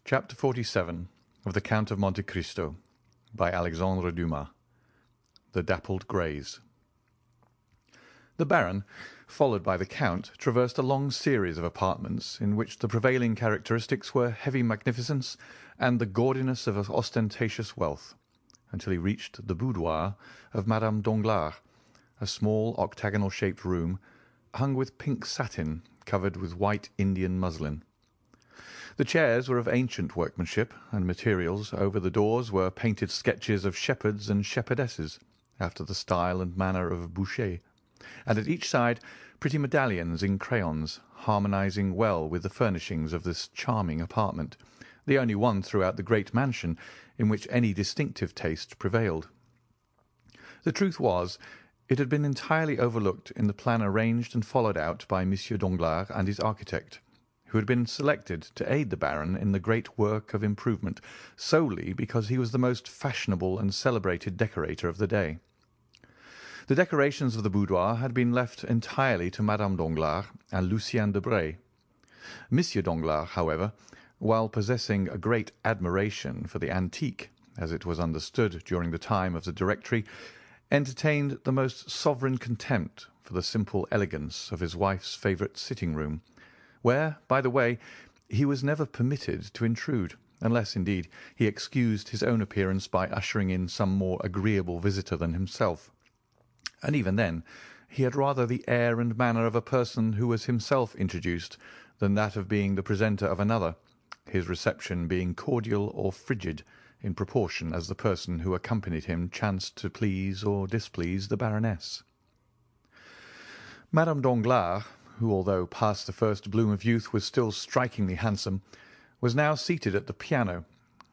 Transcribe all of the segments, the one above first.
Chapter 47 of the Count of Monte Cristo by Alexandre Dumas. The Dappled Greys. The Baron, followed by the Count, traversed a long series of apartments in which the prevailing characteristics were heavy magnificence and the gaudiness of ostentatious wealth, until he reached the boudoir of Madame Danglars, a small octagonal-shaped room, hung with pink satin covered with white Indian muslin. The chairs were of ancient workmanship and materials. Over the doors were painted sketches of shepherds and shepherdesses, after the style and manner of Boucher, and at each side pretty medallions in crayons, harmonizing well with the furnishings of this charming apartment, the only one throughout the great mansion in which any distinctive taste prevailed. The truth was, it had been entirely overlooked in the plan arranged and followed out by Monsieur Danglars and his architect, who had been selected to aid the Baron in the great work of improvement solely because he was the most fashionable and celebrated decorator of the day. The decorations of the boudoir had been left entirely to Madame Danglars and Lucien Debray. Monsieur Danglars, however, while possessing a great admiration for the antique, as it was understood during the time of the Directory, entertained the most sovereign contempt for the simple elegance of his wife's favourite sitting-room, where, by the way, he was never permitted to intrude, unless, indeed, he excused his own appearance by ushering in some more agreeable visitor than himself. And even then, he had rather the air and manner of a person who was himself introduced than that of being the presenter of another, his reception being cordial or frigid in proportion as the person who accompanied him chanced to please or displease the Baroness. Madame Danglars, who, although past the first bloom of youth, was still strikingly handsome, was now seated at the piano,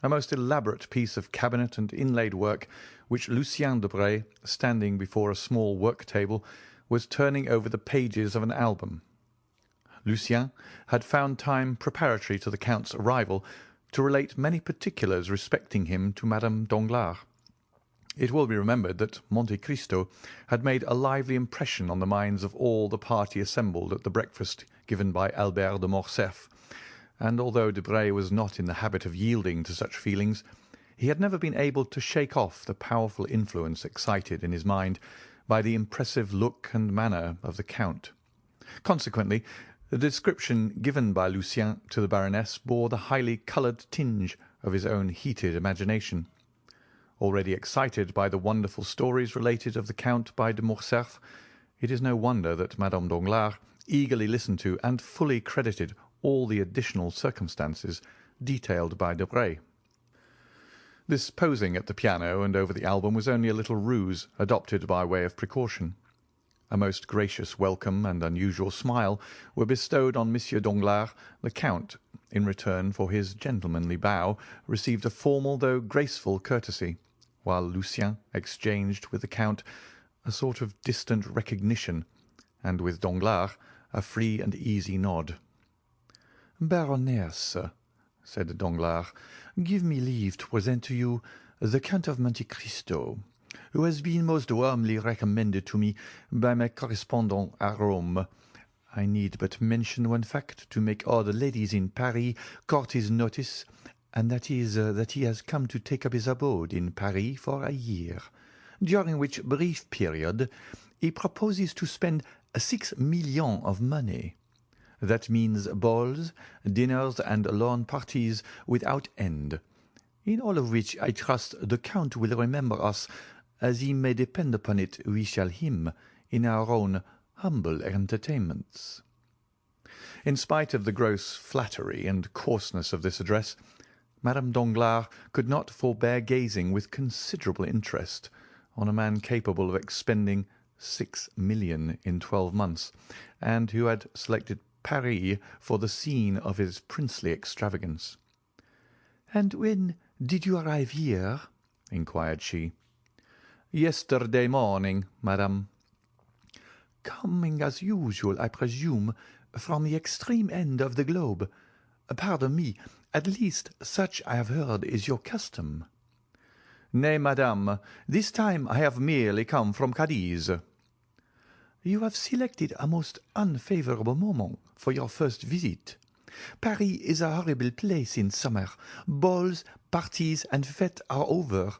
a most elaborate piece of cabinet and inlaid work, which Lucien Debray, standing before a small work-table, was turning over the pages of an album. Lucien had found time preparatory to the Count's arrival to relate many particulars respecting him to Madame Danglars. It will be remembered that Monte Cristo had made a lively impression on the minds of all the party assembled at the breakfast given by Albert de Morcerf, and although Debray was not in the habit of yielding to such feelings, he had never been able to shake off the powerful influence excited in his mind by the impressive look and manner of the Count. Consequently, the description given by Lucien to the Baroness bore the highly coloured tinge of his own heated imagination. Already excited by the wonderful stories related of the Count by de Morcerf, it is no wonder that Madame Danglars eagerly listened to and fully credited all the additional circumstances detailed by Debray. This posing at the piano and over the album was only a little ruse adopted by way of precaution. A most gracious welcome and unusual smile were bestowed on Monsieur Danglars. The Count, in return for his gentlemanly bow, received a formal though graceful courtesy, while Lucien exchanged with the Count a sort of distant recognition, and with Danglars a free and easy nod. "Baroness," said Danglars, "give me leave to present to you the Count of Monte Cristo, who has been most warmly recommended to me by my correspondent at Rome. I need but mention one fact to make all the ladies in Paris court his notice, and that is that he has come to take up his abode in Paris for a year, during which brief period he proposes to spend 6 millions of money. That means balls, dinners, and lawn parties without end, in all of which I trust the Count will remember us, as he may depend upon it we shall him in our own humble entertainments." In spite of the gross flattery and coarseness of this address, Madame Danglars could not forbear gazing with considerable interest on a man capable of expending 6 millions in 12 months, and who had selected Paris for the scene of his princely extravagance. "And when did you arrive here?" inquired she. "Yesterday morning, madame." "Coming as usual, I presume, from the extreme end of the globe. Pardon me, at least such I have heard is your custom." "Nay, madame, this time I have merely come from Cadiz." "You have selected a most unfavourable moment for your first visit. Paris is a horrible place in summer. Balls, parties, and fêtes are over.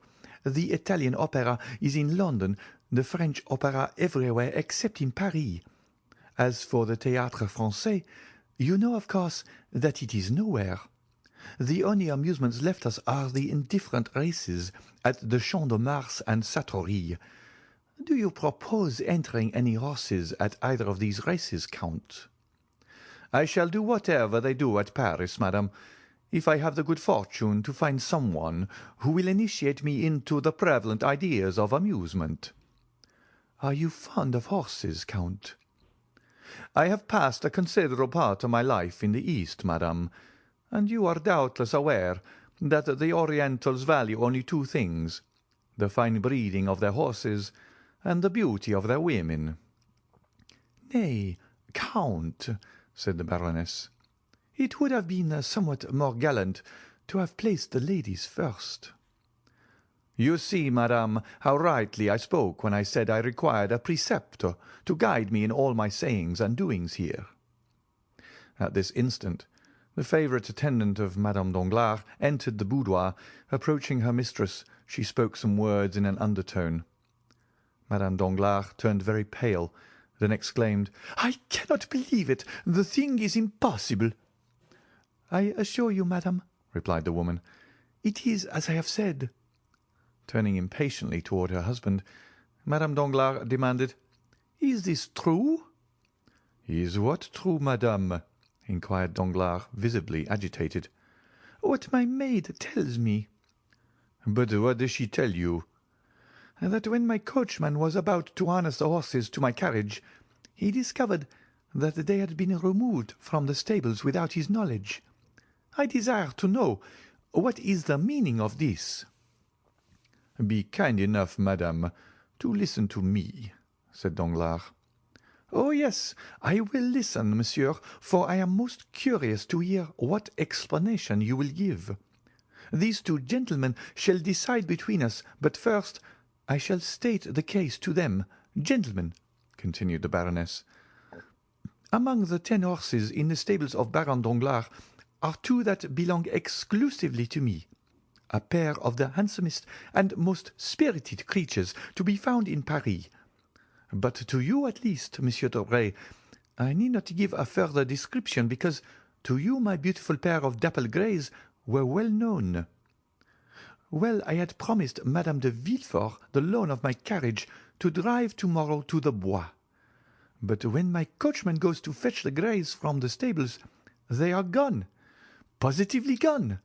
The Italian opera is in London, the French opera everywhere except in Paris. As for the Théâtre Français, you know, of course, that it is nowhere. The only amusements left us are the indifferent races at the Champ de Mars and Sartory. Do you propose entering any horses at either of these races, Count?" "I shall do whatever they do at Paris, madam, if I have the good fortune to find someone who will initiate me into the prevalent ideas of amusement." "Are you fond of horses, Count?" "I have passed a considerable part of my life in the East, madam, and you are doubtless aware that the Orientals value only two things, the fine breeding of their horses and the beauty of their women." "Nay, Count," said the Baroness, "it would have been somewhat more gallant to have placed the ladies first." "You see, madame, how rightly I spoke when I said I required a preceptor to guide me in all my sayings and doings here." At this instant the favourite attendant of Madame Danglars entered the boudoir. Approaching her mistress, she spoke some words in an undertone. Madame Danglars turned very pale, then exclaimed, "I cannot believe it! The thing is impossible!" "I assure you, madam," replied the woman, "it is as I have said." Turning impatiently toward her husband, Madame Danglars demanded, "Is this true?" "Is what true, madame?" inquired Danglars, visibly agitated. "What my maid tells me." "But what does she tell you?" "That when my coachman was about to harness the horses to my carriage, he discovered that they had been removed from the stables without his knowledge. I desire to know what is the meaning of this." "Be kind enough, madame, to listen to me," said Danglars. "Oh, yes, I will listen, monsieur, for I am most curious to hear what explanation you will give. These two gentlemen shall decide between us, but first I shall state the case to them. Gentlemen," continued the Baroness, "among the 10 horses in the stables of Baron Danglars are 2 that belong exclusively to me, a pair of the handsomest and most spirited creatures to be found in Paris. But to you at least, Monsieur Debray, I need not give a further description, because to you my beautiful pair of dapple greys were well known. Well, I had promised Madame de Villefort the loan of my carriage to drive tomorrow to the Bois. But when my coachman goes to fetch the greys from the stables, they are gone, positively gone.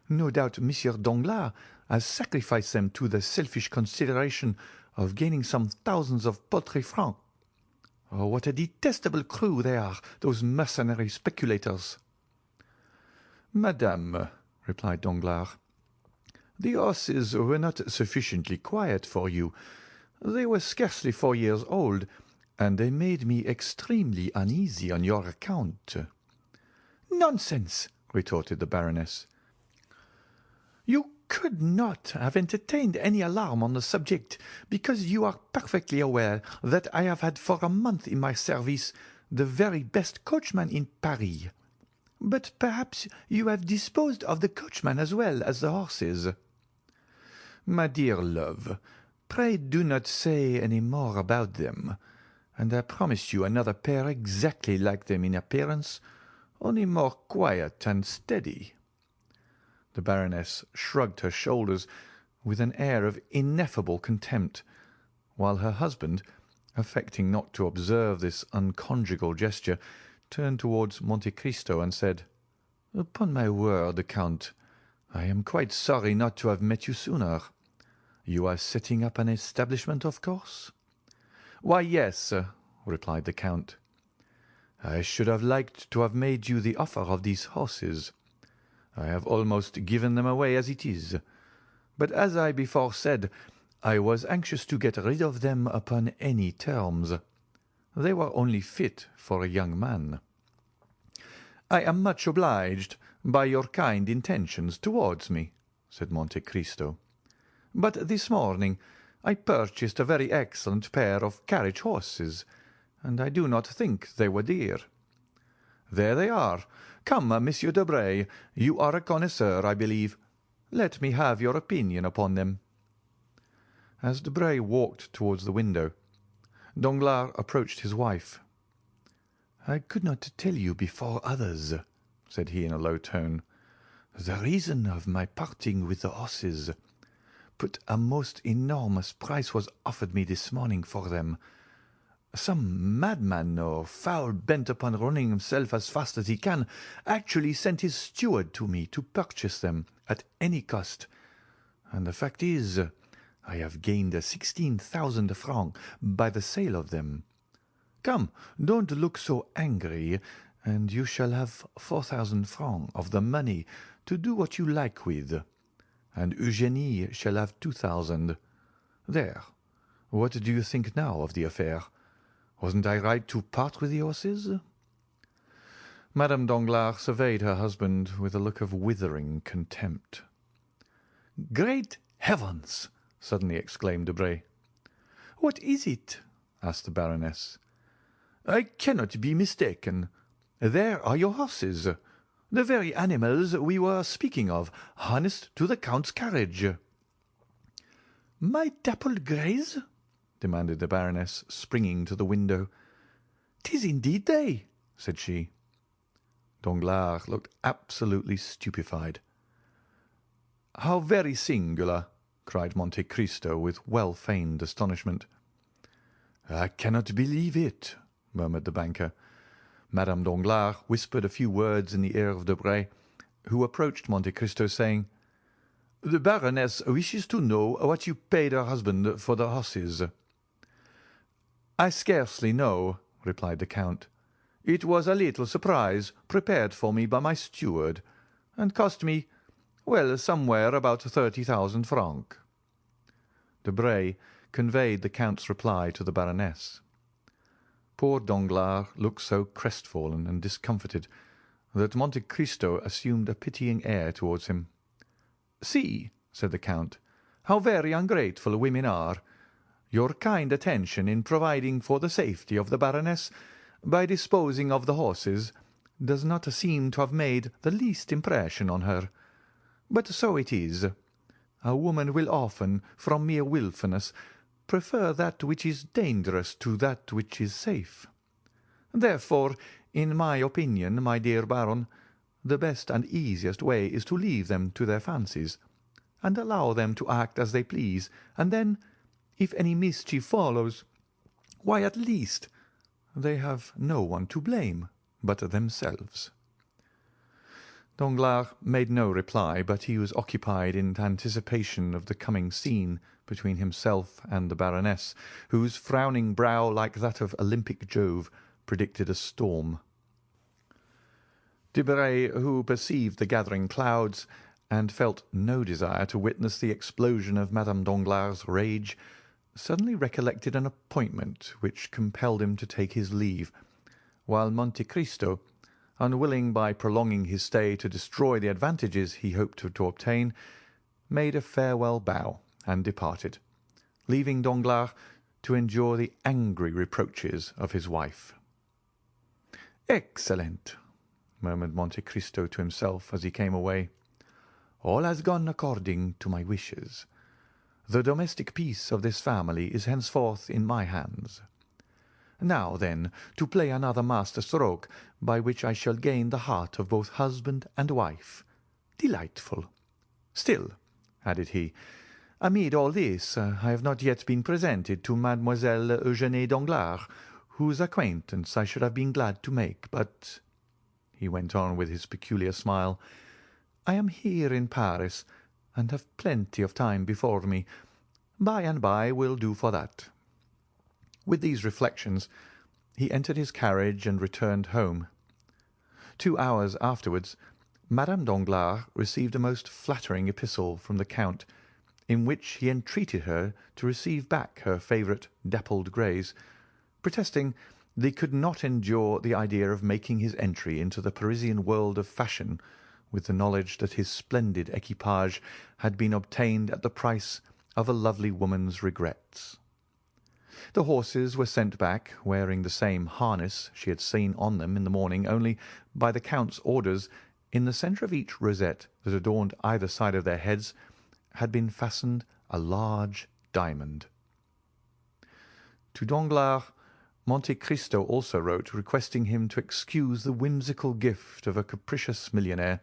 No doubt Monsieur Danglars has sacrificed them to the selfish consideration of gaining some thousands of paltry francs. Oh, what a detestable crew they are, those mercenary speculators!" "Madame," replied Danglars, "the horses were not sufficiently quiet for you. They were scarcely 4 years old, and they made me extremely uneasy on your account." "Nonsense!" retorted the Baroness. "You could not have entertained any alarm on the subject, because you are perfectly aware that I have had for a month in my service the very best coachman in Paris. But perhaps you have disposed of the coachman as well as the horses." "My dear love, pray do not say any more about them, and I promise you another pair exactly like them in appearance, only more quiet and steady." The Baroness shrugged her shoulders with an air of ineffable contempt, while her husband, affecting not to observe this unconjugal gesture, turned towards Monte Cristo and said, "Upon my word, Count, I am quite sorry not to have met you sooner. You are setting up an establishment, of course?" "Why, yes," replied the Count. "I should have liked to have made you the offer of these horses. I have almost given them away as it is, but as I before said, I was anxious to get rid of them upon any terms. They were only fit for a young man." "I am much obliged by your kind intentions towards me," said Monte Cristo, "but this morning I purchased a very excellent pair of carriage horses, and I do not think they were dear. There they are. Come, Monsieur Debray, you are a connoisseur, I believe. Let me have your opinion upon them." As Debray walked towards the window, Danglars approached his wife. "I could not tell you before others," said he in a low tone, "the reason of my parting with the horses, but a most enormous price was offered me this morning for them. Some madman or fowl bent upon running himself as fast as he can actually sent his steward to me to purchase them at any cost, and the fact is, I have gained 16,000 francs by the sale of them. Come, don't look so angry, and you shall have 4,000 francs of the money to do what you like with, and Eugénie shall have 2,000. There, what do you think now of the affair? Wasn't I right to part with the horses?" Madame Danglars surveyed her husband with a look of withering contempt. "Great heavens!" suddenly exclaimed Debray. "What is it?" asked the Baroness. "I cannot be mistaken. There are your horses, the very animals we were speaking of, harnessed to the Count's carriage." "My dappled greys?" demanded the Baroness, springing to the window. "'Tis indeed they," said she. Danglars looked absolutely stupefied. "How very singular!" cried Monte Cristo with well-feigned astonishment. "I cannot believe it," murmured the banker. Madame Danglars whispered a few words in the ear of Debray, who approached Monte Cristo, saying, "The Baroness wishes to know what you paid her husband for the horses." "I scarcely know," replied the Count. "It was a little surprise prepared for me by my steward, and cost me, well, somewhere about 30,000 francs." Debray conveyed the Count's reply to the Baroness. Poor Danglars looked so crestfallen and discomfited that Monte Cristo assumed a pitying air towards him. "See," said the Count, "how very ungrateful women are. Your kind attention in providing for the safety of the Baroness by disposing of the horses does not seem to have made the least impression on her. But so it is. A woman will often, from mere wilfulness, prefer that which is dangerous to that which is safe. Therefore, in my opinion, my dear Baron, the best and easiest way is to leave them to their fancies, and allow them to act as they please, and then, if any mischief follows, why, at least, they have no one to blame but themselves." Danglars made no reply, but he was occupied in anticipation of the coming scene between himself and the Baroness, whose frowning brow, like that of Olympic Jove, predicted a storm. Debray, who perceived the gathering clouds, and felt no desire to witness the explosion of Madame Danglars' rage, suddenly recollected an appointment which compelled him to take his leave, while Monte Cristo, unwilling by prolonging his stay to destroy the advantages he hoped to obtain, made a farewell bow and departed, leaving Danglars to endure the angry reproaches of his wife. "Excellent," murmured Monte Cristo to himself as he came away. "All has gone according to my wishes. The domestic peace of this family is henceforth in my hands. Now, then, to play another master stroke by which I shall gain the heart of both husband and wife. Delightful! Still," added he, "amid all this, I have not yet been presented to Mademoiselle Eugénie Danglars, whose acquaintance I should have been glad to make, but," he went on with his peculiar smile, "I am here in Paris, and have plenty of time before me. By and by will do for that." With these reflections, he entered his carriage and returned home. 2 hours afterwards, Madame Danglars received a most flattering epistle from the Count, in which he entreated her to receive back her favourite dappled greys, protesting that he could not endure the idea of making his entry into the Parisian world of fashion with the knowledge that his splendid equipage had been obtained at the price of a lovely woman's regrets. The horses were sent back, wearing the same harness she had seen on them in the morning, only, by the Count's orders, in the centre of each rosette that adorned either side of their heads had been fastened a large diamond. To Danglars, Monte Cristo also wrote, requesting him to excuse the whimsical gift of a capricious millionaire,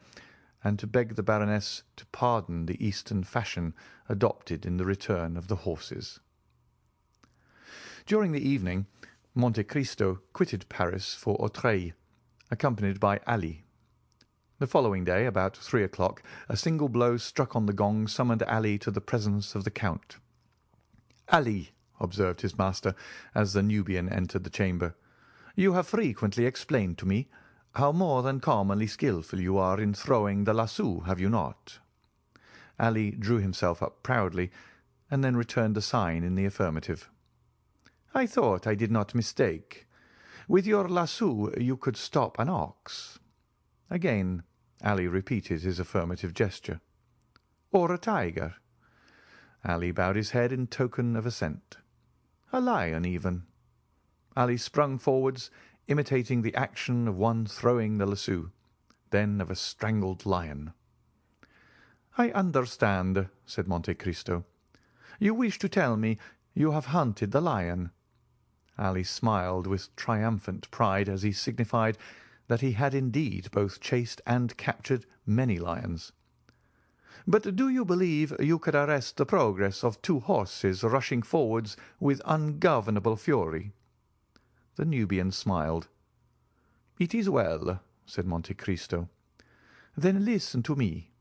and to beg the Baroness to pardon the Eastern fashion adopted in the return of the horses. During the evening, Monte Cristo quitted Paris for Auteuil, accompanied by Ali. The following day, about 3 o'clock, a single blow struck on the gong summoned Ali to the presence of the Count. "Ali," observed his master, as the Nubian entered the chamber, "you have frequently explained to me how more than commonly skilful you are in throwing the lasso, have you not?" Ali drew himself up proudly, and then returned the sign in the affirmative. "I thought I did not mistake. With your lasso you could stop an ox." Again Ali repeated his affirmative gesture. "Or a tiger." Ali bowed his head in token of assent. "A lion even." Ali sprung forwards, imitating the action of one throwing the lasso, then of a strangled lion. "I understand," said Monte Cristo. "You wish to tell me you have hunted the lion." Ali smiled with triumphant pride as he signified that he had indeed both chased and captured many lions. "But do you believe you could arrest the progress of two horses rushing forwards with ungovernable fury?" The Nubian smiled. "It is well," said Monte Cristo. "Then listen to me.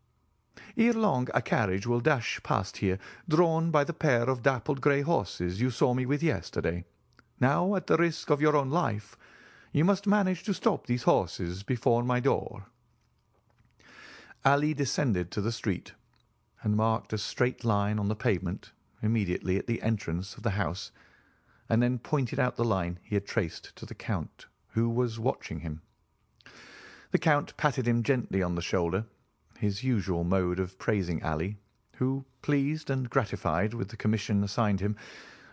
Ere long a carriage will dash past here, drawn by the pair of dappled grey horses you saw me with yesterday. Now, at the risk of your own life, you must manage to stop these horses before my door." Ali descended to the street, and marked a straight line on the pavement immediately at the entrance of the house, and then pointed out the line he had traced to the Count, who was watching him. The Count patted him gently on the shoulder, his usual mode of praising Ali, who, pleased and gratified with the commission assigned him,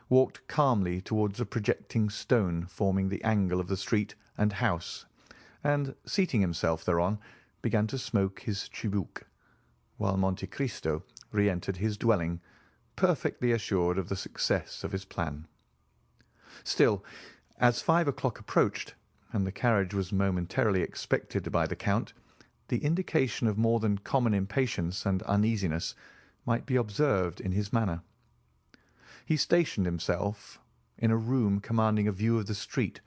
walked calmly towards a projecting stone forming the angle of the street and house, and, seating himself thereon, began to smoke his chibouk, while Monte Cristo re-entered his dwelling, perfectly assured of the success of his plan. Still, as 5 o'clock approached, and the carriage was momentarily expected by the Count, the indication of more than common impatience and uneasiness might be observed in his manner. He stationed himself in a room commanding a view of the street,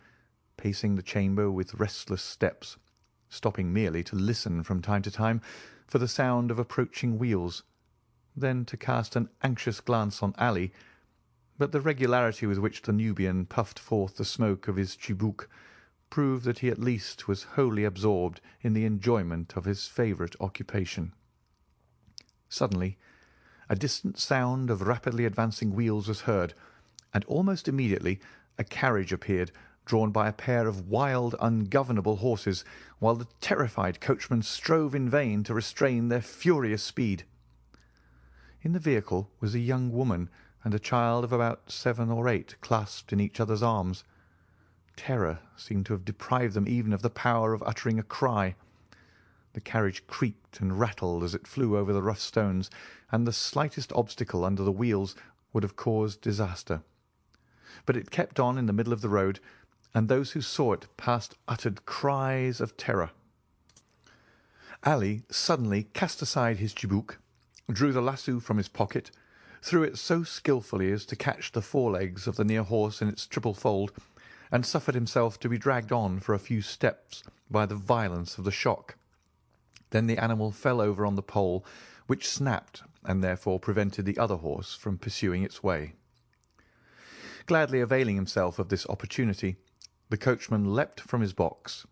pacing the chamber with restless steps, stopping merely to listen from time to time for the sound of approaching wheels, then to cast an anxious glance on Ali, but the regularity with which the Nubian puffed forth the smoke of his chibouk proved that he at least was wholly absorbed in the enjoyment of his favourite occupation. Suddenly a distant sound of rapidly advancing wheels was heard, and almost immediately a carriage appeared, drawn by a pair of wild, ungovernable horses, while the terrified coachman strove in vain to restrain their furious speed. In the vehicle was a young woman and a child of about 7 or 8 clasped in each other's arms. Terror seemed to have deprived them even of the power of uttering a cry. The carriage creaked and rattled as it flew over the rough stones, and the slightest obstacle under the wheels would have caused disaster. But it kept on in the middle of the road, and those who saw it passed uttered cries of terror. Ali suddenly cast aside his chibouk, drew the lasso from his pocket, threw it so skilfully as to catch the forelegs of the near horse in its triple fold, and suffered himself to be dragged on for a few steps by the violence of the shock. Then the animal fell over on the pole, which snapped, and therefore prevented the other horse from pursuing its way. Gladly availing himself of this opportunity, the coachman leapt from his box,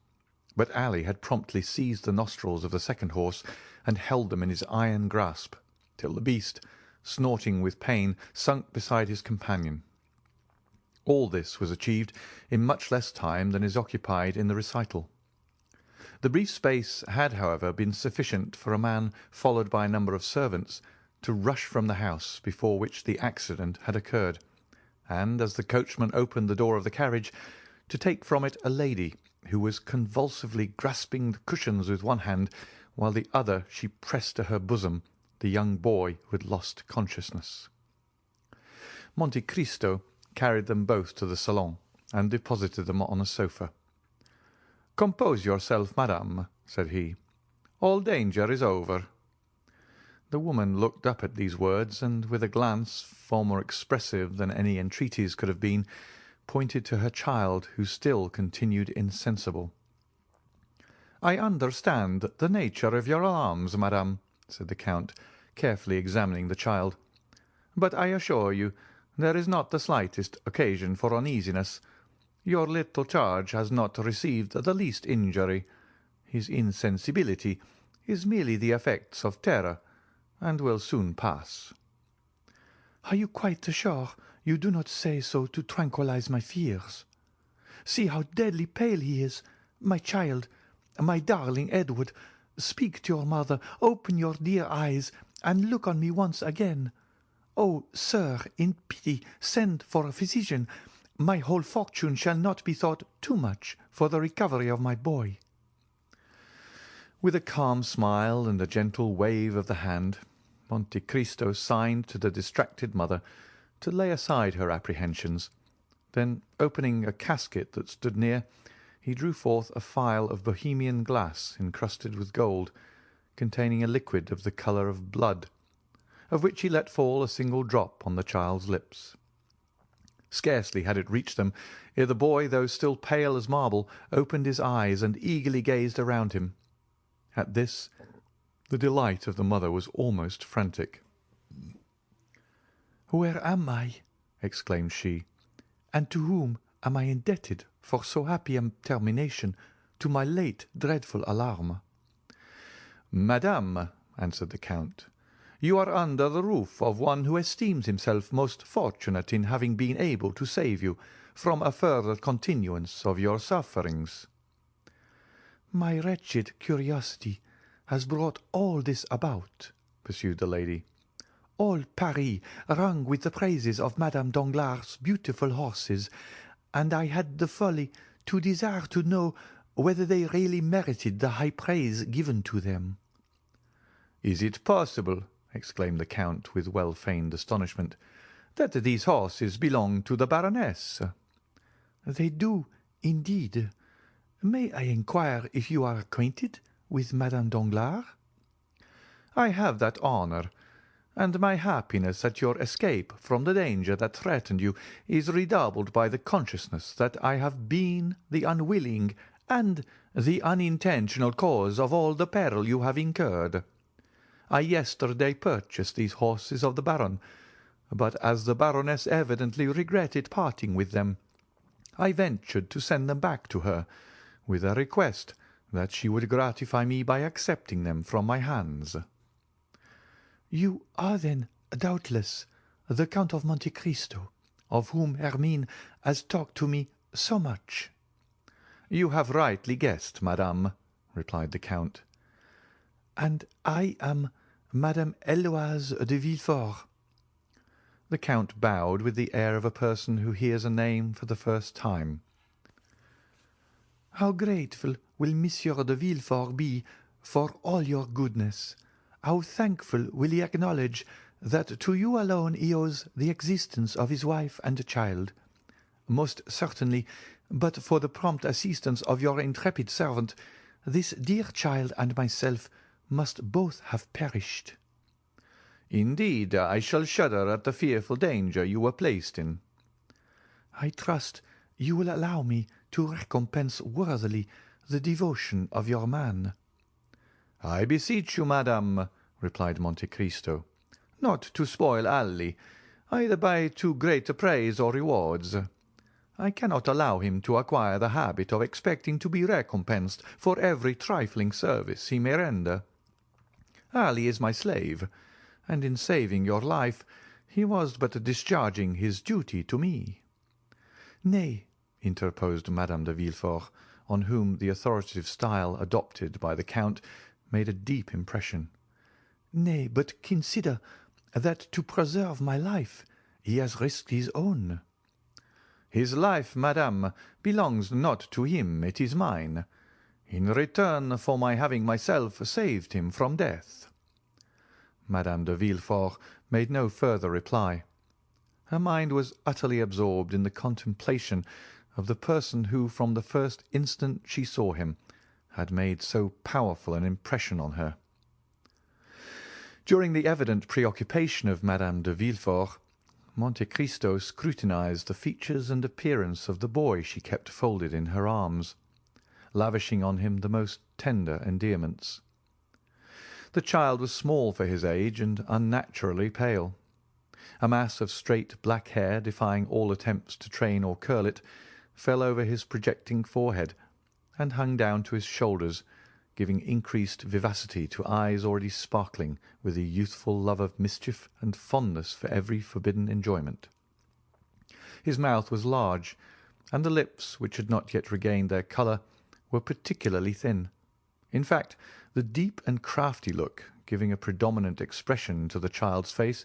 but Ali had promptly seized the nostrils of the second horse and held them in his iron grasp, till the beast, snorting with pain, sunk beside his companion. All this was achieved in much less time than is occupied in the recital. The brief space had, however, been sufficient for a man followed by a number of servants to rush from the house before which the accident had occurred, and, as the coachman opened the door of the carriage, to take from it a lady who was convulsively grasping the cushions with one hand, while the other she pressed to her bosom the young boy who had lost consciousness. Monte Cristo carried them both to the salon and deposited them on a sofa. "Compose yourself, madame," said he. "All danger is over." The woman looked up at these words, and with a glance far more expressive than any entreaties could have been, pointed to her child, who still continued insensible. "I understand the nature of your alarms, madame," said the Count, carefully examining the child, "but I assure you there is not the slightest occasion for uneasiness. Your little charge has not received the least injury. His insensibility is merely the effects of terror, and will soon pass." "Are you quite sure you do not say so to tranquillize my fears? See how deadly pale he is. My child, my darling Edward, speak to your mother, open your dear eyes, and look on me once again. Oh, sir, in pity, send for a physician. My whole fortune shall not be thought too much for the recovery of my boy." With a calm smile and a gentle wave of the hand, Monte Cristo signed to the distracted mother to lay aside her apprehensions. Then, opening a casket that stood near, he drew forth a phial of Bohemian glass encrusted with gold, containing a liquid of the colour of blood, of which he let fall a single drop on the child's lips. Scarcely had it reached them ere the boy, though still pale as marble, opened his eyes and eagerly gazed around him. At this, the delight of the mother was almost frantic. "Where am I?" exclaimed she, "and to whom am I indebted for so happy a termination to my late dreadful alarm?" "Madame," answered the Count, "you are under the roof of one who esteems himself most fortunate in having been able to save you from a further continuance of your sufferings." "My wretched curiosity has brought all this about," pursued the lady. "All Paris rang with the praises of Madame Danglars' beautiful horses, and I had the folly to desire to know whether they really merited the high praise given to them." "Is it possible," exclaimed the Count with well-feigned astonishment, "that these horses belong to the Baroness?" "They do, indeed. May I inquire if you are acquainted with Madame Danglars?" "I have that honour, and my happiness at your escape from the danger that threatened you is redoubled by the consciousness that I have been the unwilling and the unintentional cause of all the peril you have incurred. I yesterday purchased these horses of the Baron, but as the Baroness evidently regretted parting with them, I ventured to send them back to her, with a request that she would gratify me by accepting them from my hands." "You are then, doubtless, the Count of Monte Cristo, of whom Hermine has talked to me so much?" "You have rightly guessed, madame," replied the Count. "And I am Madame Héloise de Villefort." The Count bowed with the air of a person who hears a name for the first time. "How grateful will Monsieur de Villefort be for all your goodness! How thankful will he acknowledge that to you alone he owes the existence of his wife and child! Most certainly, but for the prompt assistance of your intrepid servant, this dear child and myself must both have perished." "Indeed, I shall shudder at the fearful danger you were placed in." "I trust you will allow me to recompense worthily the devotion of your man." "I beseech you, madame," replied Monte Cristo, "not to spoil Ali, either by too great a praise or rewards. I cannot allow him to acquire the habit of expecting to be recompensed for every trifling service he may render. Ali is my slave, and in saving your life he was but discharging his duty to me." "Nay," interposed Madame de Villefort, on whom the authoritative style adopted by the Count made a deep impression. "Nay, but consider that to preserve my life he has risked his own. His life, madame, belongs not to him, it is mine, in return for my having myself saved him from death." Madame de Villefort made no further reply. Her mind was utterly absorbed in the contemplation of the person who, from the first instant she saw him, had made so powerful an impression on her. During the evident preoccupation of Madame de Villefort, Monte Cristo scrutinized the features and appearance of the boy she kept folded in her arms, lavishing on him the most tender endearments. The child was small for his age and unnaturally pale. A mass of straight black hair, defying all attempts to train or curl it, fell over his projecting forehead and hung down to his shoulders, giving increased vivacity to eyes already sparkling with the youthful love of mischief and fondness for every forbidden enjoyment. His mouth was large, and the lips, which had not yet regained their colour, were particularly thin. In fact, the deep and crafty look, giving a predominant expression to the child's face,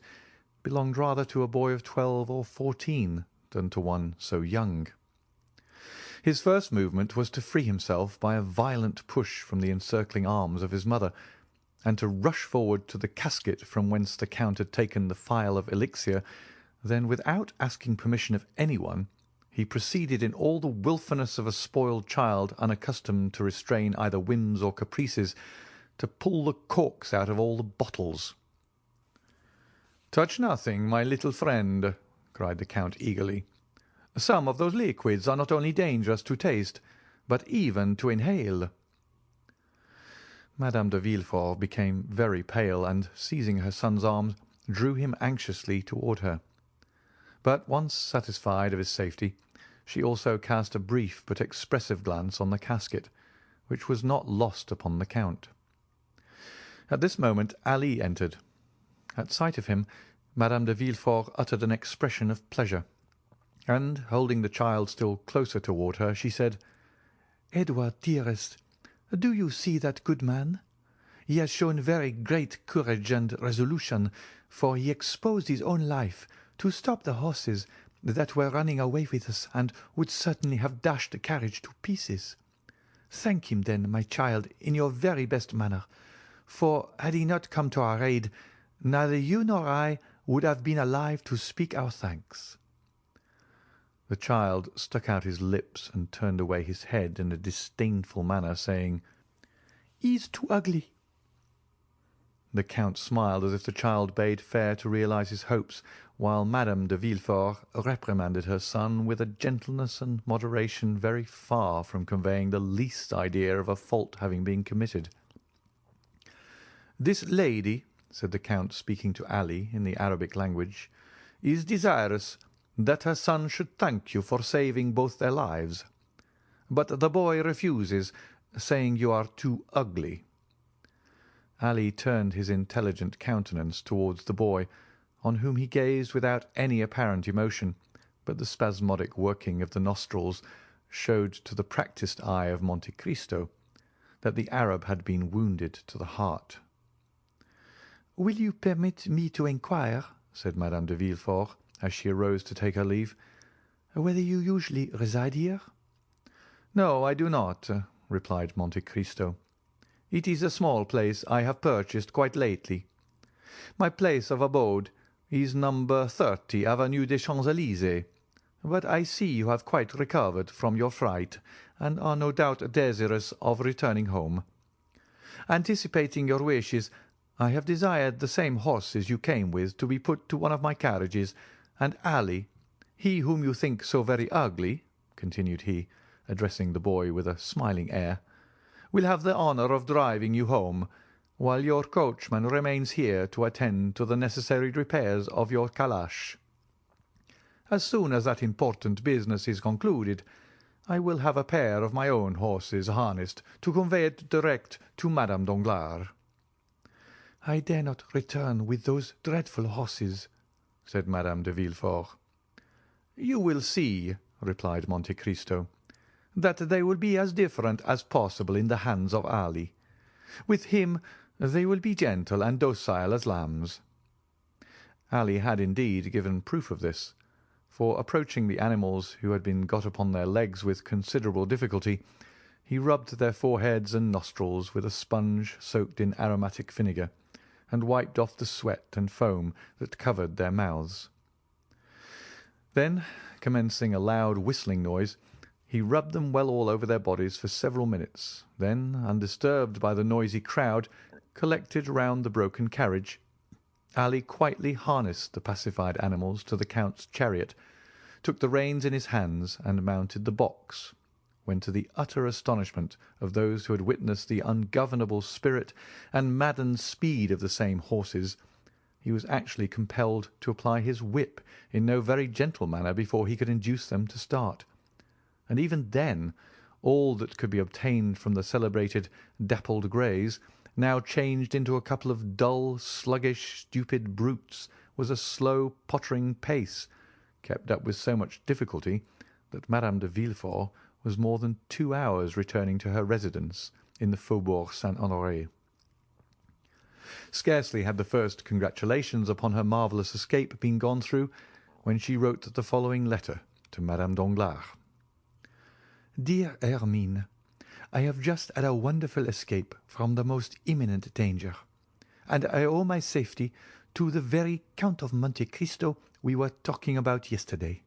belonged rather to a boy of 12 or 14 than to one so young. His first movement was to free himself by a violent push from the encircling arms of his mother, and to rush forward to the casket from whence the Count had taken the phial of elixir. Then, without asking permission of anyone, he proceeded in all the wilfulness of a spoiled child unaccustomed to restrain either whims or caprices, to pull the corks out of all the bottles. "Touch nothing, my little friend," cried the Count eagerly. "Some of those liquids are not only dangerous to taste, but even to inhale." Madame de Villefort became very pale, and, seizing her son's arm, drew him anxiously toward her. But, once satisfied of his safety, she also cast a brief but expressive glance on the casket, which was not lost upon the Count. At this moment Ali entered. At sight of him, Madame de Villefort uttered an expression of pleasure, and, holding the child still closer toward her, she said, "Edward, dearest, do you see that good man? He has shown very great courage and resolution, for he exposed his own life to stop the horses that were running away with us and would certainly have dashed the carriage to pieces. Thank him, then, my child, in your very best manner, for had he not come to our aid, neither you nor I would have been alive to speak our thanks." The child stuck out his lips and turned away his head in a disdainful manner, saying, "He's too ugly." The Count smiled as if the child bade fair to realize his hopes, while Madame de Villefort reprimanded her son with a gentleness and moderation very far from conveying the least idea of a fault having been committed. "This lady," said the Count, speaking to Ali in the Arabic language, "is desirous that her son should thank you for saving both their lives. But the boy refuses, saying you are too ugly." Ali turned his intelligent countenance towards the boy, on whom he gazed without any apparent emotion, but the spasmodic working of the nostrils showed to the practised eye of Monte Cristo that the Arab had been wounded to the heart. "Will you permit me to inquire," said Madame de Villefort, as she arose to take her leave, "whether you usually reside here?" "No, I do not," replied Monte Cristo. "It is a small place I have purchased quite lately. My place of abode is number 30 Avenue des Champs-Élysées, but I see you have quite recovered from your fright, and are no doubt desirous of returning home. Anticipating your wishes, I have desired the same horses you came with to be put to one of my carriages, and Ali, he whom you think so very ugly," continued he, addressing the boy with a smiling air, "will have the honour of driving you home, while your coachman remains here to attend to the necessary repairs of your calash. As soon as that important business is concluded, I will have a pair of my own horses harnessed to convey it direct to Madame Danglars." "I dare not return with those dreadful horses," said Madame de Villefort. "You will see," replied Monte Cristo, "that they will be as different as possible in the hands of Ali. With him they will be gentle and docile as lambs." Ali had indeed given proof of this, for approaching the animals, who had been got upon their legs with considerable difficulty, he rubbed their foreheads and nostrils with a sponge soaked in aromatic vinegar, and wiped off the sweat and foam that covered their mouths. Then, commencing a loud whistling noise, he rubbed them well all over their bodies for several minutes, then, undisturbed by the noisy crowd collected round the broken carriage, Ali quietly harnessed the pacified animals to the Count's chariot, took the reins in his hands, and mounted the box, when, to the utter astonishment of those who had witnessed the ungovernable spirit and maddened speed of the same horses, he was actually compelled to apply his whip in no very gentle manner before he could induce them to start. And even then all that could be obtained from the celebrated dappled greys, now changed into a couple of dull, sluggish, stupid brutes, was a slow, pottering pace, kept up with so much difficulty that Madame de Villefort was more than 2 hours returning to her residence in the Faubourg Saint-Honoré. Scarcely had the first congratulations upon her marvellous escape been gone through, when she wrote the following letter to Madame Danglars. Dear Hermine, I have just had a wonderful escape from the most imminent danger, and I owe my safety to the very Count of Monte Cristo we were talking about yesterday,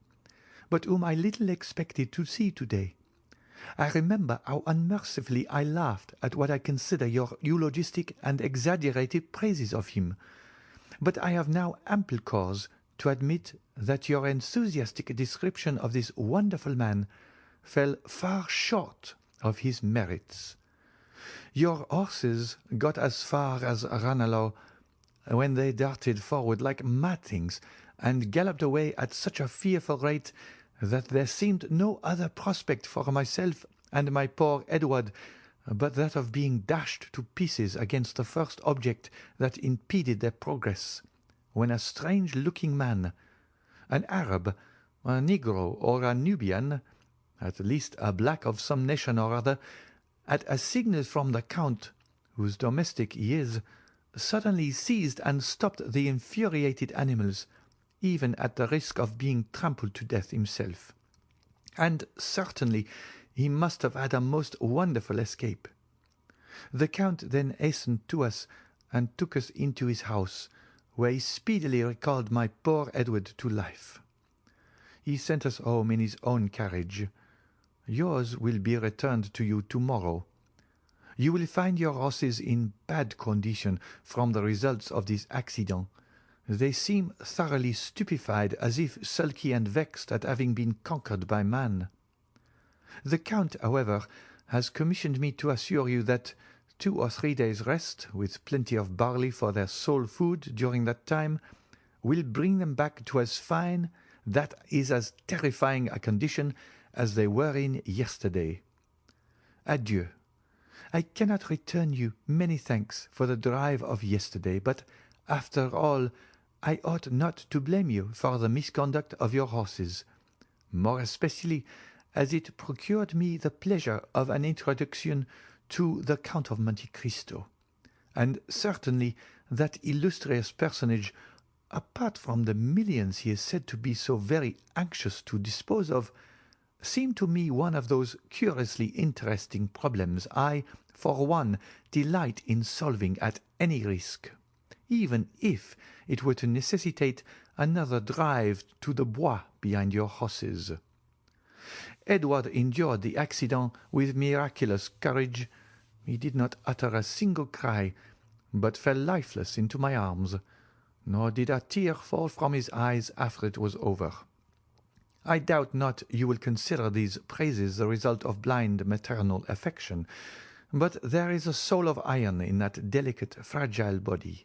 but whom I little expected to see to-day. I remember how unmercifully I laughed at what I consider your eulogistic and exaggerated praises of him, but I have now ample cause to admit that your enthusiastic description of this wonderful man fell far short of his merits. Your horses got as far as Ranelagh, when they darted forward like mad things, and galloped away at such a fearful rate that there seemed no other prospect for myself and my poor Edward but that of being dashed to pieces against the first object that impeded their progress, when a strange-looking man, an Arab, a Negro, or a Nubian, at least a black of some nation or other, at a signal from the Count, whose domestic he is, suddenly seized and stopped the infuriated animals, even at the risk of being trampled to death himself. And certainly he must have had a most wonderful escape. The Count then hastened to us and took us into his house, where he speedily recalled my poor Edward to life. He sent us home in his own carriage. Yours will be returned to you tomorrow. You will find your horses in bad condition from the results of this accident. They seem thoroughly stupefied, as if sulky and vexed at having been conquered by man. The Count, however, has commissioned me to assure you that 2 or 3 days' rest, with plenty of barley for their sole food during that time, will bring them back to as fine, that is, as terrifying a condition as they were in yesterday. Adieu. I cannot return you many thanks for the drive of yesterday, but, after all, I ought not to blame you for the misconduct of your horses, more especially as it procured me the pleasure of an introduction to the Count of Monte Cristo, and certainly that illustrious personage, apart from the millions he is said to be so very anxious to dispose of, seemed to me one of those curiously interesting problems I, for one, delight in solving at any risk, even if it were to necessitate another drive to the Bois behind your horses. Edward endured the accident with miraculous courage. He did not utter a single cry, but fell lifeless into my arms, nor did a tear fall from his eyes after it was over. I doubt not you will consider these praises the result of blind maternal affection, but there is a soul of iron in that delicate, fragile body.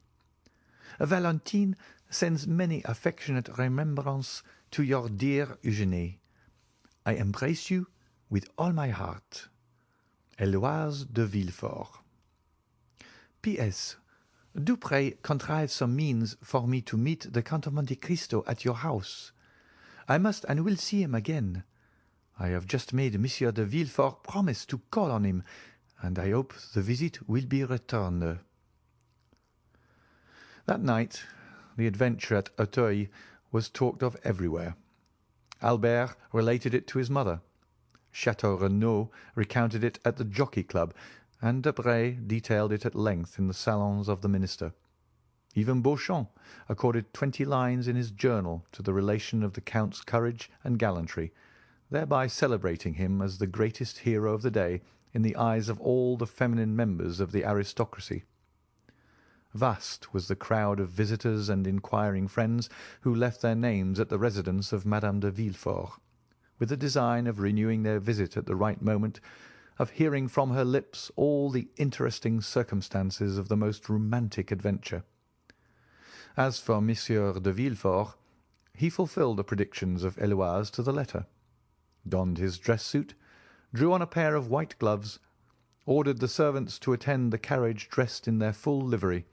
Valentine sends many affectionate remembrances to your dear Eugenie. I embrace you with all my heart. Eloise de Villefort. P.S. Do pray contrive some means for me to meet the Count of Monte Cristo at your house. I must and will see him again. I have just made Monsieur de Villefort promise to call on him, and I hope the visit will be returned. That night the adventure at Auteuil was talked of everywhere. Albert related it to his mother. Chateau Renaud recounted it at the Jockey Club, and Debray detailed it at length in the salons of the minister. Even Beauchamp accorded 20 lines in his journal to the relation of the Count's courage and gallantry, thereby celebrating him as the greatest hero of the day in the eyes of all the feminine members of the aristocracy. Vast was the crowd of visitors and inquiring friends who left their names at the residence of Madame de Villefort, with the design of renewing their visit at the right moment, of hearing from her lips all the interesting circumstances of the most romantic adventure. As for Monsieur de Villefort, he fulfilled the predictions of Héloise to the letter, donned his dress suit, drew on a pair of white gloves, ordered the servants to attend the carriage dressed in their full livery,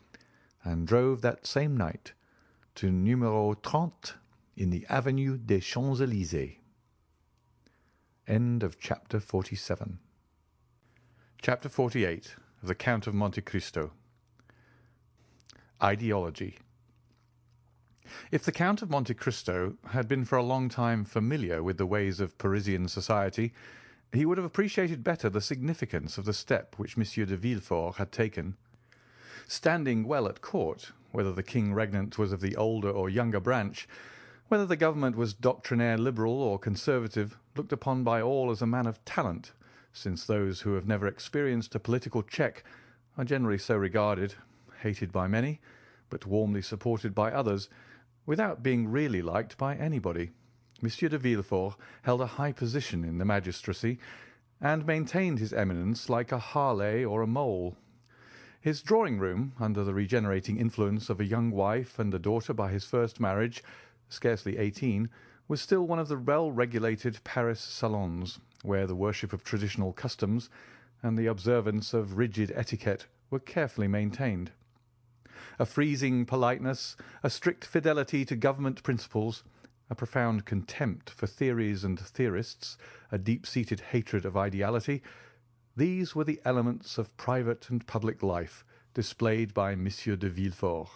and drove that same night to Numéro 30 in the Avenue des Champs-Élysées. End of Chapter 47. Chapter 48 of the Count of Monte Cristo. Ideology. If the Count of Monte Cristo had been for a long time familiar with the ways of Parisian society, he would have appreciated better the significance of the step which Monsieur de Villefort had taken. Standing well at court, whether the king regnant was of the older or younger branch, whether the government was doctrinaire liberal or conservative, looked upon by all as a man of talent, since those who have never experienced a political check are generally so regarded, hated by many, but warmly supported by others, without being really liked by anybody. Monsieur de Villefort held a high position in the magistracy, and maintained his eminence like a Harley or a mole. His drawing-room, under the regenerating influence of a young wife and a daughter by his first marriage, scarcely 18, was still one of the well-regulated Paris salons, where the worship of traditional customs and the observance of rigid etiquette were carefully maintained. A freezing politeness, a strict fidelity to government principles, a profound contempt for theories and theorists, a deep-seated hatred of ideality, these were the elements of private and public life displayed by Monsieur de Villefort.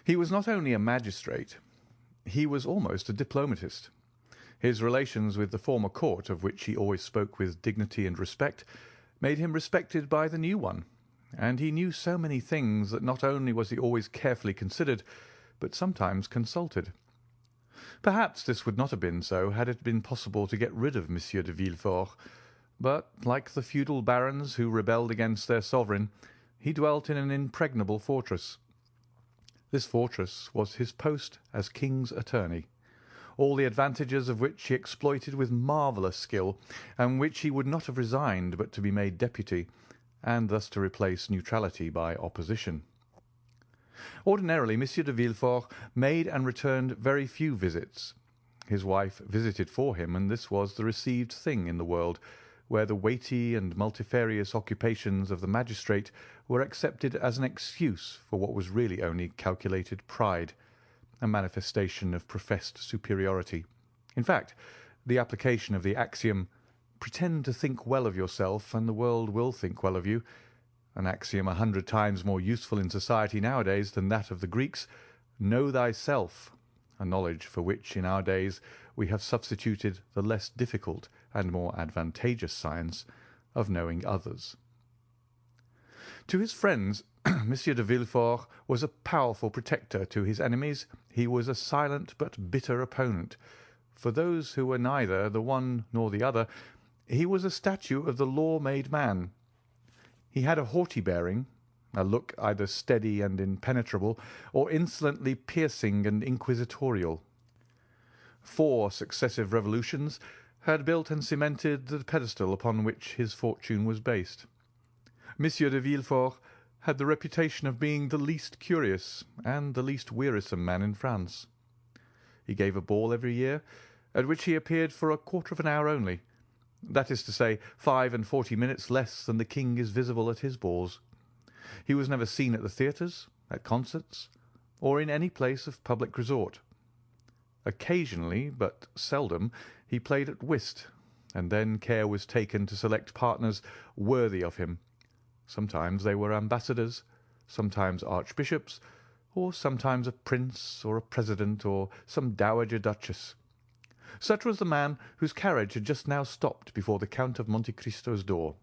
He was not only a magistrate, he was almost a diplomatist. His relations with the former court, of which he always spoke with dignity and respect, made him respected by the new one, and he knew so many things that not only was he always carefully considered, but sometimes consulted. Perhaps this would not have been so had it been possible to get rid of Monsieur de Villefort, but, like the feudal barons who rebelled against their sovereign, he dwelt in an impregnable fortress. This fortress was his post as king's attorney, all the advantages of which he exploited with marvellous skill, and which he would not have resigned but to be made deputy, and thus to replace neutrality by opposition. Ordinarily, Monsieur de Villefort made and returned very few visits. His wife visited for him, and this was the received thing in the world, where the weighty and multifarious occupations of the magistrate were accepted as an excuse for what was really only calculated pride, a manifestation of professed superiority. In fact, the application of the axiom, "Pretend to think well of yourself, and the world will think well of you," an axiom 100 times more useful in society nowadays than that of the Greeks, "Know thyself," a knowledge for which in our days we have substituted the less difficult and more advantageous science of knowing others. To his friends, Monsieur de Villefort was a powerful protector. To his enemies, he was a silent but bitter opponent. For those who were neither the one nor the other, he was a statue of the law-made man. He had a haughty bearing, a look either steady and impenetrable, or insolently piercing and inquisitorial. 4 successive revolutions had built and cemented the pedestal upon which his fortune was based. Monsieur de Villefort had the reputation of being the least curious and the least wearisome man in France. He gave a ball every year, at which he appeared for a quarter of an hour only, that is to say, 45 minutes less than the king is visible at his balls. He was never seen at the theatres, at concerts, or in any place of public resort. Occasionally, but seldom, he played at whist, and then care was taken to select partners worthy of him. Sometimes they were ambassadors, sometimes archbishops, or sometimes a prince or a president or some dowager duchess. Such was the man whose carriage had just now stopped before the Count of Monte Cristo's door.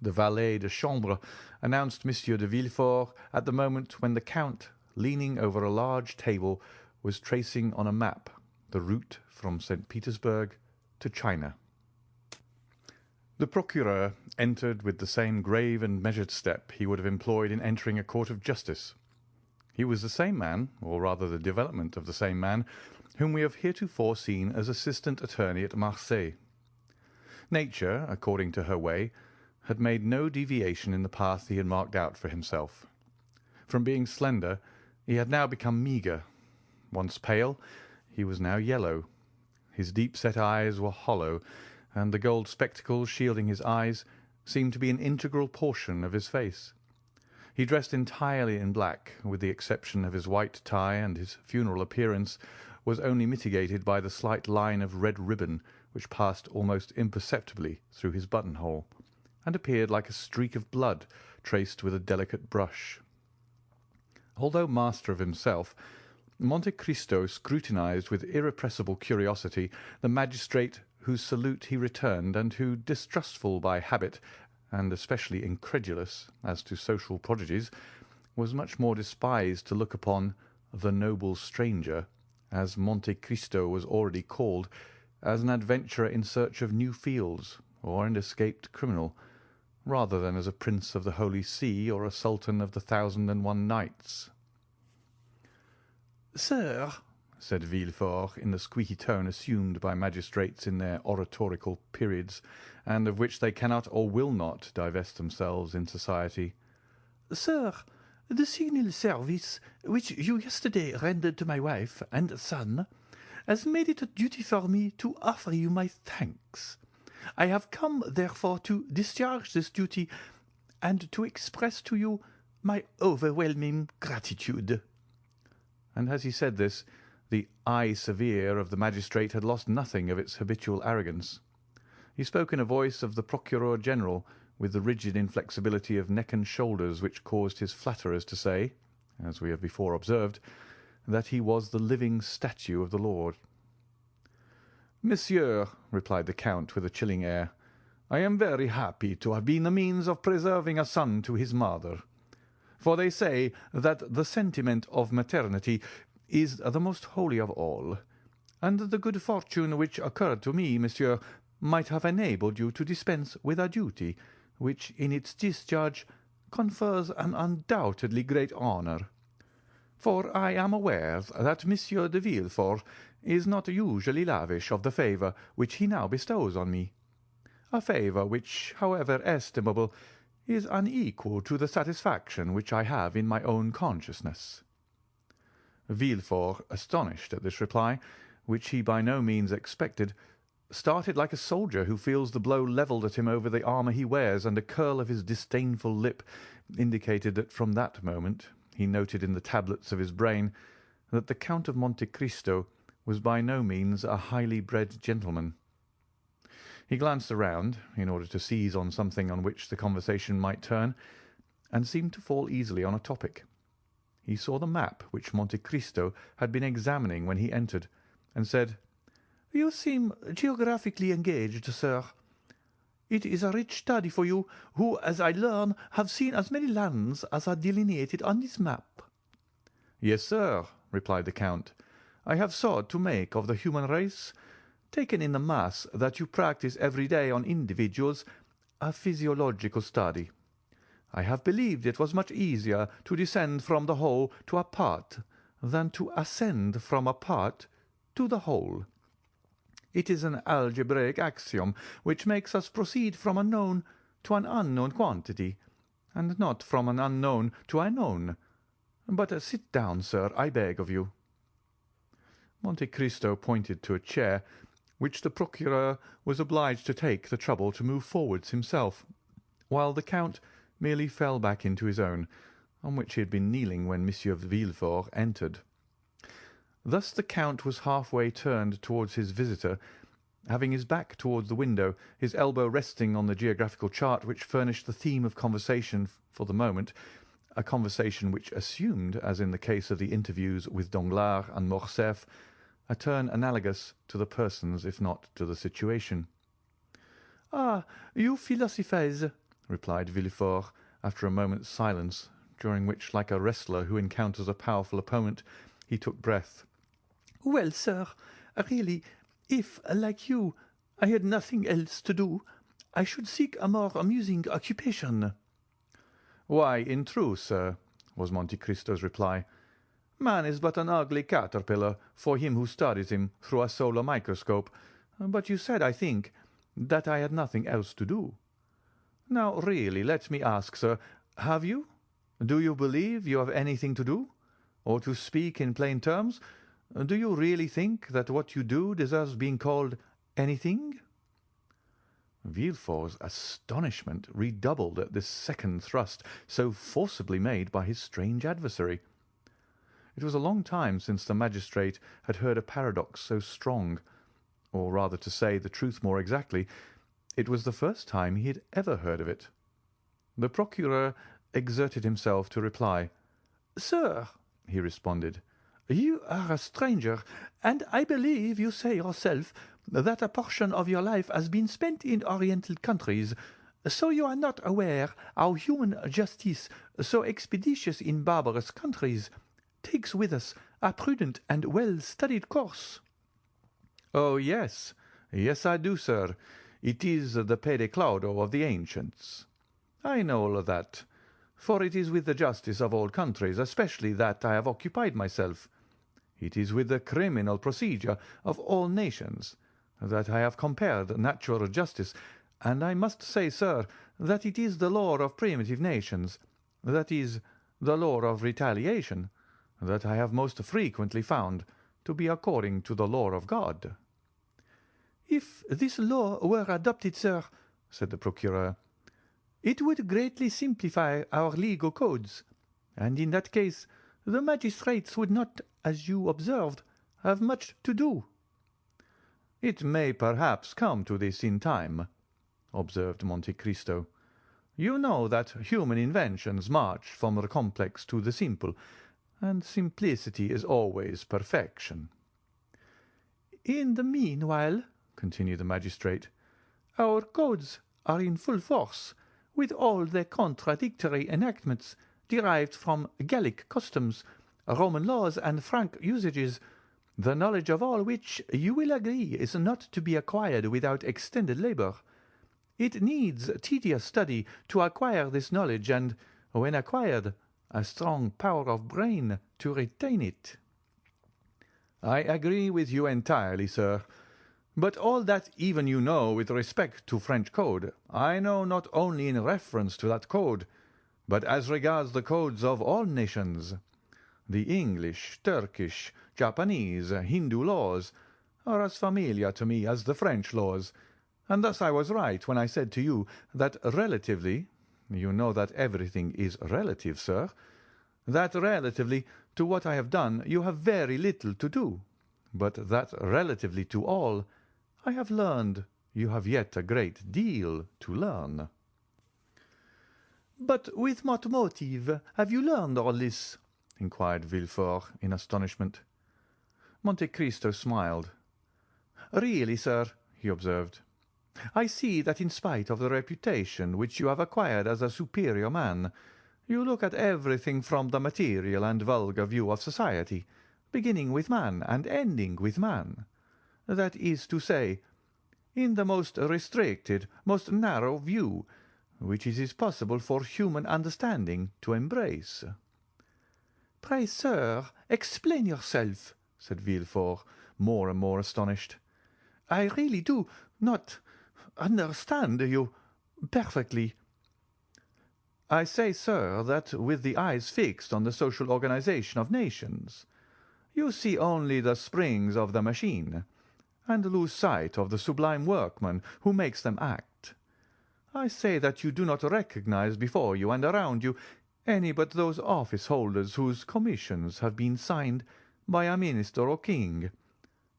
The valet de chambre announced Monsieur de Villefort at the moment when the Count, leaning over a large table, was tracing on a map the route from St. Petersburg to China. The procureur entered with the same grave and measured step he would have employed in entering a court of justice. He was the same man, or rather the development of the same man, whom we have heretofore seen as assistant attorney at Marseilles. Nature, according to her way, had made no deviation in the path he had marked out for himself. From being slender, he had now become meagre. Once pale, he was now yellow. His deep-set eyes were hollow, and the gold spectacles shielding his eyes seemed to be an integral portion of his face. He dressed entirely in black, with the exception of his white tie, and his funeral appearance was only mitigated by the slight line of red ribbon which passed almost imperceptibly through his buttonhole, and appeared like a streak of blood traced with a delicate brush. Although master of himself, Monte Cristo scrutinized with irrepressible curiosity the magistrate whose salute he returned, and who, distrustful by habit, and especially incredulous as to social prodigies, was much more despised to look upon the noble stranger, as Monte Cristo was already called, as an adventurer in search of new fields, or an escaped criminal, rather than as a prince of the Holy See or a sultan of the 1,001 Nights. "Sir," said Villefort, in the squeaky tone assumed by magistrates in their oratorical periods, and of which they cannot or will not divest themselves in society, "Sir, the signal service which you yesterday rendered to my wife and son has made it a duty for me to offer you my thanks. I have come, therefore, to discharge this duty, and to express to you my overwhelming gratitude." And as he said this, the eye severe of the magistrate had lost nothing of its habitual arrogance. He spoke in a voice of the Procureur General, with the rigid inflexibility of neck and shoulders which caused his flatterers to say, as we have before observed, that he was the living statue of the Lord. "Monsieur," replied the Count with a chilling air, "I am very happy to have been the means of preserving a son to his mother. For they say that the sentiment of maternity is the most holy of all, and the good fortune which occurred to me, monsieur, might have enabled you to dispense with a duty which, in its discharge, confers an undoubtedly great honour. For I am aware that Monsieur de Villefort is not usually lavish of the favour which he now bestows on me, a favour which, however estimable, is unequal to the satisfaction which I have in my own consciousness." Villefort, astonished at this reply, which he by no means expected, started like a soldier who feels the blow levelled at him over the armour he wears, and a curl of his disdainful lip indicated that from that moment he noted in the tablets of his brain that the Count of Monte Cristo was by no means a highly bred gentleman. He glanced around in order to seize on something on which the conversation might turn, and seemed to fall easily on a topic. He saw the map which Monte Cristo had been examining when he entered, and said, "You seem geographically engaged, sir. It is a rich study for you, who, as I learn, have seen as many lands as are delineated on this map." "Yes, sir," replied the Count. "I have sought to make of the human race, taken in the mass that you practice every day on individuals, a physiological study. I have believed it was much easier to descend from the whole to a part than to ascend from a part to the whole. It is an algebraic axiom which makes us proceed from a known to an unknown quantity, and not from an unknown to a known. But sit down, sir, I beg of you." Monte Cristo pointed to a chair, which the procureur was obliged to take the trouble to move forwards himself, while the Count merely fell back into his own, on which he had been kneeling when Monsieur Villefort entered. Thus the Count was half-way turned towards his visitor, having his back towards the window, his elbow resting on the geographical chart which furnished the theme of conversation for the moment, a conversation which assumed, as in the case of the interviews with Danglars and Morcerf, a turn analogous to the persons if not to the situation. "Ah, you philosophize," replied Villefort, after a moment's silence, during which, like a wrestler who encounters a powerful opponent, he took breath. "Well, sir, really, if, like you, I had nothing else to do, I should seek a more amusing occupation." "Why, in truth, sir," was Monte Cristo's reply, "man is but an ugly caterpillar for him who studies him through a solar microscope. But you said, I think, that I had nothing else to do. Now, really, let me ask, sir, have you? Do you believe you have anything to do? Or, to speak in plain terms, do you really think that what you do deserves being called anything?" Villefort's astonishment redoubled at this second thrust so forcibly made by his strange adversary. It was a long time since the magistrate had heard a paradox so strong, or rather, to say the truth more exactly, it was the first time he had ever heard of it. The procureur exerted himself to reply. "Sir," he responded, "you are a stranger, and I believe you say yourself that a portion of your life has been spent in Oriental countries, so you are not aware how human justice, so expeditious in barbarous countries, takes with us a prudent and well-studied course." "Oh, yes, yes, I do, sir. It is the pede claudo of the ancients. I know all that, for it is with the justice of all countries, especially that I have occupied myself. It is with the criminal procedure of all nations that I have compared natural justice, and I must say, sir, that it is the law of primitive nations, that is, the law of retaliation, that I have most frequently found to be according to the law of God." "If this law were adopted, sir," said the procureur, "it would greatly simplify our legal codes, and in that case the magistrates would not, as you observed, have much to do." "It may perhaps come to this in time," observed Monte Cristo. "You know that human inventions march from the complex to the simple, and simplicity is always perfection." "In the meanwhile," continued the magistrate, "our codes are in full force, with all their contradictory enactments derived from Gallic customs, Roman laws, and Frank usages, the knowledge of all which, you will agree, is not to be acquired without extended labour. It needs tedious study to acquire this knowledge, and, when acquired, a strong power of brain to retain it." "I agree with you entirely, sir. But all that even you know with respect to French code, I know not only in reference to that code, but as regards the codes of all nations. The English, Turkish, Japanese, Hindu laws are as familiar to me as the French laws, and thus I was right when I said to you that relatively— you know that everything is relative, sir— that relatively to what I have done you have very little to do, but that relatively to all I have learned you have yet a great deal to learn." "But with what motive have you learned all this?" inquired Villefort in astonishment. Monte Cristo smiled. "Really, sir," he observed, "I see that in spite of the reputation which you have acquired as a superior man, you look at everything from the material and vulgar view of society, beginning with man and ending with man. That is to say, in the most restricted, most narrow view which it is possible for human understanding to embrace." "Pray, sir, explain yourself," said Villefort, more and more astonished. "I really do not understand you perfectly." "I say, sir, that with the eyes fixed on the social organization of nations, you see only the springs of the machine, and lose sight of the sublime workman who makes them act. I say that you do not recognize before you and around you any but those office-holders whose commissions have been signed by a minister or king,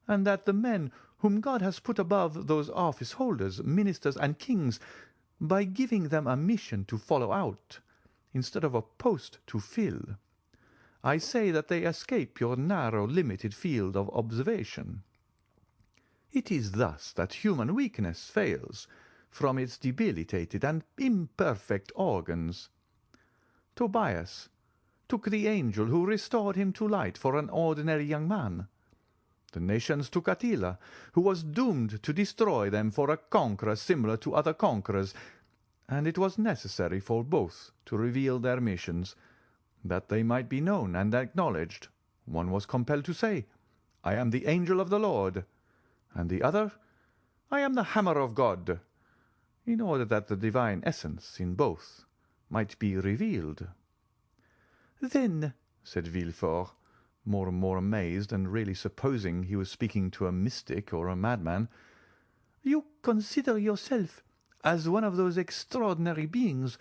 and that the men whom God has put above those office-holders, ministers, and kings, by giving them a mission to follow out, instead of a post to fill, I say that they escape your narrow, limited field of observation. It is thus that human weakness fails from its debilitated and imperfect organs. Tobias took the angel who restored him to light for an ordinary young man. The nations took Attila, who was doomed to destroy them, for a conqueror similar to other conquerors, and it was necessary for both to reveal their missions, that they might be known and acknowledged. One was compelled to say, "I am the angel of the Lord," and the other, "I am the hammer of God," in order that the divine essence in both might be revealed. "Then," said Villefort, more and more amazed, and really supposing he was speaking to a mystic or a madman, "you consider yourself as one of those extraordinary beings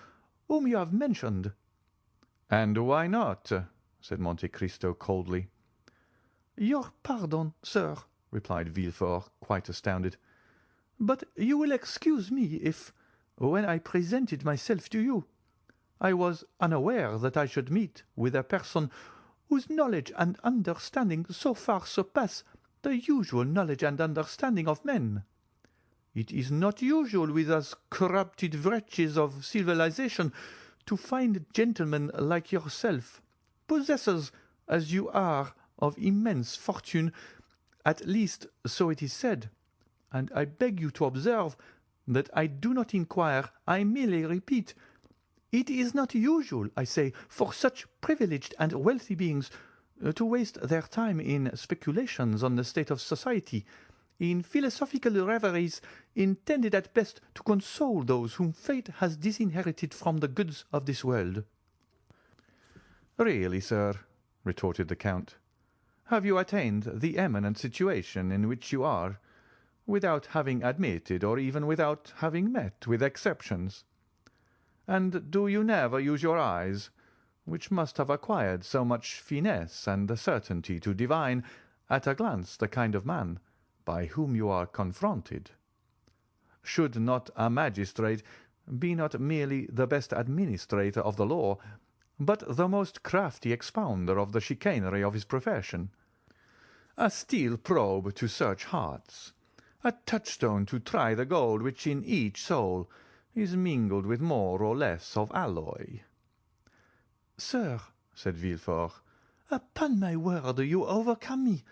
whom you have mentioned?" "And why not?" said Monte Cristo coldly. "Your pardon, sir," replied Villefort, quite astounded, "but you will excuse me if, when I presented myself to you, I was unaware that I should meet with a person whose knowledge and understanding so far surpass the usual knowledge and understanding of men. It is not usual with us corrupted wretches of civilization to find gentlemen like yourself, possessors, as you are, of immense fortune, at least so it is said, and I beg you to observe that I do not inquire, I merely repeat. It is not usual, I say, for such privileged and wealthy beings to waste their time in speculations on the state of society, in philosophical reveries intended at best to console those whom fate has disinherited from the goods of this world." "Really, sir," retorted the Count, "have you attained the eminent situation in which you are, without having admitted or even without having met with exceptions? And do you never use your eyes, which must have acquired so much finesse and the certainty to divine at a glance the kind of man by whom you are confronted? Should not a magistrate be not merely the best administrator of the law, but the most crafty expounder of the chicanery of his profession? A steel probe to search hearts, a touchstone to try the gold which in each soul is mingled with more or less of alloy." "Sir," said Villefort, "upon my word you overcome me.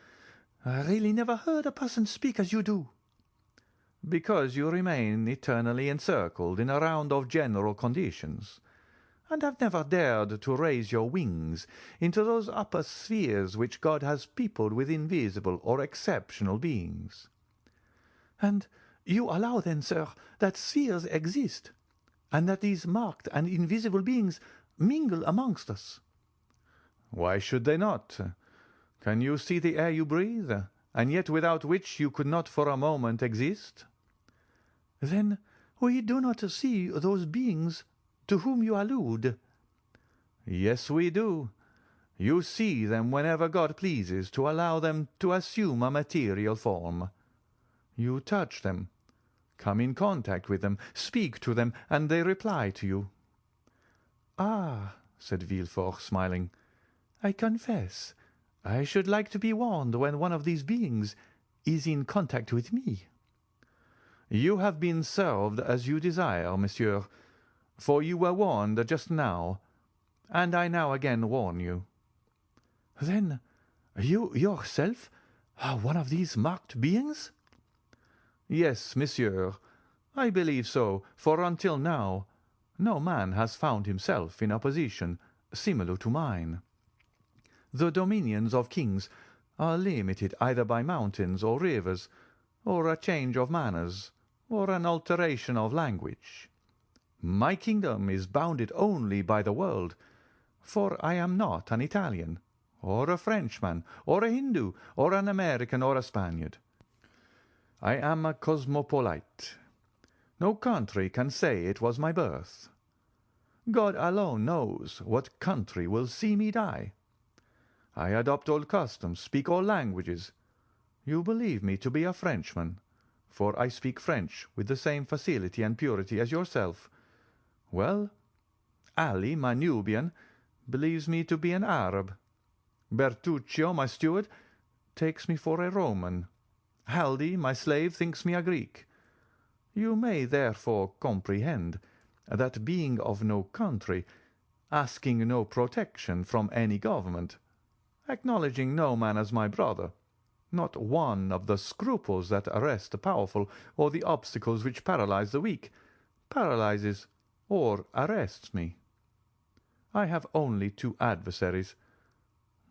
I really never heard a person speak as you do." "Because you remain eternally encircled in a round of general conditions, and have never dared to raise your wings into those upper spheres which God has peopled with invisible or exceptional beings." "And you allow then, sir, that spheres exist, and that these marked and invisible beings mingle amongst us?" "Why should they not? Can you see the air you breathe, and yet without which you could not for a moment exist?" "Then we do not see those beings to whom you allude?" "Yes, we do. You see them whenever God pleases to allow them to assume a material form. You touch them, come in contact with them, speak to them, and they reply to you." "Ah," said Villefort, smiling, "I confess I should like to be warned when one of these beings is in contact with me." "You have been served as you desire, monsieur, for you were warned just now, and I now again warn you." "Then you yourself are one of these marked beings?" "Yes, monsieur, I believe so, for until now no man has found himself in a position similar to mine. The dominions of kings are limited either by mountains or rivers, or a change of manners, or an alteration of language. My kingdom is bounded only by the world, for I am not an Italian, or a Frenchman, or a Hindu, or an American, or a Spaniard. I am a cosmopolite. No country can say it was my birth. God alone knows what country will see me die. I adopt all customs, speak all languages. You believe me to be a Frenchman, for I speak French with the same facility and purity as yourself. Well, Ali, my Nubian, believes me to be an Arab, Bertuccio, my steward, takes me for a Roman. Haldi, my slave, thinks me a Greek. You may therefore comprehend that being of no country, asking no protection from any government, acknowledging no man as my brother, not one of the scruples that arrest the powerful or the obstacles which paralyze the weak, paralyzes or arrests me. I have only two adversaries.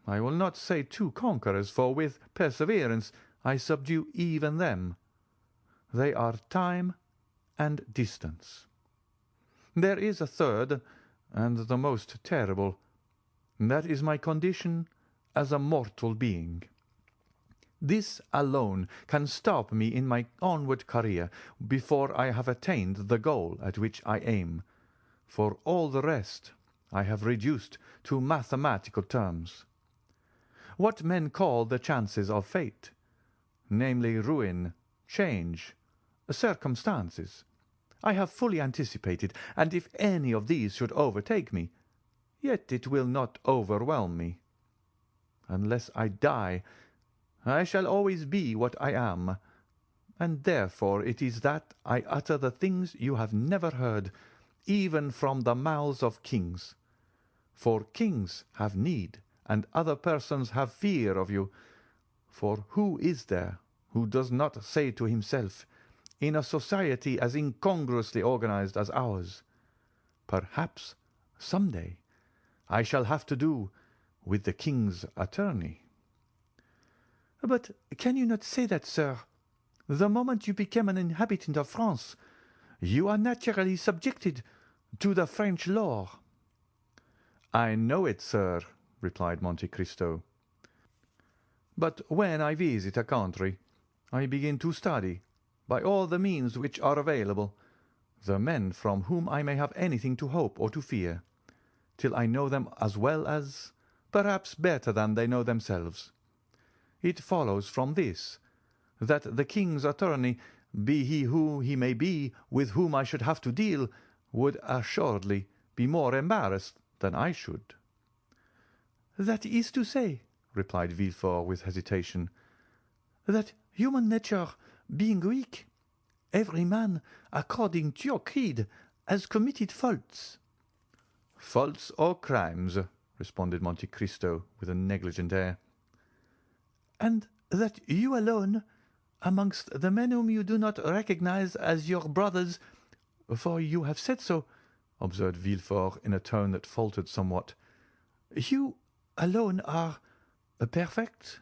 I will not say two conquerors, for with perseverance I subdue even them. They are time and distance. There is a third, and the most terrible. That is my condition as a mortal being. This alone can stop me in my onward career before I have attained the goal at which I aim. For all the rest I have reduced to mathematical terms. What men call the chances of fate, namely ruin, change, circumstances, I have fully anticipated, and if any of these should overtake me, yet it will not overwhelm me. Unless I die, I shall always be what I am, and therefore it is that I utter the things you have never heard, even from the mouths of kings. For kings have need, and other persons have fear of you. For who is there who does not say to himself, in a society as incongruously organized as ours, perhaps some day I shall have to do with the king's attorney? But can you not say that, sir? The moment you become an inhabitant of France, you are naturally subjected to the French law. I know it, sir, replied Monte Cristo. But when I visit a country, I begin to study, by all the means which are available, the men from whom I may have anything to hope or to fear, till I know them as well as, perhaps better than they know themselves. It follows from this, that the king's attorney, be he who he may be with whom I should have to deal, would assuredly be more embarrassed than I should. That is to say, replied Villefort with hesitation, that human nature being weak, every man, according to your creed, has committed faults. Faults or crimes, responded Monte Cristo with a negligent air. And that you alone, amongst the men whom you do not recognize as your brothers, for you have said so, observed Villefort in a tone that faltered somewhat, you alone are perfect?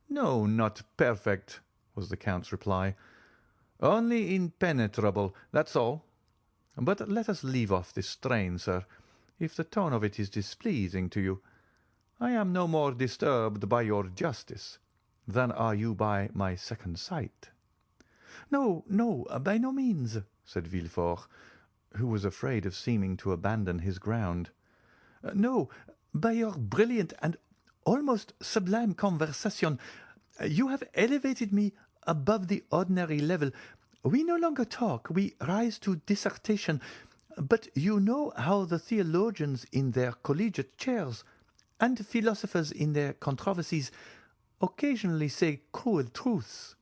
No, not perfect, was the Count's reply. Only impenetrable, that's all. But let us leave off this strain, sir, if the tone of it is displeasing to you. I am no more disturbed by your justice than are you by my second sight. No, no, by no means, said Villefort, who was afraid of seeming to abandon his ground. No, by your brilliant and almost sublime conversation. You have elevated me above the ordinary level. We no longer talk, we rise to dissertation. But you know how the theologians in their collegiate chairs, and philosophers in their controversies, occasionally say cruel truths.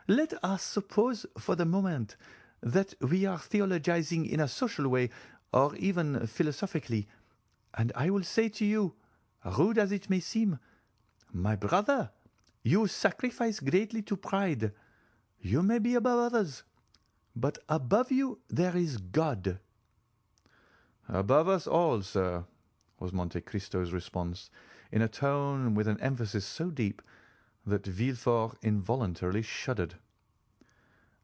Let us suppose for the moment that we are theologizing in a social way, or even philosophically, and I will say to you, rude as it may seem, my brother, you sacrifice greatly to pride. You may be above others, but above you there is God. Above us all, sir, was Monte Cristo's response, in a tone with an emphasis so deep that Villefort involuntarily shuddered.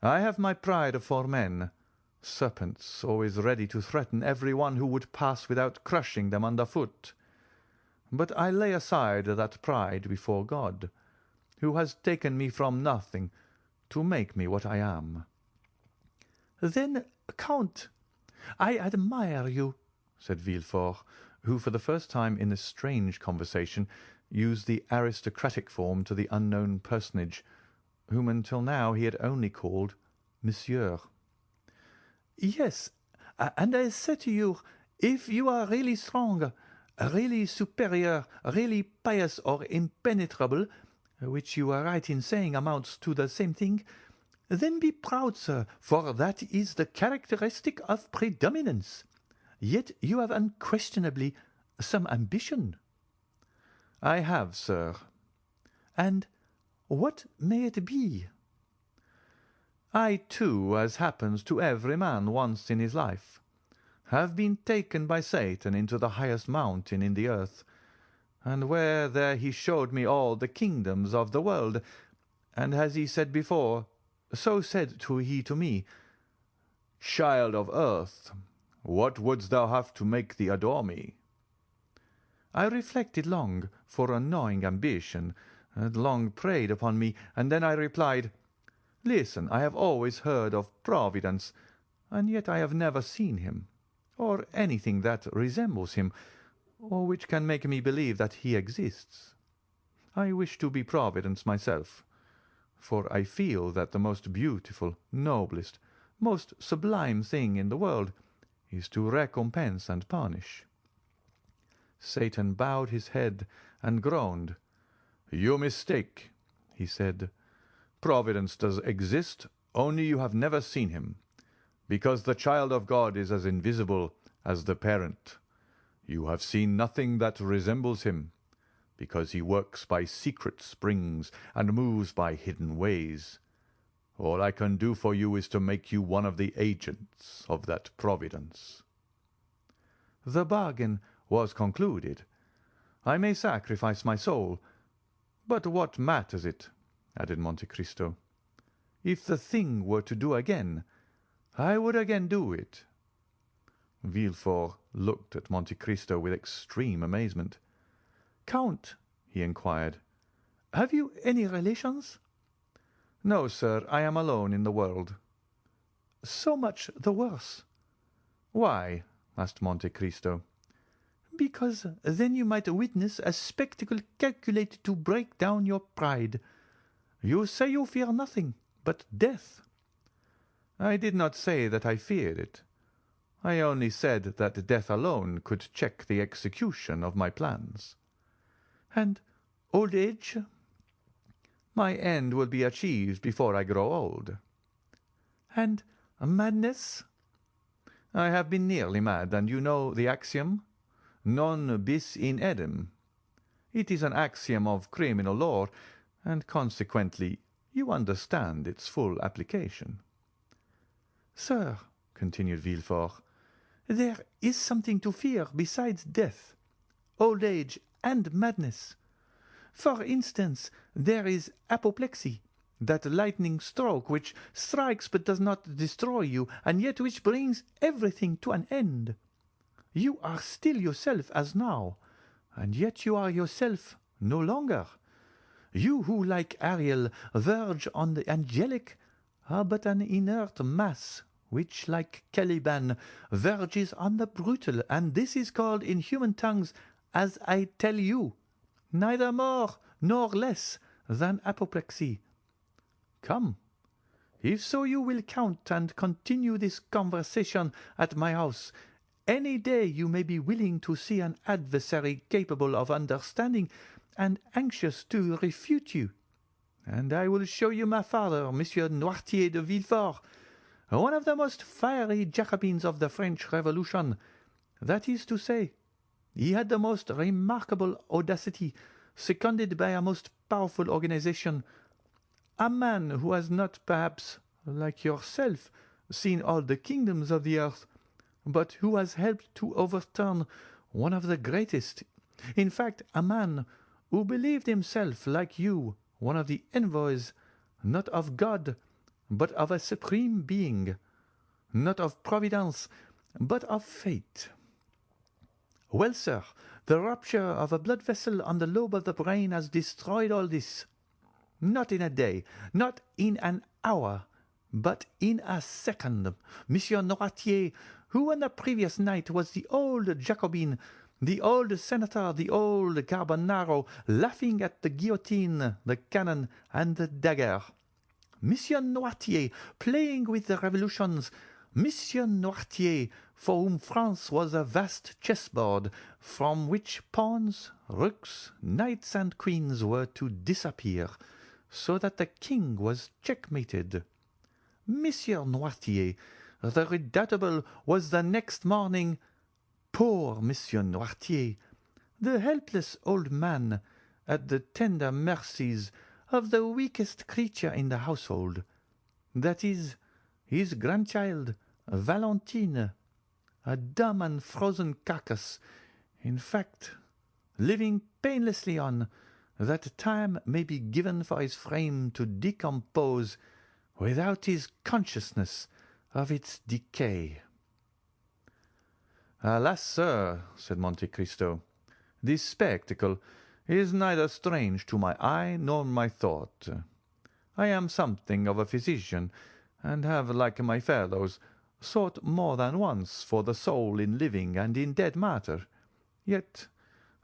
I have my pride for men, serpents always ready to threaten every one who would pass without crushing them under foot. But I lay aside that pride before God, who has taken me from nothing to make me what I am. Then, Count, I admire you, said Villefort, who for the first time in this strange conversation used the aristocratic form to the unknown personage, whom until now he had only called Monsieur. Yes, and I say to you, if you are really strong, really superior, really pious or impenetrable, which you are right in saying amounts to the same thing, then be proud, sir, for that is the characteristic of predominance. Yet you have unquestionably some ambition. I have, sir. And what may it be? I, too, as happens to every man once in his life, have been taken by Satan into the highest mountain in the earth, and where there he showed me all the kingdoms of the world, and as he said before, so said he to me, Child of earth, what wouldst thou have to make thee adore me? I reflected long, for a gnawing ambition had long preyed upon me, and then I replied, Listen, I have always heard of Providence, and yet I have never seen him, or anything that resembles him, or which can make me believe that he exists. I wish to be Providence myself, for I feel that the most beautiful, noblest, most sublime thing in the world is to recompense and punish. Satan bowed his head and groaned. You mistake, he said. Providence does exist, only you have never seen him, because the child of God is as invisible as the parent. You have seen nothing that resembles him, because he works by secret springs and moves by hidden ways. All I can do for you is to make you one of the agents of that Providence. The bargain was concluded. I may sacrifice my soul, but what matters it? Added Monte Cristo. If the thing were to do again, I would again do it. Villefort looked at Monte Cristo with extreme amazement. Count, he inquired, have you any relations? No, sir, I am alone in the world. So much the worse. Why? Asked Monte Cristo. Because then you might witness a spectacle calculated to break down your pride. You say you fear nothing but death. I did not say that I feared it. I only said that death alone could check the execution of my plans. And old age? My end will be achieved before I grow old. And madness? I have been nearly mad, and you know the axiom, non bis in idem. It is an axiom of criminal law, and consequently you understand its full application. Sir, continued Villefort, there is something to fear besides death, old age, and madness. For instance, there is apoplexy, that lightning stroke which strikes but does not destroy you, and yet which brings everything to an end. You are still yourself as now, and yet you are yourself no longer. You who, like Ariel, verge on the angelic, are but an inert mass, which, like Caliban, verges on the brutal, and this is called in human tongues, as I tell you, neither more nor less than apoplexy. Come, if so you will count and continue this conversation at my house. Any day you may be willing to see an adversary capable of understanding and anxious to refute you, and I will show you my father, Monsieur Noirtier de Villefort, one of the most fiery Jacobins of the French Revolution. That is to say, he had the most remarkable audacity, seconded by a most powerful organization. A man who has not, perhaps, like yourself, seen all the kingdoms of the earth, but who has helped to overturn one of the greatest. In fact, a man who believed himself, like you, one of the envoys, not of God, but of a supreme being, not of Providence, but of fate. Well, sir, the rupture of a blood vessel on the lobe of the brain has destroyed all this. Not in a day, not in an hour, but in a second. Monsieur Noirtier, who on the previous night was the old Jacobin, the old senator, the old Carbonaro, laughing at the guillotine, the cannon, and the dagger. Monsieur Noirtier, playing with the revolutions. Monsieur Noirtier, for whom France was a vast chessboard, from which pawns, rooks, knights, and queens were to disappear, so that the king was checkmated. Monsieur Noirtier, the redoubtable, was the next morning. Poor Monsieur Noirtier, the helpless old man, at the tender mercies of the weakest creature in the household, that is, his grandchild, Valentine, a dumb and frozen carcass, in fact, living painlessly on, that time may be given for his frame to decompose without his consciousness of its decay. "Alas, sir," said Monte Cristo, "this spectacle is neither strange to my eye nor my thought. I am something of a physician, and have, like my fellows, sought more than once for the soul in living and in dead matter. Yet,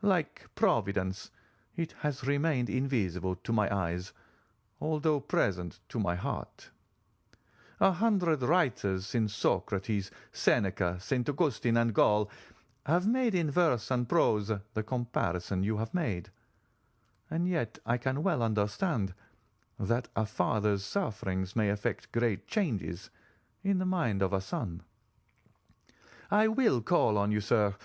like Providence, it has remained invisible to my eyes, although present to my heart. 100 writers since Socrates, Seneca, St. Augustine, and Gall have made in verse and prose the comparison you have made, and yet I can well understand that a father's sufferings may effect great changes in the mind of a son. I will call on you, sir,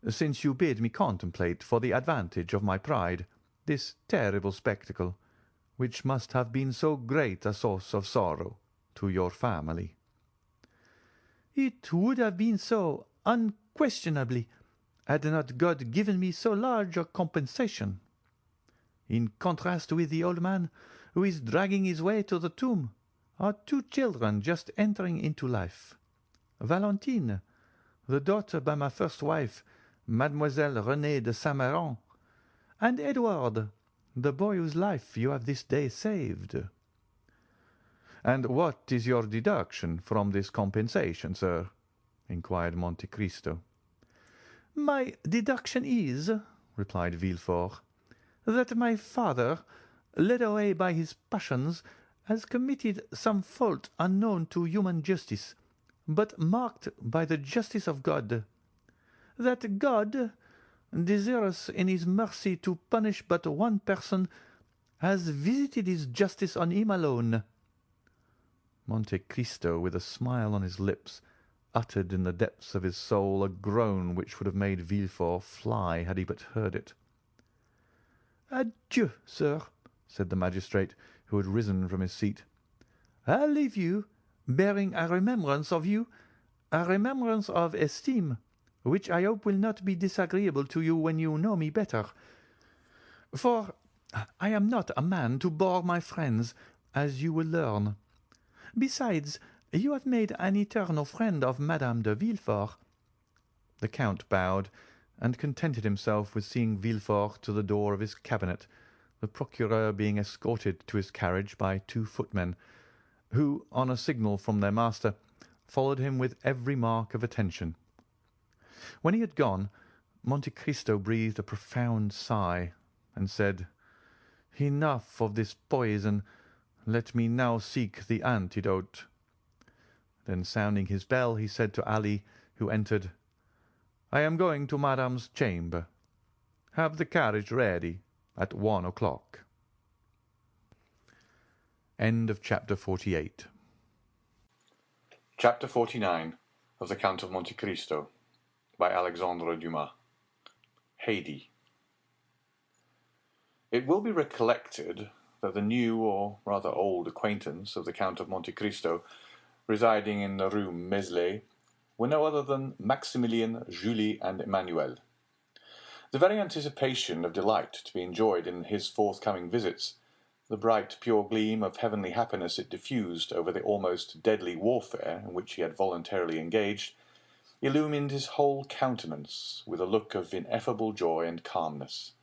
since you bid me contemplate for the advantage of my pride this terrible spectacle, which must have been so great a source of sorrow to your family." "It would have been so, unquestionably, had not God given me so large a compensation. In contrast with the old man who is dragging his way to the tomb are 2 children just entering into life. Valentine, the daughter by my first wife, Mademoiselle Renée de Saint-Méran, and Edward, the boy whose life you have this day saved." "And what is your deduction from this compensation, sir?" inquired Monte Cristo. "My deduction is," replied Villefort, "that my father, led away by his passions, has committed some fault unknown to human justice, but marked by the justice of God. That God, desirous in his mercy to punish but one person, has visited his justice on him alone." Monte Cristo, with a smile on his lips, uttered in the depths of his soul a groan which would have made Villefort fly had he but heard it. "Adieu, sir," said the magistrate, who had risen from his seat. "I leave you, bearing a remembrance of you, a remembrance of esteem, which I hope will not be disagreeable to you when you know me better. For I am not a man to bore my friends, as you will learn. Besides, you have made an eternal friend of Madame de Villefort." The count bowed, and contented himself with seeing Villefort to the door of his cabinet, the procureur being escorted to his carriage by 2 footmen, who, on a signal from their master, followed him with every mark of attention. When he had gone, Monte Cristo breathed a profound sigh, and said, "Enough of this poison. Let me now seek the antidote." Then sounding his bell, he said to Ali, who entered, "I am going to Madame's chamber. Have the carriage ready at 1 o'clock." End of chapter 48. Chapter 49 of the Count of Monte Cristo by Alexandre Dumas. Haydée. It will be recollected that the new, or rather old, acquaintance of the Count of Monte Cristo, residing in the Rue Meslay, were no other than Maximilien, Julie, and Emmanuel. The very anticipation of delight to be enjoyed in his forthcoming visits, the bright, pure gleam of heavenly happiness it diffused over the almost deadly warfare in which he had voluntarily engaged, illumined his whole countenance with a look of ineffable joy and calmness,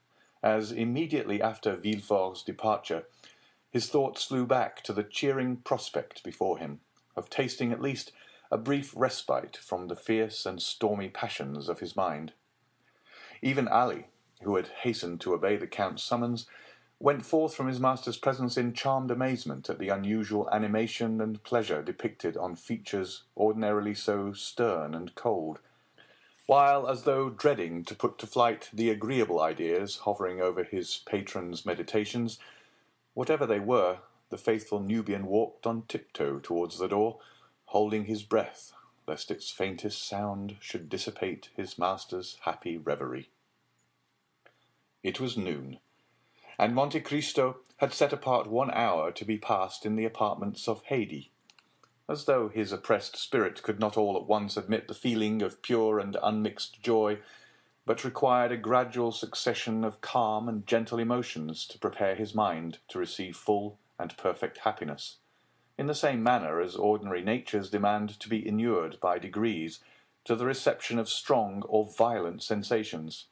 as, immediately after Villefort's departure, his thoughts flew back to the cheering prospect before him of tasting at least a brief respite from the fierce and stormy passions of his mind. Even Ali, who had hastened to obey the count's summons, went forth from his master's presence in charmed amazement at the unusual animation and pleasure depicted on features ordinarily so stern and cold, while, as though dreading to put to flight the agreeable ideas hovering over his patron's meditations, whatever they were, the faithful Nubian walked on tiptoe towards the door, holding his breath, lest its faintest sound should dissipate his master's happy reverie. It was noon, and Monte Cristo had set apart 1 hour to be passed in the apartments of Haydée. As though his oppressed spirit could not all at once admit the feeling of pure and unmixed joy, but required a gradual succession of calm and gentle emotions to prepare his mind to receive full and perfect happiness, in the same manner as ordinary natures demand to be inured by degrees to the reception of strong or violent sensations.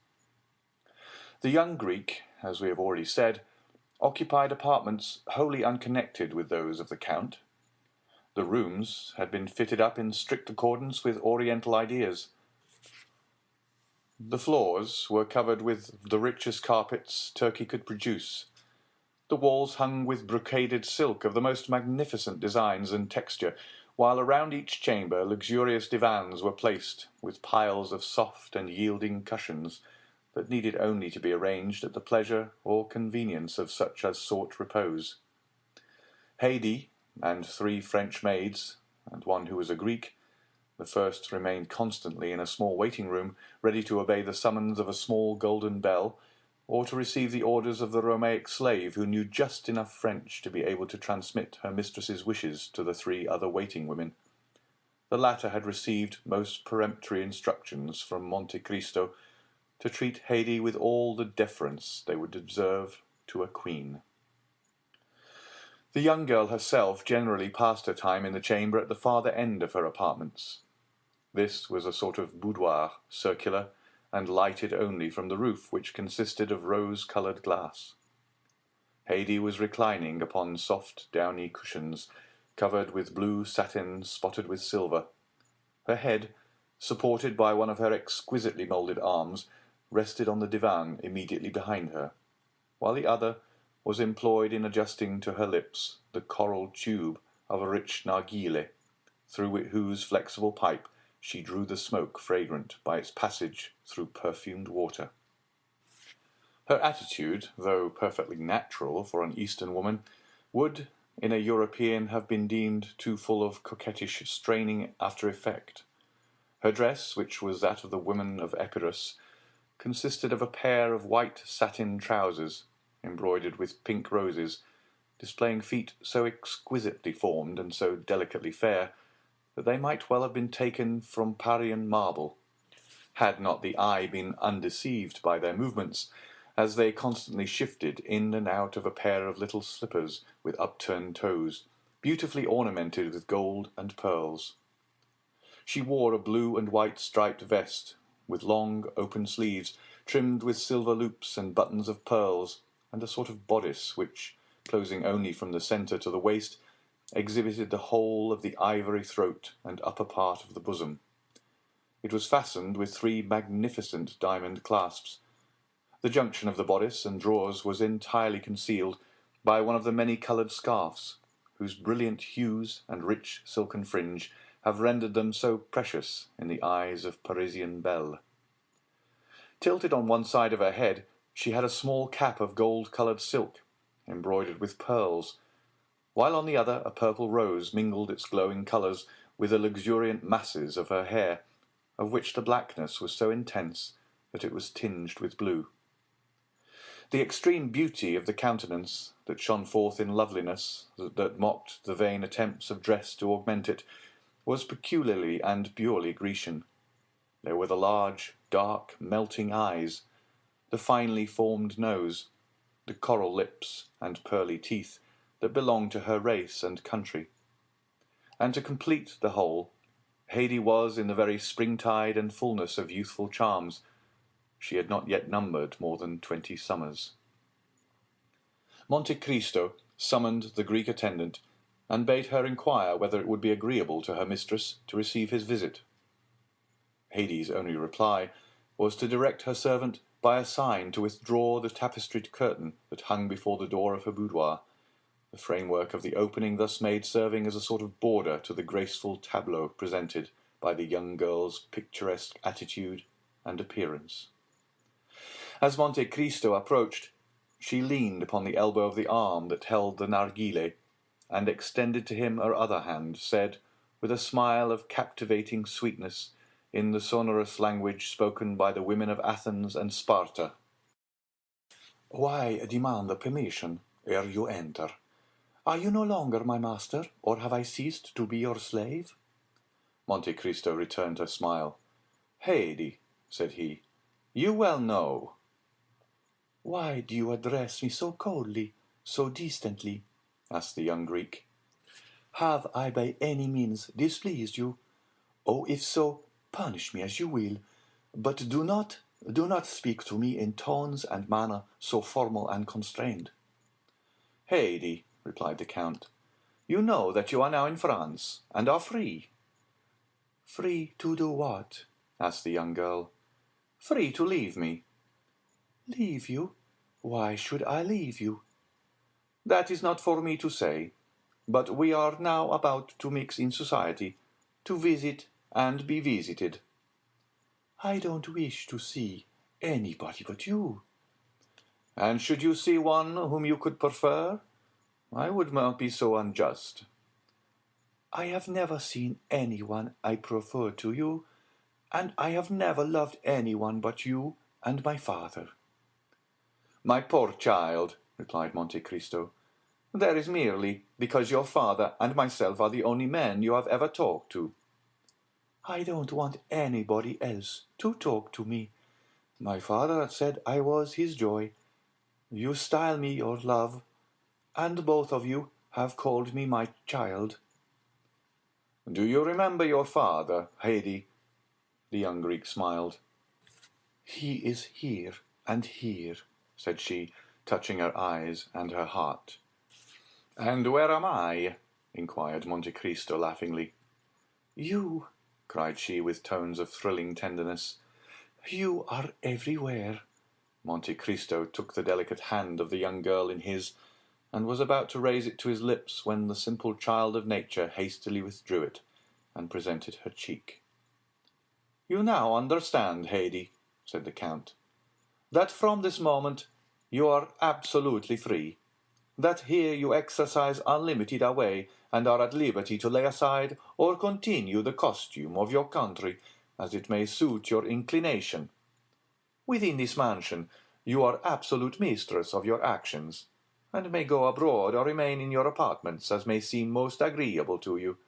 The young Greek, as we have already said, occupied apartments wholly unconnected with those of the Count. The rooms had been fitted up in strict accordance with Oriental ideas. The floors were covered with the richest carpets Turkey could produce. The walls hung with brocaded silk of the most magnificent designs and texture, while around each chamber luxurious divans were placed, with piles of soft and yielding cushions, that needed only to be arranged at the pleasure or convenience of such as sought repose. Haydée and 3 French maids, and one who was a Greek, the first remained constantly in a small waiting-room, ready to obey the summons of a small golden bell, or to receive the orders of the Romaic slave who knew just enough French to be able to transmit her mistress's wishes to the 3 other waiting women. The latter had received most peremptory instructions from Monte Cristo to treat Haydée with all the deference they would observe to a queen. The young girl herself generally passed her time in the chamber at the farther end of her apartments. This was a sort of boudoir, circular, and lighted only from the roof, which consisted of rose-coloured glass. Haydée was reclining upon soft downy cushions, covered with blue satin spotted with silver. Her head, supported by one of her exquisitely moulded arms, rested on the divan immediately behind her, while the other was employed in adjusting to her lips the coral tube of a rich narghile, through whose flexible pipe she drew the smoke fragrant by its passage through perfumed water. Her attitude, though perfectly natural for an Eastern woman, would, in a European, have been deemed too full of coquettish straining after effect. Her dress, which was that of the women of Epirus, consisted of a pair of white satin trousers, embroidered with pink roses, displaying feet so exquisitely formed and so delicately fair, that they might well have been taken from Parian marble, had not the eye been undeceived by their movements, as they constantly shifted in and out of a pair of little slippers with upturned toes, beautifully ornamented with gold and pearls. She wore a blue and white striped vest, with long open sleeves, trimmed with silver loops and buttons of pearls, and a sort of bodice which, closing only from the centre to the waist, exhibited the whole of the ivory throat and upper part of the bosom. It was fastened with 3 magnificent diamond clasps. The junction of the bodice and drawers was entirely concealed by one of the many-coloured scarfs, whose brilliant hues and rich silken fringe have rendered them so precious in the eyes of Parisian belles. Tilted on one side of her head, she had a small cap of gold-coloured silk, embroidered with pearls, while on the other a purple rose mingled its glowing colours with the luxuriant masses of her hair, of which the blackness was so intense that it was tinged with blue. The extreme beauty of the countenance, that shone forth in loveliness, that mocked the vain attempts of dress to augment it, was peculiarly and purely Grecian. There were the large, dark, melting eyes, the finely formed nose, the coral lips and pearly teeth that belonged to her race and country. And to complete the whole, Haydée was in the very springtide and fullness of youthful charms. She had not yet numbered more than 20 summers. Monte Cristo summoned the Greek attendant, and bade her inquire whether it would be agreeable to her mistress to receive his visit. Haydée's only reply was to direct her servant by a sign to withdraw the tapestried curtain that hung before the door of her boudoir, the framework of the opening thus made serving as a sort of border to the graceful tableau presented by the young girl's picturesque attitude and appearance. As Monte Cristo approached, she leaned upon the elbow of the arm that held the narghile, and extended to him her other hand, said, with a smile of captivating sweetness, in the sonorous language spoken by the women of Athens and Sparta, "Why demand permission ere you enter? Are you no longer my master, or have I ceased to be your slave?" Monte Cristo returned her smile. "Haydée," said he, "you well know." "Why do you address me so coldly, so distantly?" asked the young Greek. "Have I by any means displeased you? Oh, if so, punish me as you will, but do not speak to me in tones and manner so formal and constrained." "Haydée," replied the Count, "you know that you are now in France, and are free." "Free to do what?" asked the young girl. "Free to leave me." "Leave you? Why should I leave you?" "That is not for me to say, but we are now about to mix in society, to visit and be visited." "I don't wish to see anybody but you." "And should you see one whom you could prefer, I would not be so unjust." "I have never seen anyone I prefer to you, and I have never loved anyone but you and my father." "My poor child," replied Monte Cristo, "that is merely because your father and myself are the only men you have ever talked to." "I don't want anybody else to talk to me. My father said I was his joy. You style me your love, and both of you have called me my child." "Do you remember your father, Haydée?" The young Greek smiled. "He is here and here," said she, touching her eyes and her heart. "And where am I?" inquired Monte Cristo laughingly. "You," cried she with tones of thrilling tenderness, "you are everywhere." Monte Cristo took the delicate hand of the young girl in his, and was about to raise it to his lips when the simple child of nature hastily withdrew it, and presented her cheek. "You now understand, Haydée," said the Count, "that from this moment you are absolutely free, that here you exercise unlimited away, and are at liberty to lay aside or continue the costume of your country as it may suit your inclination. Within this mansion you are absolute mistress of your actions, and may go abroad or remain in your apartments as may seem most agreeable to you.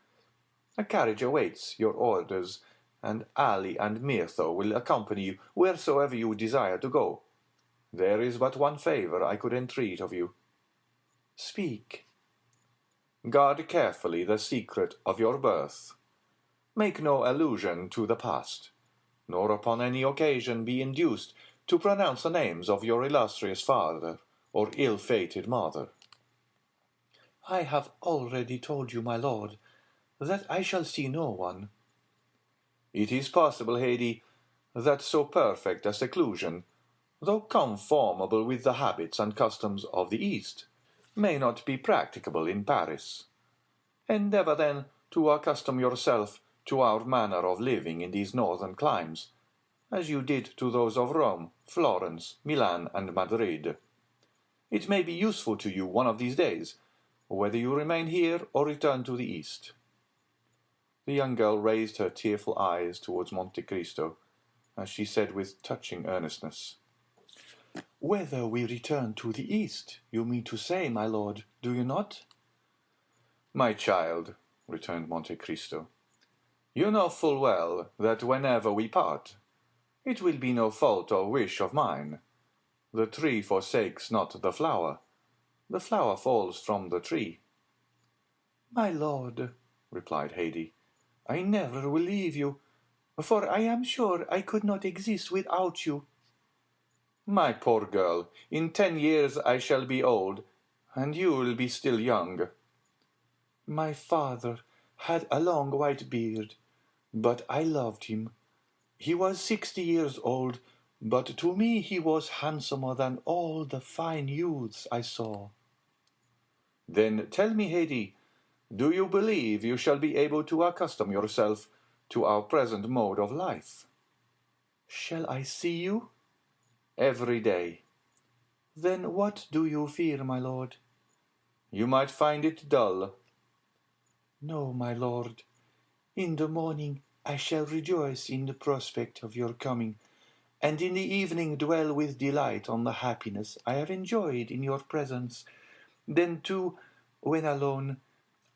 A carriage awaits your orders, and Ali and Mirtho will accompany you wheresoever you desire to go. There is but one favor I could entreat of you." "Speak." "Guard carefully the secret of your birth. Make no allusion to the past, nor upon any occasion be induced to pronounce the names of your illustrious father or ill-fated mother." "I have already told you, my lord, that I shall see no one." "It is possible, Haydée, that so perfect a seclusion, though conformable with the habits and customs of the East, may not be practicable in Paris. Endeavor, then, to accustom yourself to our manner of living in these northern climes, as you did to those of Rome, Florence, Milan, and Madrid. It may be useful to you one of these days, whether you remain here or return to the East." The young girl raised her tearful eyes towards Monte Cristo, as she said with touching earnestness, "Whether we return to the East, you mean to say, my lord, do you not?" "My child," returned Monte Cristo, "you know full well that whenever we part, it will be no fault or wish of mine. The tree forsakes not the flower falls from the tree." "My lord," replied Haydée, "I never will leave you, for I am sure I could not exist without you." "My poor girl, in 10 years I shall be old, and you will be still young." "My father had a long white beard, but I loved him. He was 60 years old, but to me he was handsomer than all the fine youths I saw." "Then tell me, Haydée, do you believe you shall be able to accustom yourself to our present mode of life?" Shall I see you? Every day. Then what do you fear, my lord? You might find it dull. No, my lord. In the morning I shall rejoice in the prospect of your coming, and in the evening dwell with delight on the happiness I have enjoyed in your presence. Then, too, when alone,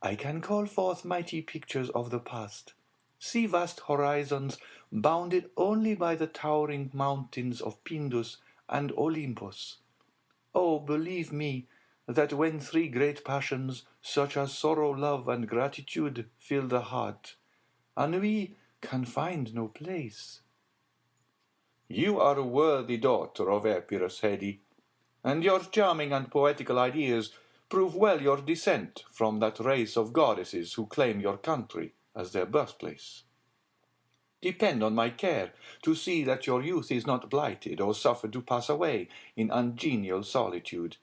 I can call forth mighty pictures of the past, see vast horizons bounded only by the towering mountains of Pindus and Olympus. Oh, believe me, that when three great passions, such as sorrow, love, and gratitude, fill the heart, ennui can find no place. You are a worthy daughter of Epirus, Hedy, and your charming and poetical ideas prove well your descent from that race of goddesses who claim your country as their birthplace. Depend on my care to see that your youth is not blighted or suffered to pass away in ungenial solitude,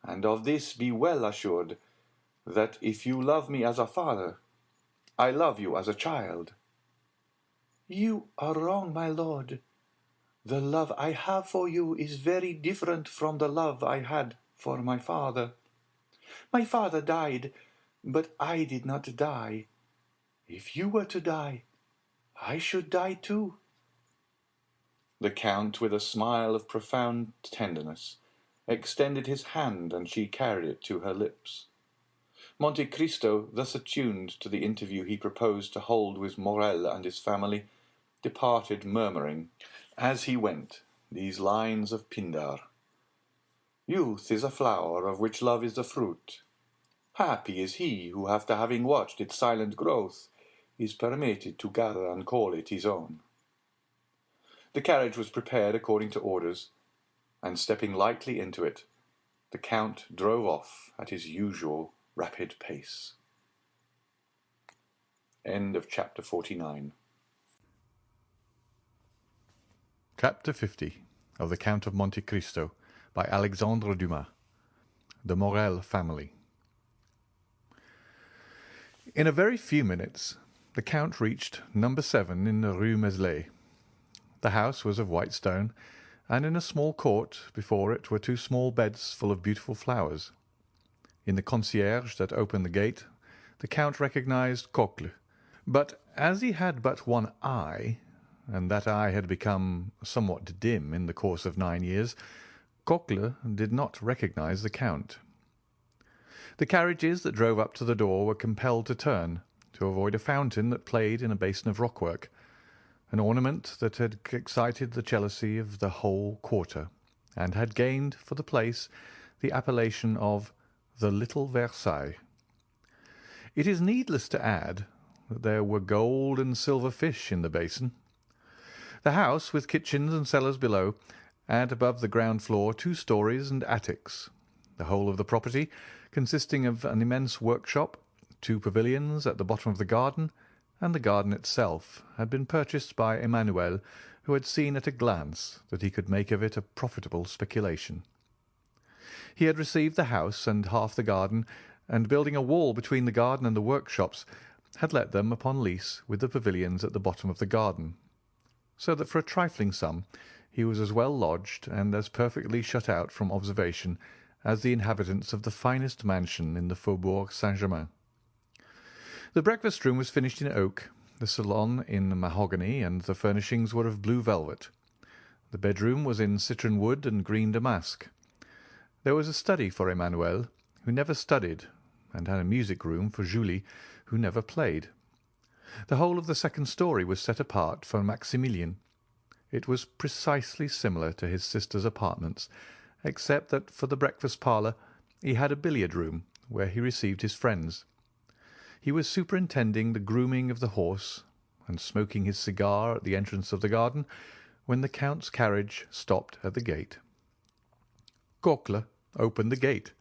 and of this be well assured, that if you love me as a father, I love you as a child. You are wrong, my lord. The love I have for you is very different from the love I had for my father. My father died, but I did not die. If you were to die, I should die too. The Count, with a smile of profound tenderness, extended his hand, and she carried it to her lips. Monte Cristo, thus attuned to the interview he proposed to hold with Morrel and his family, departed murmuring, as he went, these lines of Pindar: "Youth is a flower of which love is the fruit. Happy is he who, after having watched its silent growth, is permitted to gather and call it his own." The carriage was prepared according to orders, and stepping lightly into it, the Count drove off at his usual rapid pace. End of chapter 49. Chapter 50 of the Count of Monte Cristo by Alexandre Dumas. The Morrel Family. In a very few minutes the Count reached number 7 in the Rue Meslay. The house was of white stone, and in a small court before it were 2 small beds full of beautiful flowers. In the concierge that opened the gate the Count recognized Coquelin, but as he had but one eye, and that eye had become somewhat dim in the course of 9 years, Coquelin did not recognize the Count. The carriages that drove up to the door were compelled to turn, to avoid a fountain that played in a basin of rockwork, an ornament that had excited the jealousy of the whole quarter, and had gained for the place the appellation of the Little Versailles. It is needless to add that there were gold and silver fish in the basin. The house, with kitchens and cellars below, had above the ground floor 2 stories and attics, the whole of the property consisting of an immense workshop, 2 pavilions at the bottom of the garden, and the garden itself had been purchased by Emmanuel, who had seen at a glance that he could make of it a profitable speculation. He had received the house and half the garden, and building a wall between the garden and the workshops, had let them upon lease with the pavilions at the bottom of the garden, so that for a trifling sum he was as well lodged and as perfectly shut out from observation as the inhabitants of the finest mansion in the Faubourg Saint-Germain. The breakfast-room was finished in oak, the salon in mahogany, and the furnishings were of blue velvet. The bedroom was in citron wood and green damask. There was a study for Emmanuel, who never studied, and had a music-room for Julie, who never played. The whole of the second story was set apart for Maximilian. It was precisely similar to his sister's apartments, except that for the breakfast parlour he had a billiard-room where he received his friends. He was superintending the grooming of the horse, and smoking his cigar at the entrance of the garden, when the Count's carriage stopped at the gate. Coquelin opened the gate,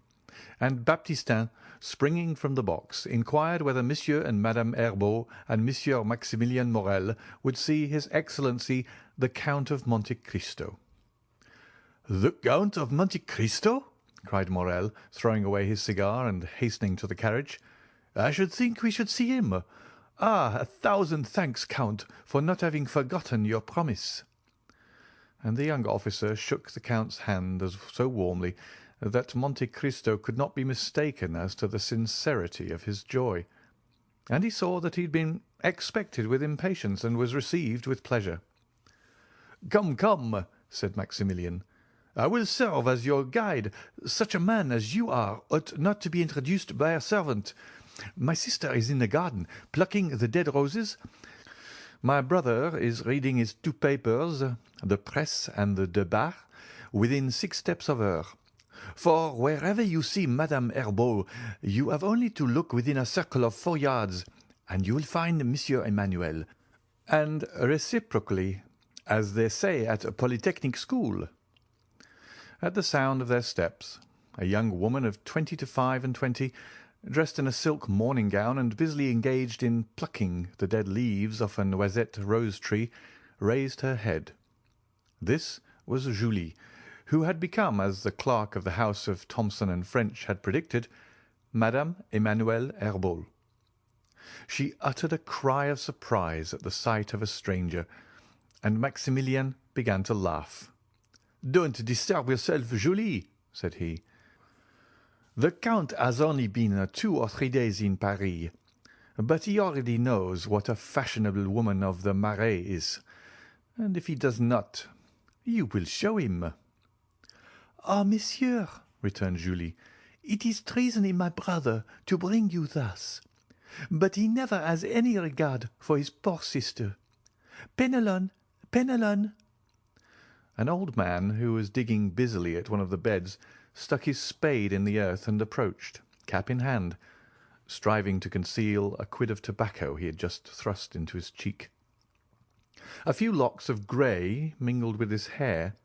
and Baptistin, springing from the box, inquired whether Monsieur and Madame Herbault and Monsieur Maximilian Morrel would see His Excellency the Count of Monte Cristo. "The Count of Monte Cristo?" cried Morrel, throwing away his cigar and hastening to the carriage. "I should think we should see him. Ah, 1,000 thanks, Count, for not having forgotten your promise." and the young officer shook the Count's hand so warmly that Monte Cristo could not be mistaken as to the sincerity of his joy, and he saw that he had been expected with impatience and was received with pleasure. "Come, come," said Maximilian, "I will serve as your guide. Such a man as you are ought not to be introduced by a servant. My sister is in the garden, plucking the dead roses. My brother is reading his two papers, the Pearce and the Dumas, within 6 steps of her. For wherever you see Madame Herbault, you have only to look within a circle of 4 yards, and you will find Monsieur Emmanuel, and reciprocally, as they say at a polytechnic school." At the sound of their steps, a young woman of 20 to 25, dressed in a silk morning gown and busily engaged in plucking the dead leaves off a noisette rose tree, raised her head. This was Julie, who had become, as the clerk of the house of Thomson and French had predicted, Madame Emmanuel Herbault. She uttered a cry of surprise at the sight of a stranger, and Maximilian began to laugh. "Don't disturb yourself, Julie," said he. "The Count has only been 2 or 3 days in Paris, but he already knows what a fashionable woman of the Marais is, and if he does not, you will show him." "Ah, monsieur," returned Julie, "it is treason in my brother to bring you thus. But he never has any regard for his poor sister. Penelon, Penelon!" An old man who was digging busily at one of the beds stuck his spade in the earth and approached, cap in hand, striving to conceal a quid of tobacco he had just thrust into his cheek. A few locks of grey mingled with his hair,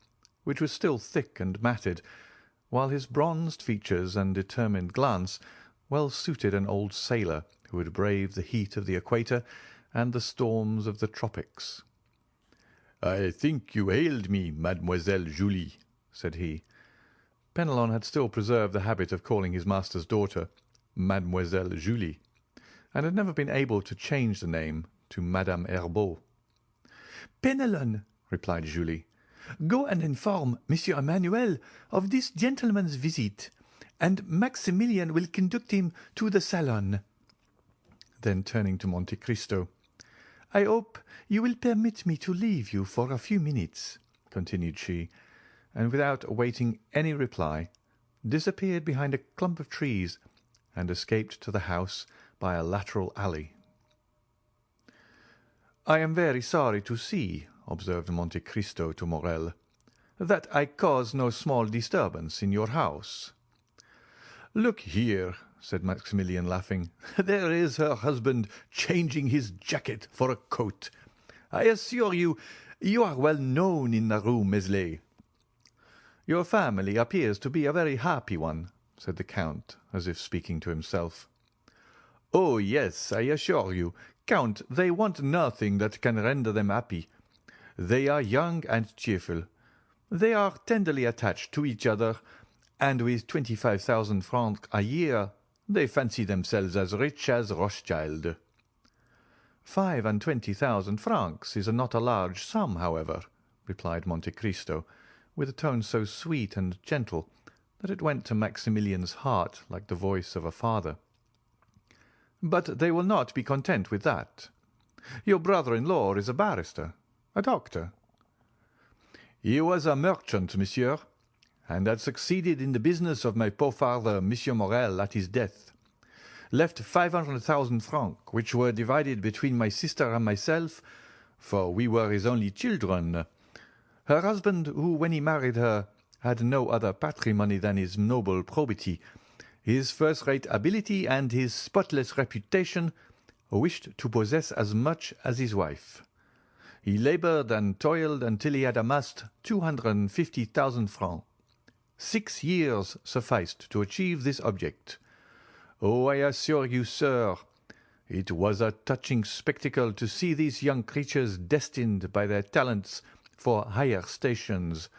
which was still thick and matted, while his bronzed features and determined glance well suited an old sailor who had braved the heat of the equator and the storms of the tropics. "I think you hailed me, Mademoiselle Julie," said he. Penelon had still preserved the habit of calling his master's daughter Mademoiselle Julie, and had never been able to change the name to Madame Herbault. "Penelon," replied Julie, "go and inform Monsieur Emmanuel of this gentleman's visit, and Maximilian will conduct him to the salon." Then turning to Monte Cristo, "I hope you will permit me to leave you for a few minutes," continued she, and without awaiting any reply, disappeared behind a clump of trees and escaped to the house by a lateral alley. "I am very sorry to see," observed Monte Cristo to Morrel, "that I cause no small disturbance in your house." "Look here," said Maximilian, laughing, "there is her husband changing his jacket for a coat. I assure you, you are well known in the Rue Meslay." "Your family appears to be a very happy one," said the Count, as if speaking to himself. "Oh, yes, I assure you, Count, they want nothing that can render them happy. They are young and cheerful. They are tenderly attached to each other, and with 25,000 francs a year they fancy themselves as rich as Rothschild." 25,000 francs is not a large sum, however," replied Monte Cristo, with a tone so sweet and gentle that it went to Maximilian's heart like the voice of a father. "But they will not be content with that. Your brother-in-law is a barrister, a doctor." "He was a merchant, monsieur, and had succeeded in the business of my poor father, Monsieur Morel, at his death. Left 500,000 francs, which were divided between my sister and myself, for we were his only children. Her husband, who, when he married her, had no other patrimony than his noble probity, his first-rate ability, and his spotless reputation, wished to possess as much as his wife. He laboured and toiled until he had amassed 250,000 francs. 6 years sufficed to achieve this object. Oh, I assure you, sir, it was a touching spectacle to see these young creatures destined by their talents for higher stations,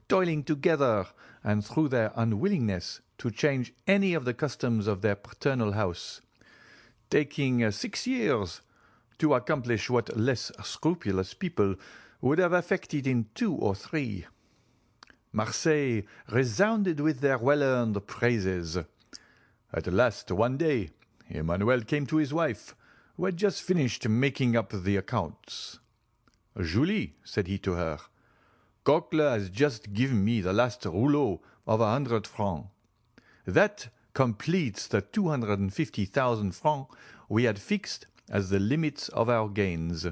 toiling together and through their unwillingness to change any of the customs of their paternal house, taking 6 years to accomplish what less scrupulous people would have effected in 2 or 3. Marseille resounded with their well-earned praises. At last, one day, Emmanuel came to his wife, who had just finished making up the accounts. "Julie," said he to her, "Coquelin has just given me the last rouleau of 100 francs. That completes the 250,000 francs we had fixed as the limits of our gains.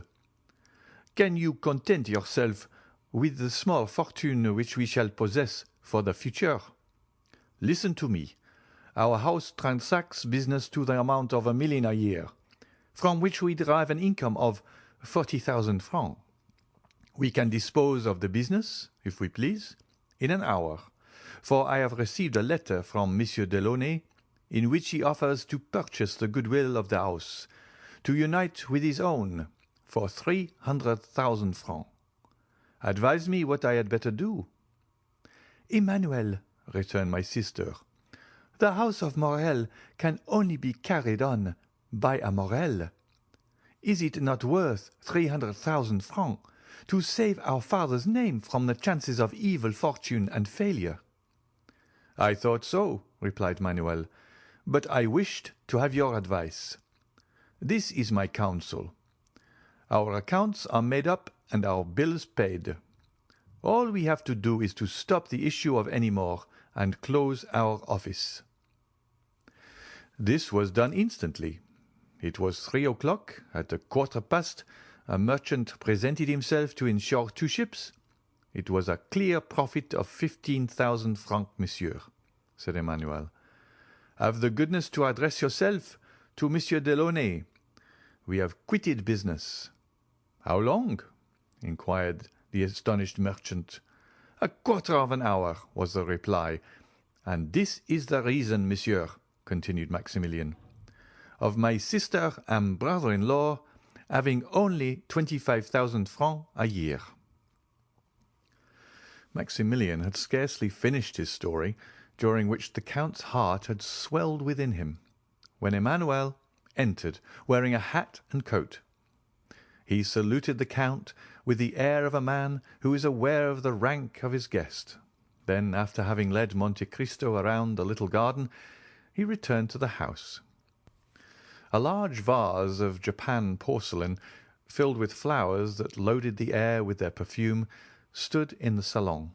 Can you content yourself with the small fortune which we shall possess for the future? Listen to me. Our house transacts business to the amount of 1 million a year, from which we derive an income of 40,000 francs. We can dispose of the business, if we please, in an hour, for I have received a letter from Monsieur Delaunay, in which he offers to purchase the goodwill of the house, to unite with his own, for 300,000 francs. Advise me what I had better do." "Emmanuel," returned my sister, "the house of Morel can only be carried on by a Morel. Is it not worth 300,000 francs to save our father's name from the chances of evil fortune and failure?" "I thought so," replied Manuel, "but I wished to have your advice. This is my counsel. Our accounts are made up and our bills paid. All we have to do is to stop the issue of any more and close our office." This was done instantly. It was 3 o'clock. At a quarter past, a merchant presented himself to insure 2 ships. "It was a clear profit of 15,000 francs, monsieur," said Emmanuel. "Have the goodness to address yourself to Monsieur Delaunay. We have quitted business." "How long?" inquired the astonished merchant. "A quarter of an hour," was the reply. "And this is the reason, monsieur," continued Maximilian, "of my sister and brother-in-law having only 25,000 francs a year." Maximilian had scarcely finished his story, during which the Count's heart had swelled within him, when Emmanuel entered, wearing a hat and coat. He saluted the Count with the air of a man who is aware of the rank of his guest. Then, after having led Monte Cristo around the little garden, he returned to the house. A large vase of Japan porcelain, filled with flowers that loaded the air with their perfume, stood in the salon.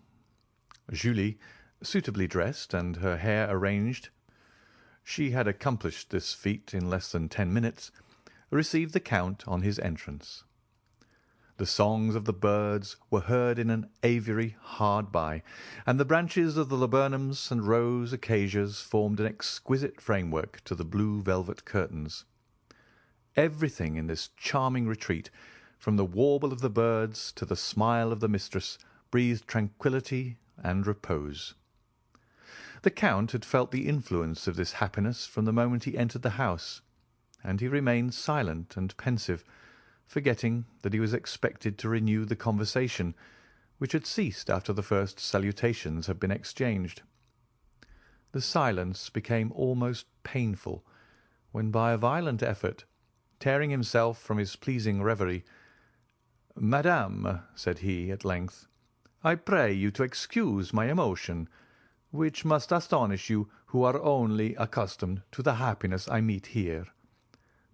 Julie, suitably dressed and her hair arranged, she had accomplished this feat in less than 10 minutes, received the Count on his entrance. The songs of the birds were heard in an aviary hard by, and the branches of the laburnums and rose acacias formed an exquisite framework to the blue velvet curtains. Everything in this charming retreat, from the warble of the birds to the smile of the mistress, breathed tranquillity and repose. The Count had felt the influence of this happiness from the moment he entered the house, and he remained silent and pensive, forgetting that he was expected to renew the conversation, which had ceased after the first salutations had been exchanged. The silence became almost painful, when by a violent effort, tearing himself from his pleasing reverie, "Madame," said he at length, "I pray you to excuse my emotion, which must astonish you who are only accustomed to the happiness I meet here.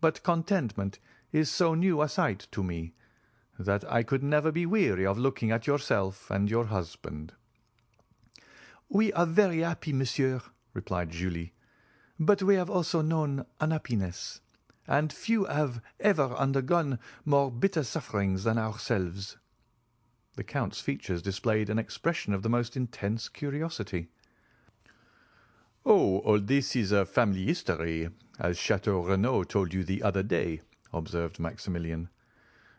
But contentment is so new a sight to me that I could never be weary of looking at yourself and your husband." "We are very happy, monsieur," replied Julie, "but we have also known unhappiness, and few have ever undergone more bitter sufferings than ourselves." The Count's features displayed an expression of the most intense curiosity. "Oh, all this is a family history, as Chateau Renaud told you the other day," observed Maximilian.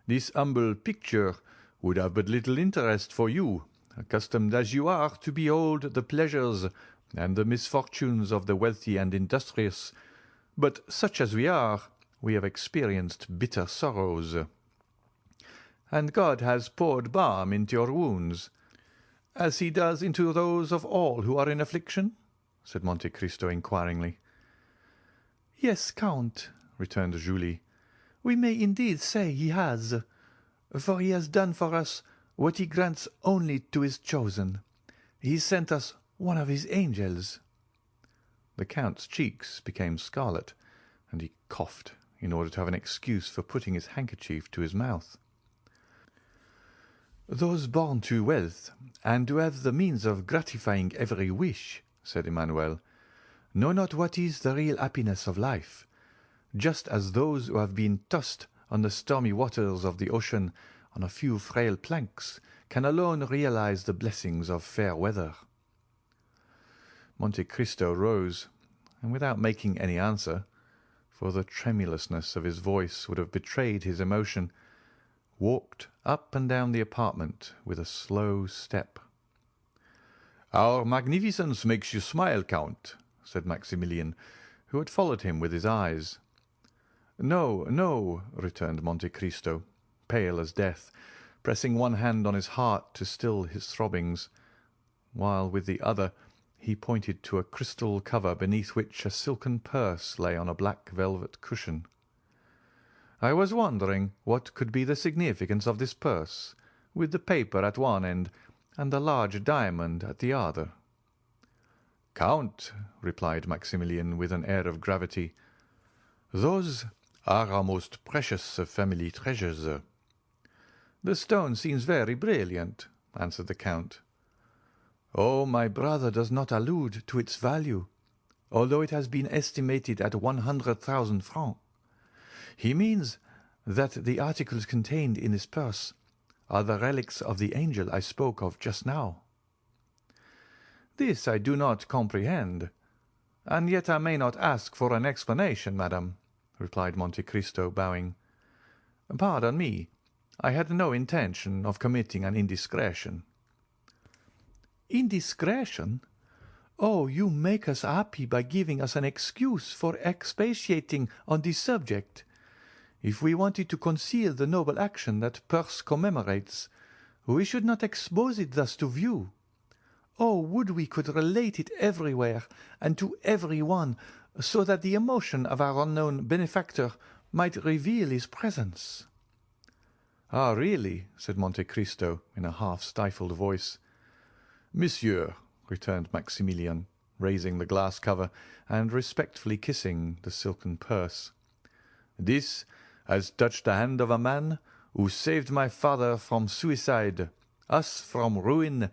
"This humble picture would have but little interest for you, accustomed as you are to behold the pleasures and the misfortunes of the wealthy and industrious, but such as we are, we have experienced bitter sorrows." "And God has poured balm into your wounds, as he does into those of all who are in affliction?" said Monte Cristo inquiringly. "Yes, Count," returned Julie, "we may indeed say he has. for he has done for us what he grants only to his chosen. He sent us one of his angels." The Count's cheeks became scarlet, and he coughed in order to have an excuse for putting his handkerchief to his mouth. "Those born to wealth, and who have the means of gratifying every wish," said Emmanuel, "know not what is the real happiness of life, just as those who have been tossed on the stormy waters of the ocean on a few frail planks can alone realize the blessings of fair weather." Monte Cristo rose, and without making any answer, for the tremulousness of his voice would have betrayed his emotion, walked up and down the apartment with a slow step. "Our magnificence makes you smile, Count," said Maximilian, who had followed him with his eyes. "No, no," returned Monte Cristo, pale as death, pressing one hand on his heart to still his throbbings, while with the other he pointed to a crystal cover beneath which a silken purse lay on a black velvet cushion. "I was wondering what could be the significance of this purse, with the paper at one end and the large diamond at the other." "Count," replied Maximilian with an air of gravity, "those are our most precious family treasures." "The stone seems very brilliant," answered the Count. "Oh, my brother does not allude to its value, although it has been estimated at 100,000 francs. He means that the articles contained in this purse are the relics of the angel I spoke of just now." "This I do not comprehend, and yet I may not ask for an explanation, madam," replied Monte Cristo, bowing. "Pardon me, I had no intention of committing an indiscretion." "Indiscretion? Oh, you make us happy by giving us an excuse for expatiating on this subject. If we wanted to conceal the noble action that Pearce commemorates, we should not expose it thus to view. Oh, would we could relate it everywhere and to every one, so that the emotion of our unknown benefactor might reveal his presence." "Ah, really?" said Monte Cristo in a half-stifled voice. "Monsieur," returned Maximilian, raising the glass cover and respectfully kissing the silken purse, "this has touched the hand of a man who saved my father from suicide, us from ruin,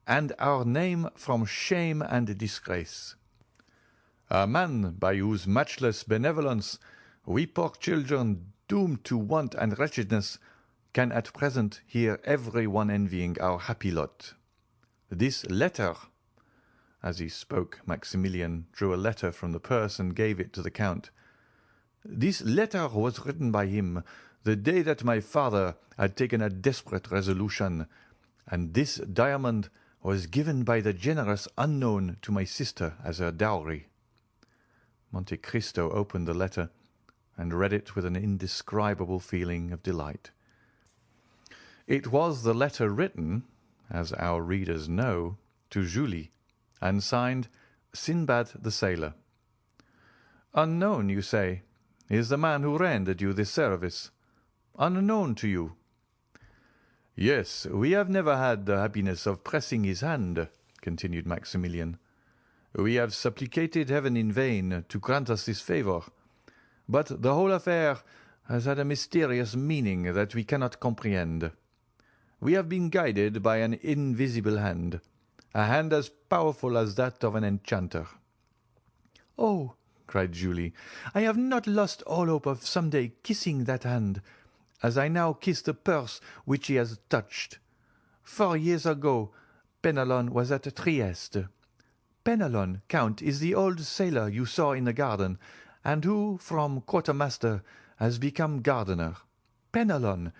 and our name from shame and disgrace. A man by whose matchless benevolence we poor children doomed to want and wretchedness can at present hear every one envying our happy lot. This letter—" As he spoke, Maximilian drew a letter from the purse and gave it to the Count. "This letter was written by him the day that my father had taken a desperate resolution, and this diamond was given by the generous unknown to my sister as her dowry." Monte Cristo opened the letter and read it with an indescribable feeling of delight. It was the letter written, as our readers know, to Julie, and signed Sinbad the Sailor. "Unknown, you say, is the man who rendered you this service? Unknown to you?" "Yes, we have never had the happiness of pressing his hand," continued Maximilian. "We have supplicated heaven in vain to grant us this favour, but the whole affair has had a mysterious meaning that we cannot comprehend. We have been guided by an invisible hand, a hand as powerful as that of an enchanter." "Oh," cried Julie, "I have not lost all hope of some day kissing that hand, as I now kiss the purse which he has touched. 4 years ago Penelon was at Trieste. Penelon, Count, is the old sailor you saw in the garden, and who, from quartermaster, has become gardener. Penelon,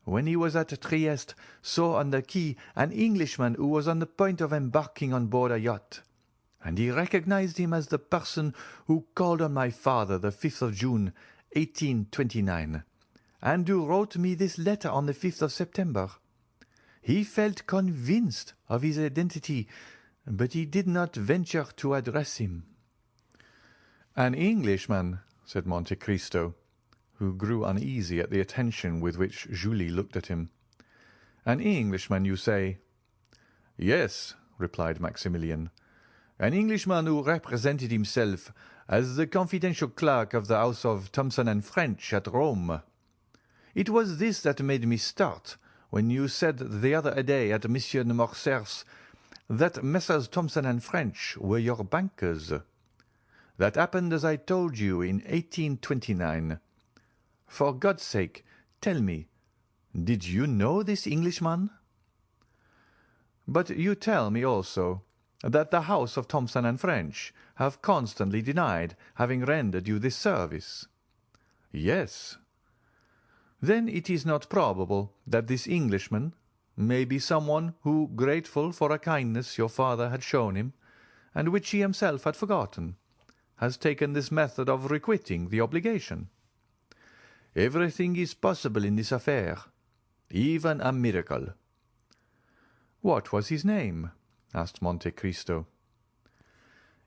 when he was at Trieste, saw on the quay an Englishman who was on the point of embarking on board a yacht, and he recognized him as the person who called on my father the 5th of June, 1829, and who wrote me this letter on the 5th of September. He felt convinced of his identity, but he did not venture to address him." "An Englishman," said Monte Cristo, who grew uneasy at the attention with which Julie looked at him. "An Englishman, you say?" "Yes," replied Maximilian. "An Englishman who represented himself as the confidential clerk of the house of Thomson and French at Rome. It was this that made me start when you said the other day at Monsieur de Morcerf's that Messrs. Thomson and French were your bankers. That happened, as I told you, in 1829. For God's sake, tell me, did you know this Englishman?" "But you tell me also that the house of Thomson and French have constantly denied having rendered you this service." "Yes." "Then it is not probable that this Englishman may be someone who, grateful for a kindness your father had shown him, and which he himself had forgotten, has taken this method of requiting the obligation. Everything is possible in this affair, even a miracle." "What was his name?" asked Monte Cristo.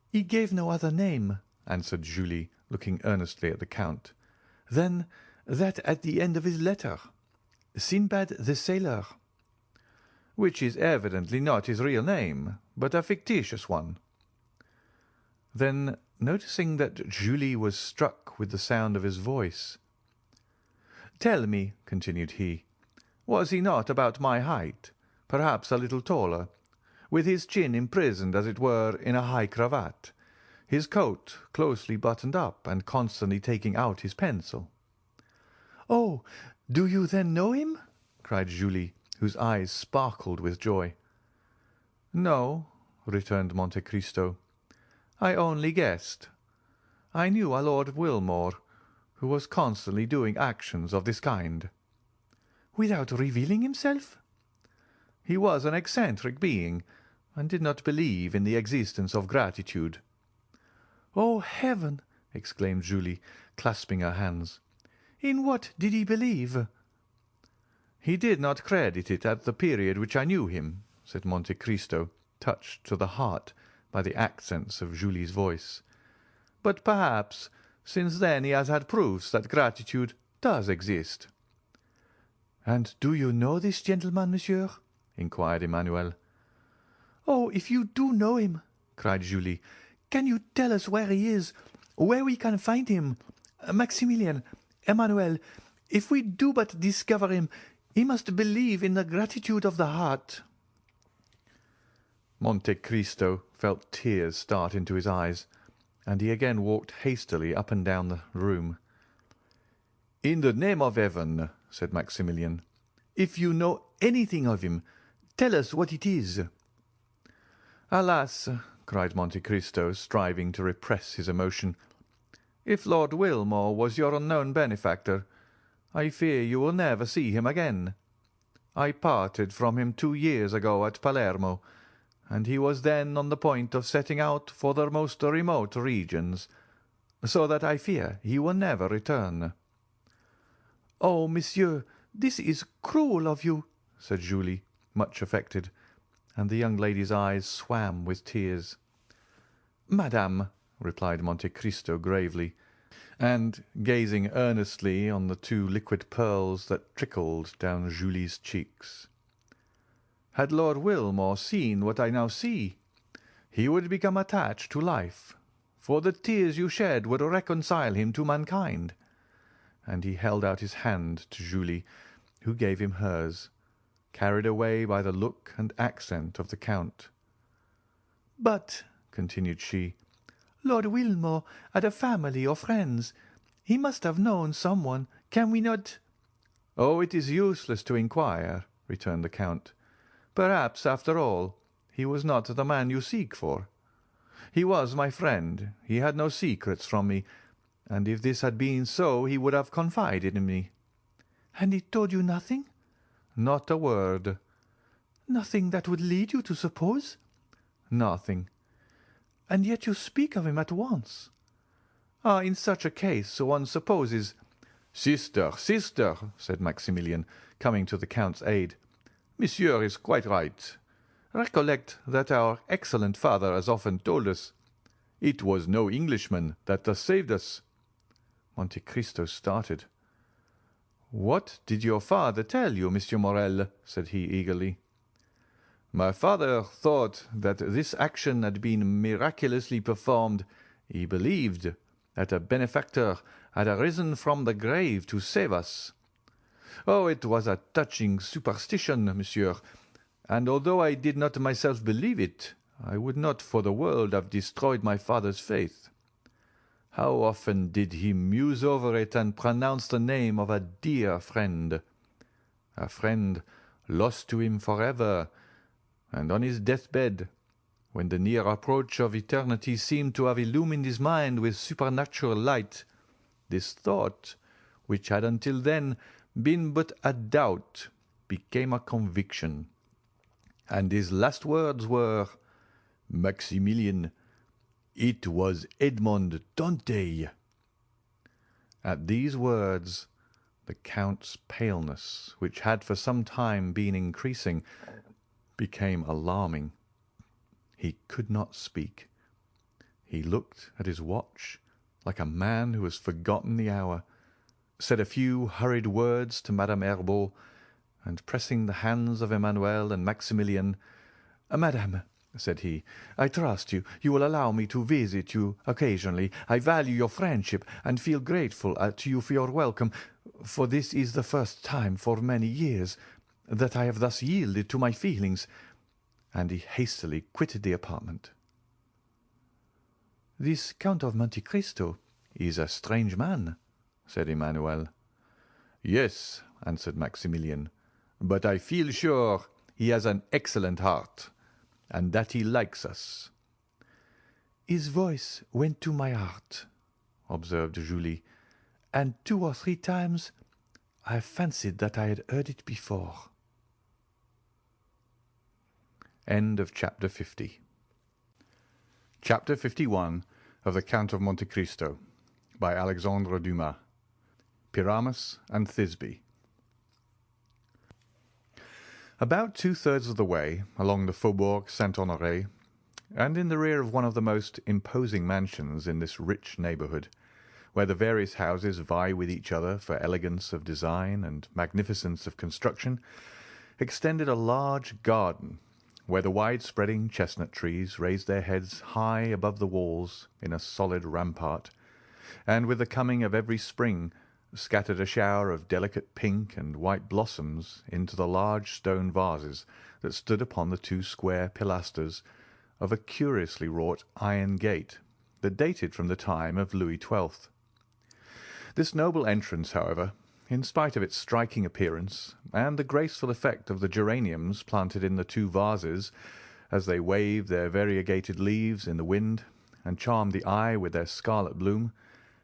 "He gave no other name," answered Julie, looking earnestly at the Count, "than that at the end of his letter, Sinbad the Sailor." "Which is evidently not his real name, but a fictitious one." Then, noticing that Julie was struck with the sound of his voice, "Tell me," continued he, "was he not about my height, perhaps a little taller, with his chin imprisoned, as it were, in a high cravat, his coat closely buttoned up, and constantly taking out his pencil?" "Oh, do you then know him?" cried Julie, whose eyes sparkled with joy. "No," returned Monte Cristo, "I only guessed. I knew a Lord Wilmore, who was constantly doing actions of this kind." "Without revealing himself?" "He was an eccentric being, and did not believe in the existence of gratitude." "Oh, heaven!" exclaimed Julie, clasping her hands. "In what did he believe?" "He did not credit it at the period which I knew him," said Monte Cristo, touched to the heart by the accents of Julie's voice. "But perhaps since then he has had proofs that gratitude does exist." "And do you know this gentleman, monsieur?" inquired Emmanuel. "Oh, if you do know him," cried Julie, "can you tell us where he is, where we can find him? Maximilian, Emmanuel, if we do but discover him, he must believe in the gratitude of the heart." Monte Cristo felt tears start into his eyes, and he again walked hastily up and down the room. "In the name of heaven," said Maximilian, "if you know anything of him, tell us what it is." "Alas!" cried Monte Cristo, striving to repress his emotion, "if Lord Wilmore was your unknown benefactor, I fear you will never see him again. I parted from him 2 years ago at Palermo, and he was then on the point of setting out for the most remote regions, so that I fear he will never return." "Oh, monsieur, this is cruel of you," said Julie, much affected, and the young lady's eyes swam with tears. "Madame," replied Monte Cristo gravely, and gazing earnestly on the 2 liquid pearls that trickled down Julie's cheeks, "had Lord Wilmore seen what I now see, he would become attached to life, for the tears you shed would reconcile him to mankind." And he held out his hand to Julie, who gave him hers, carried away by the look and accent of the Count. "But," continued she, "Lord Wilmore had a family or friends. He must have known someone. Can we not—" "Oh, it is useless to inquire," returned the Count. "Perhaps, after all, he was not the man you seek for. He was my friend, he had no secrets from me, and if this had been so he would have confided in me." "And he told you nothing?" "Not a word." "Nothing that would lead you to suppose?" "Nothing." "And yet you speak of him at once." "Ah, in such a case one supposes—" "Sister, sister," said Maximilian, coming to the Count's aid, "Monsieur is quite right. Recollect that our excellent father has often told us, 'It was no Englishman that thus saved us.'" Monte Cristo started. "What did your father tell you, Monsieur Morel?" said he eagerly. "My father thought that this action had been miraculously performed. He believed that a benefactor had arisen from the grave to save us. Oh, it was a touching superstition, monsieur, and although I did not myself believe it, I would not for the world have destroyed my father's faith. How often did he muse over it and pronounce the name of a dear friend, a friend lost to him forever, and on his deathbed, when the near approach of eternity seemed to have illumined his mind with supernatural light, this thought, which had until then been but a doubt, became a conviction, and his last words were, 'Maximilian, it was Edmond Dantès.'" At these words the Count's paleness, which had for some time been increasing, became alarming. He could not speak. He looked at his watch like a man who has forgotten the hour, said a few hurried words to Madame Herbault, and pressing the hands of Emmanuel and Maximilian, "Madame," said he, "I trust you will allow me to visit you occasionally. I value your friendship, and feel grateful to you for your welcome, for this is the first time for many years that I have thus yielded to my feelings," and he hastily quitted the apartment. "This Count of Monte Cristo is a strange man," said Emmanuel. "Yes," answered Maximilian, "but I feel sure he has an excellent heart, and that he likes us." "His voice went to my heart," observed Julie, "and 2 or 3 times I fancied that I had heard it before." End of chapter 50. Chapter 51 of the Count of Monte Cristo by Alexandre Dumas. Pyramus and Thisbe. About 2/3 of the way along the Faubourg Saint-Honoré, and in the rear of one of the most imposing mansions in this rich neighbourhood, where the various houses vie with each other for elegance of design and magnificence of construction, extended a large garden, where the wide-spreading chestnut trees raised their heads high above the walls in a solid rampart, and with the coming of every spring scattered a shower of delicate pink and white blossoms into the large stone vases that stood upon the 2 square pilasters of a curiously wrought iron gate that dated from the time of Louis XII. This noble entrance, however, in spite of its striking appearance and the graceful effect of the geraniums planted in the 2 vases as they waved their variegated leaves in the wind and charmed the eye with their scarlet bloom,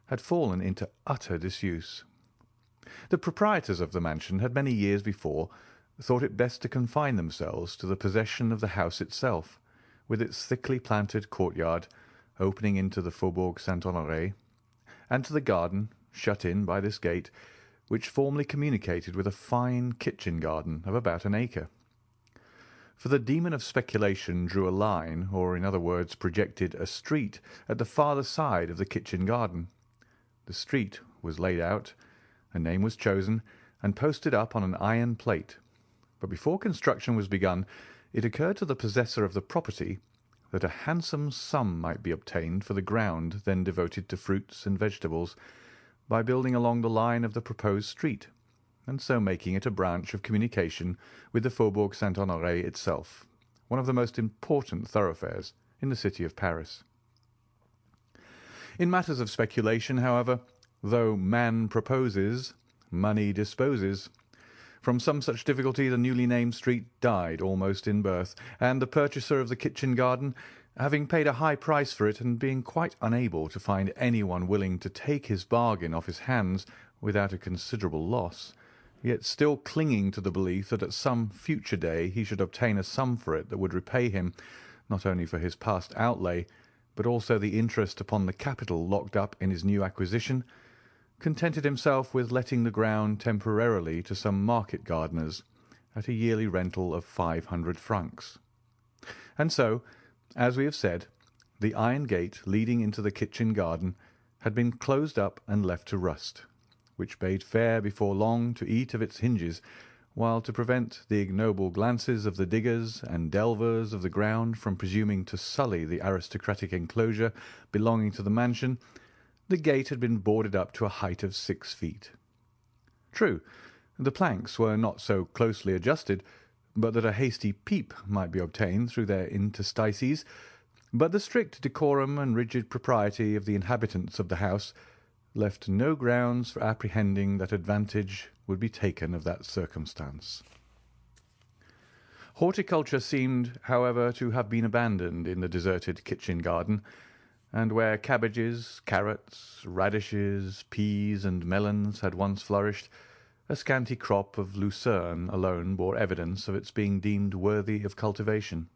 had fallen into utter disuse. The proprietors of the mansion had many years before thought it best to confine themselves to the possession of the house itself, with its thickly planted courtyard opening into the Faubourg Saint-Honoré, and to the garden shut in by this gate, which formerly communicated with a fine kitchen garden of about an acre. For the demon of speculation drew a line, or in other words projected a street, at the farther side of the kitchen garden. The street was laid out, a name was chosen, and posted up on an iron plate, but before construction was begun it occurred to the possessor of the property that a handsome sum might be obtained for the ground then devoted to fruits and vegetables, by building along the line of the proposed street, and so making it a branch of communication with the Faubourg Saint-Honoré itself, one of the most important thoroughfares in the city of Paris. In matters of speculation, however, though man proposes, money disposes. From some such difficulty the newly named street died almost in birth, and the purchaser of the kitchen garden, having paid a high price for it, and being quite unable to find anyone willing to take his bargain off his hands without a considerable loss, yet still clinging to the belief that at some future day he should obtain a sum for it that would repay him, not only for his past outlay, but also the interest upon the capital locked up in his new acquisition, contented himself with letting the ground temporarily to some market gardeners at a yearly rental of 500 francs. And so, as we have said, the iron gate leading into the kitchen garden had been closed up and left to rust, which bade fair before long to eat of its hinges, while to prevent the ignoble glances of the diggers and delvers of the ground from presuming to sully the aristocratic enclosure belonging to the mansion, the gate had been boarded up to a height of 6 feet. True, the planks were not so closely adjusted but that a hasty peep might be obtained through their interstices, but the strict decorum and rigid propriety of the inhabitants of the house left no grounds for apprehending that advantage would be taken of that circumstance. Horticulture seemed, however, to have been abandoned in the deserted kitchen garden, and where cabbages, carrots, radishes, peas, and melons had once flourished, a scanty crop of lucerne alone bore evidence of its being deemed worthy of cultivation.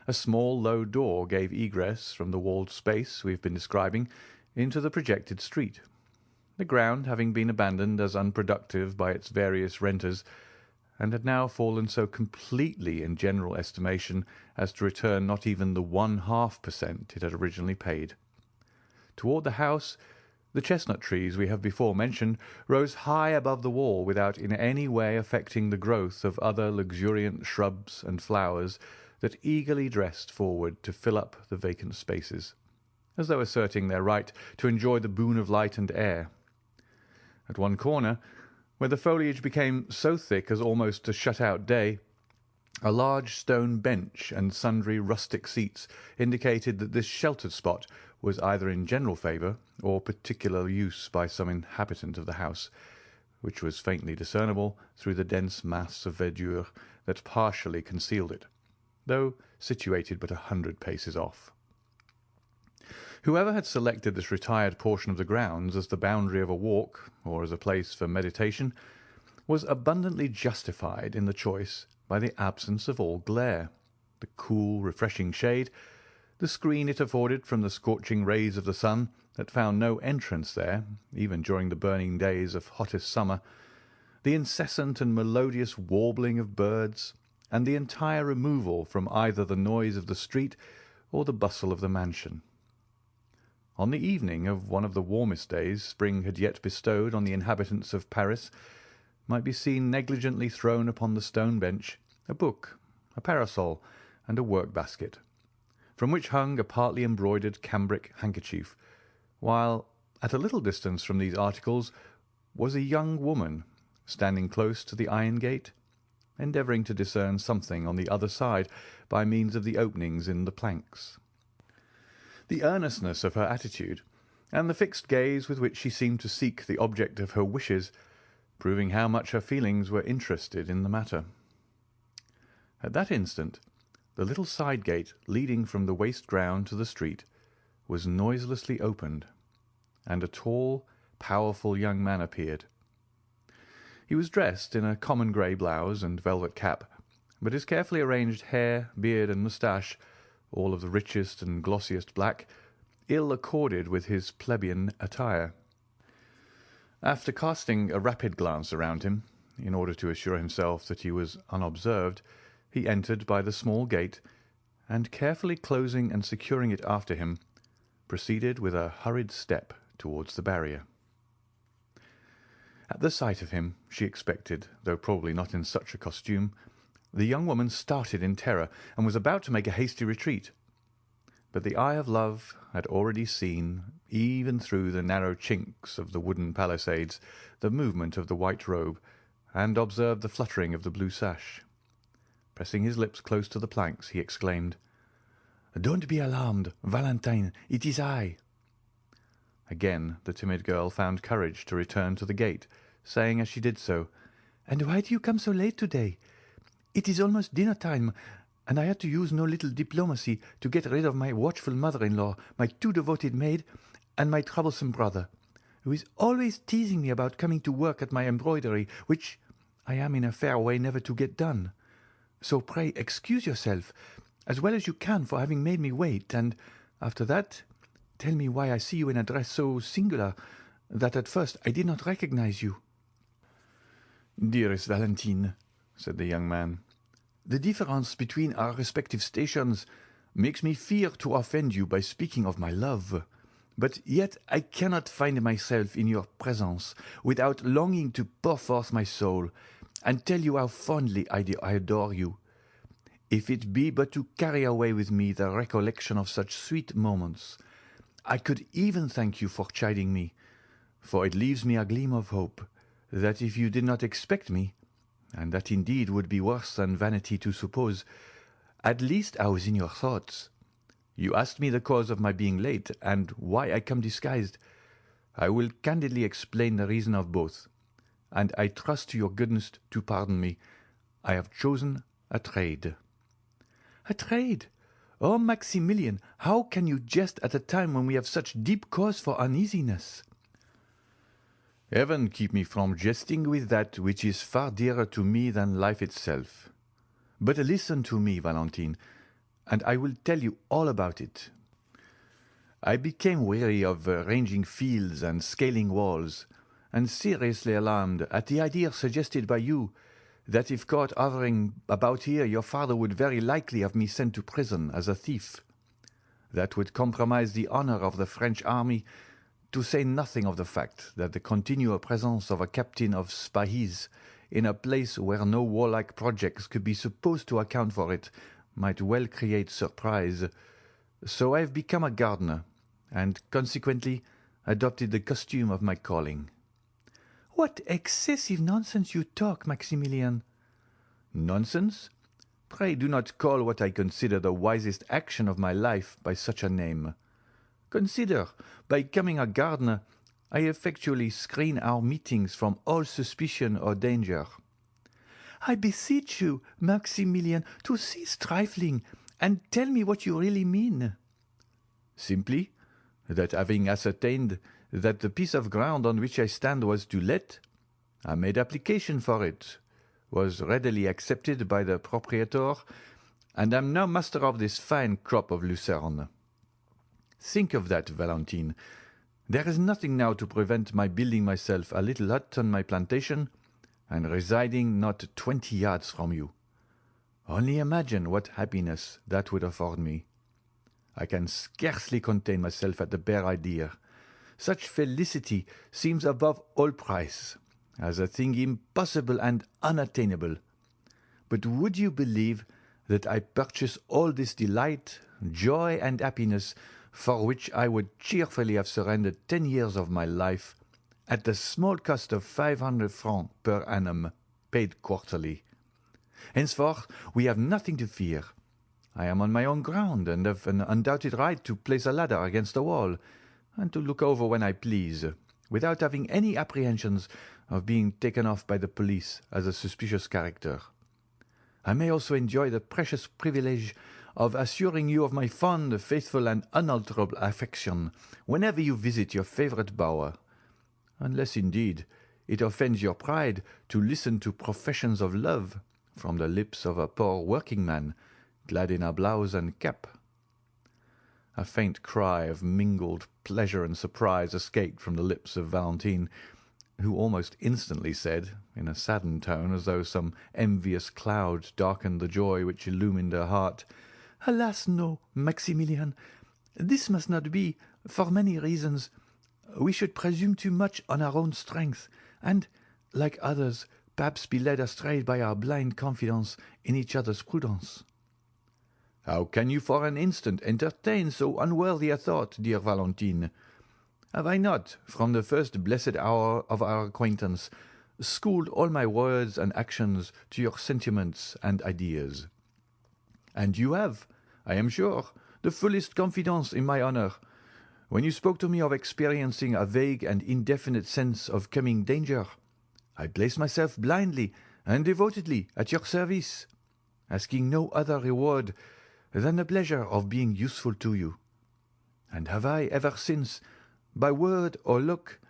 A small low door gave egress from the walled space we have been describing into the projected street, the ground having been abandoned as unproductive by its various renters, and had now fallen so completely in general estimation as to return not even the 1/2% it had originally paid. Toward the house, the chestnut trees we have before mentioned rose high above the wall without in any way affecting the growth of other luxuriant shrubs and flowers that eagerly dressed forward to fill up the vacant spaces, as though asserting their right to enjoy the boon of light and air. At one corner, where the foliage became so thick as almost to shut out day, a large stone bench and sundry rustic seats indicated that this sheltered spot was either in general favour or particular use by some inhabitant of the house, which was faintly discernible through the dense mass of verdure that partially concealed it, though situated but 100 paces off. Whoever had selected this retired portion of the grounds as the boundary of a walk or as a place for meditation was abundantly justified in the choice by the absence of all glare, the cool, refreshing shade, the screen it afforded from the scorching rays of the sun that found no entrance there, even during the burning days of hottest summer, the incessant and melodious warbling of birds, and the entire removal from either the noise of the street or the bustle of the mansion. On the evening of one of the warmest days spring had yet bestowed on the inhabitants of Paris might be seen negligently thrown upon the stone bench a book, a parasol, and a work-basket, from which hung a partly embroidered cambric handkerchief, while at a little distance from these articles was a young woman standing close to the iron gate, endeavouring to discern something on the other side by means of the openings in the planks. The earnestness of her attitude, and the fixed gaze with which she seemed to seek the object of her wishes, proving how much her feelings were interested in the matter. At that instant, the little side gate leading from the waste ground to the street was noiselessly opened, and a tall, powerful young man appeared. He was dressed in a common grey blouse and velvet cap, but his carefully arranged hair, beard, and moustache, all of the richest and glossiest black, ill accorded with his plebeian attire. After casting a rapid glance around him, in order to assure himself that he was unobserved, he entered by the small gate, and carefully closing and securing it after him, proceeded with a hurried step towards the barrier. At the sight of him she expected, though probably not in such a costume, the young woman started in terror and was about to make a hasty retreat. But the eye of love had already seen, even through the narrow chinks of the wooden palisades, the movement of the white robe, and observed the fluttering of the blue sash. Pressing his lips close to the planks, he exclaimed, "Don't be alarmed, Valentine, it is I." Again the timid girl found courage to return to the gate, saying as she did so, "And why do you come so late today? It is almost dinner time, and I had to use no little diplomacy to get rid of my watchful mother-in-law, my too devoted maid, and my troublesome brother, who is always teasing me about coming to work at my embroidery, which I am in a fair way never to get done. So pray excuse yourself as well as you can for having made me wait, and after that tell me why I see you in a dress so singular that at first I did not recognize you." "Dearest Valentine," said the young man, "the difference between our respective stations makes me fear to offend you by speaking of my love. but yet I cannot find myself in your presence without longing to pour forth my soul, and tell you how fondly I adore you, if it be but to carry away with me the recollection of such sweet moments. I could even thank you for chiding me, for it leaves me a gleam of hope, that if you did not expect me, and that indeed would be worse than vanity to suppose, at least I was in your thoughts. You asked me the cause of my being late, and why I come disguised. I will candidly explain the reason of both, and I trust to your goodness to pardon me. I have chosen a trade. A trade? Oh, Maximilian, how can you jest at a time when we have such deep cause for uneasiness? Heaven keep me from jesting with that which is far dearer to me than life itself. But listen to me, Valentine, and I will tell you all about it. I became weary of ranging fields and scaling walls, and seriously alarmed at the idea suggested by you that if caught hovering about here, your father would very likely have me sent to prison as a thief. That would compromise the honor of the French army, to say nothing of the fact that the continual presence of a captain of Spahis in a place where no warlike projects could be supposed to account for it might well create surprise. So I have become a gardener, and consequently adopted the costume of my calling. What excessive nonsense you talk, Maximilian. Nonsense? Pray do not call what I consider the wisest action of my life by such a name. Consider, by becoming a gardener, I effectually screen our meetings from all suspicion or danger. I beseech you, Maximilian, to cease trifling, and tell me what you really mean. Simply, that having ascertained that the piece of ground on which I stand was to let, I made application for it, was readily accepted by the proprietor, and am now master of this fine crop of lucerne. Think of that, Valentine. There is nothing now to prevent my building myself a little hut on my plantation, and residing not 20 yards from you. Only imagine what happiness that would afford me. I can scarcely contain myself at the bare idea. Such felicity seems above all price, as a thing impossible and unattainable. But would you believe that I purchase all this delight, joy, and happiness, for which I would cheerfully have surrendered 10 years of my life, at the small cost of 500 francs per annum, paid quarterly? Henceforth we have nothing to fear. I am on my own ground, and have an undoubted right to place a ladder against the wall, and to look over when I please, without having any apprehensions of being taken off by the police as a suspicious character. I may also enjoy the precious privilege of assuring you of my fond, faithful, and unalterable affection whenever you visit your favourite bower, unless, indeed, it offends your pride to listen to professions of love from the lips of a poor working-man, clad in a blouse and cap. A faint cry of mingled pleasure and surprise escaped from the lips of Valentine, who almost instantly said, in a saddened tone, as though some envious cloud darkened the joy which illumined her heart, Alas, no, Maximilian, this must not be, for many reasons. We should presume too much on our own strength, and, like others, perhaps be led astray by our blind confidence in each other's prudence. How can you for an instant entertain so unworthy a thought, dear Valentine? Have I not, from the first blessed hour of our acquaintance, schooled all my words and actions to your sentiments and ideas? And you have, I am sure, the fullest confidence in my honour. When you spoke to me of experiencing a vague and indefinite sense of coming danger, I placed myself blindly and devotedly at your service, asking no other reward than the pleasure of being useful to you. And have I ever since, by word or look,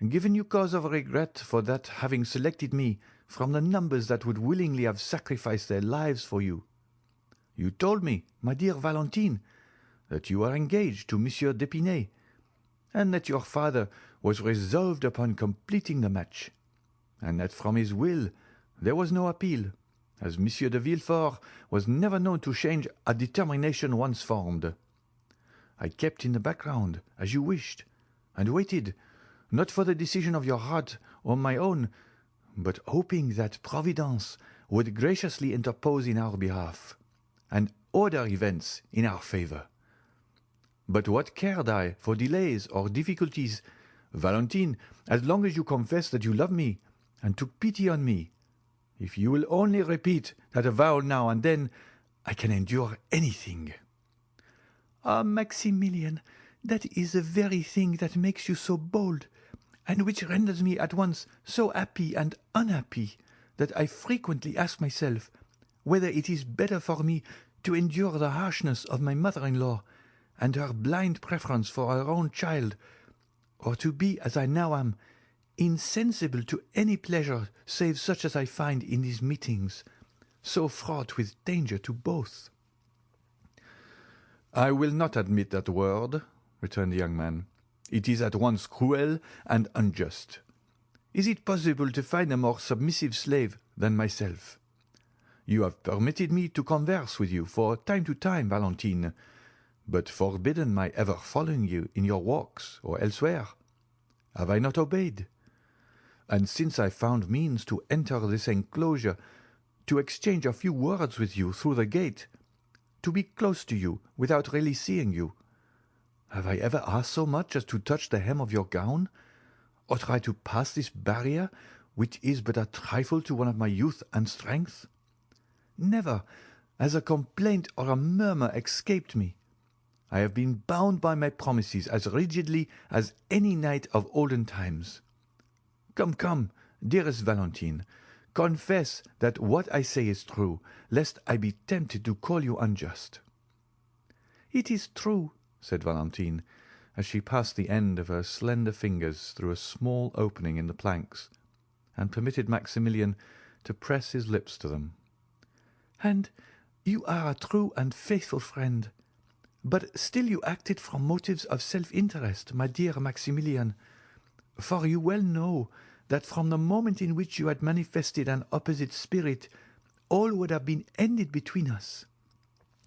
given you cause of regret for that having selected me from the numbers that would willingly have sacrificed their lives for you? You told me, my dear Valentine, that you were engaged to Monsieur d'Épinay, and that your father was resolved upon completing the match, and that from his will there was no appeal, as Monsieur de Villefort was never known to change a determination once formed. I kept in the background, as you wished, and waited, not for the decision of your heart or my own, but hoping that Providence would graciously interpose in our behalf, and order events in our favour. But what cared I for delays or difficulties, Valentine, as long as you confessed that you loved me and took pity on me? If you will only repeat that avowal now and then, I can endure anything." "Ah, Maximilian, that is the very thing that makes you so bold, and which renders me at once so happy and unhappy, that I frequently ask myself whether it is better for me to endure the harshness of my mother-in-law and her blind preference for her own child, or to be, as I now am, insensible to any pleasure save such as I find in these meetings, so fraught with danger to both." "I will not admit that word," returned the young man. "It is at once cruel and unjust. Is it possible to find a more submissive slave than myself? You have permitted me to converse with you for time to time, Valentine, but forbidden my ever following you in your walks or elsewhere. Have I not obeyed? And since I found means to enter this enclosure, to exchange a few words with you through the gate, to be close to you without really seeing you, have I ever asked so much as to touch the hem of your gown, or try to pass this barrier, which is but a trifle to one of my youth and strength? Never has a complaint or a murmur escaped me. I have been bound by my promises as rigidly as any knight of olden times. Come, come, dearest Valentine, confess that what I say is true, lest I be tempted to call you unjust." "It is true," said Valentine, as she passed the end of her slender fingers through a small opening in the planks, and permitted Maximilian to press his lips to them. "And you are a true and faithful friend. But still you acted from motives of self-interest, my dear Maximilian, for you well know that from the moment in which you had manifested an opposite spirit, all would have been ended between us.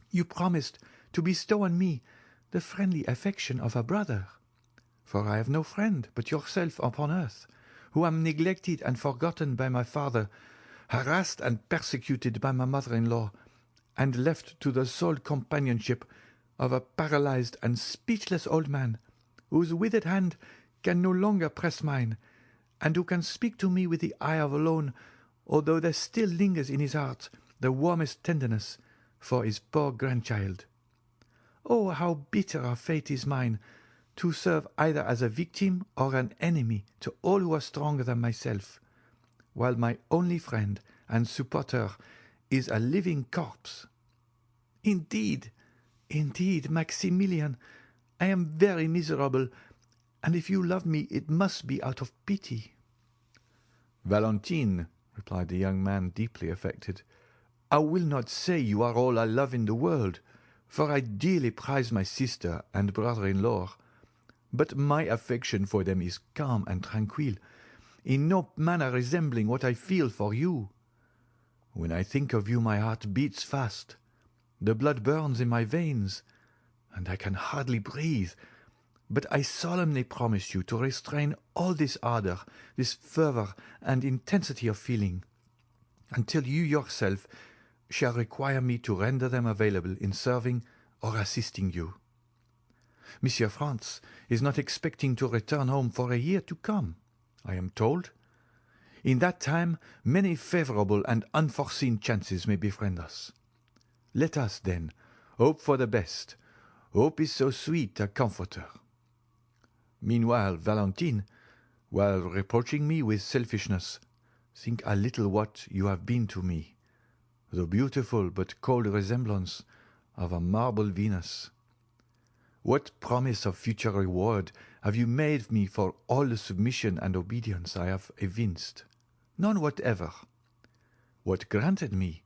You promised to bestow on me the friendly affection of a brother, for I have no friend but yourself upon earth, who am neglected and forgotten by my father, harassed and persecuted by my mother-in-law, and left to the sole companionship of a paralyzed and speechless old man, whose withered hand can no longer press mine, and who can speak to me with the eye of alone, although there still lingers in his heart the warmest tenderness for his poor grandchild. Oh, how bitter a fate is mine, to serve either as a victim or an enemy to all who are stronger than myself, while my only friend and supporter is a living corpse. Indeed, indeed, Maximilian, I am very miserable, and if you love me, it must be out of pity." "Valentine," replied the young man, deeply affected, "I will not say you are all I love in the world, for I dearly prize my sister and brother-in-law, but my affection for them is calm and tranquil, in no manner resembling what I feel for you. When I think of you, my heart beats fast, the blood burns in my veins, and I can hardly breathe. But I solemnly promise you to restrain all this ardour, this fervour and intensity of feeling, until you yourself shall require me to render them available in serving or assisting you. Monsieur Franz is not expecting to return home for a year to come, I am told. In that time many favourable and unforeseen chances may befriend us. Let us, then, hope for the best. Hope is so sweet a comforter. Meanwhile, Valentine, while reproaching me with selfishness, think a little what you have been to me, the beautiful but cold resemblance of a marble Venus. What promise of future reward have you made me for all the submission and obedience I have evinced? None whatever. What granted me?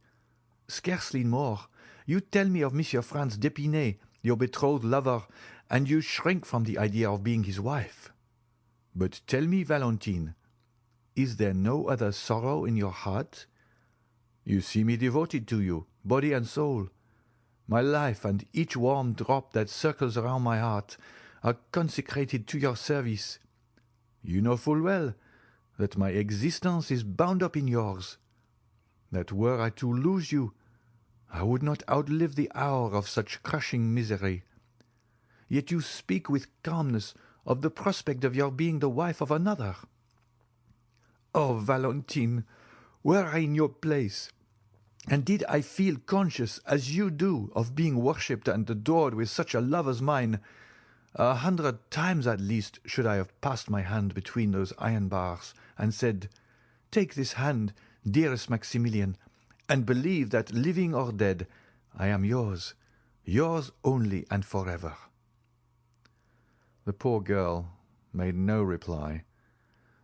Scarcely more. You tell me of Monsieur Franz d'Épinay, your betrothed lover, and you shrink from the idea of being his wife. But tell me, Valentine, is there no other sorrow in your heart? You see me devoted to you, body and soul. My life and each warm drop that circles around my heart are consecrated to your service. You know full well that my existence is bound up in yours, that were I to lose you, I would not outlive the hour of such crushing misery. Yet you speak with calmness of the prospect of your being the wife of another. Oh, Valentine, were I in your place, and did I feel conscious, as you do, of being worshipped and adored with such a love as mine, 100 times at least should I have passed my hand between those iron bars, and said, "Take this hand, dearest Maximilian, and believe that, living or dead, I am yours only and forever." The poor girl made no reply,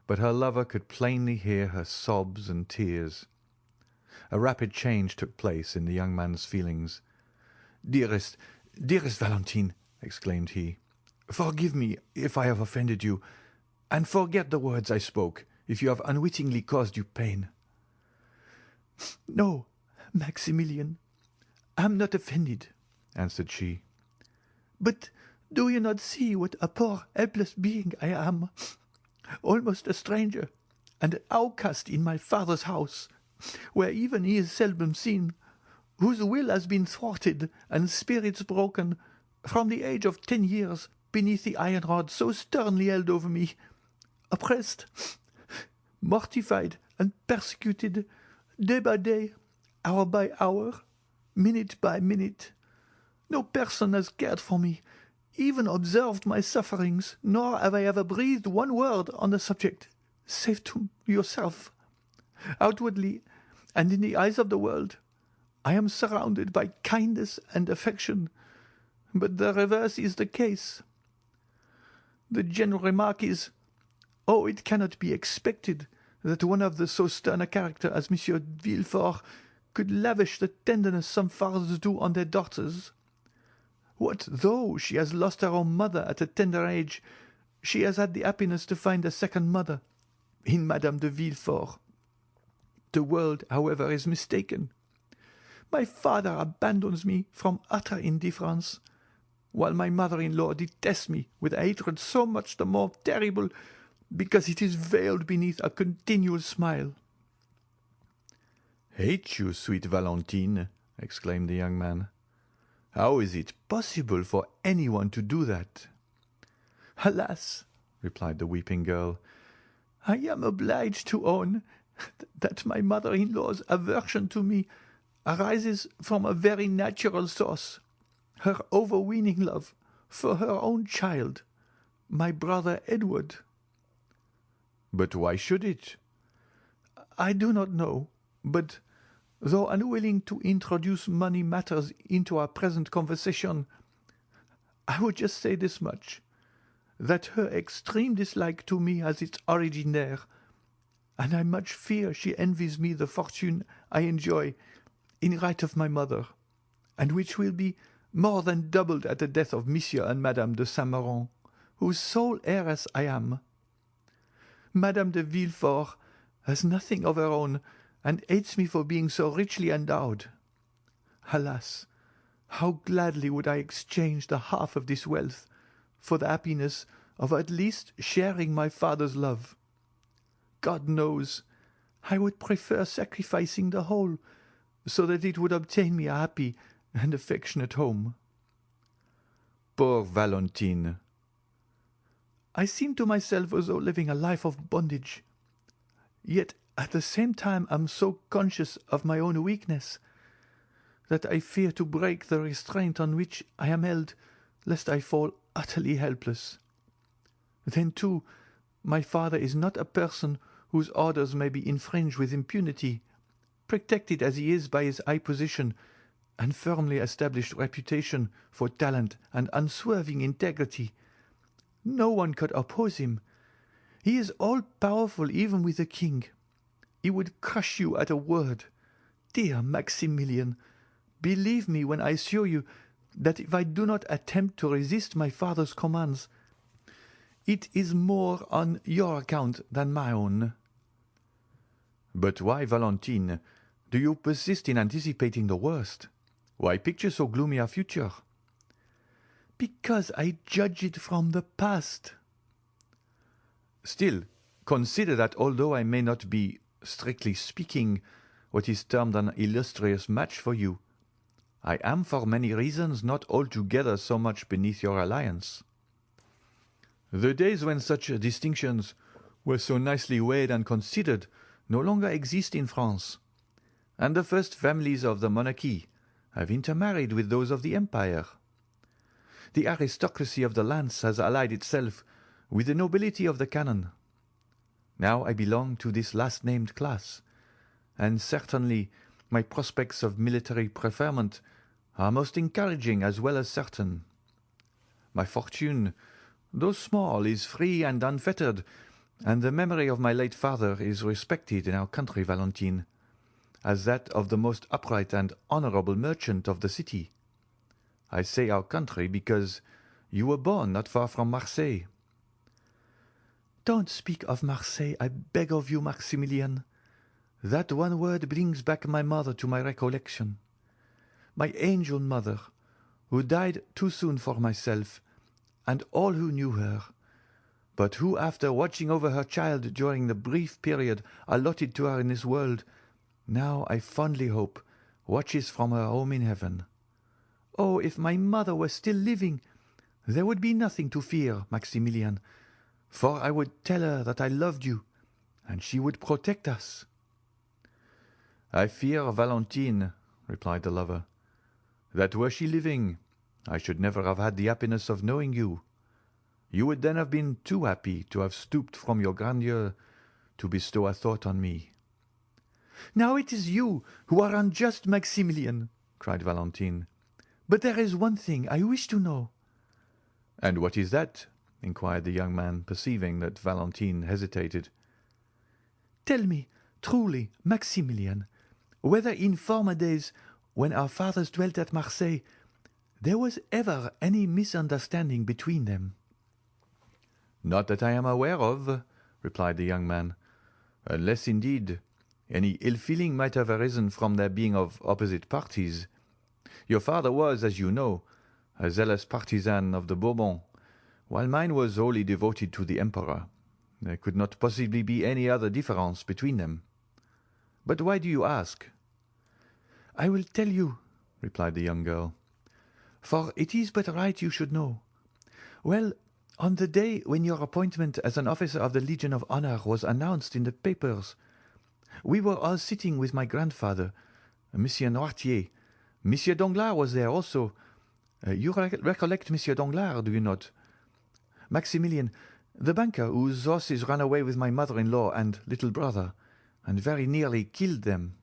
but her lover could plainly hear her sobs and tears. A rapid change took place in the young man's feelings. "Dearest Valentine," exclaimed he, "forgive me if I have offended you, and forget the words I spoke if you have unwittingly caused you pain." "No, Maximilian, I am not offended," answered she. "But do you not see what a poor helpless being I am, almost a stranger, and an outcast in my father's house, where even he is seldom seen, whose will has been thwarted and spirits broken, from the age of 10 years, beneath the iron rod so sternly held over me, oppressed, mortified, and persecuted, day by day, hour by hour, minute by minute. No person has cared for me, even observed my sufferings, nor have I ever breathed one word on the subject, save to yourself. Outwardly, and in the eyes of the world, I am surrounded by kindness and affection, but the reverse is the case. The general remark is, 'Oh, it cannot be expected that one of so stern a character as Monsieur Villefort could lavish the tenderness some fathers do on their daughters. What though she has lost her own mother at a tender age, she has had the happiness to find a second mother in Madame de Villefort. The world, however, is mistaken. My father abandons me from utter indifference, while my mother-in-law detests me with a hatred so much the more terrible because it is veiled beneath a continual smile.'" "Hate you, sweet Valentine!" exclaimed the young man. "How is it possible for anyone to do that?" "Alas," replied the weeping girl, "I am obliged to own that my mother-in-law's aversion to me arises from a very natural source, her overweening love for her own child, my brother Edward." "But why should it?" "I do not know, but, though unwilling to introduce money matters into our present conversation, I would just say this much, that her extreme dislike to me has its origin there, and I much fear she envies me the fortune I enjoy in right of my mother, and which will be more than doubled at the death of Monsieur and Madame de Saint-Méran, whose sole heiress I am. Madame de Villefort has nothing of her own, and hates me for being so richly endowed. Alas, how gladly would I exchange the half of this wealth for the happiness of at least sharing my father's love. God knows, I would prefer sacrificing the whole, so that it would obtain me a happy and affectionate home." "Poor Valentine!" "I seem to myself as though living a life of bondage. Yet at the same time am so conscious of my own weakness that I fear to break the restraint on which I am held, lest I fall utterly helpless. Then, too, my father is not a person whose orders may be infringed with impunity, protected as he is by his high position and firmly established reputation for talent and unswerving integrity. No one could oppose him. He is all-powerful even with the king. He would crush you at a word. Dear Maximilian, believe me when I assure you that if I do not attempt to resist my father's commands, it is more on your account than my own." "But why, Valentine, do you persist in anticipating the worst? Why picture so gloomy a future? Because I judge it from the past. Still, consider that although I may not be, strictly speaking, what is termed an illustrious match for you, I am for many reasons not altogether so much beneath your alliance. The days when such distinctions were so nicely weighed and considered no longer exist in France, and the first families of the monarchy have intermarried with those of the empire. The aristocracy of the lance has allied itself with the nobility of the cannon. Now I belong to this last-named class, and certainly my prospects of military preferment are most encouraging as well as certain. My fortune, though small, is free and unfettered, and the memory of my late father is respected in our country, Valentine, as that of the most upright and honourable merchant of the city. I say our country because you were born not far from Marseille. Don't speak of Marseille, I beg of you, Maximilian. That one word brings back my mother to my recollection. My angel mother, who died too soon for myself, and all who knew her, but who, after watching over her child during the brief period allotted to her in this world, now, I fondly hope, watches from her home in heaven. Oh, if my mother were still living, there would be nothing to fear, Maximilian, for I would tell her that I loved you, and she would protect us. I fear, Valentine, replied the lover, that were she living, I should never have had the happiness of knowing you. You would then have been too happy to have stooped from your grandeur to bestow a thought on me. Now it is you who are unjust, Maximilian, cried Valentine. But there is one thing I wish to know. And what is that? Inquired the young man, perceiving that Valentine hesitated. Tell me, truly, Maximilian, whether in former days, when our fathers dwelt at Marseille, there was ever any misunderstanding between them. Not that I am aware of, replied the young man, unless, indeed, any ill feeling might have arisen from their being of opposite parties. Your father was, as you know, a zealous partisan of the Bourbons, while mine was wholly devoted to the Emperor. There could not possibly be any other difference between them. But why do you ask? I will tell you, replied the young girl, for it is but right you should know. Well, on the day when your appointment as an officer of the Legion of Honor was announced in the papers, we were all sitting with my grandfather, Monsieur Noirtier. Monsieur Danglars was there also. You recollect Monsieur Danglars, do you not? Maximilian, the banker whose horses ran away with my mother-in-law and little brother, and very nearly killed them.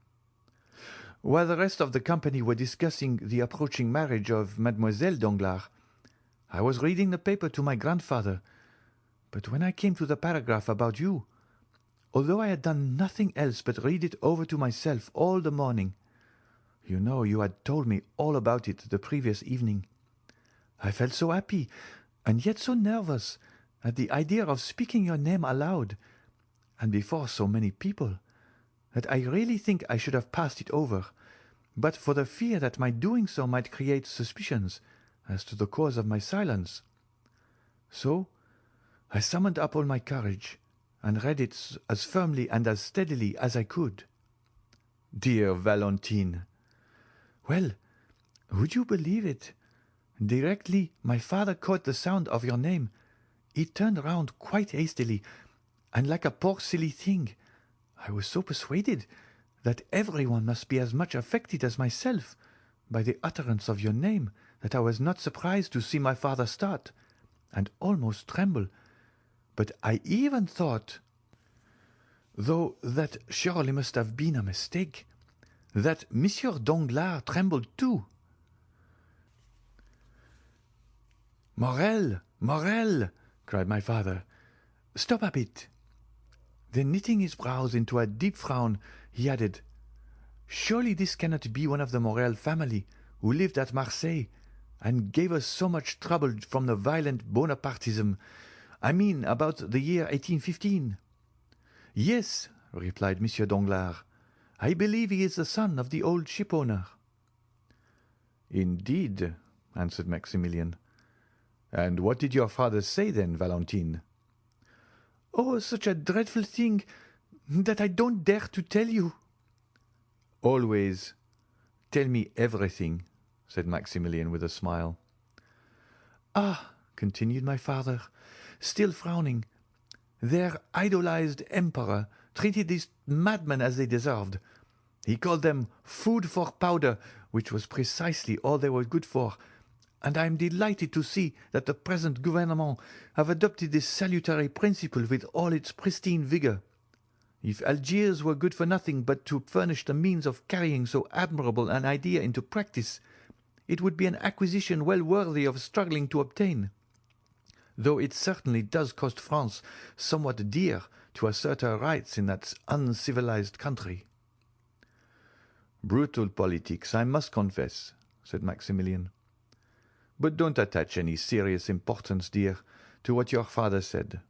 While the rest of the company were discussing the approaching marriage of Mademoiselle Danglars, I was reading the paper to my grandfather, but when I came to the paragraph about you, although I had done nothing else but read it over to myself all the morning, you know you had told me all about it the previous evening, I felt so happy and yet so nervous at the idea of speaking your name aloud, and before so many people, that I really think I should have passed it over, but for the fear that my doing so might create suspicions as to the cause of my silence. So I summoned up all my courage, and read it as firmly and as steadily as I could. Dear Valentine! Well, would you believe it? Directly my father caught the sound of your name, he turned round quite hastily, and like a poor silly thing, I was so persuaded that everyone must be as much affected as myself by the utterance of your name that I was not surprised to see my father start, and almost tremble, but I even thought, though that surely must have been a mistake, that Monsieur Danglars trembled too. Morel, Morel, cried my father, stop a bit. Then knitting his brows into a deep frown, he added, surely this cannot be one of the Morel family who lived at Marseille and gave us so much trouble from the violent Bonapartism, I mean about the year 1815. Yes, replied Monsieur Danglars, I believe he is the son of the old shipowner. "Indeed," answered Maximilian. "And what did your father say then, Valentine?" "Oh, such a dreadful thing that I don't dare to tell you." "Always tell me everything," said Maximilian with a smile. "Ah," continued my father, still frowning, "their idolized emperor treated these madmen as they deserved. He called them food for powder, which was precisely all they were good for, and I am delighted to see that the present gouvernement have adopted this salutary principle with all its pristine vigour. If Algiers were good for nothing but to furnish the means of carrying so admirable an idea into practice, it would be an acquisition well worthy of struggling to obtain, though it certainly does cost France somewhat dear to assert her rights in that uncivilized country." "Brutal politics, I must confess," said Maximilian. "But don't attach any serious importance, dear, to what your father said.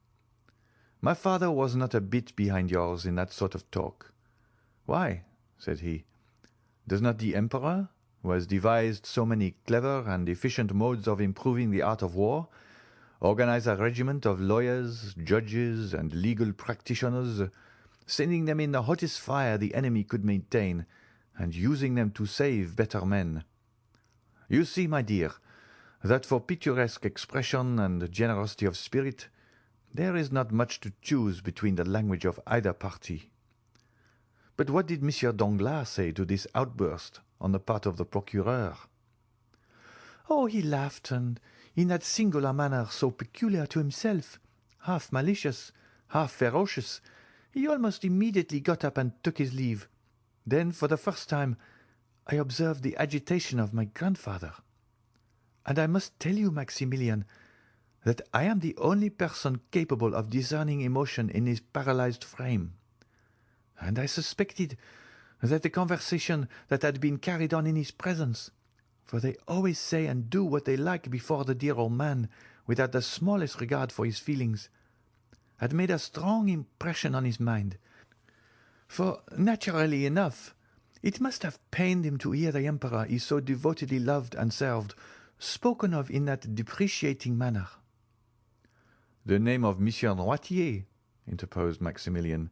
My father was not a bit behind yours in that sort of talk. Why," said he, "does not the emperor, who has devised so many clever and efficient modes of improving the art of war, organize a regiment of lawyers, judges, and legal practitioners, sending them in the hottest fire the enemy could maintain, and using them to save better men? You see, my dear, that for picturesque expression and generosity of spirit there is not much to choose between the language of either party. But what did Monsieur Danglars say to this outburst on the part of the procureur?" "Oh, he laughed, and in that singular manner so peculiar to himself, half malicious, half ferocious, he almost immediately got up and took his leave. Then, for the first time, I observed the agitation of my grandfather. And I must tell you, Maximilian, that I am the only person capable of discerning emotion in his paralyzed frame. And I suspected that the conversation that had been carried on in his presence, for they always say and do what they like before the dear old man, without the smallest regard for his feelings, had made a strong impression on his mind. For, naturally enough, it must have pained him to hear the emperor he so devotedly loved and served spoken of in that depreciating manner." "The name of Monsieur Noirtier," interposed Maximilian,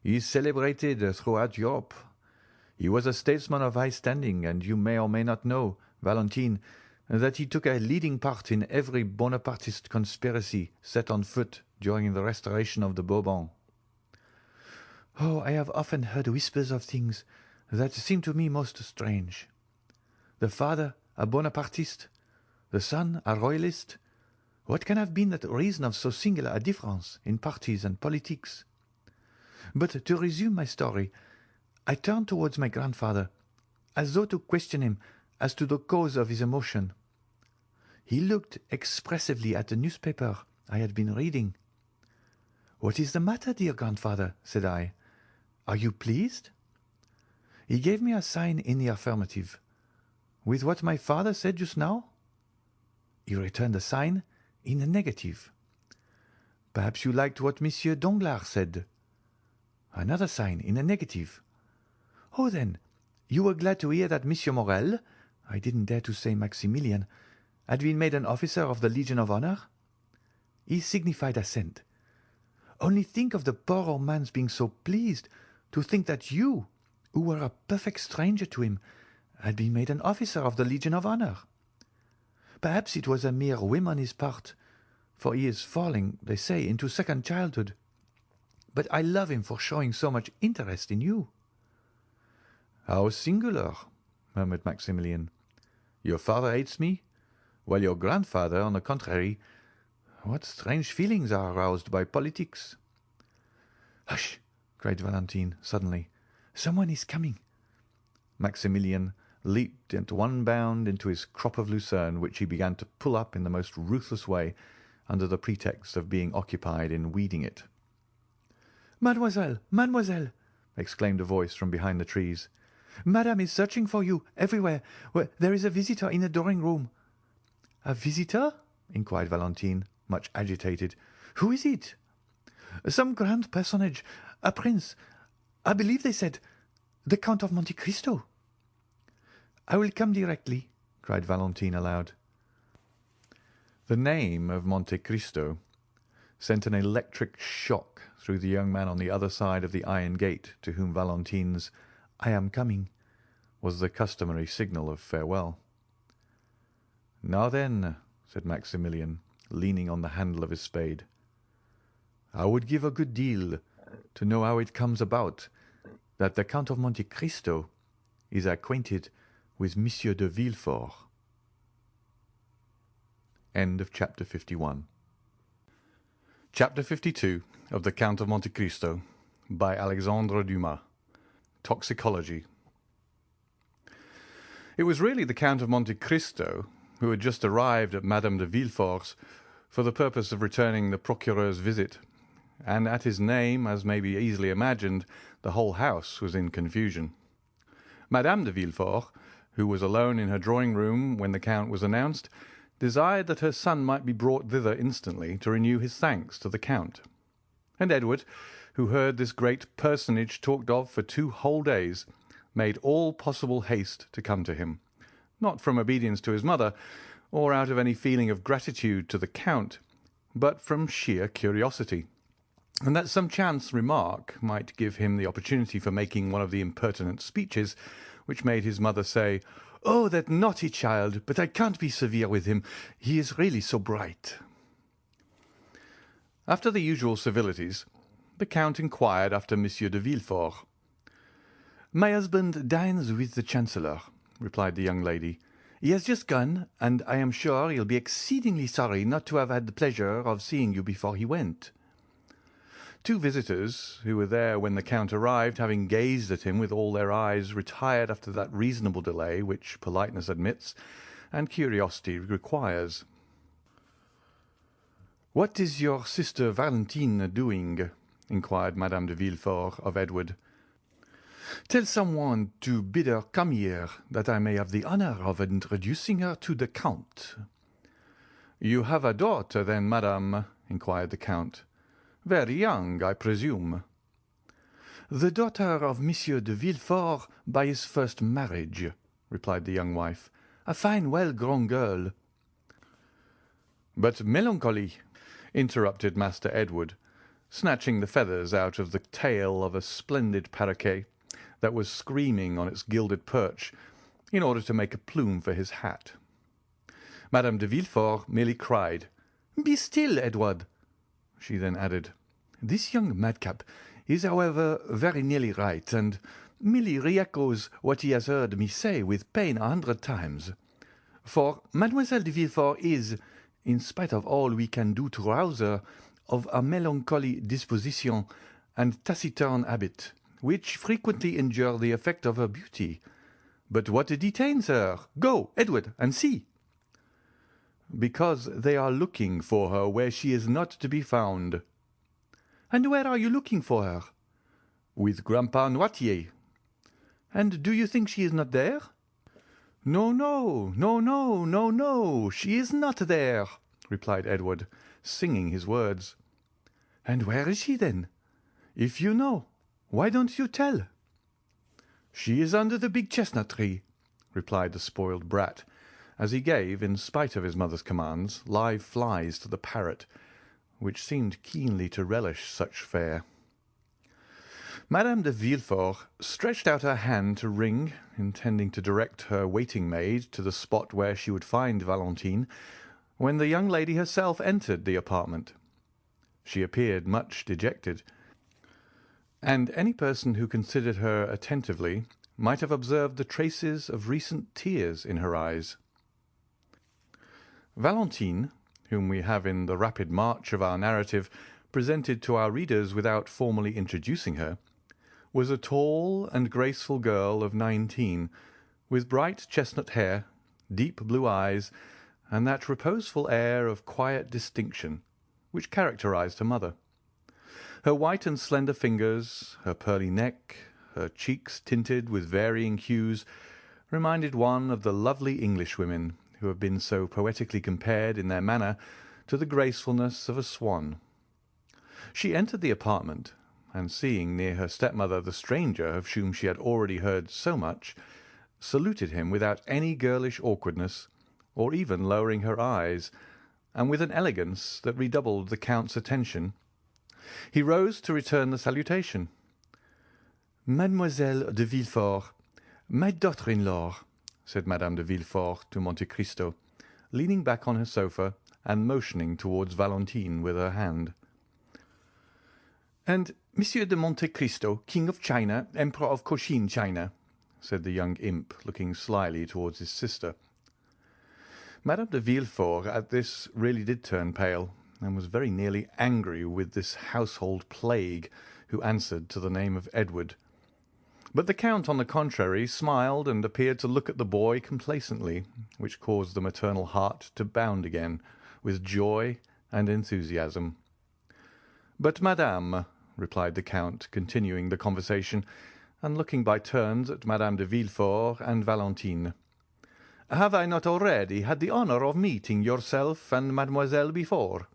"is celebrated throughout Europe. He was a statesman of high standing, and you may or may not know, Valentine, that he took a leading part in every Bonapartist conspiracy set on foot during the restoration of the Bourbons." "Oh, I have often heard whispers of things that seem to me most strange. The father a Bonapartist, the son a Royalist. What can have been the reason of so singular a difference in parties and politics? But to resume my story, I turned towards my grandfather, as though to question him as to the cause of his emotion. He looked expressively at the newspaper I had been reading. "What is the matter, dear grandfather?" said I. "Are you pleased?" He gave me a sign in the affirmative. "With what my father said just now?" He returned a sign in the negative. "Perhaps you liked what Monsieur Danglars said?" Another sign in the negative. "Oh, then, you were glad to hear that Monsieur Morel," I didn't dare to say Maximilian, "had been made an officer of the Legion of Honor?" He signified assent. "Only think of the poor old man's being so pleased to think that you, who were a perfect stranger to him, had been made an officer of the Legion of Honor. Perhaps it was a mere whim on his part, for he is falling, they say, into second childhood. But I love him for showing so much interest in you." "How singular," murmured Maximilian. "Your father hates me, while your grandfather, on the contrary. What strange feelings are aroused by politics!" "Hush!" cried Valentine suddenly. "Someone is coming." Maximilian leaped at one bound into his crop of lucerne, which he began to pull up in the most ruthless way, under the pretext of being occupied in weeding it. "Mademoiselle, mademoiselle!" exclaimed a voice from behind the trees. "Madame is searching for you everywhere. There is a visitor in the drawing-room." "A visitor?" inquired Valentine, much agitated. "Who is it?" "Some grand personage, a prince. I believe they said the Count of Monte Cristo." "I will come directly," cried Valentine aloud. The name of Monte Cristo sent an electric shock through the young man on the other side of the iron gate, to whom Valentine's "I am coming" was the customary signal of farewell. "Now then," said Maximilian, leaning on the handle of his spade, "I would give a good deal to know how it comes about that the Count of Monte Cristo is acquainted with Monsieur de Villefort." End of chapter 51. Chapter 52 of the Count of Monte Cristo by Alexandre Dumas. Toxicology. It was really the Count of Monte Cristo who had just arrived at Madame de Villefort's for the purpose of returning the procureur's visit, and at his name, as may be easily imagined, the whole house was in confusion. Madame de Villefort, who was alone in her drawing-room when the Count was announced, desired that her son might be brought thither instantly to renew his thanks to the Count. And Edward, who heard this great personage talked of for 2 whole days, made all possible haste to come to him, not from obedience to his mother, or out of any feeling of gratitude to the Count, but from sheer curiosity, and that some chance remark might give him the opportunity for making one of the impertinent speeches which made his mother say, "Oh, that naughty child! But I can't be severe with him. He is really so bright." After the usual civilities, the Count inquired after Monsieur de Villefort. "My husband dines with the Chancellor," replied the young lady. "He has just gone, and I am sure he'll be exceedingly sorry not to have had the pleasure of seeing you before he went." 2 visitors, who were there when the Count arrived, having gazed at him with all their eyes, retired after that reasonable delay which politeness admits and curiosity requires. "What is your sister Valentine doing?" inquired Madame de Villefort of Edward. "Tell someone to bid her come here, that I may have the honour of introducing her to the Count." "You have a daughter, then, madame?" inquired the Count. "Very young, I presume." "The daughter of Monsieur de Villefort by his first marriage," replied the young wife. "A fine, well-grown girl." "But melancholy," interrupted Master Edward, snatching the feathers out of the tail of a splendid paroquet that was screaming on its gilded perch, in order to make a plume for his hat. Madame de Villefort merely cried, "Be still, Edward!" She then added, "This young madcap is, however, very nearly right, and merely re-echoes what he has heard me say with pain 100 times. For Mademoiselle de Villefort is, in spite of all we can do to rouse her, of a melancholy disposition and taciturn habit, which frequently injure the effect of her beauty. But what detains her? Go, Edward, and see." "Because they are looking for her where she is not to be found." "And where are you looking for her?" "With Grandpa Noirtier." "And do you think she is not there?" "No, no, no, no, no, no, she is not there," replied Edward, singing his words. "And where is she, then? If you know, why don't you tell?" "She is under the big chestnut tree," replied the spoiled brat, as he gave, in spite of his mother's commands, live flies to the parrot, which seemed keenly to relish such fare. Madame de Villefort stretched out her hand to ring, intending to direct her waiting-maid to the spot where she would find Valentine, when the young lady herself entered the apartment. She appeared much dejected, and any person who considered her attentively might have observed the traces of recent tears in her eyes. Valentine, whom we have in the rapid march of our narrative presented to our readers without formally introducing her, was a tall and graceful girl of 19, with bright chestnut hair, deep blue eyes, and that reposeful air of quiet distinction which characterized her mother. Her white and slender fingers, her pearly neck, her cheeks tinted with varying hues, reminded one of the lovely Englishwomen who have been so poetically compared in their manner to the gracefulness of a swan. She entered the apartment, and seeing near her stepmother the stranger of whom she had already heard so much, saluted him without any girlish awkwardness, or even lowering her eyes, and with an elegance that redoubled the Count's attention. He rose to return the salutation. "Mademoiselle de Villefort, my daughter-in-law," said Madame de Villefort to Monte Cristo, leaning back on her sofa and motioning towards Valentine with her hand. "And Monsieur de Monte Cristo, King of China, Emperor of Cochin China," said the young imp, looking slyly towards his sister. Madame de Villefort at this really did turn pale, and was very nearly angry with this household plague who answered to the name of Edward. But the Count, on the contrary, smiled and appeared to look at the boy complacently, which caused the maternal heart to bound again with joy and enthusiasm. "But, madame," replied the Count, continuing the conversation, and looking by turns at Madame de Villefort and Valentine, "have I not already had the honour of meeting yourself and mademoiselle before?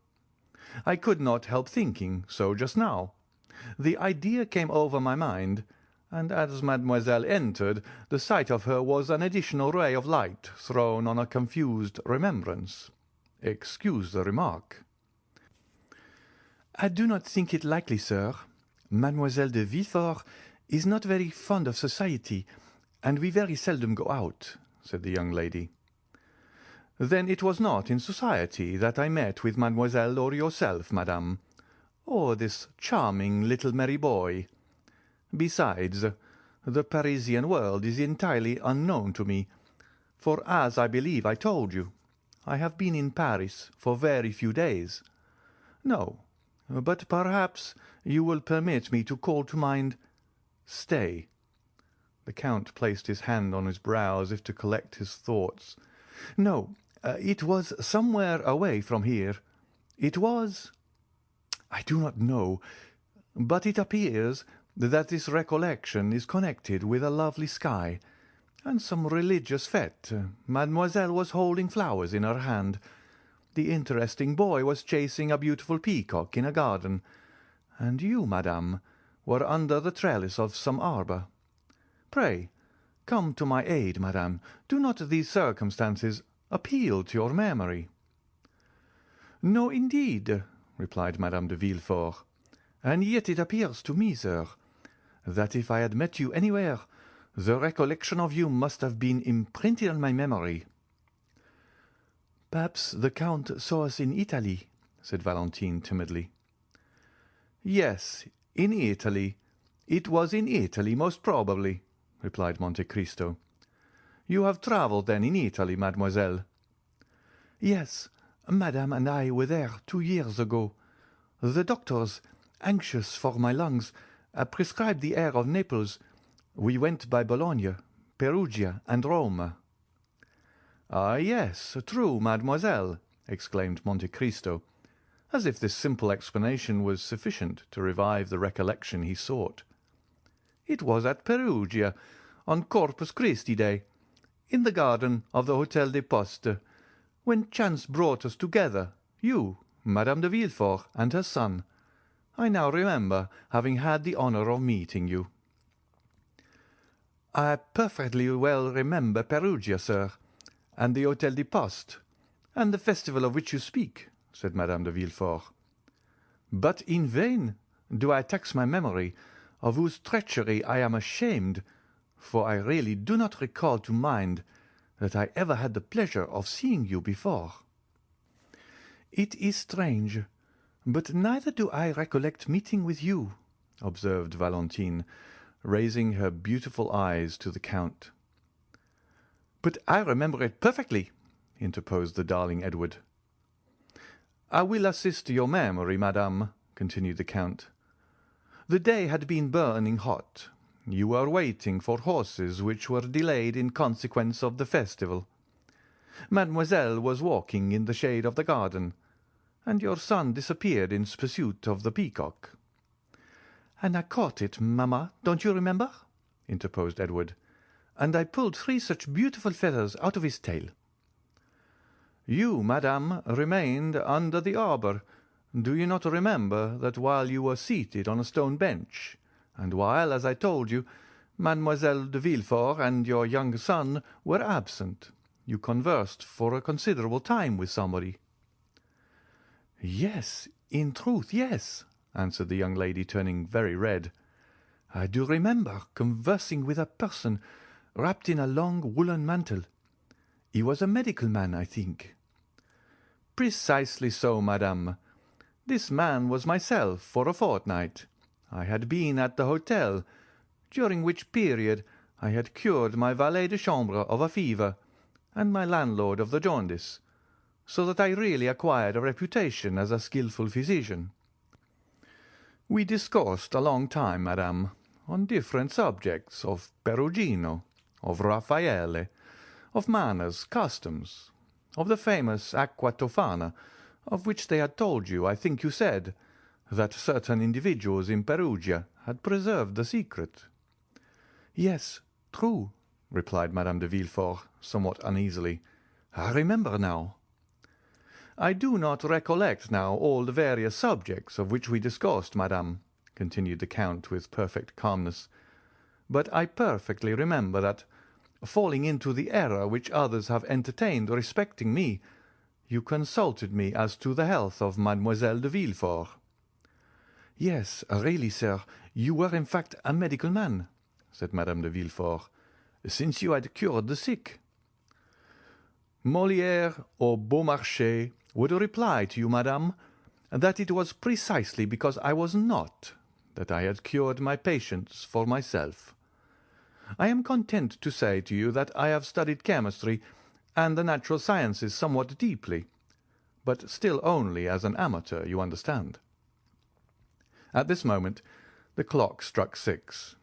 I could not help thinking so just now. The idea came over my mind, and as mademoiselle entered, the sight of her was an additional ray of light thrown on a confused remembrance. Excuse the remark." "I do not think it likely, sir. Mademoiselle de Villefort is not very fond of society, and we very seldom go out," said the young lady. "Then it was not in society that I met with mademoiselle or yourself, madame, or this charming little merry boy. Besides, the Parisian world is entirely unknown to me, for, as I believe I told you, I have been in Paris for very few days. No, but perhaps you will permit me to call to mind— Stay." The Count placed his hand on his brow as if to collect his thoughts. "No, it was somewhere away from here. It was—I do not know, but it appears that this recollection is connected with a lovely sky, and some religious fête. Mademoiselle was holding flowers in her hand. The interesting boy was chasing a beautiful peacock in a garden, and you, madame, were under the trellis of some arbour. Pray, come to my aid, madame. Do not these circumstances appeal to your memory?" "No, indeed," replied Madame de Villefort, "and yet it appears to me, sir, that if I had met you anywhere, the recollection of you must have been imprinted on my memory." "Perhaps the Count saw us in Italy," said Valentine timidly. "Yes, in Italy. It was in Italy, most probably," replied Monte Cristo. "You have travelled, then, in Italy, mademoiselle?" "Yes, Madame and I were there 2 years ago. The doctors, anxious for my lungs, prescribed the air of Naples. We went by Bologna, Perugia, and Rome." "Ah, yes, true, mademoiselle," exclaimed Monte Cristo, as if this simple explanation was sufficient to revive the recollection he sought. "It was at Perugia, on Corpus Christi Day, in the garden of the Hôtel des Postes, when chance brought us together, you, Madame de Villefort, and her son. I now remember having had the honour of meeting you." "I perfectly well remember Perugia, sir, and the Hôtel des Postes, and the festival of which you speak," said Madame de Villefort. "But in vain do I tax my memory, of whose treachery I am ashamed, for I really do not recall to mind that I ever had the pleasure of seeing you before." "It is strange, but neither do I recollect meeting with you," observed Valentine, raising her beautiful eyes to the Count. "But I remember it perfectly," interposed the darling Edward. "I will assist your memory, madame," continued the Count. "The day had been burning hot. You were waiting for horses which were delayed in consequence of the festival. Mademoiselle was walking in the shade of the garden, and your son disappeared in pursuit of the peacock." "And I caught it, mamma, don't you remember?" interposed Edward. "And I pulled 3 such beautiful feathers out of his tail." "You, madame, remained under the arbour. Do you not remember that while you were seated on a stone bench, and while, as I told you, Mademoiselle de Villefort and your young son were absent. You conversed for a considerable time with somebody." "Yes, in truth, yes," answered the young lady, turning very red. "I do remember conversing with a person wrapped in a long woollen mantle. He was a medical man, I think." "Precisely so, madame. This man was myself for a fortnight. I had been at the hotel, during which period I had cured my valet de chambre of a fever, and my landlord of the jaundice, so that I really acquired a reputation as a skilful physician. We discoursed a long time, madame, on different subjects, of Perugino, of Raffaele, of manners, customs, of the famous Aqua Tofana, of which they had told you, I think you said, that certain individuals in Perugia had preserved the secret." "Yes, true," replied Madame de Villefort, somewhat uneasily. "I remember now." "I do not recollect now all the various subjects of which we discoursed, madame," continued the Count with perfect calmness, "but I perfectly remember that, falling into the error which others have entertained respecting me, you consulted me as to the health of Mademoiselle de Villefort." "Yes, really, sir, you were in fact a medical man," said Madame de Villefort, "since you had cured the sick." "Molière or Beaumarchais would reply to you, madame, that it was precisely because I was not that I had cured my patients for myself. I am content to say to you that I have studied chemistry and the natural sciences somewhat deeply, but still only as an amateur, you understand." At this moment the clock struck 6.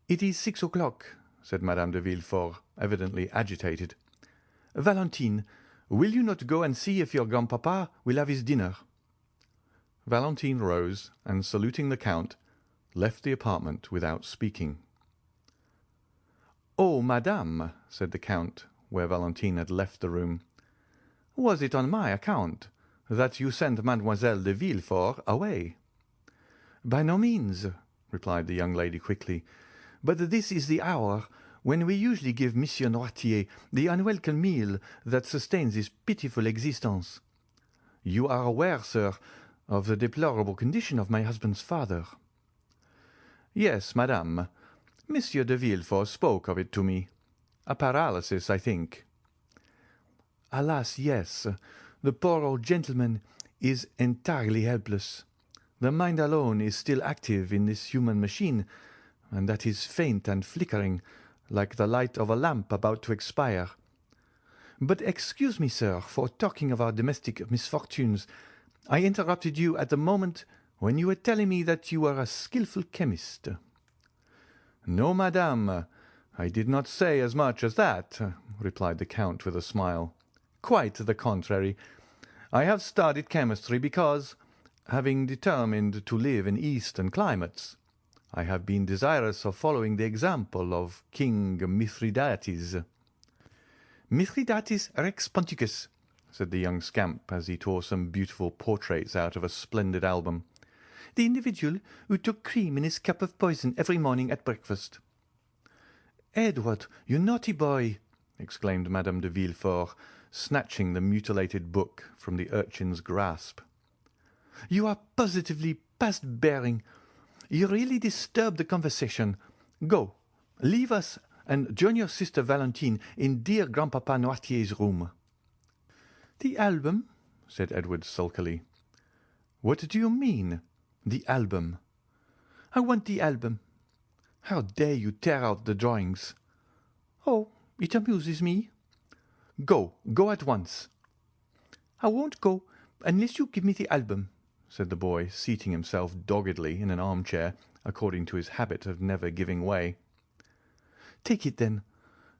"It is 6 o'clock," said Madame de Villefort, evidently agitated. "Valentine, will you not go and see if your grandpapa will have his dinner?" Valentine rose, and saluting the Count, left the apartment without speaking. "Oh, madame," said the Count, where Valentine had left the room, "was it on my account that you sent Mademoiselle de Villefort away?" "By no means," replied the young lady quickly, "but this is the hour when we usually give Monsieur Noirtier the unwelcome meal that sustains his pitiful existence. You are aware, sir, of the deplorable condition of my husband's father." "Yes, madame. Monsieur de Villefort spoke of it to me. A paralysis, I think." "Alas, yes. The poor old gentleman is entirely helpless. The mind alone is still active in this human machine, and that is faint and flickering, like the light of a lamp about to expire. But excuse me, sir, for talking of our domestic misfortunes. I interrupted you at the moment when you were telling me that you were a skilful chemist." "No, madame, I did not say as much as that," replied the Count with a smile. "Quite the contrary. I have studied chemistry because, having determined to live in Eastern climates, I have been desirous of following the example of King Mithridates." "Mithridates rex ponticus," said the young scamp as he tore some beautiful portraits out of a splendid album. "The individual who took cream in his cup of poison every morning at breakfast." "Edward, you naughty boy!" exclaimed Madame de Villefort, snatching the mutilated book from the urchin's grasp. "You are positively past bearing. You really disturb the conversation. Go, leave us and join your sister Valentine in dear Grandpapa Noirtier's room." "The album?" said Edward sulkily. "What do you mean, the album?" "I want the album." "How dare you tear out the drawings?" "Oh, it amuses me." Go at once." "I won't go unless you give me the album," said the boy, seating himself doggedly in an armchair, according to his habit of never giving way. "Take it, then,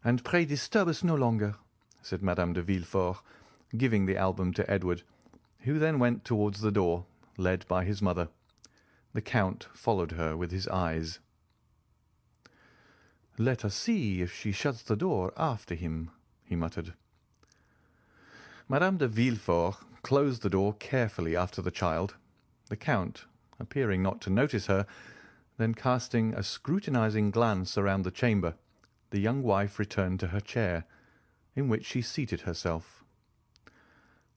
and pray disturb us no longer," said Madame de Villefort, giving the album to Edward, who then went towards the door, led by his mother. The Count followed her with his eyes. "Let us see if she shuts the door after him," he muttered. Madame de Villefort closed the door carefully after the child. The Count, appearing not to notice her, Then casting a scrutinizing glance around the chamber, the young wife returned to her chair, in which she seated herself.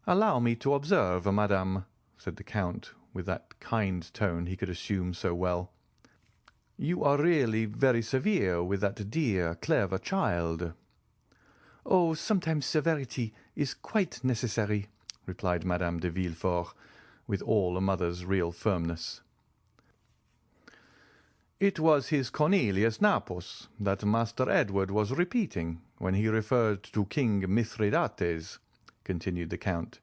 "Allow me to observe, madame," said the Count, with that kind tone he could assume so well. "You are really very severe with that dear, clever child." "Oh, sometimes severity is quite necessary," replied Madame de Villefort, with all a mother's real firmness. "It was his Cornelius Nepos that Master Edward was repeating when he referred to King Mithridates," continued the Count,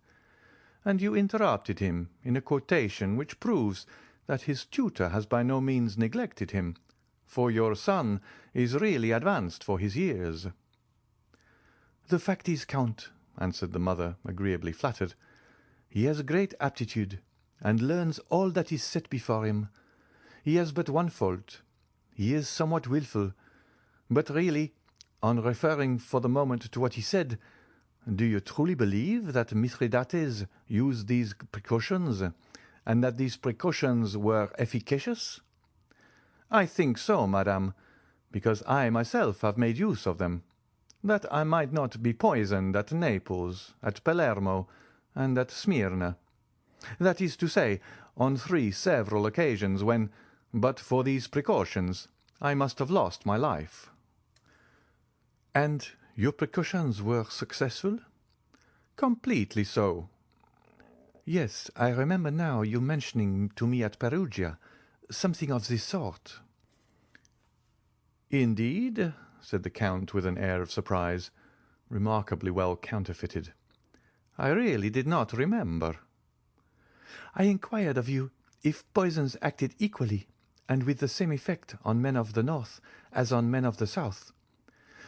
"and you interrupted him in a quotation which proves that his tutor has by no means neglected him, for your son is really advanced for his years." "The fact is, Count," answered the mother, agreeably flattered, "he has great aptitude, and learns all that is set before him. He has but one fault. He is somewhat wilful. But really, on referring for the moment to what he said, do you truly believe that Mithridates used these precautions, and that these precautions were efficacious?" "I think so, madame, because I myself have made use of them, that I might not be poisoned at Naples, at Palermo, and at Smyrna. That is to say, on 3 several occasions when, but for these precautions, I must have lost my life." "And your precautions were successful?" "Completely so." "Yes, I remember now you mentioning to me at Perugia something of this sort." "Indeed?" said the Count with an air of surprise, remarkably well counterfeited. "I really did not remember." "I inquired of you if poisons acted equally and with the same effect on men of the North as on men of the South,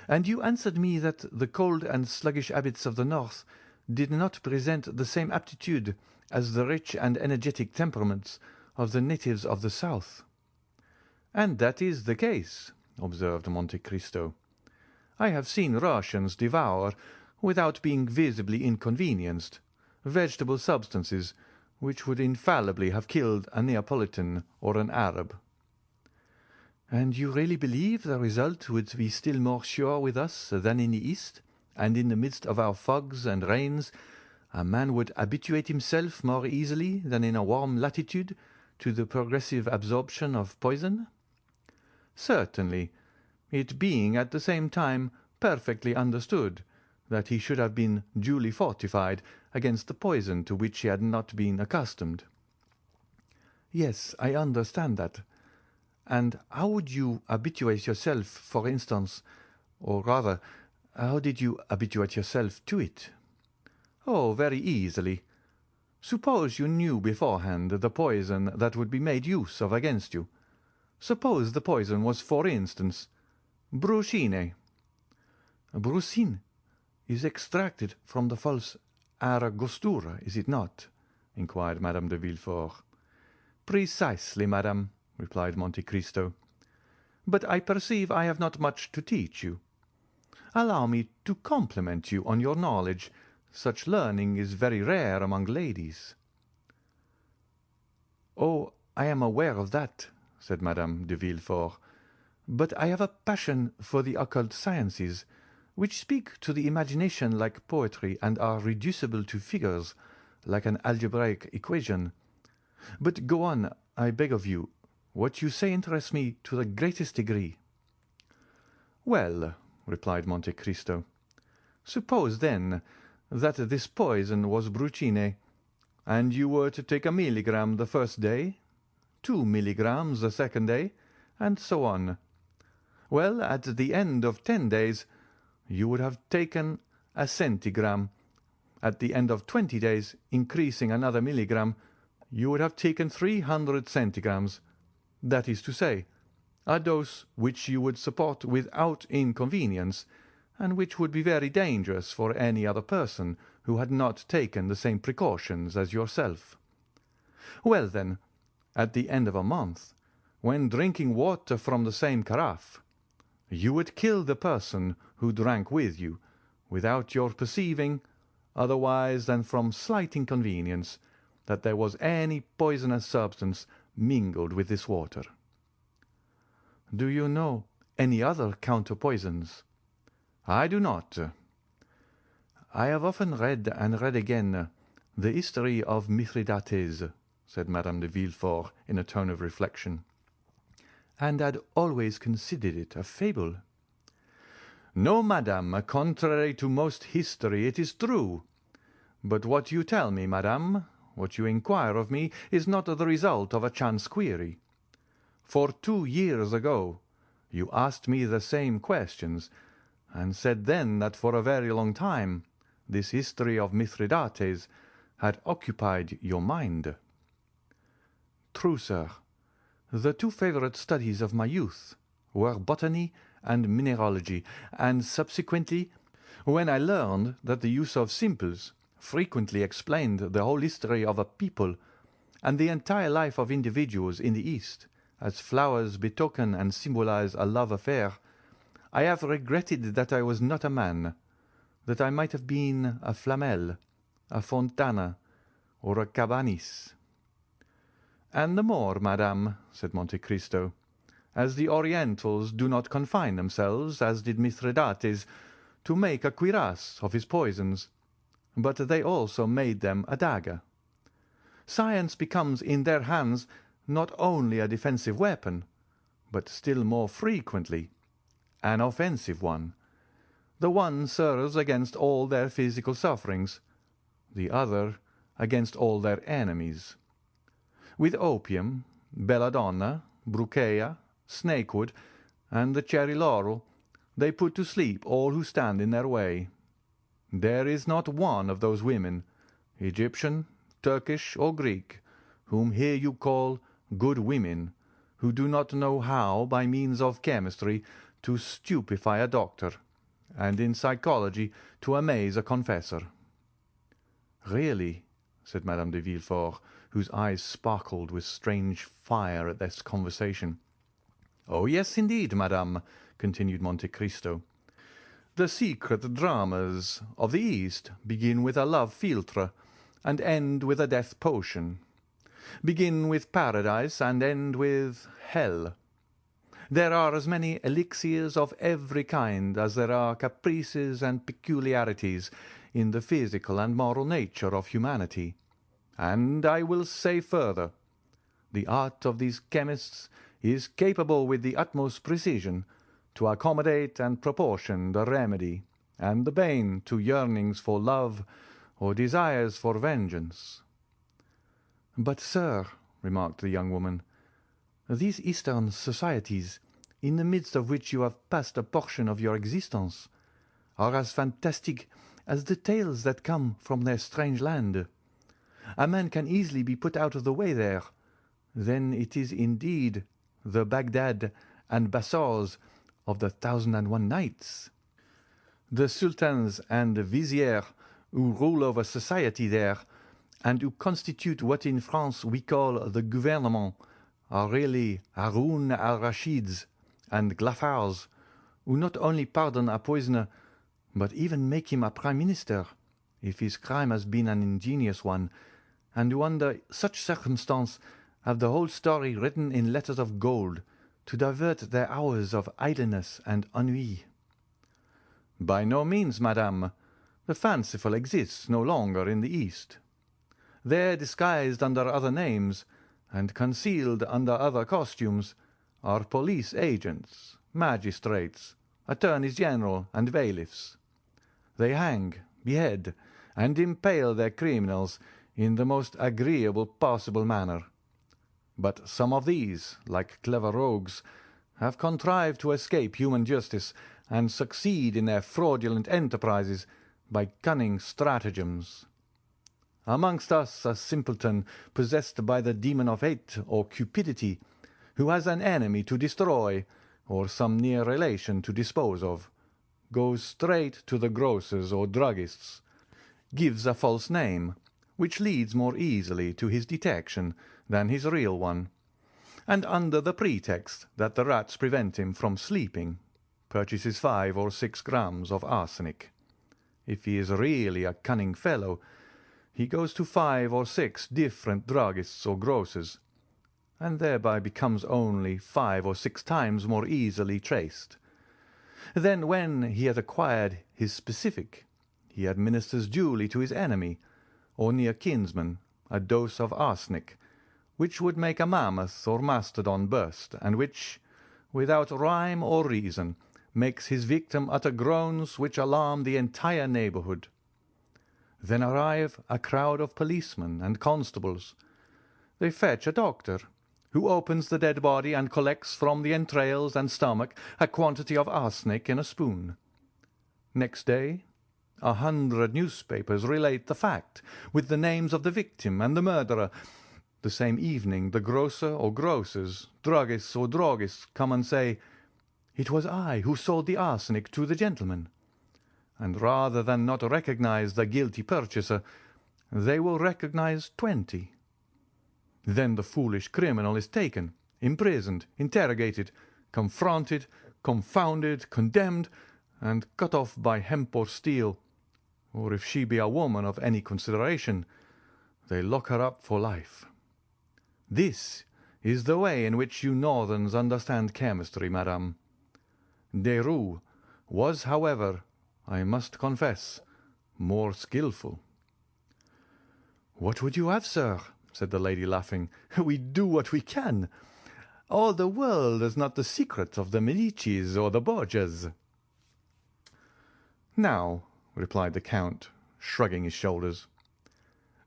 and you answered me that the cold and sluggish habits of the North did not present the same aptitude as the rich and energetic temperaments of the natives of the South." "And that is the case," observed Monte Cristo. "I have seen Russians devour, without being visibly inconvenienced, vegetable substances which would infallibly have killed a Neapolitan or an Arab." "And you really believe the result would be still more sure with us than in the East, and in the midst of our fogs and rains a man would habituate himself more easily than in a warm latitude to the progressive absorption of poison?" "Certainly, it being at the same time perfectly understood that he should have been duly fortified against the poison to which he had not been accustomed." "Yes, I understand that. And how would you habituate yourself, for instance, or rather, how did you habituate yourself to it?" "Oh, very easily. Suppose you knew beforehand the poison that would be made use of against you. Suppose the poison was, for instance, brucine." "Brucine is extracted from the false Angostura, is it not?" inquired Madame de Villefort. "Precisely, madame," replied Monte Cristo. "But I perceive I have not much to teach you. Allow me to compliment you on your knowledge. Such learning is very rare among ladies." "Oh, I am aware of that," said Madame de Villefort, "but I have a passion for the occult sciences, which speak to the imagination like poetry and are reducible to figures like an algebraic equation. But go on, I beg of you. What you say interests me to the greatest degree." "Well," replied Monte Cristo, "suppose, then, that this poison was brucine, and you were to take a milligram the first day, 2 milligrams the second day, and so on. Well, at the end of 10 days you would have taken a centigram. At the end of 20 days, increasing another milligram, you would have taken 300 centigrams. That is to say, a dose which you would support without inconvenience, and which would be very dangerous for any other person who had not taken the same precautions as yourself. Well, then, at the end of a month, when drinking water from the same carafe, you would kill the person who drank with you, without your perceiving, otherwise than from slight inconvenience, that there was any poisonous substance mingled with this water. Do you know any other counterpoisons?" "I do not." "I have often read and read again the history of Mithridates," said Madame de Villefort in a tone of reflection, "and had always considered it a fable." "No, madame, contrary to most history, it is true. But what you tell me, madame, what you inquire of me, is not the result of a chance query. For 2 years ago you asked me the same questions, and said then that for a very long time this history of Mithridates had occupied your mind." "True, sir. The 2 favorite studies of my youth were botany and mineralogy, and subsequently, when I learned that the use of simples frequently explained the whole history of a people and the entire life of individuals in the East, as flowers betoken and symbolize a love affair, I have regretted that I was not a man, that I might have been a Flamel, a Fontana, or a Cabanis." "And the more, madame," said Monte Cristo, "as the Orientals do not confine themselves, as did Mithridates, to make a cuirass of his poisons, but they also made them a dagger. Science becomes in their hands not only a defensive weapon, but still more frequently an offensive one. The one serves against all their physical sufferings, the other against all their enemies. With opium, belladonna, brucea, snakewood, and the cherry laurel, they put to sleep all who stand in their way. There is not one of those women, Egyptian, Turkish, or Greek, whom here you call good women, who do not know how, by means of chemistry, to stupefy a doctor, and in psychology to amaze a confessor." "Really," said Madame de Villefort, whose eyes sparkled with strange fire at this conversation. "Oh, yes, indeed, madame," continued Monte Cristo. "The secret dramas of the East begin with a love philtre and end with a death potion, begin with paradise and end with hell. There are as many elixirs of every kind as there are caprices and peculiarities in the physical and moral nature of humanity. And I will say further, the art of these chemists is capable with the utmost precision to accommodate and proportion the remedy and the bane to yearnings for love or desires for vengeance." "But, sir," remarked the young woman, "these Eastern societies, in the midst of which you have passed a portion of your existence, are as fantastic as the tales that come from their strange land. A man can easily be put out of the way there. Then it is indeed the Baghdad and Bassors of the 1001 Nights. The sultans and viziers who rule over society there, and who constitute what in France we call the gouvernement, are really Haroun al-Rashids and Glafars, who not only pardon a poisoner, but even make him a prime minister, if his crime has been an ingenious one, and who under such circumstance have the whole story written in letters of gold, to divert their hours of idleness and ennui." "By no means, madame. The fanciful exists no longer in the East. There, disguised under other names, and concealed under other costumes, are police agents, magistrates, attorneys general, and bailiffs. They hang, behead, and impale their criminals in the most agreeable possible manner. But some of these, like clever rogues, have contrived to escape human justice and succeed in their fraudulent enterprises by cunning stratagems. Amongst us a simpleton possessed by the demon of hate or cupidity, who has an enemy to destroy or some near relation to dispose of, goes straight to the grocers or druggists, gives a false name, which leads more easily to his detection than his real one, and under the pretext that the rats prevent him from sleeping, purchases 5 or 6 grams of arsenic. If he is really a cunning fellow, he goes to 5 or 6 different druggists or grocers, and thereby becomes only 5 or 6 times more easily traced. Then, when he has acquired his specific, he administers duly to his enemy, or near kinsman, a dose of arsenic, which would make a mammoth or mastodon burst, and which, without rhyme or reason, makes his victim utter groans which alarm the entire neighbourhood. Then arrive a crowd of policemen and constables. They fetch a doctor, who opens the dead body and collects from the entrails and stomach a quantity of arsenic in a spoon. Next day 100 newspapers relate the fact, with the names of the victim and the murderer. The same evening the grocer or grocers, druggists or droggists come and say, "It was I who sold the arsenic to the gentleman." And rather than not recognize the guilty purchaser, they will recognize 20. Then the foolish criminal is taken, imprisoned, interrogated, confronted, confounded, condemned, and cut off by hemp or steel, or if she be a woman of any consideration, they lock her up for life. This is the way in which you Northerns understand chemistry, madame. Derues was, however, I must confess, more skilful. "What would you have, sir?" said the lady, laughing. "We do what we can. All the world is not the secret of the Medicis or the Borgias." "Now," replied the Count, shrugging his shoulders,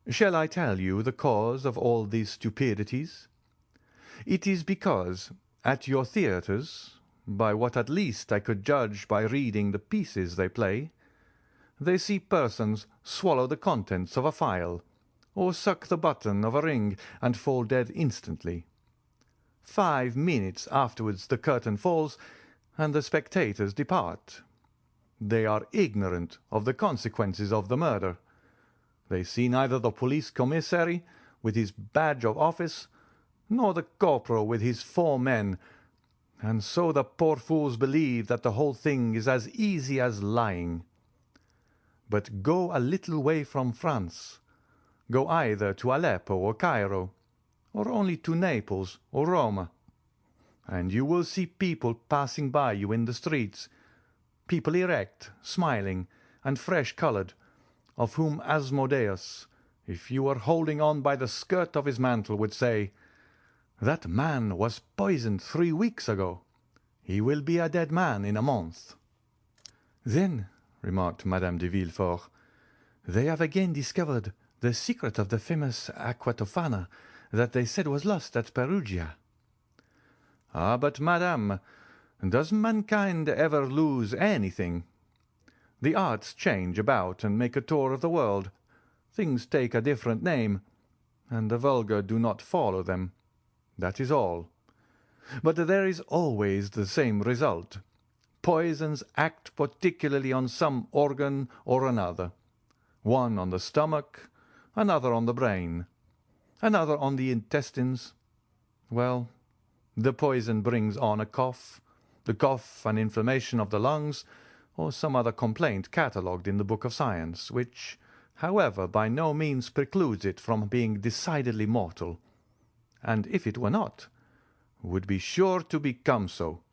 "shall I tell you the cause of all these stupidities? It is because, at your theatres, by what at least I could judge by reading the pieces they play, they see persons swallow the contents of a phial, or suck the button of a ring and fall dead instantly. 5 minutes afterwards the curtain falls, and the spectators depart. They are ignorant of the consequences of the murder. They see neither the police commissary with his badge of office, nor the corporal with his 4 men, and so the poor fools believe that the whole thing is as easy as lying. But go a little way from France, go either to Aleppo or Cairo, or only to Naples or Rome, and you will see people passing by you in the streets, people erect, smiling, and fresh-coloured, of whom Asmodeus, if you were holding on by the skirt of his mantle, would say, 'That man was poisoned 3 weeks ago. He will be a dead man in a month.'" "Then," remarked Madame de Villefort, "they have again discovered the secret of the famous aqua tofana that they said was lost at Perugia." "Ah, but, madame, does mankind ever lose anything? The arts change about and make a tour of the world. Things take a different name, and the vulgar do not follow them. That is all. But there is always the same result. Poisons act particularly on some organ or another. One on the stomach, another on the brain, another on the intestines. Well, the poison brings on a cough, the cough an inflammation of the lungs, or some other complaint catalogued in the book of science, which, however, by no means precludes it from being decidedly mortal, and if it were not, would be sure to become so,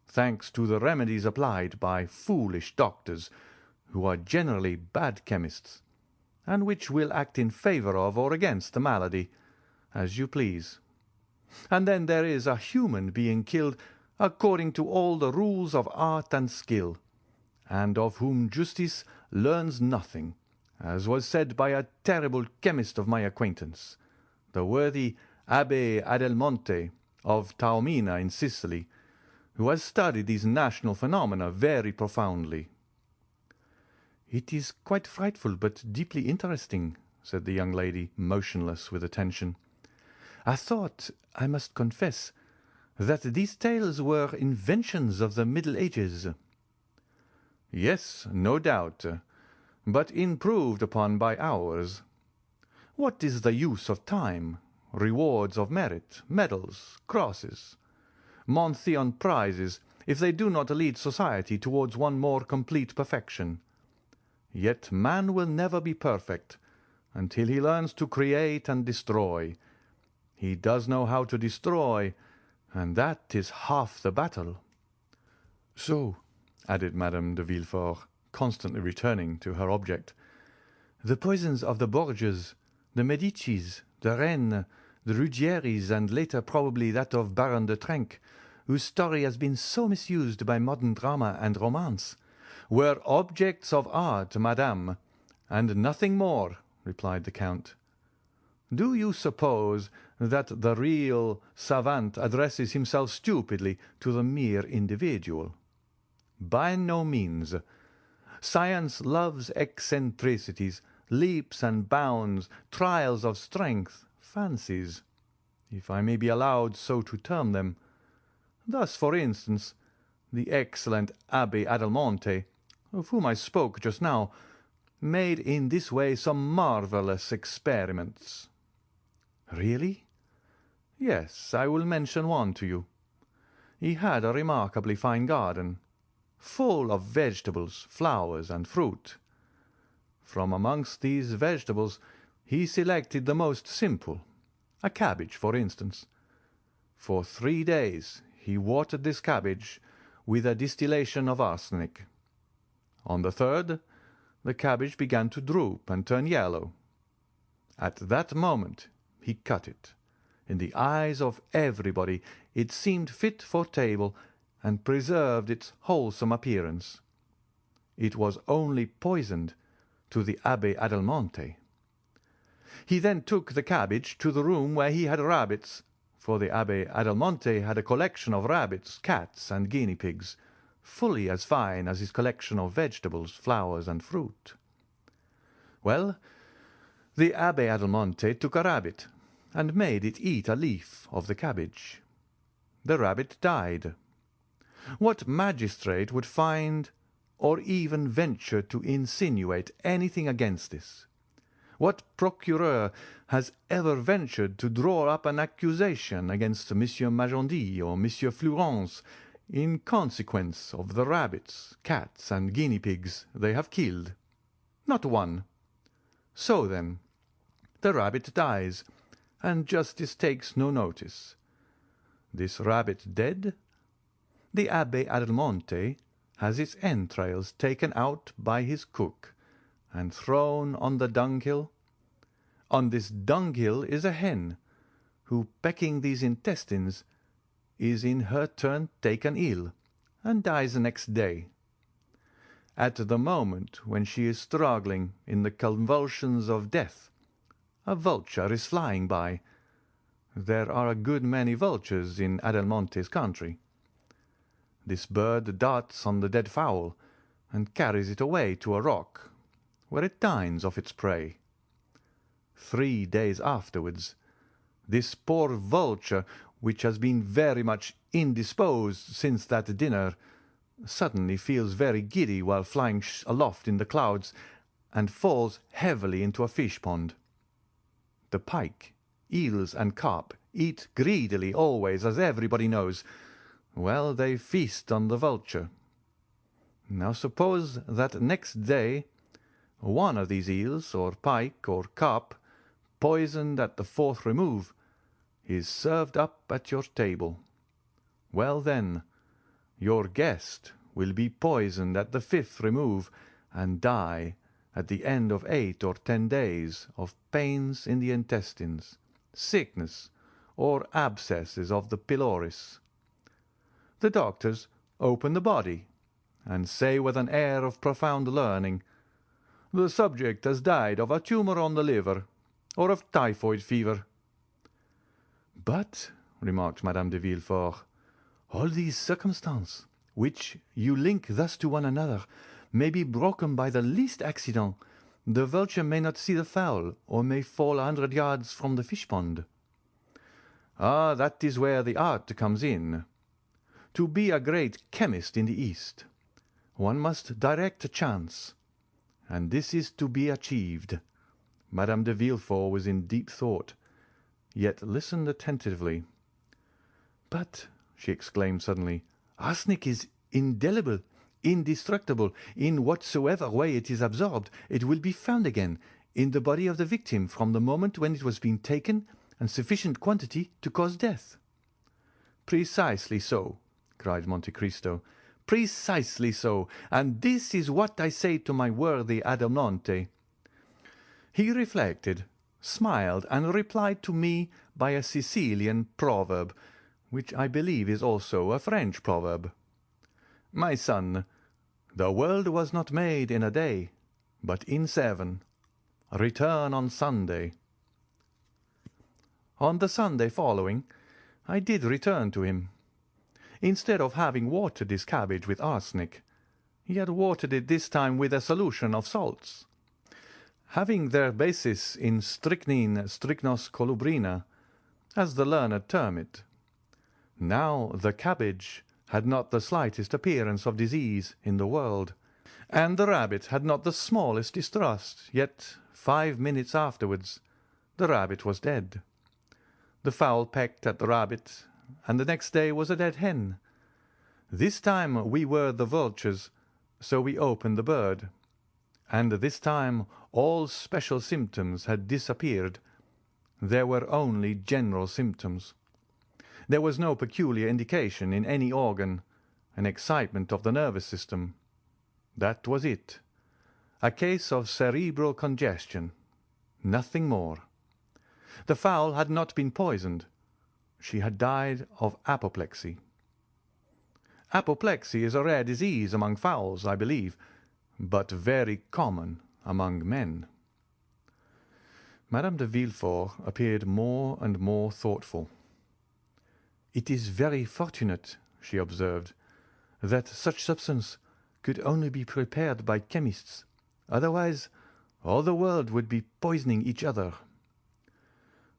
thanks to the remedies applied by foolish doctors, who are generally bad chemists, and which will act in favour of or against the malady, as you please. And then there is a human being killed according to all the rules of art and skill, and of whom justice learns nothing, as was said by a terrible chemist of my acquaintance, the worthy Abbé Adelmonte of Taormina in Sicily, who has studied these national phenomena very profoundly." "It is quite frightful, but deeply interesting," said the young lady, motionless with attention. "I thought, I must confess, that these tales were inventions of the Middle Ages." "Yes, no doubt, but improved upon by ours. What is the use of time, rewards of merit, medals, crosses, Monthyon prizes, if they do not lead society towards one more complete perfection? Yet man will never be perfect until he learns to create and destroy, He does know how to destroy, and that is half the battle." "So," added Madame de Villefort, constantly returning to her object, "the poisons of the Borgias, the Medicis, the Rennes, the Ruggieris, and later probably that of Baron de Trenck, whose story has been so misused by modern drama and romance—" "Were objects of art, madame, and nothing more," replied the Count. "Do you suppose that the real savant addresses himself stupidly to the mere individual? By no means. Science loves eccentricities, leaps and bounds, trials of strength, fancies, if I may be allowed so to term them. Thus, for instance, the excellent Abbé Adelmonte, of whom I spoke just now, made in this way some marvellous experiments." "Really?" "Yes, I will mention one to you. He had a remarkably fine garden, full of vegetables, flowers, and fruit. From amongst these vegetables he selected the most simple, a cabbage, for instance. For 3 days he watered this cabbage with a distillation of arsenic. On the third, the cabbage began to droop and turn yellow. At that moment he cut it. In the eyes of everybody it seemed fit for table, and preserved its wholesome appearance. It was only poisoned to the Abbé Adelmonte. He then took the cabbage to the room where he had rabbits, for the Abbé Adelmonte had a collection of rabbits, cats, and guinea pigs, fully as fine as his collection of vegetables, flowers, and fruit. Well, the Abbé Adelmonte took a rabbit, and made it eat a leaf of the cabbage. The rabbit died. What magistrate would find or even venture to insinuate anything against this? What procureur has ever ventured to draw up an accusation against Monsieur Magendie or Monsieur Flourens in consequence of the rabbits, cats, and guinea pigs they have killed? Not one. So then, the rabbit dies, and justice takes no notice. This rabbit dead, the Abbé Adelmonte has its entrails taken out by his cook and thrown on the dunghill. On this dunghill is a hen, who, pecking these intestines, is in her turn taken ill, and dies the next day. At the moment when she is struggling in the convulsions of death, a vulture is flying by. There are a good many vultures in Adelmonte's country. This bird darts on the dead fowl, and carries it away to a rock, where it dines off its prey. 3 days afterwards, this poor vulture, which has been very much indisposed since that dinner, suddenly feels very giddy while flying aloft in the clouds, and falls heavily into a fish-pond. The pike, eels, and carp eat greedily always, as everybody knows. Well, they feast on the vulture. Now suppose that next day one of these eels, or pike, or carp, poisoned at the 4th remove, is served up at your table. Well then, your guest will be poisoned at the 5th remove, and die at the end of 8 or 10 days of pains in the intestines, sickness, or abscesses of the pylorus. The doctors open the body, and say with an air of profound learning, "The subject has died of a tumour on the liver, or of typhoid fever." "But," remarked Madame de Villefort, "all these circumstances, which you link thus to one another, may be broken by the least accident. The vulture may not see the fowl, or may fall 100 yards from the fish-pond." "Ah, that is where the art comes in. To be a great chemist in the East, one must direct chance, and this is to be achieved." Madame de Villefort was in deep thought, yet listened attentively. "But," she exclaimed suddenly, "arsenic is indelible, indestructible. In whatsoever way it is absorbed, it will be found again in the body of the victim from the moment when it was being taken and sufficient quantity to cause death." "Precisely so," cried Monte Cristo. "Precisely so, and this is what I say to my worthy Adamante." He reflected, smiled, and replied to me by a Sicilian proverb, which I believe is also a French proverb. "My son, the world was not made in a day, but in 7. Return on Sunday." On the Sunday following, I did return to him. Instead of having watered his cabbage with arsenic, he had watered it this time with a solution of salts. Having their basis in strychnine strychnos colubrina, as the learned term it. Now the cabbage had not the slightest appearance of disease in the world, and the rabbit had not the smallest distrust, yet 5 minutes afterwards the rabbit was dead. The fowl pecked at the rabbit, and the next day was a dead hen. This time we were the vultures, so we opened the bird, and this time all special symptoms had disappeared. There were only general symptoms. There was no peculiar indication in any organ, an excitement of the nervous system. That was it. A case of cerebral congestion. Nothing more. The fowl had not been poisoned. She had died of apoplexy. Apoplexy is a rare disease among fowls, I believe, but very common among men. Madame de Villefort appeared more and more thoughtful. "It is very fortunate," she observed, "that such substance could only be prepared by chemists. Otherwise, all the world would be poisoning each other."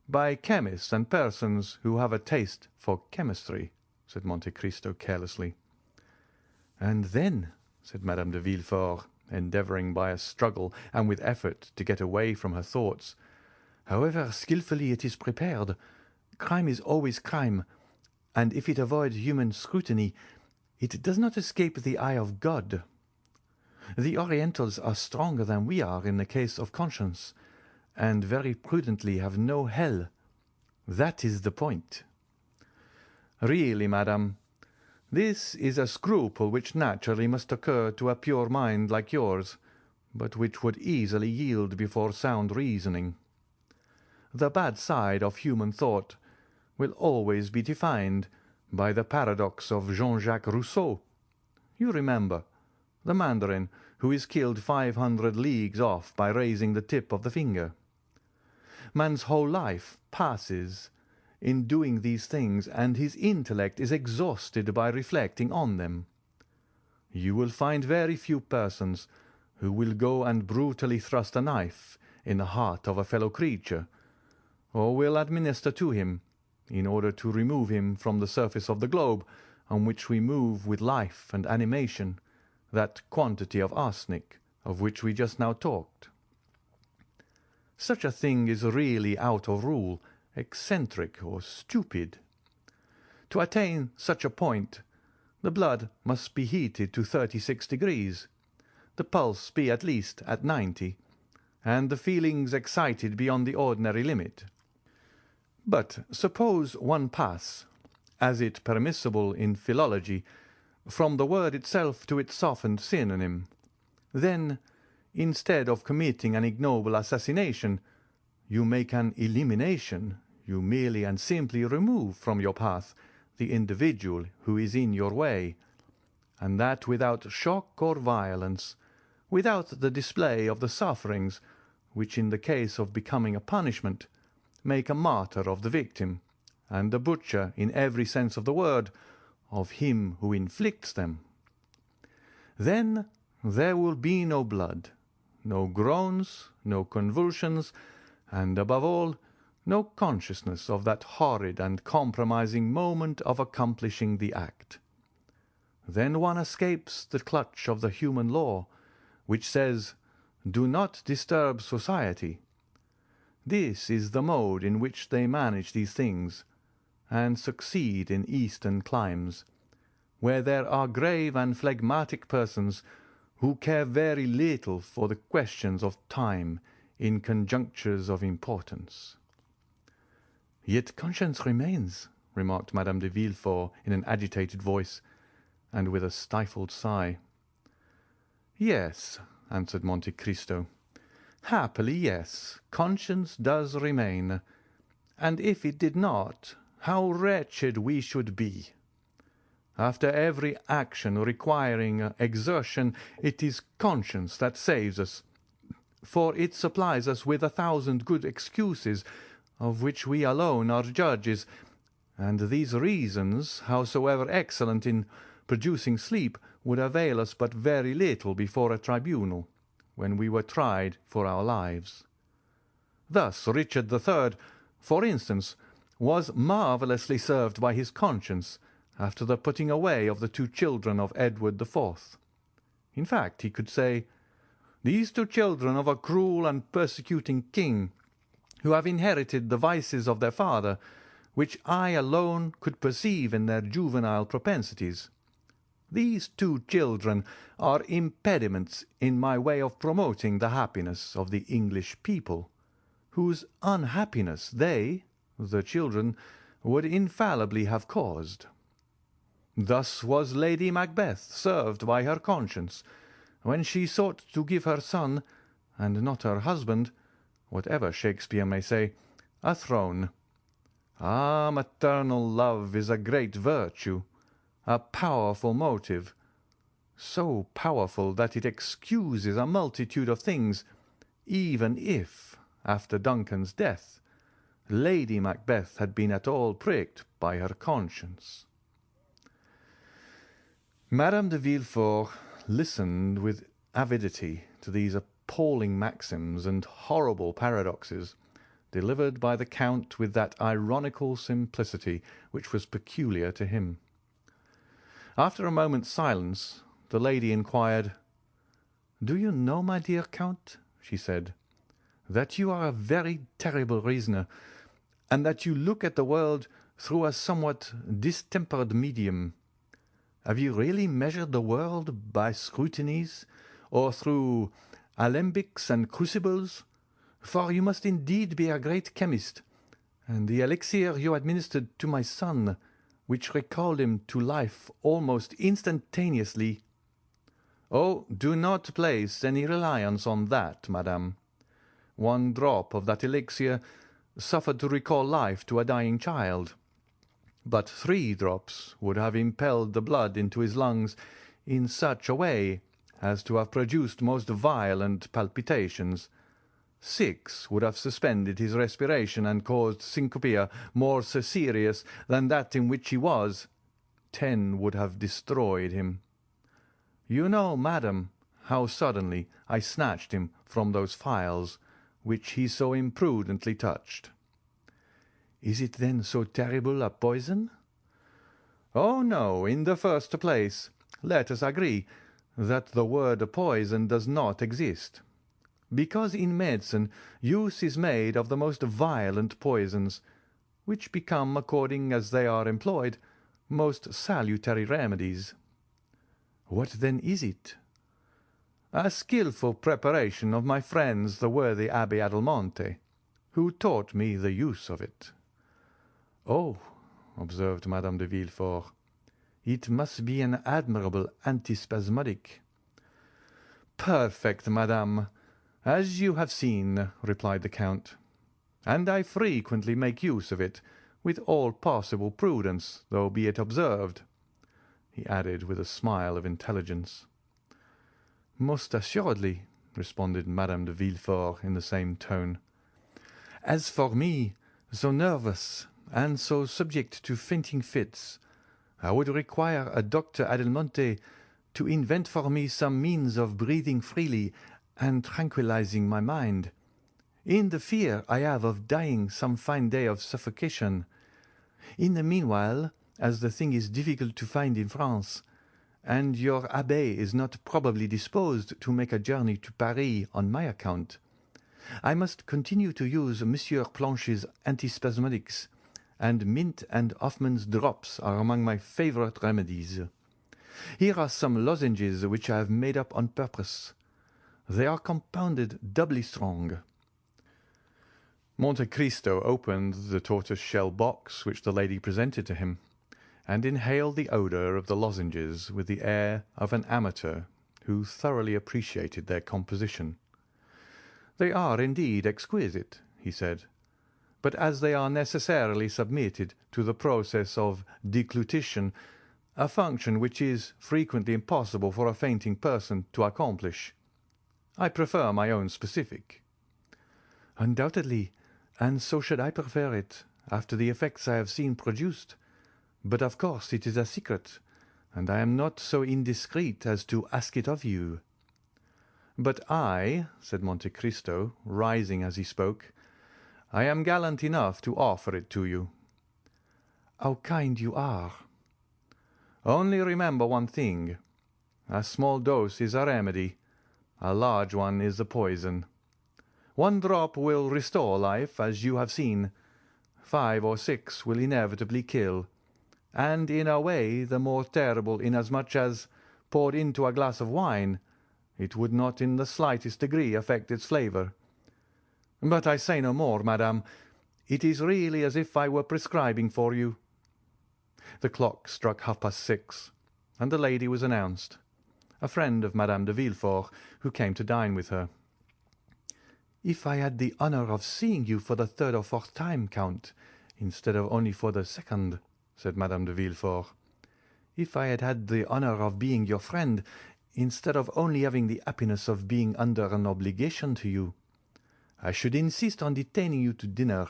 "By chemists and persons who have a taste for chemistry," said Monte Cristo carelessly. "And then," said Madame de Villefort, endeavouring by a struggle and with effort to get away from her thoughts, "however skilfully it is prepared, crime is always crime, and if it avoids human scrutiny, it does not escape the eye of God. The Orientals are stronger than we are in the case of conscience, and very prudently have no hell. That is the point." "Really, madame, this is a scruple which naturally must occur to a pure mind like yours, but which would easily yield before sound reasoning. The bad side of human thought will always be defined by the paradox of Jean-Jacques Rousseau. You remember, the mandarin who is killed 500 leagues off by raising the tip of the finger. Man's whole life passes in doing these things, and his intellect is exhausted by reflecting on them. You will find very few persons who will go and brutally thrust a knife in the heart of a fellow creature, or will administer to him, in order to remove him from the surface of the globe on which we move with life and animation, that quantity of arsenic of which we just now talked. Such a thing is really out of rule, eccentric, or stupid. To attain such a point, the blood must be heated to 36 degrees, the pulse be at least at 90, and the feelings excited beyond the ordinary limit. But suppose one pass, as it permissible in philology, from the word itself to its softened synonym. Then, instead of committing an ignoble assassination, you make an elimination. You merely and simply remove from your path the individual who is in your way, and that without shock or violence, without the display of the sufferings which, in the case of becoming a punishment, make a martyr of the victim, and a butcher, in every sense of the word, of him who inflicts them. Then there will be no blood, no groans, no convulsions, and, above all, no consciousness of that horrid and compromising moment of accomplishing the act. Then one escapes the clutch of the human law, which says, "Do not disturb society." This is the mode in which they manage these things, and succeed in Eastern climes, where there are grave and phlegmatic persons who care very little for the questions of time in conjunctures of importance. "Yet conscience remains," remarked Madame de Villefort in an agitated voice, and with a stifled sigh. "Yes," answered Monte Cristo. "Happily, yes, conscience does remain, and if it did not, how wretched we should be. After every action requiring exertion, it is conscience that saves us, for it supplies us with 1,000 good excuses, of which we alone are judges, and these reasons, howsoever excellent in producing sleep, would avail us but very little before a tribunal, when we were tried for our lives. Thus Richard III, for instance, was marvellously served by his conscience after the putting away of the 2 children of Edward IV. In fact, he could say, 'These 2 children of a cruel and persecuting king, who have inherited the vices of their father, which I alone could perceive in their juvenile propensities. These 2 children are impediments in my way of promoting the happiness of the English people, whose unhappiness they, the children, would infallibly have caused.' Thus was Lady Macbeth served by her conscience, when she sought to give her son, and not her husband, whatever Shakespeare may say, a throne. Ah, maternal love is a great virtue, a powerful motive, so powerful that it excuses a multitude of things, even if, after Duncan's death, Lady Macbeth had been at all pricked by her conscience." Madame de Villefort listened with avidity to these appalling maxims and horrible paradoxes, delivered by the Count with that ironical simplicity which was peculiar to him. After a moment's silence, the lady inquired, "Do you know, my dear Count," she said, "that you are a very terrible reasoner, and that you look at the world through a somewhat distempered medium? Have you really measured the world by scrutinies, or through alembics and crucibles? For you must indeed be a great chemist, and the elixir you administered to my son, which recalled him to life almost instantaneously—" "Oh, do not place any reliance on that, madame. 1 drop of that elixir suffered to recall life to a dying child, but 3 drops would have impelled the blood into his lungs in such a way as to have produced most violent palpitations. 6 would have suspended his respiration and caused syncope more serious than that in which he was. 10 would have destroyed him. You know, madam, how suddenly I snatched him from those phials which he so imprudently touched." "Is it then so terrible a poison?" "Oh, no. In the first place, let us agree that the word poison does not exist, because in medicine use is made of the most violent poisons, which become, according as they are employed, most salutary remedies." "What then is it?" "A skilful preparation of my friends the worthy Abbé Adelmonte, who taught me the use of it." "Oh," observed Madame de Villefort, "it must be an admirable antispasmodic." "Perfect, madame, as you have seen," replied the Count, "and I frequently make use of it, with all possible prudence, though be it observed," he added with a smile of intelligence. "Most assuredly," responded Madame de Villefort in the same tone. "As for me, so nervous and so subject to fainting fits, I would require a Dr. Adelmonte to invent for me some means of breathing freely and tranquilizing my mind, in the fear I have of dying some fine day of suffocation. In the meanwhile, as the thing is difficult to find in France, and your abbé is not probably disposed to make a journey to Paris on my account, I must continue to use Monsieur Planche's antispasmodics, and mint and Hoffman's drops are among my favorite remedies. Here are some lozenges which I have made up on purpose. They are compounded doubly strong." Monte Cristo opened the tortoise-shell box which the lady presented to him, and inhaled the odour of the lozenges with the air of an amateur who thoroughly appreciated their composition. "They are indeed exquisite," he said, "but as they are necessarily submitted to the process of deglutition, a function which is frequently impossible for a fainting person to accomplish, I prefer my own specific." "Undoubtedly, and so should I prefer it, after the effects I have seen produced. But of course it is a secret, and I am not so indiscreet as to ask it of you." "But I," said Monte Cristo, rising as he spoke, "I am gallant enough to offer it to you." "How kind you are!" "Only remember one thing. A small dose is a remedy, a large one is a poison. One drop will restore life, as you have seen. 5 or 6 will inevitably kill, and in a way the more terrible inasmuch as, poured into a glass of wine, it would not in the slightest degree affect its flavour. But I say no more, madame. It is really as if I were prescribing for you." The clock struck 6:30, and the lady was announced, a friend of Madame de Villefort, who came to dine with her. "If I had the honour of seeing you for the 3rd or 4th time, Count, instead of only for the 2nd," said Madame de Villefort, "if I had had the honour of being your friend, instead of only having the happiness of being under an obligation to you, I should insist on detaining you to dinner,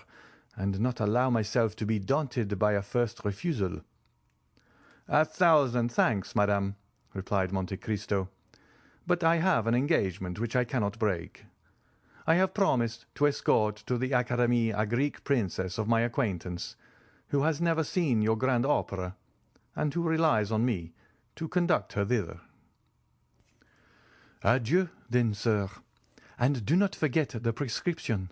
and not allow myself to be daunted by a first refusal." "1,000 thanks, madame," replied Monte Cristo, "but I have an engagement which I cannot break. I have promised to escort to the Academy a Greek princess of my acquaintance, who has never seen your grand opera, and who relies on me to conduct her thither." "Adieu, then, sir, and do not forget the prescription."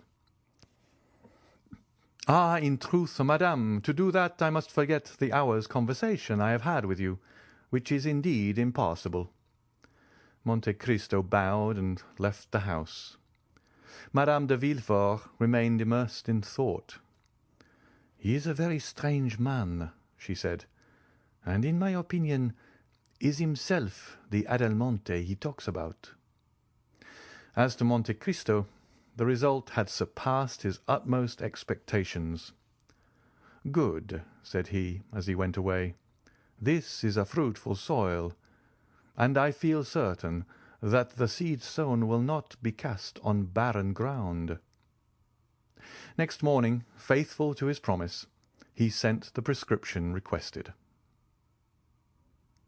"Ah, in truth, madame, to do that I must forget the hour's conversation I have had with you, which is indeed impossible." Monte Cristo bowed and left the house. Madame de Villefort remained immersed in thought. "He is a very strange man," she said, "and in my opinion is himself the Adelmonte he talks about." As to Monte Cristo, the result had surpassed his utmost expectations. "Good," said he, as he went away. "This is a fruitful soil, and I feel certain that the seed sown will not be cast on barren ground." Next morning, faithful to his promise, he sent the prescription requested.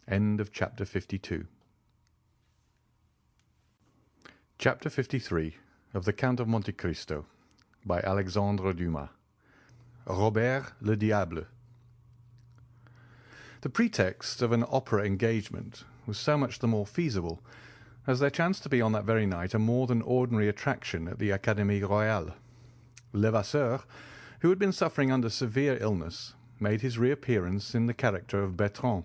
End of chapter 52. Chapter 53 of the Count of Monte Cristo by Alexandre Dumas. Robert le Diable. The pretext of an opera engagement was so much the more feasible as there chanced to be on that very night a more than ordinary attraction at the Académie Royale. Levasseur, who had been suffering under severe illness, made his reappearance in the character of Bertrand,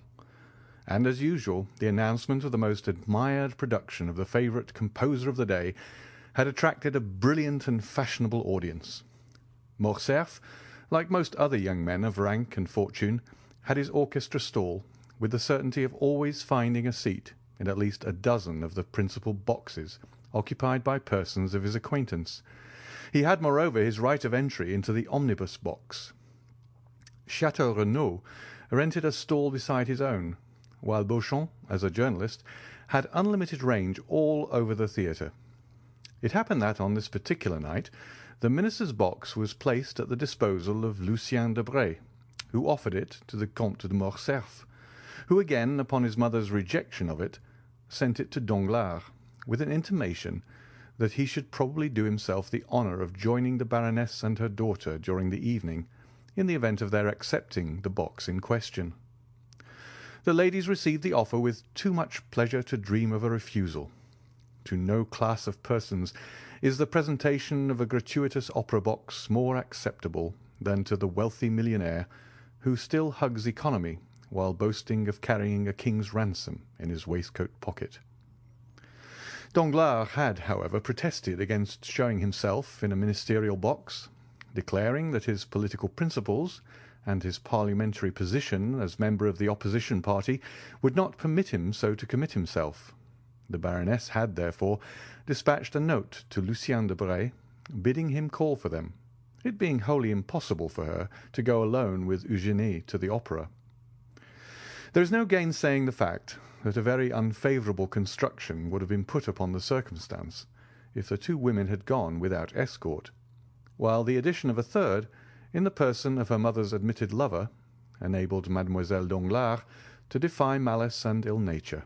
and as usual the announcement of the most admired production of the favourite composer of the day had attracted a brilliant and fashionable audience. Morcerf, like most other young men of rank and fortune, had his orchestra stall, with the certainty of always finding a seat in at least a dozen of the principal boxes occupied by persons of his acquaintance. He had, moreover, his right of entry into the omnibus box. Chateau Renaud rented a stall beside his own, while Beauchamp, as a journalist, had unlimited range all over the theatre. It happened that on this particular night the minister's box was placed at the disposal of Lucien Debray, who offered it to the Comte de Morcerf, who again, upon his mother's rejection of it, sent it to Danglars, with an intimation that he should probably do himself the honour of joining the Baroness and her daughter during the evening, in the event of their accepting the box in question. The ladies received the offer with too much pleasure to dream of a refusal. To no class of persons is the presentation of a gratuitous opera box more acceptable than to the wealthy millionaire who still hugs economy while boasting of carrying a king's ransom in his waistcoat pocket. Danglars had, however, protested against showing himself in a ministerial box, declaring that his political principles and his parliamentary position as member of the opposition party would not permit him so to commit himself. The Baroness had, therefore, dispatched a note to Lucien Debray, bidding him call for them, it being wholly impossible for her to go alone with Eugénie to the opera. There is no gainsaying the fact that a very unfavourable construction would have been put upon the circumstance if the two women had gone without escort, while the addition of a third, in the person of her mother's admitted lover, enabled Mademoiselle Danglars to defy malice and ill nature.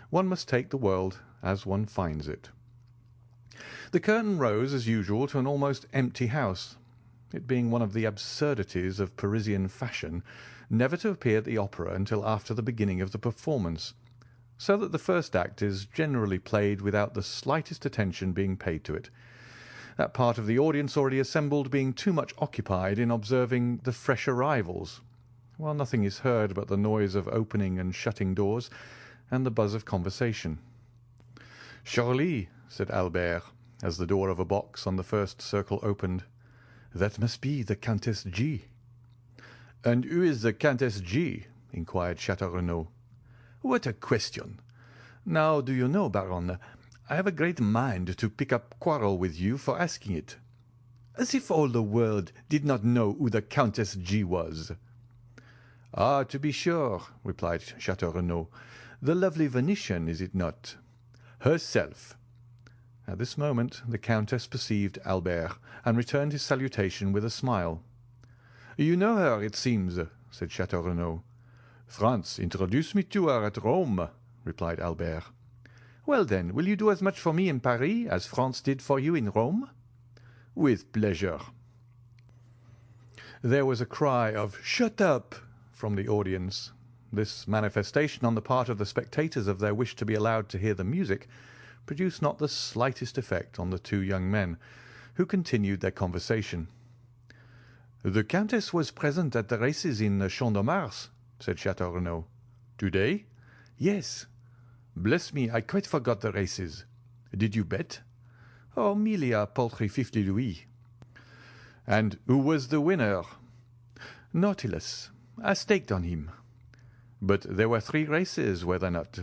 One must take the world as one finds it. The curtain rose, as usual, to an almost empty house, it being one of the absurdities of Parisian fashion never to appear at the opera until after the beginning of the performance, so that the first act is generally played without the slightest attention being paid to it, that part of the audience already assembled being too much occupied in observing the fresh arrivals, while nothing is heard but the noise of opening and shutting doors and the buzz of conversation. "Surely," said Albert, as the door of a box on the first circle opened, "that must be the Countess G." "And who is the Countess G?" inquired Château Renaud. "What a question! Now, do you know, Baron, I have a great mind to pick up quarrel with you for asking it. As if all the world did not know who the Countess G was." "Ah, to be sure," replied Château Renaud. "The lovely Venetian, is it not?" "Herself." At this moment the Countess perceived Albert, and returned his salutation with a smile. "You know her, it seems," said Château Renaud. "France introduced me to her at Rome," replied Albert. "Well, then, will you do as much for me in Paris as France did for you in Rome?" "With pleasure." There was a cry of "Shut up!" from the audience. This manifestation on the part of the spectators of their wish to be allowed to hear the music produced not the slightest effect on the two young men, who continued their conversation. "The Countess was present at the races in the Champ de Mars," said Château Renaud. "To-day?" "Yes." "Bless me, I quite forgot the races. Did you bet?" "Oh, merely a paltry 50 louis." "And who was the winner?" "Nautilus. I staked on him." "But there were 3 races, were there not?"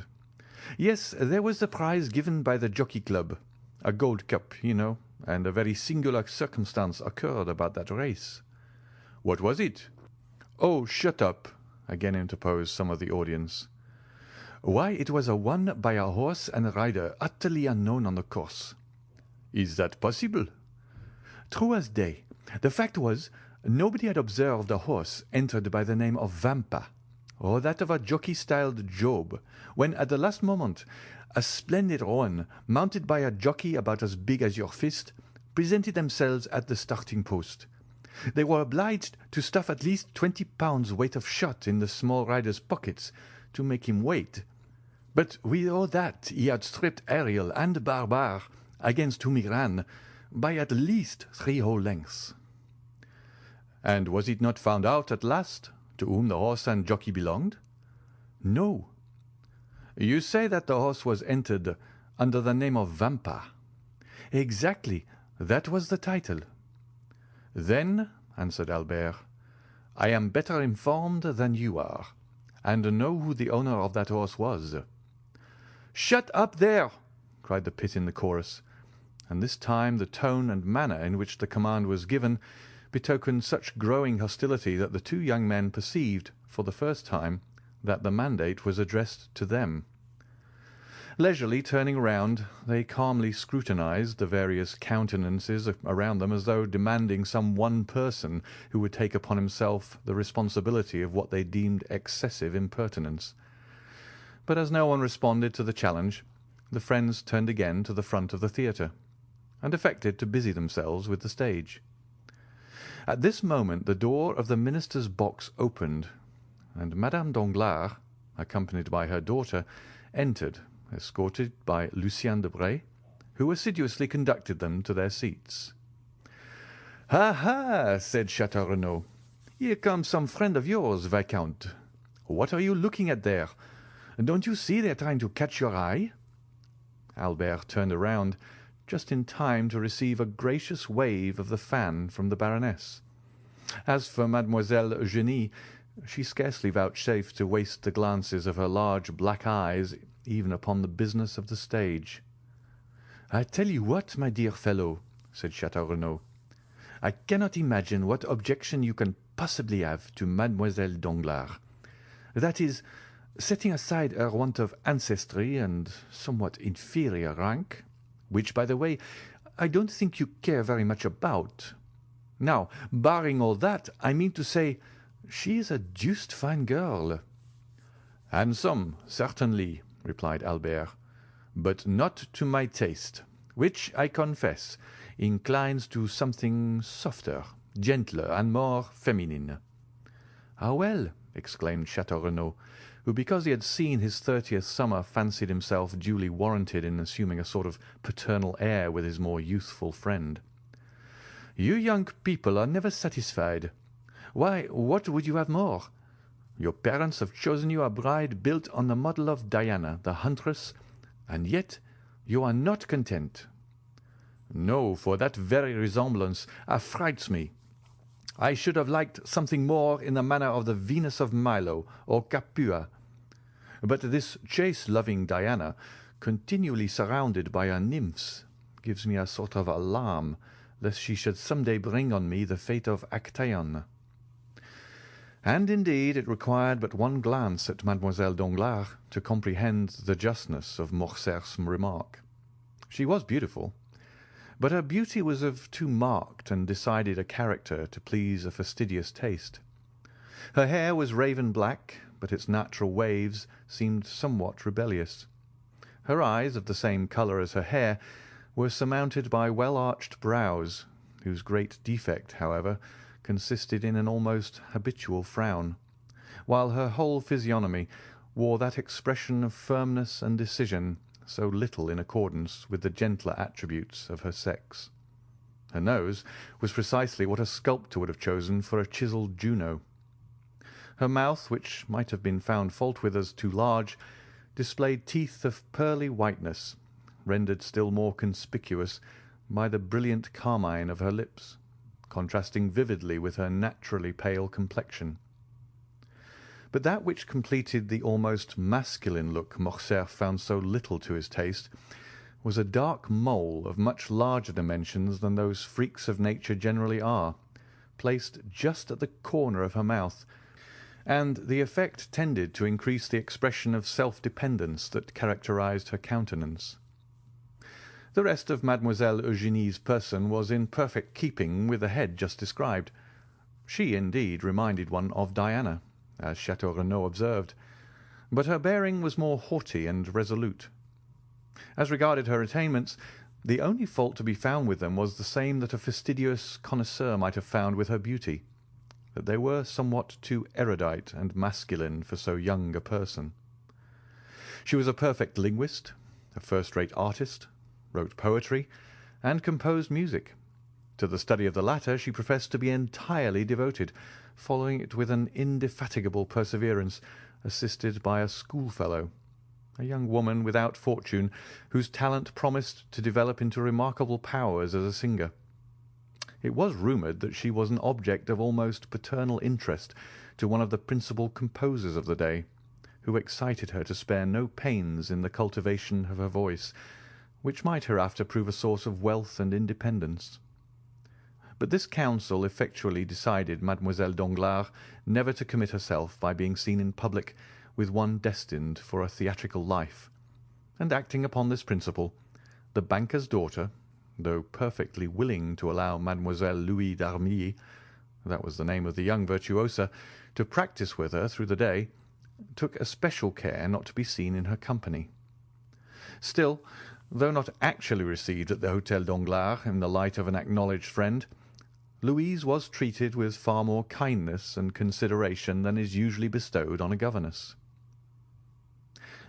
"Yes, there was the prize given by the Jockey Club, a gold cup, you know, and a very singular circumstance occurred about that race." "What was it?" "Oh, shut up!" again interposed some of the audience. "Why, it was a won by a horse and rider utterly unknown on the course." "Is that possible?" "True as day. The fact was, nobody had observed a horse entered by the name of Vampa, or that of a jockey styled Job, when at the last moment a splendid roan, mounted by a jockey about as big as your fist, presented themselves at the starting post. They were obliged to stuff at least 20 pounds weight of shot in the small rider's pockets to make him wait. But with all that he outstripped Ariel and Barbar, against whom he ran, by at least 3 whole lengths." "And was it not found out at last to whom the horse and jockey belonged?" "No." "You say that the horse was entered under the name of Vampa?" "Exactly. That was the title." "Then," answered Albert, "I am better informed than you are, and know who the owner of that horse was." "Shut up there!" cried the pit in the chorus, and this time the tone and manner in which the command was given betokened such growing hostility that the two young men perceived, for the first time, that the mandate was addressed to them. Leisurely turning round, they calmly scrutinized the various countenances around them as though demanding some one person who would take upon himself the responsibility of what they deemed excessive impertinence. But as no one responded to the challenge, the friends turned again to the front of the theatre, and affected to busy themselves with the stage. At this moment the door of the minister's box opened, and Madame Danglars, accompanied by her daughter, entered, escorted by Lucien Debray, who assiduously conducted them to their seats. "Ha, ha!" said Château Renaud. "Here comes some friend of yours, Viscount. What are you looking at there? Don't you see they are trying to catch your eye?" Albert turned around, just in time to receive a gracious wave of the fan from the Baroness. As for Mademoiselle Eugénie, she scarcely vouchsafed to waste the glances of her large black eyes even upon the business of the stage. "I tell you what, my dear fellow," said Château Renaud, "I cannot imagine what objection you can possibly have to Mademoiselle Danglars. That is, setting aside her want of ancestry and somewhat inferior rank, which, by the way, I don't think you care very much about. Now, barring all that, I mean to say, she is a deuced fine girl." "Handsome, certainly," replied Albert, "but not to my taste, which, I confess, inclines to something softer, gentler, and more feminine." "Ah, well," exclaimed Château Renaud, who, because he had seen his 30th summer, fancied himself duly warranted in assuming a sort of paternal air with his more youthful friend. "You young people are never satisfied. Why, what would you have more? Your parents have chosen you a bride built on the model of Diana, the huntress, and yet you are not content." "No, for that very resemblance affrights me. I should have liked something more in the manner of the Venus of Milo or Capua. But this chase-loving Diana, continually surrounded by her nymphs, gives me a sort of alarm lest she should some day bring on me the fate of Actaeon." And indeed it required but one glance at Mademoiselle Danglars to comprehend the justness of Morcerf's remark. She was beautiful, but her beauty was of too marked and decided a character to please a fastidious taste. Her hair was raven black, but its natural waves seemed somewhat rebellious. Her eyes, of the same colour as her hair, were surmounted by well-arched brows, whose great defect, however, consisted in an almost habitual frown, while her whole physiognomy wore that expression of firmness and decision so little in accordance with the gentler attributes of her sex. Her nose was precisely what a sculptor would have chosen for a chiselled Juno. Her mouth, which might have been found fault with as too large, displayed teeth of pearly whiteness, rendered still more conspicuous by the brilliant carmine of her lips, contrasting vividly with her naturally pale complexion. But that which completed the almost masculine look Morcerf found so little to his taste was a dark mole of much larger dimensions than those freaks of nature generally are, placed just at the corner of her mouth, and the effect tended to increase the expression of self-dependence that characterized her countenance. The rest of Mademoiselle Eugénie's person was in perfect keeping with the head just described. She, indeed, reminded one of Diana, as Château Renaud observed, but her bearing was more haughty and resolute. As regarded her attainments, the only fault to be found with them was the same that a fastidious connoisseur might have found with her beauty, that they were somewhat too erudite and masculine for so young a person. She was a perfect linguist, a first-rate artist, wrote poetry, and composed music. To the study of the latter she professed to be entirely devoted, following it with an indefatigable perseverance, assisted by a schoolfellow, a young woman without fortune, whose talent promised to develop into remarkable powers as a singer. It was rumoured that she was an object of almost paternal interest to one of the principal composers of the day, who excited her to spare no pains in the cultivation of her voice, which might hereafter prove a source of wealth and independence. But this counsel effectually decided Mademoiselle Danglars never to commit herself by being seen in public with one destined for a theatrical life, and acting upon this principle, the banker's daughter, though perfectly willing to allow Mademoiselle Louis d'Armilly, that was the name of the young virtuosa, to practise with her through the day, took especial care not to be seen in her company. Still, though not actually received at the Hôtel Danglars in the light of an acknowledged friend, Louise was treated with far more kindness and consideration than is usually bestowed on a governess.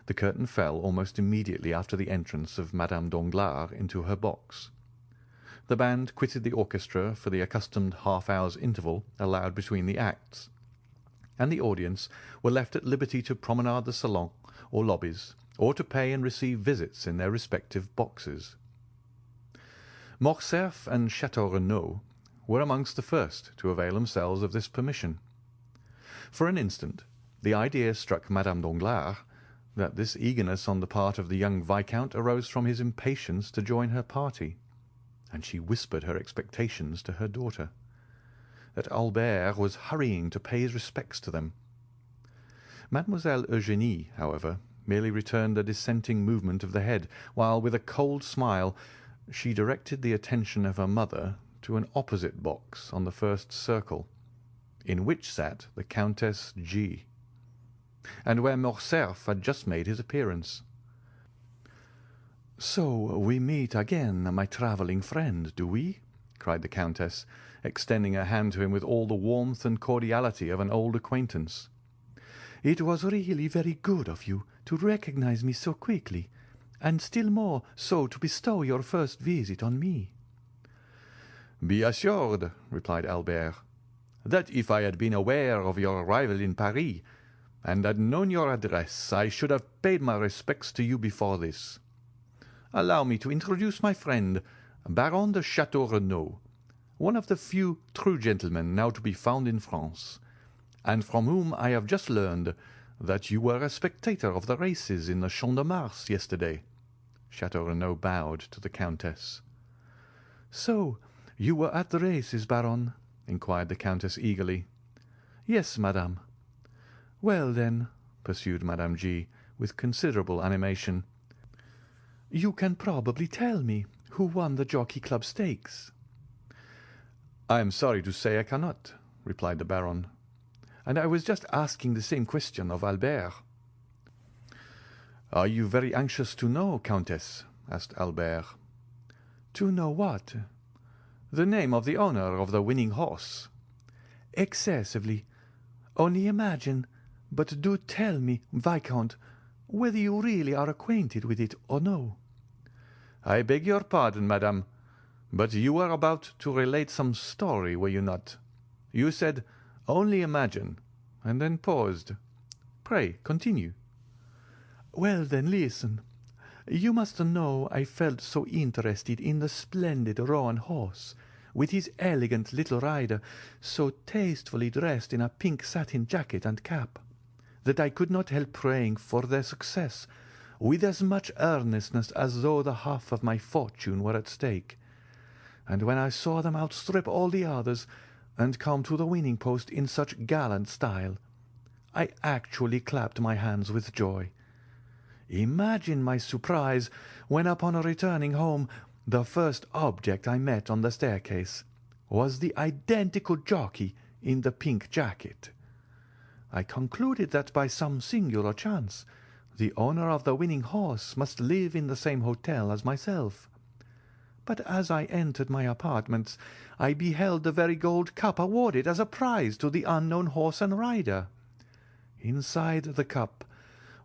The curtain fell almost immediately after the entrance of Madame Danglars into her box. The band quitted the orchestra for the accustomed half-hour's interval allowed between the acts, and the audience were left at liberty to promenade the salons or lobbies, or to pay and receive visits in their respective boxes. Morcerf and Château Renaud were amongst the first to avail themselves of this permission. For an instant the idea struck Madame Danglars that this eagerness on the part of the young viscount arose from his impatience to join her party, and she whispered her expectations to her daughter, that Albert was hurrying to pay his respects to them. Mademoiselle Eugénie, however, merely returned a dissenting movement of the head, while, with a cold smile, she directed the attention of her mother to an opposite box on the first circle, in which sat the Countess G., and where Morcerf had just made his appearance. "So we meet again, my travelling friend, do we?" cried the Countess, extending her hand to him with all the warmth and cordiality of an old acquaintance. "It was really very good of you to recognize me so quickly, and still more so to bestow your first visit on me." "Be assured," replied Albert, "that if I had been aware of your arrival in Paris, and had known your address, I should have paid my respects to you before this. Allow me to introduce my friend, Baron de Château Renaud, one of the few true gentlemen now to be found in France, and from whom I have just learned that you were a spectator of the races in the Champ de Mars yesterday." Château Renaud bowed to the Countess. "So you were at the races, Baron?" inquired the Countess eagerly. "Yes, madame." "Well, then," pursued Madame G., with considerable animation, "you can probably tell me who won the Jockey Club stakes." "I am sorry to say I cannot," replied the Baron, "and I was just asking the same question of Albert." "Are you very anxious to know, Countess?" asked Albert. "To know what?" "The name of the owner of the winning horse." "Excessively. Only imagine, but do tell me, Viscount, whether you really are acquainted with it or no." "I beg your pardon, madame, but you were about to relate some story, were you not? You said, 'Only imagine,' and then paused. Pray continue." "Well, then, listen. You must know I felt so interested in the splendid roan horse, with his elegant little rider, so tastefully dressed in a pink satin jacket and cap, that I could not help praying for their success with as much earnestness as though the half of my fortune were at stake. And when I saw them outstrip all the others, and come to the winning post in such gallant style, I actually clapped my hands with joy. Imagine my surprise when, upon returning home, the first object I met on the staircase was the identical jockey in the pink jacket. I concluded that by some singular chance the owner of the winning horse must live in the same hotel as myself. But as I entered my apartments I beheld the very gold cup awarded as a prize to the unknown horse and rider. Inside the cup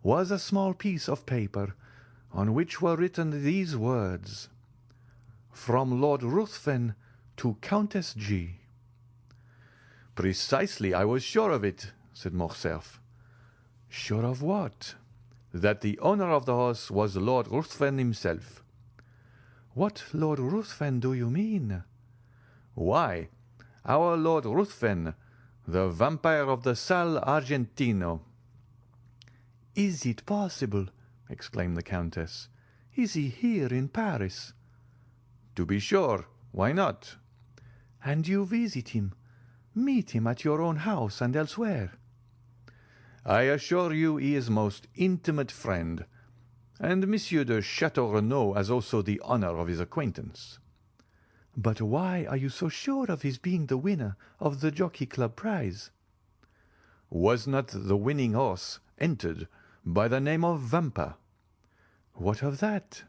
was a small piece of paper on which were written these words: 'From Lord Ruthven to Countess G.'" "Precisely, I was sure of it," said Morcerf. "Sure of what?" "That the owner of the horse was Lord Ruthven himself." "What Lord Ruthven do you mean?" "Why, our Lord Ruthven, the vampire of the Sal Argentino." "Is it possible?" exclaimed the Countess. "Is he here in Paris?" "To be sure. Why not?" "And you visit him, meet him at your own house and elsewhere?" "I assure you he is most intimate friend, and Monsieur de Château Renaud has also the honour of his acquaintance." "But why are you so sure of his being the winner of the Jockey Club prize?" "Was not the winning horse entered by the name of Vampa?" "What of that?"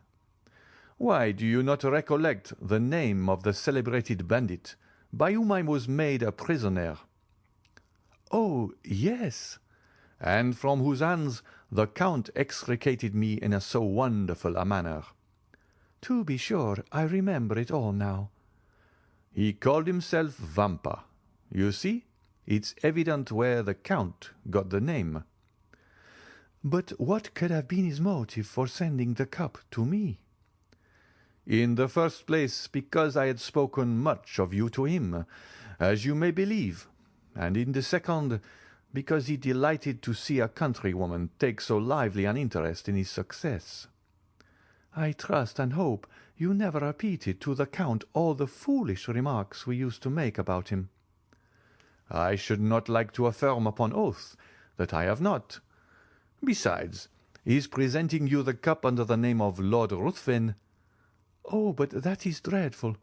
"Why, do you not recollect the name of the celebrated bandit by whom I was made a prisoner?" "Oh, yes." "And from whose hands the Count extricated me in so wonderful a manner?" "To be sure, I remember it all now." "He called himself Vampa. You see, it's evident where the Count got the name." "But what could have been his motive for sending the cup to me?" In the first place, because I had spoken much of you to him, as you may believe, and in the second, because he delighted to see a countrywoman take so lively an interest in his success. I trust and hope you never repeated to the Count all the foolish remarks we used to make about him. I should not like to affirm upon oath that I have not. Besides, his presenting you the cup under the name of Lord Ruthven— Oh, but that is dreadful.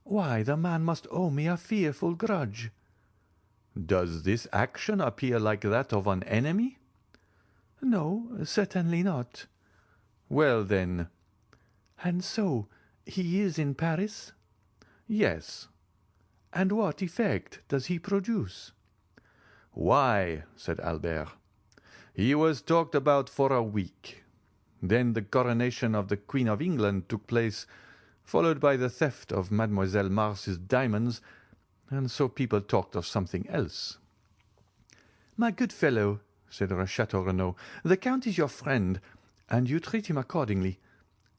Why, the man must owe me a fearful grudge. Does this action appear like that of an enemy? No, certainly not. Well, then— And so he is in Paris? Yes. And what effect does he produce? Why, said Albert, he was talked about for a week. Then the coronation of the Queen of England took place, followed by the theft of Mademoiselle Mars's diamonds, and so people talked of something else. My good fellow, said Chateau Renaud, the Count is your friend, and you treat him accordingly.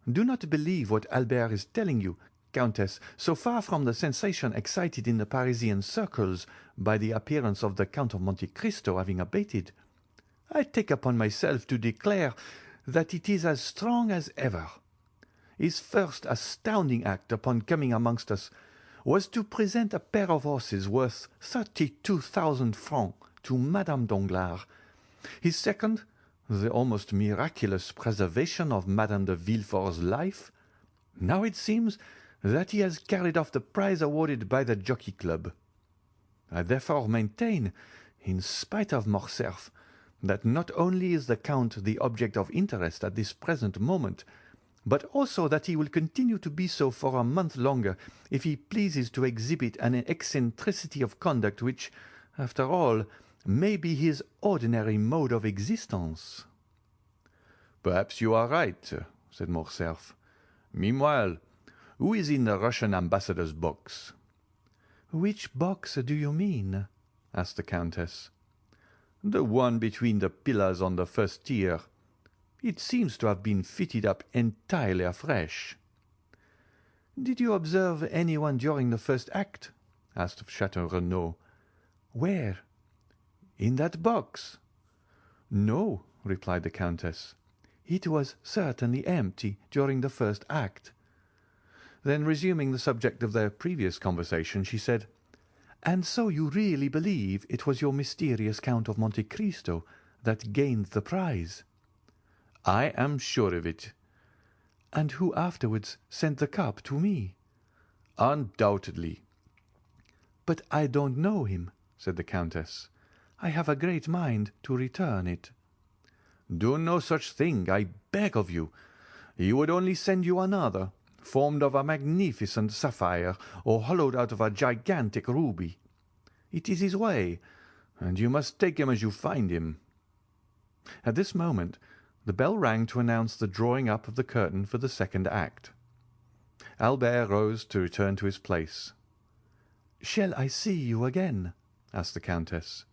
Do not believe what Albert is telling you, Countess. So far from the sensation excited in the Parisian circles by the appearance of the Count of Monte Cristo having abated, I take upon myself to declare that it is as strong as ever. His first astounding act upon coming amongst us was to present a pair of horses worth 32,000 francs to Madame Danglars. His second, the almost miraculous preservation of Madame de Villefort's life. Now it seems that he has carried off the prize awarded by the Jockey Club. I therefore maintain, in spite of Morcerf, that not only is the Count the object of interest at this present moment, but also that he will continue to be so for a month longer if he pleases to exhibit an eccentricity of conduct which, after all, may be his ordinary mode of existence. Perhaps you are right, said Morcerf. Meanwhile, who is in the Russian ambassador's box? Which box do you mean? asked the Countess. The one between the pillars on the first tier. It seems to have been fitted up entirely afresh. Did you observe anyone during the first act? asked Chateau Renaud. Where? In that box. No, replied the Countess. It was certainly empty during the first act. Then, resuming the subject of their previous conversation, she said, And so you really believe it was your mysterious Count of Monte Cristo that gained the prize? I am sure of it. And who afterwards sent the cup to me? Undoubtedly. But I don't know him, said the Countess. I have a great mind to return it. Do no such thing, I beg of you. He would only send you another, formed of a magnificent sapphire or hollowed out of a gigantic ruby. It is his way, and you must take him as you find him. At this moment the bell rang to announce the drawing up of the curtain for the second act. Albert rose to return to his place. "Shall I see you again?" asked the Countess.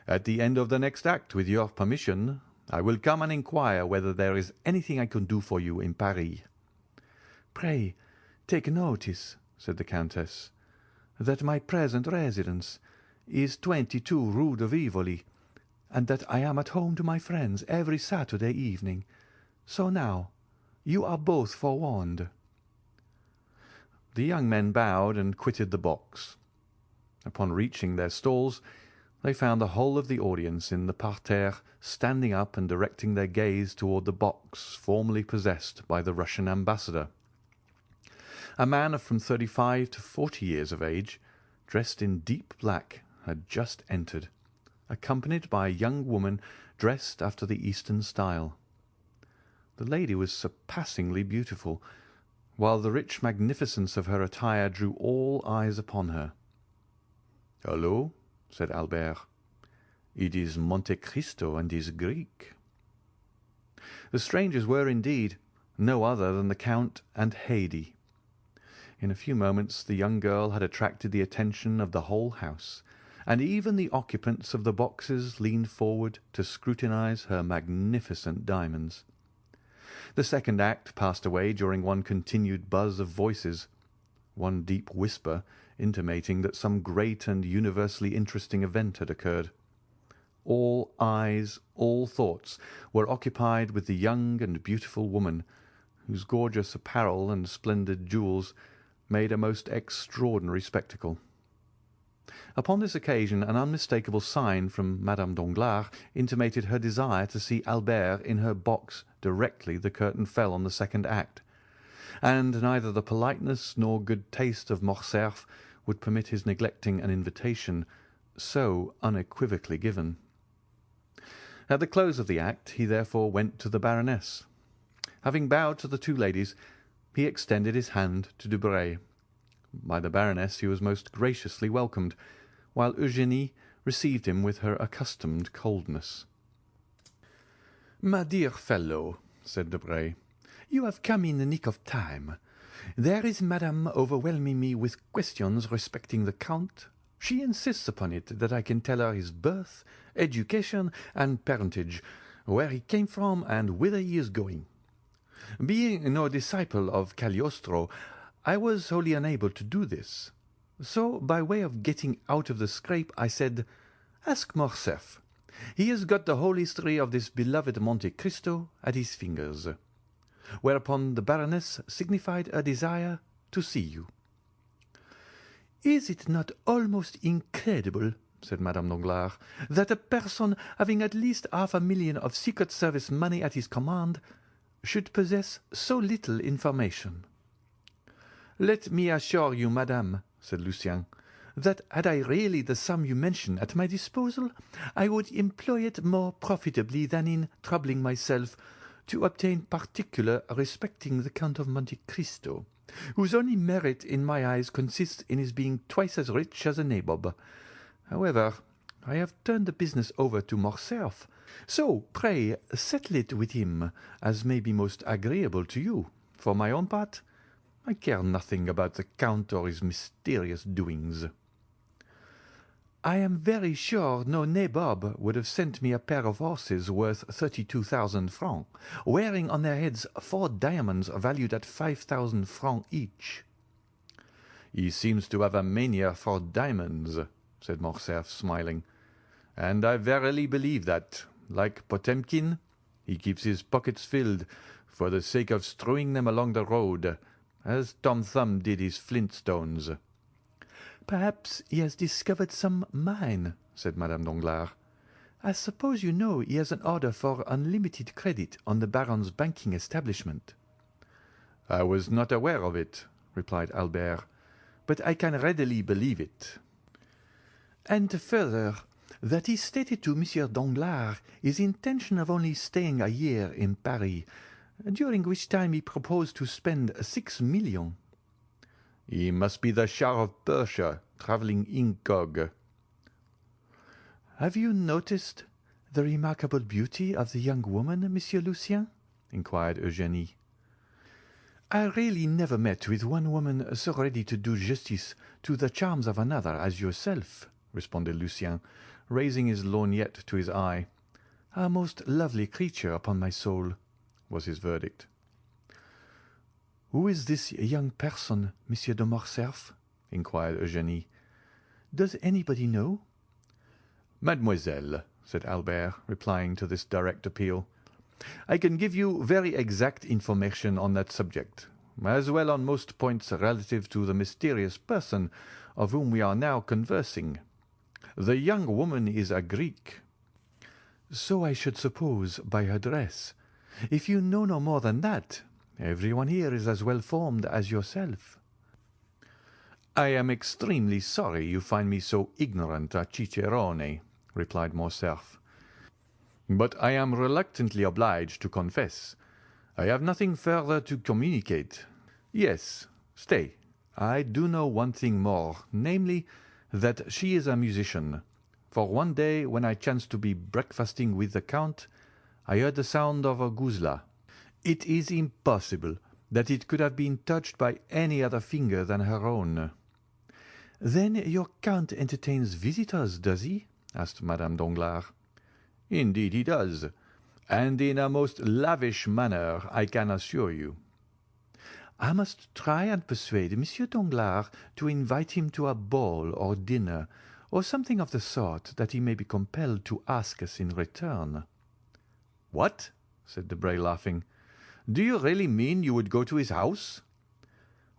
"At the end of the next act, with your permission, I will come and inquire whether there is anything I can do for you in Paris." "Pray take notice," said the Countess, "that my present residence is 22 Rue de Rivoli, and that I am at home to my friends every Saturday evening. So now you are both forewarned." The young men bowed and quitted the box. Upon reaching their stalls, they found the whole of the audience in the parterre standing up and directing their gaze toward the box formerly possessed by the Russian ambassador. A man of from 35 to 40 years of age, dressed in deep black, had just entered, accompanied by a young woman dressed after the Eastern style. The lady was surpassingly beautiful, while the rich magnificence of her attire drew all eyes upon her. "Hullo," said Albert. "It is Monte Cristo and his Greek." The strangers were indeed no other than the Count and Haydée. In a few moments the young girl had attracted the attention of the whole house, and even the occupants of the boxes leaned forward to scrutinize her magnificent diamonds. The second act passed away during one continued buzz of voices, one deep whisper intimating that some great and universally interesting event had occurred. All eyes, all thoughts were occupied with the young and beautiful woman, whose gorgeous apparel and splendid jewels made a most extraordinary spectacle. Upon this occasion an unmistakable sign from Madame Danglars intimated her desire to see Albert in her box directly the curtain fell on the second act, and neither the politeness nor good taste of Morcerf would permit his neglecting an invitation so unequivocally given. At the close of the act he therefore went to the Baroness. Having bowed to the two ladies, he extended his hand to Debray. By the Baroness he was most graciously welcomed, while Eugénie received him with her accustomed coldness. "My dear fellow," said Debray, "you have come in the nick of time. There is Madame overwhelming me with questions respecting the Count. She insists upon it that I can tell her his birth, education, and parentage, where he came from, and whither he is going. Being no disciple of Cagliostro, I was wholly unable to do this. So, by way of getting out of the scrape, I said, 'Ask Morcerf. He has got the whole history of this beloved Monte Cristo at his fingers.' Whereupon the Baroness signified a desire to see you." "Is it not almost incredible," said Madame Danglars, "that a person having at least 500,000 of Secret Service money at his command should possess so little information?" "Let me assure you, madame," said Lucien, "that had I really the sum you mention at my disposal, I would employ it more profitably than in troubling myself to obtain particular respecting the Count of Monte Cristo, whose only merit in my eyes consists in his being twice as rich as a nabob. However, I have turned the business over to Morcerf, so pray settle it with him as may be most agreeable to you. For my own part, I care nothing about the Count or his mysterious doings." "I am very sure no nabob would have sent me a pair of horses worth 32,000 francs, wearing on their heads 4 diamonds valued at 5,000 francs each." "He seems to have a mania for diamonds," said Morcerf, smiling, "and I verily believe that, like Potemkin, he keeps his pockets filled for the sake of strewing them along the road, as Tom Thumb did his flintstones." "Perhaps he has discovered some mine," said Madame Danglars. "I suppose you know he has an order for unlimited credit on the Baron's banking establishment." "I was not aware of it," replied Albert, "but I can readily believe it." "And further, that he stated to Monsieur Danglars his intention of only staying a year in Paris, during which time he proposed to spend 6 millions. "He must be the Shah of Persia, travelling incog." "Have you noticed the remarkable beauty of the young woman, Monsieur Lucien?" inquired Eugénie. "I really never met with one woman so ready to do justice to the charms of another as yourself," responded Lucien, raising his lorgnette to his eye. "A most lovely creature, upon my soul," was his verdict. "Who is this young person, Monsieur de Morcerf?" inquired Eugénie. "Does anybody know?" "Mademoiselle," said Albert, replying to this direct appeal, "I can give you very exact information on that subject, as well on most points relative to the mysterious person of whom we are now conversing. The young woman is a Greek." "So I should suppose by her dress. If you know no more than that, everyone here is as well formed as yourself." "I am extremely sorry you find me so ignorant a cicerone," replied Morcerf, "but I am reluctantly obliged to confess I have nothing further to communicate. Yes, stay, I do know one thing more, namely, that she is a musician, for one day when I chanced to be breakfasting with the Count, I heard the sound of a guzla. It is impossible that it could have been touched by any other finger than her own." "Then your Count entertains visitors, does he?" asked Madame Danglars. "Indeed he does, and in a most lavish manner, I can assure you." "I must try and persuade Monsieur Danglars to invite him to a ball or dinner, or something of the sort, that he may be compelled to ask us in return." "What?" said Debray, laughing. "Do you really mean you would go to his house?"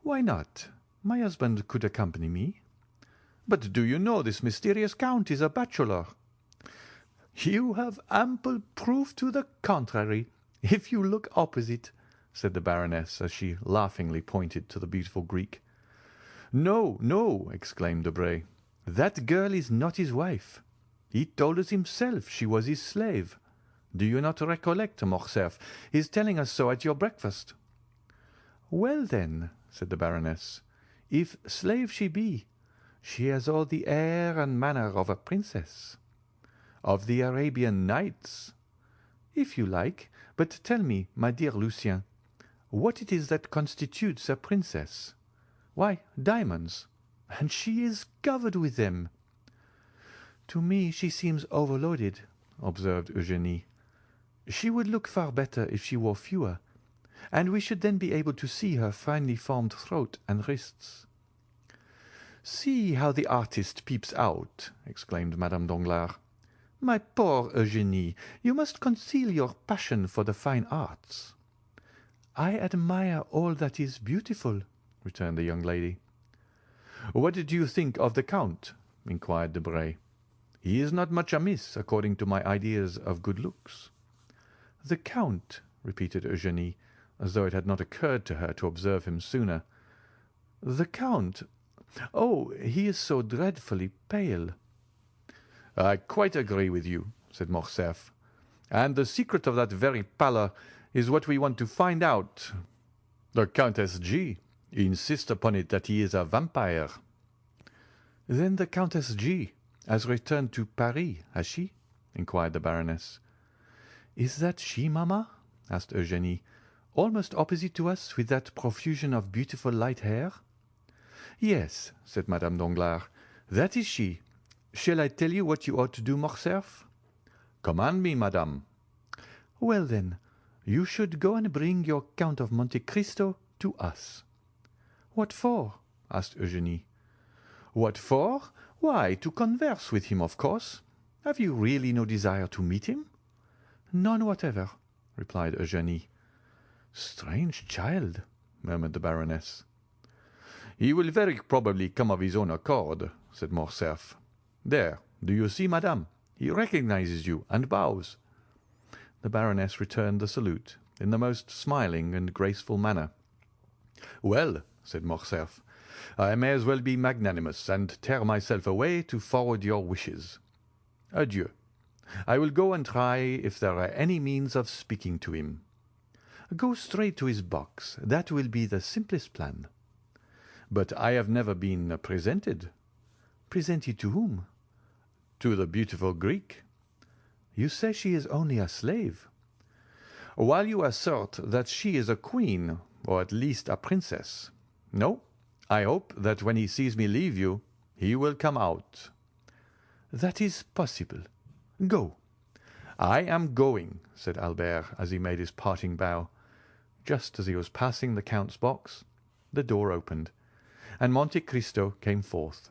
"Why not? My husband could accompany me." "But do you know this mysterious count is a bachelor?" "You have ample proof to the contrary, if you look opposite," said the Baroness, as she laughingly pointed to the beautiful Greek. "No, no!" exclaimed Debray. "That girl is not his wife. He told us himself she was his slave. Do you not recollect, Morcerf, his telling us so at your breakfast?" "Well, then," said the Baroness, "if slave she be, she has all the air and manner of a princess." "Of the Arabian Nights?" "If you like. But tell me, my dear Lucien, what it is that constitutes a princess? Why, diamonds, and she is covered with them." "To me she seems overloaded," observed Eugénie. "She would look far better if she wore fewer, and we should then be able to see her finely formed throat and wrists." "See how the artist peeps out!" exclaimed Madame Danglars. "My poor Eugénie, you must conceal your passion for the fine arts." "I admire all that is beautiful," returned the young lady. "What do you think of the Count?" inquired Debray. "He is not much amiss, according to my ideas of good looks." "The Count," repeated Eugénie, as though it had not occurred to her to observe him sooner. "The Count! Oh, he is so dreadfully pale." "I quite agree with you," said Morcerf, "and the secret of that very pallor is what we want to find out. The Countess G. insists upon it that he is a vampire." "Then the Countess G. has returned to Paris, has she?" inquired the Baroness. "Is that she, mamma?" asked Eugénie, "almost opposite to us, with that profusion of beautiful light hair?" "Yes," said Madame Danglars, "that is she. Shall I tell you what you ought to do, Morcerf?" "Command me, madame." "Well, then, you should go and bring your Count of Monte Cristo to us." "What for?" asked Eugénie. "What for? Why, to converse with him, of course. Have you really no desire to meet him?" "None whatever," replied Eugénie. "Strange child," murmured the Baroness. "He will very probably come of his own accord," said Morcerf. "There, do you see, madame? He recognizes you and bows." The Baroness returned the salute in the most smiling and graceful manner. "Well," said Morcerf, "I may as well be magnanimous and tear myself away to forward your wishes. Adieu. I will go and try if there are any means of speaking to him." "Go straight to his box. That will be the simplest plan." "But I have never been presented." "Presented to whom?" "To the beautiful Greek." "You say she is only a slave." "While you assert that she is a queen, or at least a princess. No, I hope that when he sees me leave you, he will come out." "That is possible. Go." "I am going," said Albert, as he made his parting bow. Just as he was passing the Count's box, the door opened, and Monte Cristo came forth.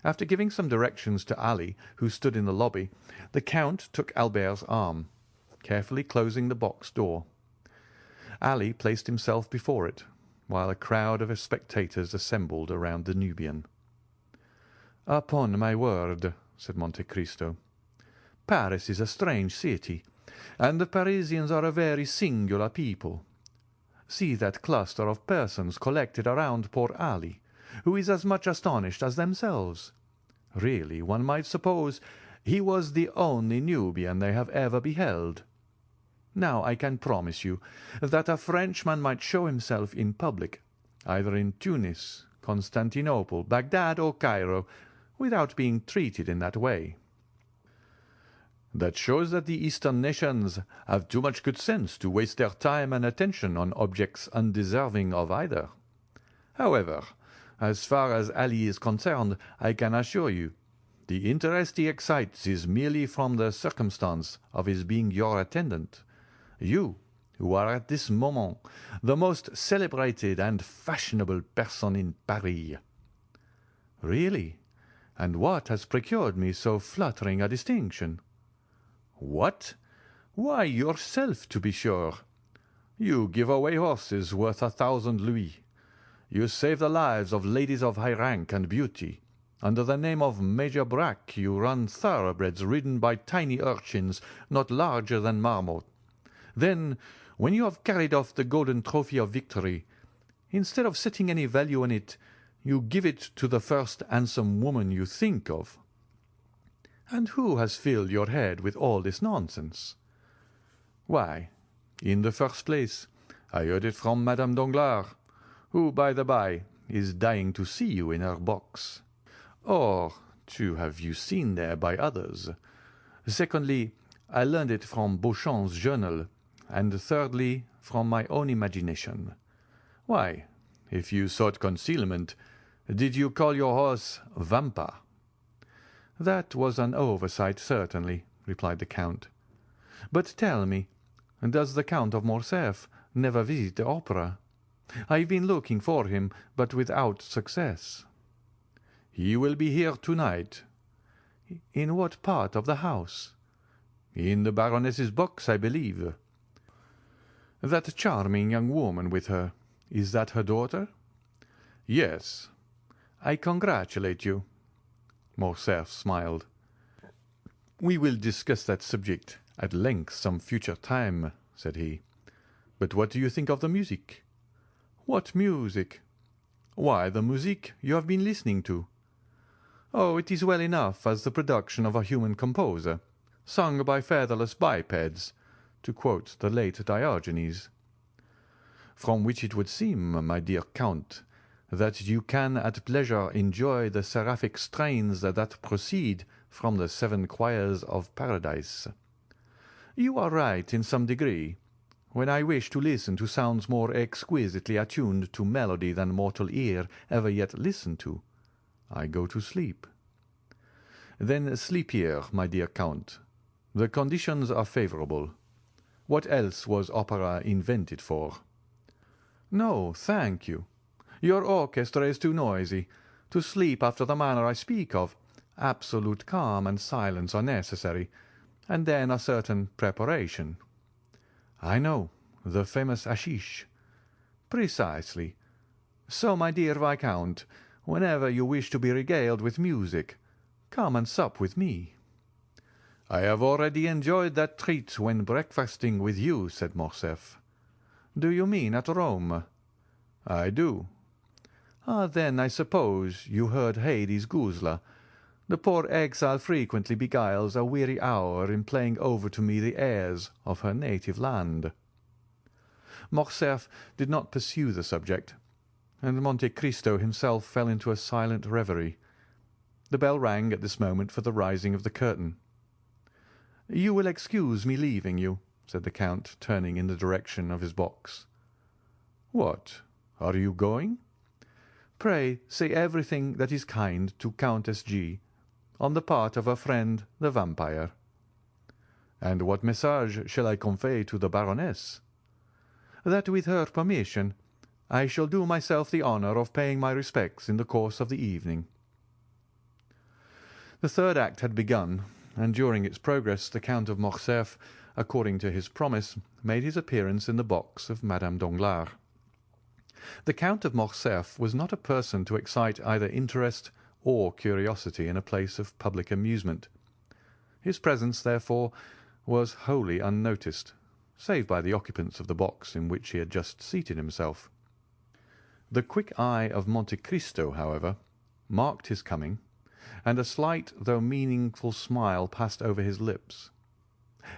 After giving some directions to Ali, who stood in the lobby, the Count took Albert's arm, carefully closing the box door. Ali placed himself before it, while a crowd of spectators assembled around the Nubian. "Upon my word," said Monte Cristo, "Paris is a strange city, and the Parisians are a very singular people. See that cluster of persons collected around poor Ali, who is as much astonished as themselves. Really, one might suppose he was the only Nubian they have ever beheld. Now, I can promise you that a Frenchman might show himself in public, either in Tunis, Constantinople, Bagdad, or Cairo, without being treated in that way." "That shows that the Eastern nations have too much good sense to waste their time and attention on objects undeserving of either. However, as far as Ali is concerned, I can assure you The interest he excites is merely from the circumstance of his being your attendant. You, who are at this moment the most celebrated and fashionable person in Paris." "Really? And what has procured me so flattering a distinction?" "What? Why, yourself, to be sure. You give away horses worth 1,000 louis. You save the lives of ladies of high rank and beauty. Under the name of Major Brack you run thoroughbreds ridden by tiny urchins not larger than marmot. Then, when you have carried off the golden trophy of victory, instead of setting any value on it, you give it to the first handsome woman you think of." "And who has filled your head with all this nonsense?" "Why, in the first place, I heard it from Madame Danglars, who, by the by, is dying to see you in her box, or to have you seen there by others. Secondly, I learned it from Beauchamp's journal, and thirdly, from my own imagination. Why, if you sought concealment, did you call your horse Vampa?" "That was an oversight, certainly," replied the Count. "But tell me, does the Count of Morcerf never visit the opera? I have been looking for him, but without success." "He will be here tonight." "In what part of the house?" "In the Baroness's box, I believe." "That charming young woman with her, is that her daughter?" "Yes." "I congratulate you." Morcerf smiled. "We will discuss that subject at length some future time," said he. "But what do you think of the music?" "What music?" "Why, the music you have been listening to." "Oh, it is well enough as the production of a human composer, sung by featherless bipeds, to quote the late Diogenes." "From which it would seem, my dear Count, that you can at pleasure enjoy the seraphic strains that proceed from the 7 choirs of Paradise." "You are right in some degree. When I wish to listen to sounds more exquisitely attuned to melody than mortal ear ever yet listened to, I go to sleep." "Then sleep here, my dear Count. The conditions are favourable. What else was opera invented for?" "No, thank you. Your orchestra is too noisy. To sleep after the manner I speak of, absolute calm and silence are necessary, and then a certain preparation." "I know, the famous hashish." "Precisely. So, my dear Viscount, whenever you wish to be regaled with music, come and sup with me." "I have already enjoyed that treat when breakfasting with you," said Morcerf. "Do you mean at Rome?" "I do." "Ah, then I suppose you heard Haydée's guzla. The poor exile frequently beguiles a weary hour in playing over to me the airs of her native land." Morcerf did not pursue the subject, and Monte Cristo himself fell into a silent reverie. The bell rang at this moment for the rising of the curtain. "You will excuse me leaving you," said the Count, turning in the direction of his box. "What, are you going?" "Pray say everything that is kind to Countess G., on the part of her friend the vampire." "And what message shall I convey to the Baroness?" "That with her permission I shall do myself the honour of paying my respects in the course of the evening." The third act had begun, and during its progress the Count of Morcerf, according to his promise, made his appearance in the box of Madame Danglars. The Count of Morcerf was not a person to excite either interest or curiosity in a place of public amusement. His presence, therefore, was wholly unnoticed, save by the occupants of the box in which he had just seated himself. The quick eye of Monte Cristo, however, marked his coming, and a slight though meaningful smile passed over his lips.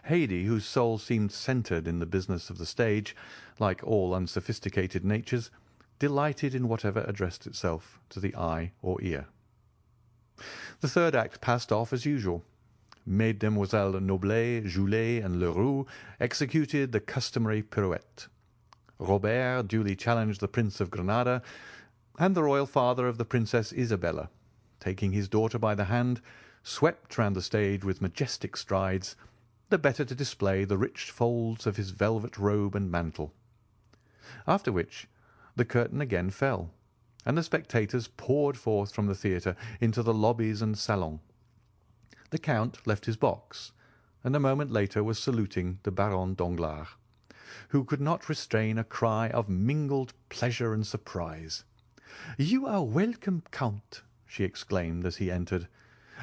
Haydée, whose soul seemed centred in the business of the stage, like all unsophisticated natures, delighted in whatever addressed itself to the eye or ear. The third act passed off as usual. Mesdemoiselles Noblet, Joulet, and Leroux executed the customary pirouette. Robert duly challenged the Prince of Granada, and the royal father of the Princess Isabella, taking his daughter by the hand, swept round the stage with majestic strides, the better to display the rich folds of his velvet robe and mantle. After which the curtain again fell, and the spectators poured forth from the theatre into the lobbies and salons. The Count left his box, and a moment later was saluting the Baron Danglars, who could not restrain a cry of mingled pleasure and surprise. "You are welcome, Count," she exclaimed as he entered.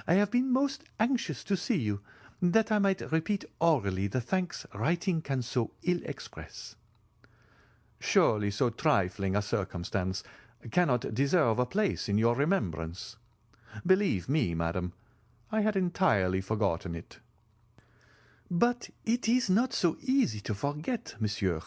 "I have been most anxious to see you, that I might repeat orally the thanks writing can so ill express." "Surely so trifling a circumstance cannot deserve a place in your remembrance. Believe me, madam, I had entirely forgotten it." "But it is not so easy to forget, monsieur,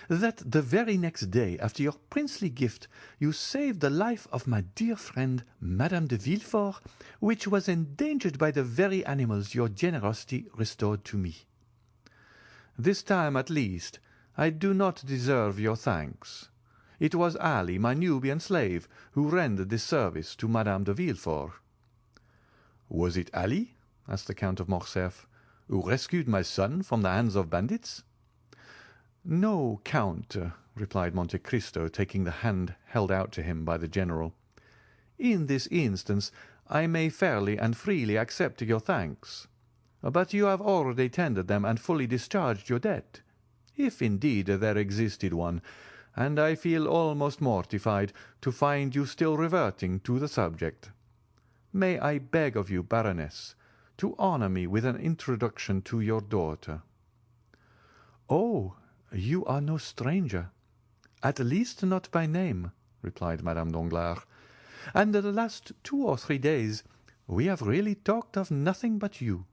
that the very next day after your princely gift you saved the life of my dear friend Madame de Villefort, which was endangered by the very animals your generosity restored to me." "This time, at least, I do not deserve your thanks. It was Ali, my Nubian slave, who rendered this service to Madame de Villefort." "Was it Ali," asked the Count of Morcerf, "who rescued my son from the hands of bandits?" "No, Count," replied Monte Cristo, taking the hand held out to him by the general. "In this instance I may fairly and freely accept your thanks, but you have already tendered them and fully discharged your debt, if indeed there existed one, and I feel almost mortified to find you still reverting to the subject. May I beg of you, Baroness, to honour me with an introduction to your daughter?" "Oh, you are no stranger, at least not by name," replied Madame Danglars, "and the last 2 or 3 days we have really talked of nothing but you.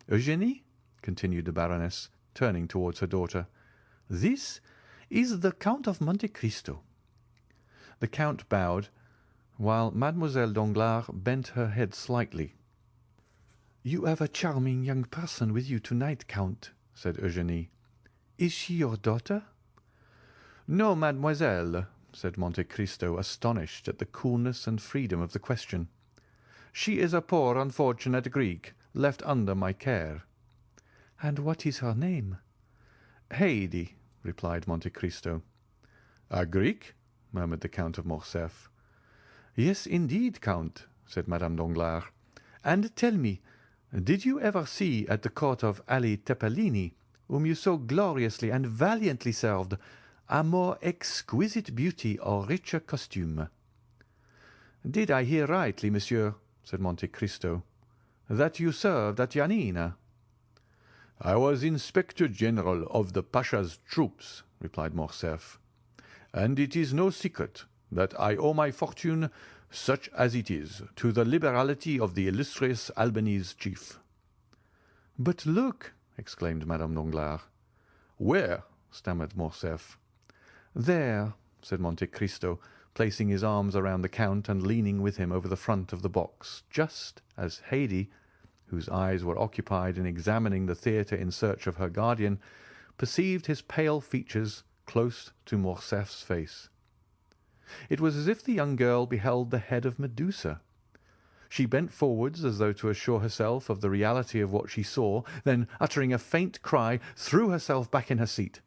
Eugénie," continued the Baroness, turning towards her daughter, "this is the Count of Monte Cristo." The Count bowed, while Mademoiselle Danglars bent her head slightly. "You have a charming young person with you to-night, Count," said Eugénie. "Is she your daughter?" "No, mademoiselle," said Monte Cristo, astonished at the coolness and freedom of the question. "She is a poor unfortunate Greek, left under my care." "And what is her name?" "Haydée," replied Monte Cristo. "A Greek?" murmured the Count of Morcerf. "Yes, indeed, Count," said Madame Danglars. "And tell me, did you ever see at the court of Ali Tepelini, whom you so gloriously and valiantly served, a more exquisite beauty or richer costume?" "Did I hear rightly, monsieur," said Monte Cristo, "that you served at Yanina?" "I was Inspector General of the Pasha's troops," replied Morcerf, "and it is no secret that I owe my fortune, such as it is, to the liberality of the illustrious Albanese chief." "But look!" exclaimed Madame Danglars. "Where?" stammered Morcerf. "There," said Monte Cristo, placing his arms around the Count and leaning with him over the front of the box, just as Haydée, whose eyes were occupied in examining the theatre in search of her guardian, perceived his pale features close to Morcerf's face. It was as if the young girl beheld the head of Medusa. She bent forwards as though to assure herself of the reality of what she saw, then, uttering a faint cry, threw herself back in her seat.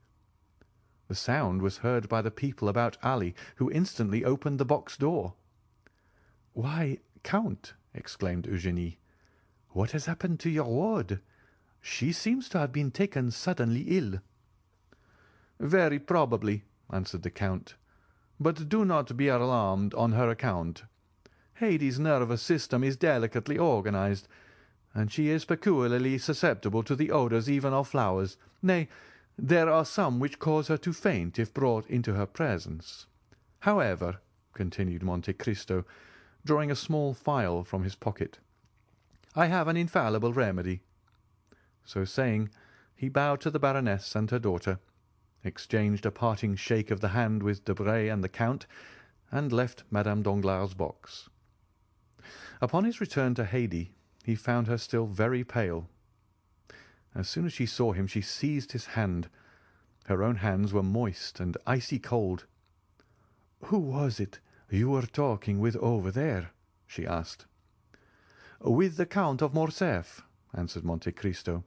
The sound was heard by the people about Ali, who instantly opened the box door. "Why, Count," exclaimed Eugénie, "what has happened to your ward? She seems to have been taken suddenly ill." "Very probably," answered the Count, "but do not be alarmed on her account. Haydée's nervous system is delicately organized, and she is peculiarly susceptible to the odours even of flowers. Nay, there are some which cause her to faint if brought into her presence. However," continued Monte Cristo, drawing a small phial from his pocket, "I have an infallible remedy." So saying, he bowed to the Baroness and her daughter, exchanged a parting shake of the hand with Debray and the Count, and left Madame Danglars' box. Upon his return to Haydée, he found her still very pale. As soon as she saw him, she seized his hand. Her own hands were moist and icy cold. "Who was it you were talking with over there?" she asked. "With the Count of Morcerf," answered Monte Cristo.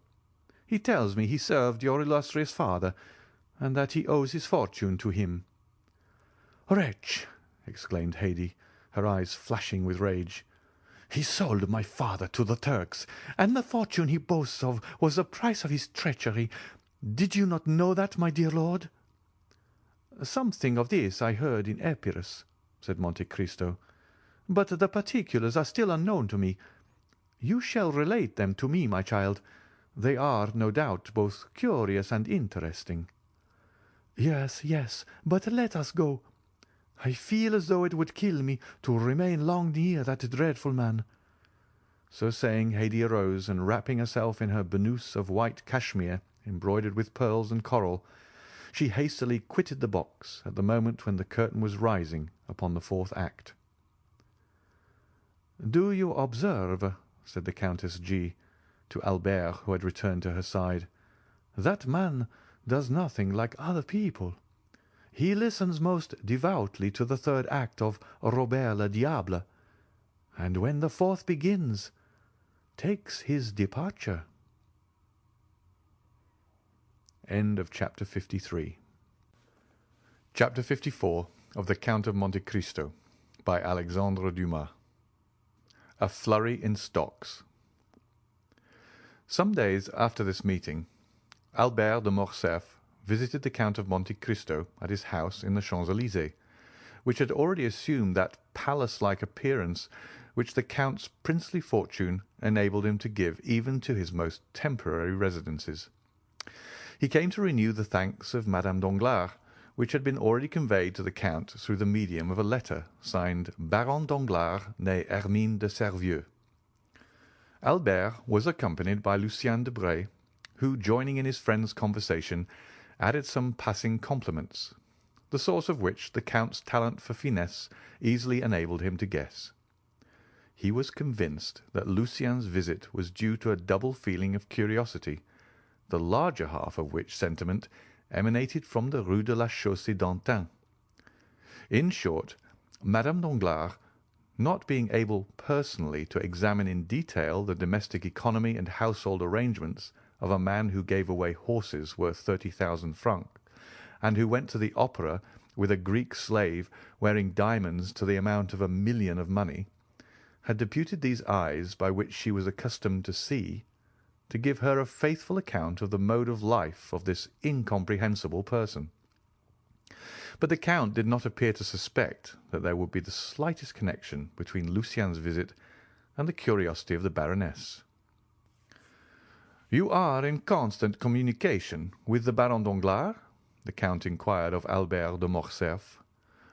"He tells me he served your illustrious father, and that he owes his fortune to him." "Wretch!" exclaimed Haydée, her eyes flashing with rage. "He sold my father to the Turks, and the fortune he boasts of was the price of his treachery. Did you not know that, my dear lord?" "Something of this I heard in Epirus," said Monte Cristo, "but the particulars are still unknown to me. You shall relate them to me, my child. They are, no doubt, both curious and interesting." "Yes, yes, but let us go. I feel as though it would kill me to remain long near that dreadful man." So saying, Haydée arose, and wrapping herself in her burnous of white cashmere embroidered with pearls and coral, she hastily quitted the box at the moment when the curtain was rising upon the fourth act. "Do you observe," said the Countess G. to Albert, who had returned to her side, "that man does nothing like other people. He listens most devoutly to the third act of Robert le Diable, and when the fourth begins, takes his departure." End of chapter 53. Chapter 54 of the Count of Monte Cristo by Alexandre Dumas. A flurry in stocks. Some days after this meeting, Albert de Morcerf visited the Count of Monte Cristo at his house in the Champs-Élysées, which had already assumed that palace-like appearance which the Count's princely fortune enabled him to give even to his most temporary residences. He came to renew the thanks of Madame Danglars, which had been already conveyed to the Count through the medium of a letter signed Baron Danglars, née Hermine de Servieux. Albert was accompanied by Lucien Debray, who, joining in his friend's conversation, added some passing compliments, the source of which the Count's talent for finesse easily enabled him to guess. He was convinced that Lucien's visit was due to a double feeling of curiosity, the larger half of which sentiment emanated from the Rue de la Chaussée-d'Antin. In short, Madame Danglars, not being able personally to examine in detail the domestic economy and household arrangements of a man who gave away horses worth 30,000 francs, and who went to the opera with a Greek slave wearing diamonds to the amount of 1,000,000 of money, had deputed these eyes by which she was accustomed to see, to give her a faithful account of the mode of life of this incomprehensible person. But the Count did not appear to suspect that there would be the slightest connection between Lucien's visit and the curiosity of the Baroness. "You are in constant communication with the Baron Danglars?" the Count inquired of Albert de Morcerf.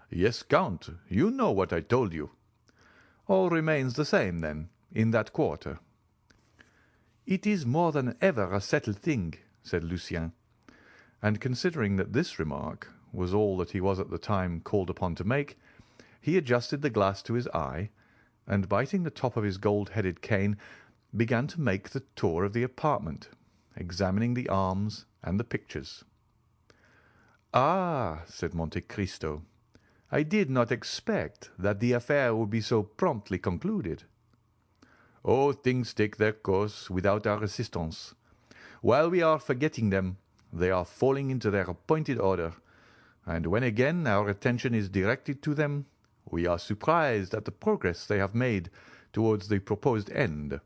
"Yes, Count, you know what I told you." "All remains the same, then, in that quarter?" "It is more than ever a settled thing," said Lucien, and considering that this remark was all that he was at the time called upon to make, he adjusted the glass to his eye, and biting the top of his gold-headed cane, began to make the tour of the apartment, examining the arms and the pictures. "Ah," said Monte Cristo, "I did not expect that the affair would be so promptly concluded." "Oh, things take their course without our assistance. While we are forgetting them, they are falling into their appointed order, and when again our attention is directed to them, we are surprised at the progress they have made towards the proposed end.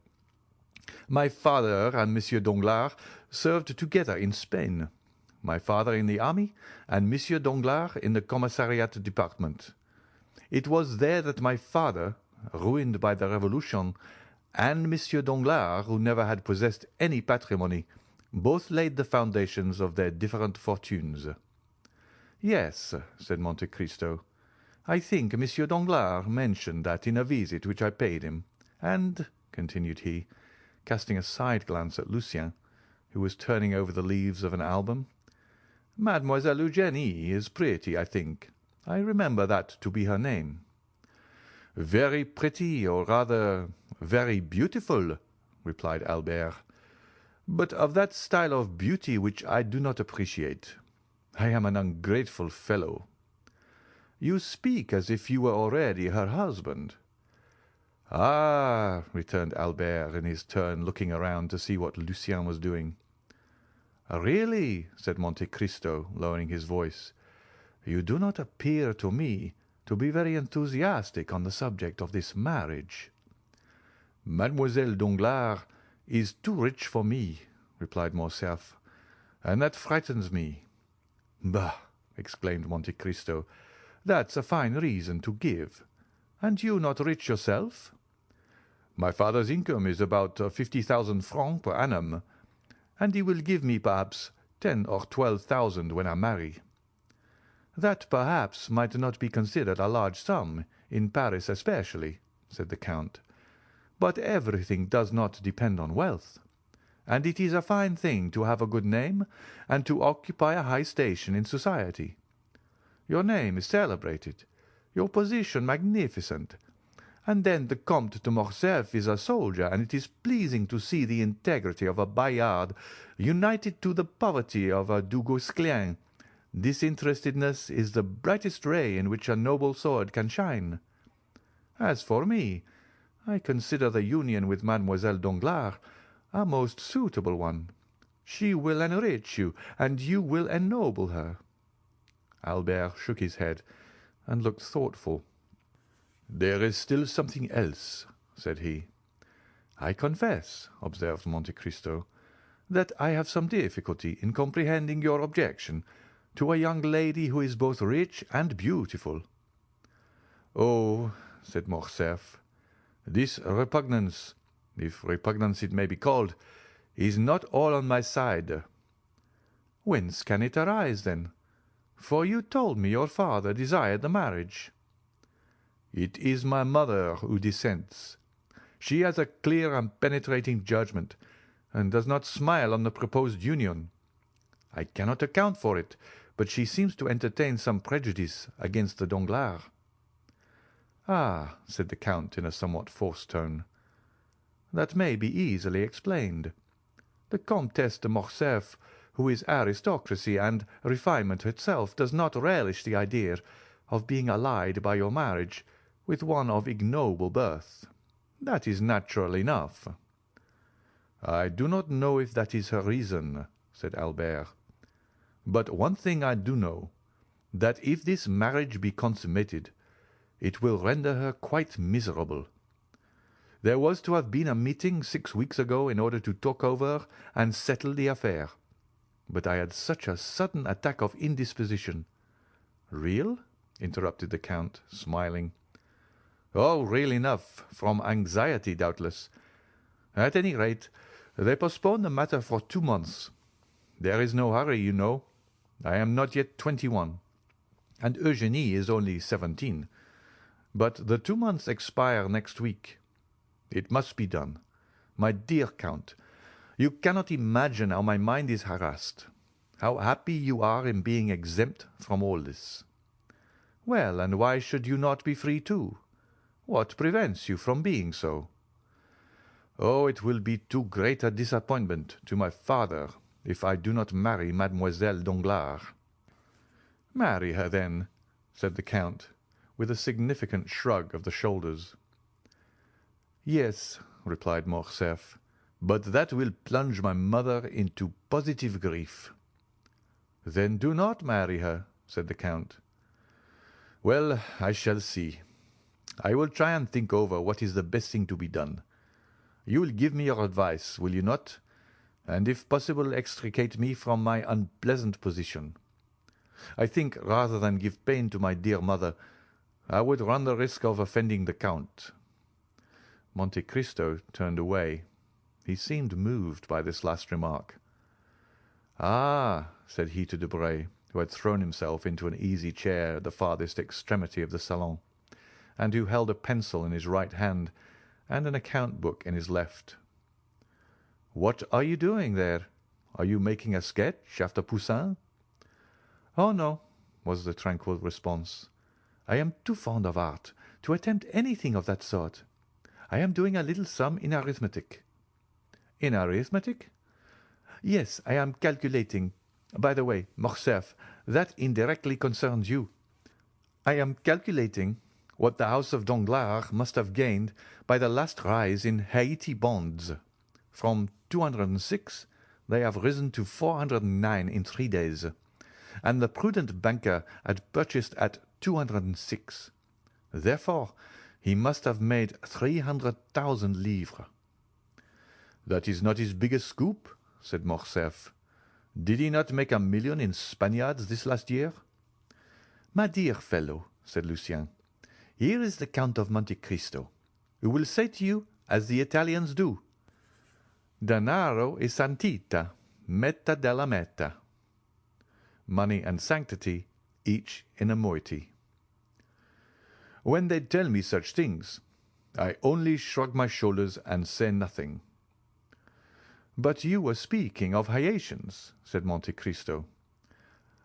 My father and Monsieur Danglars served together in Spain, my father in the army and Monsieur Danglars in the commissariat department. It was there that my father, ruined by the Revolution, and Monsieur Danglars, who never had possessed any patrimony, both laid the foundations of their different fortunes." "Yes," said Monte Cristo, "I think Monsieur Danglars mentioned that in a visit which I paid him. And," continued he, casting a side glance at Lucien, who was turning over the leaves of an album, "Mademoiselle Eugénie is pretty, I think. I remember that to be her name." "Very pretty, or rather very beautiful," replied Albert, "but of that style of beauty which I do not appreciate. I am an ungrateful fellow." "You speak as if you were already her husband." Ah, returned Albert in his turn, looking around to see what Lucien was doing. Really, said Monte Cristo, lowering his voice, you do not appear to me to be very enthusiastic on the subject of this marriage. Mademoiselle Danglars is too rich for me, replied Morcerf, and that frightens me. Bah! exclaimed Monte Cristo, that's a fine reason to give. And you not rich yourself? My father's income is about 50,000 francs per annum, and he will give me perhaps 10 or 12,000 when I marry. That perhaps might not be considered a large sum, in Paris especially, said the Count, but everything does not depend on wealth, and it is a fine thing to have a good name and to occupy a high station in society. Your name is celebrated, your position magnificent, and then the Comte de Morcerf is a soldier, and it is pleasing to see the integrity of a Bayard united to the poverty of a Du Guesclin. Disinterestedness is the brightest ray in which a noble sword can shine. As for me, I consider the union with Mademoiselle Danglars a most suitable one. She will enrich you, and you will ennoble her. Albert shook his head and looked thoughtful. There is still something else, said he. I confess, observed Monte Cristo, that I have some difficulty in comprehending your objection to a young lady who is both rich and beautiful. Oh, said Morcerf, this repugnance, if repugnance it may be called, is not all on my side. Whence can it arise, then? For you told me your father desired the marriage. It is my mother who dissents. She has a clear and penetrating judgment, and does not smile on the proposed union. I cannot account for it, but she seems to entertain some prejudice against the Danglars. Ah, said the Count in a somewhat forced tone, that may be easily explained. The Comtesse de Morcerf, who is aristocracy and refinement itself, does not relish the idea of being allied by your marriage with one of ignoble birth. That is natural enough. I do not know if that is her reason, said Albert. But one thing I do know, that if this marriage be consummated, it will render her quite miserable. There was to have been a meeting 6 weeks ago in order to talk over and settle the affair, but I had such a sudden attack of indisposition. Real? Interrupted the Count, smiling. Oh, real enough, from anxiety, doubtless. At any rate, they postponed the matter for 2 months. There is no hurry, you know. I am not yet 21, and Eugénie is only 17. But the 2 months expire next week. It must be done. My dear Count, you cannot imagine how my mind is harassed, how happy you are in being exempt from all this. Well, and why should you not be free too? What prevents you from being so? Oh, it will be too great a disappointment to my father if I do not marry Mademoiselle Danglars. Marry her, then, said the Count, with a significant shrug of the shoulders. Yes, replied Morcerf, but that will plunge my mother into positive grief. Then do not marry her, said the Count. Well, I shall see. I will try and think over what is the best thing to be done. You will give me your advice, will you not? And if possible extricate me from my unpleasant position. I think, rather than give pain to my dear mother, I would run the risk of offending the Count. Monte Cristo turned away. He seemed moved by this last remark. Ah, said he to Debray, who had thrown himself into an easy chair at the farthest extremity of the salon, and who held a pencil in his right hand and an account-book in his left. What are you doing there? Are you making a sketch after Poussin? Oh, no, was the tranquil response. I am too fond of art to attempt anything of that sort. I am doing a little sum in arithmetic. In arithmetic? Yes, I am calculating. By the way, Morcerf, that indirectly concerns you. I am calculating what the house of Danglars must have gained by the last rise in Haiti bonds. From 206 they have risen to 409 in 3 days, and the prudent banker had purchased at 206. Therefore, he must have made 300,000 livres. "That is not his biggest scoop," said Morcerf. "Did he not make 1,000,000 in Spaniards this last year?" "My dear fellow," said Lucien, "here is the Count of Monte Cristo, who will say to you, as the Italians do, 'Denaro e santità, metà della metà.' Money and sanctity, each in a moiety. When they tell me such things, I only shrug my shoulders and say nothing." "But you were speaking of Haitians," said Monte Cristo.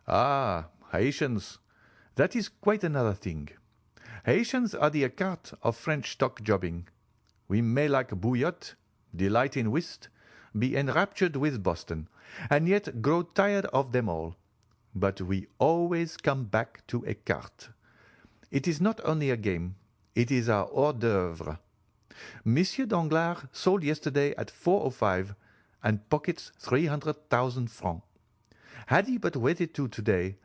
"Ah, Haitians, that is quite another thing. Haitians are the écarté of French stock jobbing. We may like bouillotte, delight in whist, be enraptured with Boston, and yet grow tired of them all. But we always come back to écarté. It is not only a game, it is our hors d'œuvre. Monsieur Danglars sold yesterday at 4:05 and pockets 300,000 francs. Had he but waited till today,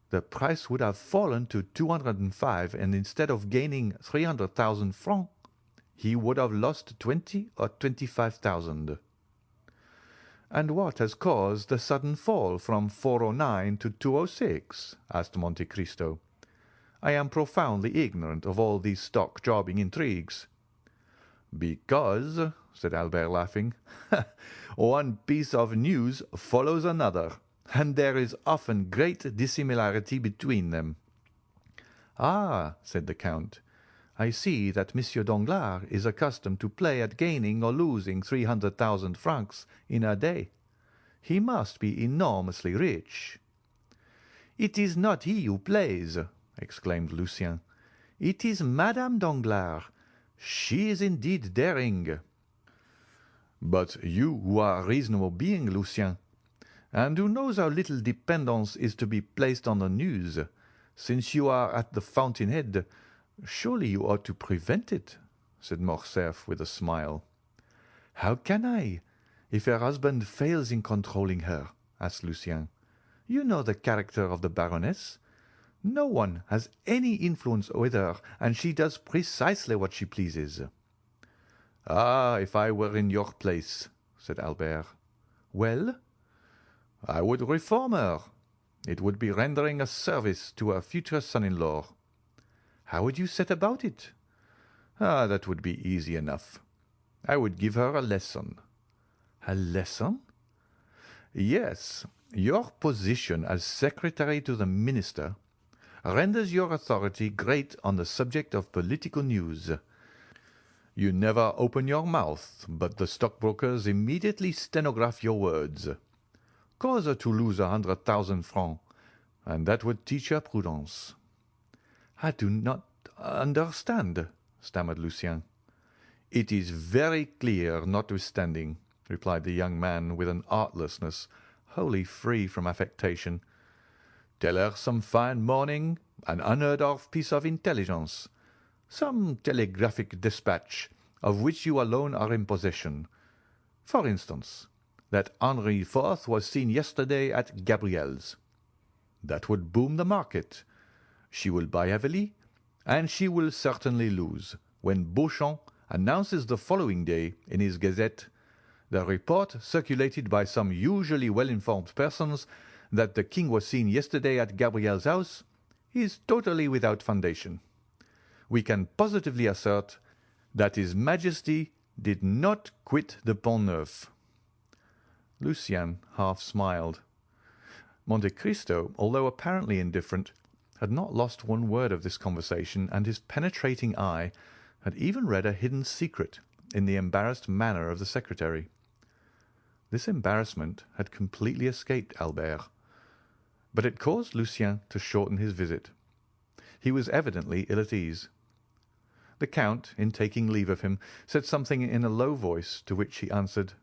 the price would have fallen to 205, and instead of gaining 300,000 francs, he would have lost 20 or 25,000. "And what has caused the sudden fall from 409 to 206?" asked Monte Cristo. "I am profoundly ignorant of all these stock jobbing intrigues." "Because," said Albert, laughing, "one piece of news follows another, and there is often great dissimilarity between them." "Ah," said the Count, "I see that Monsieur Danglars is accustomed to play at gaining or losing 300,000 francs in a day. He must be enormously rich." "It is not he who plays," exclaimed Lucien. "It is Madame Danglars. She is indeed daring." "But you who are a reasonable being, Lucien, and who knows how little dependence is to be placed on the news, since you are at the fountain head, surely you ought to prevent it," said Morcerf with a smile. "How can I, if her husband fails in controlling her?" asked Lucien. "You know the character of the Baroness. No one has any influence with her, and she does precisely what she pleases." "Ah, if I were in your place," said Albert. "Well?" "I would reform her. It would be rendering a service to her future son-in-law." "How would you set about it?" "Ah, that would be easy enough. I would give her a lesson." "A lesson?" "Yes. Your position as secretary to the minister renders your authority great on the subject of political news. You never open your mouth, but the stockbrokers immediately stenograph your words. Cause her to lose 100,000 francs, and that would teach her prudence." "I do not understand," stammered Lucien. "It is very clear, notwithstanding," replied the young man with an artlessness wholly free from affectation. "Tell her some fine morning an unheard-of piece of intelligence, some telegraphic despatch of which you alone are in possession. For instance, that Henri IV was seen yesterday at Gabriel's. That would boom the market. She will buy heavily, and she will certainly lose when Beauchamp announces the following day in his Gazette the report circulated by some usually well-informed persons that the king was seen yesterday at Gabriel's house is totally without foundation. We can positively assert that His Majesty did not quit the Pont Neuf." Lucien half smiled. Monte Cristo, although apparently indifferent, had not lost one word of this conversation, and his penetrating eye had even read a hidden secret in the embarrassed manner of the secretary. This embarrassment had completely escaped Albert, but it caused Lucien to shorten his visit. He was evidently ill at ease. The Count, in taking leave of him, said something in a low voice, to which he answered,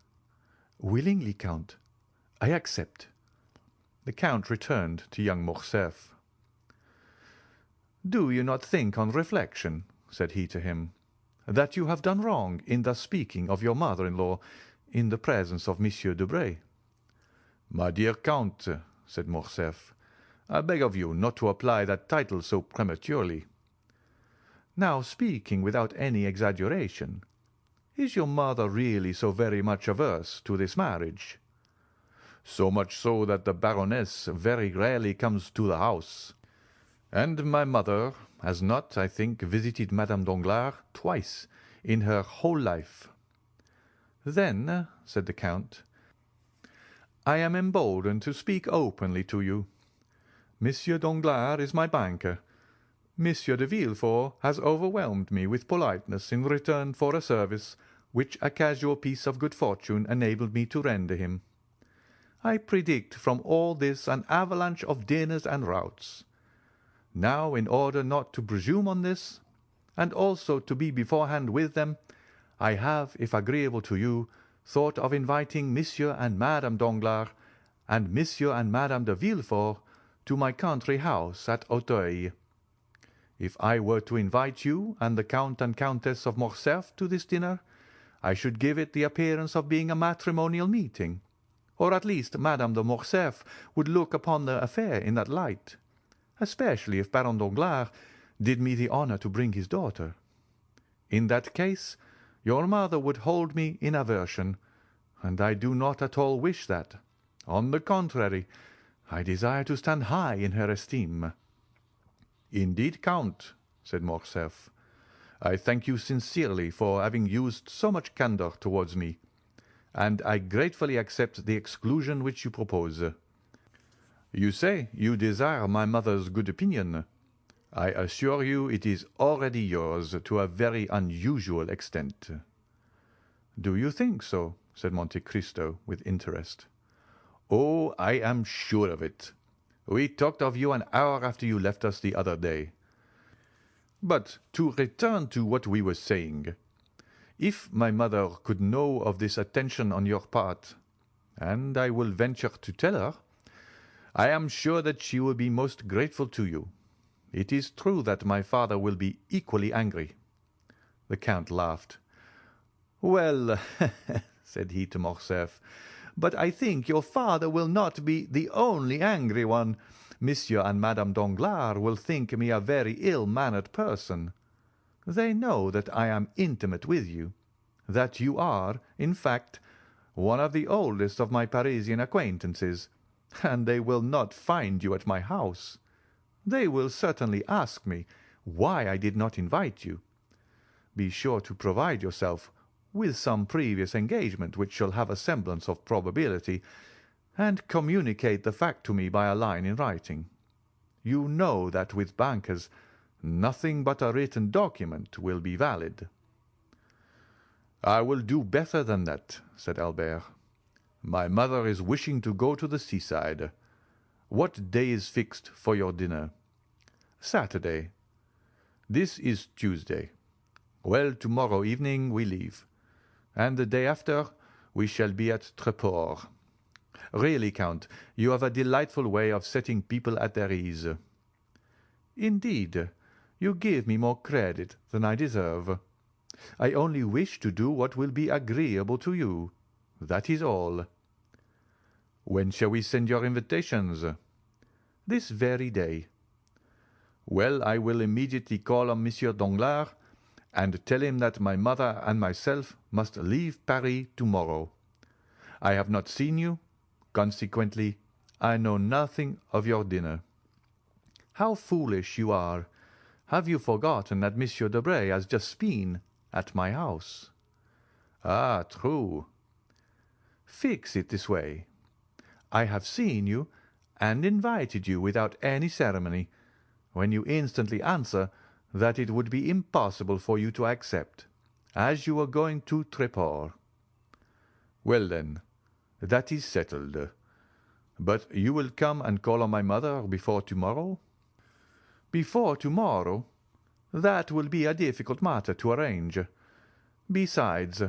"Willingly, Count. I accept." The Count returned to young Morcerf. "Do you not think on reflection," said he to him, "that you have done wrong in thus speaking of your mother-in-law in the presence of Monsieur Debray?" "My dear Count," said Morcerf, "I beg of you not to apply that title so prematurely." "Now, speaking without any exaggeration, is your mother really so very much averse to this marriage?" "So much so that the Baroness very rarely comes to the house, and my mother has not, I think, visited Madame Danglars twice in her whole life." "Then," said the Count, "I am emboldened to speak openly to you. Monsieur Danglars is my banker. Monsieur de Villefort has overwhelmed me with politeness in return for a service which a casual piece of good fortune enabled me to render him. I predict from all this an avalanche of dinners and routs. Now, in order not to presume on this, and also to be beforehand with them, I have, if agreeable to you, thought of inviting Monsieur and Madame Danglars and Monsieur and Madame de Villefort to my country house at Auteuil. If I were to invite you and the Count and Countess of Morcerf to this dinner, I should give it the appearance of being a matrimonial meeting, or at least Madame de Morcerf would look upon the affair in that light, especially if Baron Danglars did me the honour to bring his daughter. In that case, your mother would hold me in aversion, and I do not at all wish that. On the contrary, I desire to stand high in her esteem." "Indeed, Count," said Morcerf, "I thank you sincerely for having used so much candour towards me, and I gratefully accept the exclusion which you propose. You say you desire my mother's good opinion. I assure you it is already yours to a very unusual extent." "Do you think so?" said Monte Cristo with interest. "Oh, I am sure of it. We talked of you an hour after you left us the other day. But to return to what we were saying, if my mother could know of this attention on your part, and I will venture to tell her, I am sure that she will be most grateful to you. It is true that my father will be equally angry." The Count laughed. "Well," said he to Morcerf, "but I think your father will not be the only angry one. Monsieur and Madame Danglars will think me a very ill-mannered person. They know that I am intimate with you, that you are, in fact, one of the oldest of my Parisian acquaintances, and they will not find you at my house. They will certainly ask me why I did not invite you. Be sure to provide yourself with some previous engagement which shall have a semblance of probability, and communicate the fact to me by a line in writing. You know that with bankers nothing but a written document will be valid." "I will do better than that," said Albert. "My mother is wishing to go to the seaside. What day is fixed for your dinner?" "Saturday." "This is Tuesday. Well, tomorrow evening we leave, and the day after we shall be at Tréport. Really, Count, you have a delightful way of setting people at their ease." "Indeed, you give me more credit than I deserve. I only wish to do what will be agreeable to you. That is all." "When shall we send your invitations?" "This very day." "Well, I will immediately call on Monsieur Danglars, and tell him that my mother and myself must leave Paris tomorrow. I have not seen you, consequently I know nothing of your dinner." "How foolish you are! Have you forgotten that Monsieur Debray has just been at my house?" "Ah, true." "Fix it this way. I have seen you and invited you without any ceremony, when you instantly answer that it would be impossible for you to accept, as you were going to Tréport." "Well, then, that is settled. But you will come and call on my mother before tomorrow?" "Before tomorrow? That will be a difficult matter to arrange. Besides,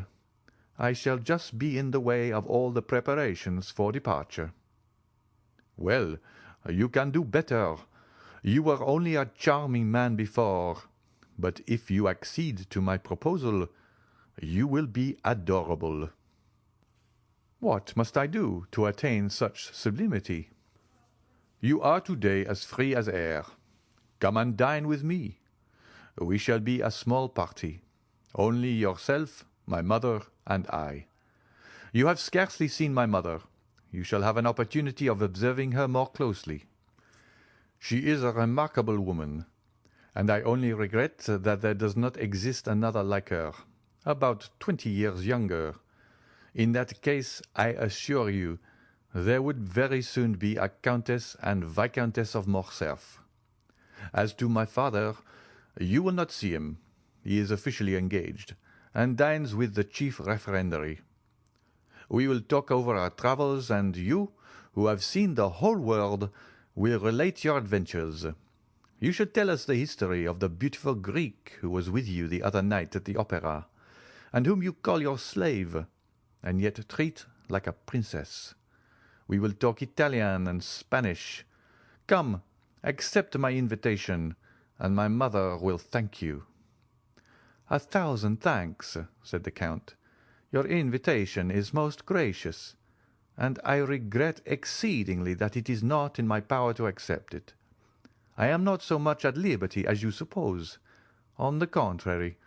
I shall just be in the way of all the preparations for departure." "Well, you can do better. You were only a charming man before, but if you accede to my proposal, you will be adorable." "What must I do to attain such sublimity?" "You are to-day as free as air. Come and dine with me. We shall be a small party, only yourself, my mother, and I. You have scarcely seen my mother. You shall have an opportunity of observing her more closely. She is a remarkable woman, and I only regret that there does not exist another like her, about 20 years younger. In that case, I assure you, there would very soon be a Countess and Viscountess of Morcerf. As to my father, you will not see him. He is officially engaged, and dines with the chief referendary. We will talk over our travels, and you, who have seen the whole world, will relate your adventures. You should tell us the history of the beautiful Greek who was with you the other night at the opera, and whom you call your slave, and yet treat like a princess. We will talk Italian and Spanish. Come, accept my invitation, and my mother will thank you." "A thousand thanks," said the Count. "Your invitation is most gracious, and I regret exceedingly that it is not in my power to accept it. I am not so much at liberty as you suppose. On the contrary,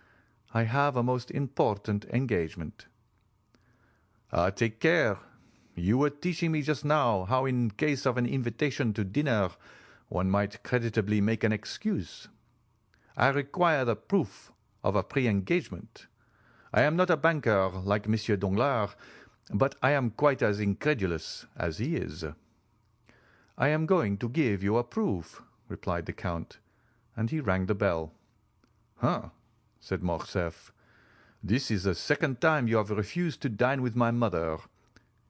I have a most important engagement." "Take care. You were teaching me just now how in case of an invitation to dinner one might creditably make an excuse. I require the proof of a pre-engagement. I am not a banker like Monsieur Danglars, but I am quite as incredulous as he is." "I am going to give you a proof," replied the Count, and he rang the bell. "Huh!" said Morcerf. "This is the second time you have refused to dine with my mother.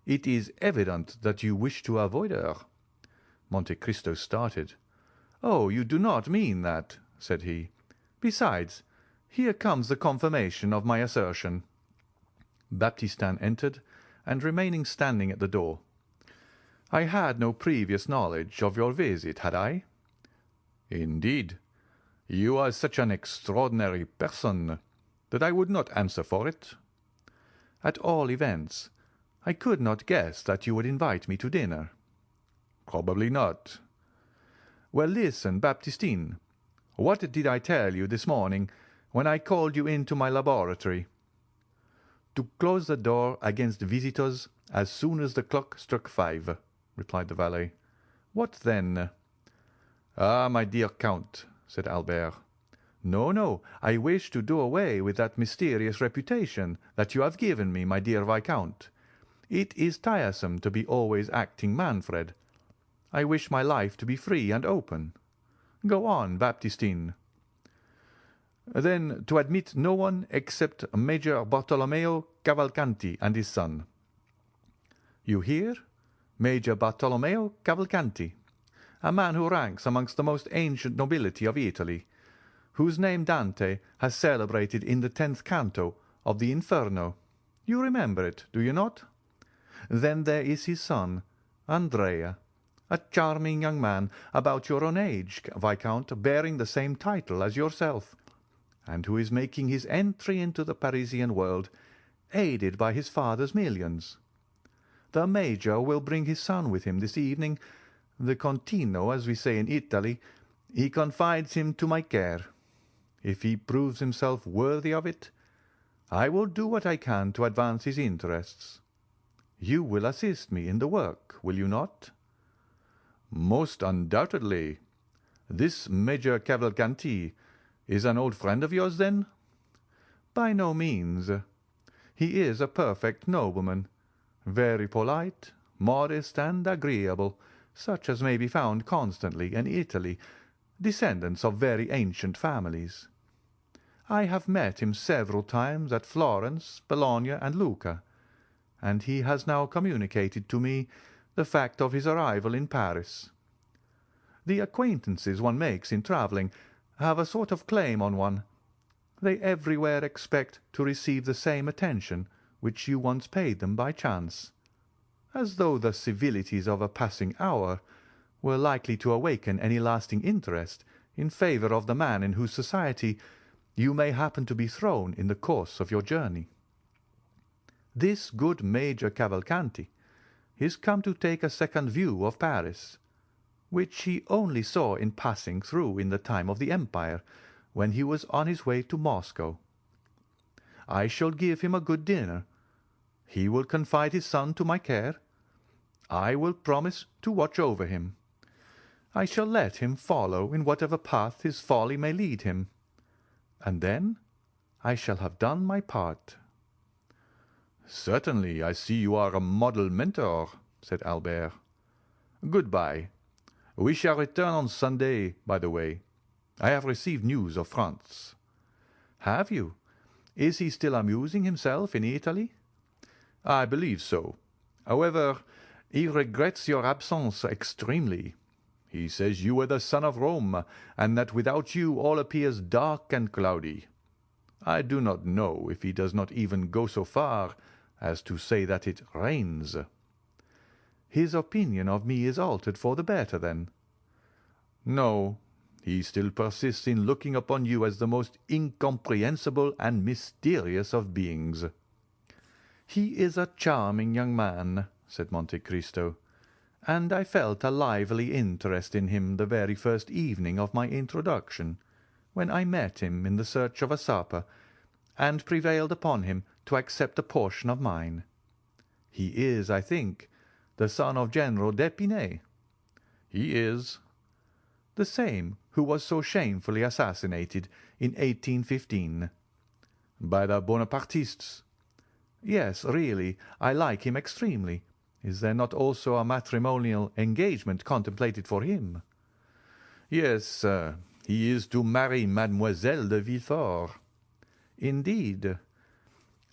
It is evident that you wish to avoid her." Monte Cristo started. "Oh, you do not mean that," said he. "Besides, here comes the confirmation of my assertion." Baptistin entered, and remaining standing at the door. "I had no previous knowledge of your visit, had I?" "Indeed, you are such an extraordinary person that I would not answer for it." "At all events, I could not guess that you would invite me to dinner." "Probably not." "Well, listen, Baptistin. What did I tell you this morning when I called you into my laboratory?" "To close the door against visitors as soon as the clock struck 5, replied the valet. "What then?" "Ah, my dear Count," said Albert. "No, no, I wish to do away with that mysterious reputation that you have given me, my dear Viscount. It is tiresome to be always acting Manfred. I wish my life to be free and open. Go on, Baptistin." "Then to admit no one except Major Bartolomeo Cavalcanti and his son." "You hear? Major Bartolomeo Cavalcanti, a man who ranks amongst the most ancient nobility of Italy, whose name Dante has celebrated in the 10th canto of the Inferno. You remember it, do you not? Then there is his son, Andrea, a charming young man about your own age, Viscount, bearing the same title as yourself, and who is making his entry into the Parisian world, aided by his father's millions. The Major will bring his son with him this evening. The Contino, as we say in Italy. He confides him to my care. If he proves himself worthy of it, I will do what I can to advance his interests. You will assist me in the work, will you not?" "Most undoubtedly. This Major Cavalcanti is an old friend of yours, then?" "By no means. He is a perfect nobleman, very polite, modest, and agreeable, such as may be found constantly in Italy, descendants of very ancient families. I have met him several times at Florence, Bologna, and Lucca, and he has now communicated to me the fact of his arrival in Paris. The acquaintances one makes in travelling have a sort of claim on one. They everywhere expect to receive the same attention which you once paid them by chance, as though the civilities of a passing hour were likely to awaken any lasting interest in favour of the man in whose society you may happen to be thrown in the course of your journey. This good Major Cavalcanti is come to take a second view of Paris, which he only saw in passing through in the time of the Empire, when he was on his way to Moscow. I shall give him a good dinner. He will confide his son to my care. I will promise to watch over him. I shall let him follow in whatever path his folly may lead him, and then I shall have done my part." "Certainly, I see you are a model mentor," said Albert. "Good-bye. We shall return on Sunday, by the way. I have received news of France." "Have you? Is he still amusing himself in Italy?" "I believe so. However, he regrets your absence extremely. He says you were the son of Rome, and that without you all appears dark and cloudy. I do not know if he does not even go so far as to say that it rains." "His opinion of me is altered for the better, then?" "No, he still persists in looking upon you as the most incomprehensible and mysterious of beings." "He is a charming young man," said Monte Cristo, "and I felt a lively interest in him the very first evening of my introduction, when I met him in the search of a supper, and prevailed upon him to accept a portion of mine. He is, I think, the son of General d'Épinay." "He is." "The same who was so shamefully assassinated in 1815. "By the Bonapartists." "Yes, really, I like him extremely. Is there not also a matrimonial engagement contemplated for him?" "Yes, he is to marry Mademoiselle de Villefort." "Indeed."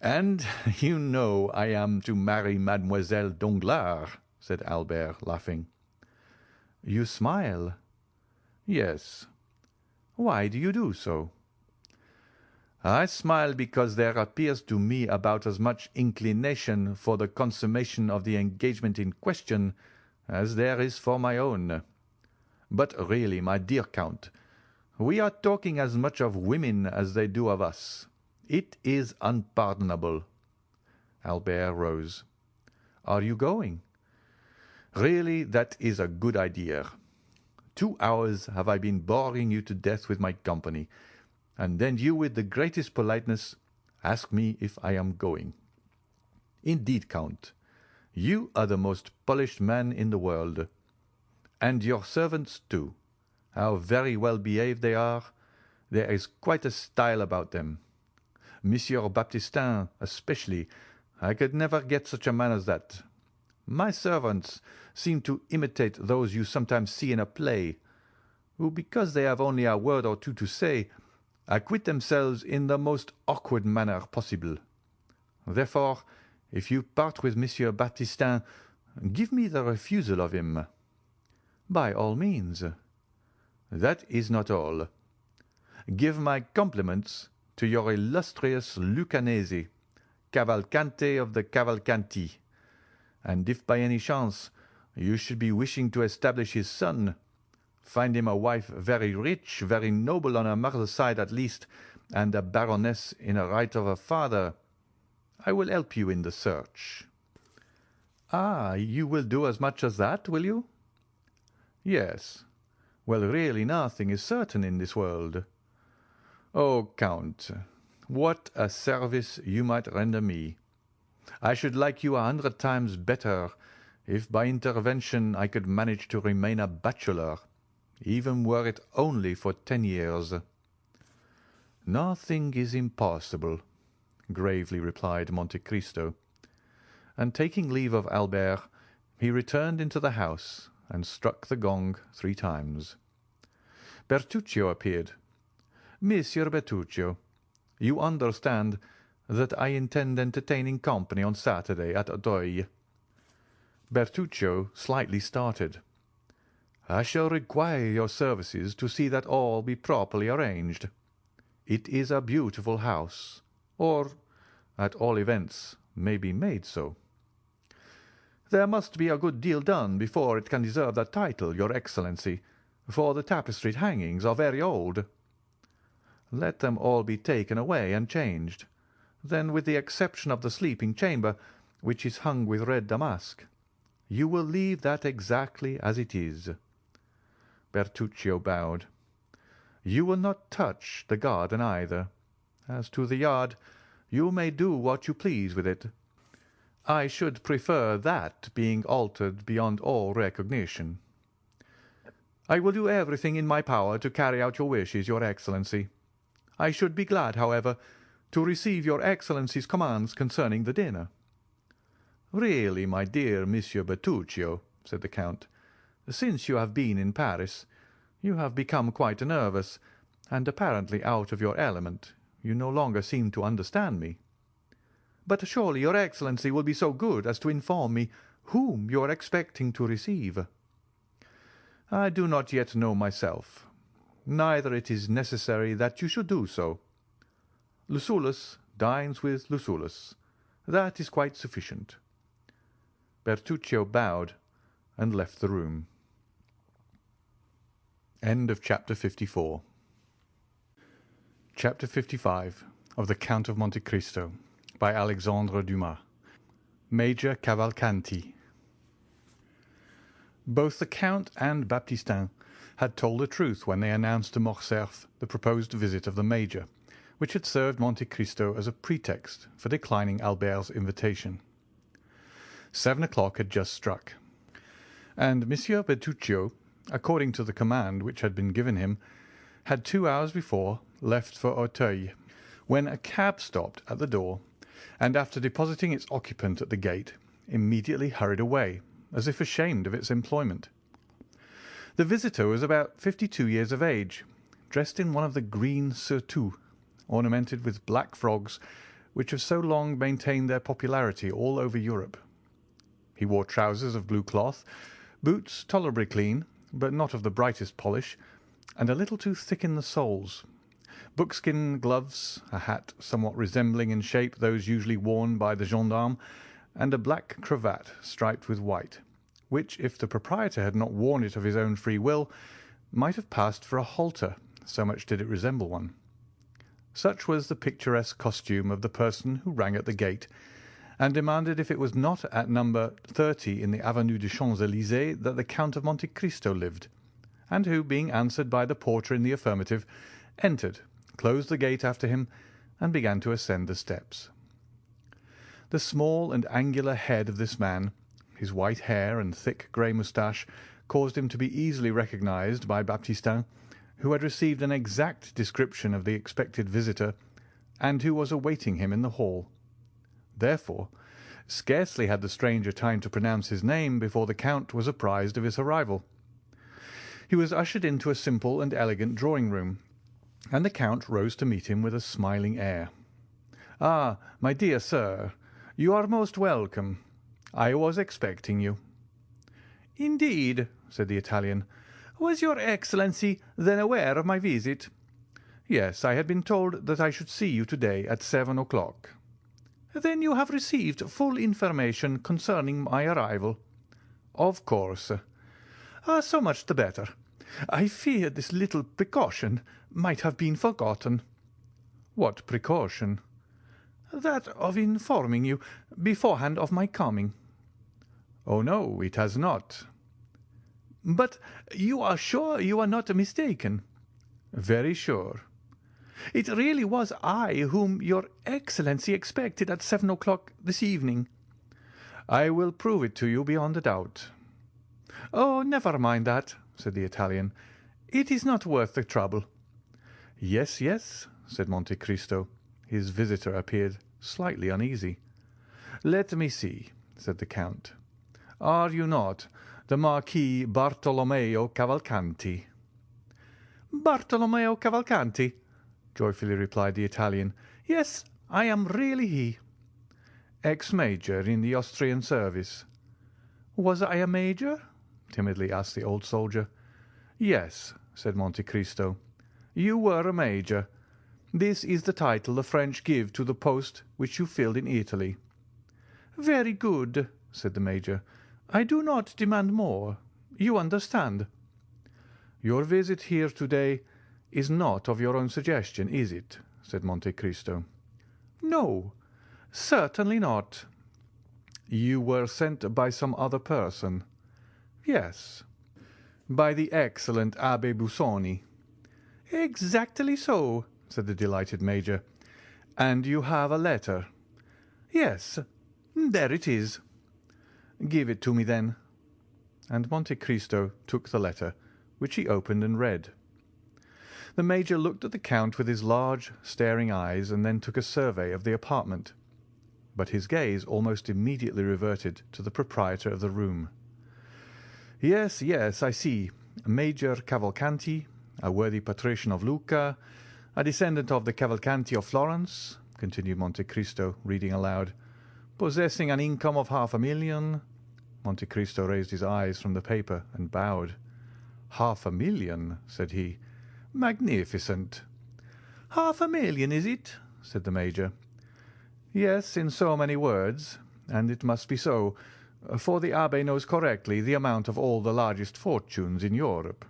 "And you know I am to marry Mademoiselle Danglars," said Albert, laughing. "You smile." "Yes." "Why do you do so?" "I smile because there appears to me about as much inclination for the consummation of the engagement in question as there is for my own. But really, my dear Count, we are talking as much of women as they do of us. It is unpardonable." Albert rose. "Are you going?" "Really, that is a good idea. 2 hours have I been boring you to death with my company, and then you, with the greatest politeness, ask me if I am going. Indeed, Count, you are the most polished man in the world. And your servants, too. How very well behaved they are. There is quite a style about them. Monsieur Baptistin, especially. I could never get such a man as that. My servants seem to imitate those you sometimes see in a play, who, because they have only a word or two to say, acquit themselves in the most awkward manner possible. Therefore, if you part with Monsieur Baptistin, give me the refusal of him." "By all means." "That is not all. Give my compliments to your illustrious Lucanese, Cavalcante of the Cavalcanti, and if by any chance you should be wishing to establish his son, find him a wife very rich, very noble on her mother's side at least, and a baroness in a right of her father, I will help you in the search." "Ah, you will do as much as that, will you?" "Yes." "Well, really nothing is certain in this world." "Oh, Count, what a service you might render me! I should like you 100 times better if by intervention I could manage to remain a bachelor, even were it only for 10 years." "Nothing is impossible," gravely replied Monte Cristo, and taking leave of Albert, he returned into the house and struck the gong 3 times. Bertuccio appeared. "Monsieur Bertuccio, you understand that I intend entertaining company on Saturday at Auteuil." Bertuccio slightly started. "I shall require your services to see that all be properly arranged. It is a beautiful house, or, at all events, may be made so." There must be a good deal done before it can deserve that title, your Excellency, for the tapestried hangings are very old. Let them all be taken away and changed. Then, with the exception of the sleeping chamber, which is hung with red damask, you will leave that exactly as it is." Bertuccio bowed. "You will not touch the garden either. As to the yard, you may do what you please with it. I should prefer that being altered beyond all recognition. I will do everything in my power to carry out your wishes, your Excellency. I should be glad, however, to receive your Excellency's commands concerning the dinner." "Really, my dear Monsieur Bertuccio," said the Count, "since you have been in Paris, you have become quite nervous, and apparently out of your element. You no longer seem to understand me." "But surely your Excellency will be so good as to inform me whom you are expecting to receive." "I do not yet know myself. Neither it is necessary that you should do so. Lucullus dines with Lucullus. That is quite sufficient." Bertuccio bowed and left the room. End of chapter 54. Chapter 55 of the Count of Monte Cristo by Alexandre Dumas. Major Cavalcanti. Both the Count and Baptistin had told the truth when they announced to Morcerf the proposed visit of the Major, which had served Monte Cristo as a pretext for declining Albert's invitation. 7 o'clock had just struck, and Monsieur Bertuccio, according to the command which had been given him, had 2 hours before left for Auteuil, when a cab stopped at the door, and after depositing its occupant at the gate, immediately hurried away, as if ashamed of its employment. The visitor was about 52 years of age, dressed in one of the green surtouts, ornamented with black frogs, which have so long maintained their popularity all over Europe. He wore trousers of blue cloth, boots tolerably clean, but not of the brightest polish, and a little too thick in the soles, buckskin gloves, a hat somewhat resembling in shape those usually worn by the gendarme, and a black cravat striped with white, which, if the proprietor had not worn it of his own free will, might have passed for a halter, so much did it resemble one. Such was the picturesque costume of the person who rang at the gate, and demanded if it was not at number 30 in the Avenue des Champs-Élysées that the Count of Monte Cristo lived, and who, being answered by the porter in the affirmative, entered, closed the gate after him, and began to ascend the steps. The small and angular head of this man, his white hair and thick grey moustache, caused him to be easily recognised by Baptistin, who had received an exact description of the expected visitor, and who was awaiting him in the hall. Therefore, scarcely had the stranger time to pronounce his name before the Count was apprised of his arrival. He was ushered into a simple and elegant drawing-room, and the Count rose to meet him with a smiling air. "Ah, my dear sir, you are most welcome. I was expecting you." "Indeed," said the Italian. "Was your Excellency then aware of my visit?" "Yes, I had been told that I should see you today at 7 o'clock." "Then you have received full information concerning my arrival?" "Of course." "So much the better. I feared this little precaution might have been forgotten." "What precaution?" "That of informing you beforehand of my coming." "Oh, no, it has not." "But you are sure you are not mistaken?" "Very sure." "It really was I whom your Excellency expected at 7 o'clock this evening?" "I will prove it to you beyond a doubt." "Oh, never mind that," said the Italian. "It is not worth the trouble." "Yes, yes," said Monte Cristo. His visitor appeared slightly uneasy. "Let me see," said the Count. "Are you not the Marquis Bartolomeo Cavalcanti?" "Bartolomeo Cavalcanti," joyfully replied the Italian. "Yes, I am really he." "Ex-major in the Austrian service?" "Was I a major?" timidly asked the old soldier. "Yes," said Monte Cristo, "you were a major. This is the title the French give to the post which you filled in Italy." "Very good," said the Major. "I do not demand more. You understand." "Your visit here today is not of your own suggestion, is it?" said Monte Cristo. "No, certainly not." "You were sent by some other person?" "Yes." "By the excellent Abbé Busoni?" "Exactly so," said the delighted Major. "And you have a letter?" "Yes, there it is." "Give it to me, then." And Monte Cristo took the letter, which he opened and read. The Major looked at the Count with his large, staring eyes, and then took a survey of the apartment. But his gaze almost immediately reverted to the proprietor of the room. "Yes, yes, I see. Major Cavalcanti, a worthy patrician of Lucca, a descendant of the Cavalcanti of Florence," continued Monte Cristo, reading aloud, "possessing an income of 500,000. Monte Cristo raised his eyes from the paper and bowed. "500,000, said he. "Magnificent." "500,000, is it?" said the Major. "Yes, in so many words, and it must be so, for the Abbé knows correctly the amount of all the largest fortunes in Europe."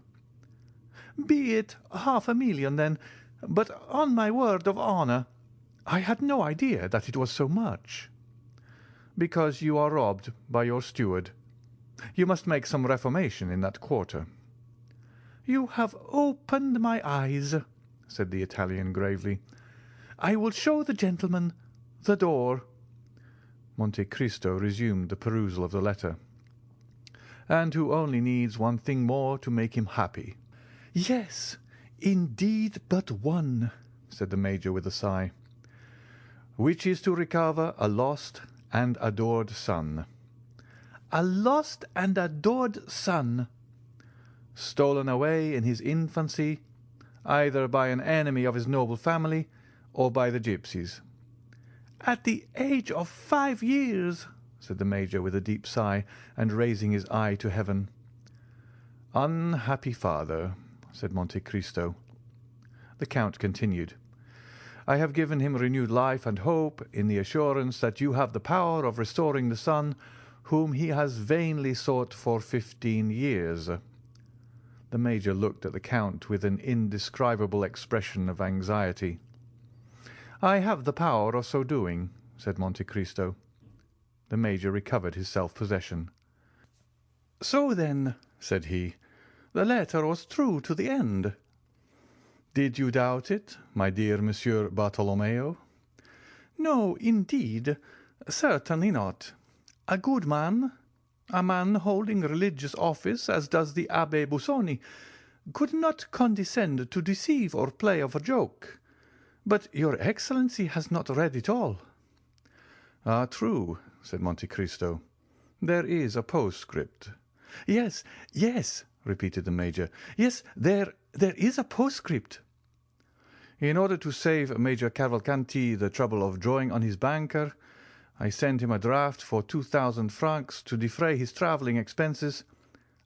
"Be it 500,000, then, but on my word of honour, I had no idea that it was so much." "Because you are robbed by your steward. You must make some reformation in that quarter." "You have opened my eyes," said the Italian gravely. "I will show the gentleman the door." Monte Cristo resumed the perusal of the letter. "And who only needs one thing more to make him happy." "Yes, indeed, but one," said the Major with a sigh. "Which is to recover a lost and adored son." "A lost and adored son." "Stolen away in his infancy, either by an enemy of his noble family or by the gipsies." "At the age of 5 years," said the Major with a deep sigh, and raising his eye to heaven. "Unhappy father," said Monte Cristo. The Count continued. "I have given him renewed life and hope in the assurance that you have the power of restoring the son whom he has vainly sought for 15 years. The Major looked at the Count with an indescribable expression of anxiety. "I have the power of so doing," said Monte Cristo. The Major recovered his self-possession. "So then," said he, "the letter was true to the end." "Did you doubt it, my dear Monsieur Bartolomeo?" "No, indeed, certainly not. A good man, a man holding religious office as does the Abbé Busoni, could not condescend to deceive or play off a joke. But your Excellency has not read it all." "Ah, true," said Monte Cristo. "There is a postscript." "Yes, yes," repeated the Major. "Yes, there is a postscript." "In order to save Major Cavalcanti the trouble of drawing on his banker, I sent him a draft for 2,000 francs to defray his travelling expenses,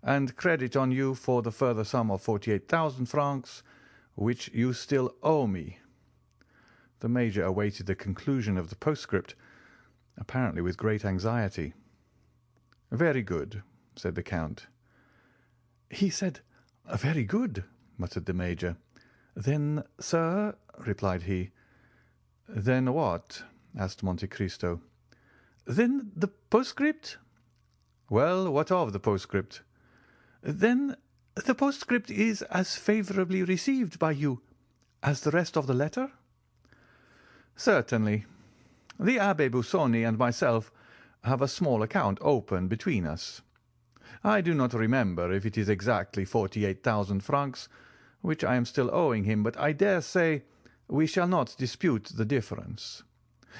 and credit on you for the further sum of 48,000 francs, which you still owe me." The Major awaited the conclusion of the postscript, apparently with great anxiety. "Very good," said the Count. "He said, 'Very good,'" muttered the Major. "Then, sir," replied he. "Then what?" asked Monte Cristo. "Then the postscript?" "Well, what of the postscript?" "Then the postscript is as favourably received by you as the rest of the letter?" "Certainly. The Abbé Busoni and myself have a small account open between us. I do not remember if it is exactly 48,000 francs, which I am still owing him, but I dare say we shall not dispute the difference.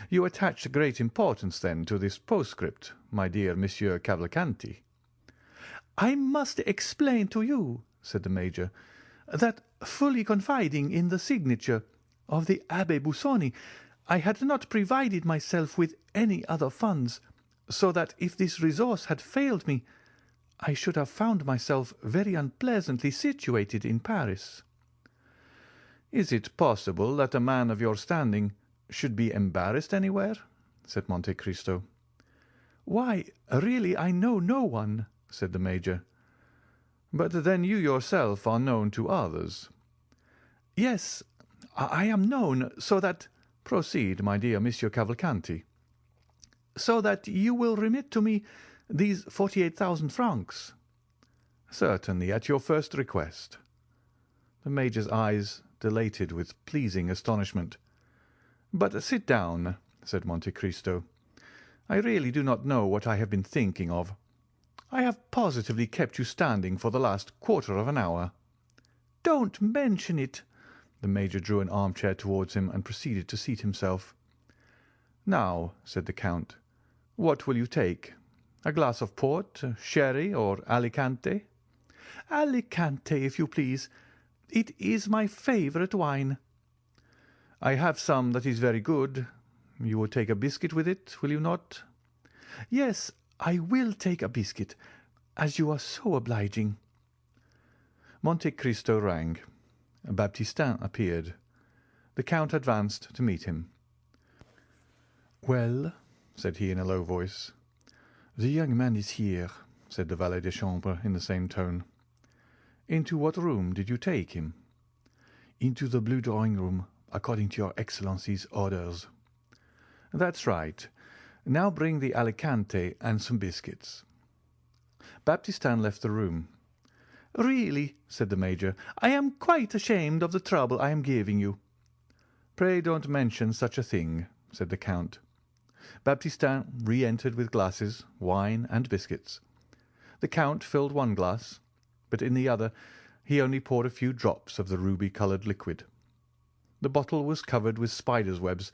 You attach great importance, then, to this postscript, my dear Monsieur Cavalcanti?" "I must explain to you," said the Major, "that, fully confiding in the signature of the Abbé Busoni, I had not provided myself with any other funds, so that if this resource had failed me, I should have found myself very unpleasantly situated in Paris." "Is it possible that a man of your standing should be embarrassed anywhere?" said Monte Cristo. "Why, really, I know no one," said the Major. "But then you yourself are known to others." "Yes, I am known, so that—" "Proceed, my dear Monsieur Cavalcanti." "So that you will remit to me these 48,000 francs." "Certainly, at your first request." The Major's eyes dilated with pleasing astonishment. "But sit down," said Monte Cristo. "I really do not know what I have been thinking of. I have positively kept you standing for the last quarter of an hour." "Don't mention it." The Major drew an armchair towards him and proceeded to seat himself. "Now," said the Count, "what will you take? A glass of port, sherry, or Alicante?" "Alicante, if you please. It is my favourite wine." "I have some that is very good. You will take a biscuit with it, will you not?" "Yes, I will take a biscuit, as you are so obliging." Monte Cristo rang. Baptistin appeared. The Count advanced to meet him. "Well," said he in a low voice. "The young man is here," said the valet de chambre in the same tone. "Into what room did you take him?" "Into the blue drawing-room, according to your Excellency's orders." "That's right. Now bring the Alicante and some biscuits." Baptistin left the room. "Really," said the Major, "I am quite ashamed of the trouble I am giving you." "Pray don't mention such a thing," said the Count. Baptistin re-entered with glasses, wine, and biscuits. The Count filled one glass, but in the other he only poured a few drops of the ruby-coloured liquid. The bottle was covered with spiders' webs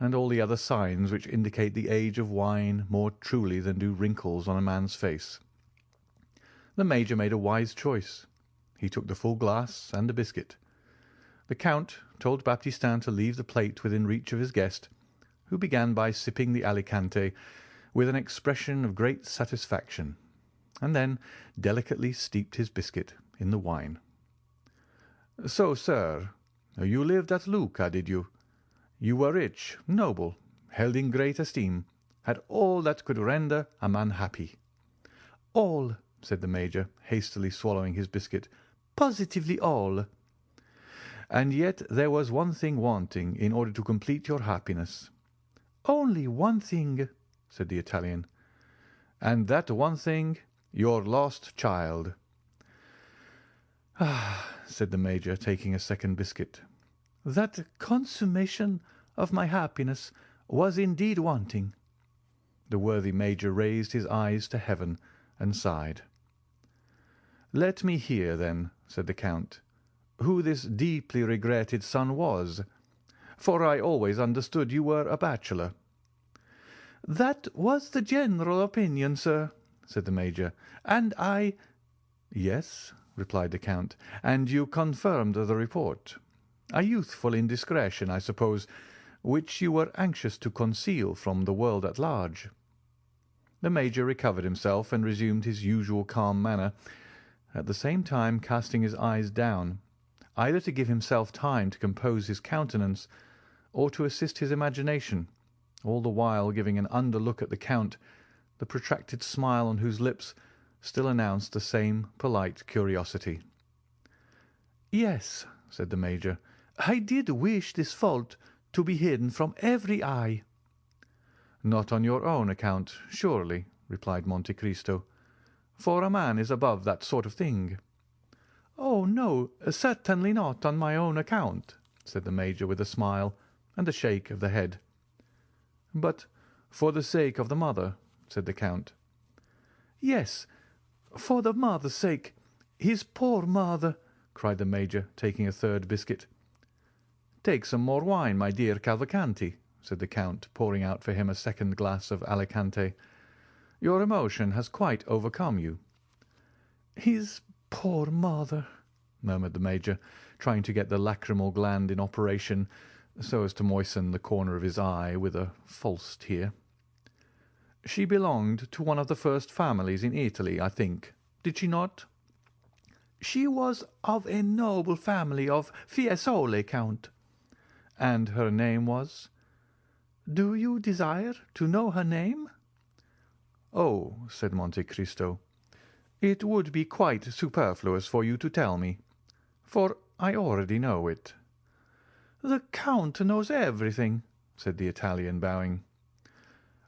and all the other signs which indicate the age of wine more truly than do wrinkles on a man's face. The Major made a wise choice. He took the full glass and the biscuit. The Count told Baptistin to leave the plate within reach of his guest, who began by sipping the Alicante with an expression of great satisfaction, and then delicately steeped his biscuit in the wine. "So, sir, you lived at Lucca, did you? You were rich, noble, held in great esteem, had all that could render a man happy." "All," said the Major, hastily swallowing his biscuit. "Positively all." "And yet there was one thing wanting in order to complete your happiness." "Only one thing," said the Italian. "And that one thing, your lost child." "Ah," said the Major, taking a second biscuit. "That consummation of my happiness was indeed wanting." The worthy Major raised his eyes to heaven and sighed. "Let me hear, then," said the Count, "who this deeply regretted son was, for I always understood you were a bachelor." "That was the general opinion, sir," said the Major, "and I—" "Yes," replied the Count, "and you confirmed the report. A youthful indiscretion, I suppose, which you were anxious to conceal from the world at large." The Major recovered himself and resumed his usual calm manner, at the same time casting his eyes down, either to give himself time to compose his countenance or to assist his imagination, all the while giving an under look at the Count, the protracted smile on whose lips still announced the same polite curiosity. "Yes," said the Major, "I did wish this fault to be hidden from every eye." "Not on your own account, surely," replied Monte Cristo, "for a man is above that sort of thing." "Oh, no, certainly not on my own account," said the Major with a smile and a shake of the head. "But for the sake of the mother," said the Count. "Yes, for the mother's sake, his poor mother," cried the Major, taking a third biscuit. "Take some more wine, my dear Cavalcanti," said the Count, pouring out for him a second glass of Alicante. "Your emotion has quite overcome you." "His poor mother," murmured the Major, trying to get the lachrymal gland in operation so as to moisten the corner of his eye with a false tear. "She belonged to one of the first families in Italy, I think, did she not?" "She was of a noble family of Fiesole, Count." "And her name was?" "Do you desire to know her name?" "Oh," said Monte Cristo, "it would be quite superfluous for you to tell me, for I already know it." "The Count knows everything," said the Italian, bowing.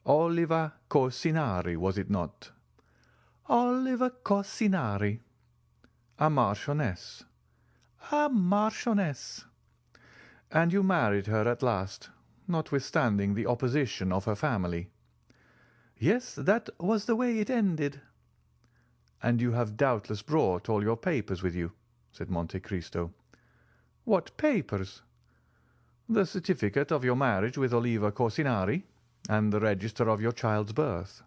"Oliva Corsinari, was it not?" "Oliva Corsinari." "A marchioness." "A marchioness." "And you married her at last, notwithstanding the opposition of her family?" "Yes, that was the way it ended." "And you have doubtless brought all your papers with you," said Monte Cristo. "What papers?" "The certificate of your marriage with Oliva Corsinari, and the register of your child's birth."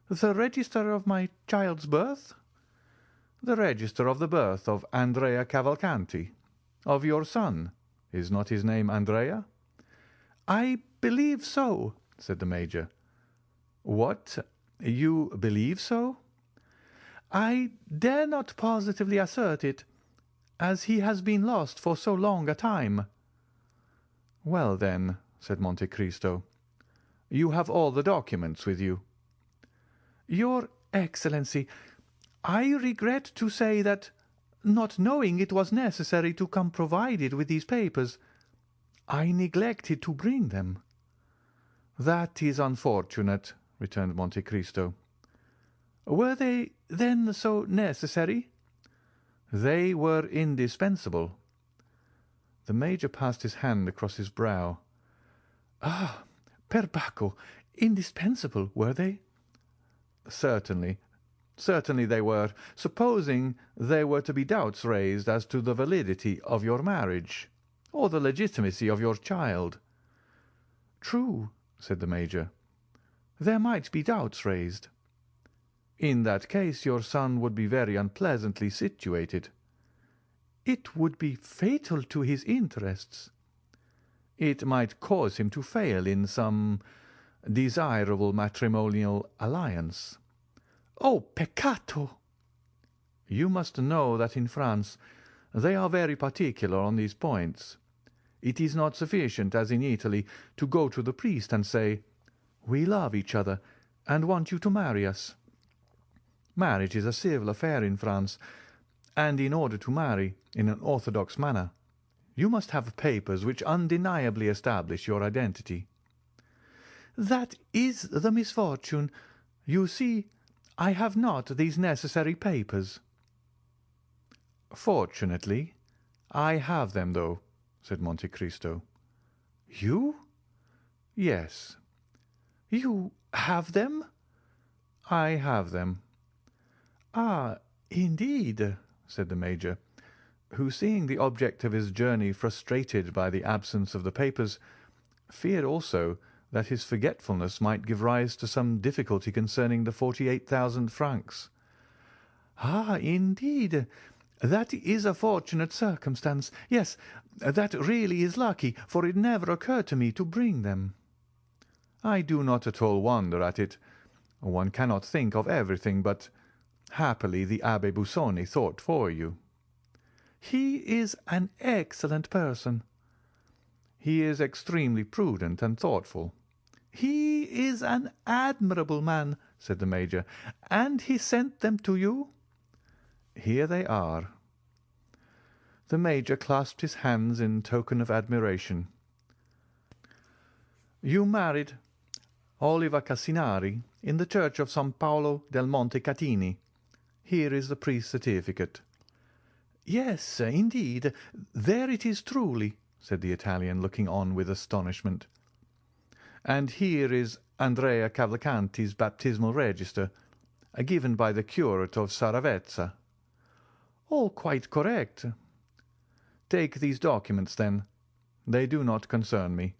"The register of my child's birth?" "The register of the birth of Andrea Cavalcanti, of your son. Is not his name Andrea?" "I believe so," said the Major. "What? You believe so?" "I dare not positively assert it, as he has been lost for so long a time." "Well, then," said Monte Cristo, "you have all the documents with you?" "Your Excellency, I regret to say that, not knowing it was necessary to come provided with these papers, I neglected to bring them." "That is unfortunate," returned Monte Cristo. "Were they, then, so necessary?" "They were indispensable." The Major passed his hand across his brow. "Ah, per Bacco, indispensable, were they?" "Certainly, certainly they were, supposing there were to be doubts raised as to the validity of your marriage, or the legitimacy of your child." "True," said the Major. "There might be doubts raised." "In that case your son would be very unpleasantly situated." "It would be fatal to his interests." "It might cause him to fail in some desirable matrimonial alliance." "Oh, peccato!" "You must know that in France they are very particular on these points. It is not sufficient, as in Italy, to go to the priest and say, 'We love each other, and want you to marry us.' Marriage is a civil affair in France, and in order to marry in an orthodox manner, you must have papers which undeniably establish your identity." "That is the misfortune. You see, I have not these necessary papers." "Fortunately, I have them, though," said Monte Cristo. "You?" "Yes." "You have them?" "I have them." "Ah, indeed," said the Major, who, seeing the object of his journey frustrated by the absence of the papers, feared also that his forgetfulness might give rise to some difficulty concerning the 48,000 francs. "Ah, indeed, that is a fortunate circumstance. Yes, that really is lucky, for it never occurred to me to bring them." "I do not at all wonder at it. One cannot think of everything, but happily the Abbé Busoni thought for you." "He is an excellent person." "He is extremely prudent and thoughtful." "He is an admirable man," said the Major. "And he sent them to you?" "Here they are." The Major clasped his hands in token of admiration. "You married Oliva Corsinari in the church of San Paolo del Monte Catini. Here is the priest's certificate." "Yes, indeed, there it is truly," said the Italian, looking on with astonishment. "And here is Andrea Cavalcanti's baptismal register, given by the curate of Saravezza." "All quite correct." "Take these documents, then. They do not concern me.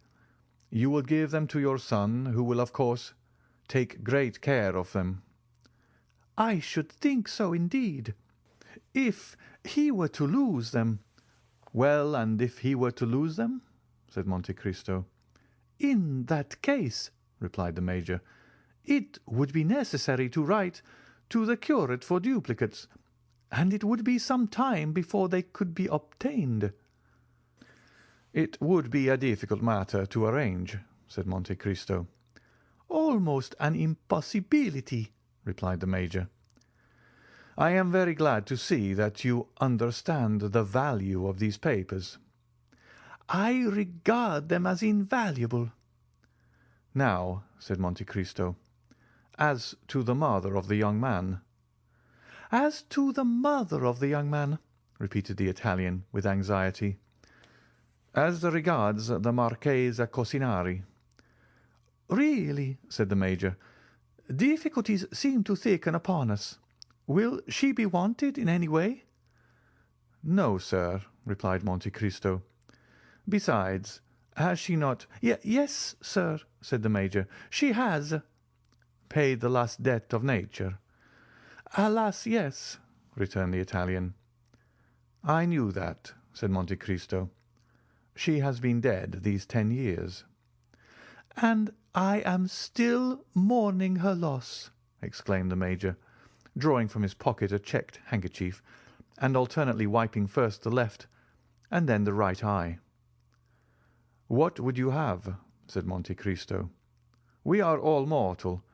You will give them to your son, who will, of course, take great care of them." "I should think so, indeed. If he were to lose them—" "Well, and if he were to lose them?" said Monte Cristo. "In that case," replied the Major, "it would be necessary to write to the curate for duplicates, and it would be some time before they could be obtained." "It would be a difficult matter to arrange," said Monte Cristo. almost an impossibility," replied the Major. "I am very glad to see that you understand the value of these papers." "I regard them as invaluable." "Now," said Monte Cristo, "as to the mother of the young man." "As to the mother of the young man," repeated the Italian with anxiety. "As regards the Marchesa Cosinari." "Really," said the Major, "difficulties seem to thicken upon us. Will she be wanted in any way?" "No, sir," replied Monte Cristo. "Besides, has she not—" Yes, sir," said the Major, "she has." "Paid the last debt of nature?" "Alas, yes," returned the Italian. "I knew that," said Monte Cristo. "She has been dead these 10 years." "And I am still mourning her loss," exclaimed the Major, drawing from his pocket a checked handkerchief, and alternately wiping first the left and then the right eye. "What would you have?" said Monte Cristo. "We are all mortal.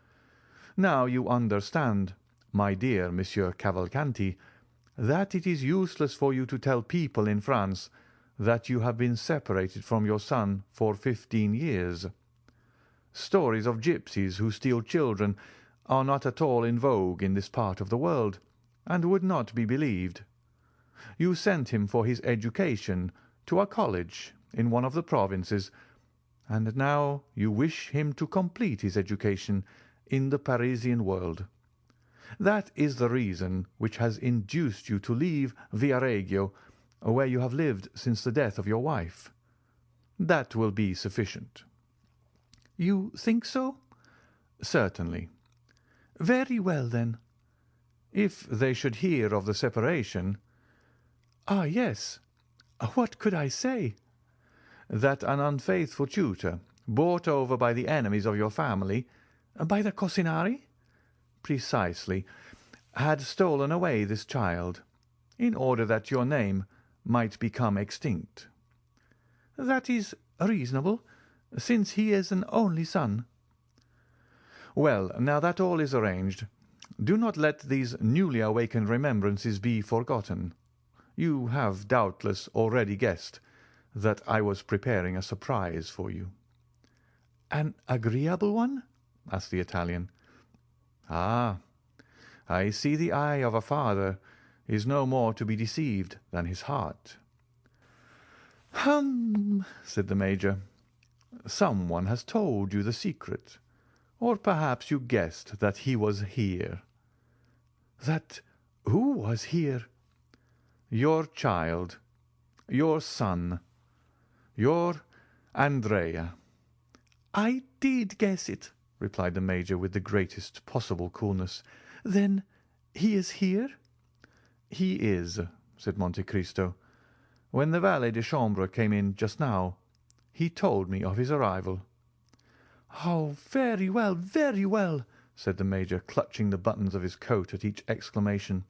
Now you understand, my dear Monsieur Cavalcanti, that it is useless for you to tell people in France that you have been separated from your son for 15 years. Stories of gypsies who steal children are not at all in vogue in this part of the world, and would not be believed. You sent him for his education to a college in one of the provinces, and now you wish him to complete his education in the Parisian world. That is the reason which has induced you to leave Viareggio, where you have lived since the death of your wife. That will be sufficient." "You think so?" "Certainly." "Very well, then." "If they should hear of the separation—" "Ah, yes. What could I say?" "That an unfaithful tutor, bought over by the enemies of your family—" "By the Cosinari?" "Precisely, had stolen away this child, in order that your name might become extinct." "That is reasonable, since he is an only son." "Well, now that all is arranged, do not let these newly awakened remembrances be forgotten. You have doubtless already guessed that I was preparing a surprise for you." "An agreeable one?" asked the Italian. "Ah, I see the eye of a father is no more to be deceived than his heart." "Hum!" said the Major. "Someone has told you the secret, or perhaps you guessed that he was here." "That who was here?" "Your child, your son, your Andrea." "I did guess it," replied the Major with the greatest possible coolness. "Then he is here?" "He is," said Monte Cristo. "When the valet de chambre came in just now, he told me of his arrival." "Oh, very well, very well," said the Major, clutching the buttons of his coat at each exclamation.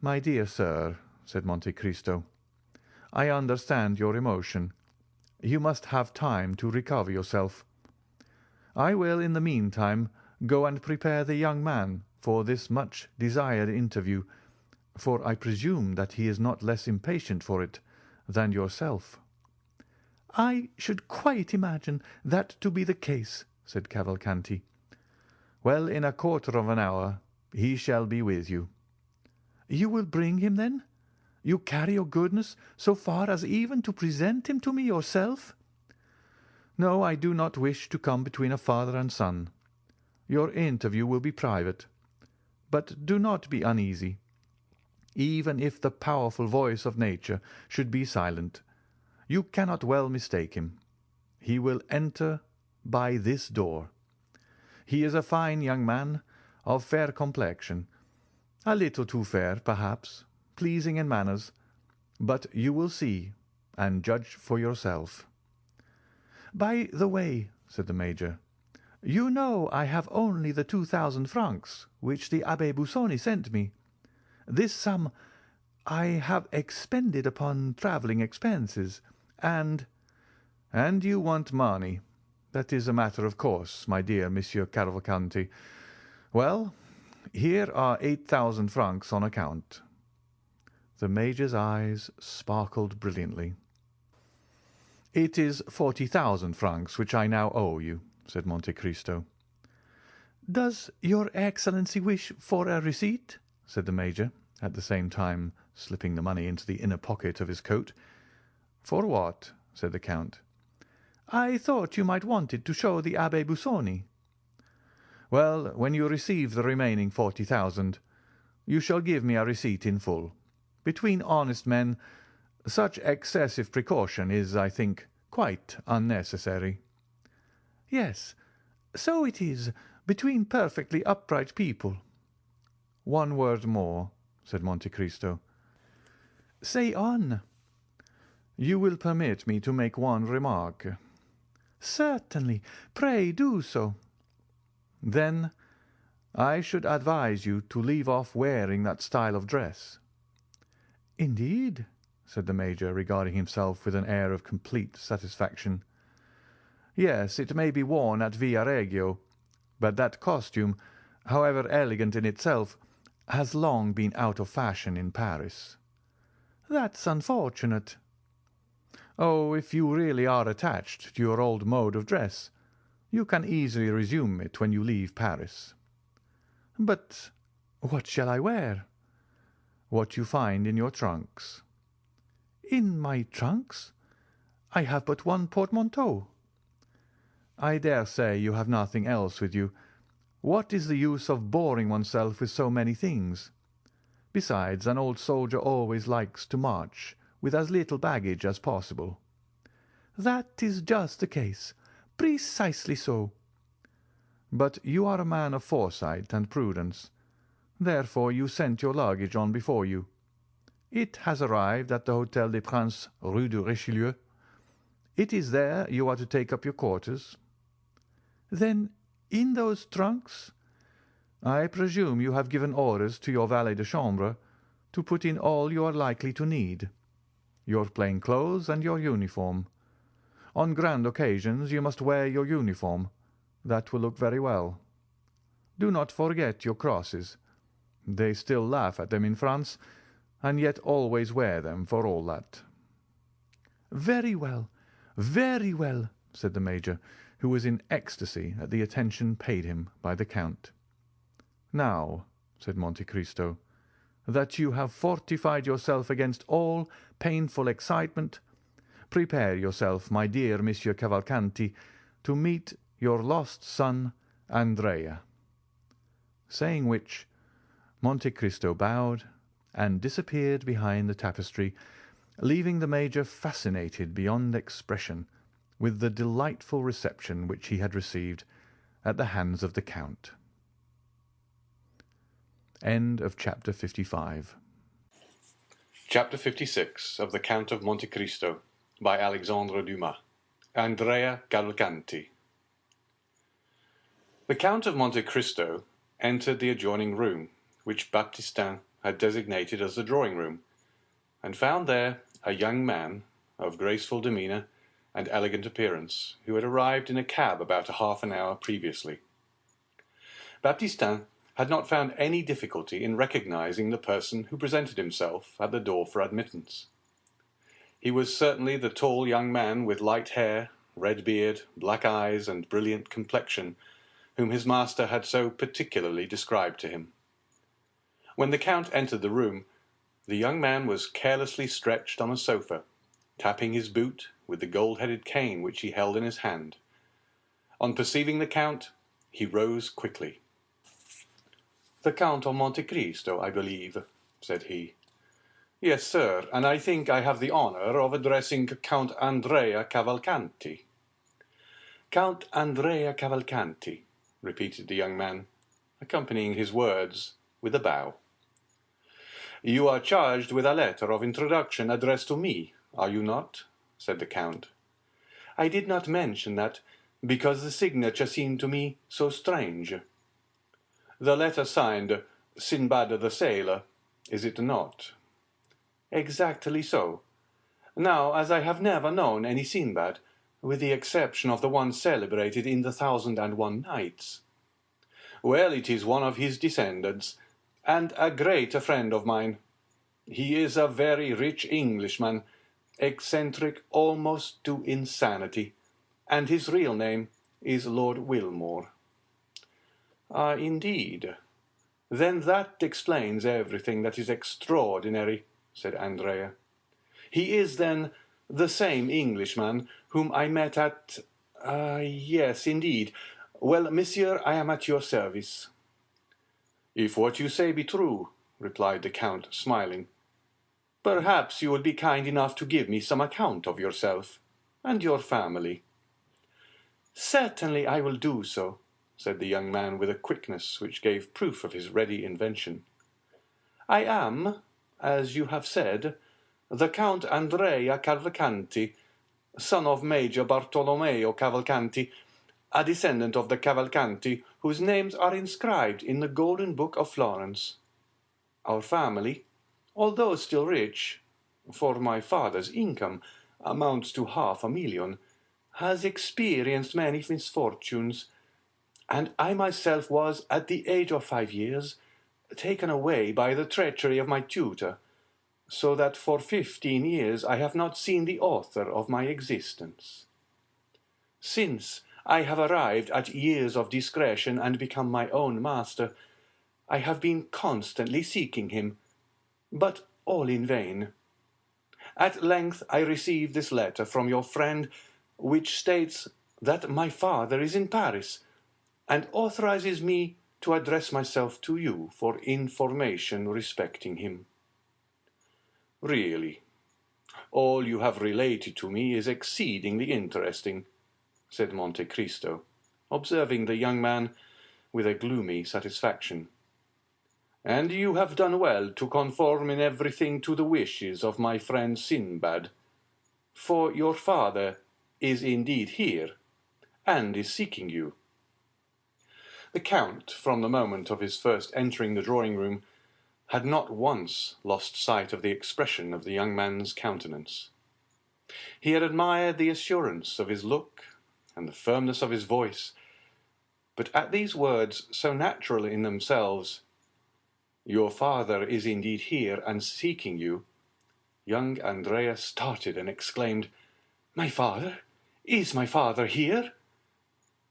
"My dear sir," said Monte Cristo, "I understand your emotion. You must have time to recover yourself. I will, in the meantime, go and prepare the young man for this much desired interview, for I presume that he is not less impatient for it than yourself." "I should quite imagine that to be the case," said Cavalcanti. "Well, in a quarter of an hour he shall be with you." "You will bring him, then? You carry your goodness so far as even to present him to me yourself?" "No, I do not wish to come between a father and son. Your interview will be private. But do not be uneasy. Even if the powerful voice of nature should be silent, you cannot well mistake him. He will enter by this door. He is a fine young man, of fair complexion, a little too fair, perhaps, pleasing in manners, but you will see and judge for yourself." "By the way," said the Major, "you know I have only the 2,000 francs which the Abbé Busoni sent me. This sum I have expended upon travelling expenses, and—" "And you want money," That is a matter of course, my dear Monsieur Cavalcanti. Well, here are 8,000 francs on account." The Major's eyes sparkled brilliantly. "It is 40,000 francs which I now owe you," said Monte Cristo. "Does your Excellency wish for a receipt?" said the Major, at the same time slipping the money into the inner pocket of his coat. "For what?" said the Count. "I thought you might want it to show the Abbé Busoni." "Well, when you receive the remaining 40,000, you shall give me a receipt in full. Between honest men, such excessive precaution is, I think, quite unnecessary." "Yes, so it is, between perfectly upright people." "One word more," said Monte Cristo. "Say on." "You will permit me to make one remark?" "Certainly. Pray do so." "Then I should advise you to leave off wearing that style of dress." "Indeed?" said the Major, regarding himself with an air of complete satisfaction. "Yes, it may be worn at Villareggio, but that costume, however elegant in itself, has long been out of fashion in Paris." "That's unfortunate." "Oh, if you really are attached to your old mode of dress, you can easily resume it when you leave Paris." "But what shall I wear?" "What you find in your trunks." "In my trunks? I have but one portmanteau." "I dare say you have nothing else with you. What is the use of boring oneself with so many things? Besides, an old soldier always likes to march with as little baggage as possible." "That is just the case. Precisely so." "But you are a man of foresight and prudence. Therefore you sent your luggage on before you. It has arrived at the Hôtel des Princes, Rue de Richelieu. It is there you are to take up your quarters." "Then in those trunks?" "I presume you have given orders to your valet de chambre to put in all you are likely to need, your plain clothes and your uniform. On grand occasions you must wear your uniform. That will look very well. Do not forget your crosses. They still laugh at them in France, and yet always wear them for all that." "Very well, very well," said the Major, who was in ecstasy at the attention paid him by the Count. "Now," said Monte Cristo, "that you have fortified yourself against all painful excitement, prepare yourself, my dear Monsieur Cavalcanti, to meet your lost son, Andrea." Saying which, Monte Cristo bowed and disappeared behind the tapestry, leaving the Major fascinated beyond expression with the delightful reception which he had received at the hands of the Count. End of chapter 55. Chapter 56 of the Count of Monte Cristo by Alexandre Dumas. Andrea Cavalcanti. The Count of Monte Cristo entered the adjoining room, which Baptistin had designated as the drawing-room, and found there a young man of graceful demeanour and elegant appearance, who had arrived in a cab about half an hour previously. Baptistin had not found any difficulty in recognizing the person who presented himself at the door for admittance. He was certainly the tall young man with light hair, red beard, black eyes, and brilliant complexion, whom his master had so particularly described to him. When the Count entered the room, the young man was carelessly stretched on a sofa, tapping his boot with the gold-headed cane which he held in his hand. On perceiving the Count, he rose quickly. "The Count of Monte Cristo, I believe," said he. "Yes, sir, and I think I have the honor of addressing Count Andrea Cavalcanti." "Count Andrea Cavalcanti," repeated the young man, accompanying his words with a bow. "You are charged with a letter of introduction addressed to me, are you not?" said the Count. "I did not mention that, because the signature seemed to me so strange." "The letter signed Sinbad the Sailor, is it not?" "Exactly so. Now, as I have never known any Sinbad, with the exception of the one celebrated in the 1001 Nights. Well, it is one of his descendants, and a great friend of mine. He is a very rich Englishman, eccentric almost to insanity, and his real name is Lord Wilmore." "Ah, indeed. Then that explains everything that is extraordinary," said Andrea. "He is, then, the same Englishman whom I met at— yes, indeed. Well, monsieur, I am at your service." "If what you say be true," replied the Count, smiling, "perhaps you would be kind enough to give me some account of yourself and your family." "Certainly I will do so," said the young man with a quickness which gave proof of his ready invention. "I am, as you have said, the Count Andrea Cavalcanti, son of Major Bartolomeo Cavalcanti, a descendant of the Cavalcanti whose names are inscribed in the Golden Book of Florence. Our family, although still rich, for my father's income amounts to 500,000, has experienced many misfortunes, and I myself was, at the age of 5 years, taken away by the treachery of my tutor, so that for 15 years I have not seen the author of my existence. Since I have arrived at years of discretion and become my own master, I have been constantly seeking him, but all in vain. At length I received this letter from your friend, which states that my father is in Paris, and authorizes me to address myself to you for information respecting him." "Really, all you have related to me is exceedingly interesting," said Monte Cristo, observing the young man with a gloomy satisfaction. "And you have done well to conform in everything to the wishes of my friend Sinbad, for your father is indeed here, and is seeking you." The Count, from the moment of his first entering the drawing-room, had not once lost sight of the expression of the young man's countenance. He had admired the assurance of his look and the firmness of his voice, but at these words, so natural in themselves, "Your father is indeed here and seeking you," young Andrea started and exclaimed, "My father? Is my father here?"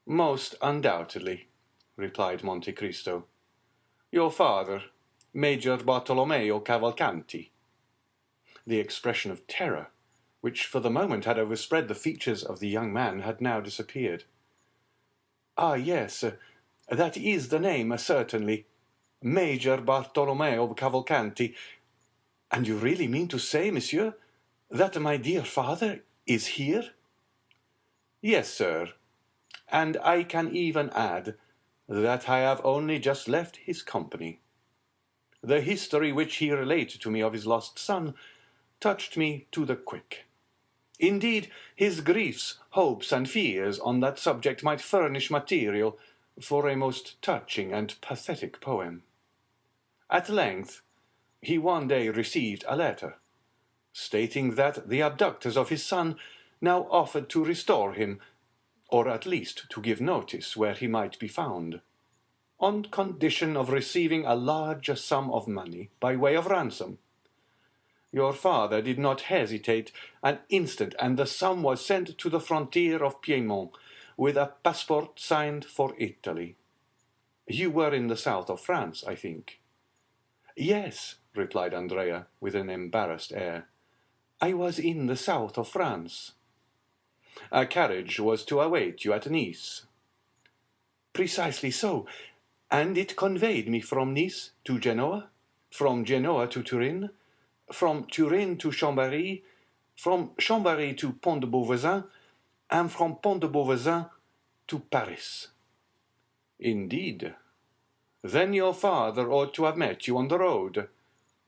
"Most undoubtedly," replied Monte Cristo. "Your father, Major Bartolomeo Cavalcanti." The expression of terror, which for the moment had overspread the features of the young man, had now disappeared. "Ah, yes, that is the name, certainly. Major Bartolomeo Cavalcanti. And you really mean to say, monsieur, that my dear father is here?" "Yes, sir, and I can even add that I have only just left his company. The history which he related to me of his lost son touched me to the quick. Indeed, his griefs, hopes, and fears on that subject might furnish material for a most touching and pathetic poem. At length, he one day received a letter, stating that the abductors of his son now offered to restore him, or at least to give notice where he might be found, on condition of receiving a large sum of money by way of ransom. Your father did not hesitate an instant, and the sum was sent to the frontier of Piedmont, with a passport signed for Italy. You were in the south of France, I think?" "Yes," replied Andrea, with an embarrassed air. "I was in the south of France." "A carriage was to await you at Nice?" "Precisely so, and it conveyed me from Nice to Genoa, from Genoa to Turin, from Turin to Chambéry, from Chambéry to Pont de Beauvoisin, and from Pont de Beauvoisin to Paris." "Indeed? Then your father ought to have met you on the road,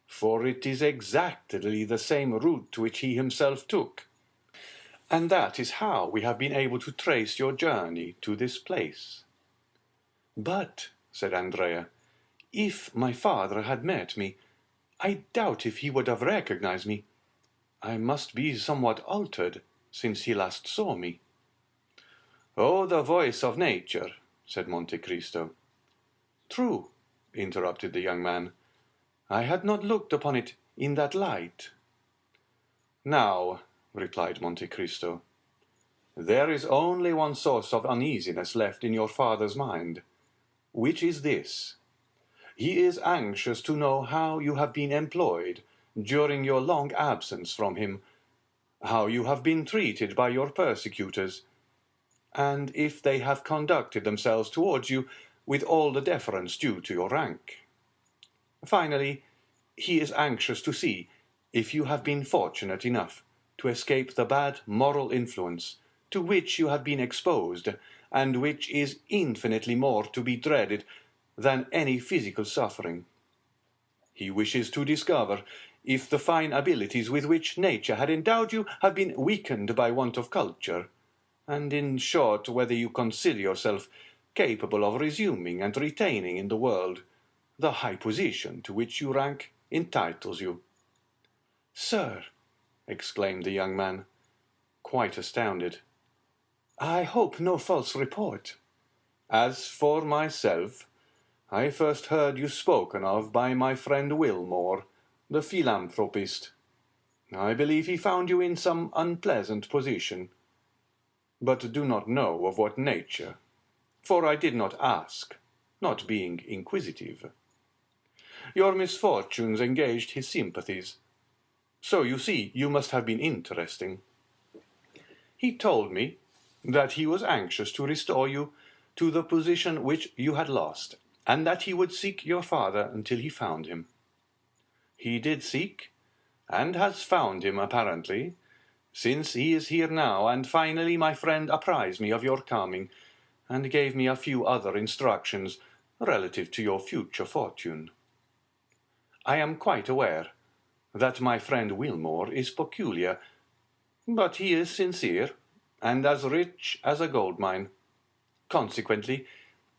for it is exactly the same route which he himself took. And that is how we have been able to trace your journey to this place." "But," said Andrea, "if my father had met me, I doubt if he would have recognized me. I must be somewhat altered since he last saw me." "Oh, the voice of nature," said Monte Cristo. "True," interrupted the young man. "I had not looked upon it in that light." "Now," replied Monte Cristo, "there is only one source of uneasiness left in your father's mind, which is this. He is anxious to know how you have been employed during your long absence from him, how you have been treated by your persecutors, and if they have conducted themselves towards you with all the deference due to your rank. Finally, he is anxious to see if you have been fortunate enough to escape the bad moral influence to which you have been exposed, and which is infinitely more to be dreaded than any physical suffering. He wishes to discover if the fine abilities with which nature had endowed you have been weakened by want of culture, and in short whether you consider yourself capable of resuming and retaining in the world the high position to which your rank entitles you." "Sir," exclaimed the young man, quite astounded, "I hope no false report." "As for myself, I first heard you spoken of by my friend Wilmore, the philanthropist. I believe he found you in some unpleasant position, but do not know of what nature, for I did not ask, not being inquisitive. Your misfortunes engaged his sympathies, so you see you must have been interesting. He told me that he was anxious to restore you to the position which you had lost, and that he would seek your father until he found him. He did seek, and has found him apparently, since he is here now, and finally my friend apprised me of your coming, and gave me a few other instructions relative to your future fortune. I am quite aware that my friend Wilmore is peculiar, but he is sincere, and as rich as a gold mine. Consequently,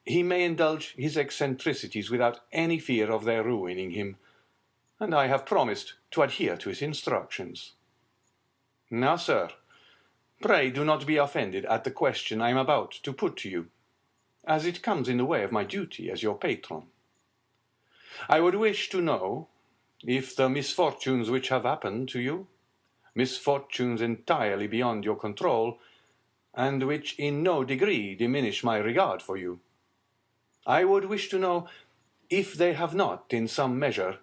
he may indulge his eccentricities without any fear of their ruining him, and I have promised to adhere to his instructions. Now, sir, pray do not be offended at the question I am about to put to you, as it comes in the way of my duty as your patron. I would wish to know if the misfortunes which have happened to you, misfortunes entirely beyond your control, and which in no degree diminish my regard for you, I would wish to know if they have not, in some measure,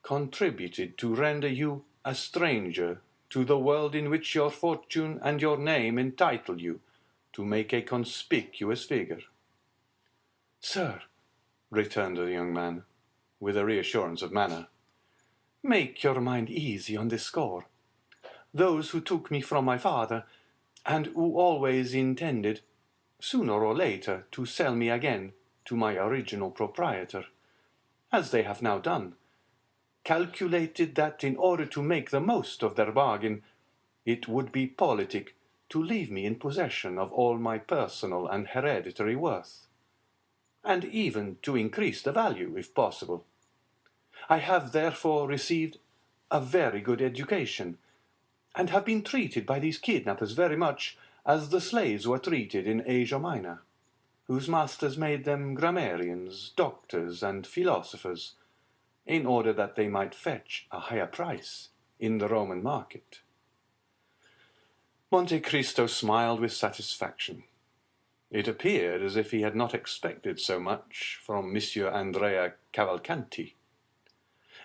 contributed to render you a stranger to the world in which your fortune and your name entitle you to make a conspicuous figure." "Sir," returned the young man, with a reassurance of manner, "make your mind easy on this score. Those who took me from my father, and who always intended, sooner or later, to sell me again to my original proprietor, as they have now done, calculated that in order to make the most of their bargain, it would be politic to leave me in possession of all my personal and hereditary worth, and even to increase the value, if possible. I have therefore received a very good education, and have been treated by these kidnappers very much as the slaves were treated in Asia Minor, whose masters made them grammarians, doctors, and philosophers, in order that they might fetch a higher price in the Roman market." Monte Cristo smiled with satisfaction. It appeared as if he had not expected so much from Monsieur Andrea Cavalcanti.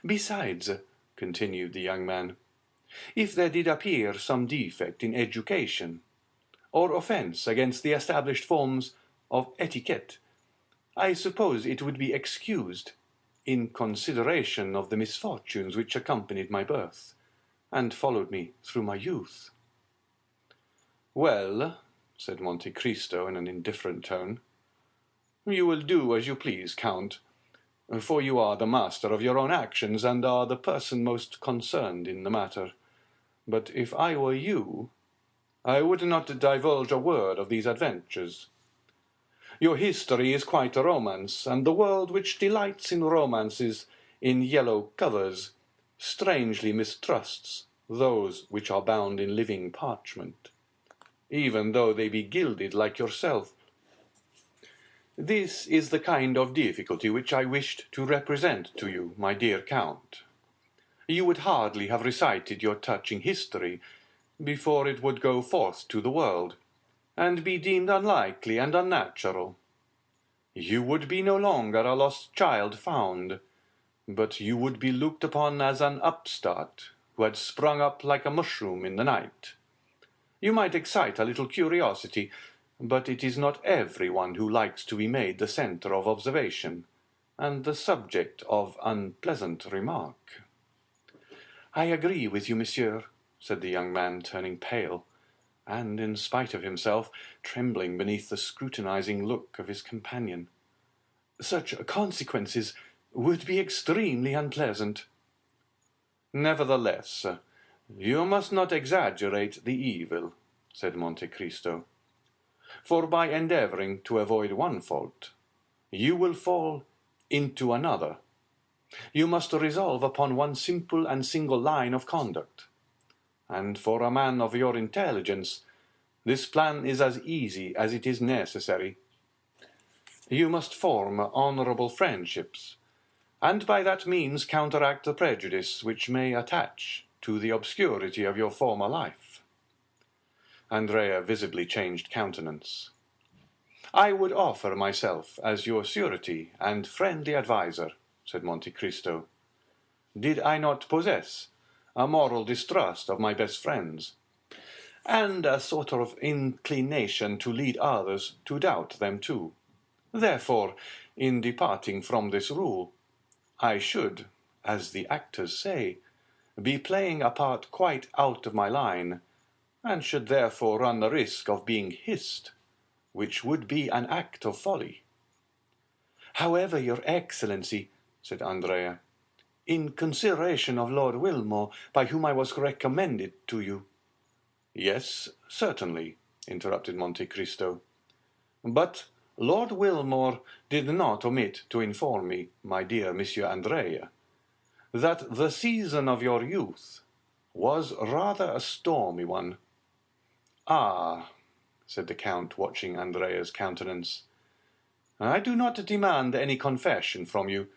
"Besides," continued the young man, "if there did appear some defect in education, or offence against the established forms of etiquette, I suppose it would be excused, in consideration of the misfortunes which accompanied my birth, and followed me through my youth." "Well," said Monte Cristo in an indifferent tone, "you will do as you please, Count, for you are the master of your own actions, and are the person most concerned in the matter. But if I were you, I would not divulge a word of these adventures. Your history is quite a romance, and the world which delights in romances in yellow covers strangely mistrusts those which are bound in living parchment. even though they be gilded like yourself. This is the kind of difficulty which I wished to represent to you, my dear Count. You would hardly have recited your touching history before it would go forth to the world, and be deemed unlikely and unnatural. You would be no longer a lost child found, but you would be looked upon as an upstart who had sprung up like a mushroom in the night. You might excite a little curiosity, but it is not everyone who likes to be made the centre of observation, and the subject of unpleasant remark. "I agree with you, monsieur," said the young man, turning pale, and, in spite of himself, trembling beneath the scrutinizing look of his companion. "Such consequences would be extremely unpleasant." "Nevertheless, you must not exaggerate the evil," said Monte Cristo. "For by endeavoring to avoid one fault, you will fall into another. You must resolve upon one simple and single line of conduct, and for a man of your intelligence, this plan is as easy as it is necessary. You must form honorable friendships, and by that means counteract the prejudice which may attach to the obscurity of your former life." Andrea visibly changed countenance. "I would offer myself as your surety and friendly adviser," said Monte Cristo, "did I not possess a moral distrust of my best friends, and a sort of inclination to lead others to doubt them too. Therefore, in departing from this rule, I should, as the actors say, be playing a part quite out of my line, and should therefore run the risk of being hissed, which would be an act of folly." "However, your Excellency," said Andrea, "in consideration of Lord Wilmore, by whom I was recommended to you—" "Yes, certainly," interrupted Monte Cristo. "But Lord Wilmore did not omit to inform me, my dear Monsieur Andrea, that the season of your youth was rather a stormy one." "Ah," said the Count, watching Andrea's countenance, "I do not demand any confession from you.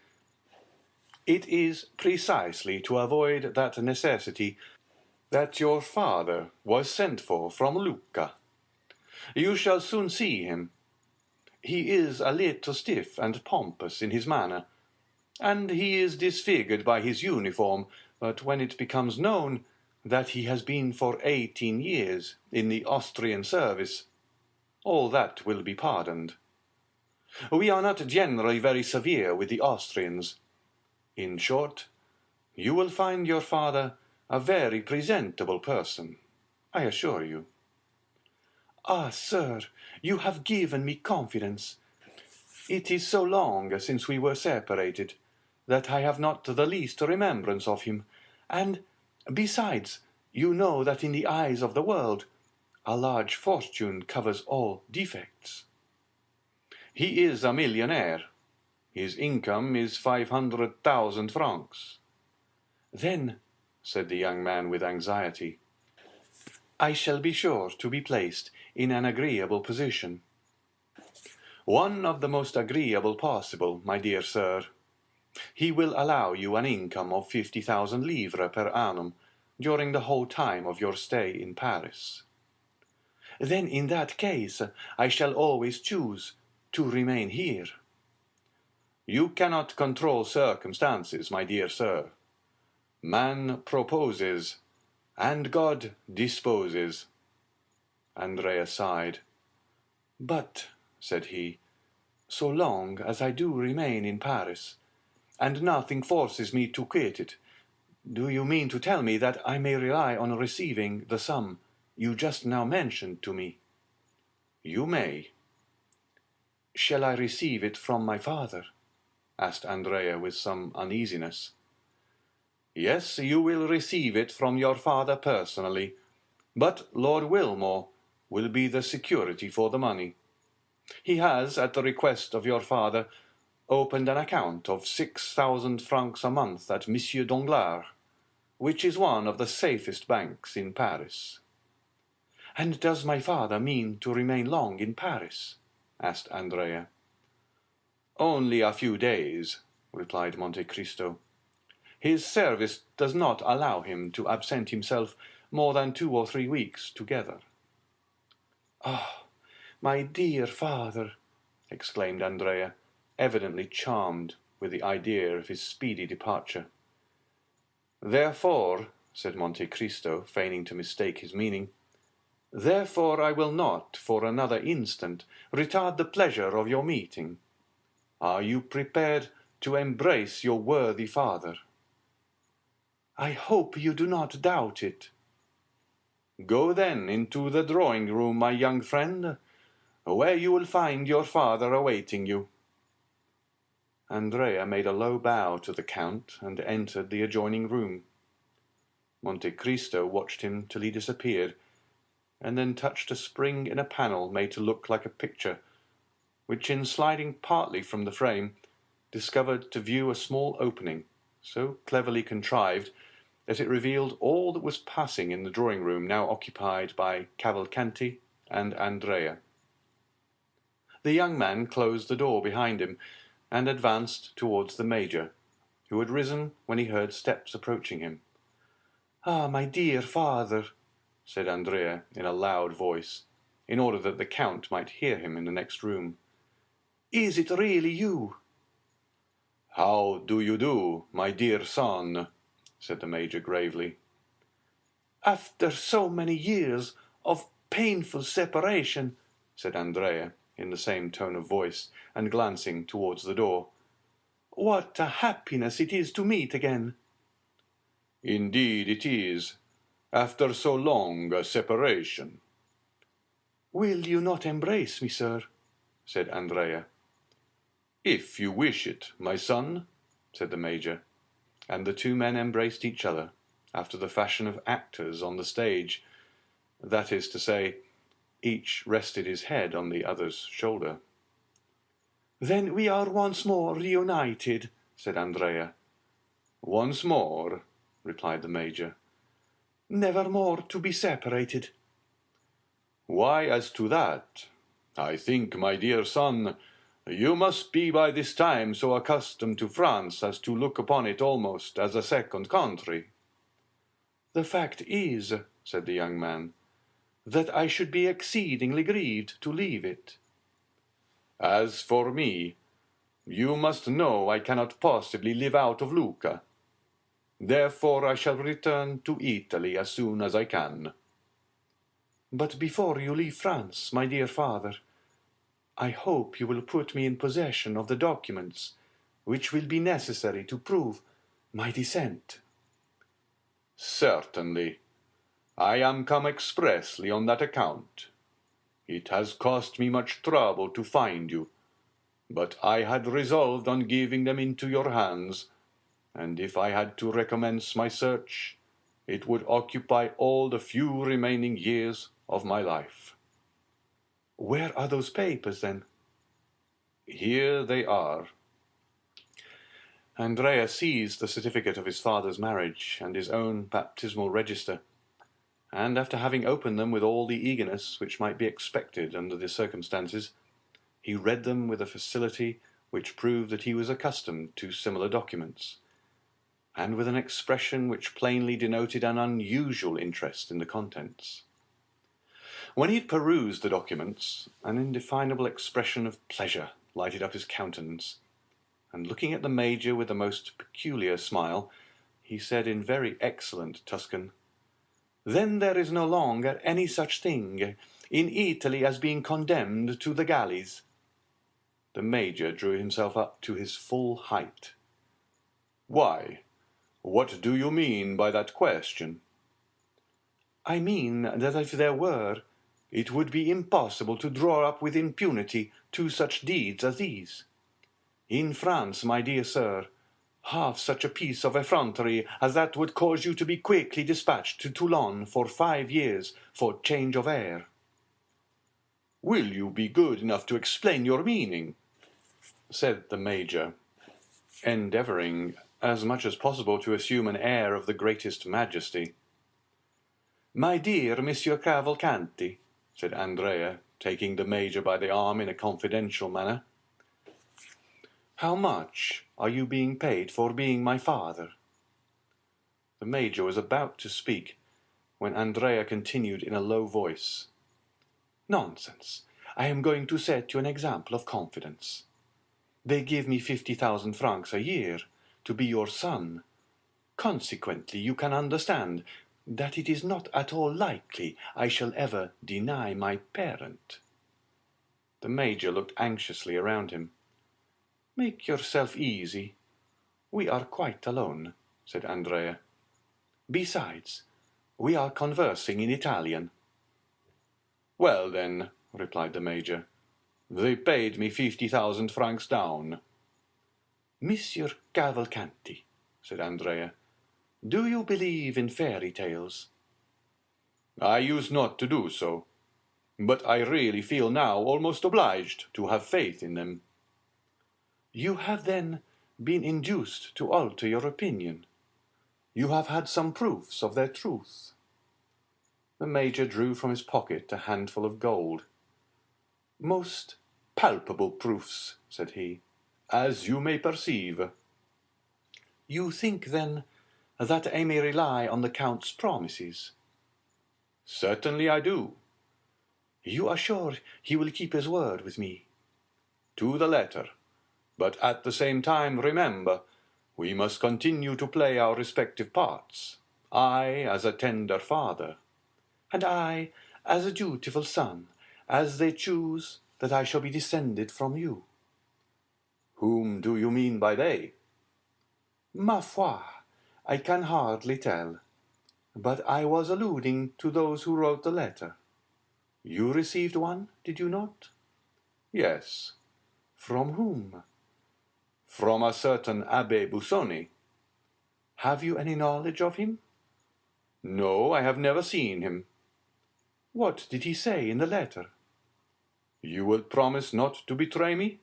It is precisely to avoid that necessity that your father was sent for from Lucca. You shall soon see him. He is a little stiff and pompous in his manner, and he is disfigured by his uniform, but when it becomes known that he has been for 18 years in the Austrian service, all that will be pardoned. We are not generally very severe with the Austrians. In short, you will find your father a very presentable person, I assure you." "Ah, sir, you have given me confidence. It is so long since we were separated that I have not the least remembrance of him, and, besides, you know that in the eyes of the world a large fortune covers all defects." "He is a millionaire. His income is 500,000 francs." "Then," said the young man with anxiety, "I shall be sure to be placed in an agreeable position." "One of the most agreeable possible, my dear sir. He will allow you an income of 50,000 livres per annum during the whole time of your stay in Paris." "Then in that case I shall always choose to remain here." "You cannot control circumstances, my dear sir. Man proposes, and God disposes." Andrea sighed. "But," said he, "so long as I do remain in Paris, and nothing forces me to quit it, do you mean to tell me that I may rely on receiving the sum you just now mentioned to me?" "You may." "Shall I receive it from my father?" asked Andrea with some uneasiness. "Yes, you will receive it from your father personally, but Lord Wilmore will be the security for the money. He has, at the request of your father, opened an account of 6,000 francs a month at Monsieur Danglars, which is one of the safest banks in Paris." "And does my father mean to remain long in Paris?" asked Andrea. "Only a few days," replied Monte Cristo. "His service does not allow him to absent himself more than 2 or 3 weeks together." "Ah, my dear father!" exclaimed Andrea, evidently charmed with the idea of his speedy departure. "Therefore," said Monte Cristo, feigning to mistake his meaning, "therefore I will not, for another instant, retard the pleasure of your meeting. Are you prepared to embrace your worthy father?" "I hope you do not doubt it." "Go then into the drawing-room, my young friend, where you will find your father awaiting you." Andrea made a low bow to the Count and entered the adjoining room. Monte Cristo watched him till he disappeared, and then touched a spring in a panel made to look like a picture, which, in sliding partly from the frame, discovered to view a small opening, so cleverly contrived that it revealed all that was passing in the drawing-room now occupied by Cavalcanti and Andrea. The young man closed the door behind him, and advanced towards the Major, who had risen when he heard steps approaching him. "Ah, my dear father," said Andrea in a loud voice, in order that the Count might hear him in the next room. "Is it really you?" "How do you do, my dear son?" said the Major gravely. "After so many years of painful separation," said Andrea in the same tone of voice, and glancing towards the door, "what a happiness it is to meet again!" "Indeed it is, after so long a separation." "Will you not embrace me, sir?" said Andrea. "If you wish it, my son," said the Major, and the two men embraced each other, after the fashion of actors on the stage, that is to say, each rested his head on the other's shoulder. "Then we are once more reunited," said Andrea. "Once more," replied the Major. "Never more to be separated." "Why, as to that, I think, my dear son, you must be by this time so accustomed to France as to look upon it almost as a second country." "The fact is," said the young man, "that I should be exceedingly grieved to leave it." "As for me, you must know I cannot possibly live out of Lucca. Therefore I shall return to Italy as soon as I can." "But before you leave France, my dear father, I hope you will put me in possession of the documents which will be necessary to prove my descent." "Certainly. I am come expressly on that account. It has cost me much trouble to find you, but I had resolved on giving them into your hands, and if I had to recommence my search, it would occupy all the few remaining years of my life." "Where are those papers, then?" "Here they are." Andrea seized the certificate of his father's marriage and his own baptismal register, and after having opened them with all the eagerness which might be expected under the circumstances, he read them with a facility which proved that he was accustomed to similar documents, and with an expression which plainly denoted an unusual interest in the contents. When he had perused the documents, an indefinable expression of pleasure lighted up his countenance, and looking at the Major with a most peculiar smile, he said in very excellent Tuscan, "Then there is no longer any such thing in Italy as being condemned to the galleys." The Major drew himself up to his full height. "Why, what do you mean by that question?" "I mean that if there were, it would be impossible to draw up with impunity two such deeds as these. In France, my dear sir, half such a piece of effrontery as that would cause you to be quickly dispatched to Toulon for 5 years for change of air." "Will you be good enough to explain your meaning?" said the Major, endeavoring as much as possible to assume an air of the greatest majesty. "My dear Monsieur Cavalcanti," said Andrea, taking the Major by the arm in a confidential manner, "how much are you being paid for being my father?" The Major was about to speak, when Andrea continued in a low voice, "Nonsense! I am going to set you an example of confidence. They give me 50,000 francs a year to be your son. Consequently, you can understand that it is not at all likely I shall ever deny my parent." The Major looked anxiously around him. "Make yourself easy. We are quite alone," said Andrea. "Besides, we are conversing in Italian." "Well, then," replied the Major, "they paid me 50,000 francs down." "Monsieur Cavalcanti," said Andrea, "do you believe in fairy tales?" "I used not to do so, but I really feel now almost obliged to have faith in them." "You have, then, been induced to alter your opinion? You have had some proofs of their truth?" The Major drew from his pocket a handful of gold. "Most palpable proofs," said he, "as you may perceive." "You think, then, that I may rely on the Count's promises?" "Certainly I do." "You are sure he will keep his word with me?" "To the letter. But at the same time, remember, we must continue to play our respective parts. I as a tender father." "And I as a dutiful son, as they choose that I shall be descended from you." "Whom do you mean by they?" "Ma foi, I can hardly tell. But I was alluding to those who wrote the letter. You received one, did you not?" "Yes." "From whom?" "From a certain Abbé Busoni." "Have you any knowledge of him?" "No, I have never seen him." "What did he say in the letter?" "You will promise not to betray me?"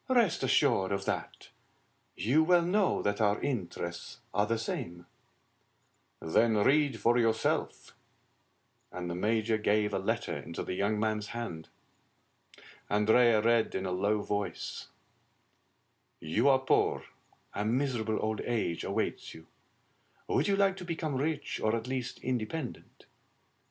"Rest assured of that. You well know that our interests are the same." "Then read for yourself." And the Major gave a letter into the young man's hand. Andrea read in a low voice, "You are poor. A miserable old age awaits you. Would you like to become rich, or at least independent?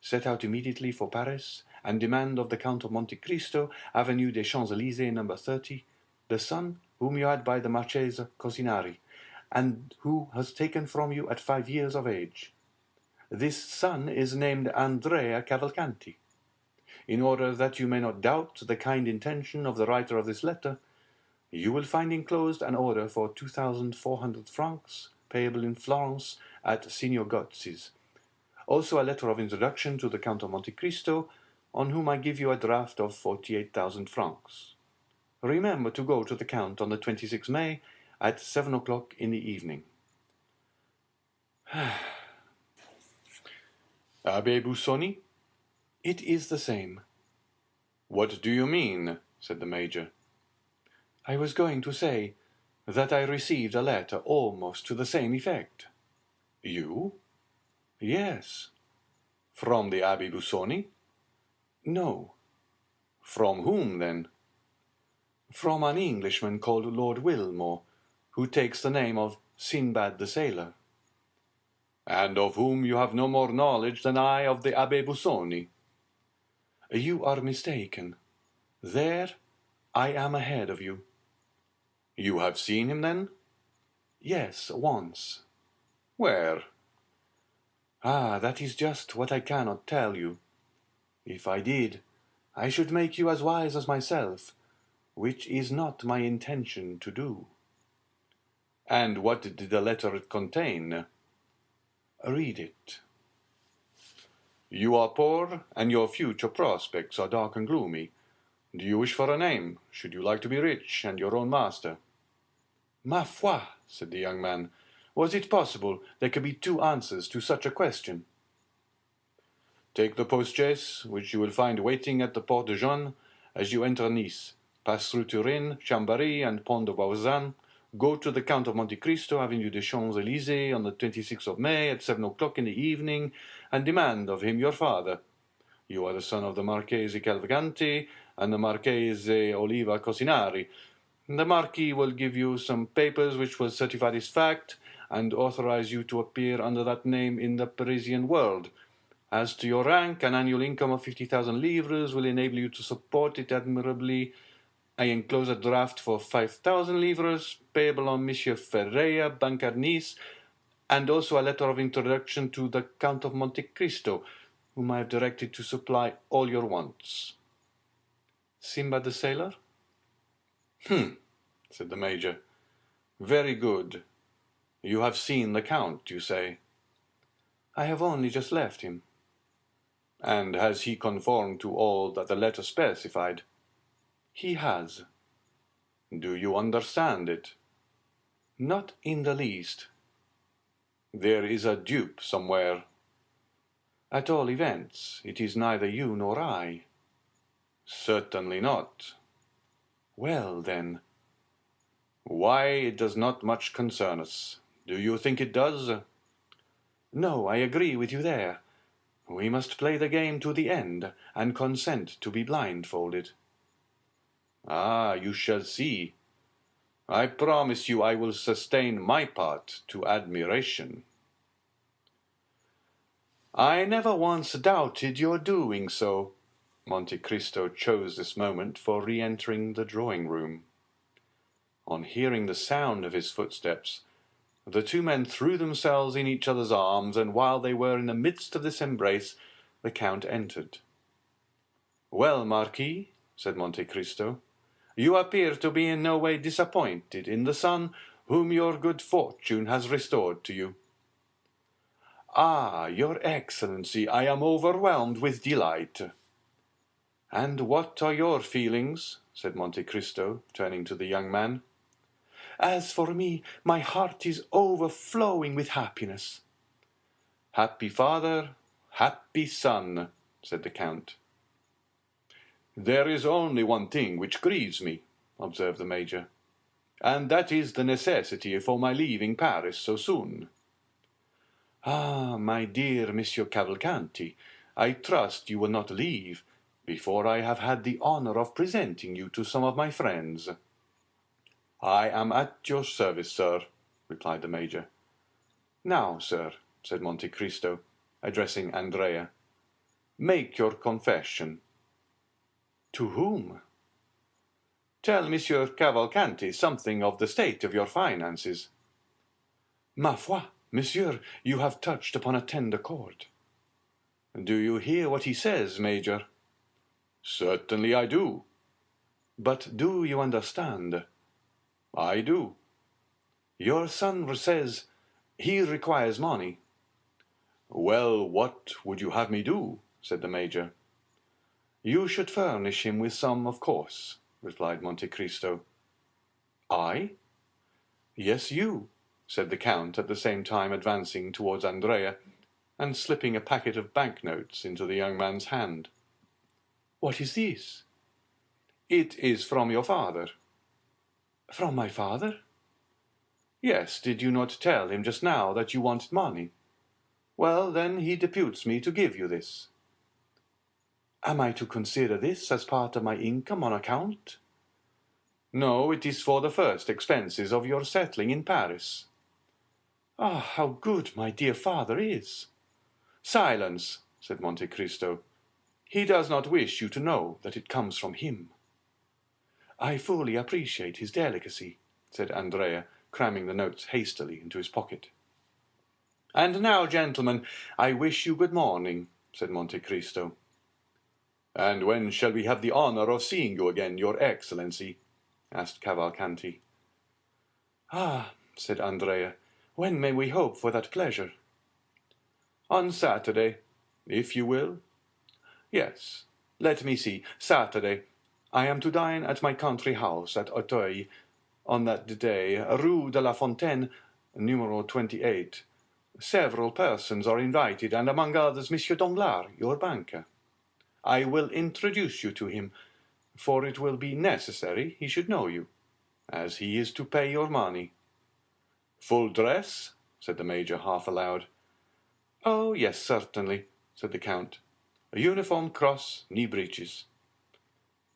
Set out immediately for Paris, and demand of the Count of Monte Cristo, Avenue des Champs-Élysées, No. 30, the son whom you had by the Marchese Cosinari, and who was taken from you at 5 years of age. This son is named Andrea Cavalcanti. In order that you may not doubt the kind intention of the writer of this letter, you will find enclosed an order for 2,400 francs, payable in Florence at Signor Gozzi's. Also a letter of introduction to the Count of Monte Cristo, on whom I give you a draft of 48,000 francs. Remember to go to the Count on the 26th May at 7 o'clock in the evening." "Abbé Busoni?" "It is the same." "What do you mean?" said the Major. "I was going to say that I received a letter almost to the same effect." "You?" "Yes." "From the Abbé Busoni?" "No." "From whom, then?" "From an Englishman called Lord Wilmore, who takes the name of Sinbad the Sailor." "And of whom you have no more knowledge than I of the Abbé Busoni." "You are mistaken. There I am ahead of you." "You have seen him, then?" "Yes, once." "Where?" "Ah, that is just what I cannot tell you. If I did, I should make you as wise as myself, which is not my intention to do." "And what did the letter contain?" "Read it." "You are poor, and your future prospects are dark and gloomy. Do you wish for a name? Should you like to be rich, and your own master?" "Ma foi," said the young man, "was it possible there could be two answers to such a question?" "Take the post-chaise, which you will find waiting at the Porte de Jeanne as you enter Nice. Pass through Turin, Chambéry, and Pont de Baurzan, Go to the Count of Monte Cristo, Avenue des Champs-Élysées, on the 26th of May at 7 o'clock in the evening, and demand of him your father. You are the son of the Marchese Cavalcanti and the Marchese Oliva Cosinari. The Marquis will give you some papers which will certify this fact, and authorize you to appear under that name in the Parisian world. As to your rank, an annual income of 50,000 livres will enable you to support it admirably. I enclose a draft for 5,000 livres, payable on Monsieur Ferreira, banker Nice, and also a letter of introduction to the Count of Monte Cristo, whom I have directed to supply all your wants. Simba the sailor? Said the Major. Very good. You have seen the Count, you say? I have only just left him. And has he conformed to all that the letter specified? He has. Do you understand it? Not in the least. There is a dupe somewhere. At all events, it is neither you nor I. Certainly not. Well, then. Why, it does not much concern us. Do you think it does? No, I agree with you there. We must play the game to the end, and consent to be blindfolded. Ah, you shall see. I promise you I will sustain my part to admiration. I never once doubted your doing so. Monte Cristo chose this moment for re-entering the drawing-room. On hearing the sound of his footsteps, the two men threw themselves in each other's arms, and while they were in the midst of this embrace, the Count entered. Well, Marquis, said Monte Cristo, you appear to be in no way disappointed in the son whom your good fortune has restored to you. Ah, your Excellency, I am overwhelmed with delight. And what are your feelings? Said Monte Cristo, turning to the young man. As for me, my heart is overflowing with happiness. Happy father, happy son, said the Count. There is only one thing which grieves me, observed the Major, and that is the necessity for my leaving Paris so soon. Ah, my dear Monsieur Cavalcanti, I trust you will not leave before I have had the honor of presenting you to some of my friends. I am at your service, sir, replied the Major. Now, sir, said Monte Cristo, addressing Andrea, make your confession. To whom? Tell Monsieur Cavalcanti something of the state of your finances. Ma foi, monsieur, you have touched upon a tender chord. Do you hear what he says, Major? Certainly I do. But do you understand? I do. Your son says he requires money. Well, what would you have me do? Said the Major. You should furnish him with some, of course, replied Monte Cristo. I? Yes, you, said the Count, at the same time advancing towards Andrea and slipping a packet of banknotes into the young man's hand. What is this? It is from your father. From my father? Yes, did you not tell him just now that you wanted money? Well, then he deputes me to give you this. Am I to consider this as part of my income on account? No, it is for the first expenses of your settling in Paris. Ah, how good my dear father is! Silence, said Monte Cristo. He does not wish you to know that it comes from him. I fully appreciate his delicacy, said Andrea, cramming the notes hastily into his pocket. And now, gentlemen, I wish you good morning, said Monte Cristo. And when shall we have the honor of seeing you again, your Excellency? Asked Cavalcanti. Ah, said Andrea, when may we hope for that pleasure? On Saturday, if you will. Yes, let me see, Saturday. I am to dine at my country house at Auteuil on that day, Rue de la Fontaine, numero 28. Several persons are invited, and among others Monsieur Danglars, your banker. I will introduce you to him, for it will be necessary he should know you. as he is to pay your money." "Full dress?" said the Major, half aloud. "Oh, yes, certainly," said the Count. "A uniform cross, knee breeches."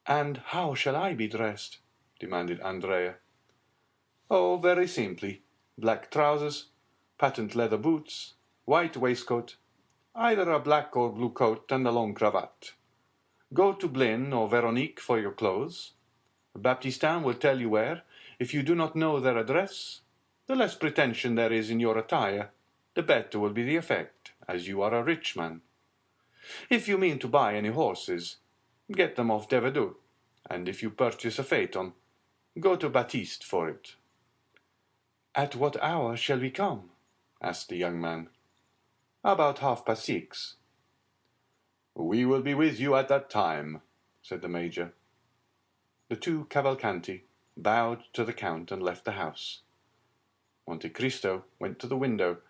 "And how shall I be dressed?" demanded Andrea. "Oh, very simply. Black trousers, patent leather boots, white waistcoat, either a black or blue coat and a long cravat. Go to Blaine or Veronique for your clothes. Baptistin will tell you where. If you do not know their address, the less pretension there is in your attire, the better will be the effect, as you are a rich man. If you mean to buy any horses, get them off Devereux, and if you purchase a phaeton, go to Baptiste for it." "At what hour shall we come?" asked the young man. "About 6:30. "We will be with you at that time," said the Major. The two Cavalcanti bowed to the Count and left the house. Monte Cristo went to the window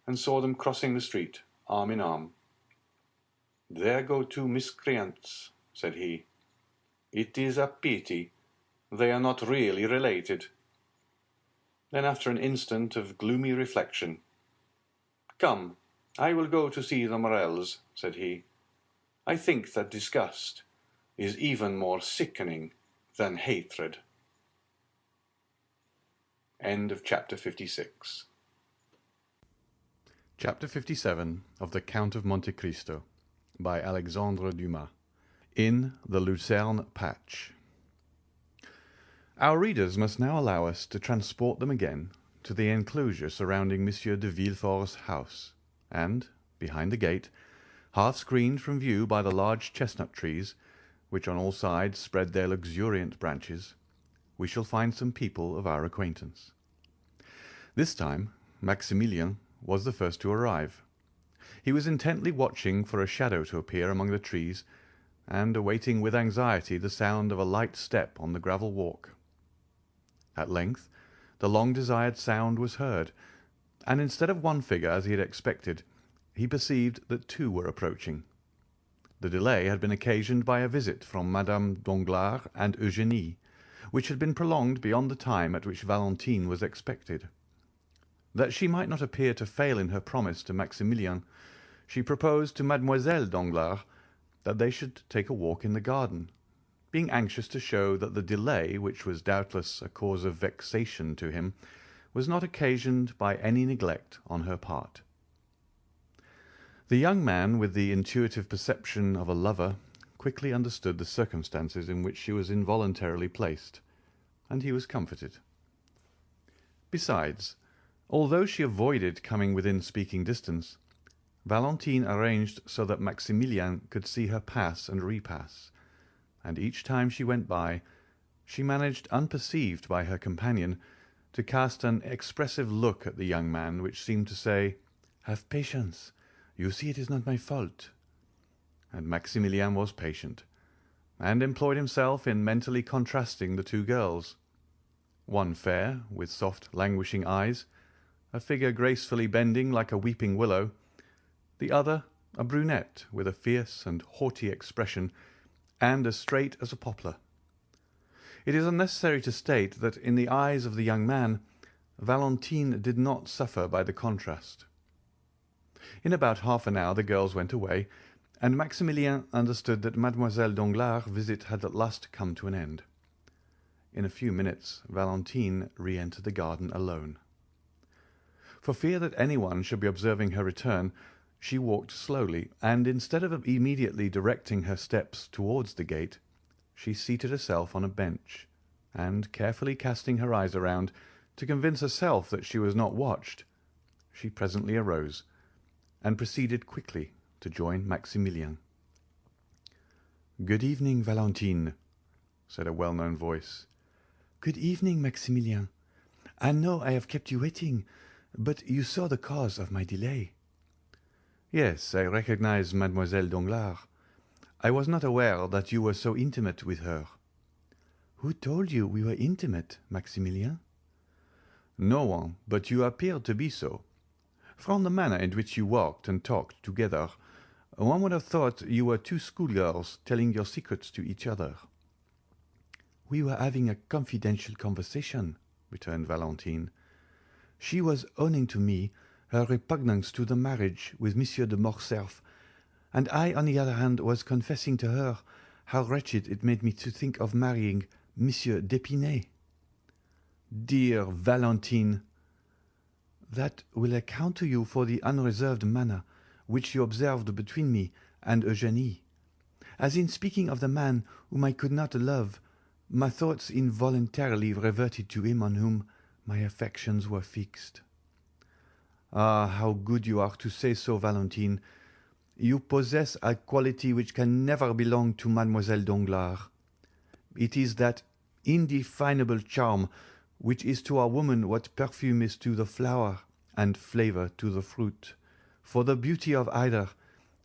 and saw them crossing the street, arm in arm. "There go two miscreants," said he. "It is a pity. They are not really related." Then, after an instant of gloomy reflection, "Come, I will go to see the Morels," said he. "I think that disgust is even more sickening than hatred." End of chapter 56. Chapter 57 of the Count of Monte Cristo by Alexandre Dumas. In the Lucerne Patch. Our readers must now allow us to transport them again to the enclosure surrounding Monsieur de Villefort's house, and, behind the gate, half screened from view by the large chestnut trees, which on all sides spread their luxuriant branches, we shall find some people of our acquaintance. This time Maximilien was the first to arrive. He was intently watching for a shadow to appear among the trees, and awaiting with anxiety the sound of a light step on the gravel walk. At length the long-desired sound was heard, and instead of one figure as he had expected, he perceived that two were approaching. The delay had been occasioned by a visit from Madame Danglars and Eugénie, which had been prolonged beyond the time at which Valentine was expected. That she might not appear to fail in her promise to Maximilien, she proposed to Mademoiselle Danglars that they should take a walk in the garden, being anxious to show that the delay, which was doubtless a cause of vexation to him, was not occasioned by any neglect on her part. The young man, with the intuitive perception of a lover, quickly understood the circumstances in which she was involuntarily placed, and he was comforted. Besides, although she avoided coming within speaking distance, Valentine arranged so that Maximilien could see her pass and repass, and each time she went by, she managed, unperceived by her companion, to cast an expressive look at the young man which seemed to say, "Have patience. You see it is not my fault." And Maximilien was patient, and employed himself in mentally contrasting the two girls, one fair, with soft languishing eyes, a figure gracefully bending like a weeping willow, the other a brunette with a fierce and haughty expression, and as straight as a poplar. It is unnecessary to state that in the eyes of the young man, Valentine did not suffer by the contrast. In about half an hour the girls went away, and Maximilien understood that Mademoiselle Danglars' visit had at last come to an end. In a few minutes Valentine re-entered the garden alone. For fear that anyone should be observing her return, she walked slowly, and instead of immediately directing her steps towards the gate, she seated herself on a bench, and, carefully casting her eyes around to convince herself that she was not watched, she presently arose, and proceeded quickly to join Maximilien. "Good evening, Valentine," said a well-known voice. "Good evening, Maximilien. I know I have kept you waiting, but you saw the cause of my delay." "Yes, I recognize Mademoiselle Danglars. I was not aware that you were so intimate with her." "Who told you we were intimate, Maximilien?" "No one, but you appeared to be so. From the manner in which you walked and talked together, one would have thought you were two schoolgirls telling your secrets to each other." "We were having a confidential conversation," returned Valentine. "She was owning to me her repugnance to the marriage with Monsieur de Morcerf, and I, on the other hand, was confessing to her how wretched it made me to think of marrying Monsieur d'Épinay." "Dear Valentine!" "That will account to you for the unreserved manner which you observed between me and Eugénie, as in speaking of the man whom I could not love, my thoughts involuntarily reverted to him on whom my affections were fixed." "Ah, how good you are to say so, Valentine! You possess a quality which can never belong to Mademoiselle Danglars. It is that indefinable charm which is to a woman what perfume is to the flower and flavour to the fruit, for the beauty of either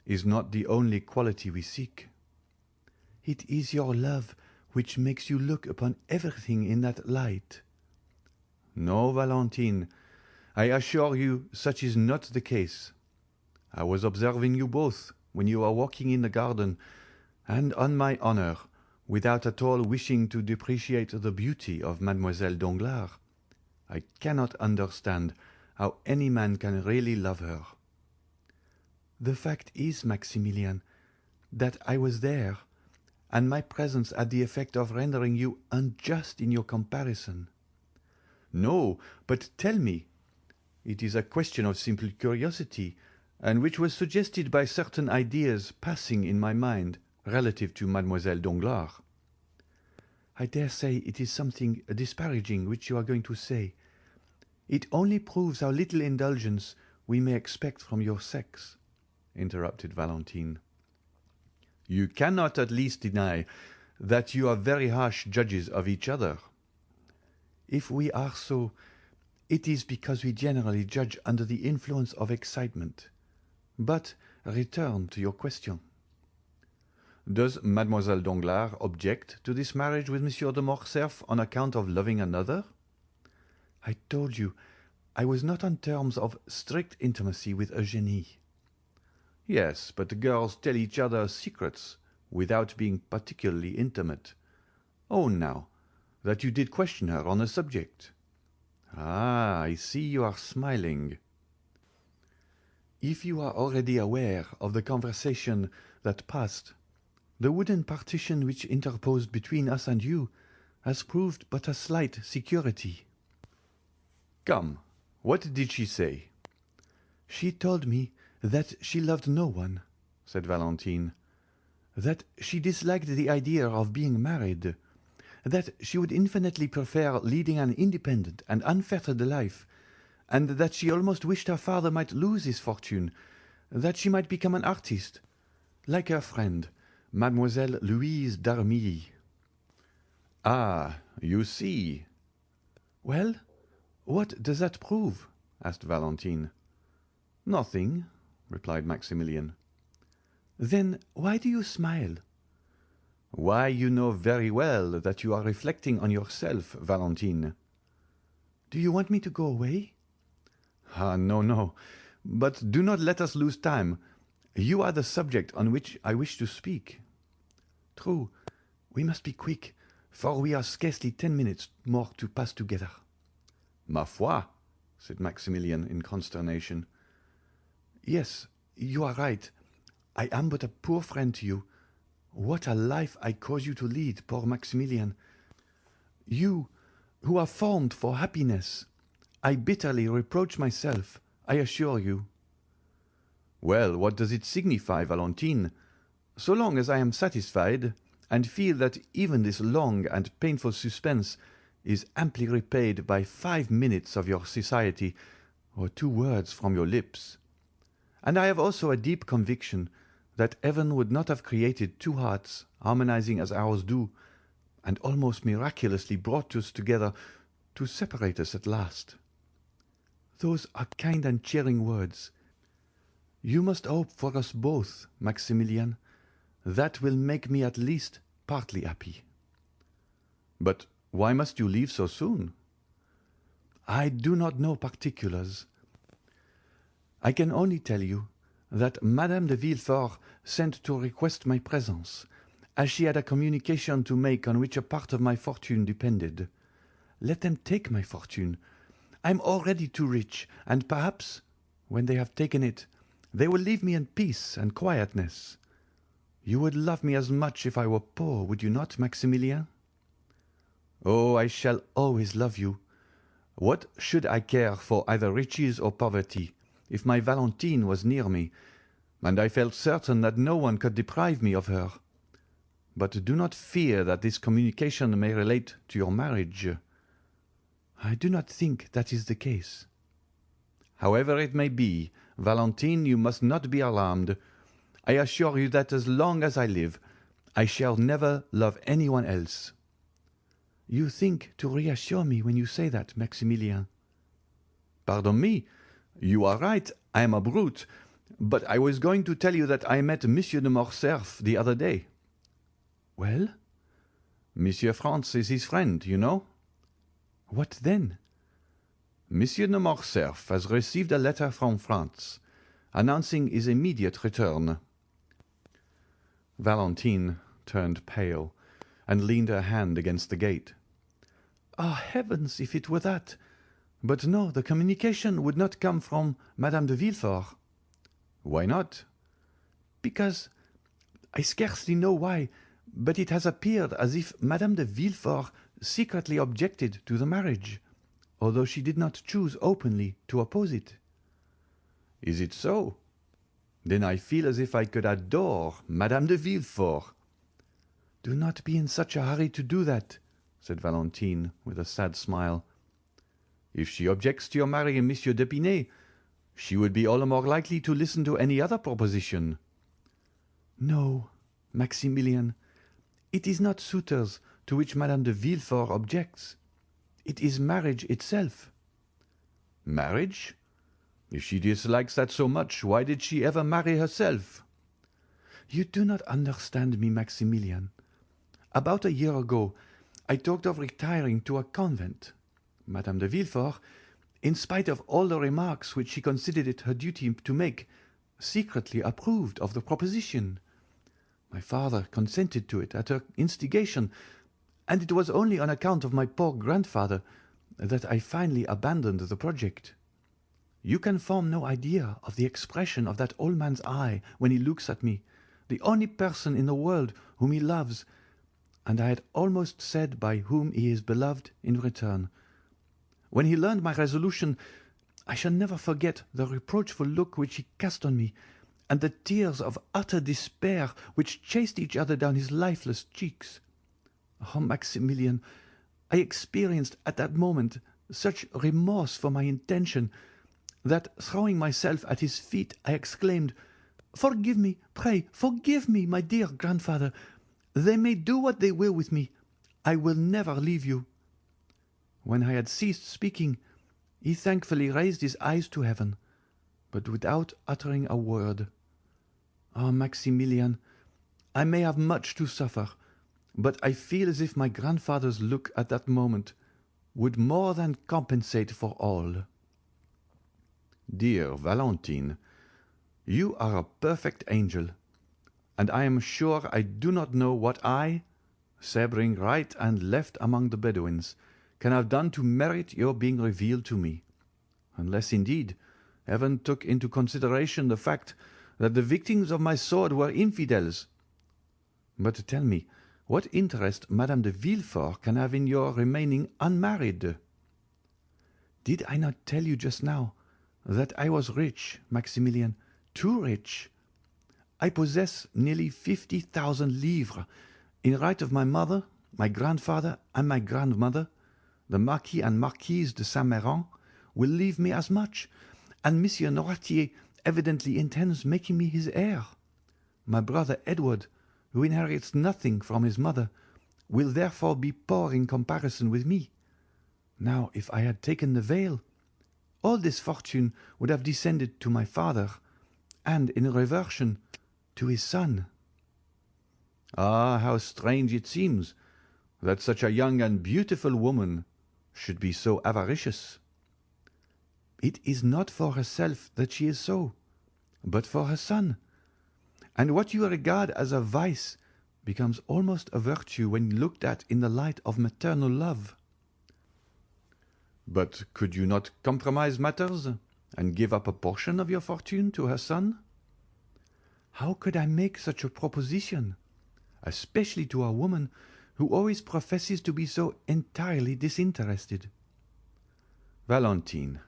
is not the only quality we seek." "It is your love which makes you look upon everything in that light." "No, Valentine, I assure you such is not the case. I was observing you both when you were walking in the garden, and on my honour, without at all wishing to depreciate the beauty of Mademoiselle Danglars, I cannot understand how any man can really love her." "The fact is, Maximilian, that I was there, and my presence had the effect of rendering you unjust in your comparison." "No, but tell me. It is a question of simple curiosity, and which was suggested by certain ideas passing in my mind relative to Mademoiselle Danglars." "I dare say it is something disparaging which you are going to say. It only proves how little indulgence we may expect from your sex," interrupted Valentine. "You cannot at least deny that you are very harsh judges of each other." "If we are so, it is because we generally judge under the influence of excitement. But return to your question." "Does Mademoiselle Danglars object to this marriage with Monsieur de Morcerf on account of loving another?" "I told you I was not on terms of strict intimacy with Eugénie." "Yes, but girls tell each other secrets without being particularly intimate. Own now that you did question her on the subject." "Ah, I see you are smiling." "If you are already aware of the conversation that passed, the wooden partition which interposed between us and you has proved but a slight security." "Come, what did she say?" "She told me that she loved no one," said Valentine. "that she disliked the idea of being married, that she would infinitely prefer leading an independent and unfettered life, and that she almost wished her father might lose his fortune, that she might become an artist, like her friend, Mademoiselle Louise d'Armilly." "Ah, you see." "Well, what does that prove?" asked Valentine. "Nothing," replied Maximilian. "Then why do you smile?" "Why, you know very well that you are reflecting on yourself, Valentine." "Do you want me to go away?" "Ah, no, no. But do not let us lose time. You are the subject on which I wish to speak." "True. We must be quick, for we are scarcely 10 minutes more to pass together." "Ma foi!" said Maximilian in consternation. "Yes, you are right. I am but a poor friend to you. What a life I cause you to lead, poor Maximilian! You, who are formed for happiness. I bitterly reproach myself, I assure you." "Well, what does it signify, Valentine? So long as I am satisfied, and feel that even this long and painful suspense is amply repaid by 5 minutes of your society or 2 words from your lips. And I have also a deep conviction that heaven would not have created 2 hearts harmonizing as ours do, and almost miraculously brought us together to separate us at last." "Those are kind and cheering words. You must hope for us both, Maximilian. That will make me at least partly happy." "But why must you leave so soon?" "I do not know particulars. I can only tell you that Madame de Villefort sent to request my presence, as she had a communication to make on which a part of my fortune depended. Let them take my fortune. I am already too rich, and perhaps, when they have taken it, they will leave me in peace and quietness. You would love me as much if I were poor, would you not, Maximilien? Oh, I shall always love you. What should I care for either riches or poverty, if my Valentine was near me, and I felt certain that no one could deprive me of her? But do not fear that this communication may relate to your marriage. I do not think that is the case. However it may be, Valentine, you must not be alarmed. I assure you that as long as I live, I shall never love anyone else. You think to reassure me when you say that, Maximilien. Pardon me, you are right, I am a brute, but I was going to tell you that I met Monsieur de Morcerf the other day. Well? Monsieur Franz is his friend, you know. What then? Monsieur de Morcerf has received a letter from France, announcing his immediate return. Valentine turned pale, and leaned her hand against the gate. Ah, heavens, if it were that! But no, the communication would not come from Madame de Villefort. Why not? Because, I scarcely know why, but it has appeared as if Madame de Villefort secretly objected to the marriage, although she did not choose openly to oppose it. Is it so? Then I feel as if I could adore Madame de Villefort. Do not be in such a hurry to do that, said Valentine, with a sad smile. If she objects to your marrying Monsieur d'Épinay, she would be all the more likely to listen to any other proposition. No, Maximilien, it is not suitors to which Madame de Villefort objects. It is marriage itself. Marriage? If she dislikes that so much, why did she ever marry herself? You do not understand me, Maximilien. About a year ago, I talked of retiring to a convent. Madame de Villefort, in spite of all the remarks which she considered it her duty to make, secretly approved of the proposition. My father consented to it at her instigation, and it was only on account of my poor grandfather that I finally abandoned the project. You can form no idea of the expression of that old man's eye when he looks at me, the only person in the world whom he loves, and I had almost said by whom he is beloved in return. When he learned my resolution, I shall never forget the reproachful look which he cast on me, and the tears of utter despair which chased each other down his lifeless cheeks. Oh, Maximilien, I experienced at that moment such remorse for my intention that, throwing myself at his feet, I exclaimed, "Forgive me, pray, forgive me, my dear grandfather. They may do what they will with me. I will never leave you." When I had ceased speaking, he thankfully raised his eyes to heaven, but without uttering a word. Ah, Maximilien, I may have much to suffer, but I feel as if my grandfather's look at that moment would more than compensate for all. Dear Valentine, you are a perfect angel, and I am sure I do not know what I, sabring right and left among the Bedouins, can have done to merit your being revealed to me, unless, indeed, Heaven took into consideration the fact that the victims of my sword were infidels. But tell me, what interest Madame de Villefort can have in your remaining unmarried? Did I not tell you just now that I was rich, Maximilien, too rich? I possess nearly 50,000 livres, in right of my mother, my grandfather, and my grandmother. The Marquis and Marquise de Saint-Méran will leave me as much, and Monsieur Noirtier evidently intends making me his heir. My brother Edward, who inherits nothing from his mother, will therefore be poor in comparison with me. Now, if I had taken the veil, all this fortune would have descended to my father, and, in reversion, to his son. Ah, how strange it seems that such a young and beautiful woman should be so avaricious. It is not for herself that she is so, but for her son. And what you regard as a vice becomes almost a virtue when looked at in the light of maternal love. But could you not compromise matters and give up a portion of your fortune to her son? How could I make such a proposition, especially to a woman who always professes to be so entirely disinterested? Valentine,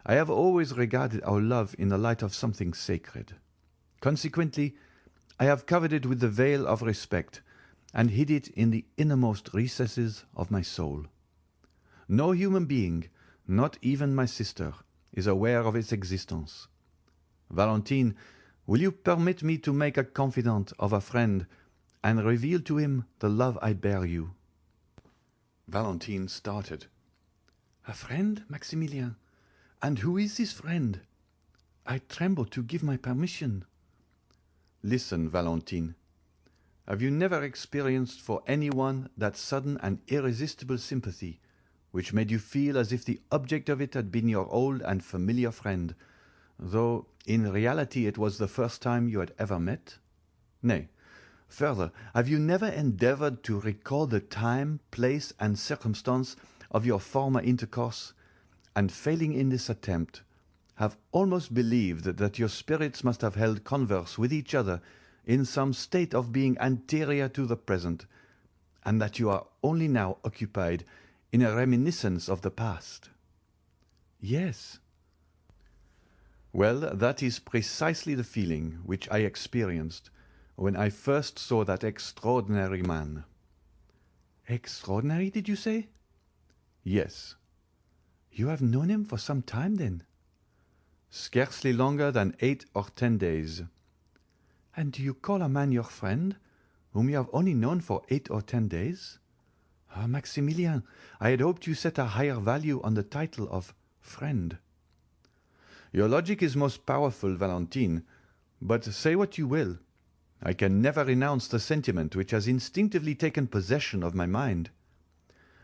I have always regarded our love in the light of something sacred. Consequently, I have covered it with the veil of respect and hid it in the innermost recesses of my soul. No human being, not even my sister, is aware of its existence. Valentine, will you permit me to make a confidant of a friend and reveal to him the love I bear you?" Valentine started. "A friend, Maximilien? And who is this friend? I tremble to give my permission." "Listen, Valentine. Have you never experienced for anyone that sudden and irresistible sympathy which made you feel as if the object of it had been your old and familiar friend, though in reality it was the first time you had ever met? Nay, further, have you never endeavoured to recall the time, place, and circumstance of your former intercourse, and failing in this attempt, have almost believed that your spirits must have held converse with each other in some state of being anterior to the present, and that you are only now occupied in a reminiscence of the past?" "Yes." "Well, that is precisely the feeling which I experienced when I first saw that extraordinary man." "Extraordinary, did you say?" "Yes." "You have known him for some time, then?" "Scarcely longer than 8 or 10 days." "And do you call a man your friend, whom you have only known for 8 or 10 days? Ah, Maximilien, I had hoped you set a higher value on the title of friend." "Your logic is most powerful, Valentine, but say what you will, I can never renounce the sentiment which has instinctively taken possession of my mind.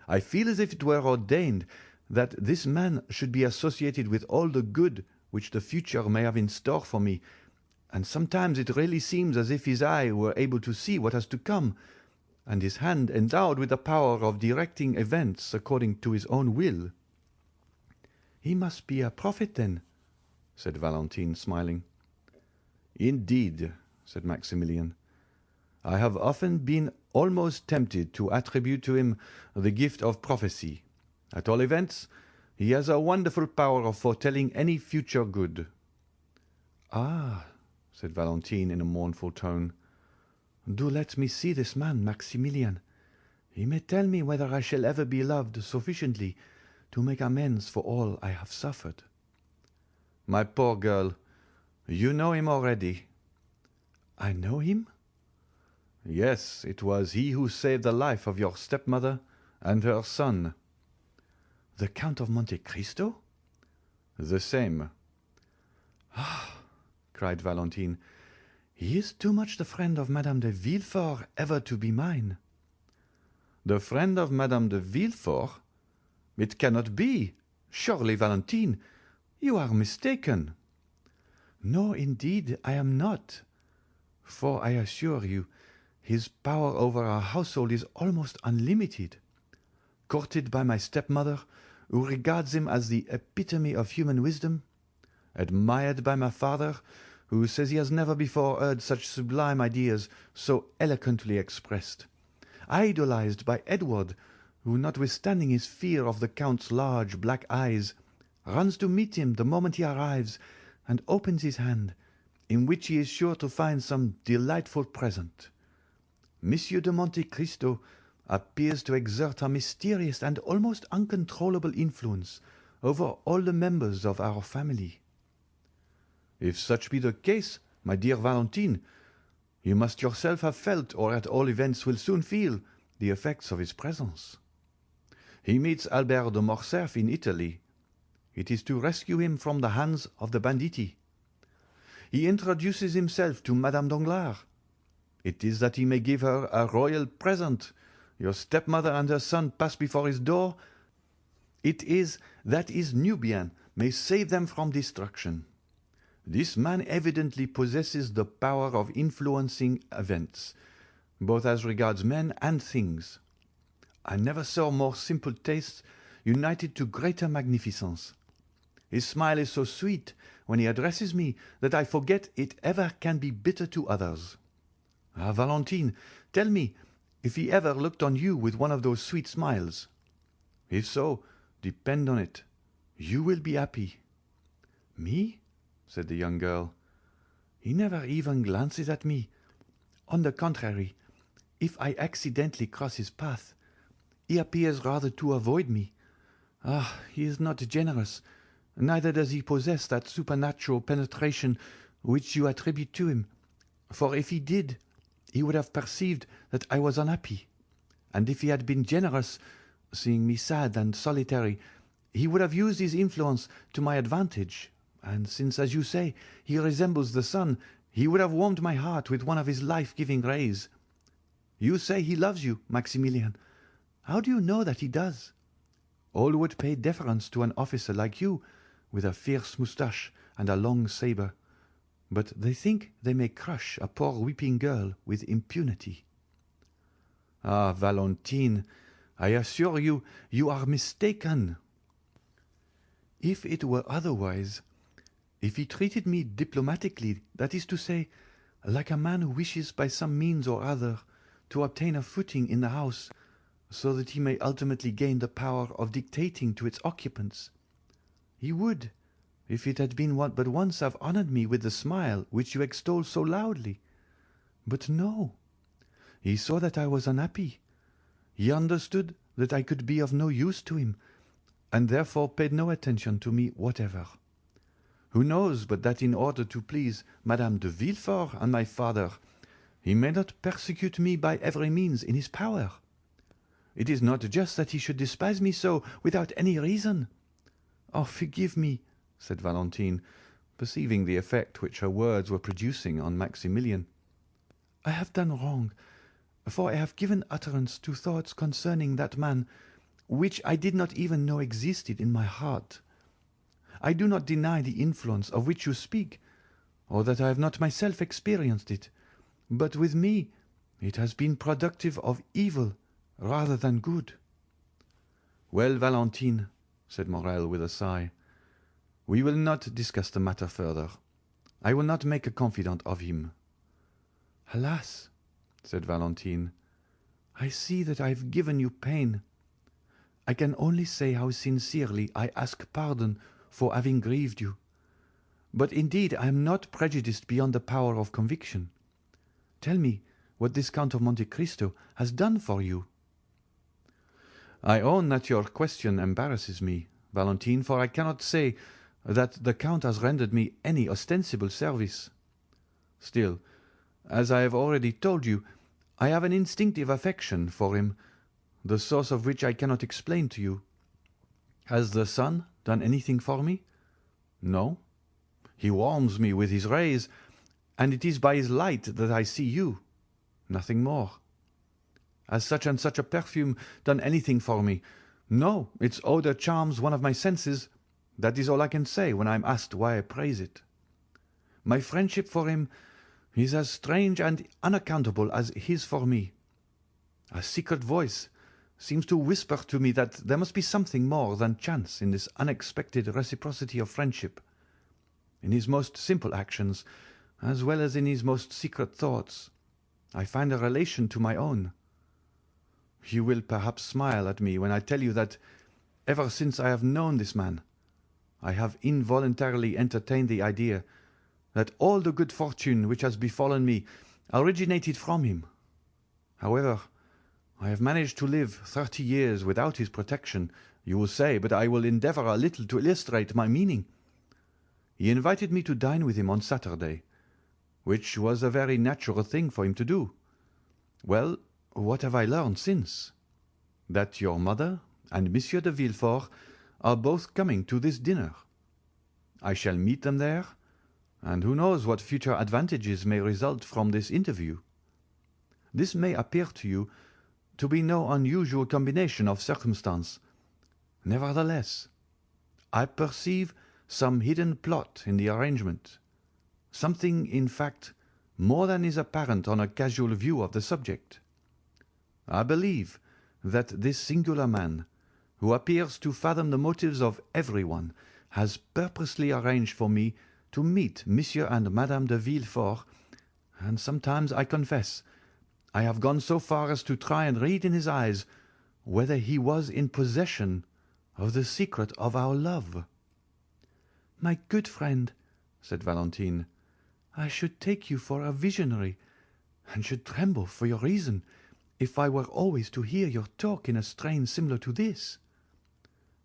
I feel as if it were ordained that this man should be associated with all the good which the future may have in store for me, and sometimes it really seems as if his eye were able to see what has to come, and his hand endowed with the power of directing events according to his own will." "He must be a prophet, then," said Valentine, smiling. "Indeed," said Maximilien, "I have often been almost tempted to attribute to him the gift of prophecy. At all events, he has a wonderful power of foretelling any future good." "Ah," said Valentine in a mournful tone, "do let me see this man, Maximilien. He may tell me whether I shall ever be loved sufficiently to make amends for all I have suffered." "My poor girl, you know him already." "I know him?" "Yes, it was he who saved the life of your stepmother and her son." "The Count of Monte Cristo?" "The same." "Ah," cried Valentine, "he is too much the friend of Madame de Villefort ever to be mine." "The friend of Madame de Villefort? It cannot be. Surely, Valentine, you are mistaken." "No, indeed, I am not. For I assure you, his power over our household is almost unlimited. Courted by my stepmother, who regards him as the epitome of human wisdom, admired by my father, who says he has never before heard such sublime ideas so eloquently expressed, idolized by Edward, who, notwithstanding his fear of the Count's large black eyes, runs to meet him the moment he arrives, and opens his hand, in which he is sure to find some delightful present. Monsieur de Monte Cristo appears to exert a mysterious and almost uncontrollable influence over all the members of our family." "If such be the case, my dear Valentine, you must yourself have felt, or at all events will soon feel, the effects of his presence. He meets Albert de Morcerf in Italy. It is to rescue him from the hands of the banditti. He introduces himself to Madame Danglars. It is that he may give her a royal present. Your stepmother and her son pass before his door. It is that his Nubian may save them from destruction. This man evidently possesses the power of influencing events, both as regards men and things. I never saw more simple tastes united to greater magnificence. His smile is so sweet when he addresses me that I forget it ever can be bitter to others. Ah, Valentine, tell me if he ever looked on you with one of those sweet smiles. If so, depend on it, you will be happy." "Me?" said the young girl. "He never even glances at me. On the contrary, if I accidentally cross his path, he appears rather to avoid me. Ah, he is not generous, neither does he possess that supernatural penetration which you attribute to him, for if he did, he would have perceived that I was unhappy, and if he had been generous, seeing me sad and solitary, he would have used his influence to my advantage, and since, as you say, he resembles the sun, he would have warmed my heart with one of his life-giving rays. You say he loves you, Maximilian. How do you know that he does? All would pay deference to an officer like you, with a fierce moustache and a long sabre, but they think they may crush a poor weeping girl with impunity." "Ah, Valentine, I assure you, you are mistaken." "If it were otherwise, if he treated me diplomatically, that is to say, like a man who wishes by some means or other to obtain a footing in the house, so that he may ultimately gain the power of dictating to its occupants, he would, if it had been but once, have honoured me with the smile which you extol so loudly. But no, he saw that I was unhappy. He understood that I could be of no use to him, and therefore paid no attention to me whatever. Who knows but that in order to please Madame de Villefort and my father, he may not persecute me by every means in his power? It is not just that he should despise me so without any reason. Oh, forgive me," said Valentine, perceiving the effect which her words were producing on Maximilian. "I have done wrong, for I have given utterance to thoughts concerning that man which I did not even know existed in my heart. I do not deny the influence of which you speak, or that I have not myself experienced it, but with me it has been productive of evil rather than good." "Well, Valentine," said Morrel with a sigh, "we will not discuss the matter further. I will not make a confidant of him." "Alas," said Valentine, "I see that I have given you pain. I can only say how sincerely I ask pardon for having grieved you. But indeed I am not prejudiced beyond the power of conviction. Tell me what this Count of Monte Cristo has done for you." "I own that your question embarrasses me, Valentine, for I cannot say that the Count has rendered me any ostensible service. Still, as I have already told you, I have an instinctive affection for him, the source of which I cannot explain to you. Has the sun done anything for me? No. He warms me with his rays, and it is by his light that I see you. Nothing more. Has such and such a perfume done anything for me? No, its odour charms one of my senses. That is all I can say when I am asked why I praise it. My friendship for him is as strange and unaccountable as his for me. A secret voice seems to whisper to me that there must be something more than chance in this unexpected reciprocity of friendship. In his most simple actions, as well as in his most secret thoughts, I find a relation to my own. You will perhaps smile at me when I tell you that, ever since I have known this man, I have involuntarily entertained the idea that all the good fortune which has befallen me originated from him. However, I have managed to live 30 years without his protection, you will say, but I will endeavour a little to illustrate my meaning. He invited me to dine with him on Saturday, which was a very natural thing for him to do. Well, what have I learned since? That your mother and Monsieur de Villefort are both coming to this dinner. I shall meet them there, and who knows what future advantages may result from this interview. This may appear to you to be no unusual combination of circumstance. Nevertheless, I perceive some hidden plot in the arrangement, something, in fact, more than is apparent on a casual view of the subject. I believe that this singular man, who appears to fathom the motives of everyone, has purposely arranged for me to meet Monsieur and Madame de Villefort, and sometimes, I confess, I have gone so far as to try and read in his eyes whether he was in possession of the secret of our love." "My good friend," said Valentine, "I should take you for a visionary, and should tremble for your reason if I were always to hear your talk in a strain similar to this.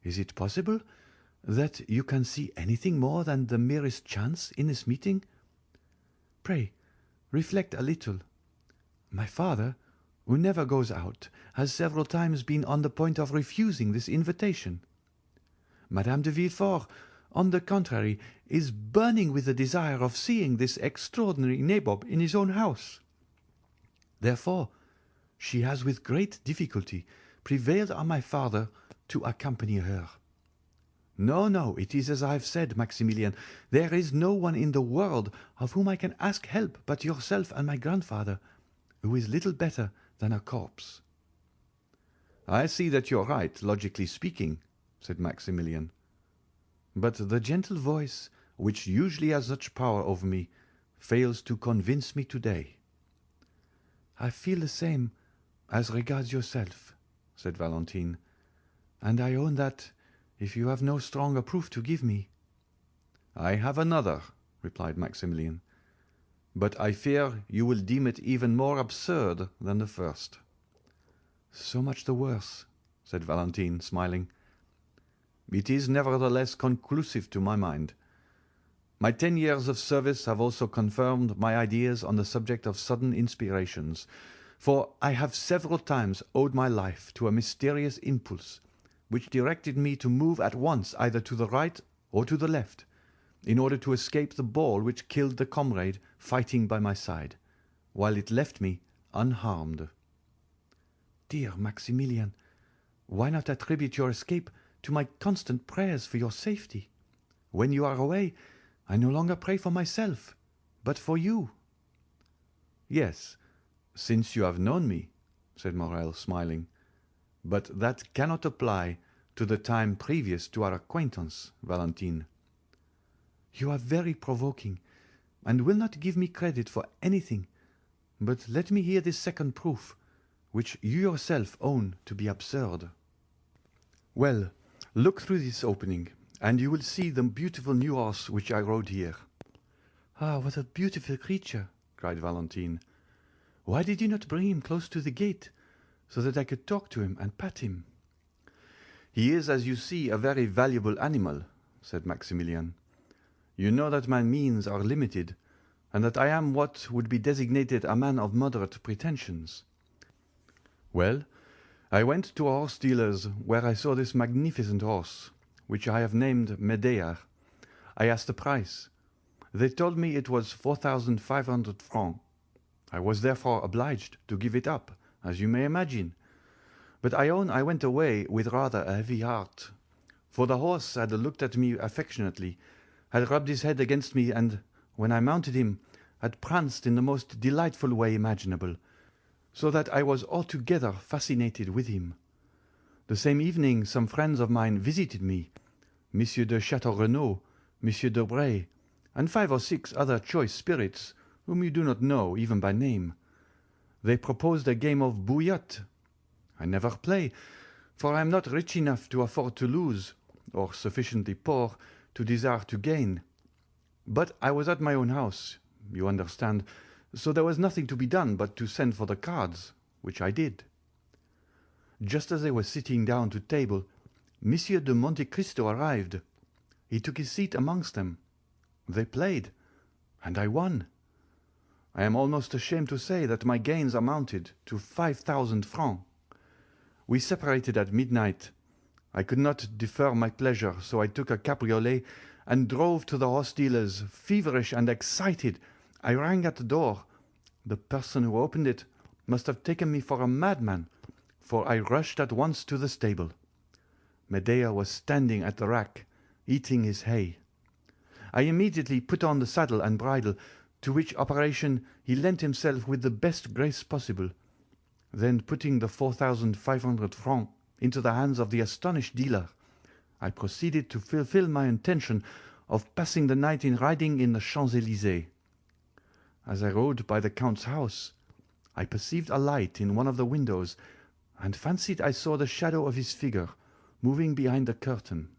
Is it possible that you can see anything more than the merest chance in this meeting? Pray, reflect a little. My father, who never goes out, has several times been on the point of refusing this invitation. Madame de Villefort, on the contrary, is burning with the desire of seeing this extraordinary nabob in his own house. Therefore, she has with great difficulty prevailed on my father to accompany her. No, no, it is as I have said, Maximilian. There is no one in the world of whom I can ask help but yourself and my grandfather, who is little better than a corpse." "I see that you are right, logically speaking," said Maximilian. "But the gentle voice, which usually has such power over me, fails to convince me today." "I feel the same as regards yourself," said Valentine, "and I own that, if you have no stronger proof to give me—" "I have another," replied Maximilian, "but I fear you will deem it even more absurd than the first." "So much the worse," said Valentine, smiling. "It is nevertheless conclusive to my mind. My 10 years of service have also confirmed my ideas on the subject of sudden inspirations, for I have several times owed my life to a mysterious impulse, which directed me to move at once either to the right or to the left, in order to escape the ball which killed the comrade fighting by my side, while it left me unharmed." "Dear Maximilian, why not attribute your escape to my constant prayers for your safety? When you are away, I no longer pray for myself, but for you." "Yes, since you have known me," said Morrel, smiling, "but that cannot apply to the time previous to our acquaintance, Valentine." "You are very provoking, and will not give me credit for anything. But let me hear this second proof, which you yourself own to be absurd." "Well, look through this opening, and you will see the beautiful new horse which I rode here." "Ah, what a beautiful creature!" cried Valentine. "Why did you not bring him close to the gate, so that I could talk to him and pat him?" "He is, as you see, a very valuable animal," said Maximilian. "You know that my means are limited, and that I am what would be designated a man of moderate pretensions. Well, I went to a horse dealer's where I saw this magnificent horse, which I have named Medea. I asked the price. They told me it was 4,500 francs. I was therefore obliged to give it up, as you may imagine. But I own I went away with rather a heavy heart, for the horse had looked at me affectionately, had rubbed his head against me, and, when I mounted him, had pranced in the most delightful way imaginable, so that I was altogether fascinated with him. The same evening some friends of mine visited me, Monsieur de Château-Renaud, Monsieur Debray, and 5 or 6 other choice spirits, whom you do not know even by name. They proposed a game of bouillotte. I never play, for I am not rich enough to afford to lose, or sufficiently poor to desire to gain. But I was at my own house, you understand, so there was nothing to be done but to send for the cards, which I did. Just as they were sitting down to table, Monsieur de Monte Cristo arrived. He took his seat amongst them. They played, and I won. I am almost ashamed to say that my gains amounted to 5,000 francs. We separated at midnight. I could not defer my pleasure, so I took a cabriolet and drove to the horse dealer's, feverish and excited. I rang at the door. The person who opened it must have taken me for a madman, for I rushed at once to the stable. Medea was standing at the rack, eating his hay. I immediately put on the saddle and bridle, to which operation he lent himself with the best grace possible. Then, putting the 4,500 francs into the hands of the astonished dealer, I proceeded to fulfill my intention of passing the night in riding in the Champs-Élysées. As I rode by the Count's house, I perceived a light in one of the windows, and fancied I saw the shadow of his figure moving behind the curtain.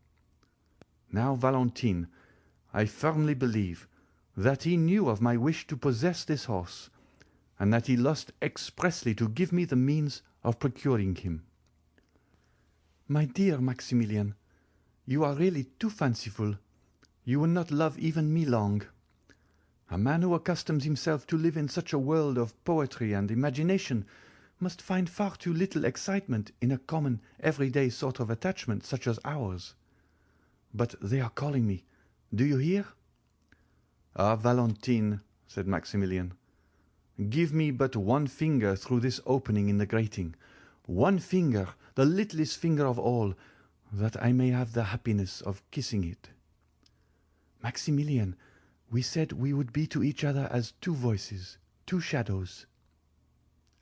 Now, Valentine, I firmly believe that he knew of my wish to possess this horse, and that he lost expressly to give me the means of procuring him. My dear Maximilian, you are really too fanciful. You will not love even me long. A man who accustoms himself to live in such a world of poetry and imagination must find far too little excitement in a common, everyday sort of attachment such as ours. But they are calling me. Do you hear? Ah, Valentine, said Maximilian, give me but one finger through this opening in the grating, one finger, the littlest finger of all, that I may have the happiness of kissing it. Maximilian, we said we would be to each other as two voices, two shadows.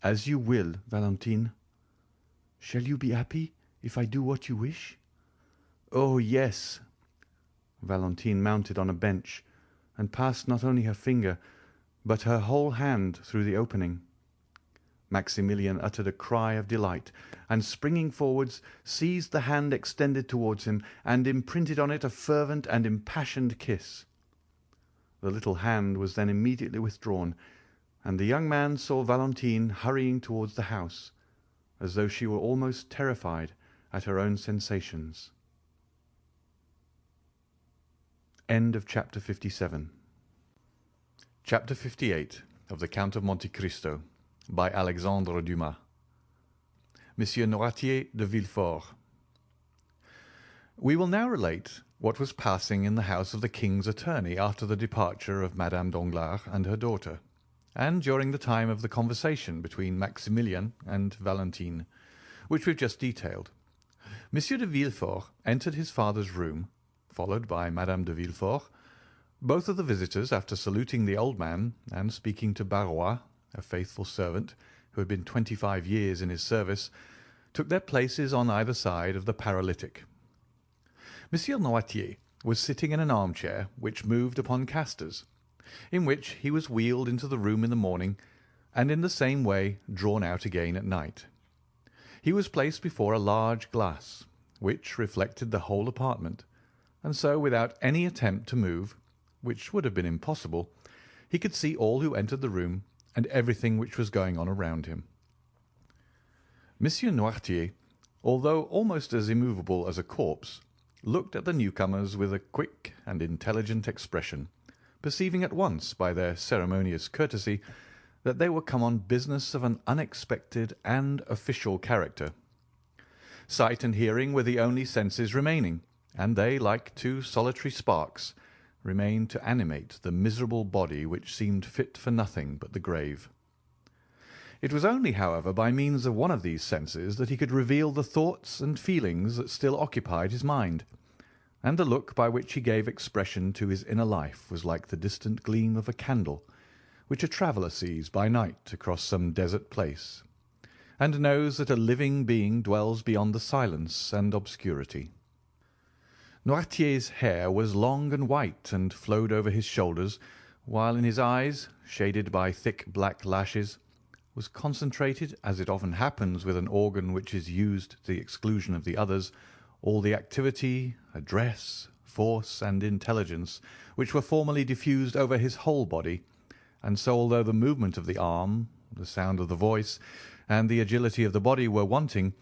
As you will, Valentine. Shall you be happy if I do what you wish? Oh, yes. Valentine mounted on a bench, and passed not only her finger, but her whole hand through the opening. Maximilian uttered a cry of delight, and springing forwards, seized the hand extended towards him, and imprinted on it a fervent and impassioned kiss. The little hand was then immediately withdrawn, and the young man saw Valentine hurrying towards the house, as though she were almost terrified at her own sensations. End of chapter 57. Chapter 58 of the Count of Monte Cristo by Alexandre Dumas. Monsieur Noirtier de Villefort. We will now relate what was passing in the house of the king's attorney after the departure of Madame Danglars and her daughter, and during the time of the conversation between Maximilian and Valentine, which we've just detailed. Monsieur de Villefort entered his father's room, followed by Madame de Villefort. Both of the visitors, after saluting the old man and speaking to Barrois, a faithful servant who had been 25 years in his service, took their places on either side of the paralytic. Monsieur Noirtier was sitting in an armchair which moved upon casters, in which he was wheeled into the room in the morning, and in the same way drawn out again at night. He was placed before a large glass, which reflected the whole apartment, and so, without any attempt to move, which would have been impossible, he could see all who entered the room and everything which was going on around him. Monsieur Noirtier, although almost as immovable as a corpse, looked at the newcomers with a quick and intelligent expression, perceiving at once by their ceremonious courtesy that they were come on business of an unexpected and official character. Sight and hearing were the only senses remaining, and they, like two solitary sparks, remained to animate the miserable body which seemed fit for nothing but the grave. It was only, however, by means of one of these senses that he could reveal the thoughts and feelings that still occupied his mind, and the look by which he gave expression to his inner life was like the distant gleam of a candle, which a traveller sees by night across some desert place, and knows that a living being dwells beyond the silence and obscurity. Noirtier's hair was long and white and flowed over his shoulders, while in his eyes, shaded by thick black lashes, was concentrated, as it often happens with an organ which is used to the exclusion of the others, all the activity, address, force, and intelligence which were formerly diffused over his whole body, and so although the movement of the arm, the sound of the voice, and the agility of the body were wanting,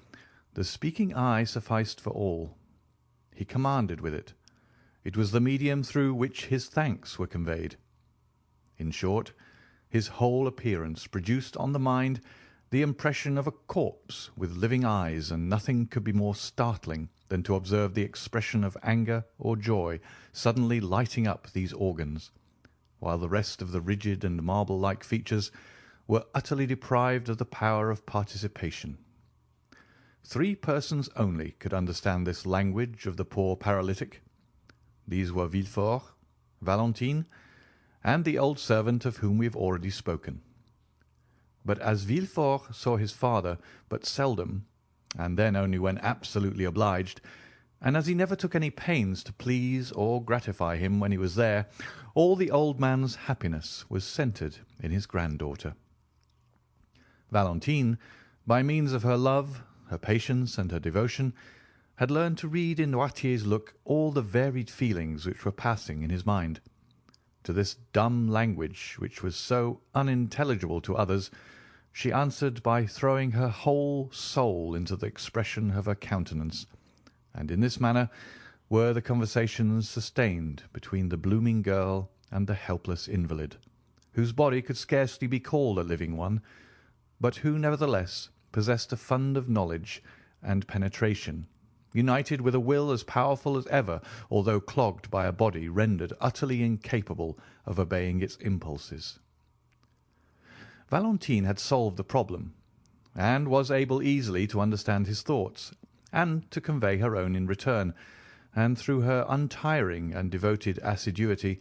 the speaking eye sufficed for all. He commanded with it. It was the medium through which his thanks were conveyed. In short, his whole appearance produced on the mind the impression of a corpse with living eyes, and nothing could be more startling than to observe the expression of anger or joy suddenly lighting up these organs, while the rest of the rigid and marble-like features were utterly deprived of the power of participation. 3 persons only could understand this language of the poor paralytic. These were Villefort, Valentine, and the old servant of whom we have already spoken. But as Villefort saw his father but seldom, and then only when absolutely obliged, and as he never took any pains to please or gratify him when he was there, all the old man's happiness was centred in his granddaughter. Valentine, by means of her love, her patience, and her devotion, had learned to read in Noirtier's look all the varied feelings which were passing in his mind. To this dumb language, which was so unintelligible to others, she answered by throwing her whole soul into the expression of her countenance, and in this manner were the conversations sustained between the blooming girl and the helpless invalid, whose body could scarcely be called a living one, but who nevertheless possessed a fund of knowledge and penetration, united with a will as powerful as ever, although clogged by a body rendered utterly incapable of obeying its impulses. Valentine had solved the problem, and was able easily to understand his thoughts, and to convey her own in return, and through her untiring and devoted assiduity,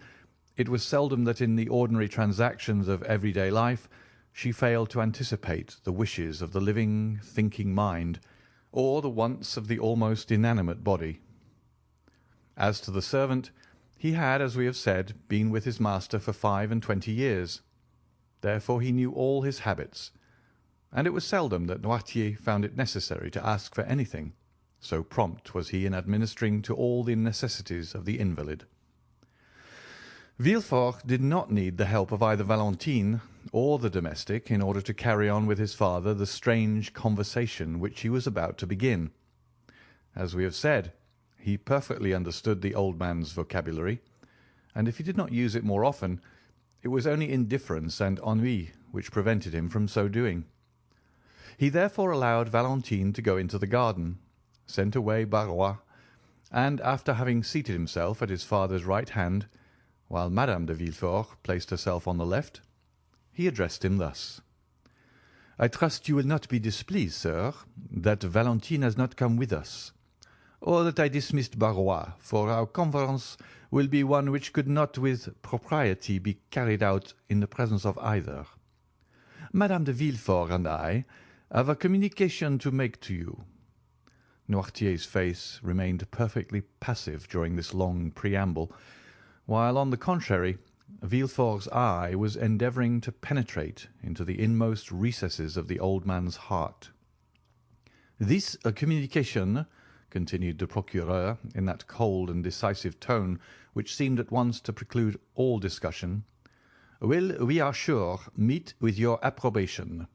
it was seldom that in the ordinary transactions of everyday life she failed to anticipate the wishes of the living, thinking mind, or the wants of the almost inanimate body. As to the servant, he had, as we have said, been with his master for 25 years. Therefore he knew all his habits, and it was seldom that Noirtier found it necessary to ask for anything, so prompt was he in administering to all the necessities of the invalid. Villefort did not need the help of either Valentine or the domestic in order to carry on with his father the strange conversation which he was about to begin. As we have said, he perfectly understood the old man's vocabulary, and if he did not use it more often, it was only indifference and ennui which prevented him from so doing. He therefore allowed Valentine to go into the garden, sent away Barrois, and after having seated himself at his father's right hand, while Madame de Villefort placed herself on the left, he addressed him thus: "I trust you will not be displeased, sir, that Valentine has not come with us, or that I dismissed Barrois, for our conference will be one which could not with propriety be carried out in the presence of either. Madame de Villefort and I have a communication to make to you." Noirtier's face remained perfectly passive during this long preamble, while, on the contrary, Villefort's eye was endeavouring to penetrate into the inmost recesses of the old man's heart. "This communication," continued the procureur, in that cold and decisive tone which seemed at once to preclude all discussion, "will, we are sure, meet with your approbation."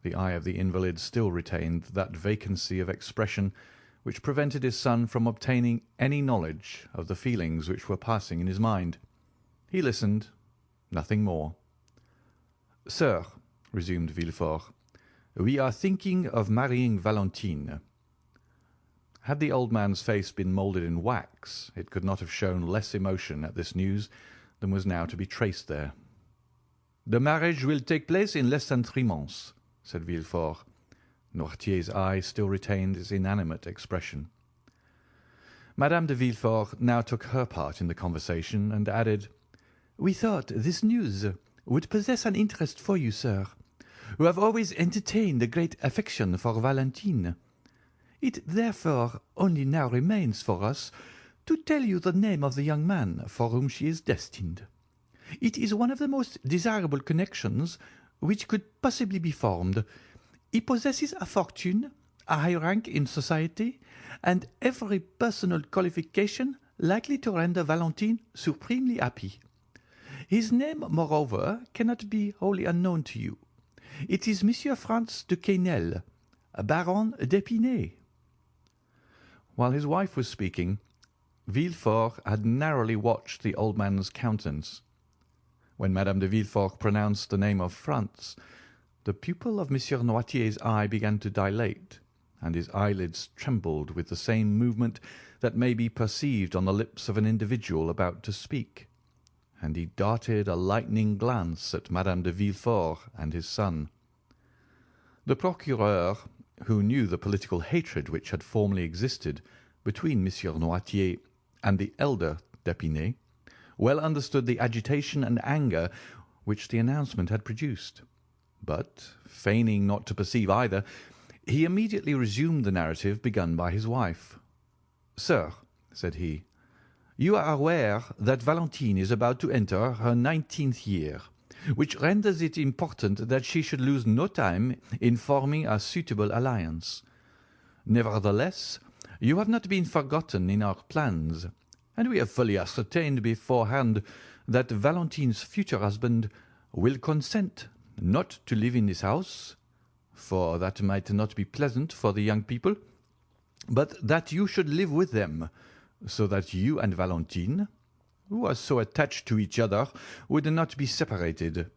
The eye of the invalid still retained that vacancy of expression which prevented his son from obtaining any knowledge of the feelings which were passing in his mind. He listened, nothing more. "Sir," resumed Villefort, "we are thinking of marrying Valentine." Had the old man's face been moulded in wax, it could not have shown less emotion at this news than was now to be traced there. "The marriage will take place in less than 3 months," said Villefort. Noirtier's eye still retained its inanimate expression. Madame de Villefort now took her part in the conversation, and added, "We thought this news would possess an interest for you, sir, who have always entertained a great affection for Valentine. It therefore only now remains for us to tell you the name of the young man for whom she is destined. It is one of the most desirable connections which could possibly be formed. He possesses a fortune, a high rank in society, and every personal qualification likely to render Valentine supremely happy. His name, moreover, cannot be wholly unknown to you. It is Monsieur Franz de Quesnel, Baron d'Épinay." While his wife was speaking, Villefort had narrowly watched the old man's countenance. When Madame de Villefort pronounced the name of Franz, the pupil of Monsieur Noirtier's eye began to dilate, and his eyelids trembled with the same movement that may be perceived on the lips of an individual about to speak, and he darted a lightning glance at Madame de Villefort and his son. The procureur, who knew the political hatred which had formerly existed between Monsieur Noirtier and the elder d'Épinay, well understood the agitation and anger which the announcement had produced. But, feigning not to perceive either, he immediately resumed the narrative begun by his wife. "Sir," said he, "you are aware that Valentine is about to enter her 19th year, which renders it important that she should lose no time in forming a suitable alliance. Nevertheless, you have not been forgotten in our plans, and we have fully ascertained beforehand that Valentine's future husband will consent not to live in this house, for that might not be pleasant for the young people, but that you should live with them, so that you and Valentine, who are so attached to each other, would not be separated,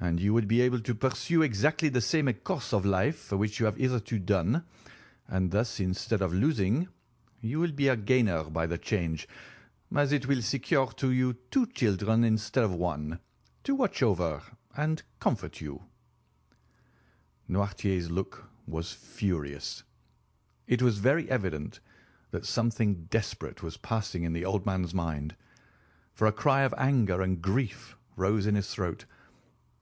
and you would be able to pursue exactly the same course of life which you have hitherto done, and thus, instead of losing, you will be a gainer by the change, as it will secure to you 2 children instead of 1, to watch over and comfort you." Noirtier's look was furious. It was very evident that something desperate was passing in the old man's mind, for a cry of anger and grief rose in his throat,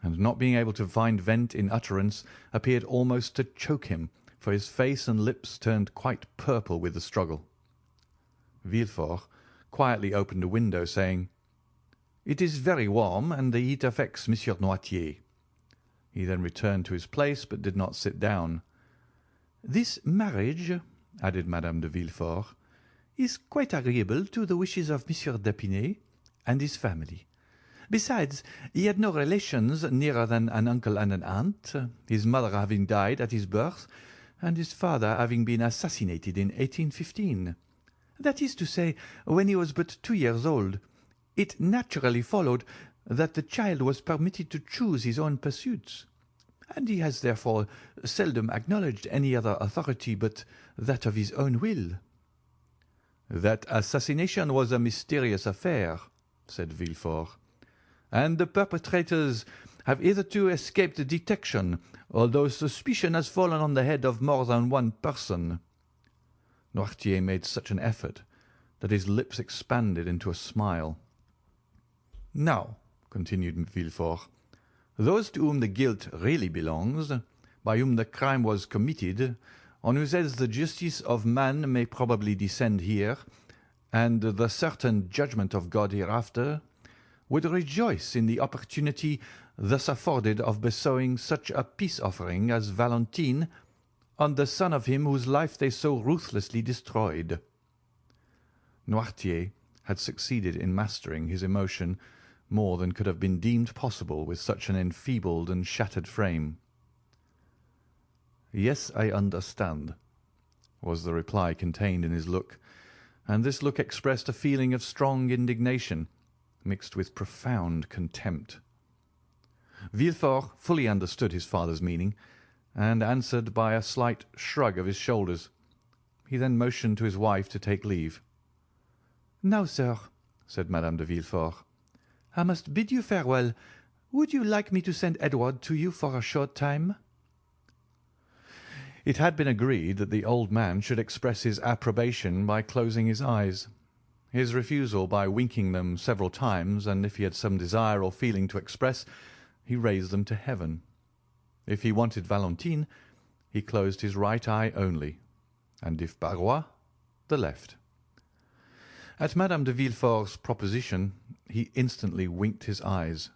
and not being able to find vent in utterance, appeared almost to choke him, for his face and lips turned quite purple with the struggle. Villefort quietly opened a window, saying, "It is very warm, and the heat affects Monsieur Noirtier." He then returned to his place, but did not sit down. "This marriage," added Madame de Villefort, "is quite agreeable to the wishes of Monsieur d'Épinay and his family. Besides, he had no relations nearer than an uncle and an aunt, his mother having died at his birth, and his father having been assassinated in 1815. That is to say, when he was but 2 years old. It naturally followed that the child was permitted to choose his own pursuits, and he has therefore seldom acknowledged any other authority but that of his own will." "That assassination was a mysterious affair," said Villefort, "and the perpetrators have hitherto escaped detection, although suspicion has fallen on the head of more than one person." Noirtier made such an effort that his lips expanded into a smile. "Now," continued Villefort, "those to whom the guilt really belongs, by whom the crime was committed, on whose heads the justice of man may probably descend here, and the certain judgment of God hereafter, would rejoice in the opportunity thus afforded of bestowing such a peace offering as Valentine on the son of him whose life they so ruthlessly destroyed." Noirtier had succeeded in mastering his emotion more than could have been deemed possible with such an enfeebled and shattered frame. "Yes, I understand," was the reply contained in his look, and this look expressed a feeling of strong indignation, mixed with profound contempt. Villefort fully understood his father's meaning, and answered by a slight shrug of his shoulders. He then motioned to his wife to take leave. "Now, sir," said Madame de Villefort, "I must bid you farewell. Would you like me to send Edward to you for a short time?" It had been agreed that the old man should express his approbation by closing his eyes, his refusal by winking them several times, and if he had some desire or feeling to express, he raised them to heaven. If he wanted Valentine, he closed his right eye only, and if Barrois, the left. At Madame de Villefort's proposition, he instantly winked his eyes.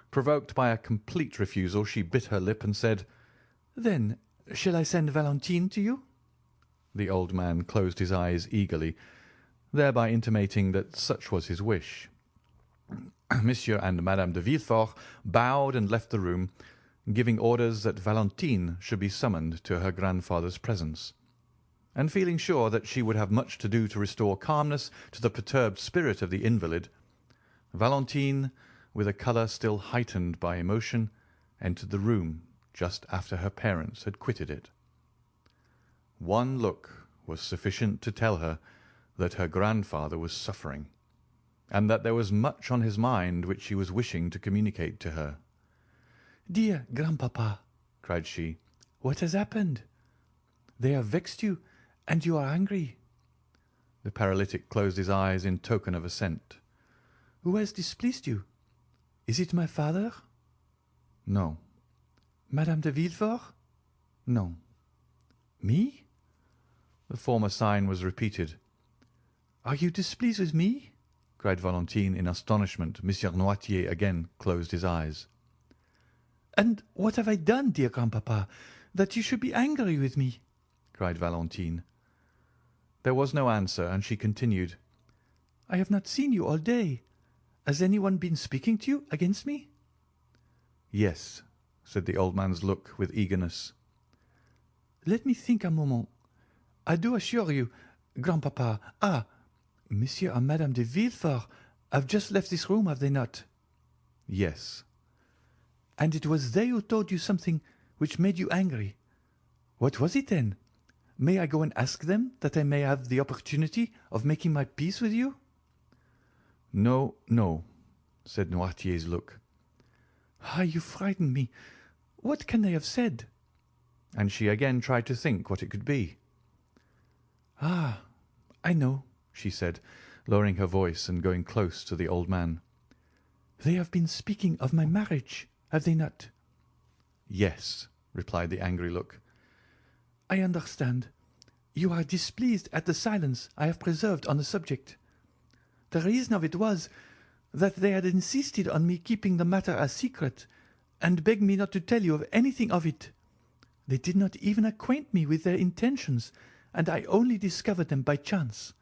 Provoked by a complete refusal, she bit her lip and said, "Then shall I send Valentine to you?" The old man closed his eyes eagerly, thereby intimating that such was his wish. Monsieur and Madame de Villefort bowed and left the room, giving orders that Valentine should be summoned to her grandfather's presence. And feeling sure that she would have much to do to restore calmness to the perturbed spirit of the invalid, Valentine, with a colour still heightened by emotion, entered the room just after her parents had quitted it. One look was sufficient to tell her that her grandfather was suffering, and that there was much on his mind which he was wishing to communicate to her. "Dear grandpapa," cried she, "what has happened? They have vexed you, and you are angry." The paralytic closed his eyes in token of assent. Who has displeased you? Is it my father? No. Madame de Villefort? No. Me? The former sign was repeated. Are you displeased with me? cried Valentine in astonishment. Monsieur Noirtier again closed his eyes. And what have I done, dear grandpapa, that you should be angry with me? cried Valentine. There was no answer, and she continued. I have not seen you all day. Has anyone been speaking to you against me? Yes, said the old man's look with eagerness. Let me think a moment. I do assure you, grandpapa, Monsieur and Madame de Villefort have just left this room, have they not? Yes. And it was they who told you something which made you angry. What was it then? May I go and ask them, that I may have the opportunity of making my peace with you? No, no, said Noirtier's look. Ah, you frighten me. What can they have said? And she again tried to think what it could be. Ah, I know, she said, lowering her voice and going close to the old man. They have been speaking of my marriage, have they not? Yes, replied the angry look. I understand. You are displeased at the silence I have preserved on the subject. The reason of it was that they had insisted on me keeping the matter a secret, and begged me not to tell you of anything of it. They did not even acquaint me with their intentions, and I only discovered them by chance.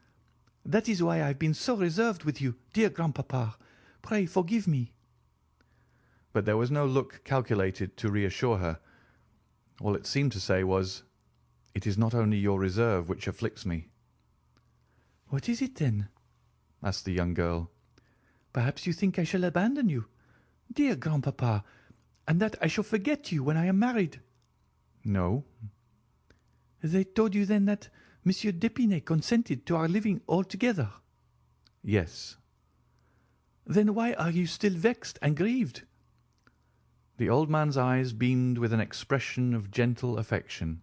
That is why I have been so reserved with you, dear grandpapa. Pray forgive me. But there was no look calculated to reassure her. All it seemed to say was, "It is not only your reserve which afflicts me." What is it, then? asked the young girl. Perhaps you think I shall abandon you, dear grandpapa, and that I shall forget you when I am married. No. They told you then that Monsieur d'Épinay consented to our living all together? Yes. Then why are you still vexed and grieved? The old man's eyes beamed with an expression of gentle affection.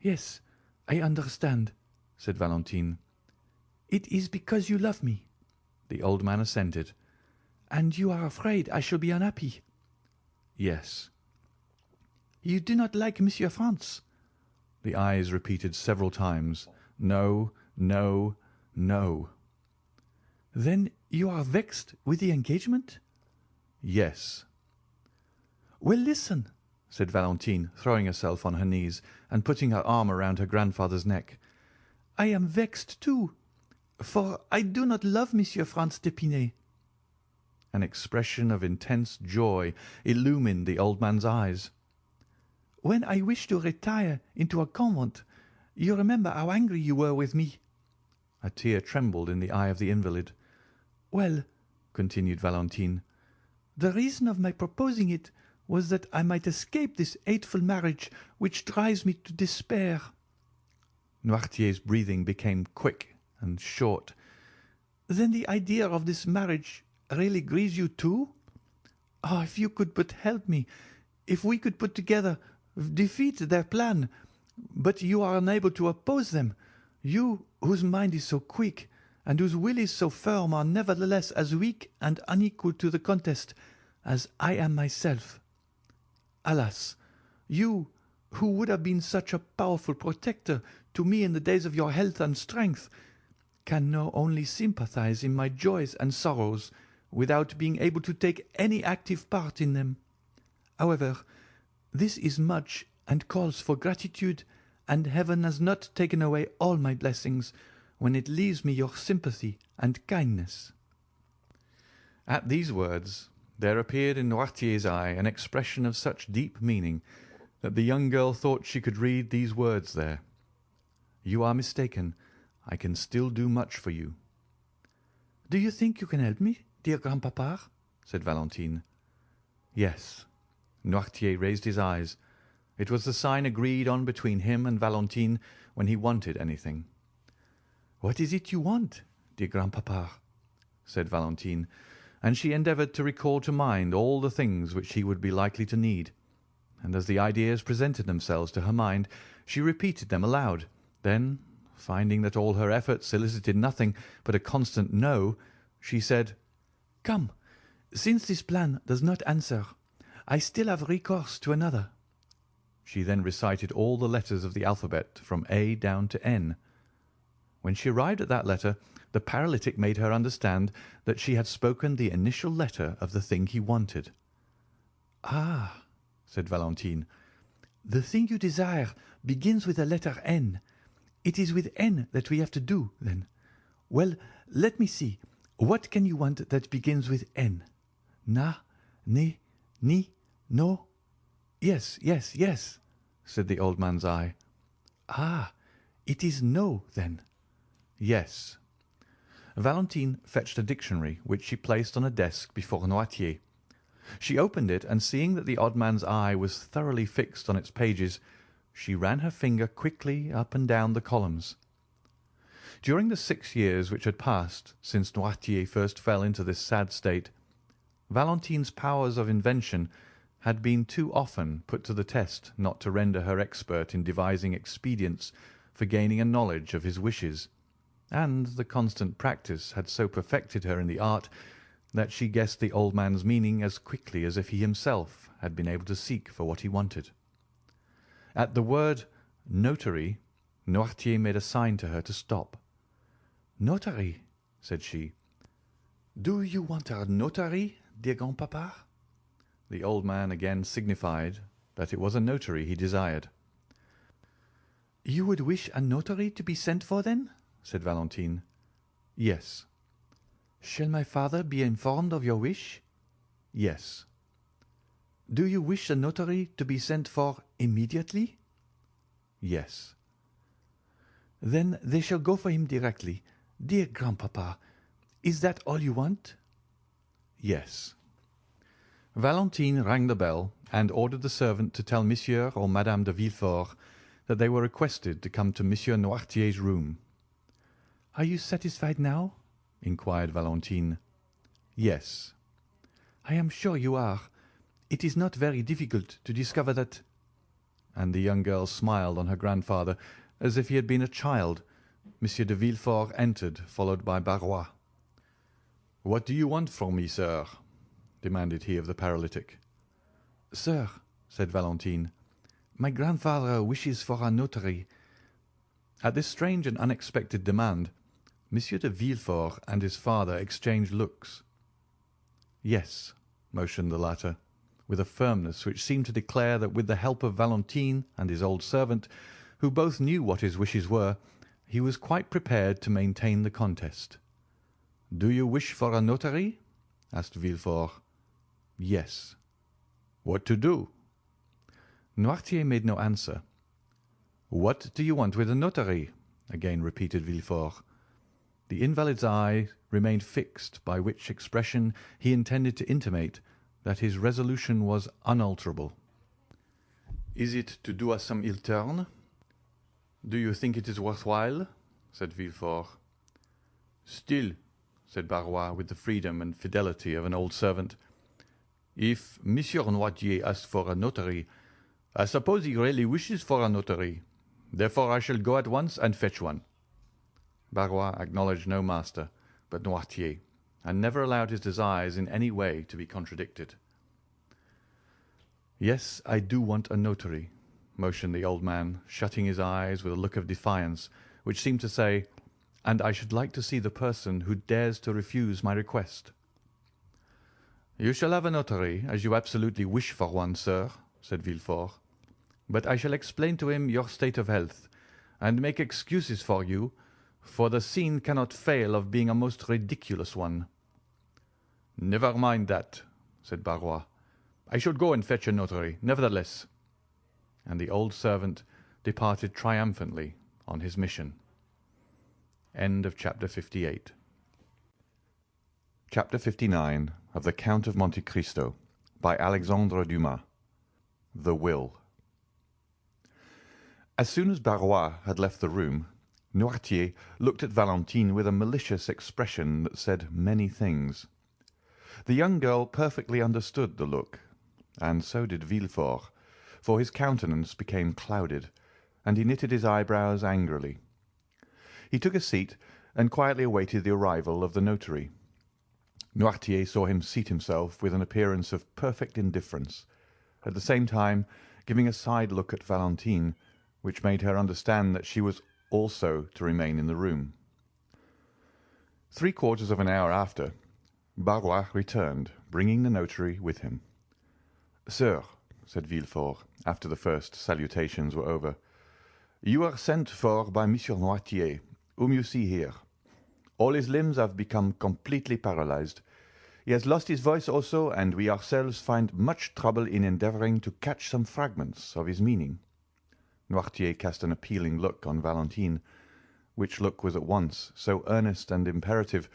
Yes, I understand, said Valentine. It is because you love me. The old man assented. And you are afraid I shall be unhappy? Yes. You do not like Monsieur Franz? The eyes repeated several times, "No, no, no." Then you are vexed with the engagement? Yes. Well, listen, said Valentine, throwing herself on her knees and putting her arm around her grandfather's neck. I am vexed too, for I do not love Monsieur Franz d'Épinay. An expression of intense joy illumined the old man's eyes. When I wished to retire into a convent, you remember how angry you were with me. A tear trembled in the eye of the invalid. Well, continued Valentine, the reason of my proposing it was that I might escape this hateful marriage which drives me to despair. Noirtier's breathing became quick and short. Then the idea of this marriage really grieves you too? Oh, if you could but help me, if we could put together, defeat their plan, but you are unable to oppose them. You, whose mind is so quick, and whose will is so firm, are nevertheless as weak and unequal to the contest as I am myself. Alas, you, who would have been such a powerful protector to me in the days of your health and strength, can now only sympathize in my joys and sorrows, without being able to take any active part in them. However, this is much and calls for gratitude, and heaven has not taken away all my blessings when it leaves me your sympathy and kindness. At these words there appeared in Noirtier's eye an expression of such deep meaning that the young girl thought she could read these words there. "You are mistaken. I can still do much for you." Do you think you can help me, dear grandpapa? said Valentine. Yes. Noirtier raised his eyes. It was the sign agreed on between him and Valentine when he wanted anything. What is it you want, dear grandpapa? said Valentine, and she endeavoured to recall to mind all the things which he would be likely to need, and as the ideas presented themselves to her mind, she repeated them aloud. Then, finding that all her efforts elicited nothing but a constant "no," she said, Come, since this plan does not answer, I still have recourse to another." She then recited all the letters of the alphabet from A down to N. When she arrived at that letter, the paralytic made her understand that she had spoken the initial letter of the thing he wanted. "Ah," said Valentine. "the thing you desire begins with the letter N. It is with N that we have to do, then. Well, let me see. What can you want that begins with N? Na, ne, ni, no? Yes, yes, yes," said the old man's eye. "Ah, it is no, then." "Yes." Valentine fetched a dictionary, which she placed on a desk before Noirtier. She opened it, and seeing that the odd man's eye was thoroughly fixed on its pages, she ran her finger quickly up and down the columns. During the 6 years which had passed since Noirtier first fell into this sad state, Valentine's powers of invention had been too often put to the test not to render her expert in devising expedients for gaining a knowledge of his wishes, and the constant practice had so perfected her in the art that she guessed the old man's meaning as quickly as if he himself had been able to seek for what he wanted. At the word notary, Noirtier made a sign to her to stop. "Notary," said she. "Do you want a notary, dear grandpapa?" The old man again signified that it was a notary he desired. "You would wish a notary to be sent for, then?" said Valentine. "Yes." "Shall my father be informed of your wish?" "Yes." "Do you wish the notary to be sent for immediately?" "Yes." "Then they shall go for him directly. Dear grandpapa, is that all you want?" "Yes." Valentine rang the bell and ordered the servant to tell Monsieur or Madame de Villefort that they were requested to come to Monsieur Noirtier's room. "Are you satisfied now?" inquired Valentine. "Yes." "I am sure you are. It is not very difficult to discover that—" And the young girl smiled on her grandfather as if he had been a child. Monsieur de Villefort entered, followed by Barrois. "What do you want from me, sir?" demanded he of the paralytic. "Sir," said Valentine, "my grandfather wishes for a notary." At this strange and unexpected demand, Monsieur de Villefort and his father exchanged looks. "Yes," motioned the latter, with a firmness which seemed to declare that with the help of Valentine and his old servant, who both knew what his wishes were, he was quite prepared to maintain the contest. "Do you wish for a notary?" asked Villefort. "Yes." "What to do?" Noirtier made no answer. "What do you want with a notary?" again repeated Villefort. The invalid's eye remained fixed, by which expression he intended to intimate that his resolution was unalterable. "Is it to do us some ill turn? Do you think it is worth while?" said Villefort. "Still," said Barrois, with the freedom and fidelity of an old servant, "if Monsieur Noirtier asks for a notary, I suppose he really wishes for a notary. Therefore I shall go at once and fetch one." Barrois acknowledged no master but Noirtier, and never allowed his desires in any way to be contradicted. "Yes, I do want a notary," motioned the old man, shutting his eyes with a look of defiance, which seemed to say, "And I should like to see the person who dares to refuse my request." "You shall have a notary, as you absolutely wish for one, sir," said Villefort. "But I shall explain to him your state of health, and make excuses for you, for the scene cannot fail of being a most ridiculous one." "Never mind that," said Barrois. "I shall go and fetch a notary, nevertheless." And the old servant departed triumphantly on his mission. End of chapter 58. Chapter 59 of the Count of Monte Cristo by Alexandre Dumas. The Will. As soon as Barrois had left the room, Noirtier looked at Valentine with a malicious expression that said many things. The young girl perfectly understood the look, and so did Villefort, for his countenance became clouded, and he knitted his eyebrows angrily. He took a seat and quietly awaited the arrival of the notary. Noirtier saw him seat himself with an appearance of perfect indifference, at the same time giving a side look at Valentine, which made her understand that she was also to remain in the room. 3/4 of an hour after, Barrois returned, bringing the notary with him. "Sir," said Villefort, after the first salutations were over, "you are sent for by Monsieur Noirtier, whom you see here. All his limbs have become completely paralyzed. He has lost his voice also, and we ourselves find much trouble in endeavoring to catch some fragments of his meaning." Noirtier cast an appealing look on Valentine, which look was at once so earnest and imperative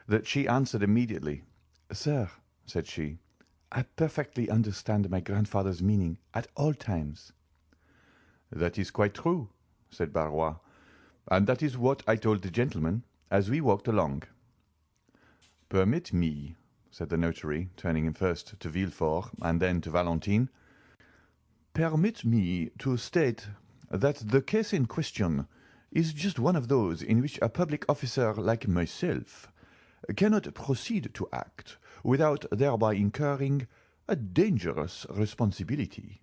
that she answered immediately. "Sir," said she, "I perfectly understand my grandfather's meaning at all times." "That is quite true," said Barrois, "and that is what I told the gentleman as we walked along." "Permit me," said the notary, turning him first to Villefort and then to Valentine, "permit me to state that the case in question is just one of those in which a public officer like myself cannot proceed to act without thereby incurring a dangerous responsibility.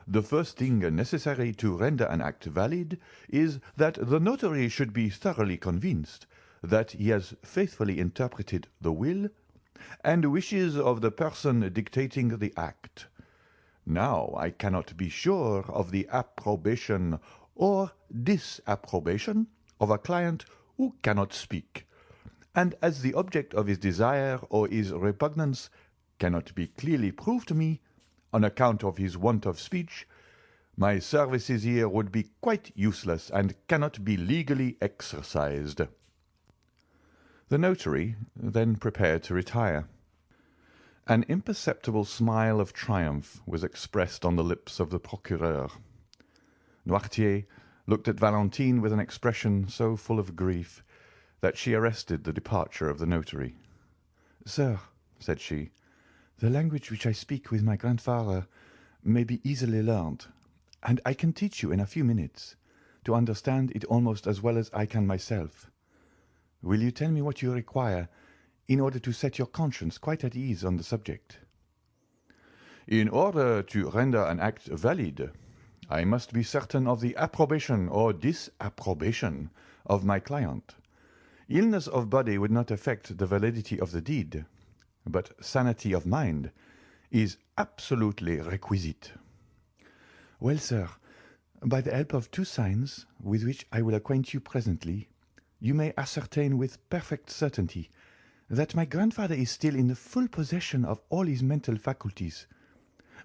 The first thing necessary to render an act valid is that the notary should be thoroughly convinced that he has faithfully interpreted the will and wishes of the person dictating the act. Now I cannot be sure of the approbation or disapprobation of a client who cannot speak, and as the object of his desire or his repugnance cannot be clearly proved to me on account of his want of speech, my services here would be quite useless and cannot be legally exercised." The notary then prepared to retire. An imperceptible smile of triumph was expressed on the lips of the procureur. Noirtier looked at Valentine with an expression so full of grief that she arrested the departure of the notary. "Sir," said she, "the language which I speak with my grandfather may be easily learned, and I can teach you in a few minutes to understand it almost as well as I can myself. Will you tell me what you require in order to set your conscience quite at ease on the subject?" "In order to render an act valid, I must be certain of the approbation or disapprobation of my client. Illness of body would not affect the validity of the deed, but sanity of mind is absolutely requisite." "Well, sir, by the help of 2 signs, with which I will acquaint you presently, you may ascertain with perfect certainty that my grandfather is still in the full possession of all his mental faculties.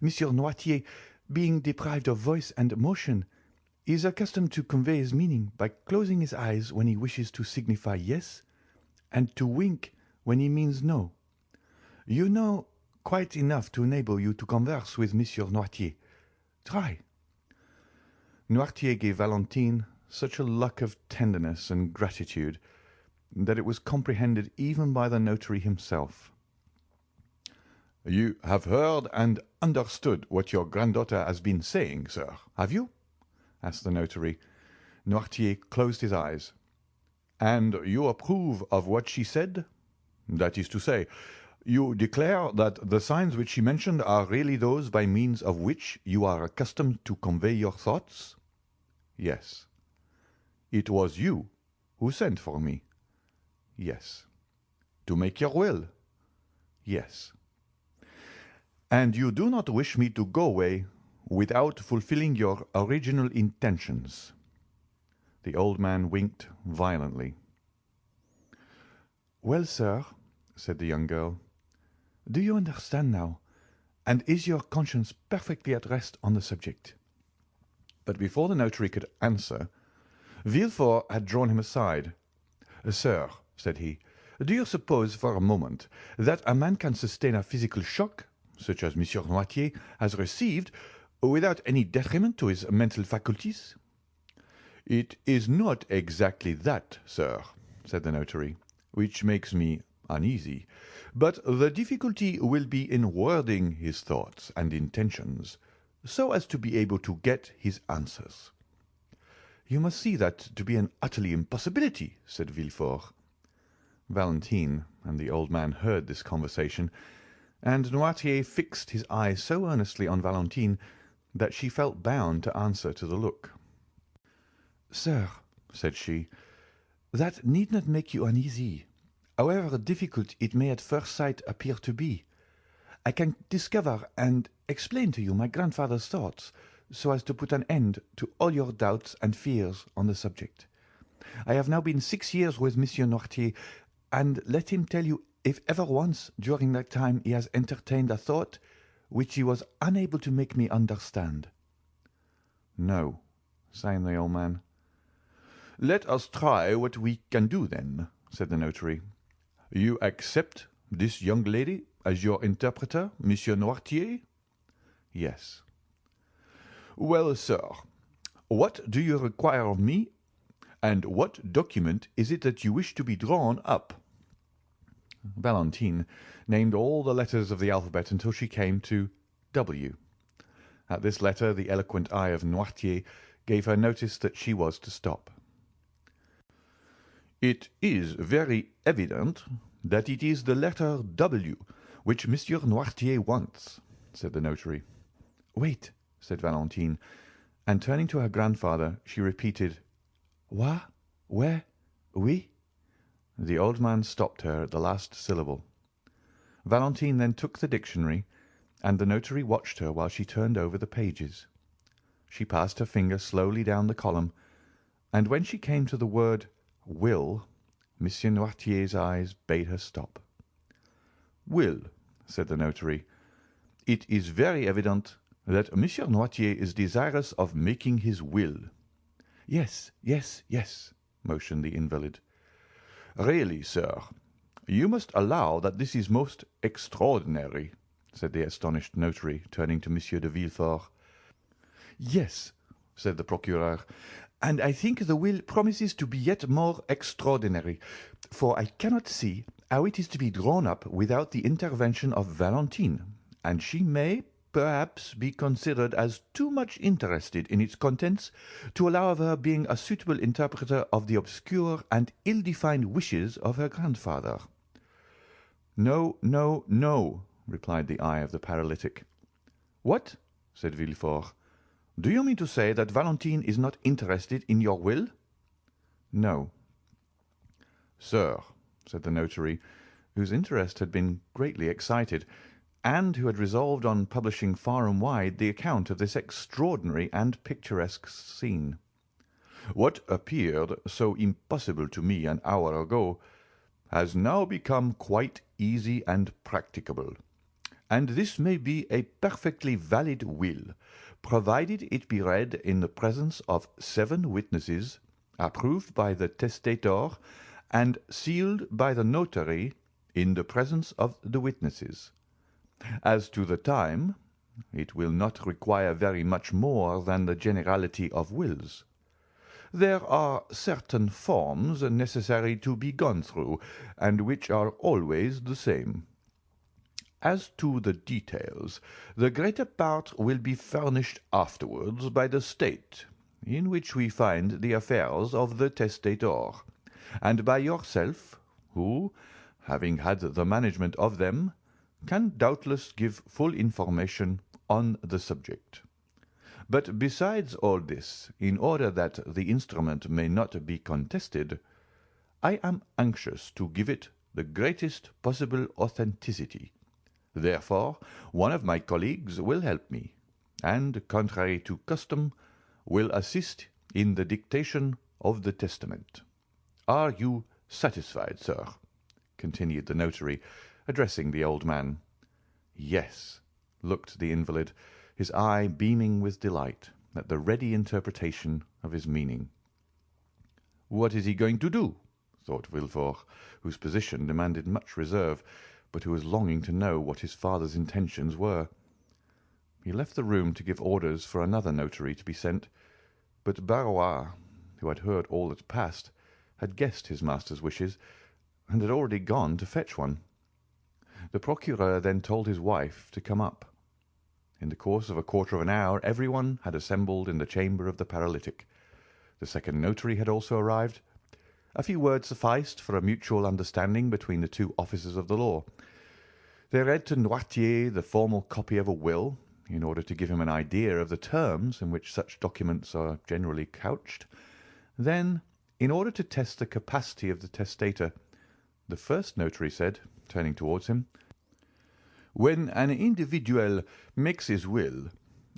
Monsieur Noirtier, being deprived of voice and motion, is accustomed to convey his meaning by closing his eyes when he wishes to signify yes, and to wink when he means no. You know quite enough to enable you to converse with Monsieur Noirtier. Try." Noirtier gave Valentine such a look of tenderness and gratitude that it was comprehended even by the notary himself. "You have heard and understood what your granddaughter has been saying, sir, have you?" asked the notary. Noirtier closed his eyes. "And you approve of what she said? That is to say, you declare that the signs which she mentioned are really those by means of which you are accustomed to convey your thoughts?" "Yes." "It was you who sent for me?" "Yes." "To make your will?" "Yes." "And you do not wish me to go away without fulfilling your original intentions?" The old man winked violently. "Well, sir," said the young girl, "do you understand now, and is your conscience perfectly at rest on the subject?" But before the notary could answer, Villefort had drawn him aside. "Sir," said he, "do you suppose for a moment that a man can sustain a physical shock, such as Monsieur Noirtier has received, without any detriment to his mental faculties?" "It is not exactly that, sir," said the notary, "which makes me uneasy, but the difficulty will be in wording his thoughts and intentions so as to be able to get his answers." "You must see that to be an utterly impossibility," said Villefort. Valentine and the old man heard this conversation, and Noirtier fixed his eyes so earnestly on Valentine that she felt bound to answer to the look. "Sir," said she, "that need not make you uneasy, however difficult it may at first sight appear to be. I can discover and explain to you my grandfather's thoughts, so as to put an end to all your doubts and fears on the subject. I have now been 6 years with Monsieur Noirtier, and let him tell you if ever once during that time he has entertained a thought which he was unable to make me understand." "No," sighed the old man. "Let us try what we can do, then," said the notary. "You accept this young lady as your interpreter, Monsieur Noirtier?" "Yes." "Well, sir, what do you require of me, and what document is it that you wish to be drawn up?" Valentine named all the letters of the alphabet until she came to W. At this letter the eloquent eye of Noirtier gave her notice that she was to stop. "It is very evident that it is the letter W which Monsieur Noirtier wants," said the notary. "Wait," said Valentine, and turning to her grandfather she repeated, "What? Where? Oui?" The old man stopped her at the last syllable. Valentine then took the dictionary, and the notary watched her while she turned over the pages. She passed her finger slowly down the column, and when she came to the word will, Monsieur Noirtier's eyes bade her stop. "Will," said the notary. "It is very evident that Monsieur Noirtier is desirous of making his will." "Yes, yes, yes," motioned the invalid. "Really, sir, you must allow that this is most extraordinary," said the astonished notary, turning to Monsieur de Villefort. "Yes," said the procureur, "and I think the will promises to be yet more extraordinary, for I cannot see how it is to be drawn up without the intervention of Valentine, and she may, perhaps, be considered as too much interested in its contents to allow of her being a suitable interpreter of the obscure and ill-defined wishes of her grandfather." "No, no, no," replied the eye of the paralytic. "What?" said Villefort. "Do you mean to say that Valentine is not interested in your will?" "No." "Sir," said the notary, whose interest had been greatly excited, and who had resolved on publishing far and wide the account of this extraordinary and picturesque scene, "what appeared so impossible to me an hour ago has now become quite easy and practicable, and this may be a perfectly valid will, provided it be read in the presence of 7 witnesses, approved by the testator, and sealed by the notary in the presence of the witnesses. As to the time, it will not require very much more than the generality of wills. There are certain forms necessary to be gone through, and which are always the same. As to the details, the greater part will be furnished afterwards by the state, in which we find the affairs of the testator, and by yourself, who, having had the management of them, can doubtless give full information on the subject. But besides all this, in order that the instrument may not be contested, I am anxious to give it the greatest possible authenticity. Therefore, one of my colleagues will help me, and, contrary to custom, will assist in the dictation of the testament. Are you satisfied, sir?" continued the notary, addressing the old man. "Yes," looked the invalid, his eye beaming with delight at the ready interpretation of his meaning. "What is he going to do?" thought Villefort, whose position demanded much reserve, but who was longing to know what his father's intentions were. He left the room to give orders for another notary to be sent, but Barrois, who had heard all that passed, had guessed his master's wishes, and had already gone to fetch one. The procureur then told his wife to come up. In the course of a quarter of an hour everyone had assembled in the chamber of the paralytic. The second notary had also arrived, A few words sufficed for a mutual understanding between the two officers of the law. They read to Noirtier the formal copy of a will, in order to give him an idea of the terms in which such documents are generally couched. Then, in order to test the capacity of the testator, the first notary said, turning towards him, "When an individual makes his will,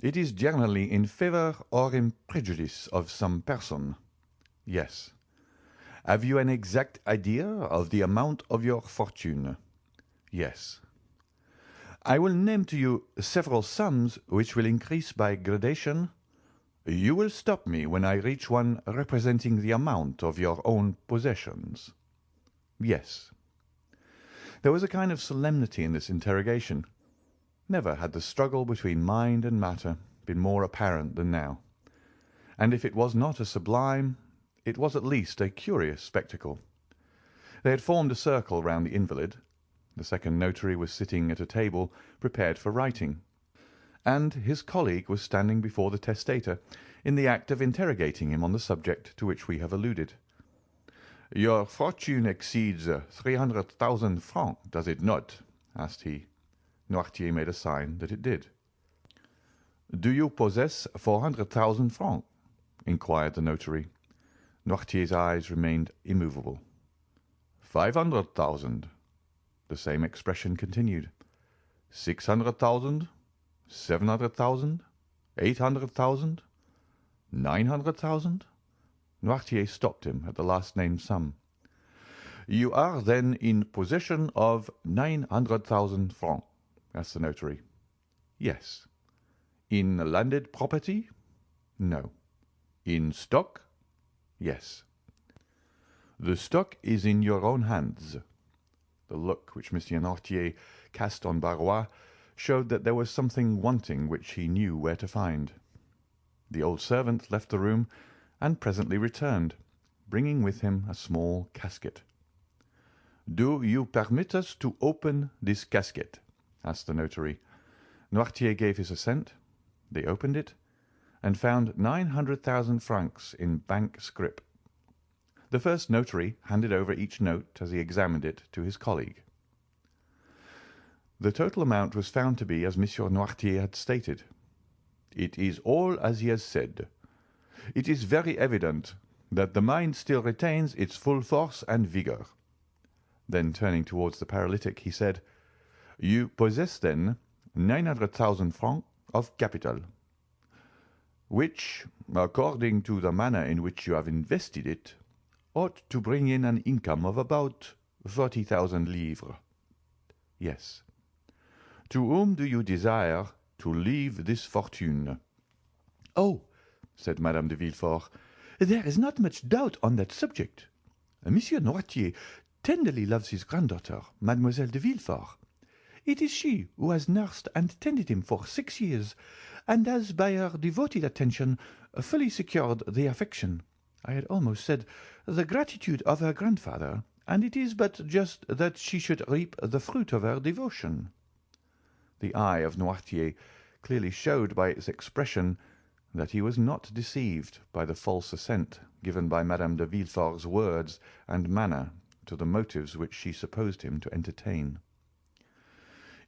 it is generally in favour or in prejudice of some person." "Yes." "Have you an exact idea of the amount of your fortune?" "Yes." "I will name to you several sums which will increase by gradation. You will stop me when I reach one representing the amount of your own possessions." "Yes." There was a kind of solemnity in this interrogation. Never had the struggle between mind and matter been more apparent than now. And if it was not a sublime, it was at least a curious spectacle. They had formed a circle round the invalid. The second notary was sitting at a table prepared for writing, and his colleague was standing before the testator in the act of interrogating him on the subject to which we have alluded. "Your fortune exceeds 300,000 francs, does it not?" asked he. Noirtier made a sign that it did. "Do you possess 400,000 francs?" inquired the notary. Noirtier's eyes remained immovable. 500,000. The same expression continued. 600,000, 700,000, 800,000, 900,000. Noirtier stopped him at the last named sum. "You are then in possession of 900,000 francs?" asked the notary. "Yes." "In landed property?" "No." "In stock?" "Yes." "The stock is in your own hands." The look which Monsieur Noirtier cast on Barrois showed that there was something wanting which he knew where to find. The old servant left the room and presently returned, bringing with him a small casket. "Do you permit us to open this casket?" asked the notary. Noirtier gave his assent. They opened it, and found 900,000 francs in bank scrip. The first notary handed over each note as he examined it to his colleague. The total amount was found to be as Monsieur Noirtier had stated. "It is all as he has said. It is very evident that the mind still retains its full force and vigour." Then turning towards the paralytic, he said, "You possess, then, 900,000 francs of capital, which, according to the manner in which you have invested it, ought to bring in an income of about 40,000 livres." "Yes." "To whom do you desire to leave this fortune?" "Oh," said Madame de Villefort, "there is not much doubt on that subject. Monsieur Noirtier tenderly loves his granddaughter, Mademoiselle de Villefort. It is she who has nursed and tended him for 6 years, and has by her devoted attention fully secured the affection, I had almost said the gratitude of her grandfather, and it is but just that she should reap the fruit of her devotion." The eye of Noirtier clearly showed by its expression that he was not deceived by the false assent given by Madame de Villefort's words and manner to the motives which she supposed him to entertain.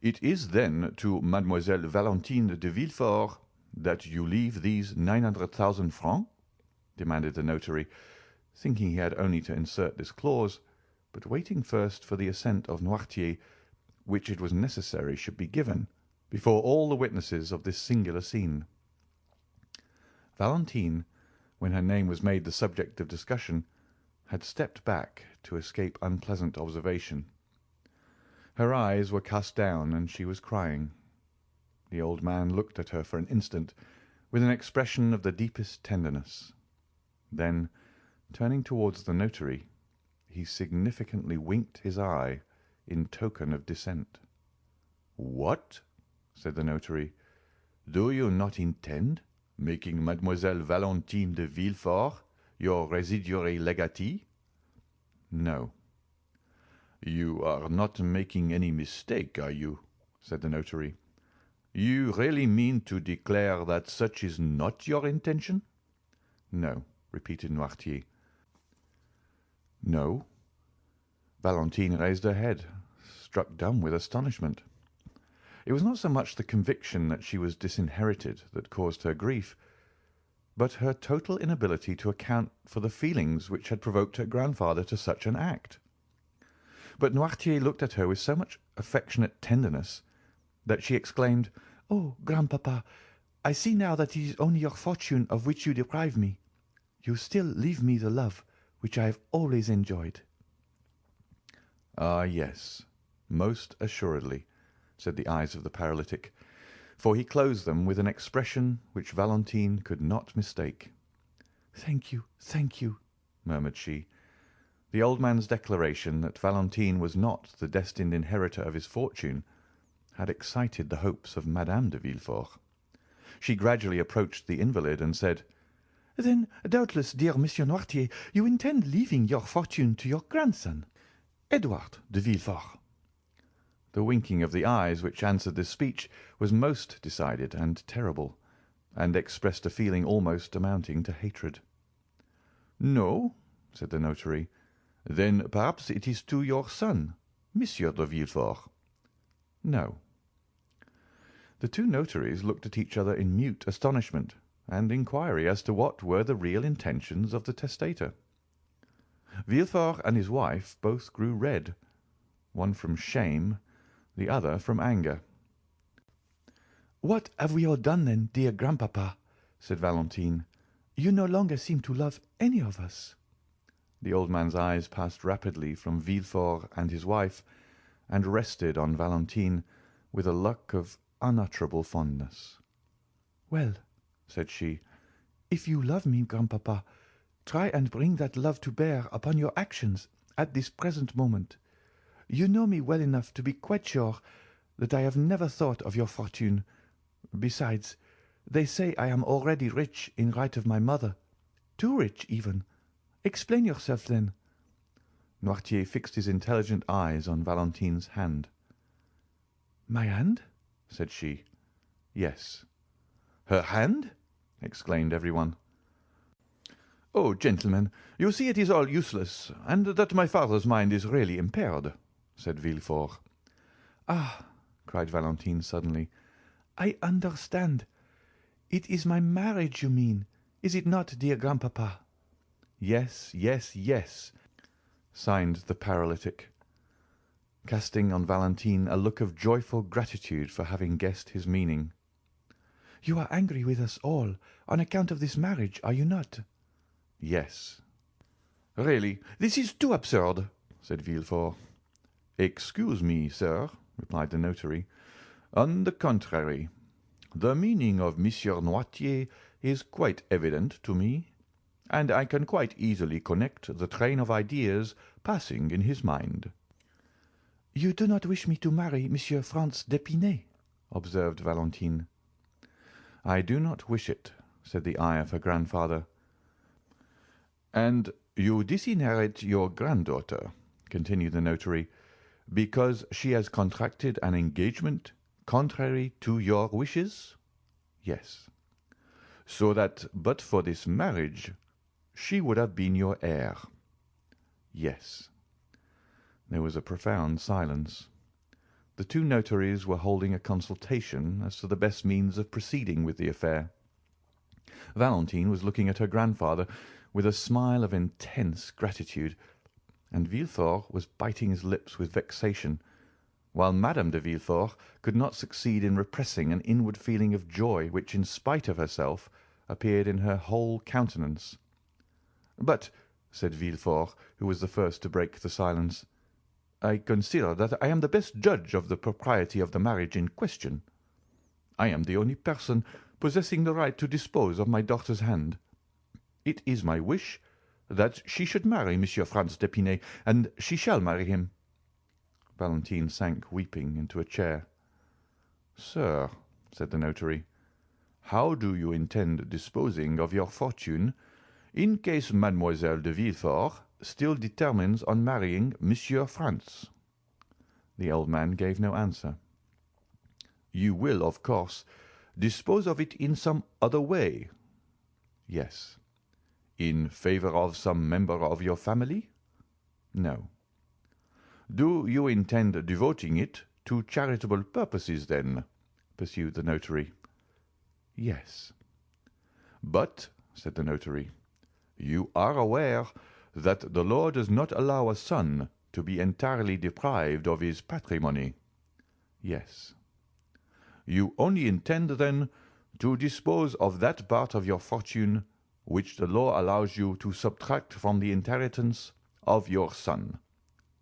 "It is, then, to Mademoiselle Valentine de Villefort that you leave these 900,000 francs?" demanded the notary, thinking he had only to insert this clause, but waiting first for the assent of Noirtier, which it was necessary should be given before all the witnesses of this singular scene. Valentine, when her name was made the subject of discussion, had stepped back to escape unpleasant observation. Her eyes were cast down, and she was crying. The old man looked at her for an instant with an expression of the deepest tenderness. Then, turning towards the notary, he significantly winked his eye in token of dissent. "What?" said the notary. "Do you not intend making Mademoiselle Valentine de Villefort your residuary legatee?" "No." "You are not making any mistake, are you?" said the notary. "You really mean to declare that such is not your intention?" "No," repeated Noirtier. No. Valentine raised her head, struck dumb with astonishment. It was not so much the conviction that she was disinherited that caused her grief, but her total inability to account for the feelings which had provoked her grandfather to such an act. But Noirtier looked at her with so much affectionate tenderness that she exclaimed, "Oh, grandpapa, I see now that it is only your fortune of which you deprive me. You still leave me the love which I have always enjoyed." "Ah, yes, most assuredly," said the eyes of the paralytic, for he closed them with an expression which Valentine could not mistake. Thank you," murmured she. The old man's declaration that Valentine was not the destined inheritor of his fortune had excited the hopes of Madame de Villefort. She gradually approached the invalid and said, "Then, doubtless, dear Monsieur Noirtier, you intend leaving your fortune to your grandson, Edward de Villefort." The winking of the eyes which answered this speech was most decided and terrible, and expressed a feeling almost amounting to hatred. "No," said the notary. "Then perhaps it is to your son, Monsieur de Villefort." "No." The two notaries looked at each other in mute astonishment and inquiry as to what were the real intentions of the testator. Villefort and his wife both grew red, one from shame, the other from anger. "What have we all done, then, dear grandpapa?" said Valentine. "You no longer seem to love any of us." The old man's eyes passed rapidly from Villefort and his wife, and rested on Valentine with a look of unutterable fondness. "Well," said she, "if you love me, grandpapa, try and bring that love to bear upon your actions at this present moment. You know me well enough to be quite sure that I have never thought of your fortune. Besides, they say I am already rich in right of my mother, too rich even. Explain yourself, then." Noirtier fixed his intelligent eyes on Valentine's hand. "My hand?" said she. "Yes." "Her hand?" exclaimed everyone. "Oh, gentlemen, you see it is all useless, and that my father's mind is really impaired," said Villefort. "Ah!" cried Valentine suddenly. "I understand. It is my marriage you mean, is it not, dear grandpapa?" "Yes, yes, yes," signed the paralytic, casting on Valentine a look of joyful gratitude for having guessed his meaning. "You are angry with us all on account of this marriage, are you not?" "Yes." "Really, this is too absurd," said Villefort. "Excuse me, sir," replied the notary. "On the contrary, the meaning of Monsieur Noirtier is quite evident to me, and I can quite easily connect the train of ideas passing in his mind." "You do not wish me to marry Monsieur Franz d'Épinay?" observed Valentine. "I do not wish it," said the eye of her grandfather. "And you disinherit your granddaughter," continued the notary, "because she has contracted an engagement contrary to your wishes?" "Yes." "So that but for this marriage she would have been your heir?" "Yes." There was a profound silence. The two notaries were holding a consultation as to the best means of proceeding with the affair. Valentine was looking at her grandfather with a smile of intense gratitude, and Villefort was biting his lips with vexation, while Madame de Villefort could not succeed in repressing an inward feeling of joy which, in spite of herself, appeared in her whole countenance. "But," said Villefort, who was the first to break the silence, "I consider that I am the best judge of the propriety of the marriage in question. I am the only person possessing the right to dispose of my daughter's hand. It is my wish that she should marry Monsieur Franz d'Épinay, and she shall marry him." Valentine sank weeping into a chair. "Sir," said the notary, "how do you intend disposing of your fortune in case Mademoiselle de Villefort still determines on marrying Monsieur Franz?" The old man gave no answer. "You will, of course, dispose of it in some other way?" "Yes." "In favor of some member of your family?" No. Do you intend devoting it to charitable purposes, then? Pursued the notary. Yes. But, said the notary, you are aware that the law does not allow a son to be entirely deprived of his patrimony. Yes. You only intend, then, to dispose of that part of your fortune which the law allows you to subtract from the inheritance of your son.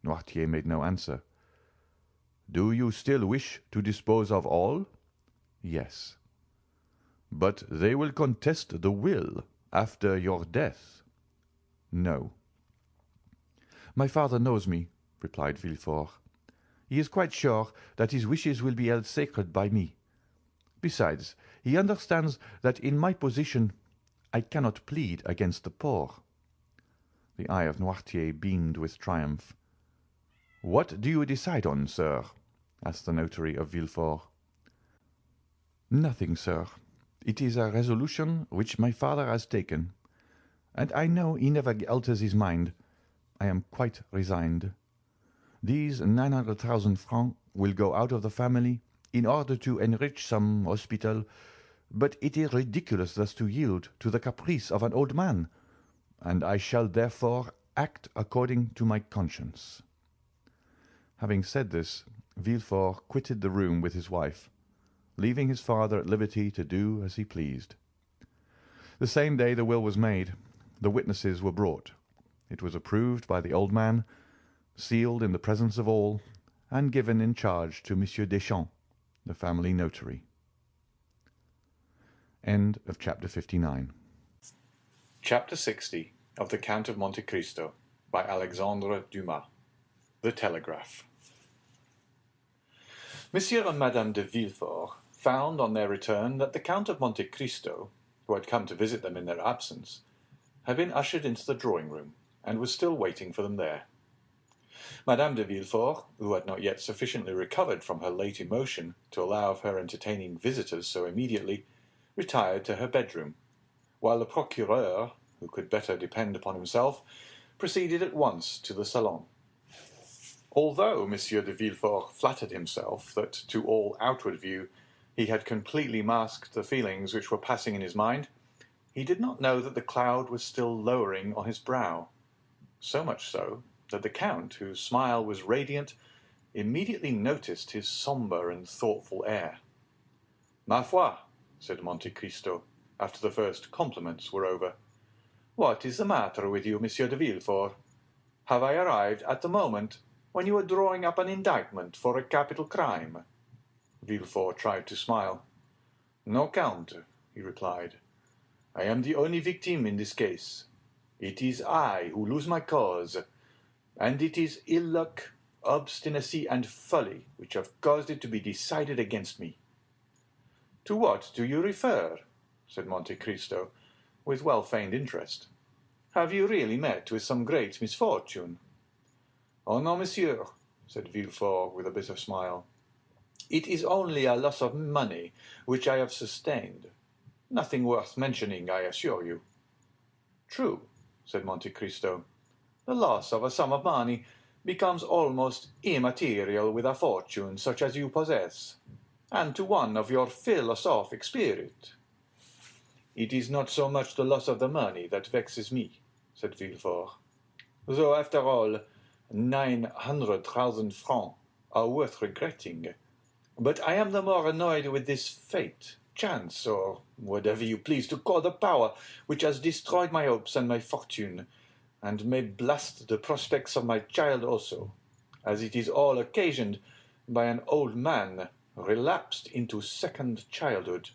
Noirtier made no answer. Do you still wish to dispose of all? Yes. But they will contest the will after your death. No. My father knows me, replied Villefort. He is quite sure that his wishes will be held sacred by me. Besides, he understands that in my position I cannot plead against the poor. The eye of Noirtier beamed with triumph. What do you decide on, sir? Asked the notary of Villefort. Nothing, sir. It is a resolution which my father has taken, and I know he never alters his mind. I am quite resigned. These 900,000 francs will go out of the family in order to enrich some hospital, but it is ridiculous thus to yield to the caprice of an old man, and I shall therefore act according to my conscience. Having said this, Villefort quitted the room with his wife, leaving his father at liberty to do as he pleased. The same day the will was made. The witnesses were brought. It was approved by the old man, sealed in the presence of all, and given in charge to Monsieur Deschamps, the family notary. End of chapter 59. Chapter 60 of the Count of Monte Cristo by Alexandre Dumas. The Telegraph. Monsieur and Madame de Villefort found on their return that the Count of Monte Cristo, who had come to visit them in their absence, had been ushered into the drawing-room and was still waiting for them there. Madame de Villefort, who had not yet sufficiently recovered from her late emotion to allow of her entertaining visitors so immediately, retired to her bedroom, while the procureur, who could better depend upon himself, proceeded at once to the salon. Although Monsieur de Villefort flattered himself that to all outward view he had completely masked the feelings which were passing in his mind, he did not know that the cloud was still lowering on his brow, so much so that the Count, whose smile was radiant, immediately noticed his sombre and thoughtful air. "Ma foi," said Monte Cristo, after the first compliments were over, "what is the matter with you, Monsieur de Villefort? Have I arrived at the moment when you are drawing up an indictment for a capital crime?" Villefort tried to smile. "No, Count," he replied. "I am the only victim in this case. It is I who lose my cause, and it is ill luck, obstinacy, and folly which have caused it to be decided against me." "To what do you refer?" said Monte Cristo, with well-feigned interest. "Have you really met with some great misfortune?" "Oh no, monsieur," said Villefort with a bitter smile. "It is only a loss of money which I have sustained. Nothing worth mentioning, I assure you." "True," said Monte Cristo. "The loss of a sum of money becomes almost immaterial with a fortune such as you possess, and to one of your philosophic spirit." "It is not so much the loss of the money that vexes me," said Villefort, "though after all 900,000 francs are worth regretting. But I am the more annoyed with this fate, chance, or whatever you please to call the power which has destroyed my hopes and my fortune, and may blast the prospects of my child also, as it is all occasioned by an old man relapsed into second childhood."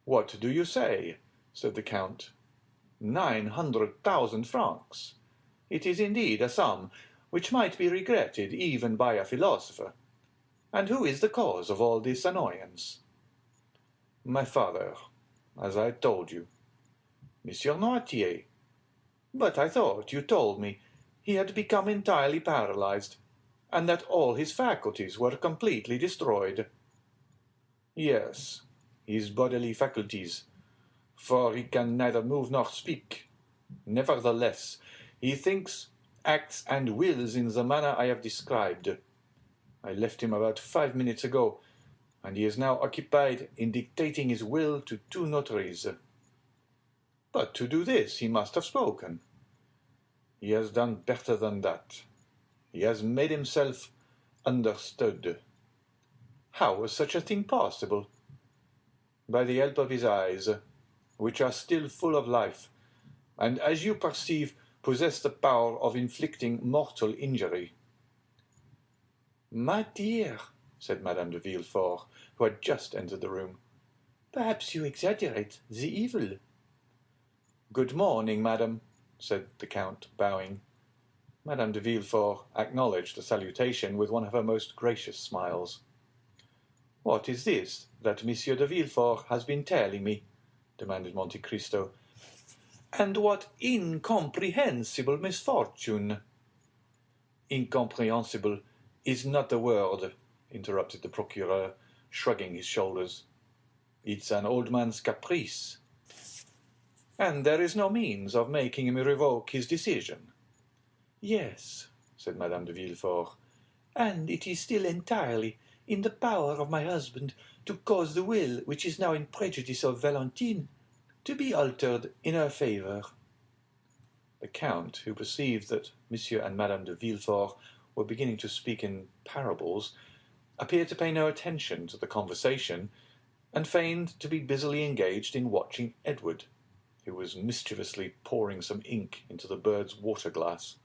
"What do you say?" said the Count. 900,000 francs! It is indeed a sum which might be regretted even by a philosopher. And who is the cause of all this annoyance?" "My father, as I told you." "Monsieur Noirtier? But I thought you told me he had become entirely paralyzed, and that all his faculties were completely destroyed." "Yes, his bodily faculties, for he can neither move nor speak. Nevertheless, he thinks acts and wills in the manner I have described. I left him about 5 minutes ago, and he is now occupied in dictating his will to 2 notaries. But to do this he must have spoken. He has done better than that. He has made himself understood. How was such a thing possible? By the help of his eyes, which are still full of life, and, as you perceive, possess the power of inflicting mortal injury. My dear, said Madame de Villefort, who had just entered the room, perhaps you exaggerate the evil. Good morning, madam, said the Count, bowing. Madame de Villefort acknowledged the salutation with one of her most gracious smiles. What is this that Monsieur de Villefort has been telling me? Demanded Monte Cristo. And what incomprehensible misfortune? Incomprehensible is not the word, interrupted the procureur, shrugging his shoulders. It's an old man's caprice. And there is no means of making him revoke his decision. Yes, said Madame de Villefort, and it is still entirely in the power of my husband to cause the will which is now in prejudice of Valentine to be altered in her favour. The Count, who perceived that Monsieur and Madame de Villefort were beginning to speak in parables, appeared to pay no attention to the conversation, and feigned to be busily engaged in watching Edward, who was mischievously pouring some ink into the bird's water-glass.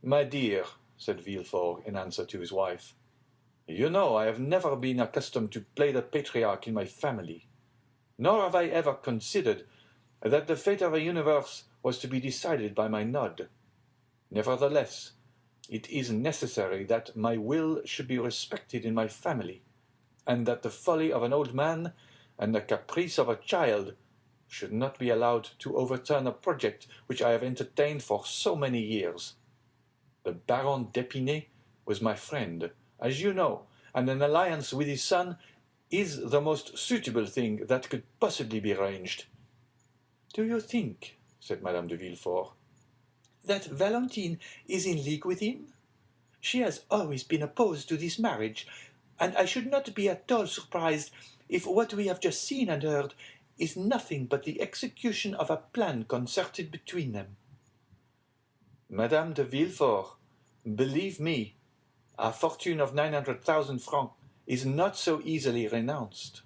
My dear, said Villefort in answer to his wife, you know I have never been accustomed to play the patriarch in my family, nor have I ever considered that the fate of a universe was to be decided by my nod. Nevertheless, it is necessary that my will should be respected in my family, and that the folly of an old man and the caprice of a child should not be allowed to overturn a project which I have entertained for so many years. The Baron d'Épinay was my friend, as you know, and an alliance with his son is the most suitable thing that could possibly be arranged. Do you think, said Madame de Villefort, that Valentine is in league with him? She has always been opposed to this marriage, and I should not be at all surprised if what we have just seen and heard is nothing but the execution of a plan concerted between them. Madame de Villefort, believe me, a fortune of 900,000 francs is not so easily renounced.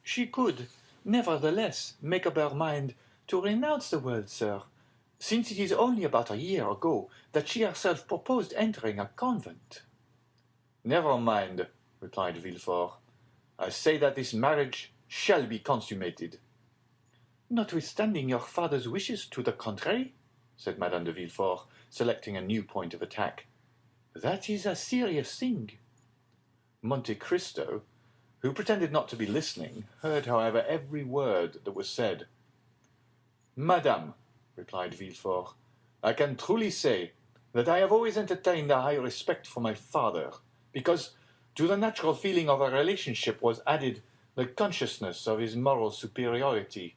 She could, nevertheless, make up her mind to renounce the world, sir, since it is only about a year ago that she herself proposed entering a convent. Never mind, replied Villefort. I say that this marriage shall be consummated. Notwithstanding your father's wishes to the contrary, said Madame de Villefort, selecting a new point of attack. That is a serious thing. Monte Cristo, who pretended not to be listening, heard, however, every word that was said. Madame, replied Villefort, I can truly say that I have always entertained a high respect for my father, because to the natural feeling of a relationship was added the consciousness of his moral superiority.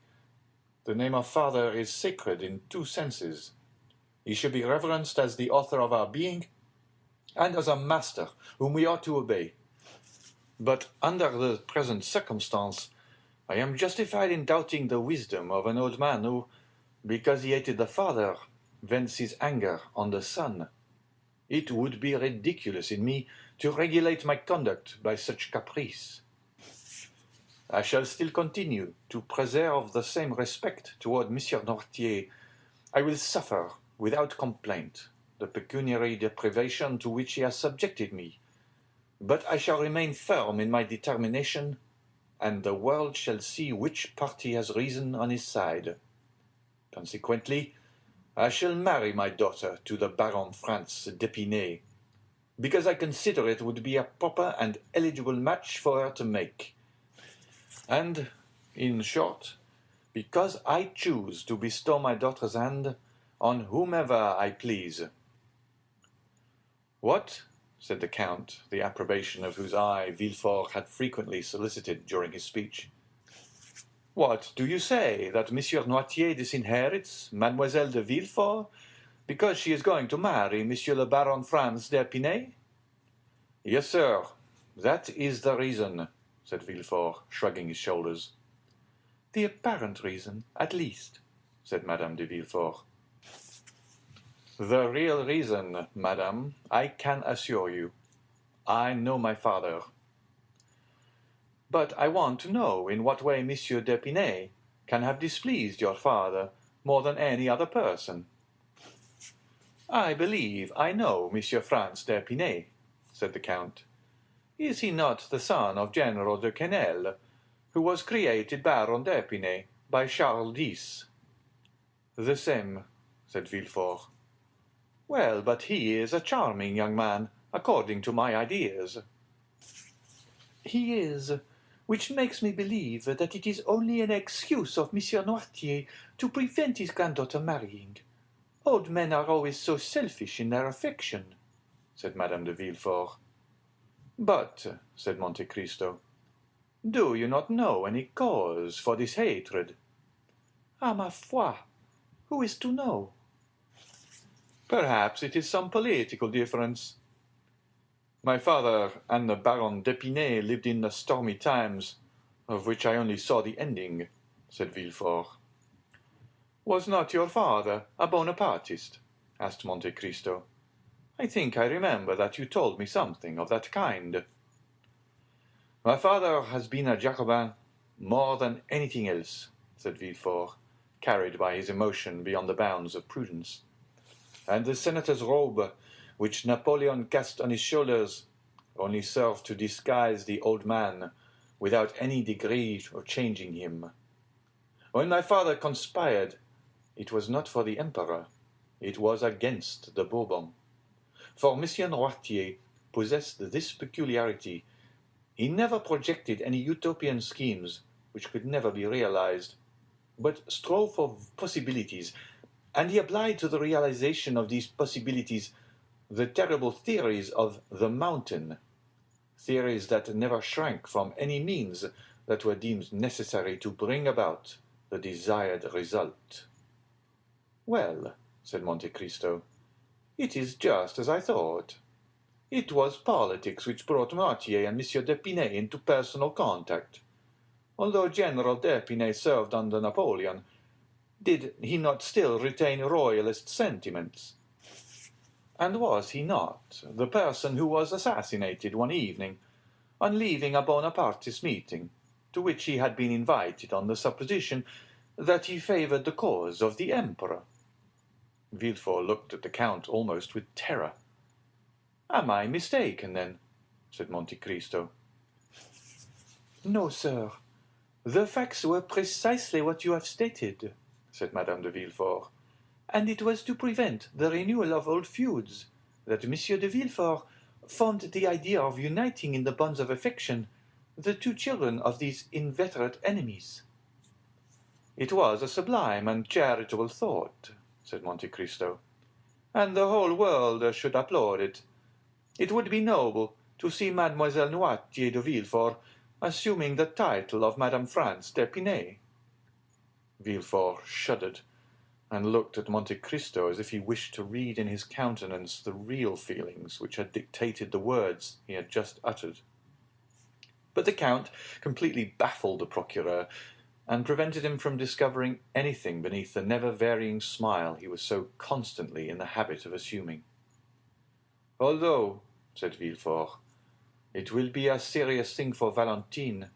The name of father is sacred in 2 senses. He should be reverenced as the author of our being, and as a master whom we ought to obey. But under the present circumstance, I am justified in doubting the wisdom of an old man who, because he hated the father, vents his anger on the son. It would be ridiculous in me to regulate my conduct by such caprice. I shall still continue to preserve the same respect toward Monsieur Noirtier. I will suffer, without complaint, the pecuniary deprivation to which he has subjected me, but I shall remain firm in my determination, and the world shall see which party has reason on his side. Consequently, I shall marry my daughter to the Baron Franz d'Épinay, because I consider it would be a proper and eligible match for her to make, and, in short, because I choose to bestow my daughter's hand on whomever I please. What? Said the Count, the approbation of whose eye Villefort had frequently solicited during his speech. What do you say, that Monsieur Noirtier disinherits Mademoiselle de Villefort, Because she is going to marry Monsieur le Baron Franz d'Épinay? Yes, sir, that is the reason, said Villefort, shrugging his shoulders. The apparent reason, at least, said Madame de Villefort. The real reason, madame, I can assure you. I know my father. But I want to know in what way Monsieur d'Épinay can have displeased your father more than any other person. I believe I know Monsieur Franz d'Épinay, said the Count. Is he not the son of General de Quesnel, who was created Baron d'Épinay by Charles X? The same, said Villefort. Well, but he is a charming young man, according to my ideas. He is, which makes me believe that it is only an excuse of Monsieur Noirtier to prevent his granddaughter marrying. Old men are always so selfish in their affection, said Madame de Villefort. But, said Monte Cristo, do you not know any cause for this hatred? Ah, ma foi, who is to know? Perhaps it is some political difference. My father and the Baron d'Épinay lived in the stormy times, of which I only saw the ending, said Villefort. Was not your father a Bonapartist? Asked Monte Cristo. I think I remember that you told me something of that kind. My father has been a Jacobin more than anything else, said Villefort, carried by his emotion beyond the bounds of prudence. And the senator's robe, which Napoleon cast on his shoulders, only served to disguise the old man without any degree of changing him. When my father conspired, it was not for the emperor, it was against the Bourbon. For Monsieur Noirtier possessed this peculiarity: he never projected any utopian schemes which could never be realized, but strove for possibilities, and he applied to the realization of these possibilities the terrible theories of the mountain, theories that never shrank from any means that were deemed necessary to bring about the desired result. Well, said Monte Cristo, it is just as I thought. It was politics which brought Noirtier and Monsieur d'Épinay into personal contact. Although General d'Épinay served under Napoleon, did he not still retain royalist sentiments? And was he not the person who was assassinated one evening on leaving a Bonapartist meeting, to which he had been invited on the supposition that he favoured the cause of the emperor? Villefort looked at the Count almost with terror. Am I mistaken, then? said Monte Cristo. No, sir. The facts were precisely what you have stated, said Madame de Villefort, and it was to prevent the renewal of old feuds that Monsieur de Villefort formed the idea of uniting in the bonds of affection the two children of these inveterate enemies. It was a sublime and charitable thought, said Monte Cristo, and the whole world should applaud it. It would be noble to see Mademoiselle Noirtier de Villefort assuming the title of Madame Franz d'Épinay. Villefort shuddered, and looked at Monte Cristo as if he wished to read in his countenance the real feelings which had dictated the words he had just uttered. But the Count completely baffled the procureur, and prevented him from discovering anything beneath the never-varying smile he was so constantly in the habit of assuming. Although, said Villefort, it will be a serious thing for Valentine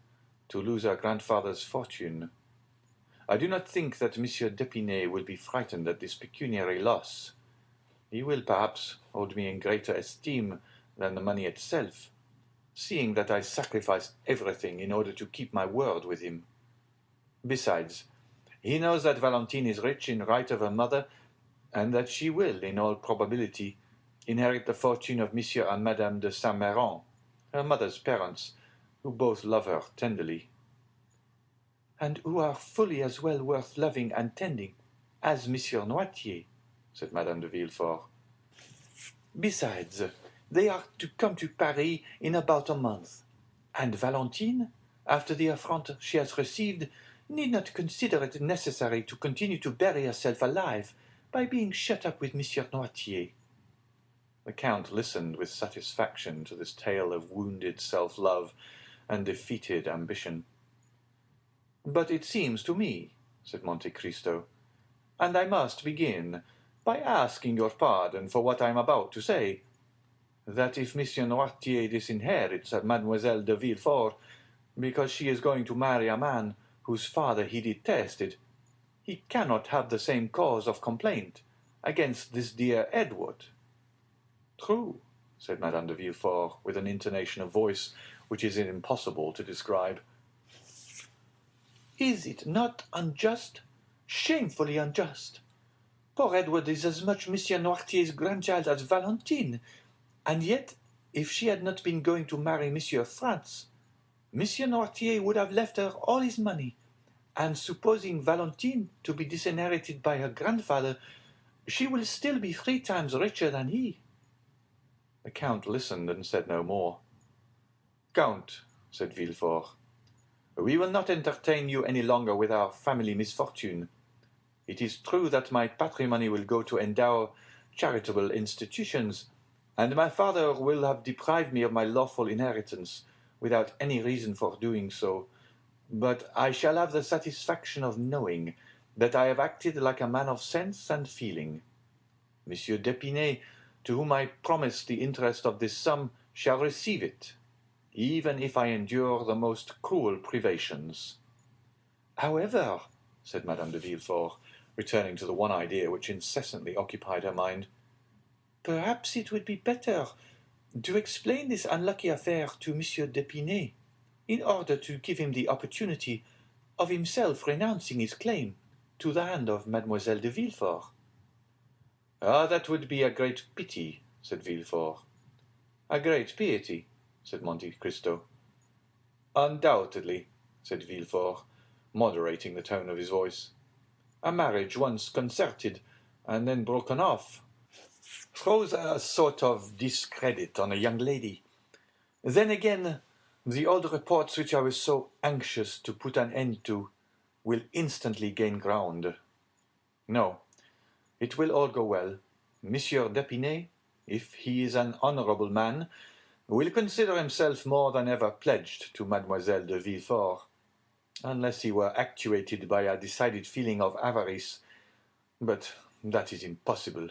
to lose her grandfather's fortune, I do not think that Monsieur d'Épinay will be frightened at this pecuniary loss. He will perhaps hold me in greater esteem than the money itself, seeing that I sacrificed everything in order to keep my word with him. Besides, he knows that Valentine is rich in right of her mother, and that she will, in all probability, inherit the fortune of Monsieur and Madame de Saint-Méran, her mother's parents, who both love her tenderly. And who are fully as well worth loving and tending as Monsieur Noirtier, said Madame de Villefort. Besides, they are to come to Paris in about a month, and Valentine, after the affront she has received, need not consider it necessary to continue to bury herself alive by being shut up with Monsieur Noirtier." The Count listened with satisfaction to this tale of wounded self-love and defeated ambition. "But it seems to me," said Monte Cristo, "and I must begin by asking your pardon for what I am about to say, that if Monsieur Noirtier disinherits Mademoiselle de Villefort because she is going to marry a man whose father he detested, he cannot have the same cause of complaint against this dear Edward." "True," said Madame de Villefort, with an intonation of voice which it is impossible to describe. "Is it not unjust, shamefully unjust? Poor Edward is as much Monsieur Noirtier's grandchild as Valentine, and yet, if she had not been going to marry Monsieur Franz, Monsieur Noirtier would have left her all his money, and supposing Valentine to be disinherited by her grandfather, she will still be 3 times richer than he." The Count listened and said no more. "Count," said Villefort, "we will not entertain you any longer with our family misfortune. It is true that my patrimony will go to endow charitable institutions, and my father will have deprived me of my lawful inheritance without any reason for doing so, but I shall have the satisfaction of knowing that I have acted like a man of sense and feeling. Monsieur d'Épinay, to whom I promised the interest of this sum, shall receive it, even if I endure the most cruel privations." "However," said Madame de Villefort, returning to the one idea which incessantly occupied her mind, "perhaps it would be better to explain this unlucky affair to Monsieur d'Épinay, in order to give him the opportunity of himself renouncing his claim to the hand of Mademoiselle de Villefort." "Ah, that would be a great pity," said Villefort. "A great piety," said Monte Cristo. "Undoubtedly," said Villefort, moderating the tone of his voice. "A marriage once concerted and then broken off throws a sort of discredit on a young lady. Then again, the old reports which I was so anxious to put an end to will instantly gain ground. No, it will all go well. Monsieur d'Épinay, if he is an honorable man, will consider himself more than ever pledged to Mademoiselle de Villefort, unless he were actuated by a decided feeling of avarice, but that is impossible."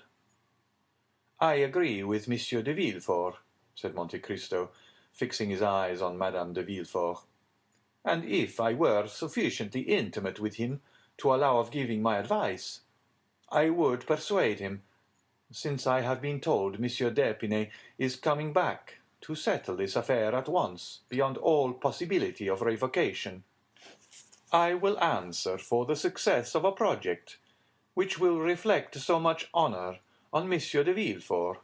"I agree with Monsieur de Villefort," said Monte Cristo, fixing his eyes on Madame de Villefort, "and if I were sufficiently intimate with him to allow of giving my advice, I would persuade him, since I have been told Monsieur d'Épinay is coming back to settle this affair at once, beyond all possibility of revocation. I will answer for the success of a project which will reflect so much honor on Monsieur de Villefort."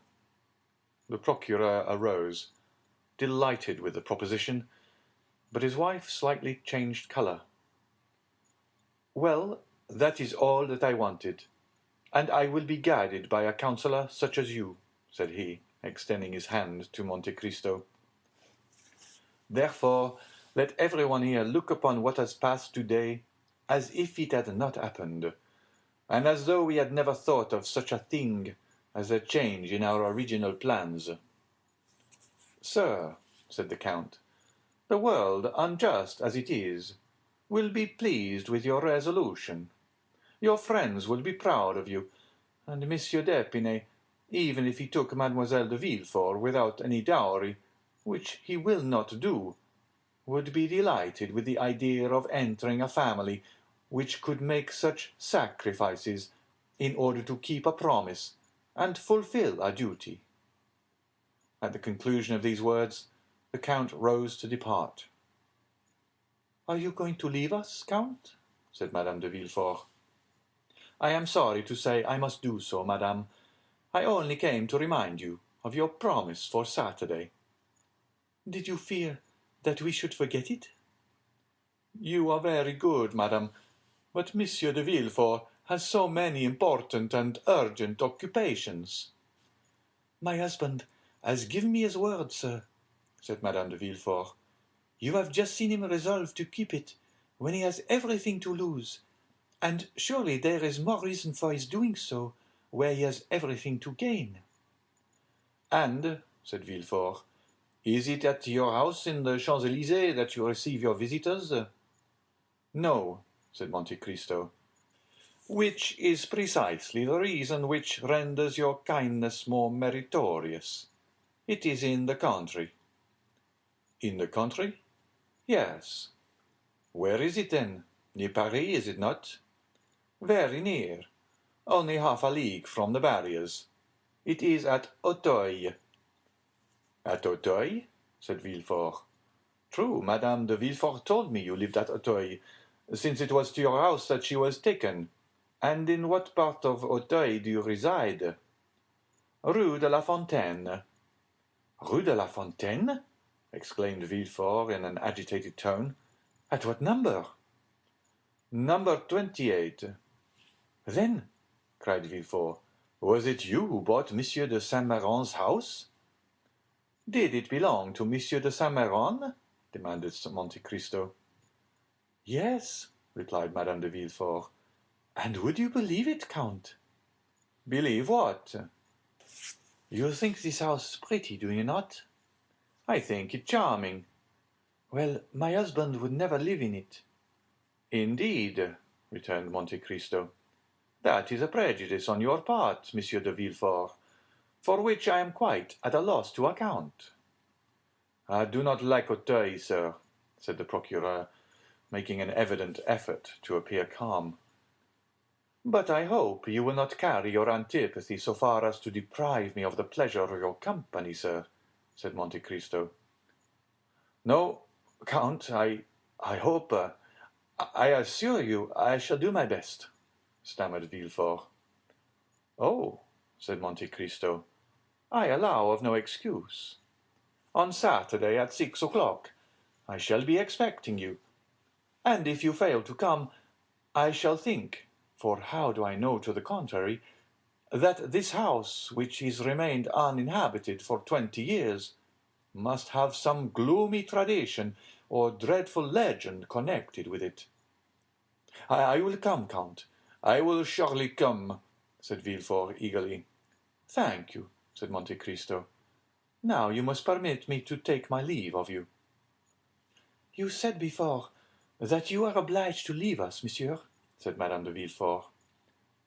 The procureur arose, delighted with the proposition, but his wife slightly changed color. "Well, that is all that I wanted, and I will be guided by a counselor such as you," said he, extending his hand to Monte Cristo. "Therefore, let everyone here look upon what has passed today as if it had not happened, and as though we had never thought of such a thing as a change in our original plans." "Sir," said the Count, "the world, unjust as it is, will be pleased with your resolution. Your friends will be proud of you, and Monsieur d'Épinay, even if he took Mademoiselle de Villefort without any dowry, which he will not do, would be delighted with the idea of entering a family which could make such sacrifices in order to keep a promise and fulfill a duty." At the conclusion of these words, the Count rose to depart. "Are you going to leave us, Count?" said Madame de Villefort. "I am sorry to say I must do so, madame. I only came to remind you of your promise for Saturday." "Did you fear that we should forget it?" "You are very good, madame, but Monsieur de Villefort has so many important and urgent occupations." "My husband has given me his word, sir," said Madame de Villefort. "You have just seen him resolve to keep it when he has everything to lose, and surely there is more reason for his doing so where he has everything to gain." "And," said Villefort, "is it at your house in the Champs-Élysées that you receive your visitors?" "No," said Monte Cristo. "Which is precisely the reason which renders your kindness more meritorious. It is in the country." "In the country?" "Yes." "Where is it, then? Near Paris, is it not?" "Very near. Only half a league from the barriers. It is at Auteuil." "At Auteuil?" said Villefort. "True, Madame de Villefort told me you lived at Auteuil, since it was to your house that she was taken. And in what part of Auteuil do you reside?" "Rue de la Fontaine." "Rue de la Fontaine?" exclaimed Villefort in an agitated tone. "At what number?" "Number 28. "Then," cried Villefort, "was it you who bought Monsieur de Saint-Méran's house?" "Did it belong to Monsieur de Saint-Méran?" demanded Monte Cristo. "Yes," replied Madame de Villefort. "And would you believe it, Count?" "Believe what?" "You think this house pretty, do you not?" "I think it charming." "Well, my husband would never live in it." "Indeed," returned Monte Cristo. "That is a prejudice on your part, Monsieur de Villefort, for which I am quite at a loss to account." "I do not like Auteuil, sir," said the procureur, making an evident effort to appear calm. "But I hope you will not carry your antipathy so far as to deprive me of the pleasure of your company, sir," said Monte Cristo. "No, Count, I hope, I assure you I shall do my best," stammered Villefort. "Oh," said Monte Cristo, "I allow of no excuse. On Saturday at 6 o'clock I shall be expecting you, and if you fail to come, I shall think, for how do I know to the contrary, that this house, which has remained uninhabited for 20 years, must have some gloomy tradition or dreadful legend connected with it." "I will come, Count, I will surely come," said Villefort eagerly. "Thank you," said Monte Cristo. "Now you must permit me to take my leave of you." "You said before that you are obliged to leave us, monsieur," said Madame de Villefort,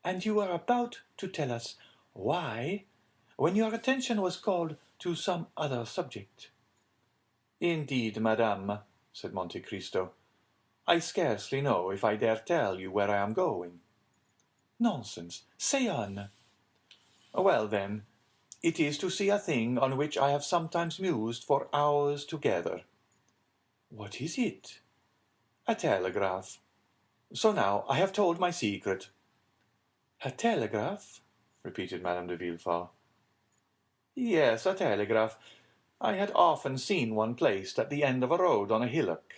"and you are about to tell us why, when your attention was called to some other subject." "Indeed, madame," said Monte Cristo, "I scarcely know if I dare tell you where I am going." "Nonsense, say on." "Well, then, it is to see a thing on which I have sometimes mused for hours together." "What is it?" "A telegraph. So now I have told my secret." "A telegraph?" repeated Madame de Villefort. "Yes, a telegraph. I had often seen one placed at the end of a road on a hillock,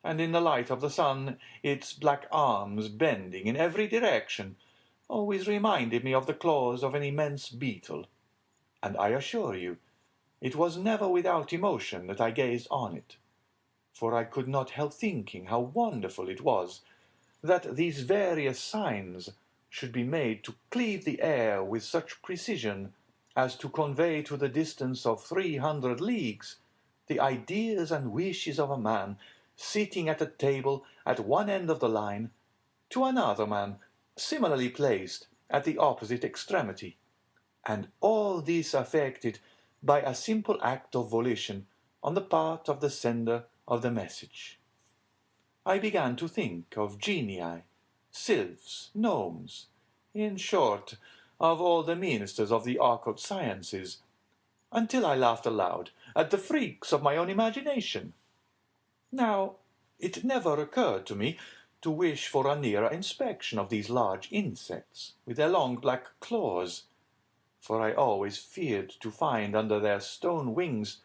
and in the light of the sun its black arms bending in every direction always reminded me of the claws of an immense beetle. And I assure you, it was never without emotion that I gazed on it, for I could not help thinking how wonderful it was that these various signs should be made to cleave the air with such precision as to convey to the distance of 300 leagues the ideas and wishes of a man sitting at a table at one end of the line, to another man similarly placed at the opposite extremity, and all this effected by a simple act of volition on the part of the sender of the message. I began to think of genii, sylphs, gnomes, in short, of all the ministers of the occult sciences, until I laughed aloud at the freaks of my own imagination. Now, it never occurred to me to wish for a nearer inspection of these large insects with their long black claws, for I always feared to find under their stone wings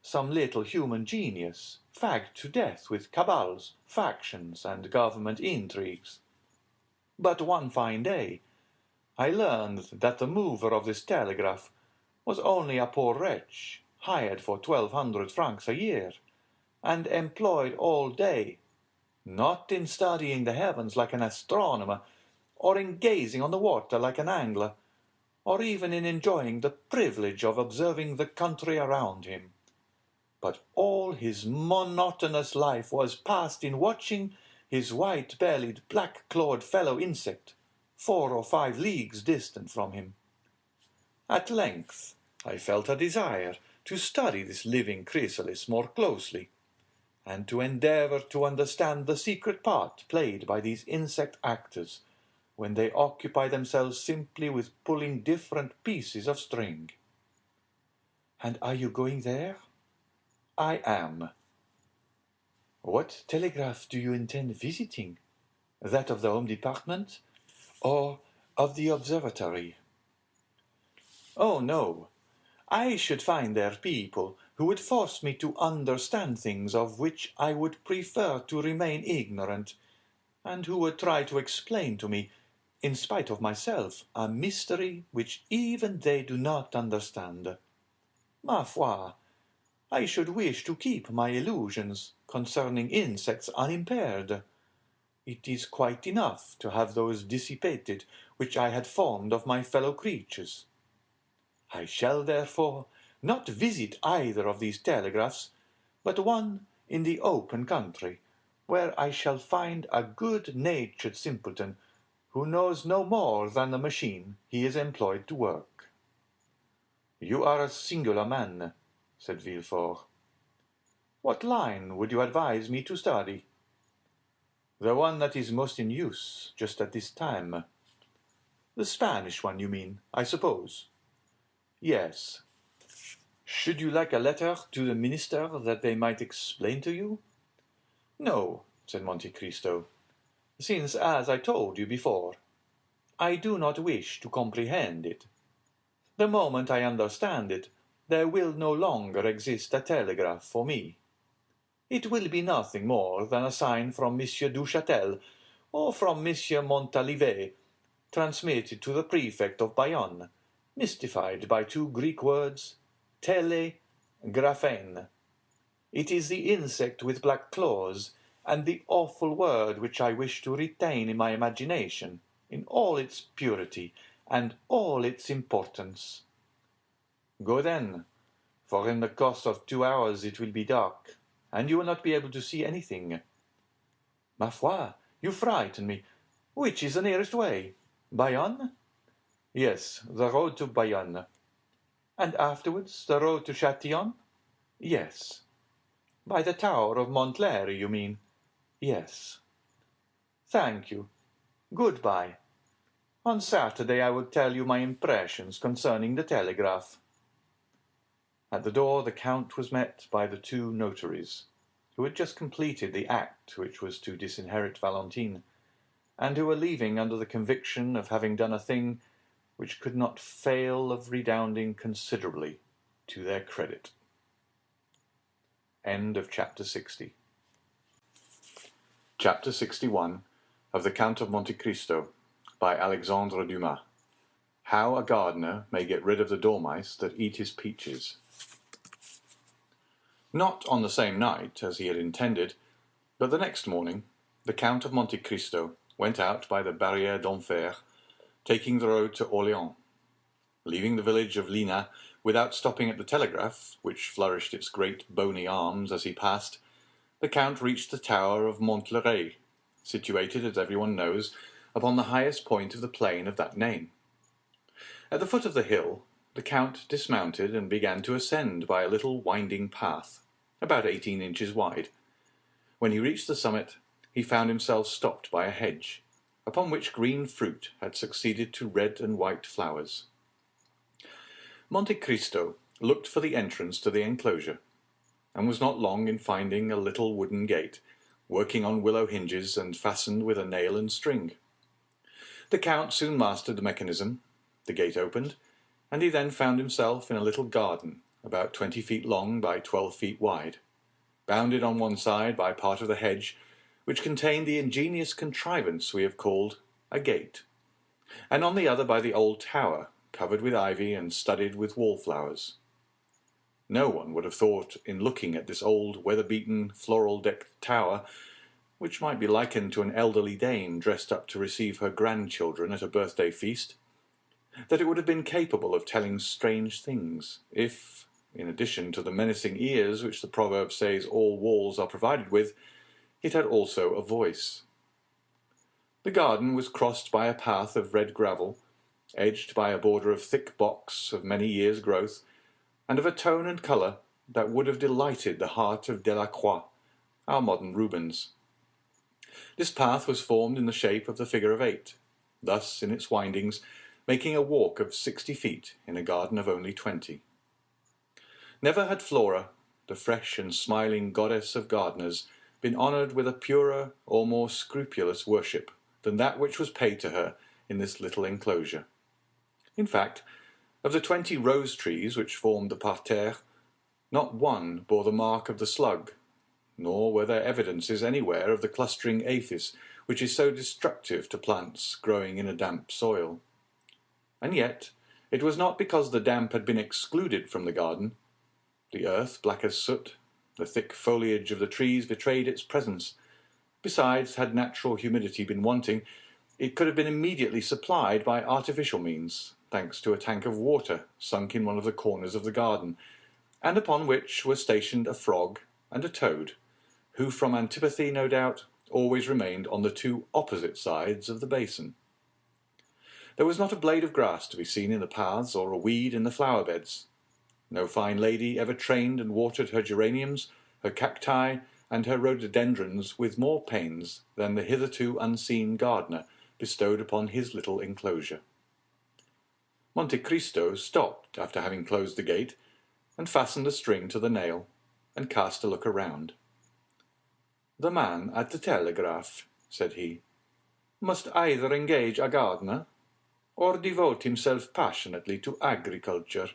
some little human genius, fagged to death with cabals, factions, and government intrigues. But one fine day I learned that the mover of this telegraph was only a poor wretch, hired for 1,200 francs a year, and employed all day, not in studying the heavens like an astronomer, or in gazing on the water like an angler, or even in enjoying the privilege of observing the country around him. But all his monotonous life was passed in watching his white-bellied, black-clawed fellow insect 4 or 5 leagues distant from him. At length I felt a desire to study this living chrysalis more closely, and to endeavour to understand the secret part played by these insect actors when they occupy themselves simply with pulling different pieces of string. And are you going there? I am. What telegraph do you intend visiting? That of the Home Department, or of the observatory? Oh, no. I should find there people who would force me to understand things of which I would prefer to remain ignorant, and who would try to explain to me, in spite of myself, a mystery which even they do not understand. Ma foi, I should wish to keep my illusions concerning insects unimpaired. It is quite enough to have those dissipated which I had formed of my fellow creatures. I shall, therefore, not visit either of these telegraphs, but one in the open country, where I shall find a good-natured simpleton who knows no more than the machine he is employed to work. You are a singular man, said Villefort. What line would you advise me to study? The one that is most in use just at this time. The Spanish one, you mean, I suppose? Yes. Should you like a letter to the minister that they might explain to you? No, said Monte Cristo, since, as I told you before, I do not wish to comprehend it. The moment I understand it, there will no longer exist a telegraph for me. It will be nothing more than a sign from Monsieur Duchâtel or from Monsieur Montalivet, transmitted to the prefect of Bayonne, mystified by 2 Greek words, tele, graphein. It is the insect with black claws, and the awful word which I wish to retain in my imagination, in all its purity and all its importance. Go then, for in the course of 2 hours it will be dark, and you will not be able to see anything. Ma foi, you frighten me. Which is the nearest way? Bayonne? Yes, the road to Bayonne. And afterwards the road to Châtillon? Yes. By the tower of Montlhéry, you mean? Yes. Thank you. Goodbye. On Saturday I will tell you my impressions concerning the telegraph. At the door the Count was met by the 2 notaries, who had just completed the act which was to disinherit Valentine, and who were leaving under the conviction of having done a thing which could not fail of redounding considerably to their credit. End of Chapter 60. Chapter 61 of the Count of Monte Cristo by Alexandre Dumas. How a gardener may get rid of the dormice that eat his peaches. Not on the same night as he had intended, but the next morning, the Count of Monte Cristo went out by the Barrière d'Enfer, taking the road to Orléans. Leaving the village of Lina without stopping at the telegraph, which flourished its great bony arms as he passed, the Count reached the tower of Montlhéry, situated, as everyone knows, upon the highest point of the plain of that name. At the foot of the hill, the Count dismounted and began to ascend by a little winding path, about 18 inches wide. When he reached the summit, he found himself stopped by a hedge, upon which green fruit had succeeded to red and white flowers. Monte Cristo looked for the entrance to the enclosure, and was not long in finding a little wooden gate, working on willow hinges and fastened with a nail and string. The Count soon mastered the mechanism, the gate opened, and he then found himself in a little garden, about 20 feet long by 12 feet wide, bounded on one side by part of the hedge, which contained the ingenious contrivance we have called a gate, and on the other by the old tower, covered with ivy and studded with wallflowers. No one would have thought, in looking at this old, weather-beaten, floral-decked tower, which might be likened to an elderly dame dressed up to receive her grandchildren at a birthday feast, that it would have been capable of telling strange things, if, in addition to the menacing ears which the proverb says all walls are provided with, it had also a voice. The garden was crossed by a path of red gravel, edged by a border of thick box of many years' growth, and of a tone and colour that would have delighted the heart of Delacroix, our modern Rubens. This path was formed in the shape of the figure of 8, thus, in its windings, making a walk of 60 feet in a garden of only 20. Never had Flora, the fresh and smiling goddess of gardeners, been honoured with a purer or more scrupulous worship than that which was paid to her in this little enclosure. In fact, of the 20 rose trees which formed the parterre, not one bore the mark of the slug, nor were there evidences anywhere of the clustering aphis which is so destructive to plants growing in a damp soil. And yet it was not because the damp had been excluded from the garden. The earth, black as soot, the thick foliage of the trees betrayed its presence. Besides, had natural humidity been wanting, it could have been immediately supplied by artificial means, thanks to a tank of water sunk in one of the corners of the garden, and upon which were stationed a frog and a toad, who from antipathy, no doubt, always remained on the 2 opposite sides of the basin. There was not a blade of grass to be seen in the paths or a weed in the flower beds. No fine lady ever trained and watered her geraniums, her cacti, and her rhododendrons with more pains than the hitherto unseen gardener bestowed upon his little enclosure. Monte Cristo stopped after having closed the gate, and fastened a string to the nail, and cast a look around. "The man at the telegraph," said he, "must either engage a gardener, or devote himself passionately to agriculture."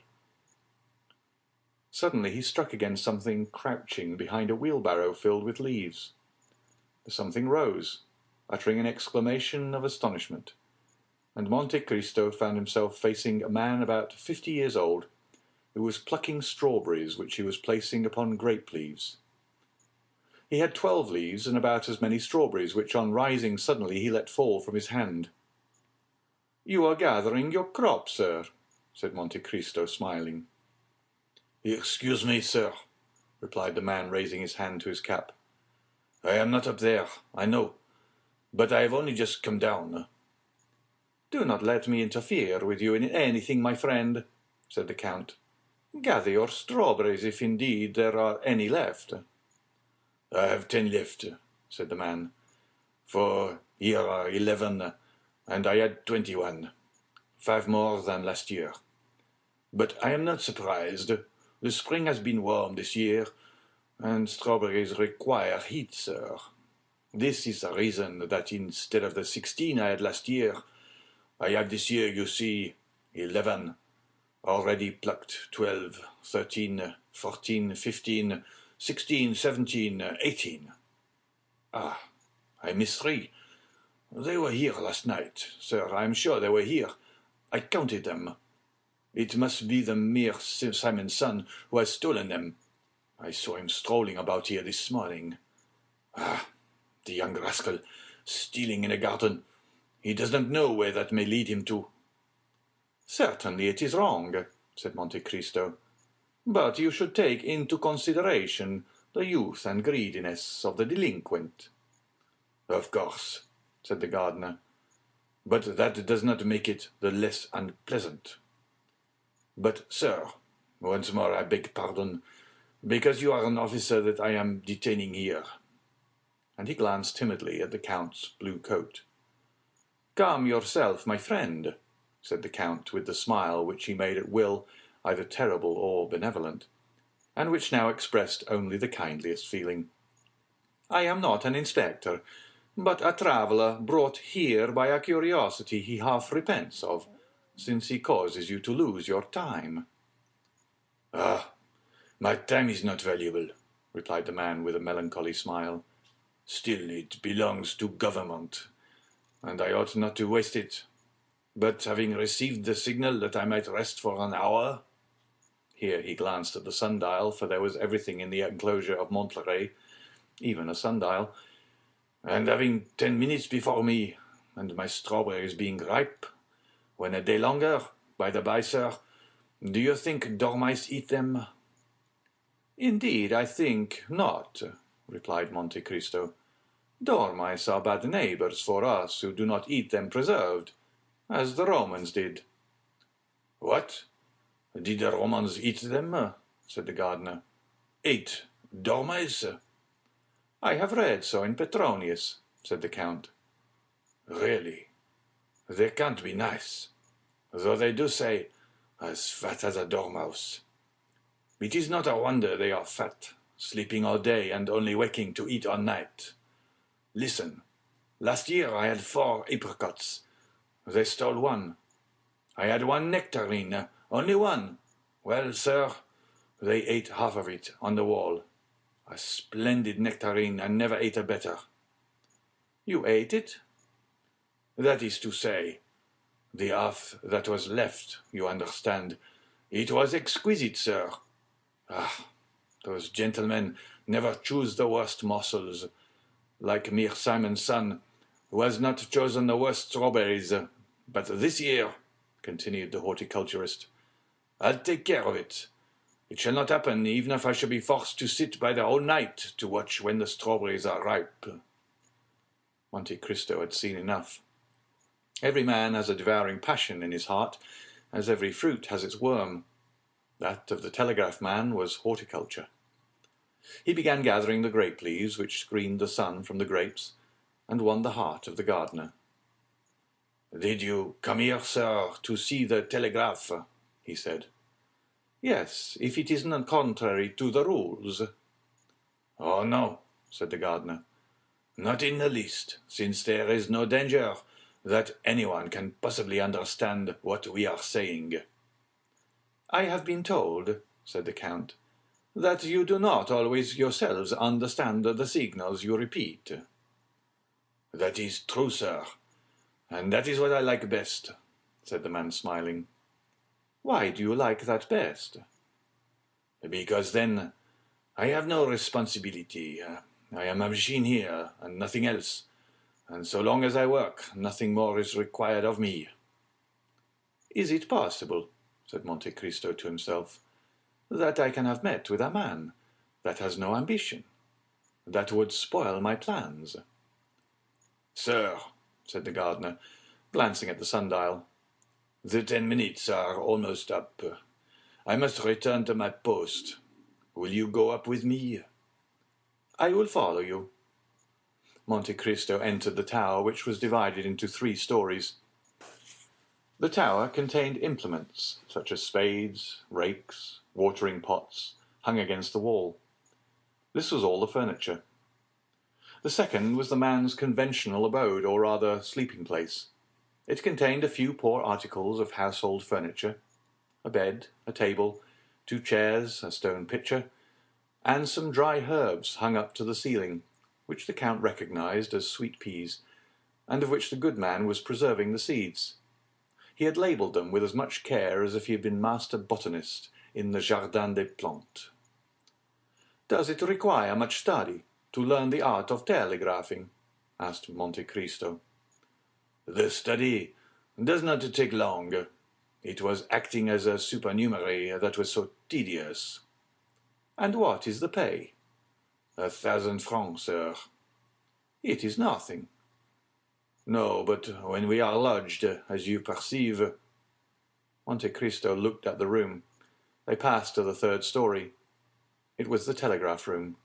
Suddenly he struck against something crouching behind a wheelbarrow filled with leaves. The something rose, uttering an exclamation of astonishment, and Monte Cristo found himself facing a man about 50 years old, who was plucking strawberries which he was placing upon grape leaves. He had 12 leaves and about as many strawberries, which on rising suddenly he let fall from his hand. "You are gathering your crop, sir," said Monte Cristo, smiling. "Excuse me, sir," replied the man, raising his hand to his cap. "I am not up there, I know, but I have only just come down." "Do not let me interfere with you in anything, my friend," said the Count. "Gather your strawberries, if indeed there are any left." "I have 10 left," said the man, "for here are 11, and I had 21, 5 more than last year. But I am not surprised. The spring has been warm this year, and strawberries require heat, sir. This is the reason that instead of the 16 I had last year, I have this year, you see, 11, already plucked 12, 13, 14, 15, 16, 17, 18. Ah, I missed 3. They were here last night, sir. I am sure they were here. I counted them. It must be the mere Simon's son who has stolen them. I saw him strolling about here this morning. Ah, the young rascal, stealing in a garden. He does not know where that may lead him to." "Certainly it is wrong," said Monte Cristo, "but you should take into consideration the youth and greediness of the delinquent." "Of course," said the gardener, "but that does not make it the less unpleasant. But, sir, once more I beg pardon, because you are an officer that I am detaining here." And he glanced timidly at the Count's blue coat. "Calm yourself, my friend," said the Count, with the smile which he made at will, either terrible or benevolent, and which now expressed only the kindliest feeling. "I am not an inspector, but a traveller brought here by a curiosity he half repents of, since he causes you to lose your time." "Ah, my time is not valuable," replied the man with a melancholy smile. "Still, it belongs to government, and I ought not to waste it. But having received the signal that I might rest for an hour," here he glanced at the sundial, for there was everything in the enclosure of Monterey, even a sundial, "and having 10 minutes before me, and my strawberries being ripe, when a day longer, by the by, sir, do you think dormice eat them? Indeed, I think not, replied Monte Cristo. Dormice are bad neighbors for us who do not eat them preserved, as the Romans did. What? Did the Romans eat them? Said the gardener. Ate dormice? I have read so in Petronius, said the Count. Really? They can't be nice, though they do say, as fat as a dormouse. It is not a wonder they are fat, sleeping all day and only waking to eat all night. Listen, last year I had 4 apricots. They stole 1. I had 1 nectarine, only 1. Well, sir, they ate half of it on the wall. A splendid nectarine, I never ate a better. You ate it? That is to say, the half that was left, you understand. It was exquisite, sir. Ah, those gentlemen never choose the worst morsels, like mere Simon's son, who has not chosen the worst strawberries. But this year, continued the horticulturist, I'll take care of it. It shall not happen, even if I shall be forced to sit by the whole night to watch when the strawberries are ripe. Monte Cristo had seen enough. Every man has a devouring passion in his heart, as every fruit has its worm. That of the telegraph man was horticulture. He began gathering the grape leaves which screened the sun from the grapes, and won the heart of the gardener. "Did you come here, sir, to see the telegraph?" he said. "Yes, if it isn't contrary to the rules." "Oh, no," said the gardener. "Not in the least, since there is no danger that anyone can possibly understand what we are saying." "I have been told," said the Count, "that you do not always yourselves understand the signals you repeat." "That is true, sir, and that is what I like best," said the man, smiling. "Why do you like that best?" "Because then I have no responsibility. I am a machine here, and nothing else, and so long as I work, nothing more is required of me." "Is it possible," said Monte Cristo to himself, "that I can have met with a man that has no ambition, that would spoil my plans?" "Sir," said the gardener, glancing at the sundial, "the 10 minutes are almost up. I must return to my post. Will you go up with me?" "I will follow you." Monte Cristo entered the tower, which was divided into 3 stories. The tower contained implements, such as spades, rakes, watering pots, hung against the wall. This was all the furniture. The second was the man's conventional abode, or rather sleeping place. It contained a few poor articles of household furniture, a bed, a table, 2 chairs, a stone pitcher, and some dry herbs hung up to the ceiling, which the Count recognized as sweet peas, and of which the good man was preserving the seeds. He had labelled them with as much care as if he had been master botanist in the Jardin des Plantes. "Does it require much study to learn the art of telegraphing?" asked Monte Cristo. "The study does not take long. It was acting as a supernumerary that was so tedious." "And what is the pay?" 1,000 francs, sir." "It is nothing." "No, but when we are lodged, as you perceive—" Monte Cristo looked at the room. They passed to the 3rd story. It was the telegraph room.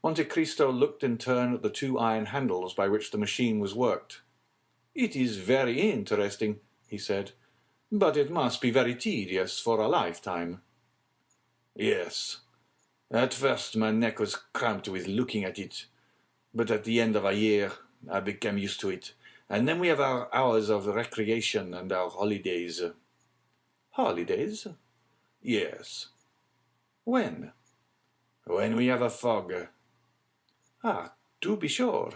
Monte Cristo looked in turn at the 2 iron handles by which the machine was worked. "It is very interesting," he said, "but it must be very tedious for a lifetime." "Yes. At first my neck was cramped with looking at it, but at the end of a year I became used to it, and then we have our hours of recreation and our holidays." "Holidays?" "Yes." "When?" "When we have a fog." "Ah, to be sure."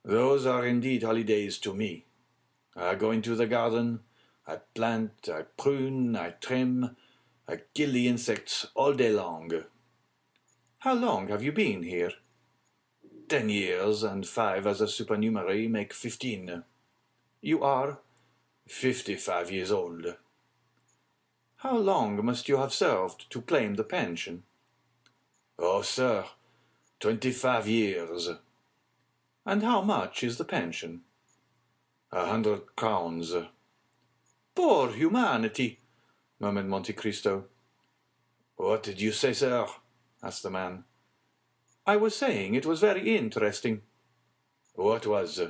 "Those are indeed holidays to me. I go into the garden, I plant, I prune, I trim, I kill the insects all day long." "How long have you been here?" 10 years, and 5 as a supernumerary make 15. "You are—" 55 years old. How long must you have served to claim the pension? Oh, sir, 25 years. And how much is the pension? 100 crowns. Poor humanity, murmured Monte Cristo. What did you say, sir? Asked the man. I was saying it was very interesting. What was?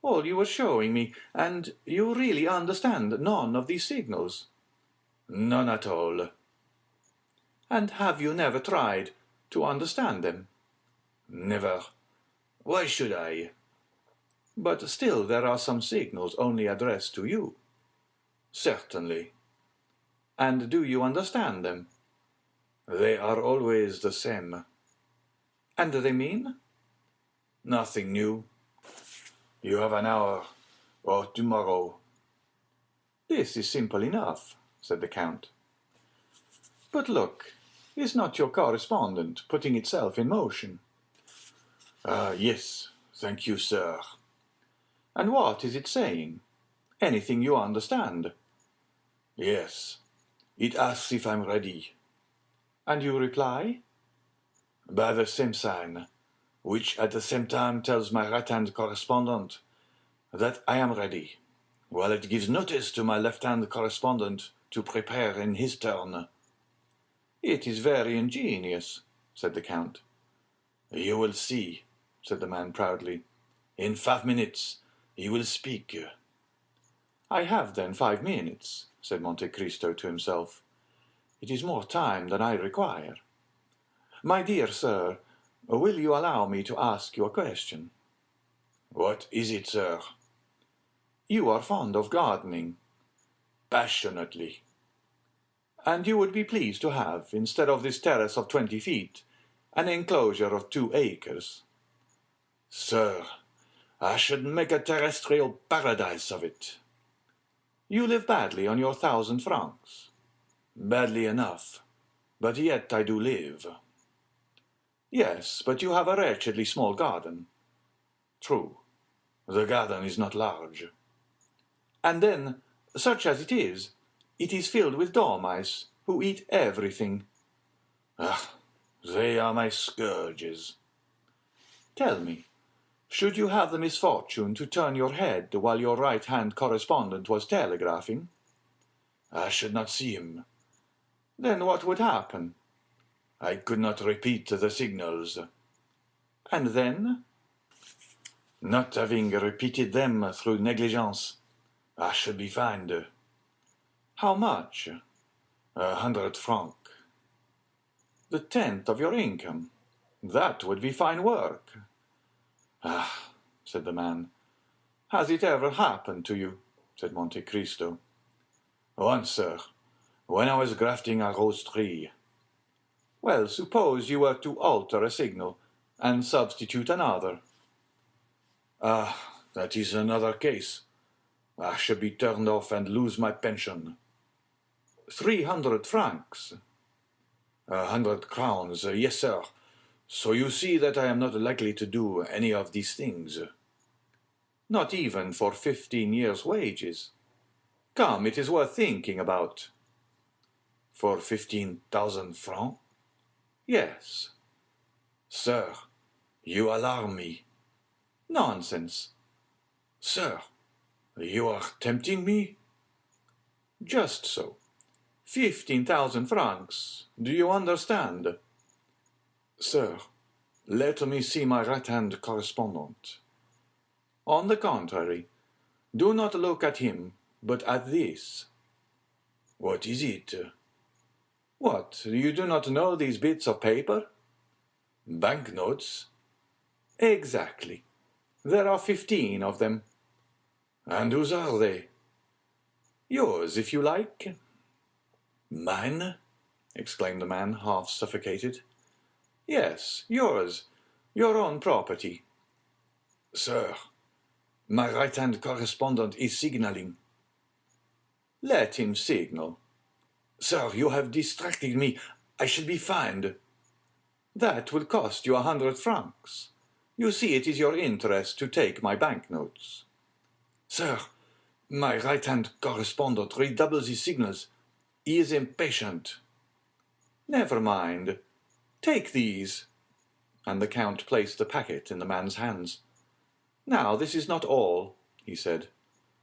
All you were showing me, and you really understand none of these signals. None at all. And have you never tried to understand them? Never. Why should I? But still there are some signals only addressed to you. Certainly. And do you understand them? They are always the same. And they mean? Nothing new. You have an hour, or tomorrow. This is simple enough, said the Count. But look, is not your correspondent putting itself in motion? Yes, thank you, sir. And what is it saying? Anything you understand? Yes. It asks if I'm ready. And you reply? By the same sign, which at the same time tells my right-hand correspondent that I am ready, while it gives notice to my left-hand correspondent to prepare in his turn. It is very ingenious, said the Count. You will see, said the man proudly. In 5 minutes you will speak. I have then 5 minutes, said Monte Cristo to himself. It is more time than I require. My dear sir, will you allow me to ask you a question? What is it, sir? You are fond of gardening. Passionately. And you would be pleased to have, instead of this terrace of 20 feet, an enclosure of 2 acres. Sir, I should make a terrestrial paradise of it. You live badly on your 1,000 francs. Badly enough, but yet I do live. Yes, but you have a wretchedly small garden. True, the garden is not large. And then, such as it is filled with dormice, who eat everything. Ah, they are my scourges. Tell me, should you have the misfortune to turn your head while your right-hand correspondent was telegraphing? I should not see him. Then what would happen? I could not repeat the signals. And then? Not having repeated them through negligence, I should be fined. How much? 100 francs. The 10th of your income. That would be fine work. Ah, said the man. Has it ever happened to you? Said Monte Cristo. Once, sir, when I was grafting a rose tree. Well, suppose you were to alter a signal and substitute another. Ah, that is another case. I should be turned off and lose my pension. 300 francs. 100 crowns, yes, sir. So you see that I am not likely to do any of these things. Not even for 15 years' wages. Come, it is worth thinking about. For 15,000 francs? Yes. Sir, you alarm me. Nonsense. Sir, you are tempting me? Just so. 15,000 francs. Do you understand? Sir, let me see my right-hand correspondent. On the contrary, do not look at him, but at this. What is it? What, you do not know these bits of paper? Banknotes? Exactly. There are 15 of them. And whose are they? Yours, if you like. Mine? Exclaimed the man, half suffocated. Yes, yours. Your own property. Sir, my right-hand correspondent is signaling. Let him signal. Sir, you have distracted me. I shall be fined. That will cost you 100 francs. You see, it is your interest to take my banknotes. Sir, My right-hand correspondent redoubles his signals. He is impatient. Never mind. Take these. And the Count placed a packet in the man's hands. Now, this is not all, he said.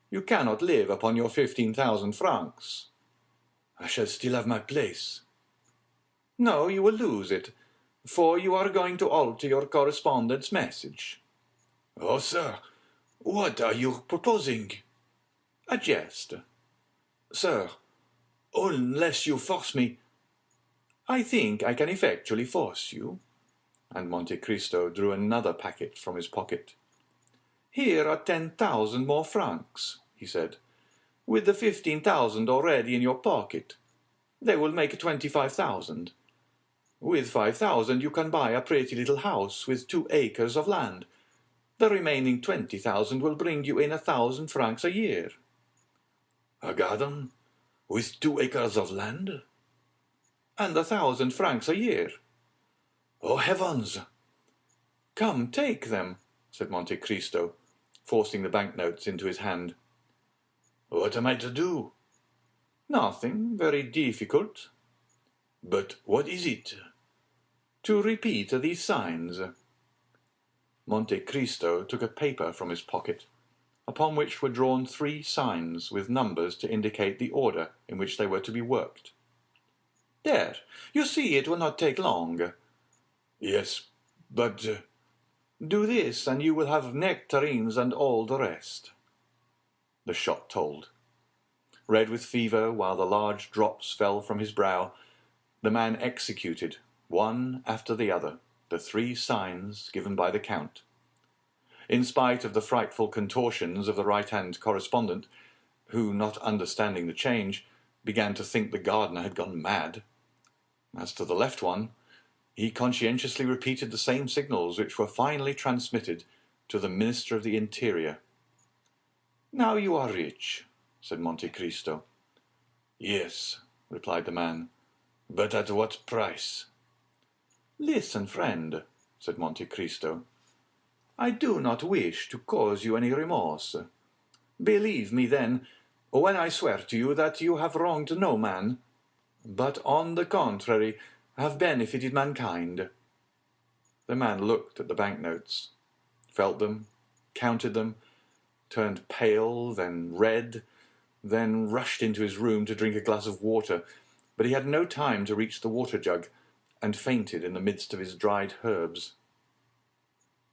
You cannot live upon your 15,000 francs. I shall still have my place. No, you will lose it, for you are going to alter your correspondent's message. Oh, sir, what are you proposing? A jest. Sir, unless you force me, I think I can effectually force you. And Monte Cristo drew another packet from his pocket. Here are 10,000 more francs, he said, with the 15,000 already in your pocket. They will make 25,000. With 5,000 you can buy a pretty little house with 2 acres of land. The remaining 20,000 will bring you in 1,000 francs a year. A garden with 2 acres of land? And 1,000 francs a year. Oh, heavens! Come, take them, said Monte Cristo, forcing the banknotes into his hand. What am I to do? Nothing very difficult. But what is it? To repeat these signs. Monte Cristo took a paper from his pocket, upon which were drawn 3 signs with numbers to indicate the order in which they were to be worked. There, you see it will not take long. Yes, but do this, and you will have nectarines and all the rest. The shot told. Red with fever, while the large drops fell from his brow, the man executed, one after the other, the 3 signs given by the Count. In spite of the frightful contortions of the right-hand correspondent, who, not understanding the change, began to think the gardener had gone mad. As to the left one, he conscientiously repeated the same signals which were finally transmitted to the Minister of the Interior. Now you are rich, said Monte Cristo. Yes, replied the man, but at what price? Listen, friend, said Monte Cristo. I do not wish to cause you any remorse. Believe me, then, when I swear to you that you have wronged no man, but on the contrary have benefited mankind. The man looked at the banknotes, felt them, counted them, turned pale, then red, then rushed into his room to drink a glass of water, but he had no time to reach the water jug, and fainted in the midst of his dried herbs.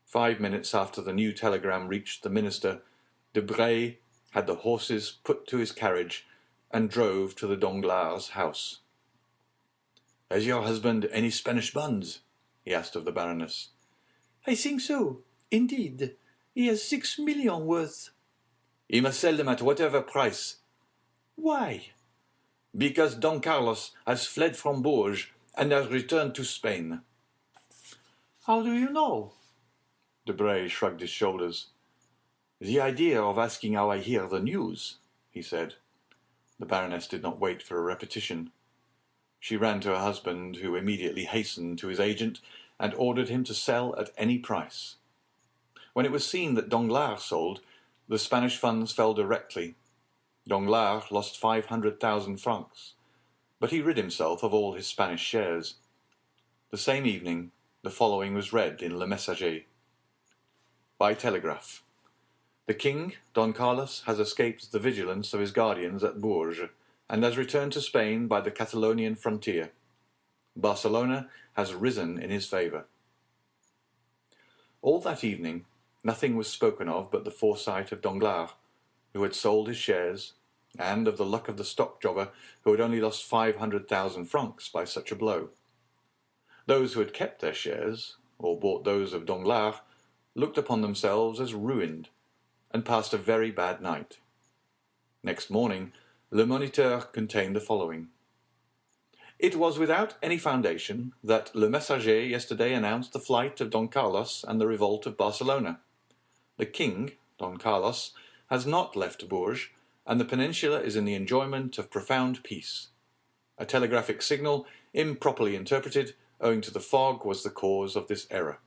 5 minutes after the new telegram reached the minister, Debray had the horses put to his carriage and drove to the Danglars' house. Has your husband any Spanish bonds? He asked of the Baroness. I think so, indeed. He has 6 millions worth. He must sell them at whatever price. Why? Because Don Carlos has fled from Bourges and has returned to Spain. How do you know? Debray shrugged his shoulders. The idea of asking how I hear the news, he said. The Baroness did not wait for a repetition. She ran to her husband, who immediately hastened to his agent and ordered him to sell at any price. When it was seen that Danglars sold, the Spanish funds fell directly. Danglars lost 500,000 francs, but he rid himself of all his Spanish shares. The same evening, the following was read in Le Messager. By telegraph. The king, Don Carlos, has escaped the vigilance of his guardians at Bourges, and has returned to Spain by the Catalonian frontier. Barcelona has risen in his favour. All that evening, nothing was spoken of but the foresight of Danglars, who had sold his shares, and of the luck of the stock jobber, who had only lost 500,000 francs by such a blow. Those who had kept their shares, or bought those of Danglars, looked upon themselves as ruined, and passed a very bad night. Next morning, Le Moniteur contained the following. It was without any foundation that Le Messager yesterday announced the flight of Don Carlos and the revolt of Barcelona. The king, Don Carlos, has not left Bourges, and the peninsula is in the enjoyment of profound peace. A telegraphic signal, improperly interpreted, owing to the fog, was the cause of this error.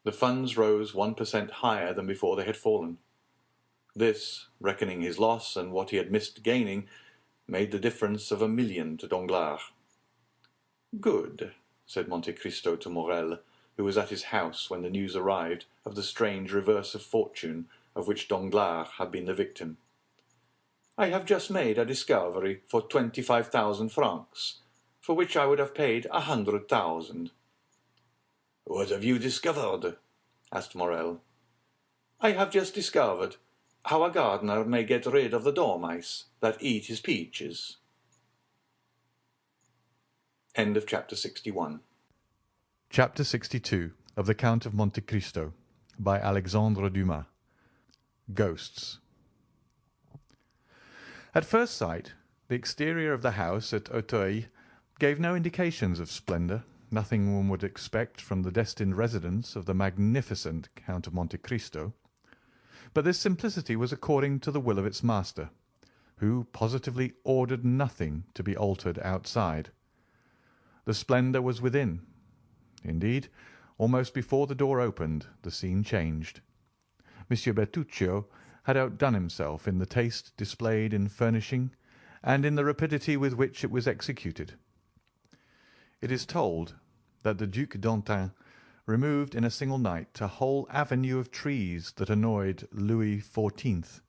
The funds rose 1% higher than before they had fallen. This, reckoning his loss and what he had missed gaining, made the difference of 1,000,000 to Danglars. "Good," said Monte Cristo to Morrel, who was at his house when the news arrived of the strange reverse of fortune of which Danglars had been the victim. "I have just made a discovery for 25,000 francs, for which I would have paid 100,000. "What have you discovered?" asked Morrel. "I have just discovered how a gardener may get rid of the dormice that eat his peaches." End of chapter 61. Chapter 62 of the Count of Monte Cristo by Alexandre Dumas. Ghosts. At first sight, the exterior of the house at Auteuil gave no indications of splendour, nothing one would expect from the destined residence of the magnificent Count of Monte Cristo. But this simplicity was according to the will of its master, who positively ordered nothing to be altered outside. The splendour was within. Indeed, almost before the door opened, the scene changed. Monsieur Bertuccio had outdone himself in the taste displayed in furnishing and in the rapidity with which it was executed. It is told that the Duc d'Antin removed in a single night a whole avenue of trees that annoyed Louis XIV.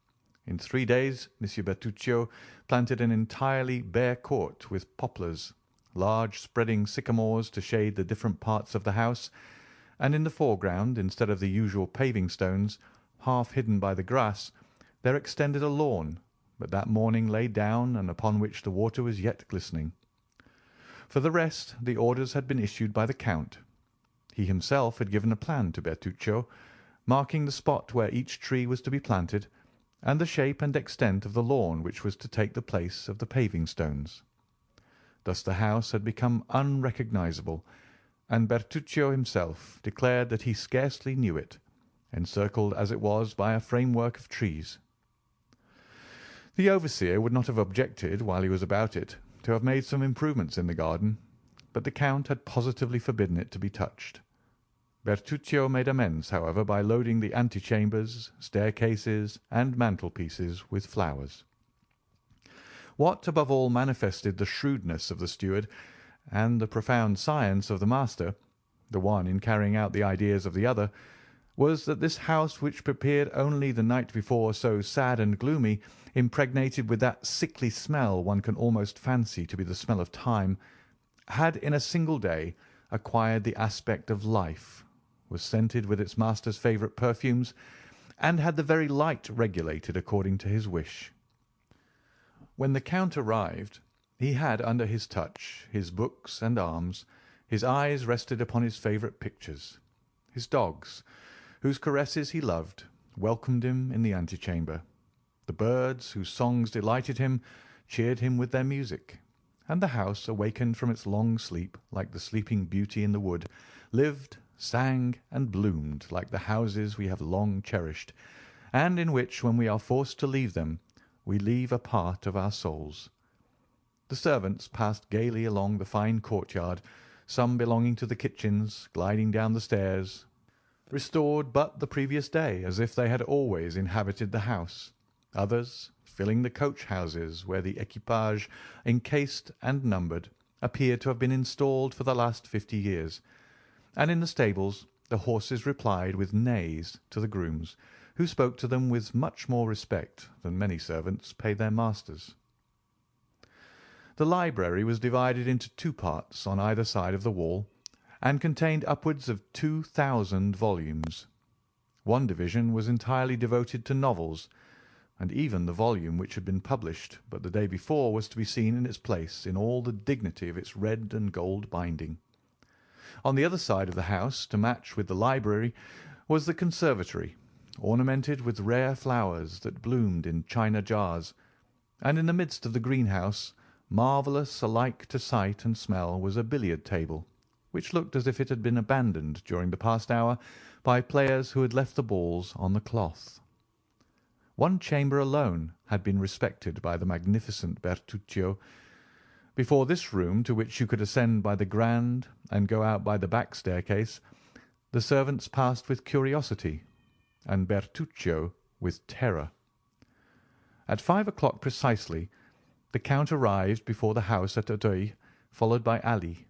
In 3 days Monsieur Bertuccio planted an entirely bare court with poplars, large spreading sycamores to shade the different parts of the house, and in the foreground, instead of the usual paving stones, half hidden by the grass, there extended a lawn, but that morning laid down and upon which the water was yet glistening. For the rest, the orders had been issued by the Count. He himself had given a plan to Bertuccio, marking the spot where each tree was to be planted, and the shape and extent of the lawn which was to take the place of the paving stones. Thus the house had become unrecognizable, and Bertuccio himself declared that he scarcely knew it, encircled as it was by a framework of trees. The overseer would not have objected, while he was about it, to have made some improvements in the garden, but the Count had positively forbidden it to be touched. Bertuccio made amends, however, by loading the antechambers, staircases, and mantelpieces with flowers. What, above all, manifested the shrewdness of the steward and the profound science of the master, the one in carrying out the ideas of the other, was that this house, which appeared only the night before so sad and gloomy, impregnated with that sickly smell one can almost fancy to be the smell of time, had in a single day acquired the aspect of life, was scented with its master's favourite perfumes, and had the very light regulated according to his wish. When the Count arrived, he had under his touch his books and arms, his eyes rested upon his favourite pictures. His dogs, whose caresses he loved, welcomed him in the antechamber. The birds, whose songs delighted him, cheered him with their music, and the house, awakened from its long sleep like the sleeping beauty in the wood, lived, sang, and bloomed like the houses we have long cherished, and in which, when we are forced to leave them, we leave a part of our souls. The servants passed gaily along the fine courtyard, some belonging to the kitchens, gliding down the stairs, restored but the previous day, as if they had always inhabited the house, others filling the coach-houses where the equipage, encased and numbered, appeared to have been installed for the last 50 years, and in the stables the horses replied with neighs to the grooms, who spoke to them with much more respect than many servants paid their masters. The library was divided into 2 parts on either side of the wall, and contained upwards of 2,000 volumes. One division was entirely devoted to novels, and even the volume which had been published but the day before was to be seen in its place in all the dignity of its red and gold binding. On the other side of the house, to match with the library, was the conservatory, ornamented with rare flowers that bloomed in china jars, and in the midst of the greenhouse, marvellous alike to sight and smell, was a billiard table, which looked as if it had been abandoned during the past hour by players who had left the balls on the cloth. One chamber alone had been respected by the magnificent Bertuccio. Before this room, to which you could ascend by the grand and go out by the back staircase, the servants passed with curiosity, and Bertuccio with terror. At 5 o'clock precisely, the Count arrived before the house at Auteuil, followed by Ali.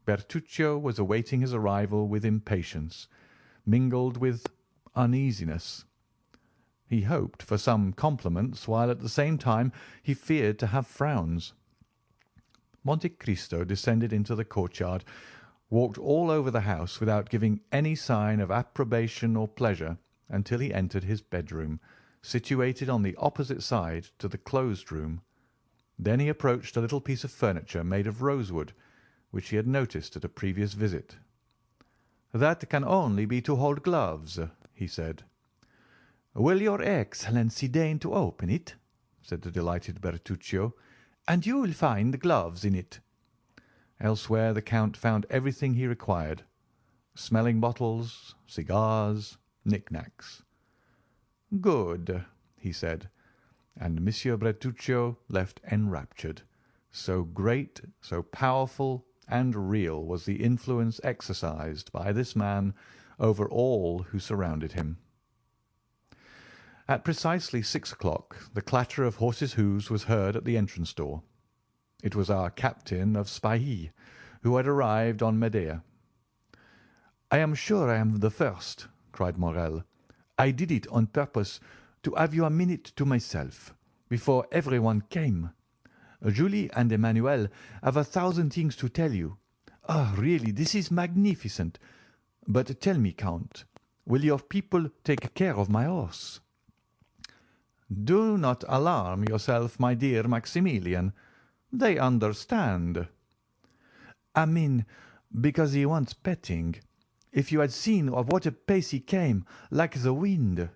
Bertuccio was awaiting his arrival with impatience, mingled with uneasiness. He hoped for some compliments, while at the same time he feared to have frowns. Monte Cristo descended into the courtyard, walked all over the house without giving any sign of approbation or pleasure until he entered his bedroom, situated on the opposite side to the closed room. Then he approached a little piece of furniture made of rosewood, which he had noticed at a previous visit. "That can only be to hold gloves," he said. "Will your Excellency deign to open it?" said the delighted Bertuccio, "and you will find gloves in it." Elsewhere the Count found everything he required: smelling bottles, cigars, knick-knacks. "Good," he said, and Monsieur Bertuccio left enraptured. So great, so powerful and real was the influence exercised by this man over all who surrounded him. At precisely 6 o'clock the clatter of horses' hoofs was heard at the entrance door. It was our captain of Spahis, who had arrived on Médéah. "I am sure I am the first," cried Morel. "I did it on purpose to have you a minute to myself, before everyone came. Julie and Emmanuel have 1,000 things to tell you. Ah, really, this is magnificent. But tell me, Count, will your people take care of my horse?" "Do not alarm yourself, my dear Maximilian. They understand." "I mean, because he wants petting. If you had seen at what a pace he came, like the wind."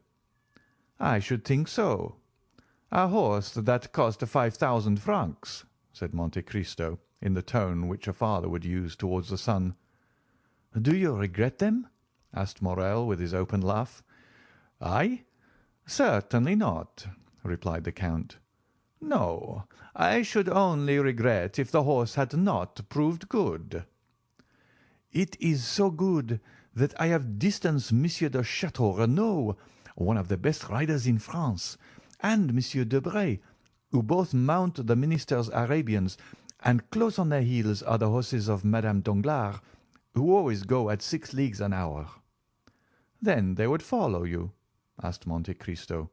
"I should think so. A horse that cost 5,000 francs," said Monte Cristo, in the tone which a father would use towards the son. "Do you regret them?" asked Morel, with his open laugh. "I? Certainly not," replied the Count. "No, I should only regret if the horse had not proved good." "It is so good that I have distanced Monsieur de Chateau Renaud, one of the best riders in France, and Monsieur Debray, who both mount the minister's Arabians, and close on their heels are the horses of Madame Danglars, who always go at 6 leagues an hour." "Then they would follow you?" asked Monte Cristo.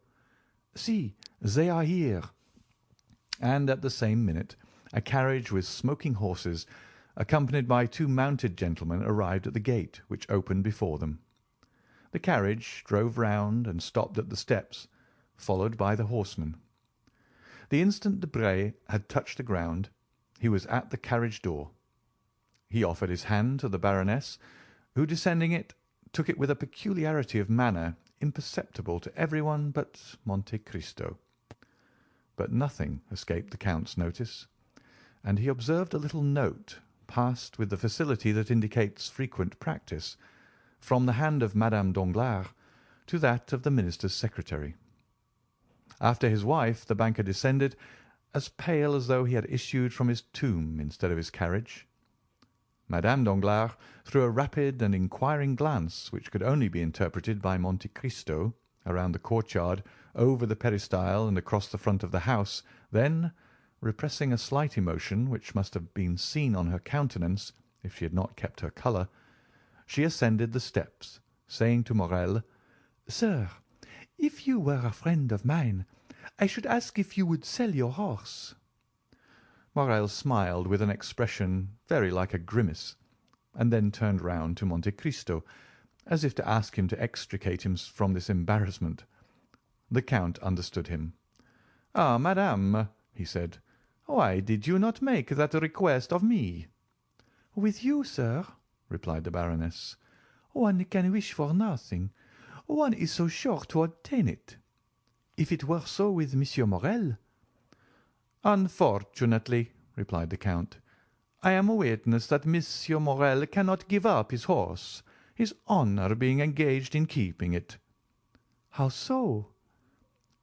"See, they are here." And at the same minute a carriage with smoking horses, accompanied by 2 mounted gentlemen, arrived at the gate, which opened before them. The carriage drove round and stopped at the steps, followed by the horsemen. The instant Debray had touched the ground, he was at the carriage door. He offered his hand to the Baroness, who, descending it, took it with a peculiarity of manner imperceptible to everyone but Monte Cristo. But nothing escaped the Count's notice, and he observed a little note, passed with the facility that indicates frequent practice, from the hand of Madame Danglars to that of the minister's secretary. After his wife the banker descended, as pale as though he had issued from his tomb instead of his carriage. Madame Danglars threw a rapid and inquiring glance, which could only be interpreted by Monte Cristo, around the courtyard, over the peristyle, and across the front of the house. Then, repressing a slight emotion which must have been seen on her countenance if she had not kept her colour, she ascended the steps, saying to Morel, "Sir, if you were a friend of mine, I should ask if you would sell your horse." Morel smiled with an expression very like a grimace, and then turned round to Monte Cristo, as if to ask him to extricate him from this embarrassment. The Count understood him. "Ah, madame," he said, "why did you not make that request of me?" "With you, sir," replied the Baroness, "one can wish for nothing. One is so sure to obtain it. If it were so with Monsieur Morel—" "Unfortunately," replied the Count, "I am a witness that Monsieur Morel cannot give up his horse, his honour being engaged in keeping it." "How so?"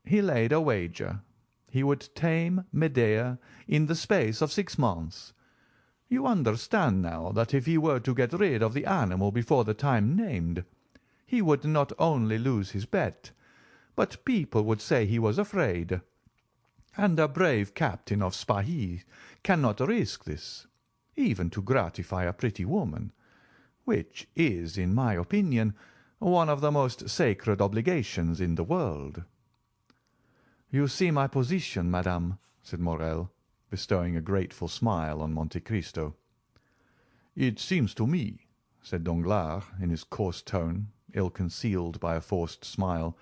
"He laid a wager. He would tame Médéah in the space of 6 months. You understand now that if he were to get rid of the animal before the time named, he would not only lose his bet, but people would say he was afraid. and a brave captain of Spahis cannot risk this, even to gratify a pretty woman, which is, in my opinion, one of the most sacred obligations in the world." "You see my position, madame," said Morrel, bestowing a grateful smile on Monte Cristo. "It seems to me," said Danglars, in his coarse tone, ill concealed by a forced smile,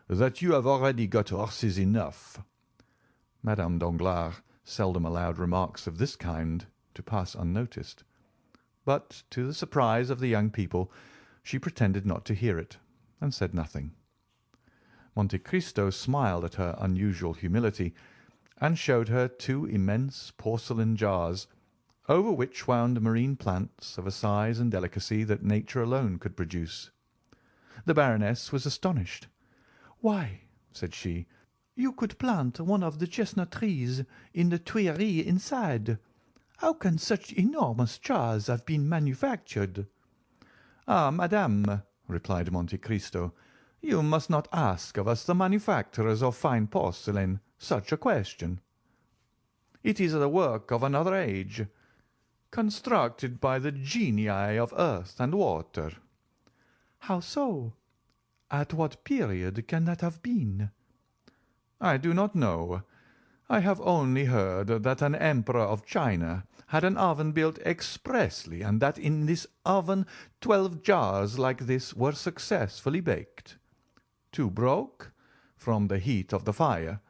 "that you have already got horses enough." Madame Danglars seldom allowed remarks of this kind to pass unnoticed, but, to the surprise of the young people, she pretended not to hear it, and said nothing. Monte Cristo smiled at her unusual humility, and showed her two immense porcelain jars, over which wound marine plants of a size and delicacy that nature alone could produce. The Baroness was astonished. "Why," said she, "you could plant one of the chestnut trees in the Tuileries inside. How can such enormous jars have been manufactured?" "Ah, madame," replied Monte Cristo, "you must not ask of us, the manufacturers of fine porcelain, such a question. It is the work of another age, constructed by the genii of earth and water." "How so? At what period can that have been?" "I do not know. I have only heard that an emperor of China had an oven built expressly, and that in this oven 12 jars like this were successfully baked. 2 broke, from the heat of the fire.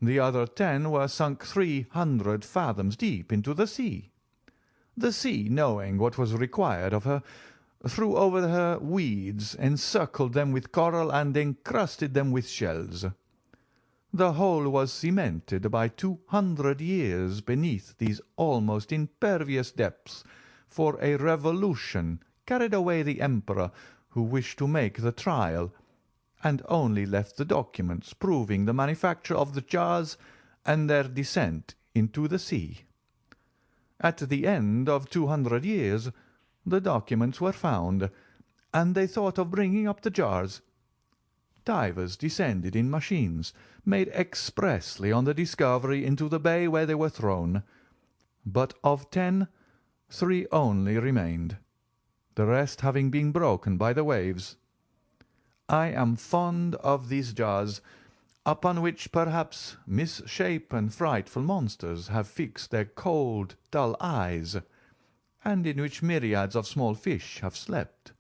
The other 10 were sunk 300 fathoms deep into the sea. The sea, knowing what was required of her, threw over her weeds, encircled them with coral, and encrusted them with shells. The whole was cemented by 200 years beneath these almost impervious depths, for a revolution carried away the emperor who wished to make the trial, and only left the documents proving the manufacture of the jars and their descent into the sea. At the end of 200 years the documents were found, and they thought of bringing up the jars. Divers descended in machines made expressly on the discovery into the bay where they were thrown, but of 10, 3 only remained, the rest having been broken by the waves. I am fond of these jars, upon which perhaps misshapen frightful monsters have fixed their cold, dull eyes, and in which myriads of small fish have slept,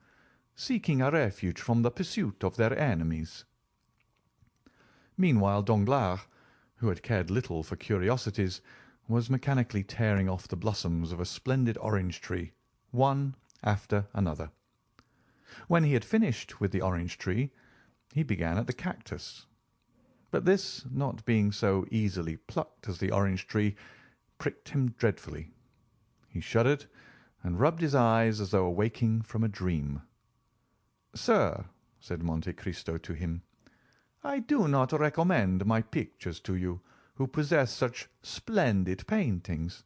seeking a refuge from the pursuit of their enemies." Meanwhile Danglars, who had cared little for curiosities, was mechanically tearing off the blossoms of a splendid orange tree, one after another. When he had finished with the orange tree, he began at the cactus, but this, not being so easily plucked as the orange tree, pricked him dreadfully. He shuddered and rubbed his eyes as though awaking from a dream. "Sir," said Monte Cristo to him, "I do not recommend my pictures to you, who possess such splendid paintings.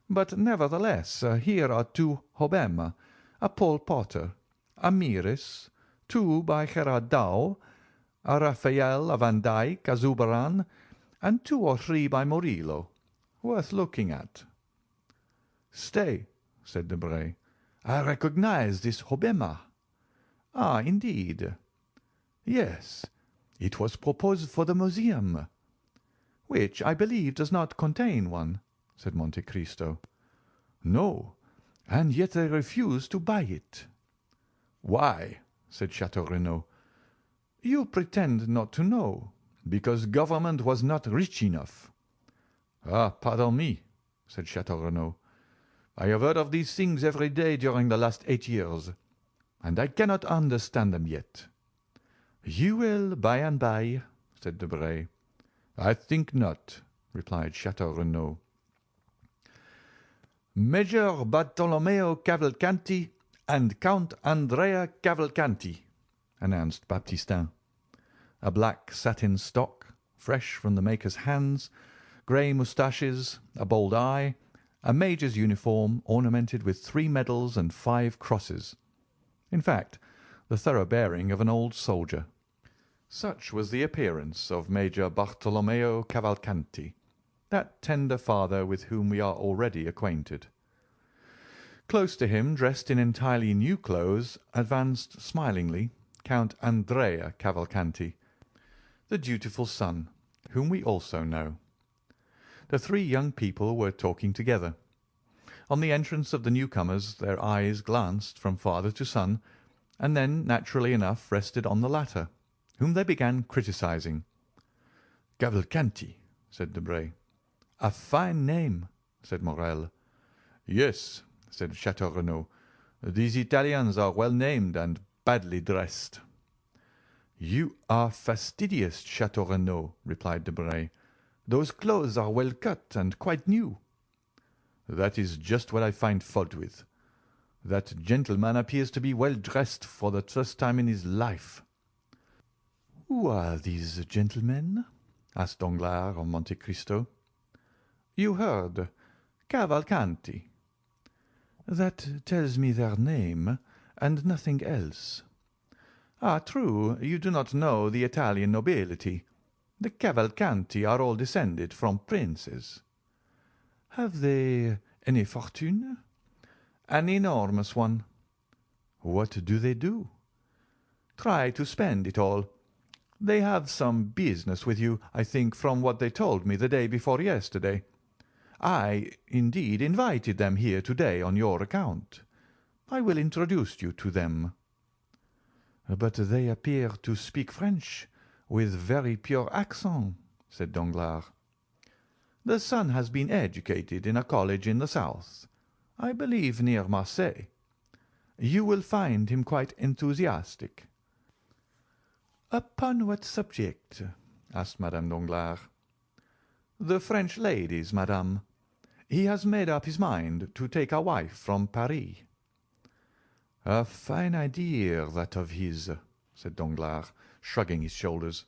But nevertheless here are 2 Hobbema, a Paul Potter, a Mieris, 2 by Gerard Dow, a Raphael, a Van Dyck, a Zurbaran, and 2 or 3 by Murillo, worth looking at." "Stay," said Debray, "I recognize this Hobbema." "Ah, indeed." "Yes, it was proposed for the museum." "Which, I believe, does not contain one," said Monte Cristo. "No, and yet they refuse to buy it." "Why?" said Château Renaud. "You pretend not to know, because government was not rich enough." "Ah, pardon me," said Château Renaud. "I have heard of these things every day during the last 8 years, and I cannot understand them yet." "You will by and by," said Debray. "I think not," replied Château Renaud. "Major Bartolomeo Cavalcanti and Count Andrea Cavalcanti," announced Baptistin. A black satin stock, fresh from the maker's hands, grey moustaches, a bold eye, a major's uniform ornamented with 3 medals and 5 crosses. In fact, the thorough bearing of an old soldier. Such was the appearance of Major Bartolomeo Cavalcanti, that tender father with whom we are already acquainted. Close to him, dressed in entirely new clothes, advanced smilingly Count Andrea Cavalcanti, the dutiful son, whom we also know. The three young people were talking together. On the entrance of the newcomers their eyes glanced from father to son, and then, naturally enough, rested on the latter, whom they began criticising. "Cavalcanti," said Debray. "A fine name," said Morel. "Yes," said Chateau Renaud. "These Italians are well named and badly dressed." "You are fastidious, Chateau Renaud," replied Debray. "Those clothes are well cut and quite new." "That is just what I find fault with. That gentleman appears to be well dressed for the first time in his life." "Who are these gentlemen?" asked Danglars of Monte Cristo. "You heard. Cavalcanti." "That tells me their name, and nothing else." "Ah, true, you do not know the Italian nobility. The Cavalcanti are all descended from princes." "Have they any fortune?" "An enormous one." "What do they do?" "Try to spend it all. They have some business with you, I think, from what they told me the day before yesterday. I, indeed, invited them here to-day on your account. I will introduce you to them." "But they appear to speak French with very pure accent," said Danglars. "The son has been educated in a college in the south, I believe near Marseilles. You will find him quite enthusiastic." "Upon what subject?" asked Madame Danglars. "The French ladies, madame. He has made up his mind to take a wife from Paris." "A fine idea, that of his," said Danglars, shrugging his shoulders.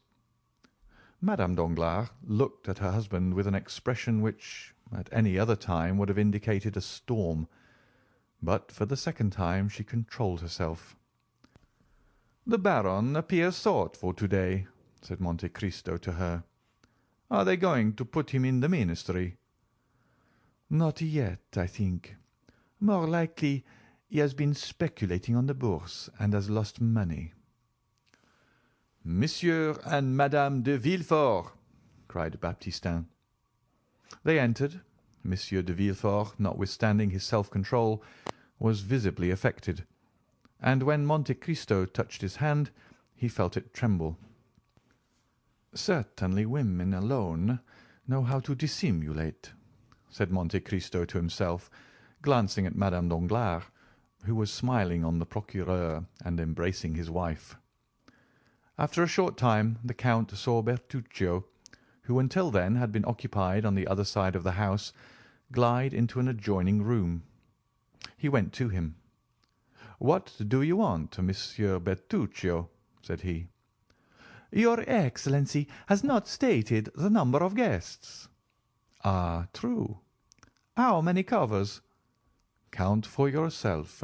Madame Danglars looked at her husband with an expression which, at any other time, would have indicated a storm, but for the second time she controlled herself. "The Baron appears thoughtful to-day," said Monte Cristo to her. "Are they going to put him in the ministry?" "Not yet, I think. More likely he has been speculating on the Bourse and has lost money." "Monsieur and Madame de Villefort!" cried Baptistin. They entered. Monsieur de Villefort, notwithstanding his self-control, was visibly affected, and when Monte Cristo touched his hand, he felt it tremble. "Certainly women alone know how to dissimulate," said Monte Cristo to himself, glancing at Madame Danglars, who was smiling on the procureur and embracing his wife. After a short time the Count saw Bertuccio, who until then had been occupied on the other side of the house, glide into an adjoining room. He went to him. "What do you want, Monsieur Bertuccio?" said he. "Your Excellency has not stated the number of guests." "Ah, true. How many covers?" "Count for yourself."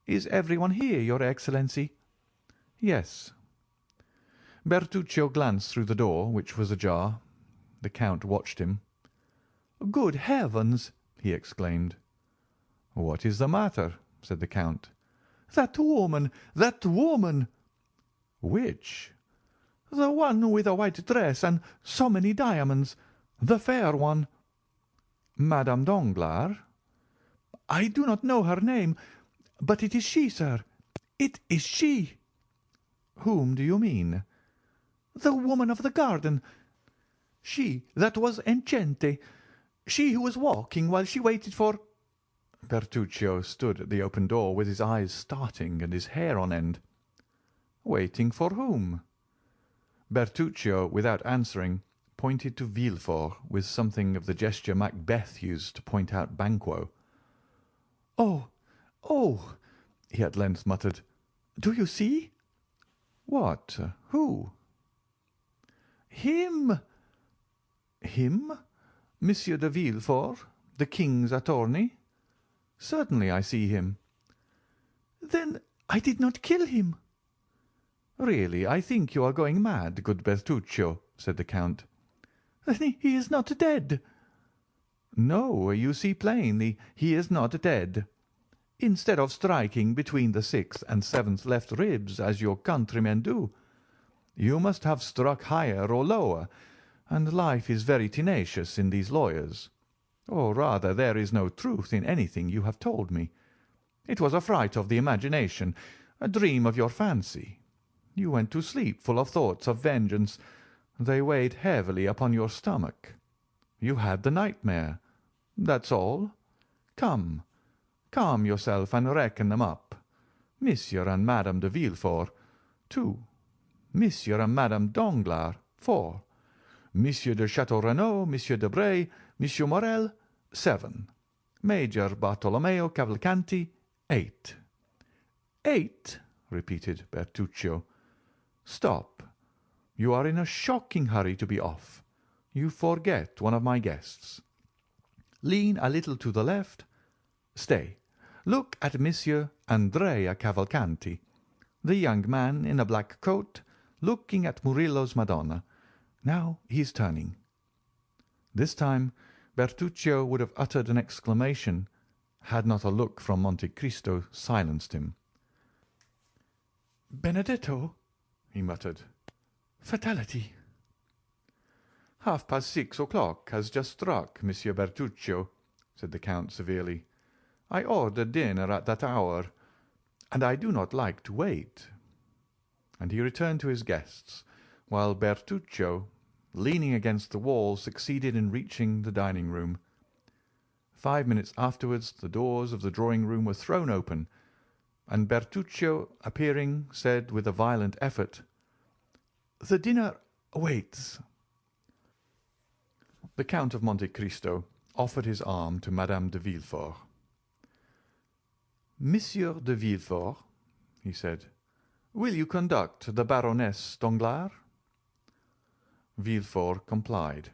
"Is everyone here, your Excellency?" "Yes." Bertuccio glanced through the door, which was ajar. The Count watched him. "Good heavens!" he exclaimed. "What is the matter?" said the Count. "That woman! That woman!" "Which?" "The one with a white dress and so many diamonds. The fair one." "Madame Danglars?" "I do not know her name, but it is she, sir. It is she." "Whom do you mean?" "The woman of the garden. She that was enceinte. She who was walking while she waited for—" Bertuccio stood at the open door with his eyes starting and his hair on end. "Waiting for whom?" Bertuccio, without answering, pointed to Villefort with something of the gesture Macbeth used to point out Banquo. "Oh, oh!" he at length muttered. "Do you see?" "What? Who?" "Him." "Him? Monsieur de Villefort, the king's attorney? Certainly I see him." "Then I did not kill him." "Really, I think you are going mad, good Bertuccio," said the Count. "Then he is not dead?" "No, you see plainly he is not dead. Instead of striking between the sixth and seventh left ribs, as your countrymen do, you must have struck higher or lower, and life is very tenacious in these lawyers. Or rather, there is no truth in anything you have told me. It was a fright of the imagination, a dream of your fancy. You went to sleep full of thoughts of vengeance. They weighed heavily upon your stomach. You had the nightmare. That's all. Come, calm yourself and reckon them up. Monsieur and Madame de Villefort, 2. Monsieur and Madame Danglars, 4. Monsieur de Château-Renaud, Monsieur de Bray, Monsieur Morel, 7. Major Bartolomeo Cavalcanti, 8. 8, repeated Bertuccio. Stop. You are in a shocking hurry to be off. You forget one of my guests. Lean a little to the left. Stay. Look at Monsieur Andrea Cavalcanti, the young man in a black coat, looking at Murillo's Madonna. Now he is turning. This time Bertuccio would have uttered an exclamation had not a look from Monte Cristo silenced him. "Benedetto," he muttered. "Fatality." 6:30 has just struck, Monsieur Bertuccio," said the Count severely. "I ordered dinner at that hour, and I do not like to wait." And he returned to his guests, while Bertuccio, leaning against the wall, succeeded in reaching the dining-room. 5 minutes afterwards the doors of the drawing-room were thrown open, and Bertuccio, appearing, said with a violent effort, "The dinner waits." The Count of Monte Cristo offered his arm to Madame de Villefort. "Monsieur de Villefort," he said, "will you conduct the Baroness Danglars?" Villefort complied,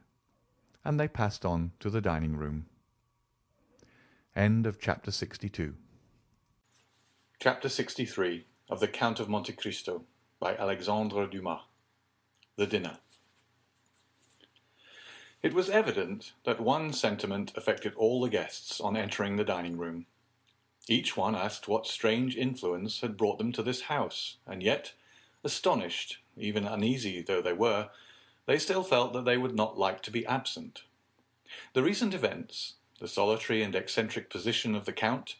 and they passed on to the dining-room. End of Chapter 62. Chapter 63 of The Count of Monte Cristo by Alexandre Dumas. The Dinner. It was evident that one sentiment affected all the guests on entering the dining-room. Each one asked what strange influence had brought them to this house, and yet, astonished, even uneasy though they were, they still felt that they would not like to be absent. The recent events, the solitary and eccentric position of the Count,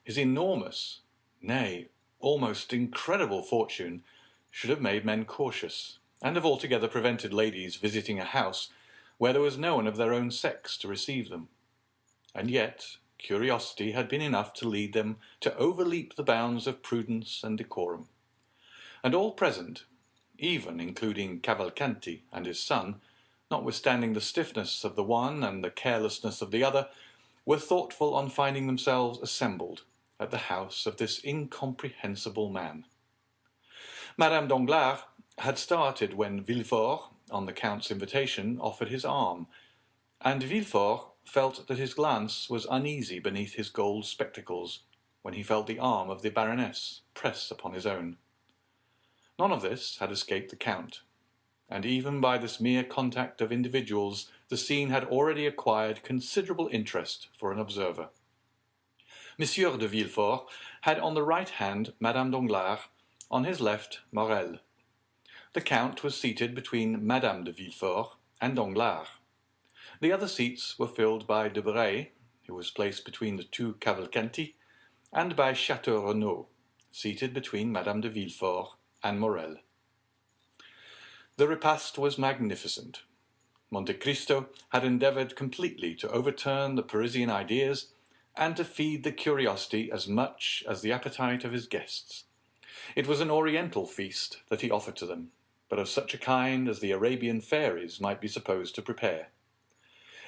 his enormous, nay, almost incredible fortune, should have made men cautious, and have altogether prevented ladies visiting a house where there was no one of their own sex to receive them. And yet curiosity had been enough to lead them to overleap the bounds of prudence and decorum. And all present, even including Cavalcanti and his son, notwithstanding the stiffness of the one and the carelessness of the other, were thoughtful on finding themselves assembled at the house of this incomprehensible man. Madame Danglars had started when Villefort, on the Count's invitation, offered his arm, and Villefort felt that his glance was uneasy beneath his gold spectacles when he felt the arm of the Baroness press upon his own. None of this had escaped the Count, and even by this mere contact of individuals the scene had already acquired considerable interest for an observer. Monsieur de Villefort had on the right hand Madame Danglars, on his left Morel. The Count was seated between Madame de Villefort and Danglars. The other seats were filled by de Bray, who was placed between the two Cavalcanti, and by Château-Renaud, seated between Madame de Villefort and Morel. The repast was magnificent. Monte Cristo had endeavoured completely to overturn the Parisian ideas and to feed the curiosity as much as the appetite of his guests. It was an oriental feast that he offered to them, but of such a kind as the Arabian fairies might be supposed to prepare.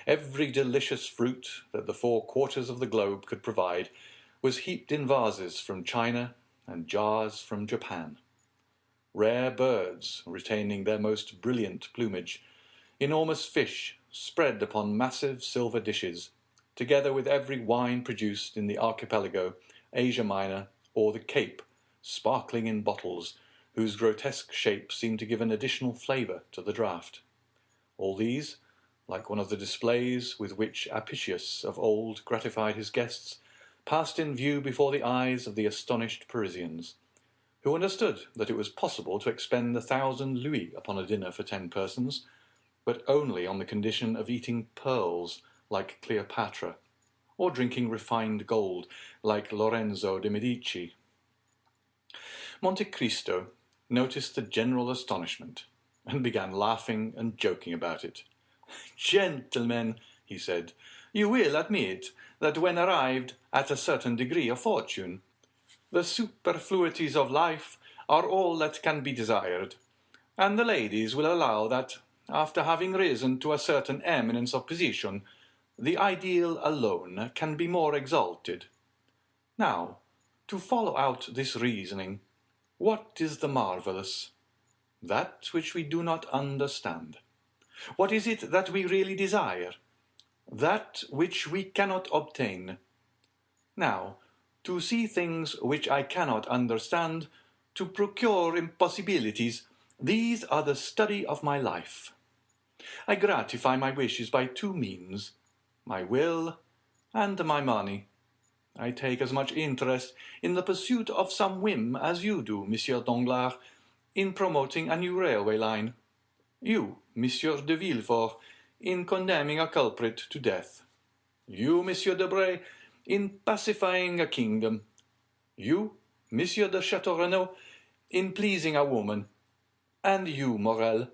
Every delicious fruit that the 4 quarters of the globe could provide was heaped in vases from China and jars from Japan. Rare birds retaining their most brilliant plumage, enormous fish spread upon massive silver dishes, together with every wine produced in the archipelago, Asia Minor, or the Cape, sparkling in bottles, whose grotesque shape seemed to give an additional flavour to the draught. All these, like one of the displays with which Apicius of old gratified his guests, passed in view before the eyes of the astonished Parisians, who understood that it was possible to expend 1,000 louis upon a dinner for 10 persons, but only on the condition of eating pearls like Cleopatra, or drinking refined gold like Lorenzo de' Medici. Monte Cristo noticed the general astonishment, and began laughing and joking about it. "Gentlemen," he said, "you will admit that when arrived at a certain degree of fortune, the superfluities of life are all that can be desired, and the ladies will allow that, after having risen to a certain eminence of position, the ideal alone can be more exalted. Now, to follow out this reasoning, what is the marvellous? That which we do not understand. What is it that we really desire? That which we cannot obtain. Now, to see things which I cannot understand, to procure impossibilities, these are the study of my life. I gratify my wishes by 2 means, my will and my money. I take as much interest in the pursuit of some whim as you do, Monsieur Danglars, in promoting a new railway line. You, Monsieur de Villefort, in condemning a culprit to death. You, Monsieur Debray, in pacifying a kingdom. You, Monsieur de Château in pleasing a woman. And you, Morel,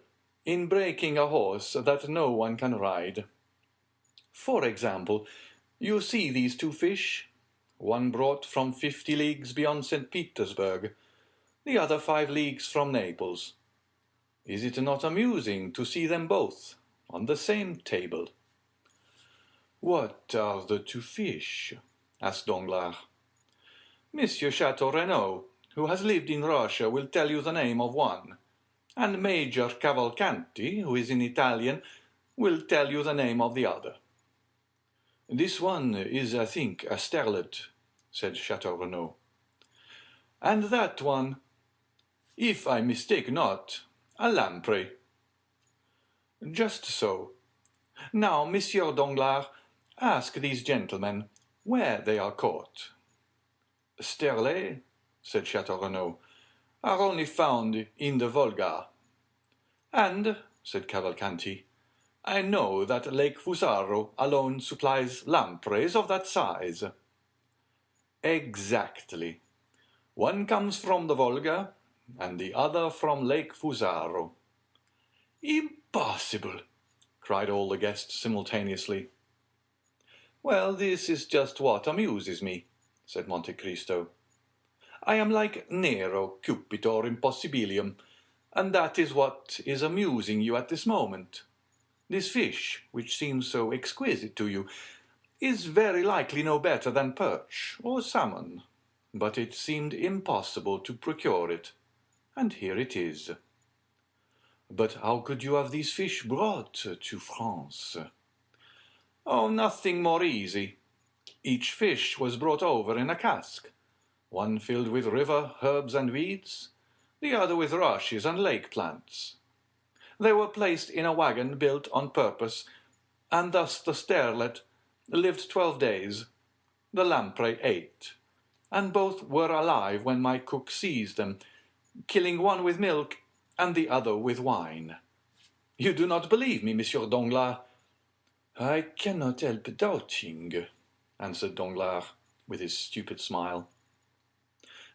in breaking a horse that no one can ride. For example, you see these 2 fish, one brought from 50 leagues beyond St. Petersburg, the other 5 leagues from Naples. Is it not amusing to see them both on the same table?" "What are the 2 fish?" asked Danglars. "Monsieur Château who has lived in Russia, will tell you the name of one, and Major Cavalcanti, who is an Italian, will tell you the name of the other." "This one is, I think, a sterlet," said Château. "And that one?" "If I mistake not, a lamprey." "Just so. Now, Monsieur Danglars, ask these gentlemen where they are caught." "Sterlets," said Château, "are only found in the Volga." "And," said Cavalcanti, "I know that Lake Fusaro alone supplies lampreys of that size." "Exactly. One comes from the Volga, and the other from Lake Fusaro." "Impossible!" cried all the guests simultaneously. "Well, this is just what amuses me," said Monte Cristo. "I am like Nero Cupitor Impossibilium, and that is what is amusing you at this moment. This fish, which seems so exquisite to you, is very likely no better than perch or salmon, but it seemed impossible to procure it, and here it is." "But how could you have these fish brought to France?" "Oh, nothing more easy. Each fish was brought over in a cask, one filled with river herbs and weeds, the other with rushes and lake plants. They were placed in a wagon built on purpose, and thus the sterlet lived 12 days, the lamprey 8, and both were alive when my cook seized them, killing one with milk and the other with wine. You do not believe me, Monsieur Danglars?" "I cannot help doubting," answered Danglars, with his stupid smile.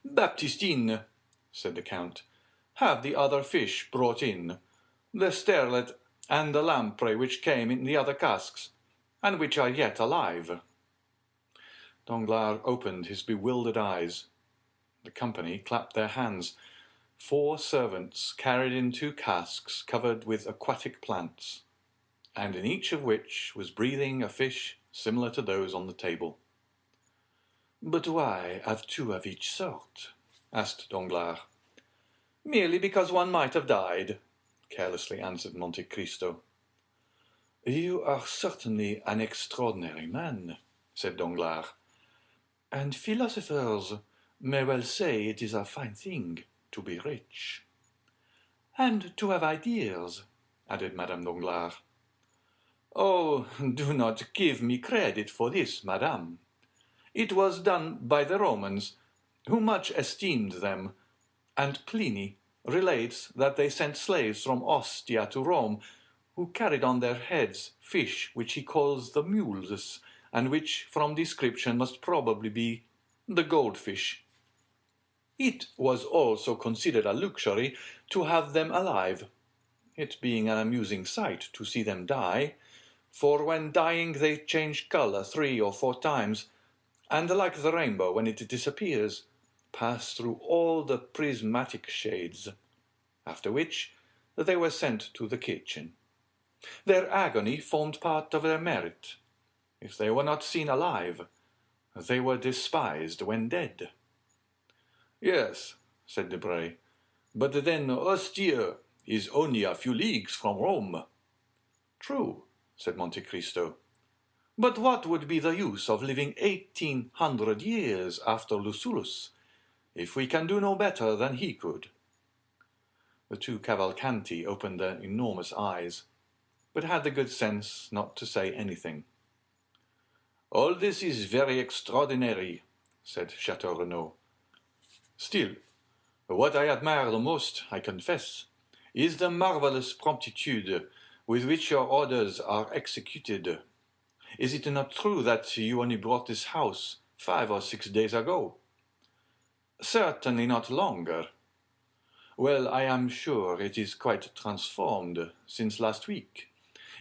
"Baptistine," said the Count, "have the other fish brought in, the sterlet and the lamprey which came in the other casks, and which are yet alive." Danglars opened his bewildered eyes. The company clapped their hands. 4 servants carried in 2 casks covered with aquatic plants, and in each of which was breathing a fish similar to those on the table. "But why have 2 of each sort?" asked Danglars. "Merely because one might have died," carelessly answered Monte Cristo. "You are certainly an extraordinary man," said Danglars, "and philosophers may well say it is a fine thing to be rich." "And to have ideas," added Madame Danglars. "Oh, do not give me credit for this, madame. It was done by the Romans, who much esteemed them, and Pliny relates that they sent slaves from Ostia to Rome, who carried on their heads fish which he calls the mules, and which, from description, must probably be the goldfish. It was also considered a luxury to have them alive, it being an amusing sight to see them die, for when dying they change colour 3 or 4 times, and like the rainbow when it disappears, pass through all the prismatic shades, after which they were sent to the kitchen. Their agony formed part of their merit. If they were not seen alive, they were despised when dead." "Yes," said Debray, "but then Ostia is only a few leagues from Rome." "True," said Monte Cristo. "But what would be the use of living 1800 years after Lucullus, if we can do no better than he could?" The two Cavalcanti opened their enormous eyes, but had the good sense not to say anything. "All this is very extraordinary," said Château Renaud. "Still, what I admire the most, I confess, is the marvellous promptitude with which your orders are executed. Is it not true that you only bought this house 5 or 6 days ago?" "Certainly not longer." "Well, I am sure it is quite transformed since last week.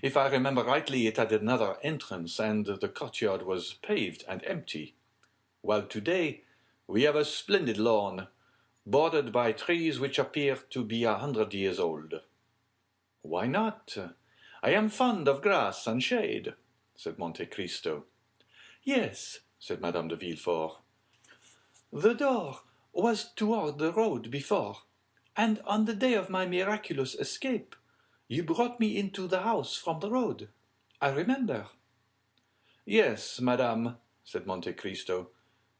If I remember rightly, it had another entrance, and the courtyard was paved and empty, while today we have a splendid lawn, bordered by trees which appear to be 100 years old." "Why not? I am fond of grass and shade," said Monte Cristo. "Yes," said Madame de Villefort. "The door was toward the road before, and on the day of my miraculous escape, you brought me into the house from the road. I remember." "Yes, madame," said Monte Cristo,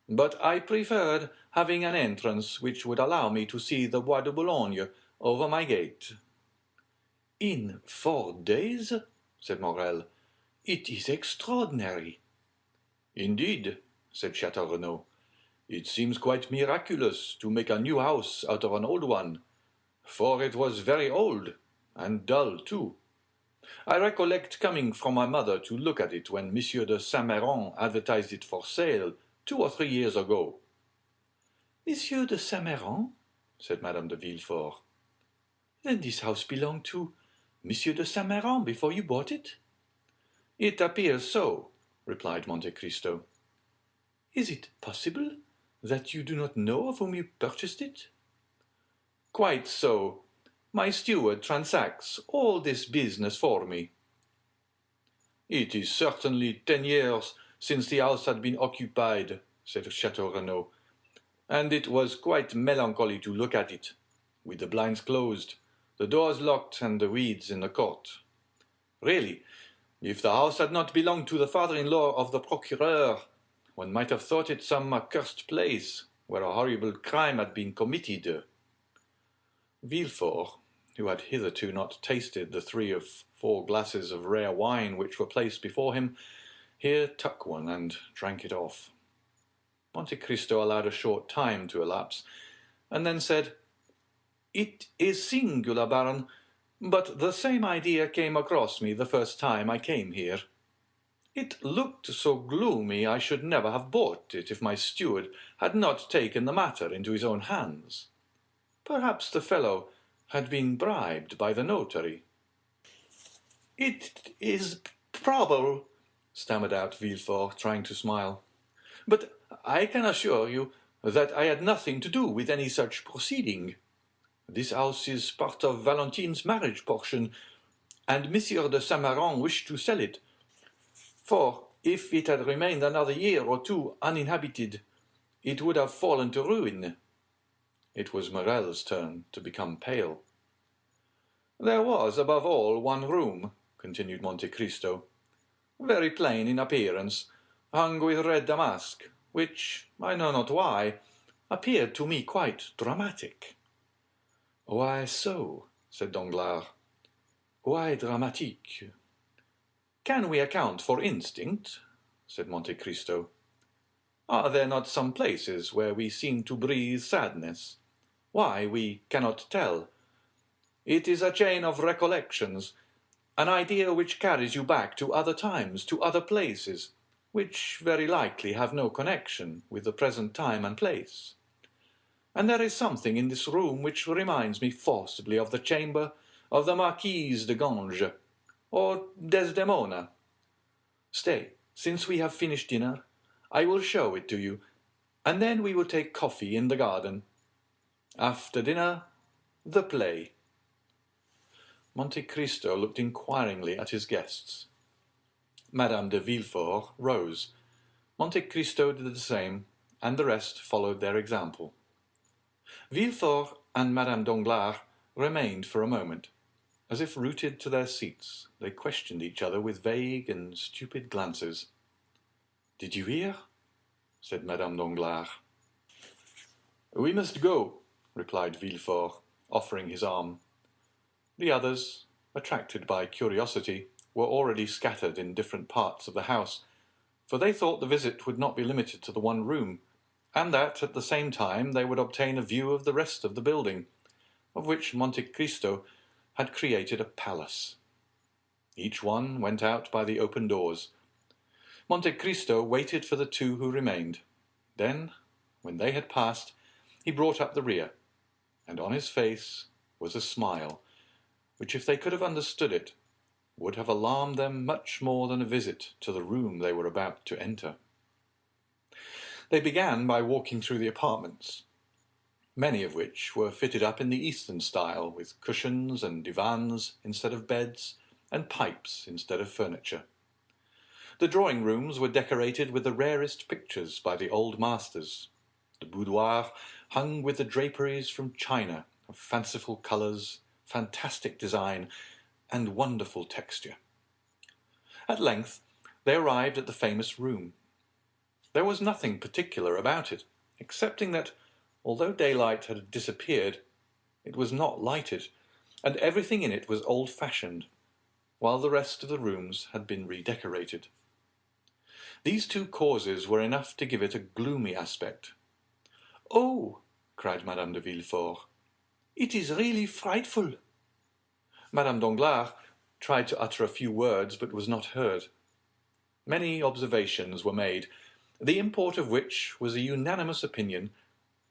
"but I preferred having an entrance which would allow me to see the Bois de Boulogne over my gate." "In 4 days?" said Morrel. "It is extraordinary." "Indeed," said Château Renaud, "it seems quite miraculous to make a new house out of an old one, for it was very old, and dull too. I recollect coming from my mother to look at it when Monsieur de Saint-Méran advertised it for sale 2 or 3 years ago." "Monsieur de Saint-Méran?" said Madame de Villefort. "Then this house belonged to Monsieur de Saint-Méran before you bought it?" "It appears so," replied Monte Cristo. "Is it possible that you do not know of whom you purchased it?" "Quite so. My steward transacts all this business for me." "It is certainly 10 years since the house had been occupied," said Château Renaud, "and it was quite melancholy to look at it, with the blinds closed, the doors locked, and the weeds in the court. Really, if the house had not belonged to the father-in-law of the procureur, one might have thought it some accursed place where a horrible crime had been committed." Villefort, who had hitherto not tasted the 3 or 4 glasses of rare wine which were placed before him, here took one and drank it off. Monte Cristo allowed a short time to elapse, and then said, "It is singular, Baron, but the same idea came across me the first time I came here. It looked so gloomy I should never have bought it if my steward had not taken the matter into his own hands. Perhaps the fellow had been bribed by the notary." "It is probable," stammered out Villefort, trying to smile, "but I can assure you that I had nothing to do with any such proceeding. This house is part of Valentine's marriage portion, and Monsieur de Saint-Méran wished to sell it, for if it had remained another year or 2 uninhabited, it would have fallen to ruin." It was Morrel's turn to become pale. "There was, above all, one room," continued Monte Cristo, "very plain in appearance, hung with red damask, which, I know not why, appeared to me quite dramatic. "Why so?" said Danglars. "Why dramatique?" "Can we account for instinct?" said Monte Cristo. "Are there not some places where we seem to breathe sadness? Why, we cannot tell. It is a chain of recollections, an idea which carries you back to other times, to other places, which very likely have no connection with the present time and place. And there is something in this room which reminds me forcibly of the chamber of the Marquise de Ganges, or Desdemona. Stay, since we have finished dinner, I will show it to you, and then we will take coffee in the garden. After dinner, the play." Monte Cristo looked inquiringly at his guests. Madame de Villefort rose. Monte Cristo did the same, and the rest followed their example. Villefort and Madame Danglars remained for a moment. As if rooted to their seats, they questioned each other with vague and stupid glances. "Did you hear?" said Madame Danglars. "We must go," replied Villefort, offering his arm. The others, attracted by curiosity, were already scattered in different parts of the house, for they thought the visit would not be limited to the one room, and that at the same time they would obtain a view of the rest of the building, of which Monte Cristo had created a palace. Each one went out by the open doors. Monte Cristo waited for the two who remained. Then, when they had passed, he brought up the rear, and on his face was a smile, which, if they could have understood it, would have alarmed them much more than a visit to the room they were about to enter. They began by walking through the apartments, many of which were fitted up in the Eastern style, with cushions and divans instead of beds, and pipes instead of furniture. The drawing rooms were decorated with the rarest pictures by the old masters. The boudoir hung with the draperies from China, of fanciful colours, fantastic design, and wonderful texture. At length they arrived at the famous room. There was nothing particular about it, excepting that, although daylight had disappeared, it was not lighted, and everything in it was old-fashioned, while the rest of the rooms had been redecorated. These two causes were enough to give it a gloomy aspect. "Oh!" cried Madame de Villefort, "it is really frightful." Madame Danglars tried to utter a few words, but was not heard. Many observations were made, the import of which was a unanimous opinion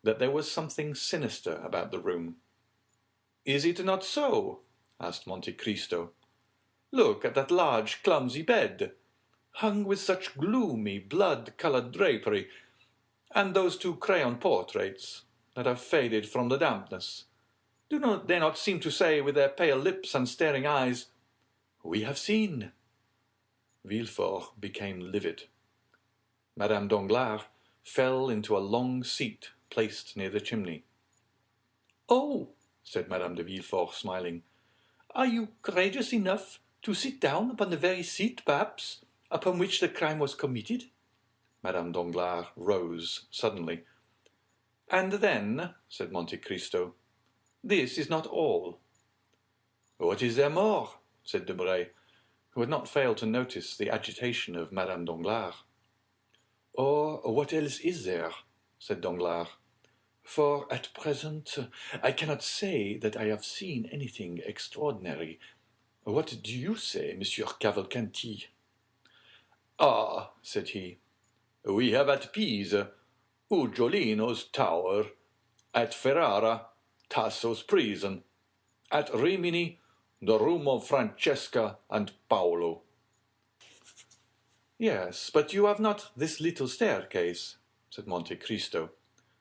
that there was something sinister about the room. "Is it not so?" asked Monte Cristo. "Look at that large, clumsy bed, hung with such gloomy, blood-colored drapery, and those two crayon portraits that have faded from the dampness. Do they not seem to say with their pale lips and staring eyes, 'We have seen'?" Villefort became livid. Madame Danglars fell into a long seat placed near the chimney. "Oh," said Madame de Villefort, smiling, "are you courageous enough to sit down upon the very seat, perhaps, upon which the crime was committed?" Madame Danglars rose suddenly. "And then," said Monte Cristo, "this is not all." "What is there more?" said Debray, who had not failed to notice the agitation of Madame Danglars. "Or what else is there?" said Danglars. "For at present I cannot say that I have seen anything extraordinary. What do you say, Monsieur Cavalcanti?" "Ah," said he, "we have at Pisa Ugolino's tower, at Ferrara Tasso's prison, at Rimini the room of Francesca and Paolo." "Yes, but you have not this little staircase," said Monte Cristo,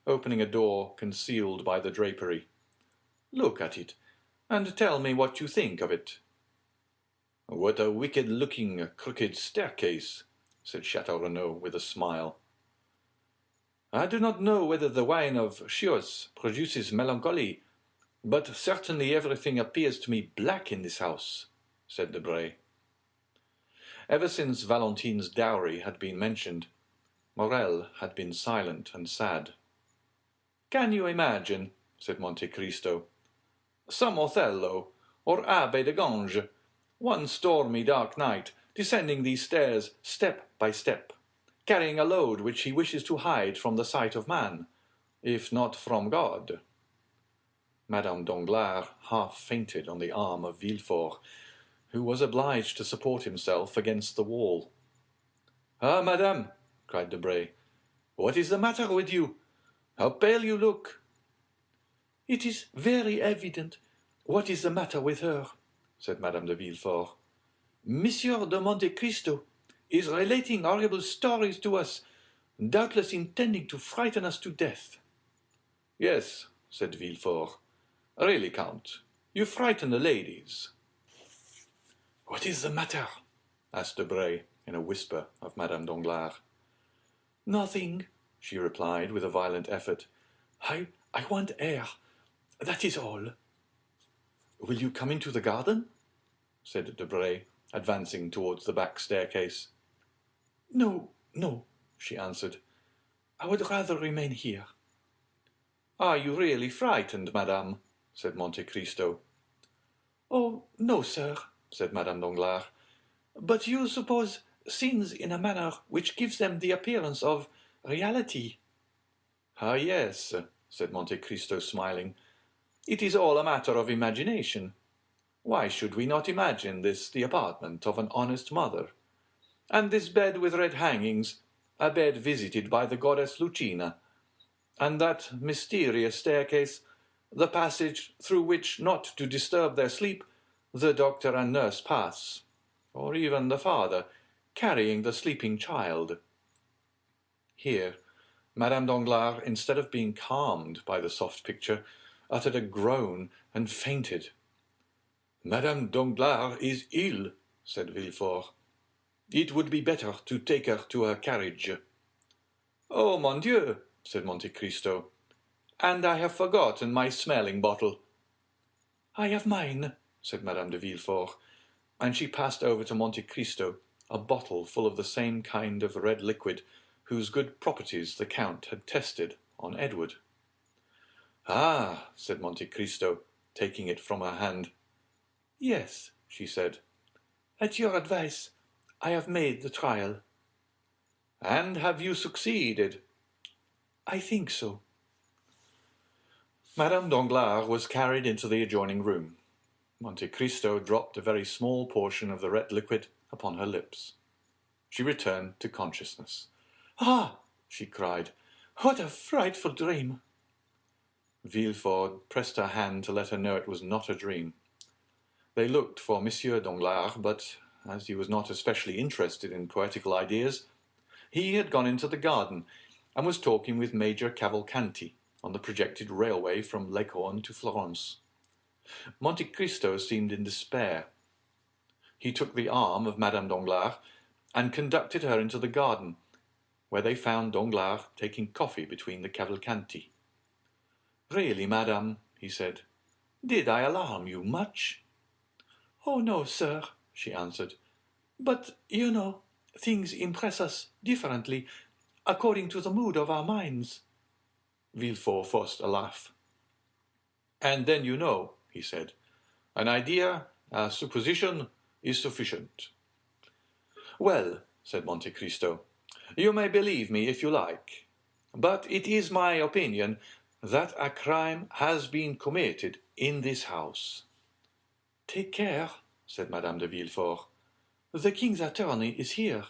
opening a door concealed by the drapery. "Look at it, and tell me what you think of it." "What a wicked-looking, crooked staircase," said Château with a smile. "I do not know whether the wine of Chios produces melancholy, but certainly everything appears to me black in this house," said Debray. Ever since Valentine's dowry had been mentioned, Morrel had been silent and sad. "Can you imagine," said Monte Cristo, some Othello, or Abbe de Ganges, one stormy dark night, descending these stairs step by step, carrying a load which he wishes to hide from the sight of man, if not from God. Madame Danglars half fainted on the arm of Villefort, who was obliged to support himself against the wall. "Ah, madame," cried Debray, "what is the matter with you? How pale you look!" "It is very evident what is the matter with her," said Madame de Villefort. "Monsieur de Monte Cristo is relating horrible stories to us, doubtless intending to frighten us to death." "Yes," said Villefort. "Really, Count, you frighten the ladies." "What is the matter?" asked Debray in a whisper of Madame Danglars. "Nothing," she replied with a violent effort. I want air. That is all." "Will you come into the garden?" said Debray, advancing towards the back staircase. No, no," she answered. "I would rather remain here." "Are you really frightened, madame?" said Monte Cristo. "Oh, no, sir," said Madame Danglars. "But you suppose scenes in a manner which gives them the appearance of reality." "Ah, yes," said Monte Cristo, smiling. "It is all a matter of imagination. Why should we not imagine this the apartment of an honest mother? And this bed with red hangings, a bed visited by the goddess Lucina, and that mysterious staircase, the passage through which, not to disturb their sleep, the doctor and nurse pass, or even the father, carrying the sleeping child." Here Madame Danglars, instead of being calmed by the soft picture, uttered a groan and fainted. "Madame Danglars is ill," said Villefort. "It would be better to take her to her carriage." "Oh, mon Dieu!" said Monte Cristo. "And I have forgotten my smelling bottle." "I have mine," said Madame de Villefort, and she passed over to Monte Cristo a bottle full of the same kind of red liquid whose good properties the Count had tested on Edward. "Ah," said Monte Cristo, taking it from her hand. "Yes," she said. "At your advice, I have made the trial." "And have you succeeded?" "I think so." Madame Danglars was carried into the adjoining room. Monte Cristo dropped a very small portion of the red liquid upon her lips. She returned to consciousness. "Ah!" she cried. "What a frightful dream!" Villefort pressed her hand to let her know it was not a dream. They looked for Monsieur Danglars, but as he was not especially interested in poetical ideas, he had gone into the garden and was talking with Major Cavalcanti on the projected railway from Leghorn to Florence. Monte Cristo seemed in despair. He took the arm of Madame Danglars and conducted her into the garden, where they found Danglars taking coffee between the Cavalcanti. "Really, madame," he said, "did I alarm you much?" "Oh, no, sir," she answered. "But, you know, things impress us differently, according to the mood of our minds." Villefort forced a laugh. "And then you know," he said, "an idea, a supposition, is sufficient." "Well," said Monte Cristo, "you may believe me if you like, but it is my opinion that a crime has been committed in this house." "Take care," said Madame de Villefort. "The king's attorney is here."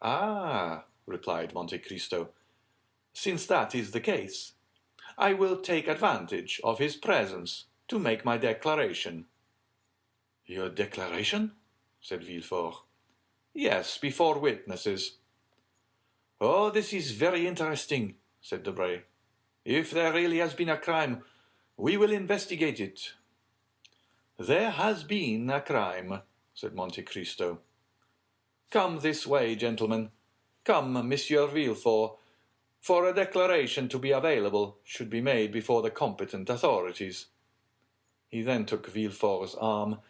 "Ah," replied Monte Cristo, "since that is the case, I will take advantage of his presence to make my declaration." "Your declaration?" said Villefort. "Yes, before witnesses." "Oh, this is very interesting," said Debray. "If there really has been a crime, we will investigate it." "There has been a crime," said Monte Cristo. "Come this way, gentlemen. Come, Monsieur Villefort, for a declaration to be available should be made before the competent authorities." He then took Villefort's arm,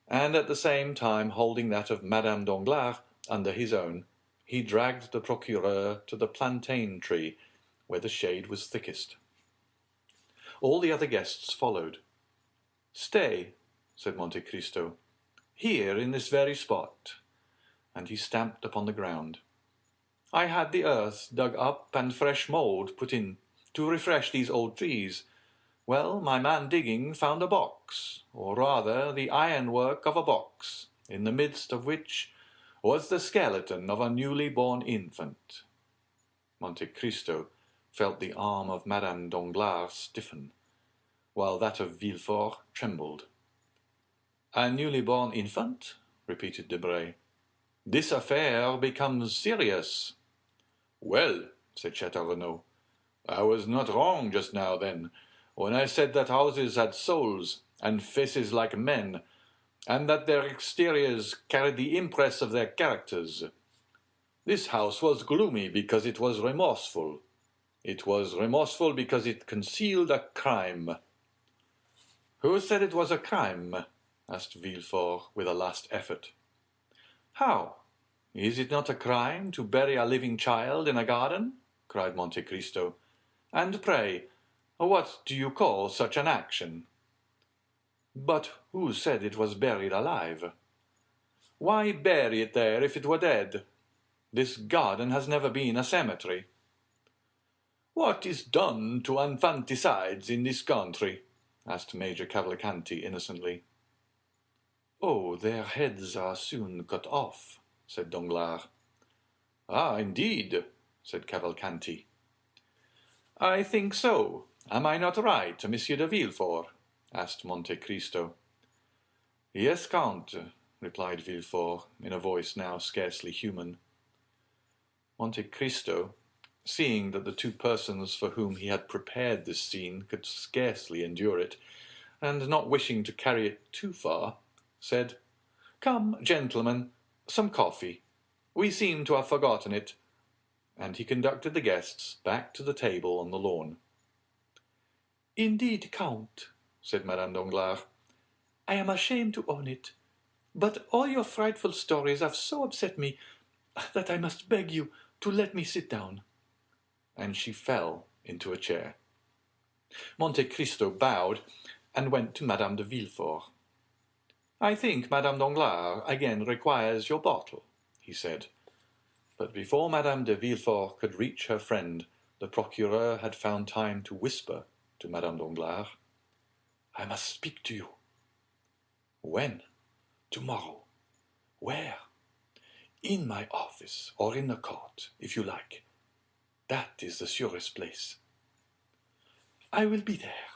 and at the same time holding that of Madame Danglars under his own, he dragged the procureur to the plantain tree, where the shade was thickest. All the other guests followed. "Stay," said Monte Cristo, "here in this very spot," and he stamped upon the ground. "I had the earth dug up and fresh mould put in to refresh these old trees. Well, my man digging found a box, or rather the ironwork of a box, in the midst of which was the skeleton of a newly born infant." Monte Cristo felt the arm of Madame Danglars stiffen, while that of Villefort trembled. "A newly born infant?" repeated Debray. "This affair becomes serious." "Well," said Château "I was not wrong just now, then, when I said that houses had souls and faces like men, and that their exteriors carried the impress of their characters. This house was gloomy because it was remorseful. It was remorseful because it concealed a crime." "Who said it was a crime?" asked Villefort with a last effort. "How? Is it not a crime to bury a living child in a garden?" cried Monte Cristo. "And pray, what do you call such an action?" "But who said it was buried alive?" "Why bury it there if it were dead? This garden has never been a cemetery." "What is done to infanticides in this country?" asked Major Cavalcanti innocently. "Oh, their heads are soon cut off," said Danglars. "Ah, indeed," said Cavalcanti. "I think so. Am I not right, Monsieur de Villefort?" asked Monte Cristo. "Yes, Count," replied Villefort, in a voice now scarcely human. Monte Cristo, seeing that the two persons for whom he had prepared this scene could scarcely endure it, and not wishing to carry it too far, said, "Come, gentlemen, some coffee. We seem to have forgotten it," and he conducted the guests back to the table on the lawn. "Indeed, Count," said Madame Danglars, "I am ashamed to own it, but all your frightful stories have so upset me that I must beg you to let me sit down." And she fell into a chair. Monte Cristo bowed and went to Madame de Villefort. "I think Madame Danglars again requires your bottle," he said. But before Madame de Villefort could reach her friend, the procureur had found time to whisper to Madame Danglars, "I must speak to you." "When?" "Tomorrow." "Where?" "In my office, or in the court, if you like. That is the surest place." "I will be there."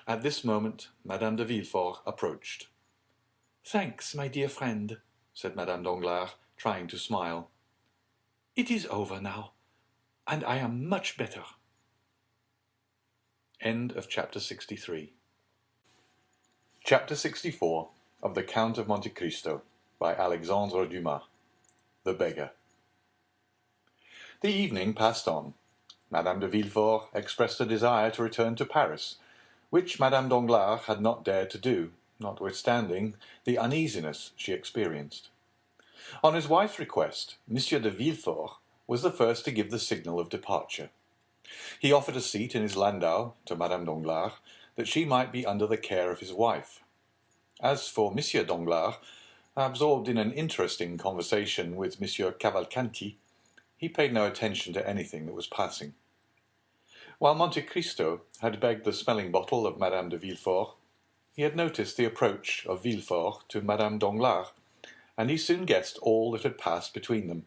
At this moment Madame de Villefort approached. "Thanks, my dear friend," said Madame Danglars, trying to smile. "It is over now, and I am much better." End of chapter 63. Chapter 64 of the Count of Monte Cristo by Alexandre Dumas. The Beggar. The evening passed on. Madame de Villefort expressed a desire to return to Paris, which Madame Danglars had not dared to do, notwithstanding the uneasiness she experienced. On his wife's request, Monsieur de Villefort was the first to give the signal of departure. He offered a seat in his landau to Madame Danglars, that she might be under the care of his wife. As for Monsieur Danglars, absorbed in an interesting conversation with Monsieur Cavalcanti, he paid no attention to anything that was passing. While Monte Cristo had begged the smelling bottle of Madame de Villefort, he had noticed the approach of Villefort to Madame Danglars, and he soon guessed all that had passed between them,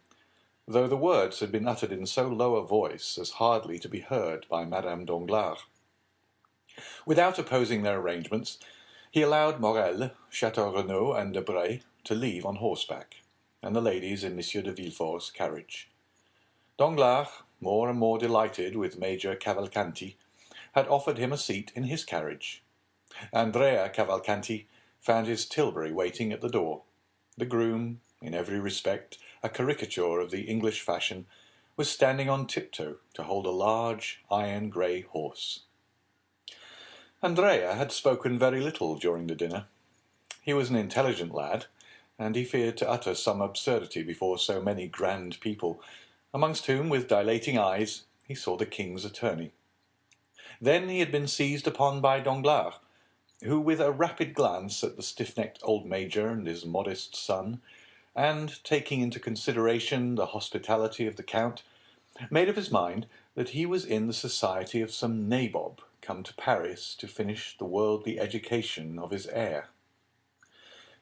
though the words had been uttered in so low a voice as hardly to be heard by Madame Danglars. Without opposing their arrangements, he allowed Morrel, Château and Debray to leave on horseback, and the ladies in Monsieur de Villefort's carriage. Danglars, more and more delighted with Major Cavalcanti, had offered him a seat in his carriage. Andrea Cavalcanti found his tilbury waiting at the door. The groom, in every respect a caricature of the English fashion, was standing on tiptoe to hold a large iron grey horse. Andrea had spoken very little during the dinner. He was an intelligent lad, and he feared to utter some absurdity before so many grand people, amongst whom, with dilating eyes, he saw the king's attorney. Then he had been seized upon by Danglars, who, with a rapid glance at the stiff-necked old major and his modest son, and taking into consideration the hospitality of the Count, made up his mind that he was in the society of some nabob come to Paris to finish the worldly education of his heir.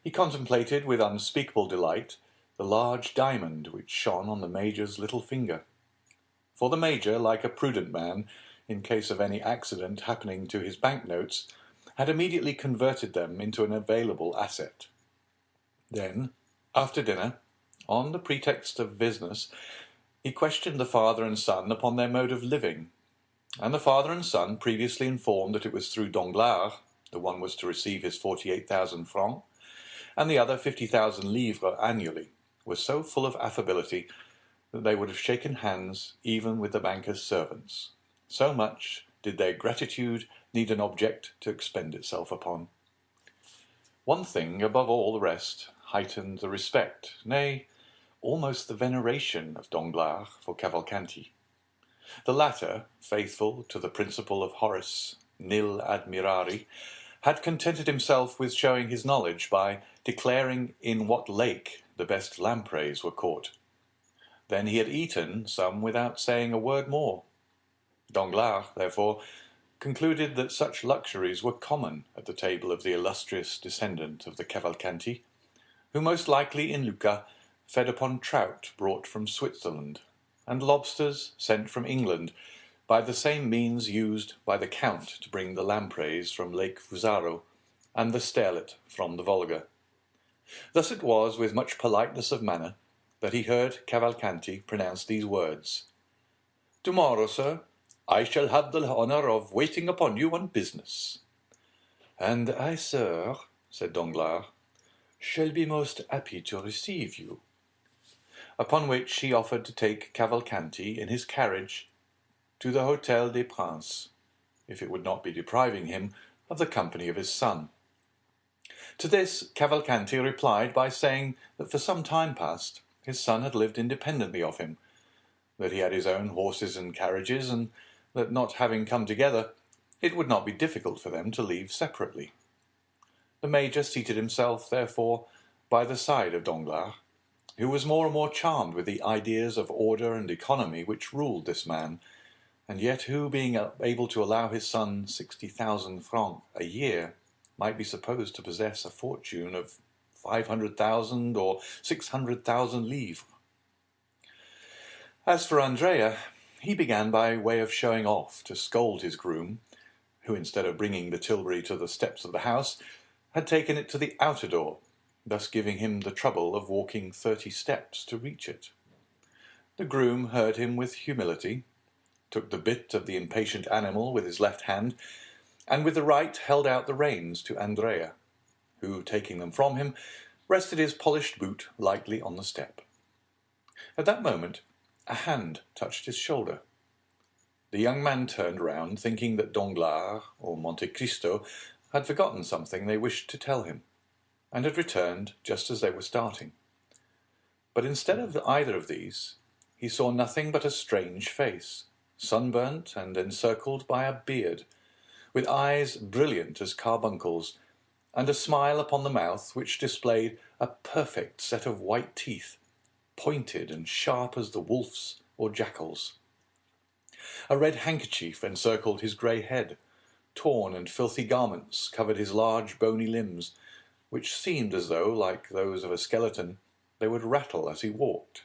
He contemplated with unspeakable delight the large diamond which shone on the Major's little finger. For the Major, like a prudent man, in case of any accident happening to his banknotes, had immediately converted them into an available asset. Then, after dinner, on the pretext of business, he questioned the father and son upon their mode of living, and the father and son, previously informed that it was through Danglars, the one was to receive his 48,000 francs, and the other 50,000 livres annually, were so full of affability that they would have shaken hands even with the banker's servants. So much did their gratitude need an object to expend itself upon. One thing, above all the rest, heightened the respect, nay, almost the veneration of Danglars for Cavalcanti. The latter, faithful to the principle of Horace, nil admirari, had contented himself with showing his knowledge by declaring in what lake the best lampreys were caught. Then he had eaten some without saying a word more. Danglars, therefore, concluded that such luxuries were common at the table of the illustrious descendant of the Cavalcanti, who most likely in Lucca fed upon trout brought from Switzerland, and lobsters sent from England by the same means used by the Count to bring the lampreys from Lake Fusaro, and the sterlet from the Volga. Thus it was with much politeness of manner that he heard Cavalcanti pronounce these words: "Tomorrow, sir, I shall have the honour of waiting upon you on business." "And I, sir," said Danglars, "shall be most happy to receive you." Upon which he offered to take Cavalcanti in his carriage to the Hôtel des Princes, if it would not be depriving him of the company of his son. To this Cavalcanti replied by saying that for some time past his son had lived independently of him, that he had his own horses and carriages, and that not having come together, it would not be difficult for them to leave separately. The Major seated himself, therefore, by the side of Danglars, who was more and more charmed with the ideas of order and economy which ruled this man, and yet who, being able to allow his son 60,000 francs a year, might be supposed to possess a fortune of 500,000 or 600,000 livres. As for Andrea, he began by way of showing off to scold his groom, who, instead of bringing the tilbury to the steps of the house, had taken it to the outer door, thus giving him the trouble of walking 30 steps to reach it. The groom heard him with humility, took the bit of the impatient animal with his left hand, and with the right held out the reins to Andrea, who, taking them from him, rested his polished boot lightly on the step. At that moment a hand touched his shoulder. The young man turned round, thinking that Danglars or Monte Cristo had forgotten something they wished to tell him, and had returned just as they were starting. But instead of either of these, he saw nothing but a strange face, sunburnt and encircled by a beard, with eyes brilliant as carbuncles, and a smile upon the mouth which displayed a perfect set of white teeth, pointed and sharp as the wolf's or jackal's. A red handkerchief encircled his grey head, torn and filthy garments covered his large bony limbs, which seemed as though, like those of a skeleton, they would rattle as he walked.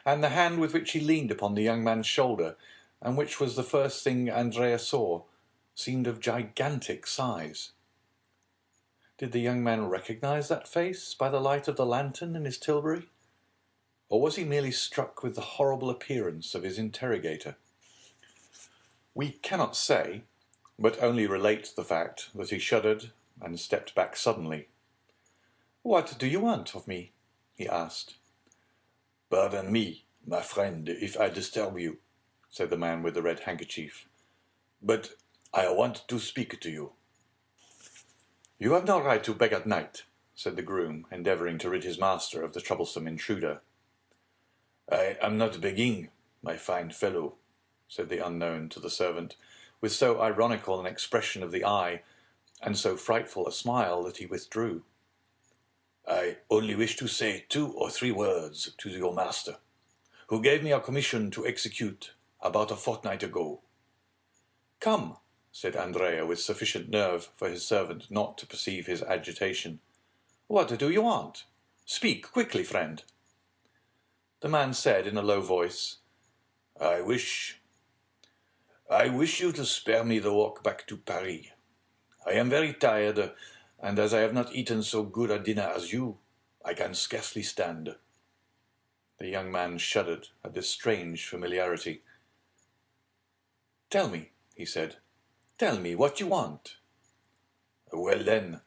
And the hand with which he leaned upon the young man's shoulder, and which was the first thing Andrea saw, seemed of gigantic size. Did the young man recognize that face by the light of the lantern in his tilbury? Or was he merely struck with the horrible appearance of his interrogator? We cannot say, but only relate the fact that he shuddered and stepped back suddenly. "What do you want of me?" he asked. "Pardon me, my friend, if I disturb you," said the man with the red handkerchief, "but I want to speak to you." "You have no right to beg at night," said the groom, endeavouring to rid his master of the troublesome intruder. "I am not begging, my fine fellow," said the unknown to the servant, with so ironical an expression of the eye and so frightful a smile that he withdrew. "I only wish to say 2 or 3 words to your master, who gave me a commission to execute about a fortnight ago." "Come," said Andrea, with sufficient nerve for his servant not to perceive his agitation. "What do you want? Speak quickly, friend." The man said in a low voice, I wish you to spare me the walk back to Paris. I am very tired, and as I have not eaten so good a dinner as you, I can scarcely stand." The young man shuddered at this strange familiarity. "Tell me," he said, "tell me what you want." "Well then,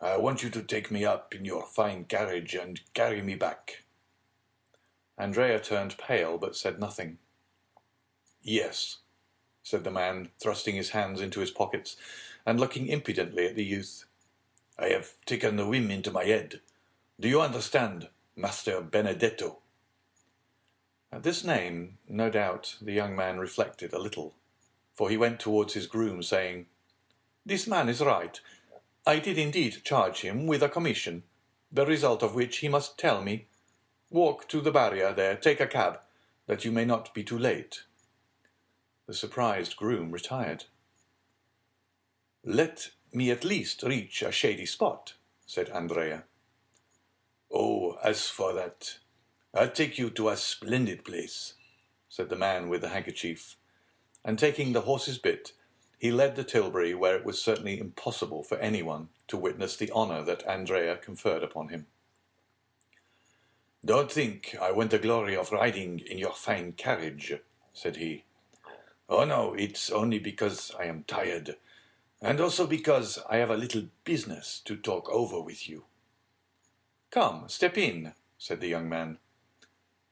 I want you to take me up in your fine carriage and carry me back." Andrea turned pale, but said nothing. "Yes," said the man, thrusting his hands into his pockets and looking impudently at the youth. "I have taken the whim into my head. Do you understand, Master Benedetto?" At this name, no doubt, the young man reflected a little, for he went towards his groom, saying, "This man is right. I did indeed charge him with a commission, the result of which he must tell me. Walk to the barrier there, take a cab, that you may not be too late." The surprised groom retired. "Let me at least reach a shady spot," said Andrea. "Oh, as for that, I'll take you to a splendid place," said the man with the handkerchief, and taking the horse's bit, he led the tilbury where it was certainly impossible for anyone to witness the honour that Andrea conferred upon him. "Don't think I want the glory of riding in your fine carriage," said he. "Oh no, it's only because I am tired, and also because I have a little business to talk over with you." "Come, step in," said the young man.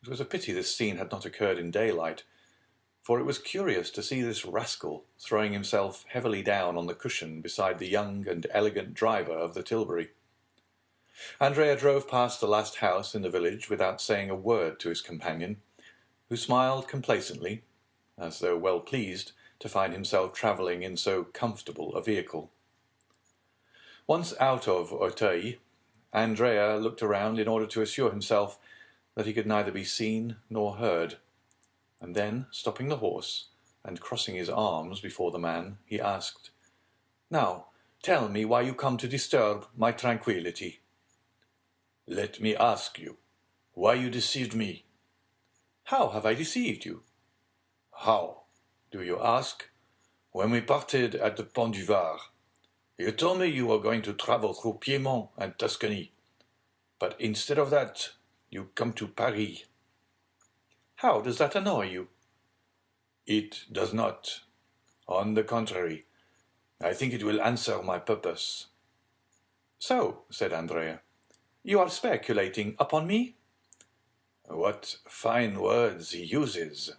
It was a pity this scene had not occurred in daylight, for it was curious to see this rascal throwing himself heavily down on the cushion beside the young and elegant driver of the tilbury. Andrea drove past the last house in the village without saying a word to his companion, who smiled complacently, as though well pleased to find himself travelling in so comfortable a vehicle. Once out of Auteuil, Andrea looked around in order to assure himself that he could neither be seen nor heard, and then, stopping the horse and crossing his arms before the man, he asked, "Now, tell me why you come to disturb my tranquillity." "Let me ask you, why you deceived me?" "How have I deceived you?" "How, do you ask? When we parted at the Pont du Var, you told me you were going to travel through Piedmont and Tuscany, but instead of that, you come to Paris." "How does that annoy you?" "It does not. On the contrary, I think it will answer my purpose." "So," said Andrea, "you are speculating upon me?" "What fine words he uses!"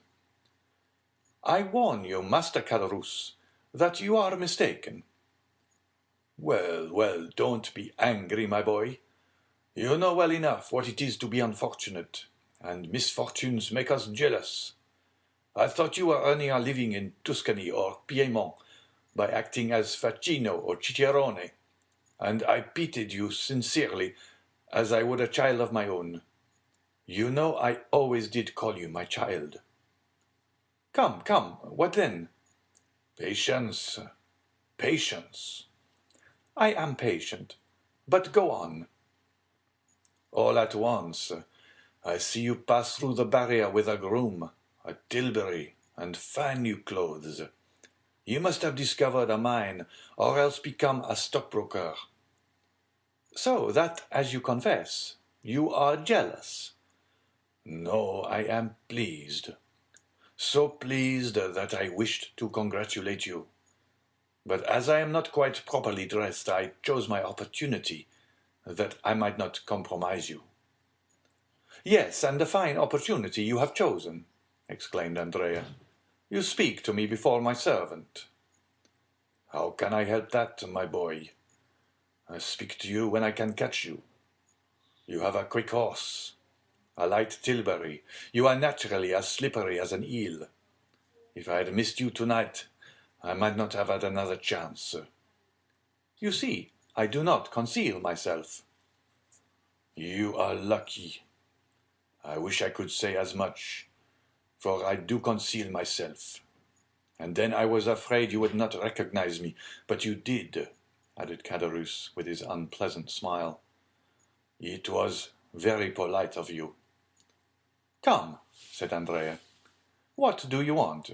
"I warn you, Master Caderousse, that you are mistaken." "Well, well, don't be angry, my boy. You know well enough what it is to be unfortunate, and misfortunes make us jealous. I thought you were earning a living in Tuscany or Piedmont by acting as Facchino or Cicerone, and I pitied you sincerely, as I would a child of my own. You know I always did call you my child." "Come, come, what then?" "Patience, patience." "I am patient, but go on." "All at once, I see you pass through the barrier with a groom, a tilbury, and fine new clothes. You must have discovered a mine, or else become a stockbroker." "So that, as you confess, you are jealous." "No, I am pleased. So pleased that I wished to congratulate you. But as I am not quite properly dressed, I chose my opportunity, that I might not compromise you." "Yes, and a fine opportunity you have chosen," exclaimed Andrea. "You speak to me before my servant." "How can I help that, my boy? I speak to you when I can catch you. You have a quick horse, a light tilbury. You are naturally as slippery as an eel. If I had missed you tonight, I might not have had another chance." You see, I do not conceal myself." "You are lucky. I wish I could say as much, for I do conceal myself. And then I was afraid you would not recognize me, but you did," added Caderousse with his unpleasant smile. "It was very polite of you." "Come," said Andrea, "what do you want?"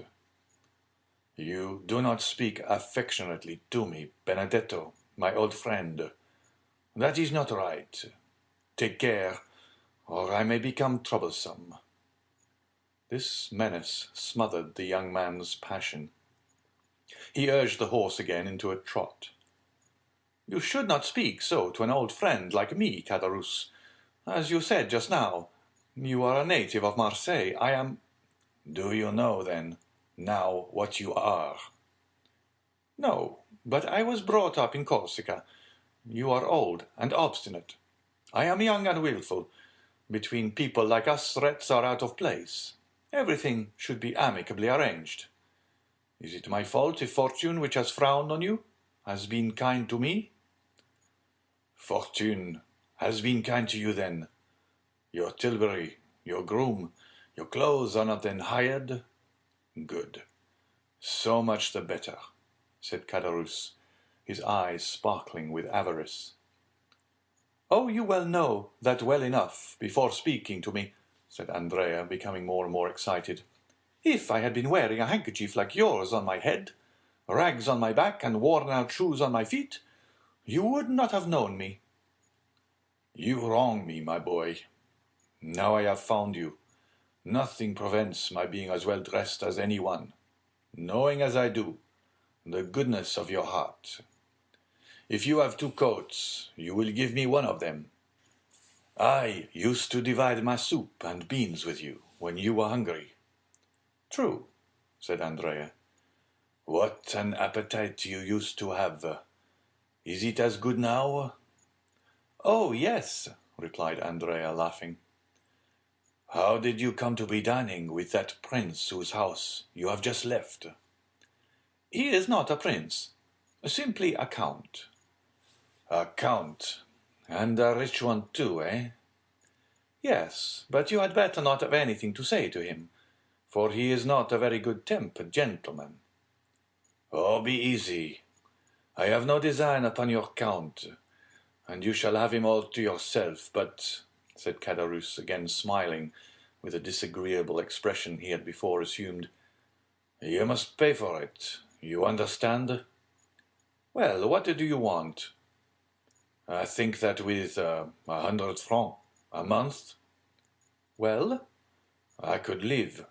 "You do not speak affectionately to me, Benedetto, my old friend. That is not right. Take care, or I may become troublesome." This menace smothered the young man's passion. He urged the horse again into a trot. "You should not speak so to an old friend like me, Caderousse. As you said just now, you are a native of Marseille. I am—" "Do you know, then, now what you are?" "No, but I was brought up in Corsica. You are old and obstinate. I am young and wilful. Between people like us, threats are out of place. Everything should be amicably arranged. Is it my fault if fortune, which has frowned on you, has been kind to me?" "Fortune has been kind to you, then? Your tilbury, your groom, your clothes are not then hired? Good. So much the better," said Caderousse, his eyes sparkling with avarice. "Oh, you well know that well enough, before speaking to me," said Andrea, becoming more and more excited. "If I had been wearing a handkerchief like yours on my head, rags on my back, and worn-out shoes on my feet, you would not have known me." "You wrong me, my boy. Now I have found you, nothing prevents my being as well dressed as any one, knowing as I do the goodness of your heart. If you have 2 coats, you will give me one of them. I used to divide my soup and beans with you when you were hungry." "True," said Andrea. "What an appetite you used to have! Is it as good now?" "Oh, yes," replied Andrea, laughing. "How did you come to be dining with that prince whose house you have just left?" "He is not a prince, simply a count." "A count, and a rich one too, eh?" "Yes, but you had better not have anything to say to him, for he is not a very good-tempered gentleman." "Oh, be easy. I have no design upon your count, and you shall have him all to yourself. But," said Caderousse, again smiling with the disagreeable expression he had before assumed, "you must pay for it. You understand?" "Well, what do you want?" "I think that with 100 francs a month—" "Well?" "I could live."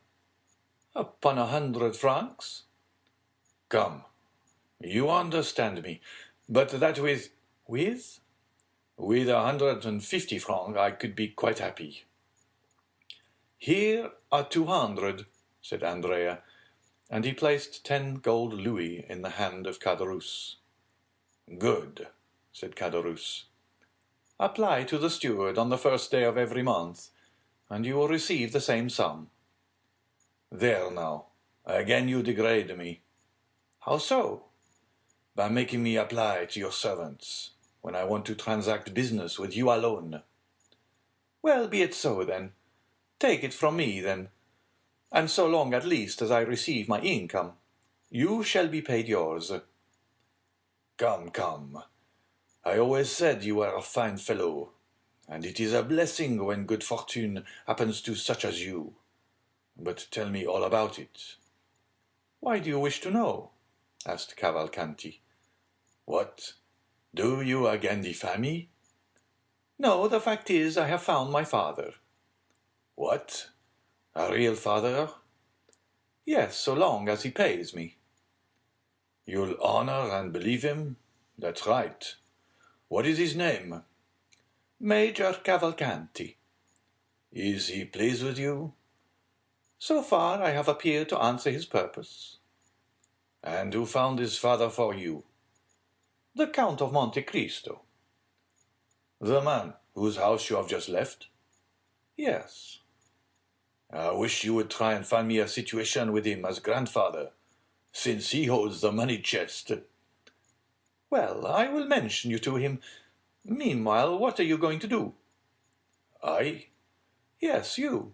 "Upon 100 francs?" "Come, you understand me. But that with—" "With?" "With 150 francs I could be quite happy." "Here are 200, said Andrea, and he placed 10 gold louis in the hand of Caderousse. "Good," said Caderousse. "Apply to the steward on the first day of every month, and you will receive the same sum." "There now, again you degrade me." "How so?" "By making me apply to your servants, when I want to transact business with you alone." "Well, be it so, then. Take it from me, then, and so long at least as I receive my income, you shall be paid yours." "Come, come. I always said you were a fine fellow, and it is a blessing when good fortune happens to such as you. But tell me all about it." "Why do you wish to know?" asked Cavalcanti. "What? Do you again defy me?" "No, the fact is I have found my father." "What? A real father?" "Yes, so long as he pays me." "You'll honor and believe him? That's right. What is his name?" "Major Cavalcanti." "Is he pleased with you?" "So far I have appeared to answer his purpose." "And who found his father for you?" "The Count of Monte Cristo." "The man whose house you have just left?" "Yes." "I wish you would try and find me a situation with him as grandfather, since he holds the money chest." Well, I will mention you to him. Meanwhile, what are you going to do? I? Yes, you.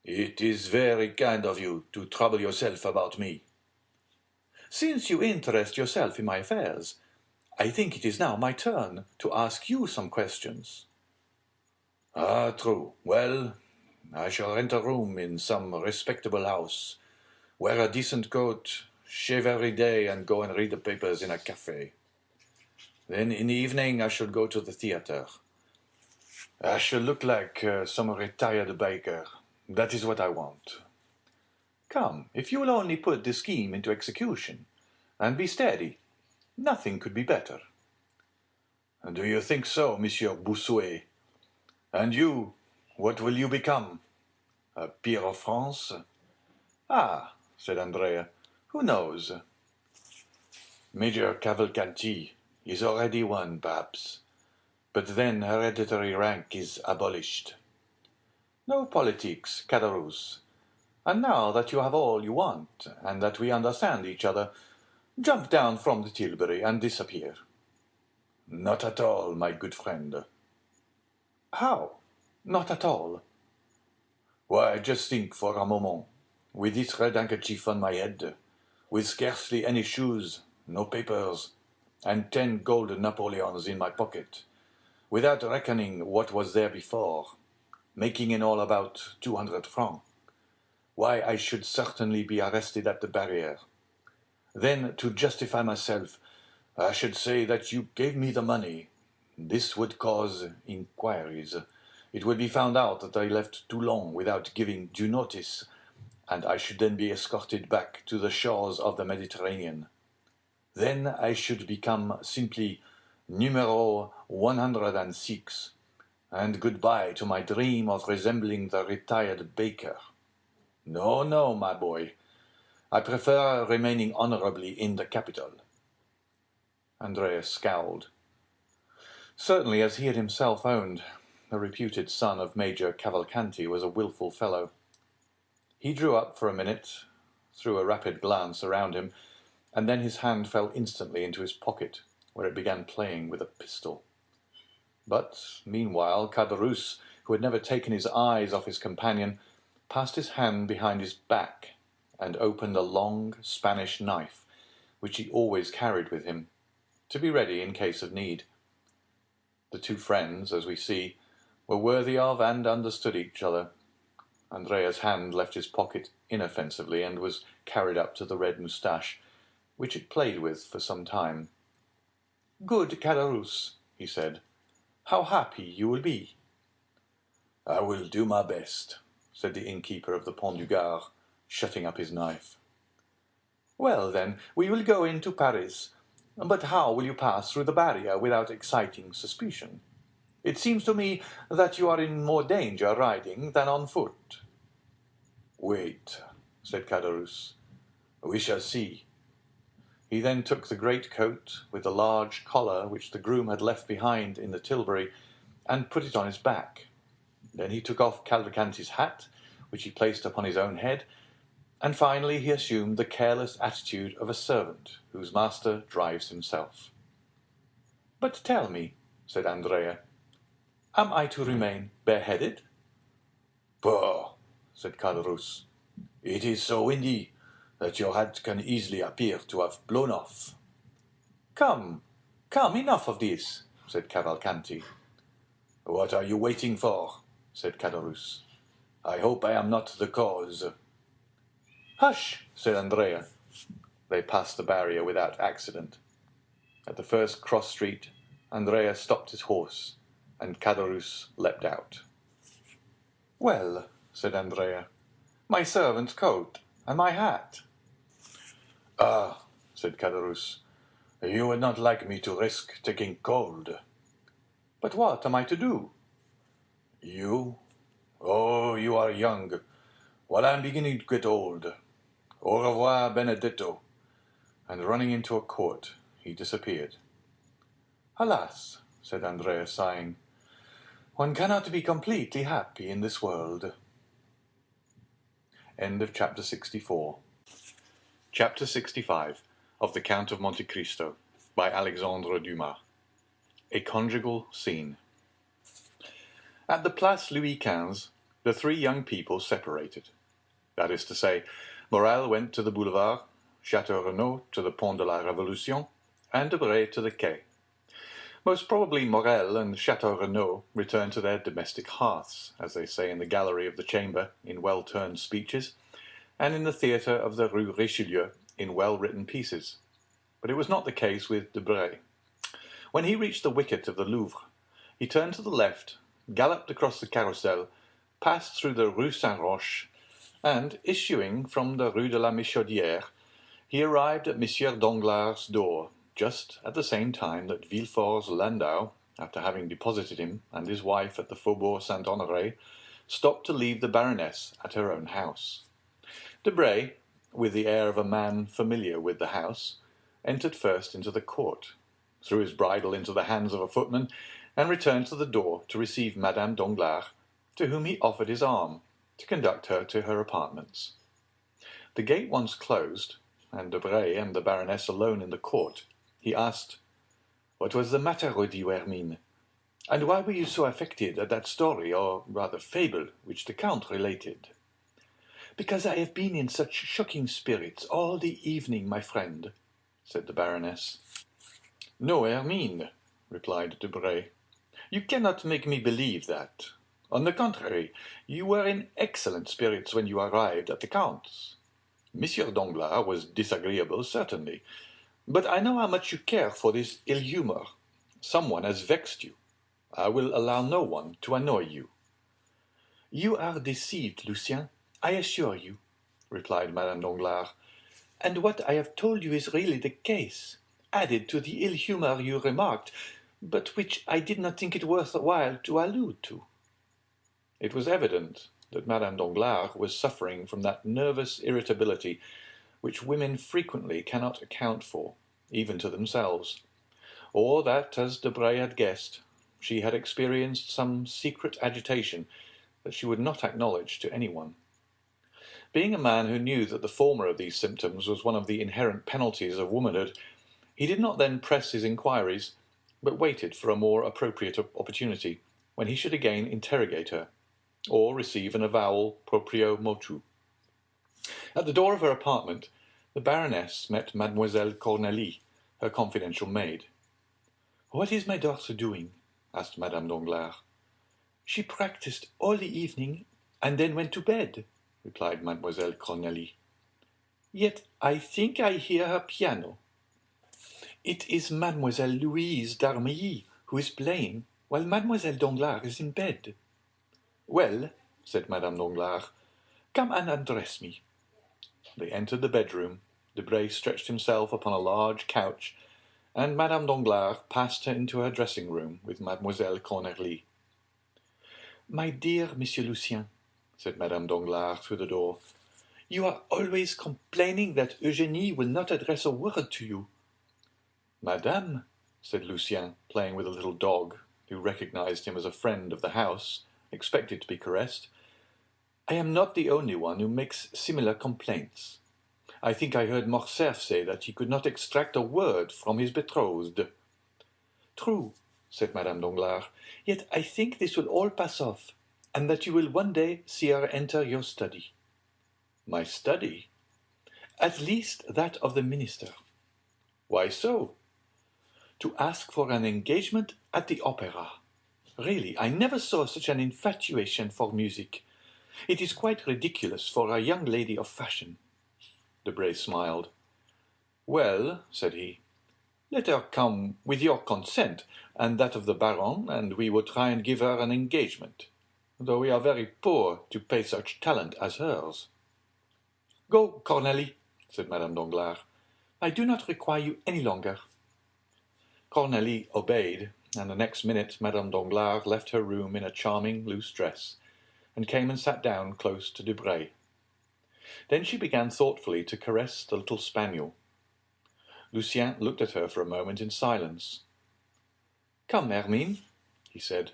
It is very kind of you to trouble yourself about me. Since you interest yourself in my affairs, I think it is now my turn to ask you some questions. Ah, true. Well, I shall rent a room in some respectable house, wear a decent coat, shave every day, and go and read the papers in a cafe. Then in the evening I shall go to the theatre. I shall look like some retired baker. That is what I want. Come, if you will only put the scheme into execution, and be steady, nothing could be better. Do you think so, Monsieur Bossuet? And you, what will you become? A peer of France? Ah, said Andrea, who knows? Major Cavalcanti is already one, perhaps, but then hereditary rank is abolished. No politics, Caderousse. And now that you have all you want, and that we understand each other, jump down from the tilbury and disappear. Not at all, my good friend. How? Not at all? Why, just think for a moment. With this red handkerchief on my head, with scarcely any shoes, no papers, and 10 gold Napoleons in my pocket, without reckoning what was there before, making in all about 200 francs. Why, I should certainly be arrested at the barrier. Then, to justify myself, I should say that you gave me the money. This would cause inquiries. It would be found out that I left Toulon without giving due notice, and I should then be escorted back to the shores of the Mediterranean. Then I should become simply numero 106, and goodbye to my dream of resembling the retired baker. No, no, my boy. I prefer remaining honorably in the capital. Andrea scowled. Certainly, as he had himself owned, the reputed son of Major Cavalcanti was a wilful fellow. He drew up for a minute, threw a rapid glance around him, and then his hand fell instantly into his pocket, where it began playing with a pistol. But, meanwhile, Caderousse, who had never taken his eyes off his companion, passed his hand behind his back and opened a long Spanish knife, which he always carried with him, to be ready in case of need. The two friends, as we see, were worthy of and understood each other. Andrea's hand left his pocket inoffensively and was carried up to the red moustache, which it played with for some time. "Good Caderousse," he said, "how happy you will be." "I will do my best," said the innkeeper of the Pont du Gard, shutting up his knife. "Well, then, we will go into Paris. But how will you pass through the barrier without exciting suspicion? It seems to me that you are in more danger riding than on foot." "Wait," said Caderousse. "We shall see." He then took the great coat with the large collar which the groom had left behind in the tilbury, and put it on his back. Then he took off Cavalcanti's hat, which he placed upon his own head, and finally he assumed the careless attitude of a servant whose master drives himself. "But tell me," said Andrea, "am I to remain bareheaded?" "Pooh," said Caderousse, "it is so windy that your hat can easily appear to have blown off." "Come, come, enough of this," said Cavalcanti. "What are you waiting for?" said Caderousse. "I hope I am not the cause." "Hush!" said Andrea. They passed the barrier without accident. At the first cross street, Andrea stopped his horse, and Caderousse leapt out. "Well," said Andrea, "my servant's coat and my hat." "Ah," said Caderousse, "you would not like me to risk taking cold." "But what am I to do?" "You? Oh, you are young, while I am beginning to get old. Au revoir, Benedetto." And running into a court, he disappeared. "Alas," said Andrea, sighing, "one cannot be completely happy in this world." End of chapter 64. Chapter 65 of the Count of Monte Cristo. by Alexandre Dumas. A conjugal scene. At the Place Louis XV, the three young people separated. That is to say, Morel went to the boulevard, Chateau Renaud to the Pont de la Révolution, and Debray to the quay. Most probably Morel and Chateau Renaud returned to their domestic hearths, as they say in the gallery of the Chamber in well-turned speeches, and in the theatre of the Rue Richelieu in well-written pieces. But it was not the case with Debray. When he reached the wicket of the Louvre, he turned to the left, galloped across the Carrousel, passed through the Rue Saint-Roch, and, issuing from the Rue de la Michaudière, he arrived at Monsieur Danglars' door, just at the same time that Villefort's landau, after having deposited him and his wife at the Faubourg Saint-Honoré, stopped to leave the Baroness at her own house. Debray, with the air of a man familiar with the house, entered first into the court, threw his bridle into the hands of a footman, and returned to the door to receive Madame Danglars, to whom he offered his arm, to conduct her to her apartments. The gate once closed, and Debray and the Baroness alone in the court, he asked, "What was the matter with you, Hermine? And why were you so affected at that story, or rather fable, which the Count related?" "Because I have been in such shocking spirits all the evening, my friend," said the Baroness. "No, Hermine," replied Debray. "You cannot make me believe that. On the contrary, you were in excellent spirits when you arrived at the Count's. Monsieur Danglars was disagreeable, certainly, but I know how much you care for this ill-humour. Someone has vexed you. I will allow no one to annoy you." "You are deceived, Lucien, I assure you," replied Madame Danglars, "and what I have told you is really the case, added to the ill-humour you remarked, but which I did not think it worth while to allude to." It was evident that Madame Danglars was suffering from that nervous irritability which women frequently cannot account for, even to themselves, or that, as Debray had guessed, she had experienced some secret agitation that she would not acknowledge to anyone. Being a man who knew that the former of these symptoms was one of the inherent penalties of womanhood, he did not then press his inquiries, but waited for a more appropriate opportunity, when he should again interrogate her, or receive an avowal proprio motu. At the door of her apartment, the Baroness met Mademoiselle Cornélie, her confidential maid. "What is my daughter doing?" asked Madame Danglars. "She practised all the evening, and then went to bed," replied Mademoiselle Cornélie. "Yet I think I hear her piano." "It is Mademoiselle Louise d'Armilly who is playing, while Mademoiselle Danglars is in bed." "Well," said Madame Danglars, "come and undress me." They entered the bedroom. Debray stretched himself upon a large couch, and Madame Danglars passed her into her dressing-room with Mademoiselle Cornélie. "My dear Monsieur Lucien," said Madame Danglars through the door, "you are always complaining that Eugénie will not address a word to you." "Madame," said Lucien, playing with a little dog, who recognized him as a friend of the house, expected to be caressed, "I am not the only one who makes similar complaints. I think I heard Morcerf say that he could not extract a word from his betrothed." "True," said Madame Danglars, "yet I think this will all pass off, and that you will one day see her enter your study." "My study?" "At least that of the minister." "Why so?" "To ask for an engagement at the opera. Really, I never saw such an infatuation for music. It is quite ridiculous for a young lady of fashion." Debray smiled. "Well," said he, "let her come with your consent and that of the Baron, and we will try and give her an engagement, though we are very poor to pay such talent as hers." "Go, Cornélie," said Madame Danglars. "I do not require you any longer." Cornélie obeyed, and the next minute Madame Danglars left her room in a charming loose dress, and came and sat down close to Debray. Then she began thoughtfully to caress the little spaniel. Lucien looked at her for a moment in silence. "Come, Hermine," he said.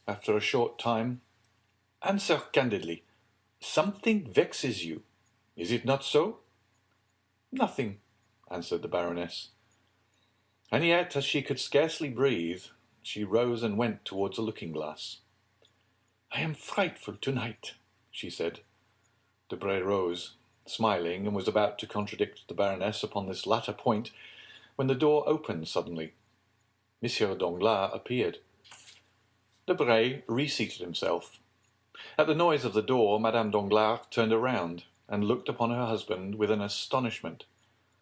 After a short time, "Answer candidly. Something vexes you. Is it not so?" "Nothing," answered the Baroness. And yet, as she could scarcely breathe, she rose and went towards a looking-glass. "I am frightful tonight," she said. Debray rose, smiling, and was about to contradict the Baroness upon this latter point, when the door opened suddenly. Monsieur Danglars appeared. Debray reseated himself. At the noise of the door, Madame Danglars turned around, and looked upon her husband with an astonishment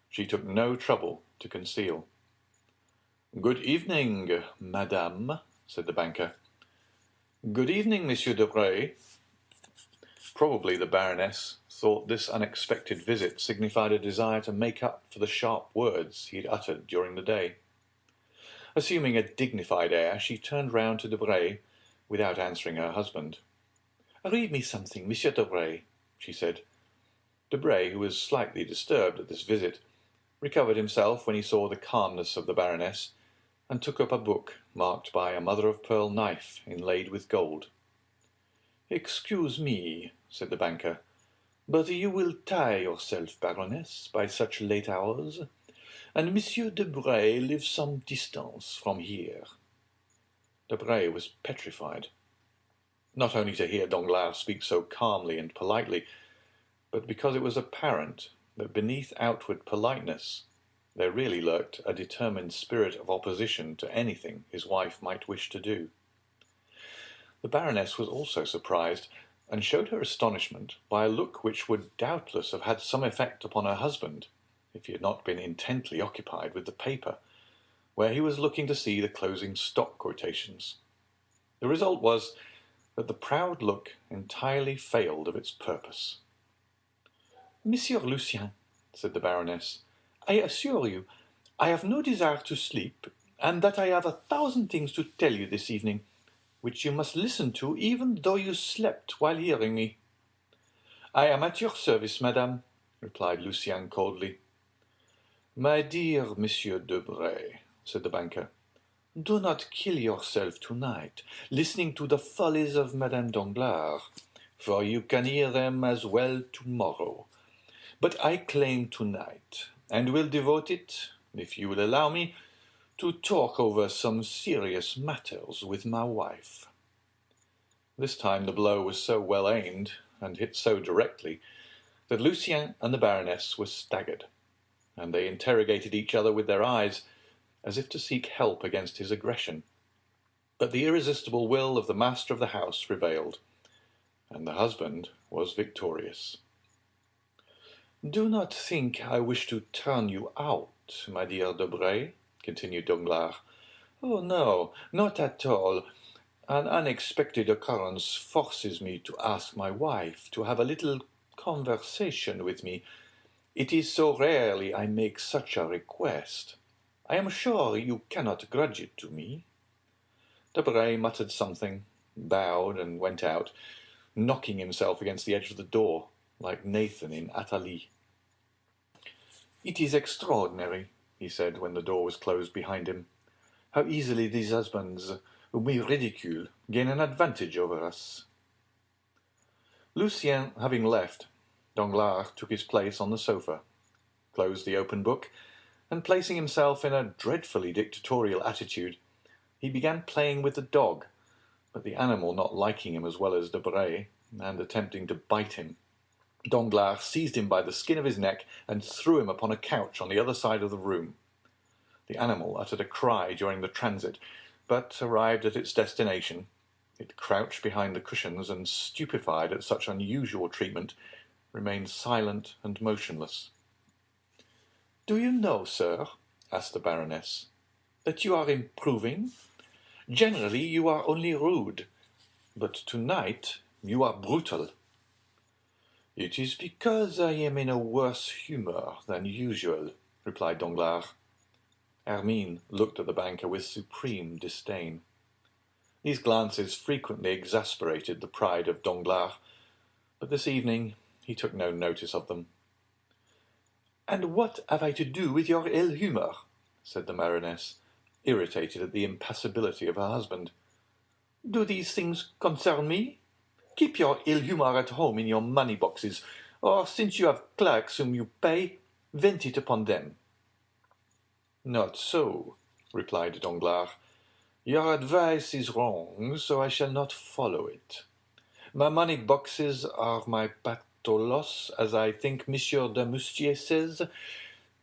she took no trouble to conceal. "Good evening, madame," said the banker. "Good evening, Monsieur Debray." Probably the Baroness thought this unexpected visit signified a desire to make up for the sharp words he had uttered during the day. Assuming a dignified air, she turned round to Debray, without answering her husband. "Read me something, Monsieur Debray," she said. Debray, who was slightly disturbed at this visit, recovered himself when he saw the calmness of the Baroness, and took up a book marked by a mother-of-pearl knife inlaid with gold. "Excuse me," said the banker, "but you will tire yourself, Baroness, by such late hours, and Monsieur Debray lives some distance from here." Debray was petrified, not only to hear Danglars speak so calmly and politely, but because it was apparent that beneath outward politeness there really lurked a determined spirit of opposition to anything his wife might wish to do. The Baroness was also surprised, and showed her astonishment by a look which would doubtless have had some effect upon her husband, if he had not been intently occupied with the paper, where he was looking to see the closing stock quotations. The result was that the proud look entirely failed of its purpose. "Monsieur Lucien," said the Baroness, "I assure you I have no desire to sleep, and that I have 1,000 things to tell you this evening, which you must listen to even though you slept while hearing me." "I am at your service, madame," replied Lucien coldly. "My dear Monsieur Debray," said the banker, "do not kill yourself tonight, listening to the follies of Madame Danglars, for you can hear them as well tomorrow. But I claim tonight, and will devote it, if you will allow me, to talk over some serious matters with my wife." This time the blow was so well aimed, and hit so directly, that Lucien and the Baroness were staggered, and they interrogated each other with their eyes, as if to seek help against his aggression. But the irresistible will of the master of the house prevailed, and the husband was victorious. "Do not think I wish to turn you out, my dear Debray," continued Danglars. "Oh, no, not at all. An unexpected occurrence forces me to ask my wife to have a little conversation with me. It is so rarely I make such a request. I am sure you cannot grudge it to me." Debray muttered something, bowed, and went out, knocking himself against the edge of the door, like Nathan in Athalie. "It is extraordinary," he said, when the door was closed behind him, "how easily these husbands, whom we ridicule, gain an advantage over us." Lucien having left, Danglars took his place on the sofa, closed the open book, and placing himself in a dreadfully dictatorial attitude, he began playing with the dog, but the animal not liking him as well as Debray, and attempting to bite him, Danglars seized him by the skin of his neck and threw him upon a couch on the other side of the room. The animal uttered a cry during the transit, but, arrived at its destination, it crouched behind the cushions, and, stupefied at such unusual treatment, remained silent and motionless. "Do you know, sir," asked the Baroness, "that you are improving? Generally you are only rude, but tonight you are brutal." "It is because I am in a worse humour than usual," replied Danglars. Hermine looked at the banker with supreme disdain. These glances frequently exasperated the pride of Danglars, but this evening he took no notice of them. "And what have I to do with your ill humour?" said the Baroness, irritated at the impassibility of her husband. "Do these things concern me? Keep your ill humour at home in your money-boxes, or, since you have clerks whom you pay, vent it upon them." "Not so," replied Danglars. "Your advice is wrong, so I shall not follow it. My money boxes are my patolos, as I think Monsieur de Moustier says,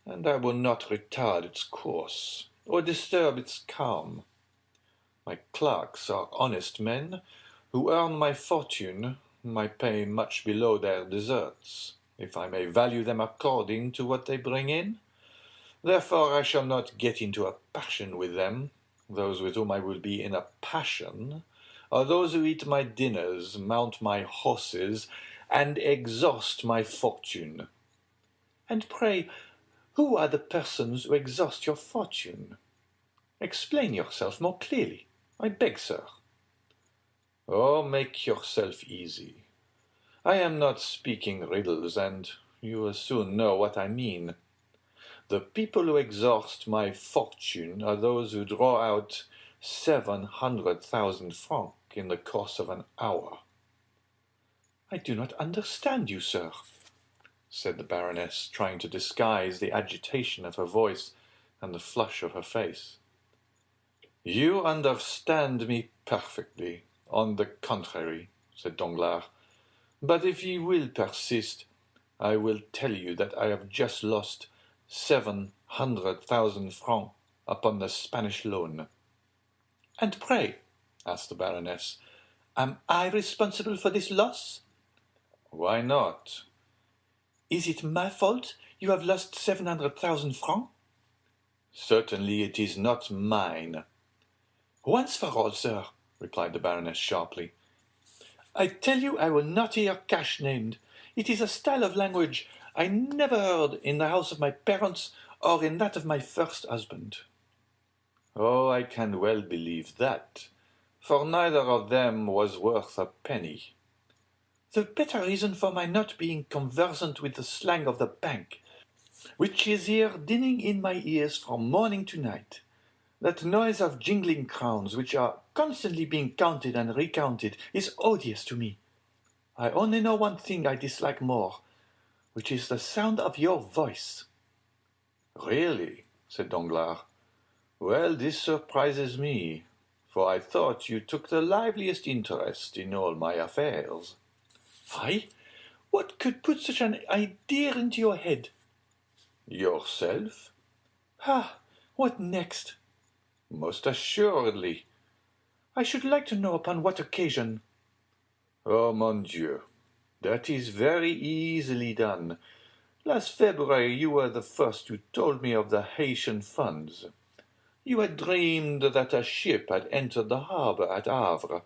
and I will not retard its course, or disturb its calm. My clerks are honest men, who earn my fortune, my pay much below their deserts, if I may value them according to what they bring in. Therefore I shall not get into a passion with them. Those with whom I will be in a passion are those who eat my dinners, mount my horses, and exhaust my fortune." "And pray, who are the persons who exhaust your fortune? Explain yourself more clearly, I beg, sir." "Oh, make yourself easy. I am not speaking riddles, and you will soon know what I mean. The people who exhaust my fortune are those who draw out 700,000 francs in the course of an hour." "I do not understand you, sir," said the Baroness, trying to disguise the agitation of her voice and the flush of her face. "You understand me perfectly, on the contrary," said Danglars. "But if you will persist, I will tell you that I have just lost 700,000 francs upon the Spanish loan." "And pray," asked the Baroness, "am I responsible for this loss?" "Why not?" "Is it my fault you have lost 700,000 francs?" "Certainly it is not mine." "Once for all, sir," replied the Baroness sharply, "I tell you I will not hear cash named. It is a style of language I never heard in the house of my parents or in that of my first husband." "Oh, I can well believe that, for neither of them was worth a penny." "The better reason for my not being conversant with the slang of the bank, which is here dinning in my ears from morning to night. That noise of jingling crowns, which are constantly being counted and recounted, is odious to me. I only know one thing I dislike more, which is the sound of your voice." "Really?" said Danglars. "Well, this surprises me, for I thought you took the liveliest interest in all my affairs." "I? What could put such an idea into your head?" "Yourself." "Ah, what next?" "Most assuredly." "I should like to know upon what occasion." "Oh, mon Dieu, that is very easily done. Last February you were the first who told me of the Haitian funds. You had dreamed that a ship had entered the harbour at Havre,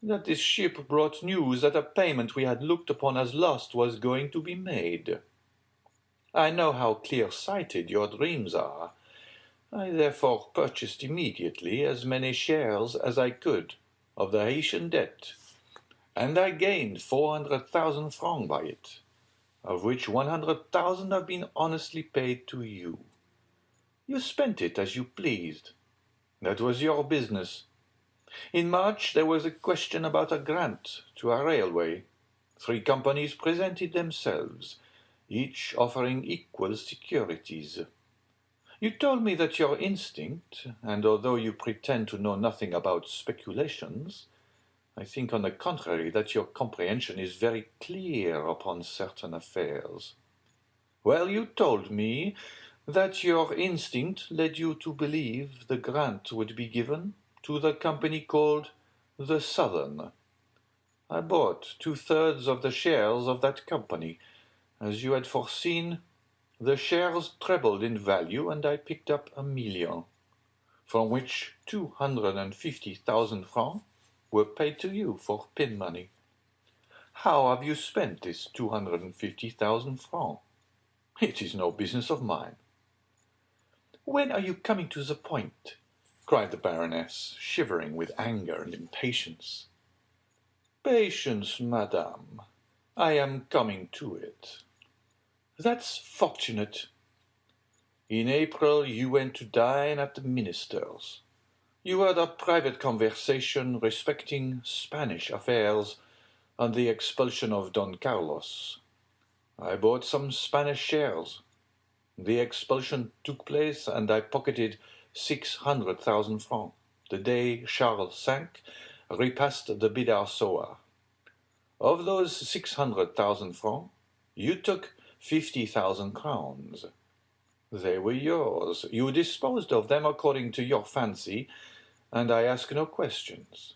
that this ship brought news that a payment we had looked upon as lost was going to be made. I know how clear-sighted your dreams are. I therefore purchased immediately as many shares as I could of the Haitian debt, and I gained 400,000 francs by it, of which 100,000 have been honestly paid to you. You spent it as you pleased. That was your business. In March there was a question about a grant to a railway. 3 companies presented themselves, each offering equal securities. You told me that your instinct, and although you pretend to know nothing about speculations, I think on the contrary that your comprehension is very clear upon certain affairs. Well, you told me that your instinct led you to believe the grant would be given to the company called the Southern. I bought 2/3 of the shares of that company. As you had foreseen, the shares trebled in value, and I picked up 1,000,000, from which 250,000 francs were paid to you for pin money. How have you spent this 250,000 francs? It is no business of mine." "When are you coming to the point?" cried the Baroness, shivering with anger and impatience. "Patience, madame. I am coming to it." "That's fortunate." In April you went to dine at the minister's. You had a private conversation respecting Spanish affairs and the expulsion of Don Carlos. I bought some Spanish shares. The expulsion took place, and I pocketed 600,000 francs, the day Charles V repassed the Bidart sower. Of those 600,000 francs, you took 50,000 crowns. They were yours. You disposed of them according to your fancy, and I ask no questions.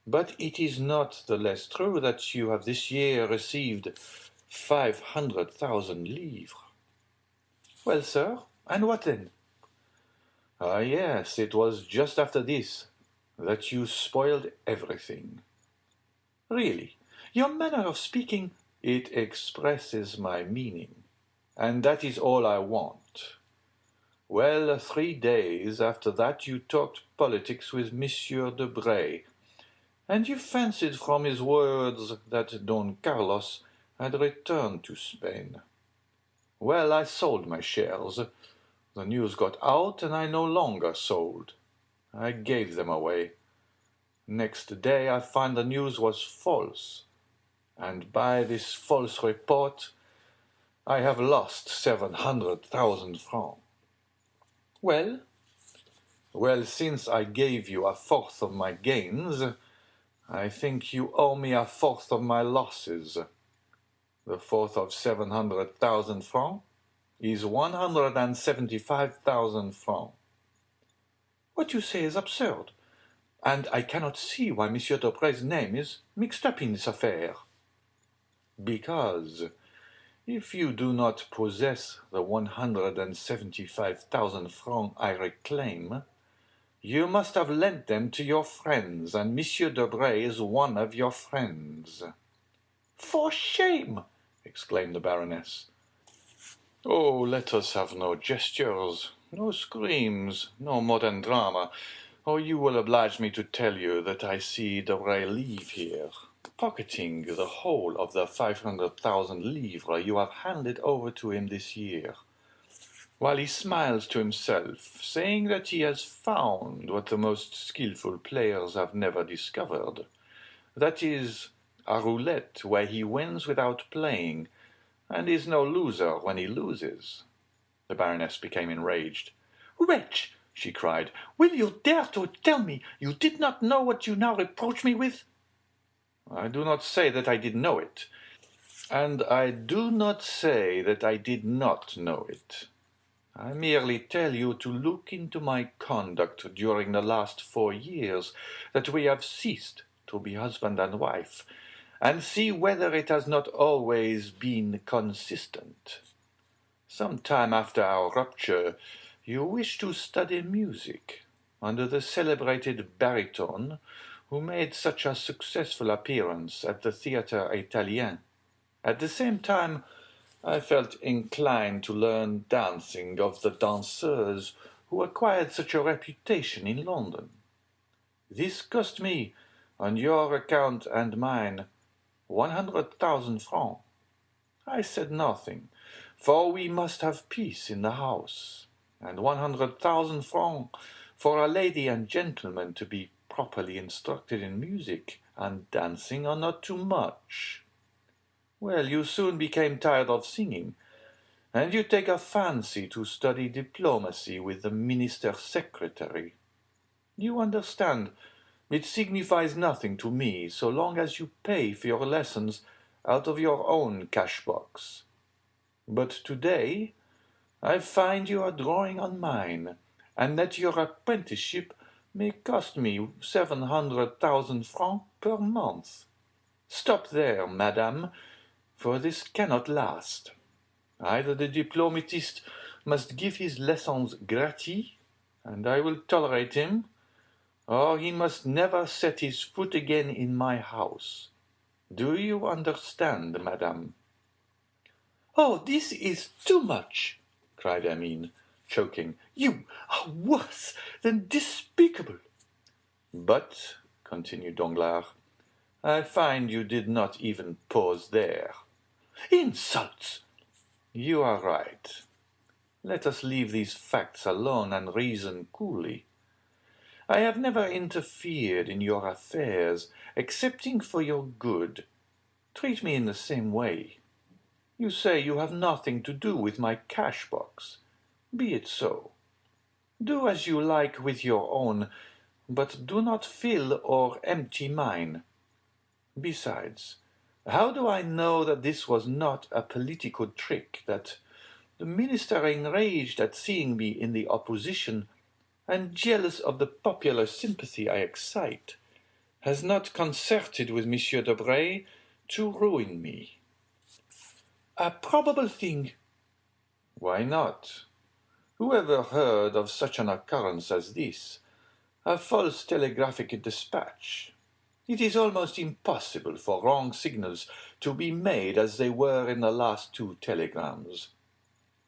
But it is not the less true that you have this year received 500,000 livres. Well, sir, and what then? Ah, yes, it was just after this that you spoiled everything. Really, your manner of speaking, it expresses my meaning, and that is all I want. Well, 3 days after that you talked politics with Monsieur de Bray, and you fancied from his words that Don Carlos had returned to Spain. Well, I sold my shares. The news got out, and I no longer sold. I gave them away. Next day I find the news was false, and by this false report I have lost 700,000 francs. Well? Well, since I gave you a fourth of my gains, I think you owe me a fourth of my losses. The fourth of 700,000 francs is 175,000 francs. What you say is absurd, and I cannot see why Monsieur Daubray's name is mixed up in this affair. Because if you do not possess the 175,000 francs I reclaim, you must have lent them to your friends, and Monsieur Debray is one of your friends. For shame! Exclaimed the Baroness. Oh, let us have no gestures, no screams, no modern drama, or you will oblige me to tell you that I see Debray leave here, pocketing the whole of the 500,000 livres you have handed over to him this year, while he smiles to himself, saying that he has found what the most skilful players have never discovered, that is, a roulette where he wins without playing, and is no loser when he loses. The Baroness became enraged. "Wretch!" she cried, "will you dare to tell me you did not know what you now reproach me with?" "I do not say that I did know it, and I do not say that I did not know it. I merely tell you to look into my conduct during the last 4 years that we have ceased to be husband and wife, and see whether it has not always been consistent. Some time after our rupture, you wished to study music, under the celebrated baritone who made such a successful appearance at the Theatre Italien. At the same time, I felt inclined to learn dancing of the danseuses who acquired such a reputation in London. This cost me, on your account and mine, 100,000 francs. I said nothing, for we must have peace in the house, and 100,000 francs for a lady and gentleman to be properly instructed in music and dancing are not too much. Well, you soon became tired of singing, and you take a fancy to study diplomacy with the minister's secretary. You understand, it signifies nothing to me so long as you pay for your lessons out of your own cash-box. But today I find you are drawing on mine, and that your apprenticeship may cost me 700,000 francs per month. Stop there, madame, for this cannot last. Either the diplomatist must give his lessons gratis, and I will tolerate him, or he must never set his foot again in my house. Do you understand, madame?" "Oh, this is too much!" cried Hermine, choking. "You are worse than despicable." "But," continued Danglars, "I find you did not even pause there." "Insults!" "You are right. Let us leave these facts alone and reason coolly. I have never interfered in your affairs, excepting for your good. Treat me in the same way. You say you have nothing to do with my cash-box. Be it so. Do as you like with your own, but do not fill or empty mine. Besides, how do I know that this was not a political trick, that the minister, enraged at seeing me in the opposition, and jealous of the popular sympathy I excite, has not concerted with Monsieur Debray to ruin me? A probable thing. Why not? Who ever heard of such an occurrence as this? A false telegraphic dispatch. It is almost impossible for wrong signals to be made as they were in the last 2 telegrams.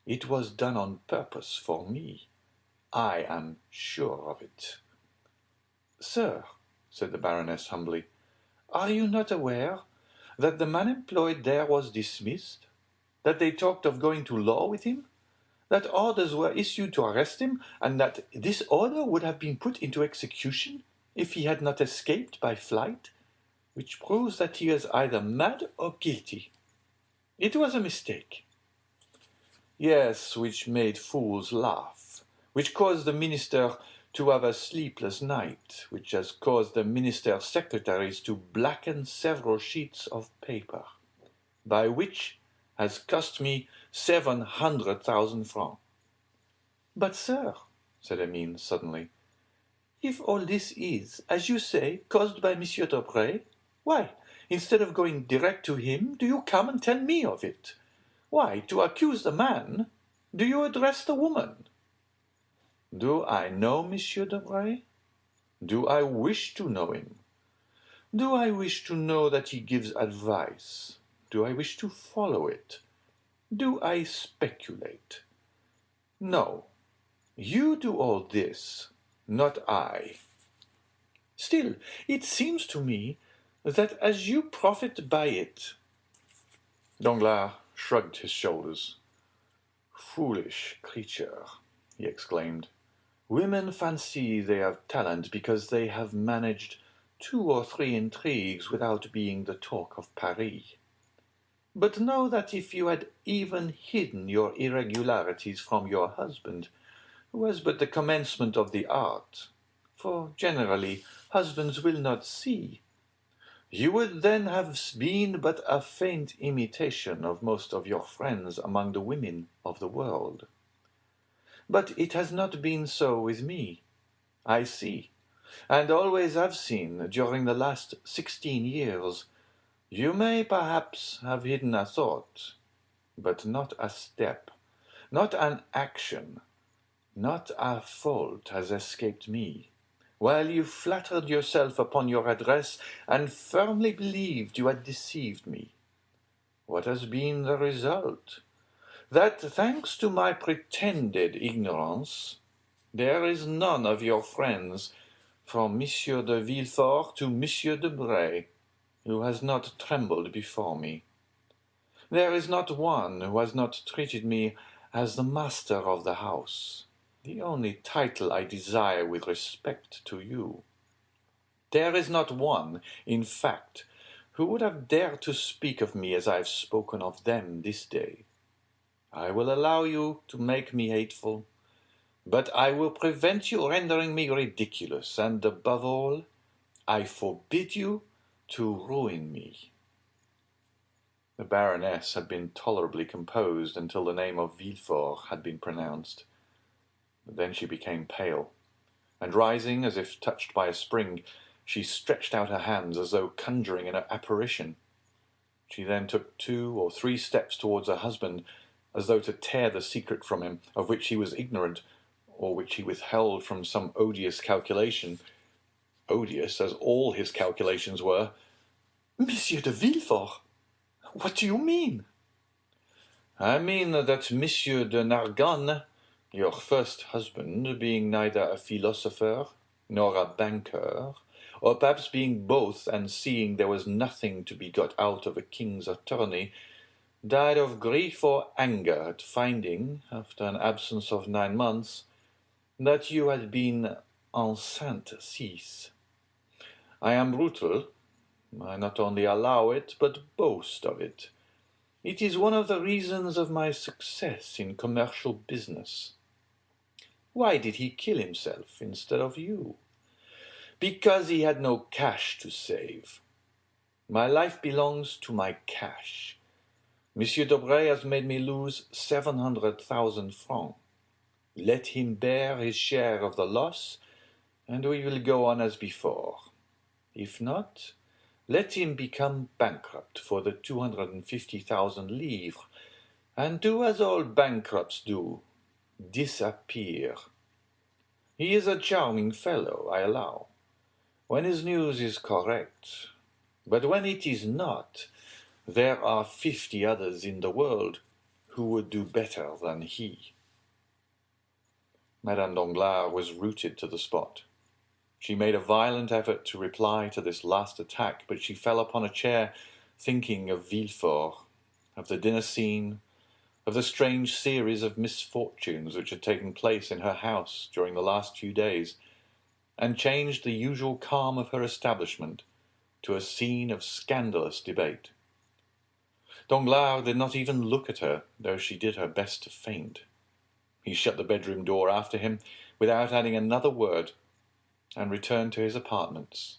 It was done on purpose for me. I am sure of it. Sir, said the Baroness humbly, are you not aware that the man employed there was dismissed? That they talked of going to law with him? That orders were issued to arrest him, and that this order would have been put into execution if he had not escaped by flight, which proves that he is either mad or guilty. It was a mistake. Yes, which made fools laugh, which caused the minister to have a sleepless night, which has caused the minister's secretaries to blacken several sheets of paper, by which has cost me 700,000 francs. But, sir, said Emile suddenly, if all this is, as you say, caused by Monsieur Debray, why, instead of going direct to him, do you come and tell me of it? Why, to accuse the man, do you address the woman? Do I know Monsieur Debray? Do I wish to know him? Do I wish to know that he gives advice? Do I wish to follow it? Do I speculate? No. You do all this, not I. Still, it seems to me that as you profit by it. Danglars shrugged his shoulders. Foolish creature, he exclaimed. Women fancy they have talent because they have managed 2 or 3 intrigues without being the talk of Paris. But know that if you had even hidden your irregularities from your husband, who was but the commencement of the art, for generally husbands will not see, you would then have been but a faint imitation of most of your friends among the women of the world. But it has not been so with me. I see, and always have seen during the last 16 years. You may perhaps have hidden a thought, but not a step, not an action, not a fault has escaped me, while you flattered yourself upon your address and firmly believed you had deceived me. What has been the result? That, thanks to my pretended ignorance, there is none of your friends, from Monsieur de Villefort to Monsieur Debray, who has not trembled before me. There is not one who has not treated me as the master of the house, the only title I desire with respect to you. There is not one, in fact, who would have dared to speak of me as I have spoken of them this day. I will allow you to make me hateful, but I will prevent you rendering me ridiculous, and above all, I forbid you to ruin me. The Baroness had been tolerably composed until the name of Villefort had been pronounced. But then she became pale, and rising as if touched by a spring, she stretched out her hands as though conjuring an apparition. She then took 2 or 3 steps towards her husband, as though to tear the secret from him, of which he was ignorant, or which he withheld from some odious calculation, odious as all his calculations were. Monsieur de Villefort, what do you mean? I mean that Monsieur de Nargonne, your first husband, being neither a philosopher nor a banker, or perhaps being both, and seeing there was nothing to be got out of a king's attorney, died of grief or anger at finding, after an absence of 9 months, that you had been enceinte 6. I am brutal. I not only allow it, but boast of it. It is one of the reasons of my success in commercial business. Why did he kill himself instead of you? Because he had no cash to save. My life belongs to my cash. Monsieur Debray has made me lose 700,000 francs. Let him bear his share of the loss, and we will go on as before. If not, let him become bankrupt for the 250,000 livres, and do as all bankrupts do, disappear. He is a charming fellow, I allow, when his news is correct. But when it is not, there are 50 others in the world who would do better than he. Madame Danglars was rooted to the spot. She made a violent effort to reply to this last attack, but she fell upon a chair, thinking of Villefort, of the dinner scene, of the strange series of misfortunes which had taken place in her house during the last few days, and changed the usual calm of her establishment to a scene of scandalous debate. Danglars did not even look at her, though she did her best to faint. He shut the bedroom door after him without adding another word, and returned to his apartments.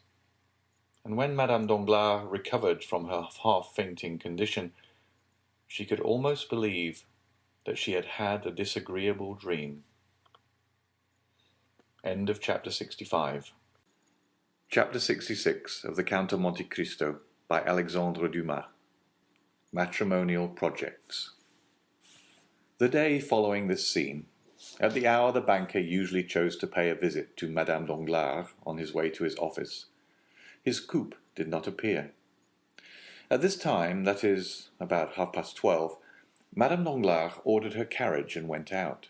And when Madame Danglars recovered from her half-fainting condition, she could almost believe that she had had a disagreeable dream. End of chapter 65. Chapter 66 of the Count of Monte Cristo by Alexandre Dumas. Matrimonial Projects. The day following this scene, at the hour the banker usually chose to pay a visit to Madame Danglars on his way to his office, his coupe did not appear. At this time, that is, about 12:30, Madame Danglars ordered her carriage and went out.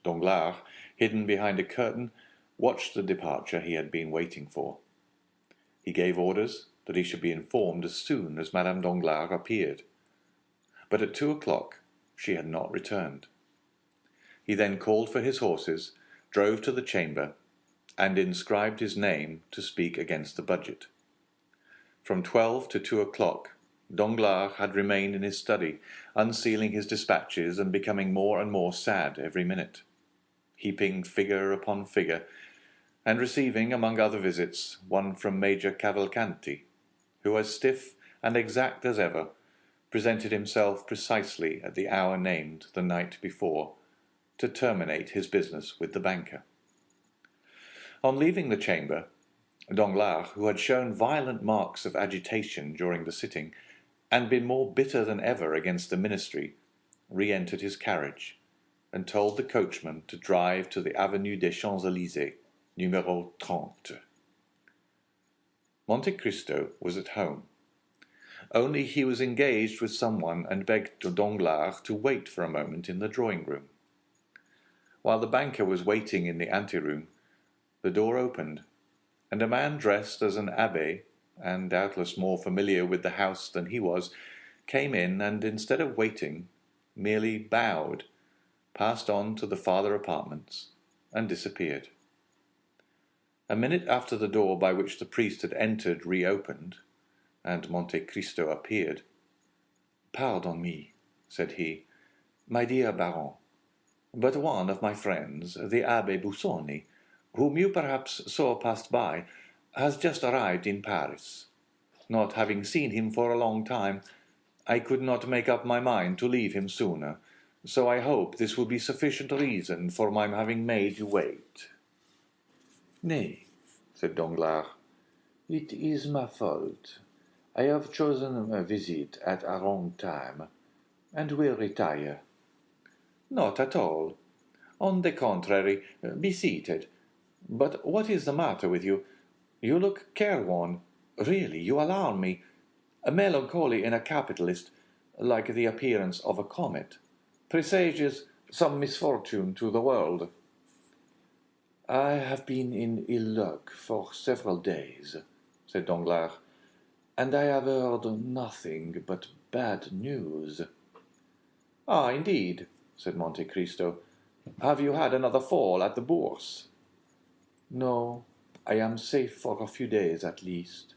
Danglars, hidden behind a curtain, watched the departure he had been waiting for. He gave orders that he should be informed as soon as Madame Danglars appeared. But at 2 o'clock she had not returned. He then called for his horses, drove to the chamber, and inscribed his name to speak against the budget. From 12 to 2 o'clock, Danglars had remained in his study, unsealing his dispatches and becoming more and more sad every minute, heaping figure upon figure, and receiving, among other visits, one from Major Cavalcanti, who, as stiff and exact as ever, presented himself precisely at the hour named the night before, to terminate his business with the banker. On leaving the chamber, Danglars, who had shown violent marks of agitation during the sitting, and been more bitter than ever against the ministry, re-entered his carriage, and told the coachman to drive to the Avenue des Champs-Élysées, numero 30. Monte Cristo was at home. Only he was engaged with someone and begged Danglars to wait for a moment in the drawing-room. While the banker was waiting in the anteroom, the door opened, and a man dressed as an abbé, and doubtless more familiar with the house than he was, came in and, instead of waiting, merely bowed, passed on to the farther apartments, and disappeared. A minute after the door by which the priest had entered reopened, and Monte Cristo appeared. "Pardon me," said he, "my dear Baron, but one of my friends, the Abbé Busoni, whom you perhaps saw passed by, has just arrived in Paris. Not having seen him for a long time, I could not make up my mind to leave him sooner, so I hope this will be sufficient reason for my having made you wait." "Nay," said Danglars, "it is my fault. I have chosen a visit at a wrong time, and will retire." "Not at all. On the contrary, be seated. But what is the matter with you? You look careworn. Really, you alarm me. Melancholy in a capitalist, like the appearance of a comet, presages some misfortune to the world." "I have been in ill luck for several days," said Danglars, "and I have heard nothing but bad news." "Ah, indeed," said Monte Cristo. "Have you had another fall at the Bourse?" "No, I am safe for a few days at least.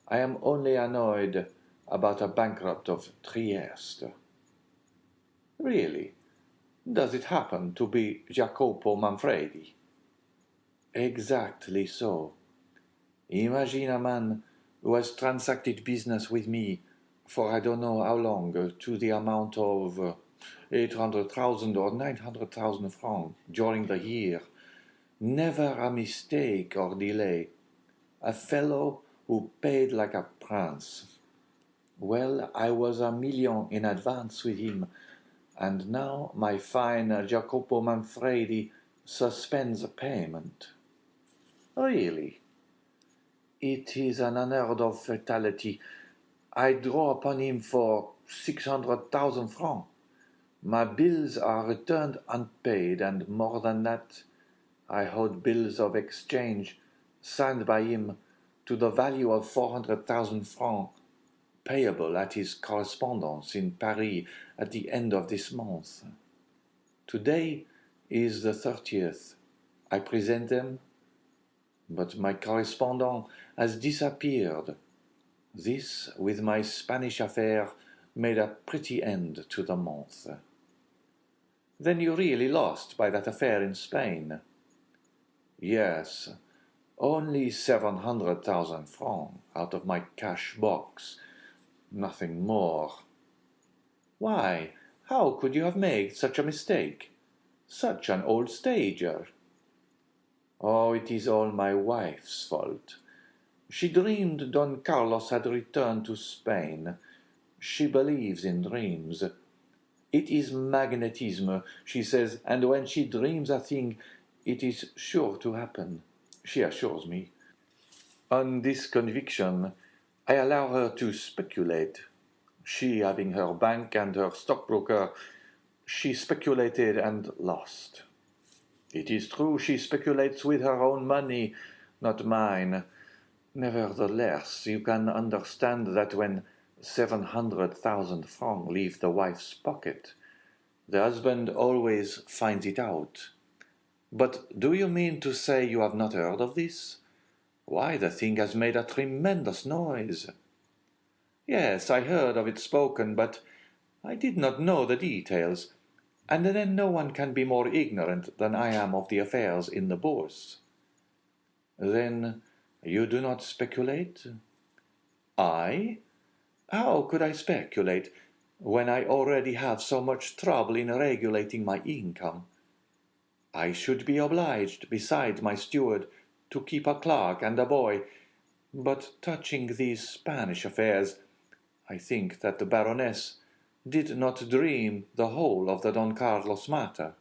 I am only annoyed about a bankrupt of Trieste." "Really? Does it happen to be Jacopo Manfredi? Exactly so. Imagine a man who has transacted business with me for I don't know how long, to the amount of 800,000 or 900,000 francs during the year. Never a mistake or delay. A fellow who paid like a prince. Well, I was a million in advance with him, and now my fine Jacopo Manfredi suspends payment. Really? It is an unheard of fatality. I draw upon him for 600,000 francs. My bills are returned unpaid, and more than that, I hold bills of exchange signed by him to the value of 400,000 francs, payable at his correspondence in Paris at the end of this month. Today is the 30th. I present them, but my correspondent has disappeared. This, with my Spanish affair, made a pretty end to the month. Then you really lost by that affair in Spain? Yes, only 700,000 francs out of my cash box, nothing more. Why, how could you have made such a mistake? Such an old stager. Oh, it is all my wife's fault. She dreamed Don Carlos had returned to Spain. She believes in dreams. It is magnetism, she says, and when she dreams a thing, it is sure to happen, she assures me. On this conviction, I allow her to speculate. She having her bank and her stockbroker, she speculated and lost. It is true she speculates with her own money, not mine. Nevertheless, you can understand that when 700,000 francs leave the wife's pocket, the husband always finds it out. But do you mean to say you have not heard of this? Why, the thing has made a tremendous noise. Yes, I heard of it spoken, but I did not know the details, and then no one can be more ignorant than I am of the affairs in the Bourse. Then you do not speculate? I? How could I speculate when I already have so much trouble in regulating my income? I should be obliged, besides my steward, to keep a clerk and a boy, but touching these Spanish affairs, I think that the Baroness did not dream the whole of the Don Carlos matter.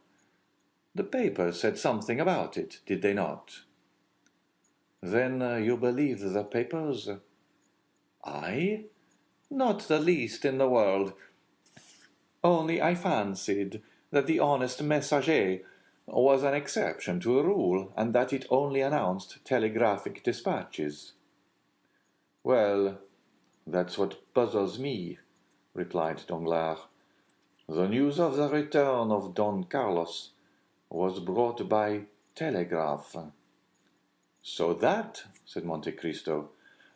The papers said something about it, did they not? Then you believe the papers? I? Not the least in the world. Only I fancied that the honest Messager was an exception to a rule, and that it only announced telegraphic dispatches. Well, that's what puzzles me, replied Danglars. The news of the return of Don Carlos was brought by telegraph. So that, said Monte Cristo,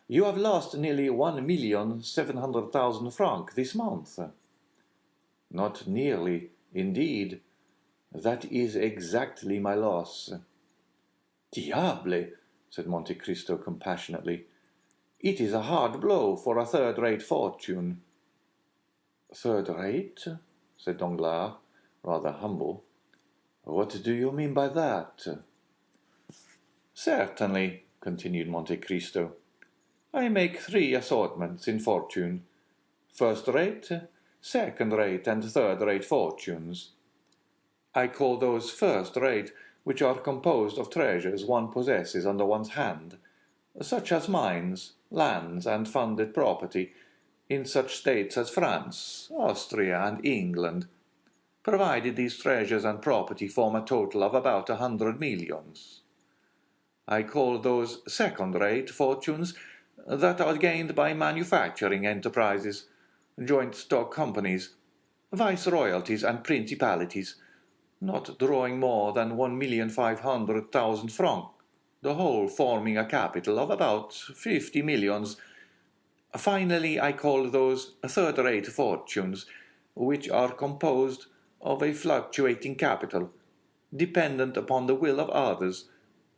you have lost nearly 1,700,000 francs this month. Not nearly, indeed. That is exactly my loss. Diable, said Monte Cristo compassionately, it is a hard blow for a third-rate fortune. Third-rate? Said Danglars, rather humble. What do you mean by that? Certainly, continued Monte Cristo. I make 3 assortments in fortune: first-rate, second-rate, and third-rate fortunes. I call those first-rate which are composed of treasures one possesses under one's hand, such as mines, lands, and funded property, in such states as France, Austria, and England, provided these treasures and property form a total of about 100 millions. I call those second-rate fortunes that are gained by manufacturing enterprises, joint stock companies, viceroyalties, and principalities, not drawing more than 1,500,000 francs, the whole forming a capital of about 50 millions. Finally, I call those third-rate fortunes, which are composed of a fluctuating capital, dependent upon the will of others,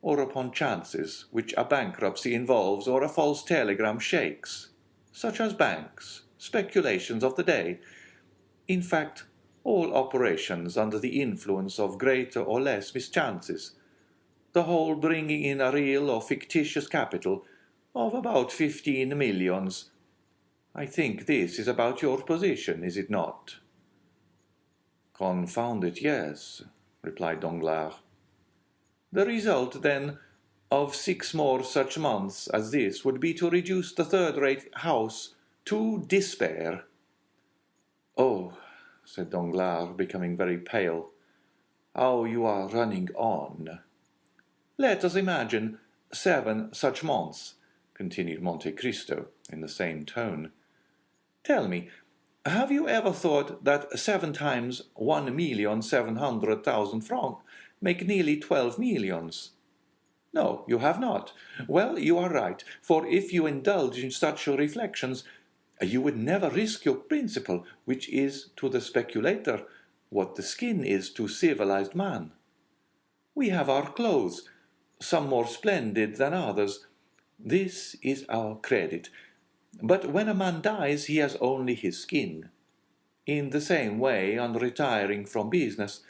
or upon chances which a bankruptcy involves or a false telegram shakes, such as banks, speculations of the day, in fact, all operations under the influence of greater or less mischances, the whole bringing in a real or fictitious capital of about 15 millions. I think this is about your position, is it not? Confound it, yes, replied Danglars. The result, then, of 6 more such months as this would be to reduce the third-rate house to despair. Oh, said Danglars, becoming very pale, how you are running on. Let us imagine 7 such months, continued Monte Cristo in the same tone. Tell me, have you ever thought that 7 times 1,700,000 francs make nearly 12 millions? No, you have not. Well, you are right, for if you indulge in such reflections, you would never risk your principal, which is to the speculator what the skin is to civilized man. We have our clothes, some more splendid than others. This is our credit. But when a man dies, he has only his skin. In the same way, on retiring from business,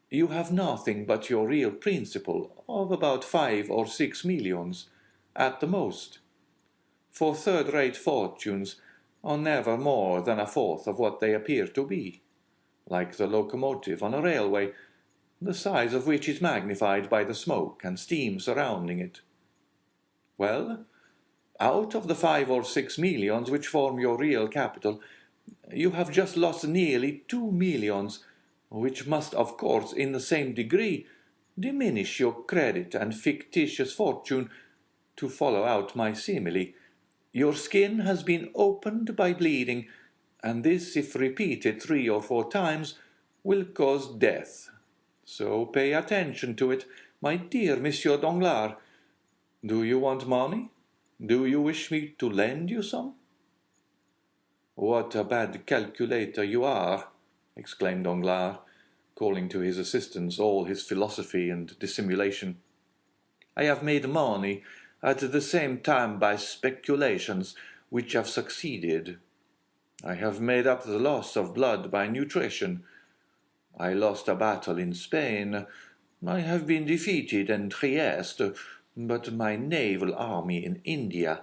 you have nothing but your real principal of about 5 or 6 millions, at the most. For third-rate fortunes are never more than a fourth of what they appear to be, like the locomotive on a railway, the size of which is magnified by the smoke and steam surrounding it. Well, out of the 5 or 6 millions which form your real capital, you have just lost nearly 2 millions, which must, of course, in the same degree, diminish your credit and fictitious fortune. To follow out my simile, your skin has been opened by bleeding, and this, if repeated 3 or 4 times, will cause death. So pay attention to it, my dear Monsieur Danglars. Do you want money? Do you wish me to lend you some? What a bad calculator you are, exclaimed Danglars, calling to his assistance all his philosophy and dissimulation. I have made money at the same time by speculations which have succeeded. I have made up the loss of blood by nutrition. I lost a battle in Spain. I have been defeated in Trieste, but my naval army in India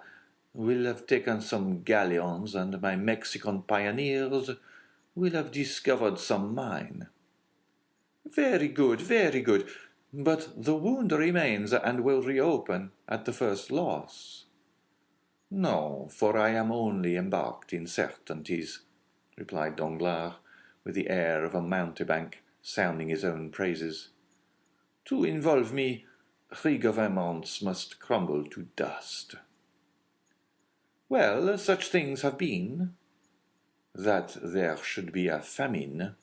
will have taken some galleons, and my Mexican pioneers will have discovered some mine. Very good, very good. But the wound remains and will reopen at the first loss. No, for I am only embarked in certainties, replied Danglars, with the air of a mountebank sounding his own praises. To involve me, 3 governments must crumble to dust. Well, such things have been. That there should be a famine.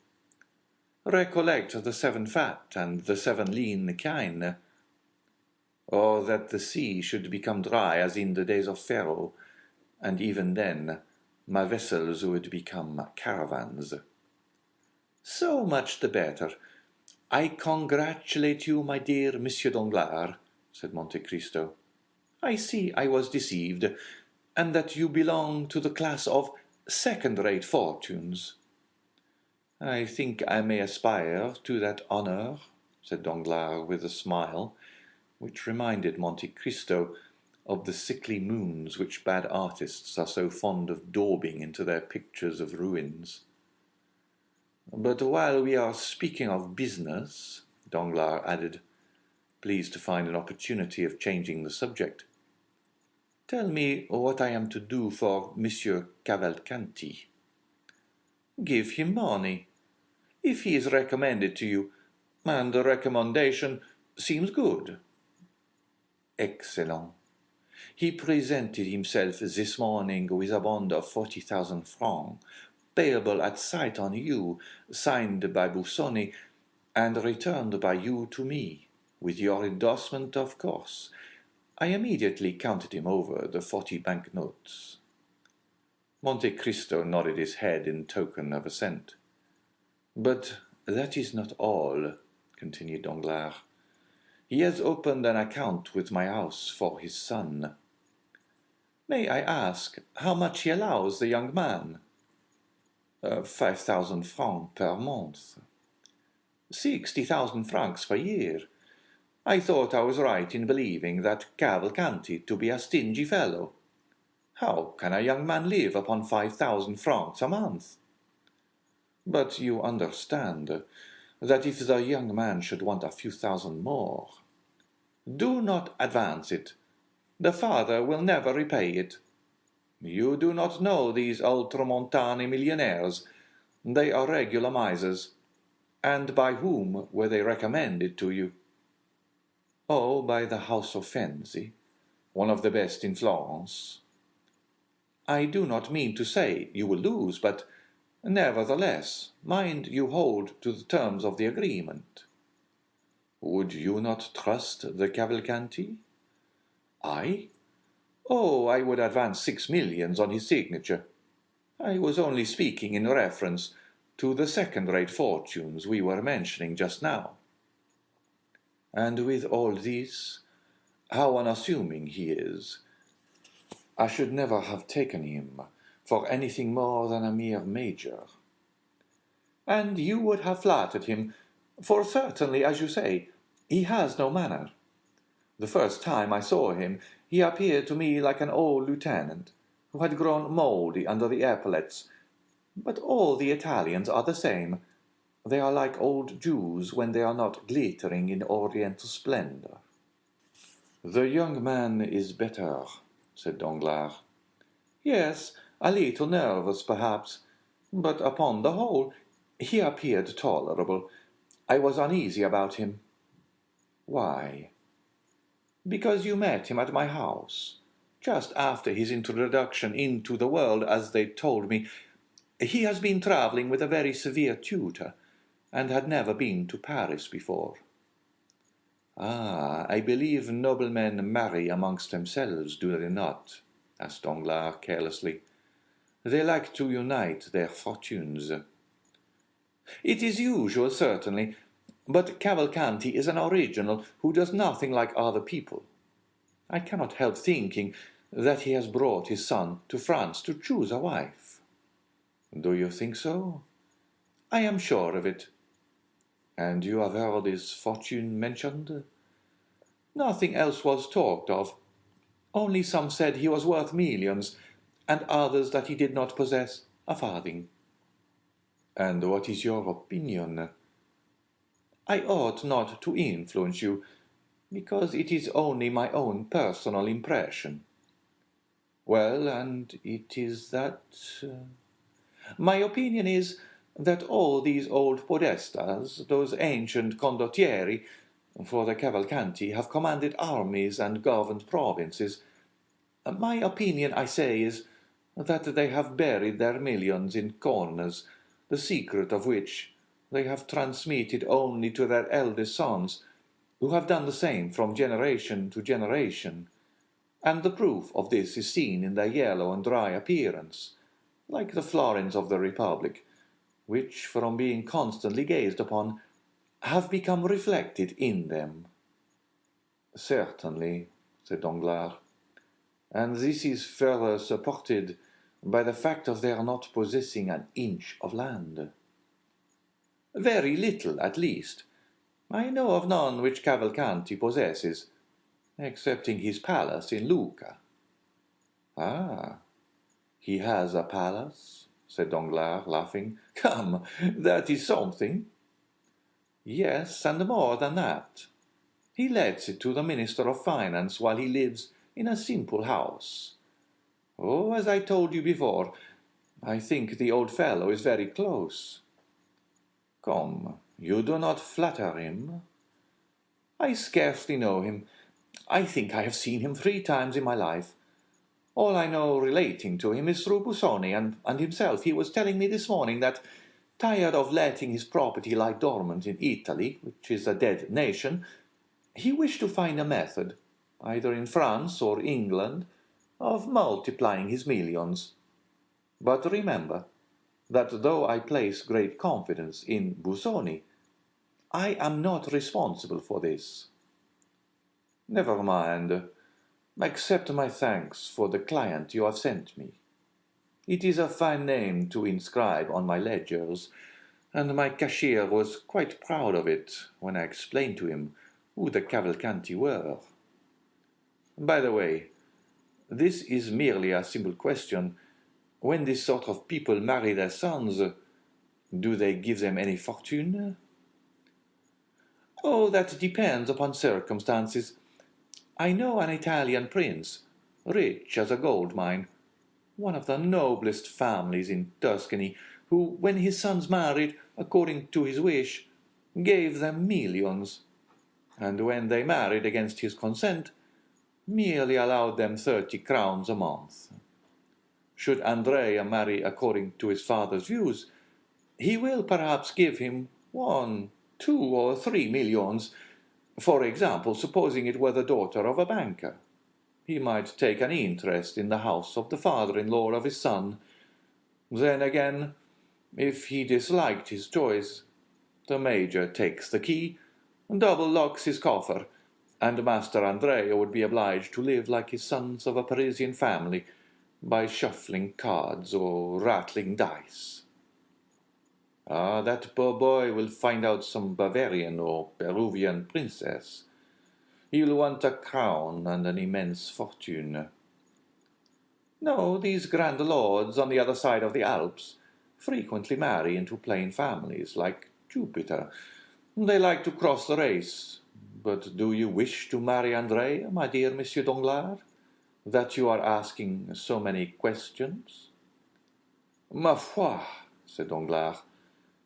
Recollect the 7 fat and the 7 lean kine. Or that the sea should become dry as in the days of Pharaoh, and even then my vessels would become caravans. So much the better. I congratulate you, my dear Monsieur Danglars, said Monte Cristo. I see I was deceived, and that you belong to the class of second-rate fortunes. I think I may aspire to that honour, said Danglars with a smile, which reminded Monte Cristo of the sickly moons which bad artists are so fond of daubing into their pictures of ruins. But while we are speaking of business, Danglars added, pleased to find an opportunity of changing the subject, tell me what I am to do for Monsieur Cavalcanti. Give him money. If he is recommended to you, and the recommendation seems good. Excellent. He presented himself this morning with a bond of 40,000 francs, payable at sight on you, signed by Busoni, and returned by you to me, with your endorsement, of course. I immediately counted him over the 40 banknotes. Monte Cristo nodded his head in token of assent. But That is not all, continued Danglars. He has opened an account with my house for his son. May I ask how much he allows the young man? 5,000 francs per month. 60,000 francs per year. I thought I was right in believing that Cavalcanti to be a stingy fellow. How can a young man live upon 5,000 francs a month? But you understand that if the young man should want a few thousand more, do not advance it. The father will never repay it. You do not know these ultramontane millionaires. They are regular misers. And by whom were they recommended to you? Oh, by the house of Fenzi, one of the best in Florence. I do not mean to say you will lose, but nevertheless, mind you hold to the terms of the agreement. Would you not trust the Cavalcanti? I? Oh, I would advance 6 millions on his signature. I was only speaking in reference to the second-rate fortunes we were mentioning just now. And with all this, how unassuming he is. I should never have taken him for anything more than a mere major. And you would have flattered him, for certainly, as you say, he has no manner. The first time I saw him, he appeared to me like an old lieutenant, who had grown mouldy under the epaulets. But all the Italians are the same. They are like old Jews when they are not glittering in oriental splendor. The young man is better, said Danglars. Yes, a little nervous, perhaps, but upon the whole he appeared tolerable. I was uneasy about him. Why? Because you met him at my house, just after his introduction into the world, as they told me. He has been travelling with a very severe tutor, and had never been to Paris before. Ah, I believe noblemen marry amongst themselves, do they not? Asked Danglars carelessly. They like to unite their fortunes. It is usual, certainly, but Cavalcanti is an original who does nothing like other people. I cannot help thinking that he has brought his son to France to choose a wife. Do you think so? I am sure of it. And you have heard his fortune mentioned? Nothing else was talked of. Only some said he was worth millions, and others that he did not possess a farthing. And what is your opinion? I ought not to influence you, because it is only my own personal impression. Well, and it is that... My opinion is that all these old podestas, those ancient condottieri, for the Cavalcanti, have commanded armies and governed provinces. My opinion, I say, is that they have buried their millions in corners, the secret of which they have transmitted only to their eldest sons, who have done the same from generation to generation, and the proof of this is seen in their yellow and dry appearance, like the florins of the Republic, which, from being constantly gazed upon, have become reflected in them. Certainly, said Danglars, and this is further supported by the fact of their not possessing an inch of land. Very little, at least. I know of none which Cavalcanti possesses, excepting his palace in Lucca. Ah, he has a palace? Said Danglars, laughing. Come, that is something. Yes, and more than that. He lets it to the Minister of Finance while he lives in a simple house. Oh, as I told you before, I think the old fellow is very close. Come, you do not flatter him. I scarcely know him. I think I have seen him 3 times in my life. All I know relating to him is through Busoni and himself. He was telling me this morning that, tired of letting his property lie dormant in Italy, which is a dead nation, he wished to find a method, either in France or England, of multiplying his millions. But remember, that though I place great confidence in Busoni, I am not responsible for this. Never mind. Accept my thanks for the client you have sent me. It is a fine name to inscribe on my ledgers, and my cashier was quite proud of it when I explained to him who the Cavalcanti were. By the way, this is merely a simple question. When this sort of people marry their sons, do they give them any fortune? Oh, that depends upon circumstances. I know an Italian prince, rich as a gold mine, one of the noblest families in Tuscany, who, when his sons married, according to his wish, gave them millions, and when they married against his consent, merely allowed them 30 crowns a month. Should Andrea marry according to his father's views, he will perhaps give him 1, 2, or 3 millions. For example, supposing it were the daughter of a banker. He might take an interest in the house of the father-in-law of his son. Then again, if he disliked his choice, the major takes the key, double locks his coffer, and Master Andrea would be obliged to live like his sons of a Parisian family, by shuffling cards or rattling dice. Ah, that poor boy will find out some Bavarian or Peruvian princess. He'll want a crown and an immense fortune. No, these grand lords on the other side of the Alps frequently marry into plain families, like Jupiter. They like to cross the race. But do you wish to marry Andrea, my dear Monsieur Danglars, that you are asking so many questions? Ma foi, said Danglars,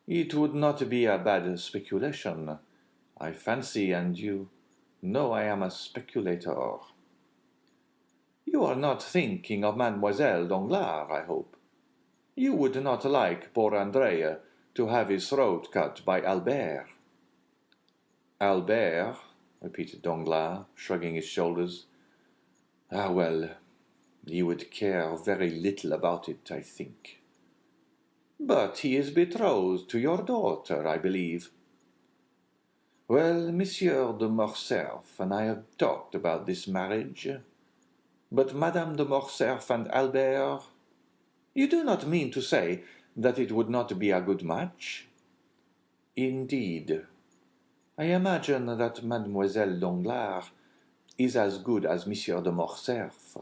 it would not be a bad speculation, I fancy, and you know I am a speculator. You are not thinking of Mademoiselle Danglars, I hope. You would not like poor Andrea to have his throat cut by Albert. Albert, repeated Danglars, shrugging his shoulders. Ah, well, he would care very little about it, I think. But he is betrothed to your daughter, I believe. Well, Monsieur de Morcerf and I have talked about this marriage. But Madame de Morcerf and Albert, you do not mean to say that it would not be a good match? Indeed. I imagine that Mademoiselle Danglars is as good as Monsieur de Morcerf.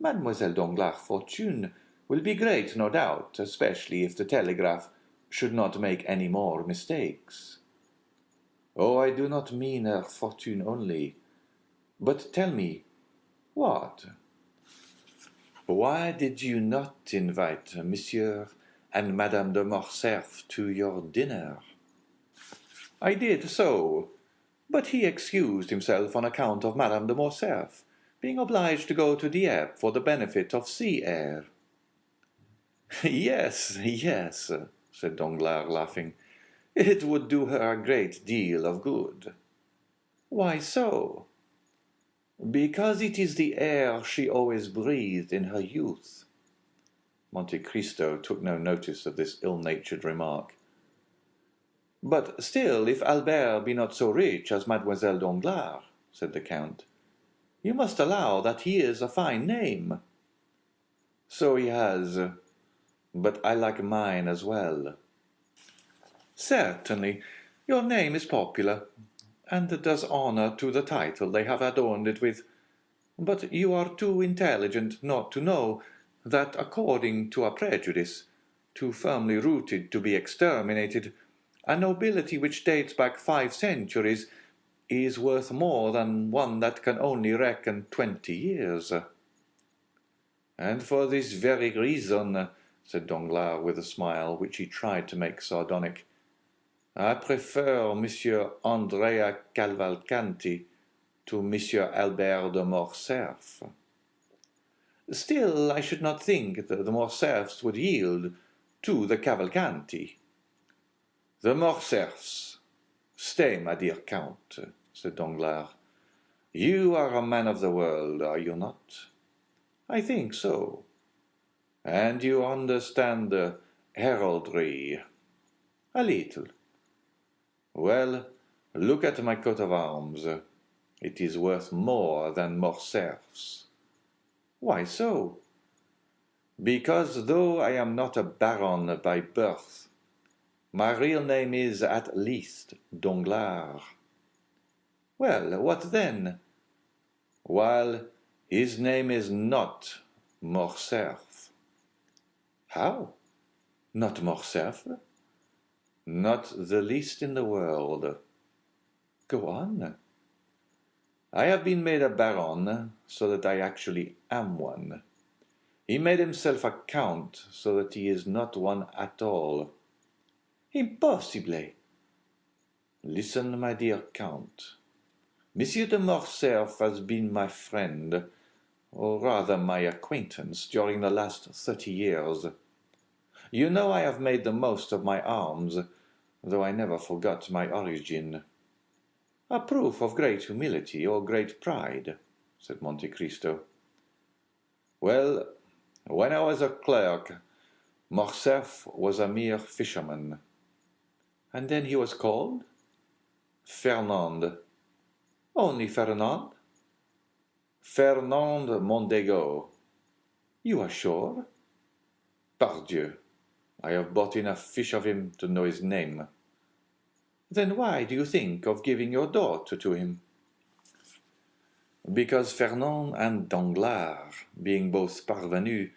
Mademoiselle Danglars' fortune will be great, no doubt, especially if the telegraph should not make any more mistakes. Oh, I do not mean her fortune only. But tell me, what? Why did you not invite Monsieur and Madame de Morcerf to your dinner? I did so, but he excused himself on account of Madame de Morcerf, being obliged to go to Dieppe for the benefit of sea air. Yes, yes, said Danglars, laughing. It would do her a great deal of good. Why so? Because it is the air she always breathed in her youth. Monte Cristo took no notice of this ill-natured remark. But still, if Albert be not so rich as Mademoiselle Danglars, said the Count, you must allow that he is a fine name. So he has, but I like mine as well. Certainly, your name is popular, and does honour to the title they have adorned it with. But you are too intelligent not to know that, according to a prejudice, too firmly rooted to be exterminated, a nobility which dates back 5 centuries is worth more than one that can only reckon 20 years. And for this very reason, said Danglars with a smile which he tried to make sardonic, I prefer Monsieur Andrea Cavalcanti to Monsieur Albert de Morcerf. Still, I should not think that the Morcerfs would yield to the Cavalcanti. The Morcerfs. Stay, my dear Count, said Danglars. You are a man of the world, are you not? I think so. And you understand the heraldry? A little. Well, look at my coat of arms. It is worth more than Morcerf's. Why so? Because though I am not a baron by birth, my real name is at least Danglars. Well, what then? Well, his name is not Morcerf. How? Not Morcerf? Not the least in the world. Go on. I have been made a baron, so that I actually am one. He made himself a count, so that he is not one at all. Impossible! Listen, my dear Count. Monsieur de Morcerf has been my friend, or rather my acquaintance, during the last 30 years. You know I have made the most of my arms, though I never forgot my origin. A proof of great humility or great pride, said Monte Cristo. Well, when I was a clerk, Morcerf was a mere fisherman. And then he was called? Fernand. Only Fernand? Fernand Mondego. You are sure? Pardieu, I have bought enough fish of him to know his name. Then why do you think of giving your daughter to him? Because Fernand and Danglars, being both parvenus,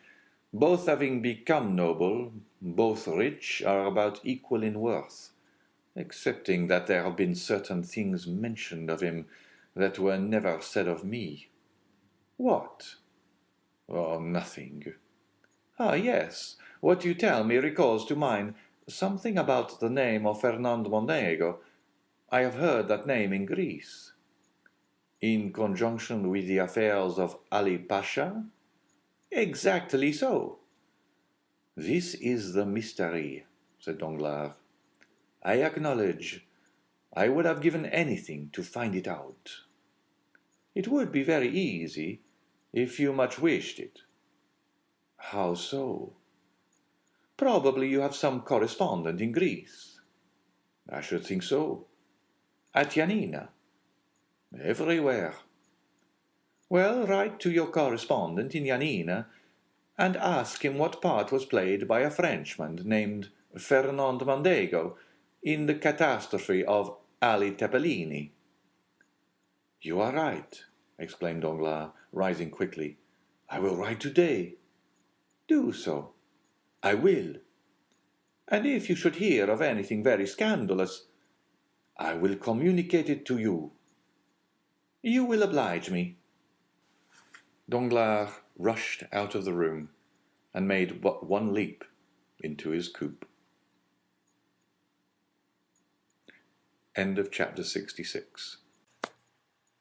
both having become noble, both rich, are about equal in worth, excepting that there have been certain things mentioned of him that were never said of me. What? Oh, nothing. Ah, yes, what you tell me recalls to mind something about the name of Fernand Mondego. I have heard that name in Greece. In conjunction with the affairs of Ali Pasha? Exactly so. This is the mystery, said Danglars. I acknowledge I would have given anything to find it out. It would be very easy, if you much wished it. How so? Probably you have some correspondent in Greece. I should think so. At Yanina. Everywhere. Well, write to your correspondent in Yanina and ask him what part was played by a Frenchman named Fernand Mondego in the catastrophe of Ali Tepelini. You are right, exclaimed Danglars, rising quickly. I will write today. Do so. I will. And if you should hear of anything very scandalous, I will communicate it to you. You will oblige me. Danglars rushed out of the room and made but one leap into his coupe. End of chapter 66.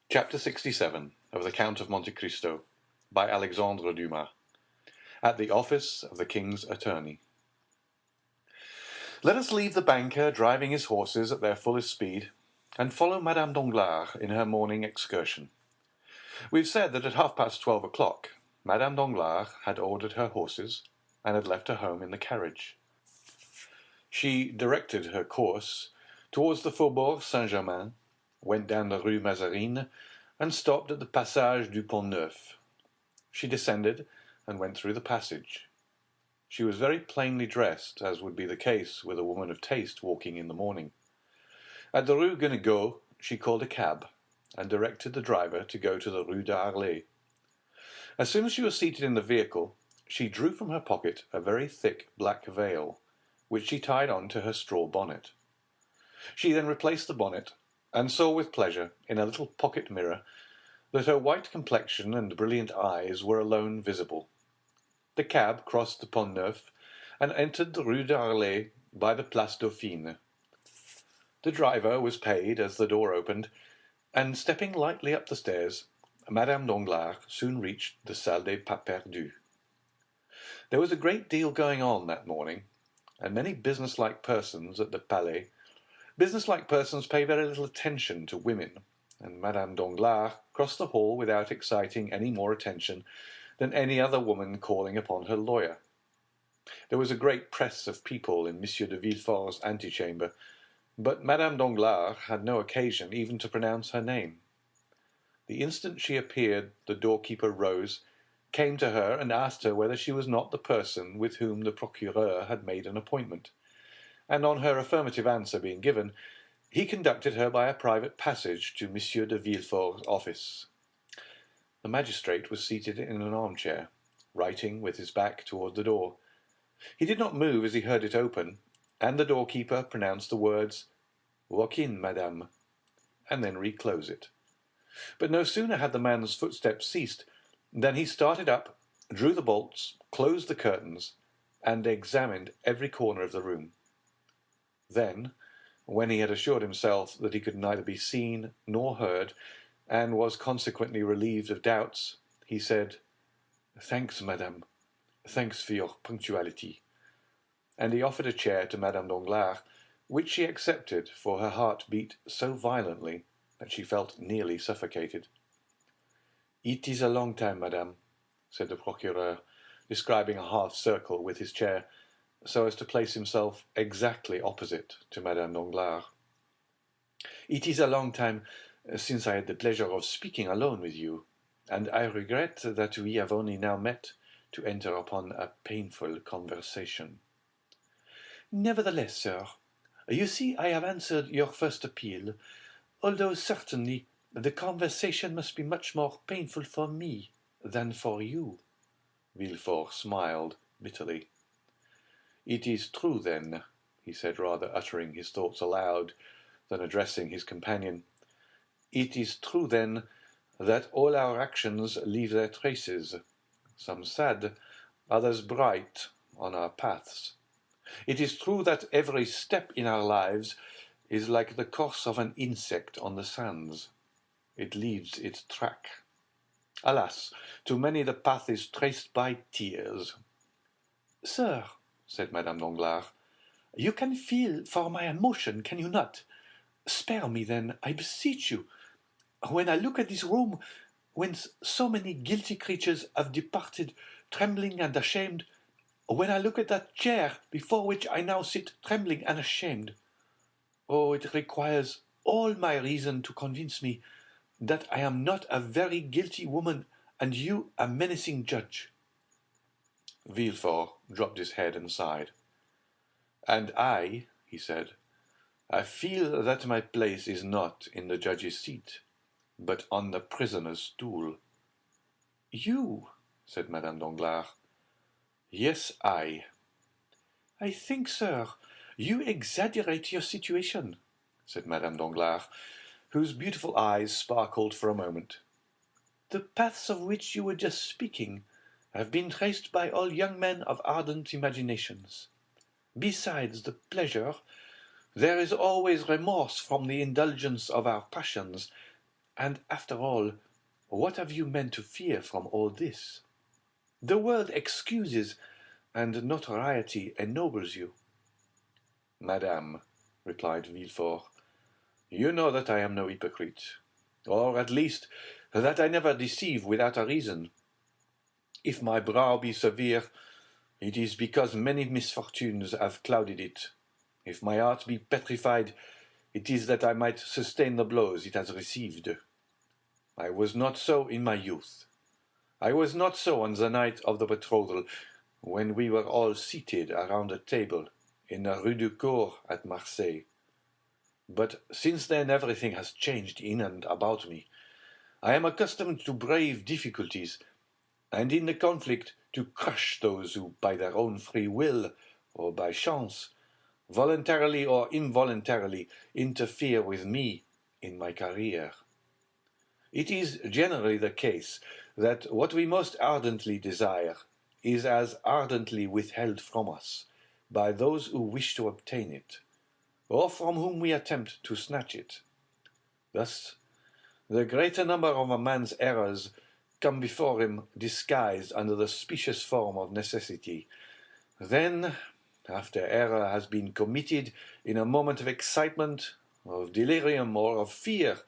Chapter 67 of the Count of Monte Cristo by Alexandre Dumas. At the office of the King's Attorney. Let us leave the banker driving his horses at their fullest speed, and follow Madame Danglars in her morning excursion. We've said that at 12:30 Madame Danglars had ordered her horses, and had left her home in the carriage. She directed her course towards the Faubourg Saint-Germain, went down the Rue Mazarine, and stopped at the Passage du Pont-Neuf. She descended, and went through the passage. She was very plainly dressed, as would be the case with a woman of taste walking in the morning. At the Rue Guénégaud she called a cab, and directed the driver to go to the Rue d'Arlet. As soon as she was seated in the vehicle, she drew from her pocket a very thick black veil, which she tied on to her straw bonnet. She then replaced the bonnet, and saw with pleasure, in a little pocket mirror, that her white complexion and brilliant eyes were alone visible. The cab crossed the Pont Neuf, and entered the Rue d'Arlet by the Place Dauphine. The driver was paid as the door opened, and stepping lightly up the stairs, Madame Danglars soon reached the Salle des Pas Perdus. There was a great deal going on that morning, and many businesslike persons at the Palais. Businesslike persons pay very little attention to women, and Madame Danglars crossed the hall without exciting any more attention than any other woman calling upon her lawyer. There was a great press of people in Monsieur de Villefort's antechamber, but Madame Danglars had no occasion even to pronounce her name. The instant she appeared, the doorkeeper rose, came to her, and asked her whether she was not the person with whom the procureur had made an appointment, and on her affirmative answer being given, he conducted her by a private passage to Monsieur de Villefort's office. The magistrate was seated in an armchair, writing with his back toward the door. He did not move as he heard it open, and the doorkeeper pronounced the words, "Walk in, madame," and then reclose it. But no sooner had the man's footsteps ceased than he started up, drew the bolts, closed the curtains, and examined every corner of the room. Then, when he had assured himself that he could neither be seen nor heard, and was consequently relieved of doubts, he said, "Thanks, madame. Thanks for your punctuality." And he offered a chair to Madame Danglars, which she accepted, for her heart beat so violently that she felt nearly suffocated. "It is a long time, madame," said the procureur, describing a half-circle with his chair, so as to place himself exactly opposite to Madame Danglars. "It is a long time since I had the pleasure of speaking alone with you, and I regret that we have only now met to enter upon a painful conversation." "Nevertheless, sir, you see I have answered your first appeal, although certainly the conversation must be much more painful for me than for you." Villefort smiled bitterly. "It is true, then," he said, rather uttering his thoughts aloud than addressing his companion, "it is true, then, that all our actions leave their traces, some sad, others bright, on our paths. It is true that every step in our lives is like the course of an insect on the sands. It leaves its track. Alas, to many the path is traced by tears." "Sir," said Madame Danglars, "you can feel for my emotion, can you not? Spare me, then, I beseech you. When I look at this room, whence so many guilty creatures have departed, trembling and ashamed, when I look at that chair before which I now sit trembling and ashamed, oh, it requires all my reason to convince me that I am not a very guilty woman, and you a menacing judge." Villefort dropped his head and sighed. "And I," he said, "I feel that my place is not in the judge's seat, but on the prisoner's stool." "You?" said Madame Danglars. "Yes, I." "I think, sir, you exaggerate your situation," said Madame Danglars, whose beautiful eyes sparkled for a moment. "The paths of which you were just speaking have been traced by all young men of ardent imaginations. Besides the pleasure, there is always remorse from the indulgence of our passions, and after all, what have you men to fear from all this? The world excuses, and notoriety ennobles you." "Madame," replied Villefort, "you know that I am no hypocrite, or at least that I never deceive without a reason. If my brow be severe, it is because many misfortunes have clouded it. If my heart be petrified, it is that I might sustain the blows it has received. I was not so in my youth. I was not so on the night of the betrothal, when we were all seated around a table in the Rue du Cours at Marseille. But since then everything has changed in and about me. I am accustomed to brave difficulties, and in the conflict to crush those who, by their own free will, or by chance, voluntarily or involuntarily, interfere with me in my career. It is generally the case that what we most ardently desire is as ardently withheld from us by those who wish to obtain it, or from whom we attempt to snatch it. Thus, the greater number of a man's errors come before him disguised under the specious form of necessity. Then, after error has been committed in a moment of excitement, of delirium, or of fear,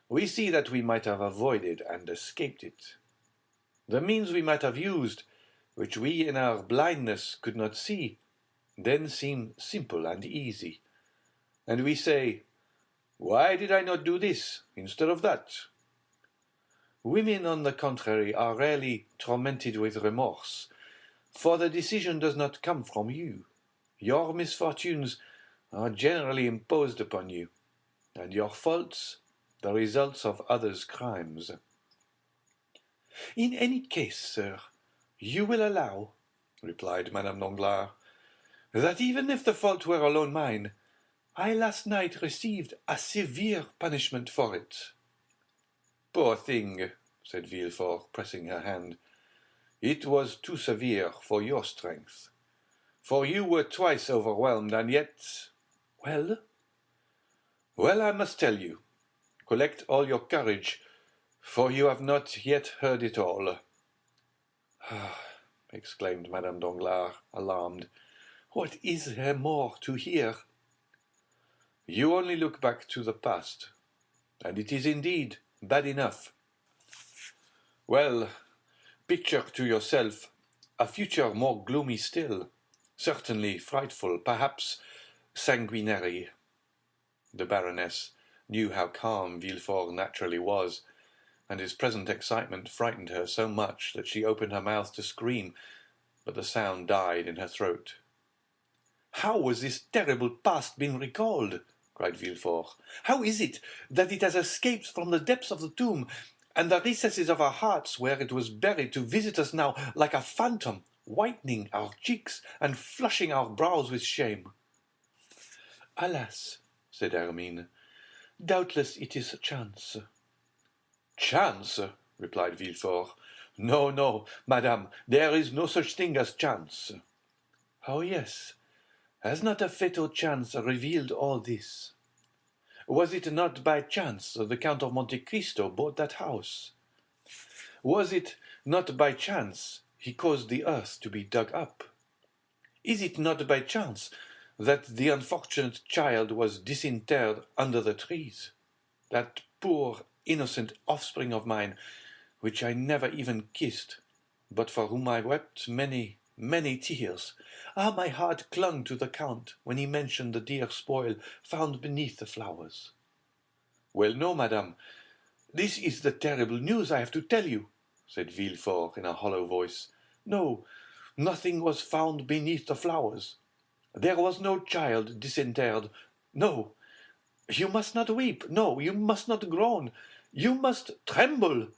we see that we might have avoided and escaped it. The means we might have used which we in our blindness could not see, then seem simple and easy. And we say, why did I not do this instead of that? Women, on the contrary, are rarely tormented with remorse, for the decision does not come from you. Your misfortunes are generally imposed upon you, and your faults the results of others' crimes. In any case, sir, you will allow, replied Madame Danglars, that even if the fault were alone mine, I last night received a severe punishment for it. Poor thing, said Villefort, pressing her hand. It was too severe for your strength. For you were twice overwhelmed, and yet— Well? Well, I must tell you. Collect all your courage, for you have not yet heard it all. Ah, exclaimed Madame Danglars, alarmed. What is there more to hear? You only look back to the past, and it is indeed bad enough. Well, picture to yourself a future more gloomy still, certainly frightful, perhaps sanguinary. The Baroness knew how calm Villefort naturally was, and his present excitement frightened her so much that she opened her mouth to scream, but the sound died in her throat. How was this terrible past been recalled? Cried Villefort. How is it that it has escaped from the depths of the tomb and the recesses of our hearts, where it was buried, to visit us now like a phantom, whitening our cheeks and flushing our brows with shame? Alas, said Hermine, doubtless it is chance. Chance? Replied Villefort. No, no, madame, there is no such thing as chance. Oh, yes. Has not a fatal chance revealed all this? Was it not by chance the Count of Monte Cristo bought that house? Was it not by chance he caused the earth to be dug up? Is it not by chance that the unfortunate child was disinterred under the trees? That poor, innocent offspring of mine, which I never even kissed, but for whom I wept many, many tears. How my heart clung to the Count when he mentioned the dear spoil found beneath the flowers. Well, no, madame, this is the terrible news I have to tell you, said Villefort in a hollow voice. No, nothing was found beneath the flowers. There was no child disinterred. No, you must not weep. No, you must not groan. You must tremble.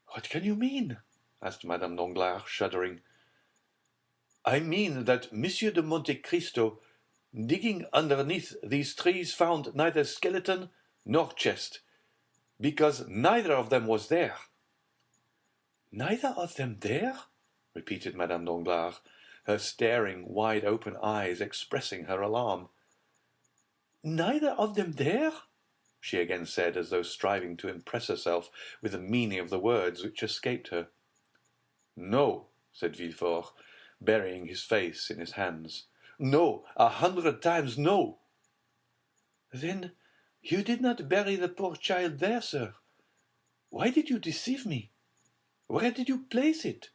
What can you mean? Asked Madame Danglars, shuddering. I mean that Monsieur de Monte Cristo, digging underneath these trees, found neither skeleton nor chest, because neither of them was there. Neither of them there? Repeated Madame Danglars, her staring, wide-open eyes expressing her alarm. Neither of them there? She again said, as though striving to impress herself with the meaning of the words which escaped her. No, said Villefort, burying his face in his hands. No, 100 times no. Then you did not bury the poor child there, sir. Why did you deceive me? Where did you place it?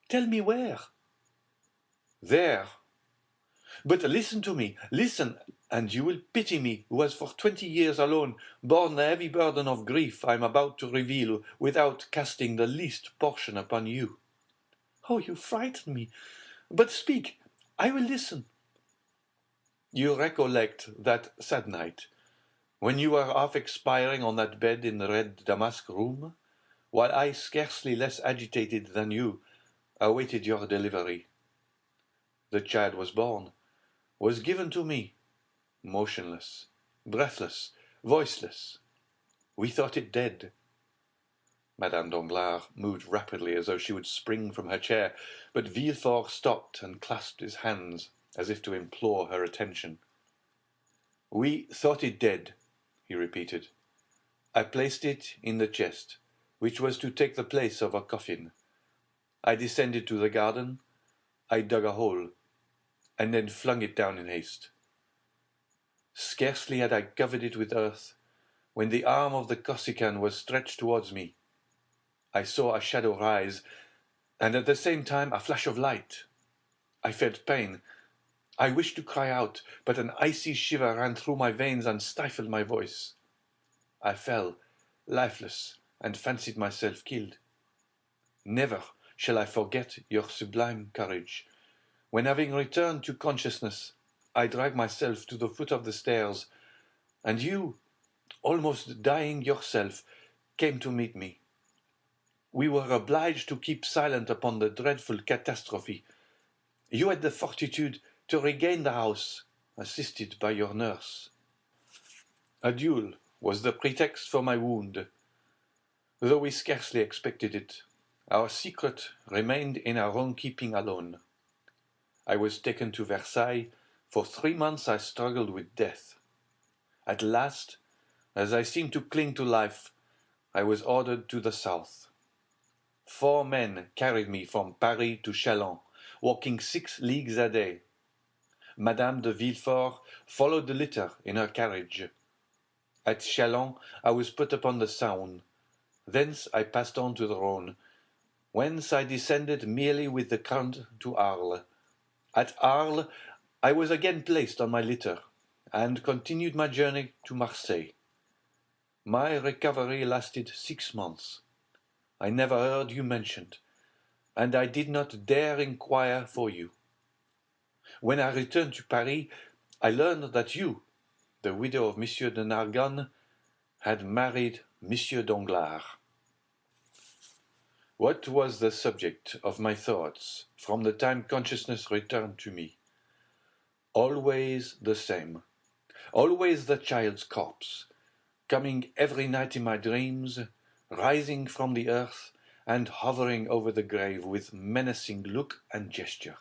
Tell me where. There. But listen to me, listen, and you will pity me, who has for 20 years alone borne the heavy burden of grief I am about to reveal without casting the least portion upon you. Oh, you frighten me. But speak, I will listen. You recollect that sad night, when you were half expiring on that bed in the red damask room, while I, scarcely less agitated than you, awaited your delivery. The child was born, was given to me, motionless, breathless, voiceless. We thought it dead. Madame Danglars moved rapidly as though she would spring from her chair, but Villefort stopped and clasped his hands as if to implore her attention. We thought it dead, he repeated. I placed it in the chest, which was to take the place of a coffin. I descended to the garden, I dug a hole, and then flung it down in haste. Scarcely had I covered it with earth, when the arm of the Corsican was stretched towards me. I saw a shadow rise, and at the same time a flash of light. I felt pain. I wished to cry out, but an icy shiver ran through my veins and stifled my voice. I fell, lifeless, and fancied myself killed. Never shall I forget your sublime courage. When, having returned to consciousness, I dragged myself to the foot of the stairs, and you, almost dying yourself, came to meet me. We were obliged to keep silent upon the dreadful catastrophe. You had the fortitude to regain the house, assisted by your nurse. A duel was the pretext for my wound. Though we scarcely expected it, our secret remained in our own keeping alone. I was taken to Versailles. For 3 months I struggled with death. At last, as I seemed to cling to life, I was ordered to the south. 4 men carried me from Paris to Chalons, walking 6 leagues a day. Madame de Villefort followed the litter in her carriage. At Chalons I was put upon the Saône. Thence I passed on to the Rhône, whence I descended merely with the Count to Arles. At Arles I was again placed on my litter, and continued my journey to Marseille. My recovery lasted 6 months. I never heard you mentioned, and I did not dare inquire for you. When I returned to Paris, I learned that you, the widow of Monsieur de Nargonne, had married Monsieur Danglars. What was the subject of my thoughts from the time consciousness returned to me? Always the same. Always the child's corpse, coming every night in my dreams, rising from the earth, and hovering over the grave with menacing look and gesture.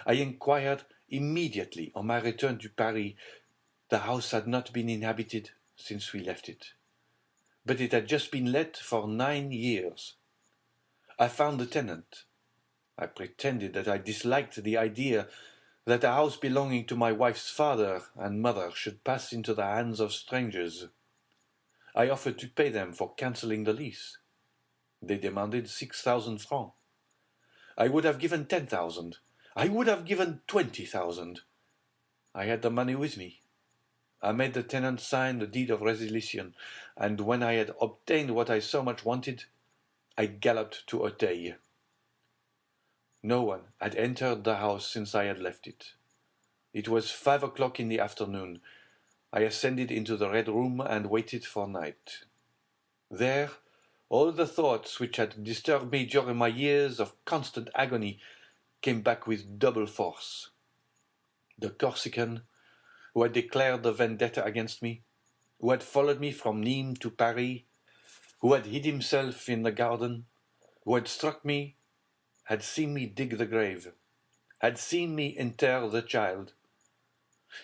I inquired immediately on my return to Paris. The house had not been inhabited since we left it, but it had just been let for 9 years. I found the tenant. I pretended that I disliked the idea that a house belonging to my wife's father and mother should pass into the hands of strangers. I offered to pay them for cancelling the lease. They demanded 6,000 francs. I would have given 10,000. I would have given 20,000. I had the money with me. I made the tenant sign the deed of resilition, and when I had obtained what I so much wanted, I galloped to Auteuil. No one had entered the house since I had left it. It was 5 o'clock in the afternoon. I ascended into the Red Room and waited for night. There, all the thoughts which had disturbed me during my years of constant agony came back with double force. The Corsican, who had declared the vendetta against me, who had followed me from Nîmes to Paris, who had hid himself in the garden, who had struck me, had seen me dig the grave, had seen me inter the child.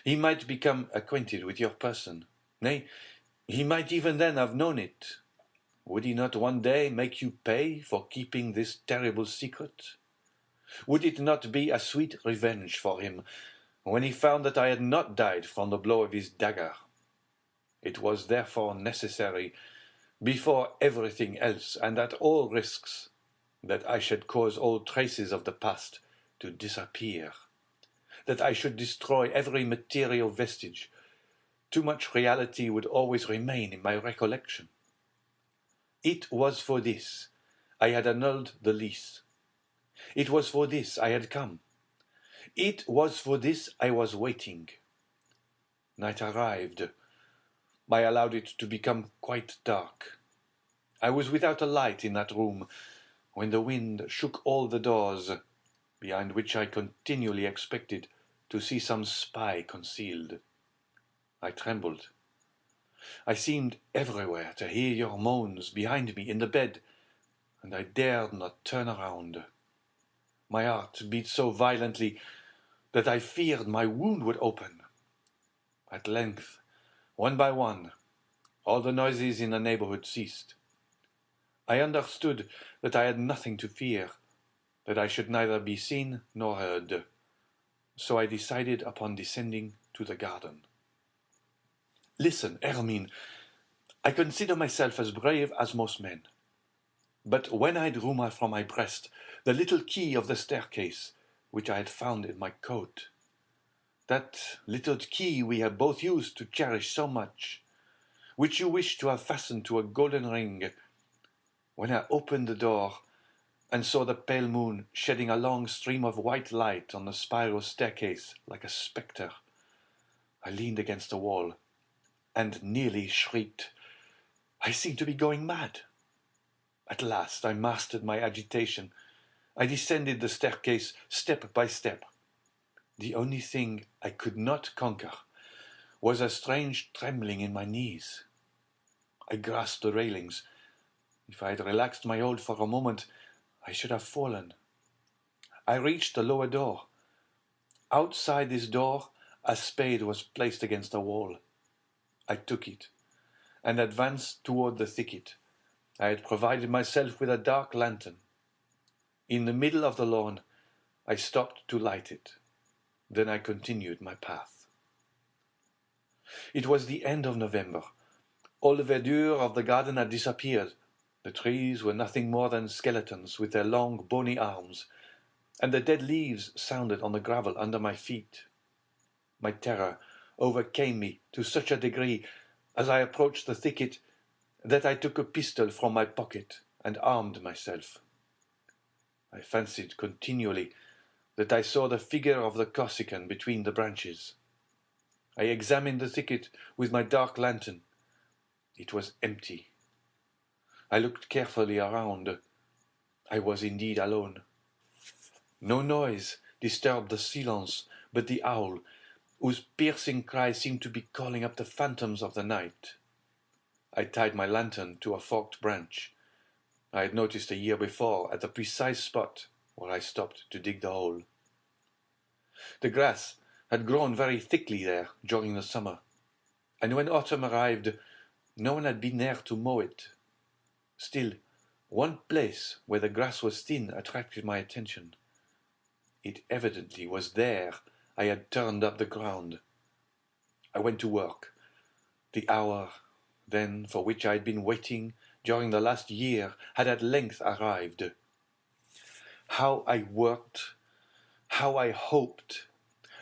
He might become acquainted with your person. Nay, he might even then have known it. Would he not one day make you pay for keeping this terrible secret? Would it not be a sweet revenge for him when he found that I had not died from the blow of his dagger? It was therefore necessary, before everything else and at all risks, that I should cause all traces of the past to disappear, that I should destroy every material vestige. Too much reality would always remain in my recollection. It was for this I had annulled the lease. It was for this I had come. It was for this I was waiting. Night arrived. I allowed it to become quite dark. I was without a light in that room, when the wind shook all the doors, behind which I continually expected to see some spy concealed. I trembled. I seemed everywhere to hear your moans behind me in the bed, and I dared not turn around. My heart beat so violently that I feared my wound would open. At length, one by one, all the noises in the neighborhood ceased. I understood that I had nothing to fear, that I should neither be seen nor heard. So I decided upon descending to the garden. Listen, Hermine, I consider myself as brave as most men. But when I drew from my breast the little key of the staircase, which I had found in my coat, that little key we have both used to cherish so much, which you wished to have fastened to a golden ring, when I opened the door and saw the pale moon shedding a long stream of white light on the spiral staircase like a spectre, I leaned against the wall and nearly shrieked. I seemed to be going mad. At last I mastered my agitation. I descended the staircase step by step. The only thing I could not conquer was a strange trembling in my knees. I grasped the railings. If I had relaxed my hold for a moment, I should have fallen. I reached the lower door. Outside this door, a spade was placed against the wall. I took it and advanced toward the thicket. I had provided myself with a dark lantern. In the middle of the lawn, I stopped to light it. Then I continued my path. It was the end of November. All the verdure of the garden had disappeared. The trees were nothing more than skeletons with their long, bony arms, and the dead leaves sounded on the gravel under my feet. My terror overcame me to such a degree as I approached the thicket that I took a pistol from my pocket and armed myself. I fancied continually that I saw the figure of the Corsican between the branches. I examined the thicket with my dark lantern. It was empty. I looked carefully around. I was indeed alone. No noise disturbed the silence but the owl, whose piercing cry seemed to be calling up the phantoms of the night. I tied my lantern to a forked branch. I had noticed a year before at the precise spot where I stopped to dig the hole. The grass had grown very thickly there during the summer, and when autumn arrived, no one had been there to mow it. Still, one place where the grass was thin attracted my attention. It evidently was there I had turned up the ground. I went to work. The hour, then, for which I had been waiting during the last year had at length arrived. How I worked, how I hoped,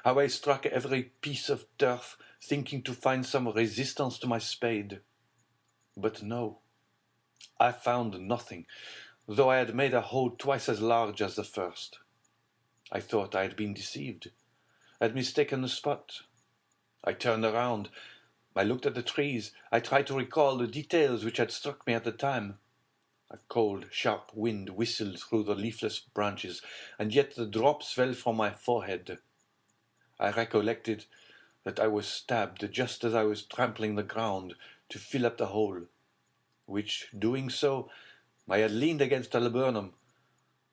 how I struck every piece of turf, thinking to find some resistance to my spade. But no, I found nothing, though I had made a hole twice as large as the first. I thought I had been deceived, had mistaken the spot. I turned around. I looked at the trees. I tried to recall the details which had struck me at the time. A cold, sharp wind whistled through the leafless branches, and yet the drops fell from my forehead. I recollected that I was stabbed just as I was trampling the ground to fill up the hole, which, doing so, I had leaned against a laburnum.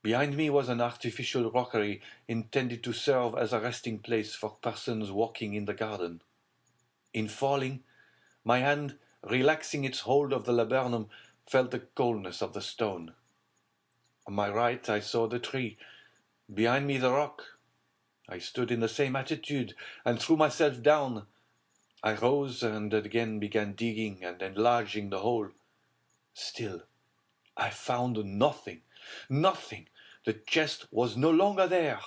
Behind me was an artificial rockery intended to serve as a resting place for persons walking in the garden. In falling, my hand, relaxing its hold of the laburnum, felt the coldness of the stone. On my right I saw the tree, behind me the rock. I stood in the same attitude and threw myself down. I rose and again began digging and enlarging the hole. Still, I found nothing, nothing. The chest was no longer there.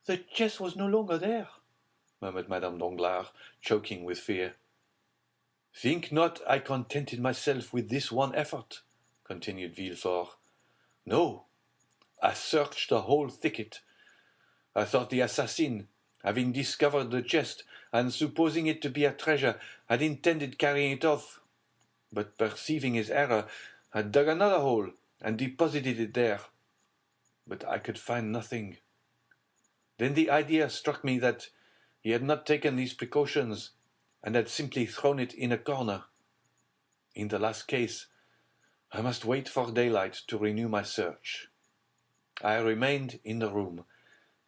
The chest was no longer there, murmured Madame Danglars, choking with fear. Think not I contented myself with this one effort, continued Villefort. No, I searched the whole thicket. I thought the assassin, having discovered the chest, and supposing it to be a treasure, had intended carrying it off, but perceiving his error, had dug another hole and deposited it there. But I could find nothing. Then the idea struck me that he had not taken these precautions, and had simply thrown it in a corner. In the last case, I must wait for daylight to renew my search. I remained in the room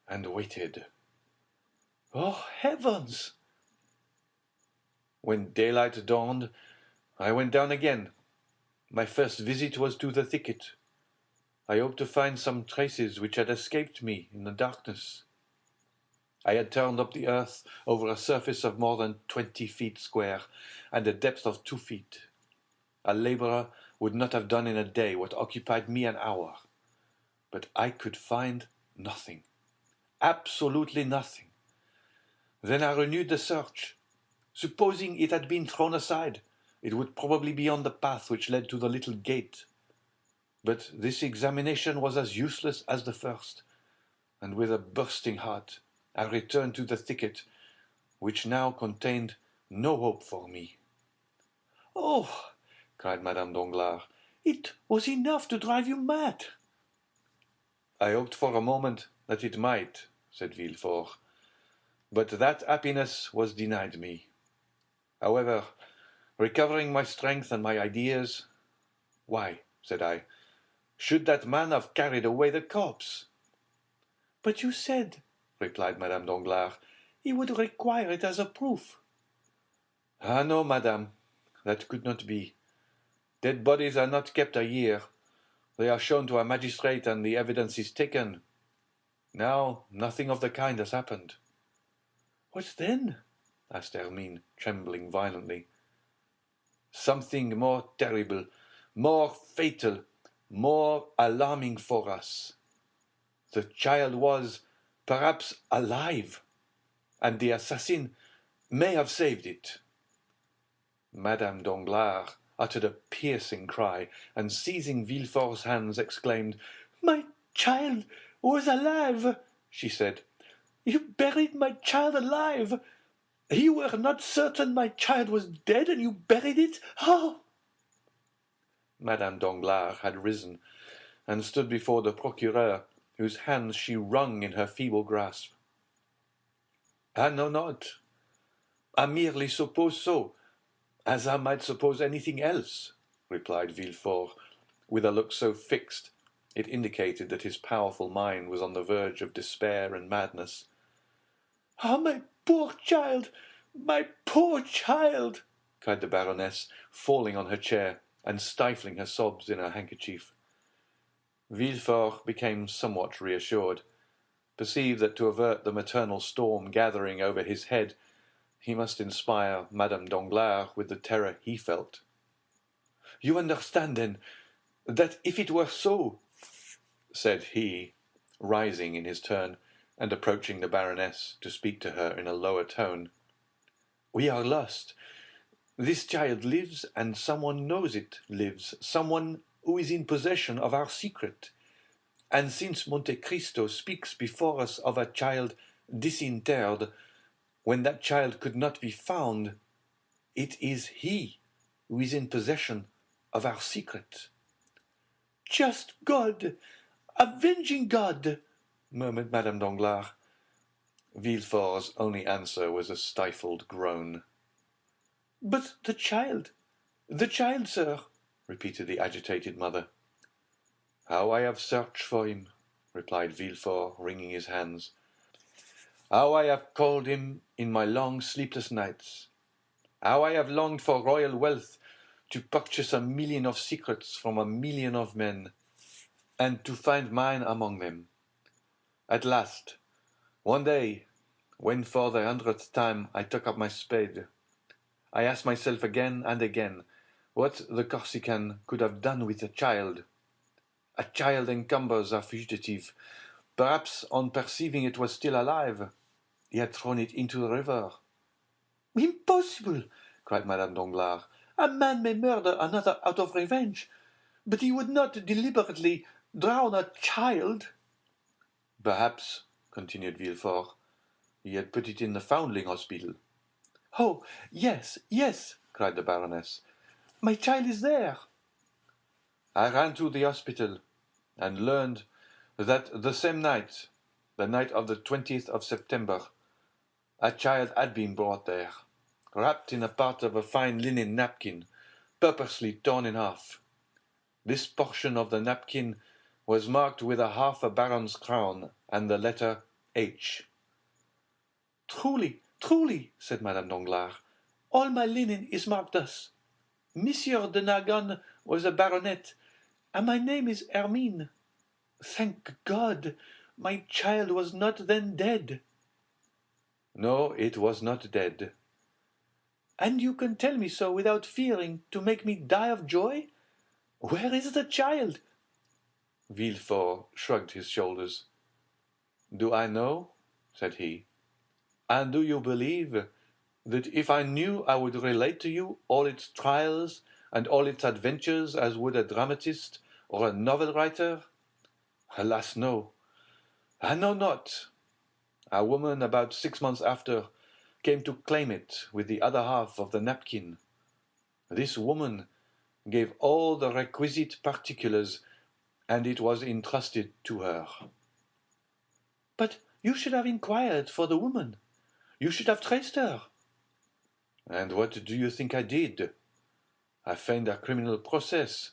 and waited. Oh, heavens! When daylight dawned, I went down again. My first visit was to the thicket. I hoped to find some traces which had escaped me in the darkness. I had turned up the earth over a surface of more than 20 feet square, and a depth of 2 feet. A laborer would not have done in a day what occupied me an hour. But I could find nothing. Absolutely nothing. Then I renewed the search. Supposing it had been thrown aside, it would probably be on the path which led to the little gate. But this examination was as useless as the first, and with a bursting heart I returned to the thicket, which now contained no hope for me. "Oh," cried Madame Danglars, "it was enough to drive you mad." "I hoped for a moment that it might," said Villefort, "but that happiness was denied me. However, recovering my strength and my ideas, 'Why,' said I, 'should that man have carried away the corpse?' "But you said," replied Madame Danglars, "he would require it as a proof." "Ah, no, madame, that could not be. Dead bodies are not kept a year. They are shown to a magistrate, and the evidence is taken. Now, nothing of the kind has happened." "What then?" asked Hermine, trembling violently. "Something more terrible, more fatal, more alarming for us. The child was, perhaps, alive, and the assassin may have saved it." Madame Danglars uttered a piercing cry, and seizing Villefort's hands, exclaimed, "My child was alive," she said. "You buried my child alive. You were not certain my child was dead, and you buried it? Oh!" Madame Danglars had risen, and stood before the procureur, whose hands she wrung in her feeble grasp. "I know not. I merely suppose so, as I might suppose anything else," replied Villefort, with a look so fixed it indicated that his powerful mind was on the verge of despair and madness. "Ah, my poor child! My poor child!" cried the Baroness, falling on her chair, and stifling her sobs in her handkerchief. Villefort became somewhat reassured, perceived that to avert the maternal storm gathering over his head, he must inspire Madame Danglars with the terror he felt. "You understand, then, that if it were so," said he, rising in his turn, and approaching the Baroness to speak to her in a lower tone, "we are lost. This child lives, and someone knows it lives, someone who is in possession of our secret. And since Monte Cristo speaks before us of a child disinterred, when that child could not be found, it is he who is in possession of our secret." "Just God! Avenging God!" murmured Madame Danglars. Villefort's only answer was a stifled groan. "But the child, sir," repeated the agitated mother. "How I have searched for him," replied Villefort, wringing his hands. "How I have called him in my long sleepless nights. How I have longed for royal wealth, to purchase 1,000,000 of secrets from 1,000,000 of men, and to find mine among them. At last, one day, when for the 100th time I took up my spade, I asked myself again and again what the Corsican could have done with a child. A child encumbers a fugitive. Perhaps, on perceiving it was still alive, he had thrown it into the river." "Impossible!" cried Madame Danglars. "A man may murder another out of revenge, but he would not deliberately drown a child." "Perhaps," continued Villefort, "he had put it in the foundling hospital." "Oh, yes, yes," cried the Baroness. "My child is there." "I ran to the hospital, and learned that the same night, the night of the 20th of September, a child had been brought there, wrapped in a part of a fine linen napkin, purposely torn in half. This portion of the napkin was marked with a half a baron's crown and the letter H." "Truly, truly," said Madame Danglars, "all my linen is marked thus. Monsieur de Nargonne was a baronet, and my name is Hermine. Thank God, my child was not then dead." "No, it was not dead." "And you can tell me so without fearing to make me die of joy?" Where is the child? Villefort shrugged his shoulders. Do I know? Said he. And do you believe that if I knew I would relate to you all its trials and all its adventures as would a dramatist or a novel writer? Alas, no. I know not. A woman about 6 months after came to claim it with the other half of the napkin. This woman gave all the requisite particulars, and it was entrusted to her. But you should have inquired for the woman. You should have traced her. And what do you think I did? I feigned a criminal process,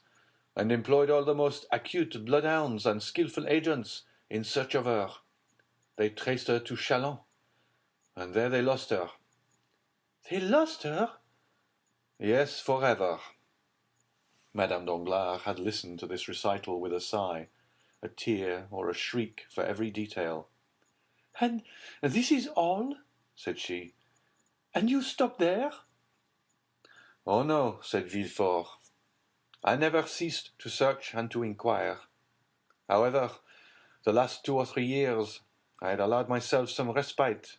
and employed all the most acute bloodhounds and skilful agents in search of her. They traced her to Chalons, and there they lost her. They lost her? Yes, forever. Madame Danglars had listened to this recital with a sigh, a tear or a shriek for every detail. And this is all? Said she. And you stop there? Oh no, said Villefort. I never ceased to search and to inquire. However, the last 2 or 3 years I had allowed myself some respite,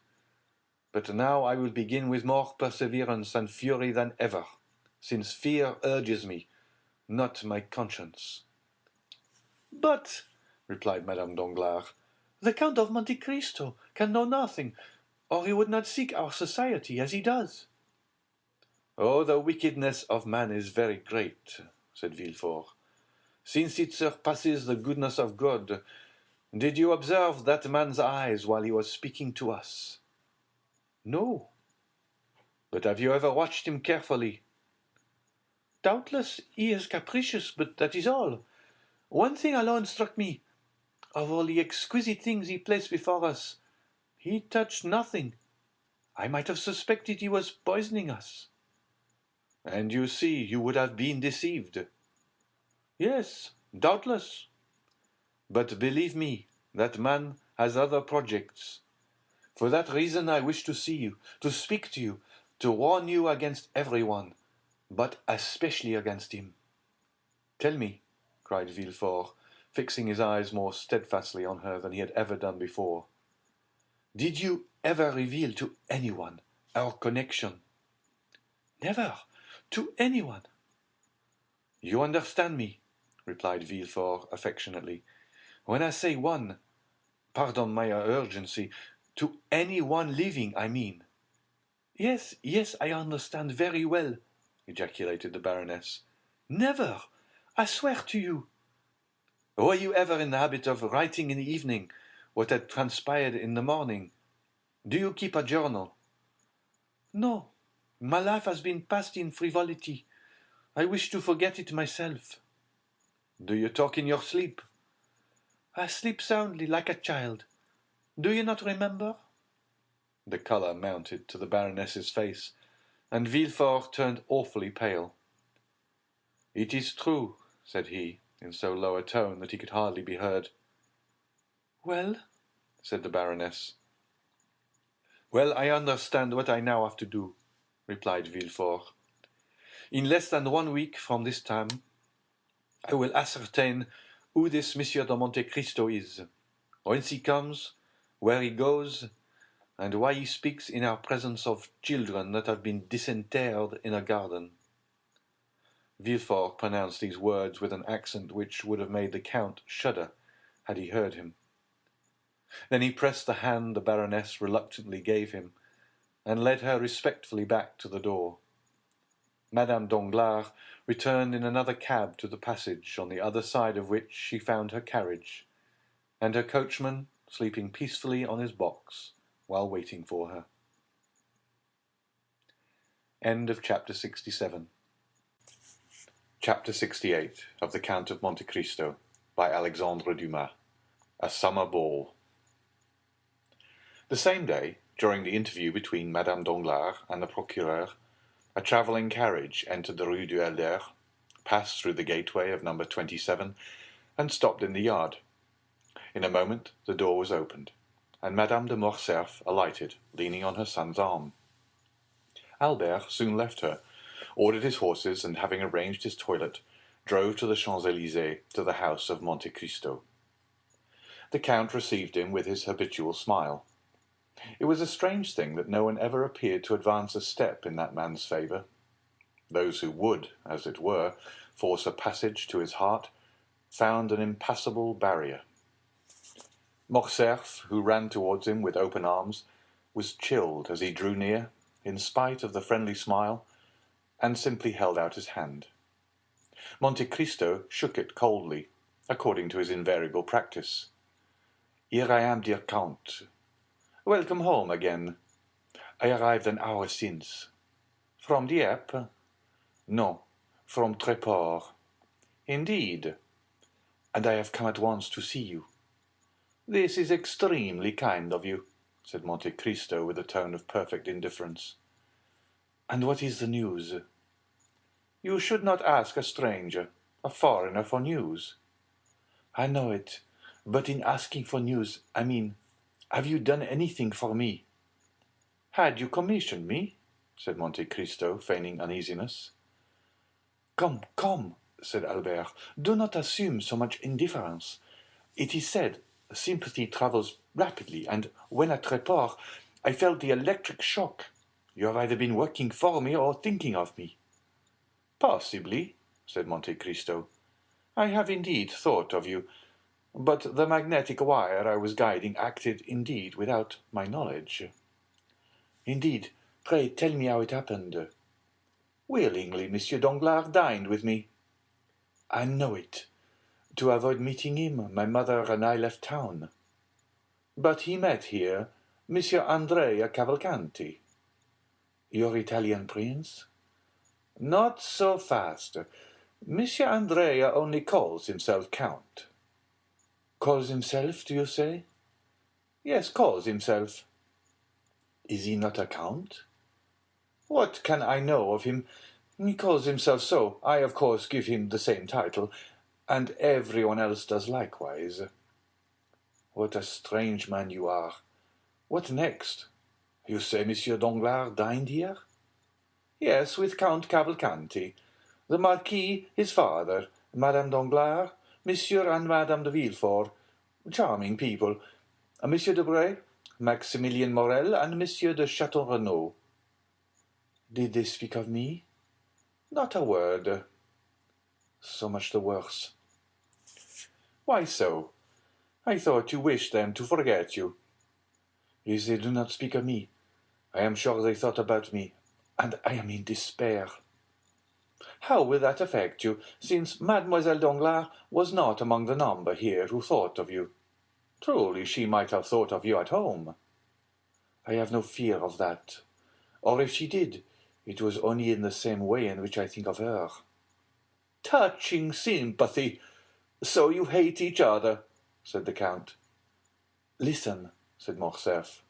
but now I will begin with more perseverance and fury than ever, since fear urges me, not my conscience. But, replied Madame Danglars, the Count of Monte Cristo can know nothing, or he would not seek our society as he does. Oh, the wickedness of man is very great, said Villefort, since it surpasses the goodness of God. Did you observe that man's eyes while he was speaking to us? No. But have you ever watched him carefully? Doubtless he is capricious, but that is all. One thing alone struck me. Of all the exquisite things he placed before us, he touched nothing. I might have suspected he was poisoning us. And you see, you would have been deceived. Yes, doubtless. But believe me, that man has other projects. For that reason I wish to see you, to speak to you, to warn you against everyone, but especially against him. Tell me, cried Villefort, fixing his eyes more steadfastly on her than he had ever done before, did you ever reveal to anyone our connection? Never, to anyone. You understand me, replied Villefort affectionately. When I say one, pardon my urgency, to any one living, I mean. Yes, I understand very well, ejaculated the Baroness. Never, I swear to you. Were you ever in the habit of writing in the evening what had transpired in the morning? Do you keep a journal? No, my life has been passed in frivolity. I wish to forget it myself. Do you talk in your sleep? I sleep soundly like a child. Do you not remember? The colour mounted to the Baroness's face, and Villefort turned awfully pale. It is true, said he, in so low a tone that he could hardly be heard. Well, said the Baroness. Well, I understand what I now have to do, replied Villefort. In less than 1 week from this time, I will ascertain who this Monsieur de Monte Cristo is, whence he comes, where he goes, and why he speaks in our presence of children that have been disinterred in a garden. Villefort pronounced these words with an accent which would have made the Count shudder had he heard him. Then he pressed the hand the Baroness reluctantly gave him, and led her respectfully back to the door. Madame Danglars returned in another cab to the passage, on the other side of which she found her carriage, and her coachman sleeping peacefully on his box while waiting for her. End of chapter 67. Chapter 68 of the Count of Monte Cristo by Alexandre Dumas. A Summer Ball. The same day, during the interview between Madame Danglars and the Procureur, a travelling carriage entered the Rue du Helder, passed through the gateway of number 27, and stopped in the yard. In a moment the door was opened, and Madame de Morcerf alighted, leaning on her son's arm. Albert soon left her, ordered his horses, and having arranged his toilet, drove to the Champs-Élysées to the house of Monte Cristo. The Count received him with his habitual smile. It was a strange thing that no one ever appeared to advance a step in that man's favour. Those who would, as it were, force a passage to his heart, found an impassable barrier. Morcerf, who ran towards him with open arms, was chilled as he drew near, in spite of the friendly smile, and simply held out his hand. Monte Cristo shook it coldly, according to his invariable practice. "Here I am, dear Count. Welcome home again. I arrived an hour since. From Dieppe? No, from Tréport. Indeed. And I have come at once to see you. This is extremely kind of you," said Monte Cristo with a tone of perfect indifference. "And what is the news?" "You should not ask a stranger, a foreigner, for news." "I know it, but in asking for news, I mean, have you done anything for me?" "Had you commissioned me?" said Monte Cristo, feigning uneasiness. "Come, come," said Albert, "do not assume so much indifference. It is said, sympathy travels rapidly, and when at Tréport, I felt the electric shock. You have either been working for me or thinking of me." "Possibly," said Monte Cristo. "I have indeed thought of you, but the magnetic wire I was guiding acted indeed without my knowledge." "Indeed. Pray tell me how it happened." "Willingly, Monsieur Danglars dined with me." "I know it. To avoid meeting him, my mother and I left town." "But he met here Monsieur Andrea Cavalcanti." "Your Italian prince?" "Not so fast. Monsieur Andrea only calls himself Count." "Calls himself, do you say?" "Yes, calls himself." "Is he not a count?" "What can I know of him? He calls himself so. I, of course, give him the same title, and everyone else does likewise." "What a strange man you are! What next? You say Monsieur Danglars dined here?" "Yes, with Count Cavalcanti. The Marquis, his father, Madame Danglars, Monsieur and Madame de Villefort, charming people, Monsieur Debray, Maximilien Morel, and Monsieur de Château-Renaud." "Did they speak of me?" "Not a word." "So much the worse." "Why so? I thought you wished them to forget you." "If they do not speak of me, I am sure they thought about me, and I am in despair." "How will that affect you, since Mademoiselle Danglars was not among the number here who thought of you? Truly, she might have thought of you at home." "I have no fear of that. Or if she did, it was only in the same way in which I think of her." "Touching sympathy! So you hate each other," said the Count. "Listen," said Morcerf.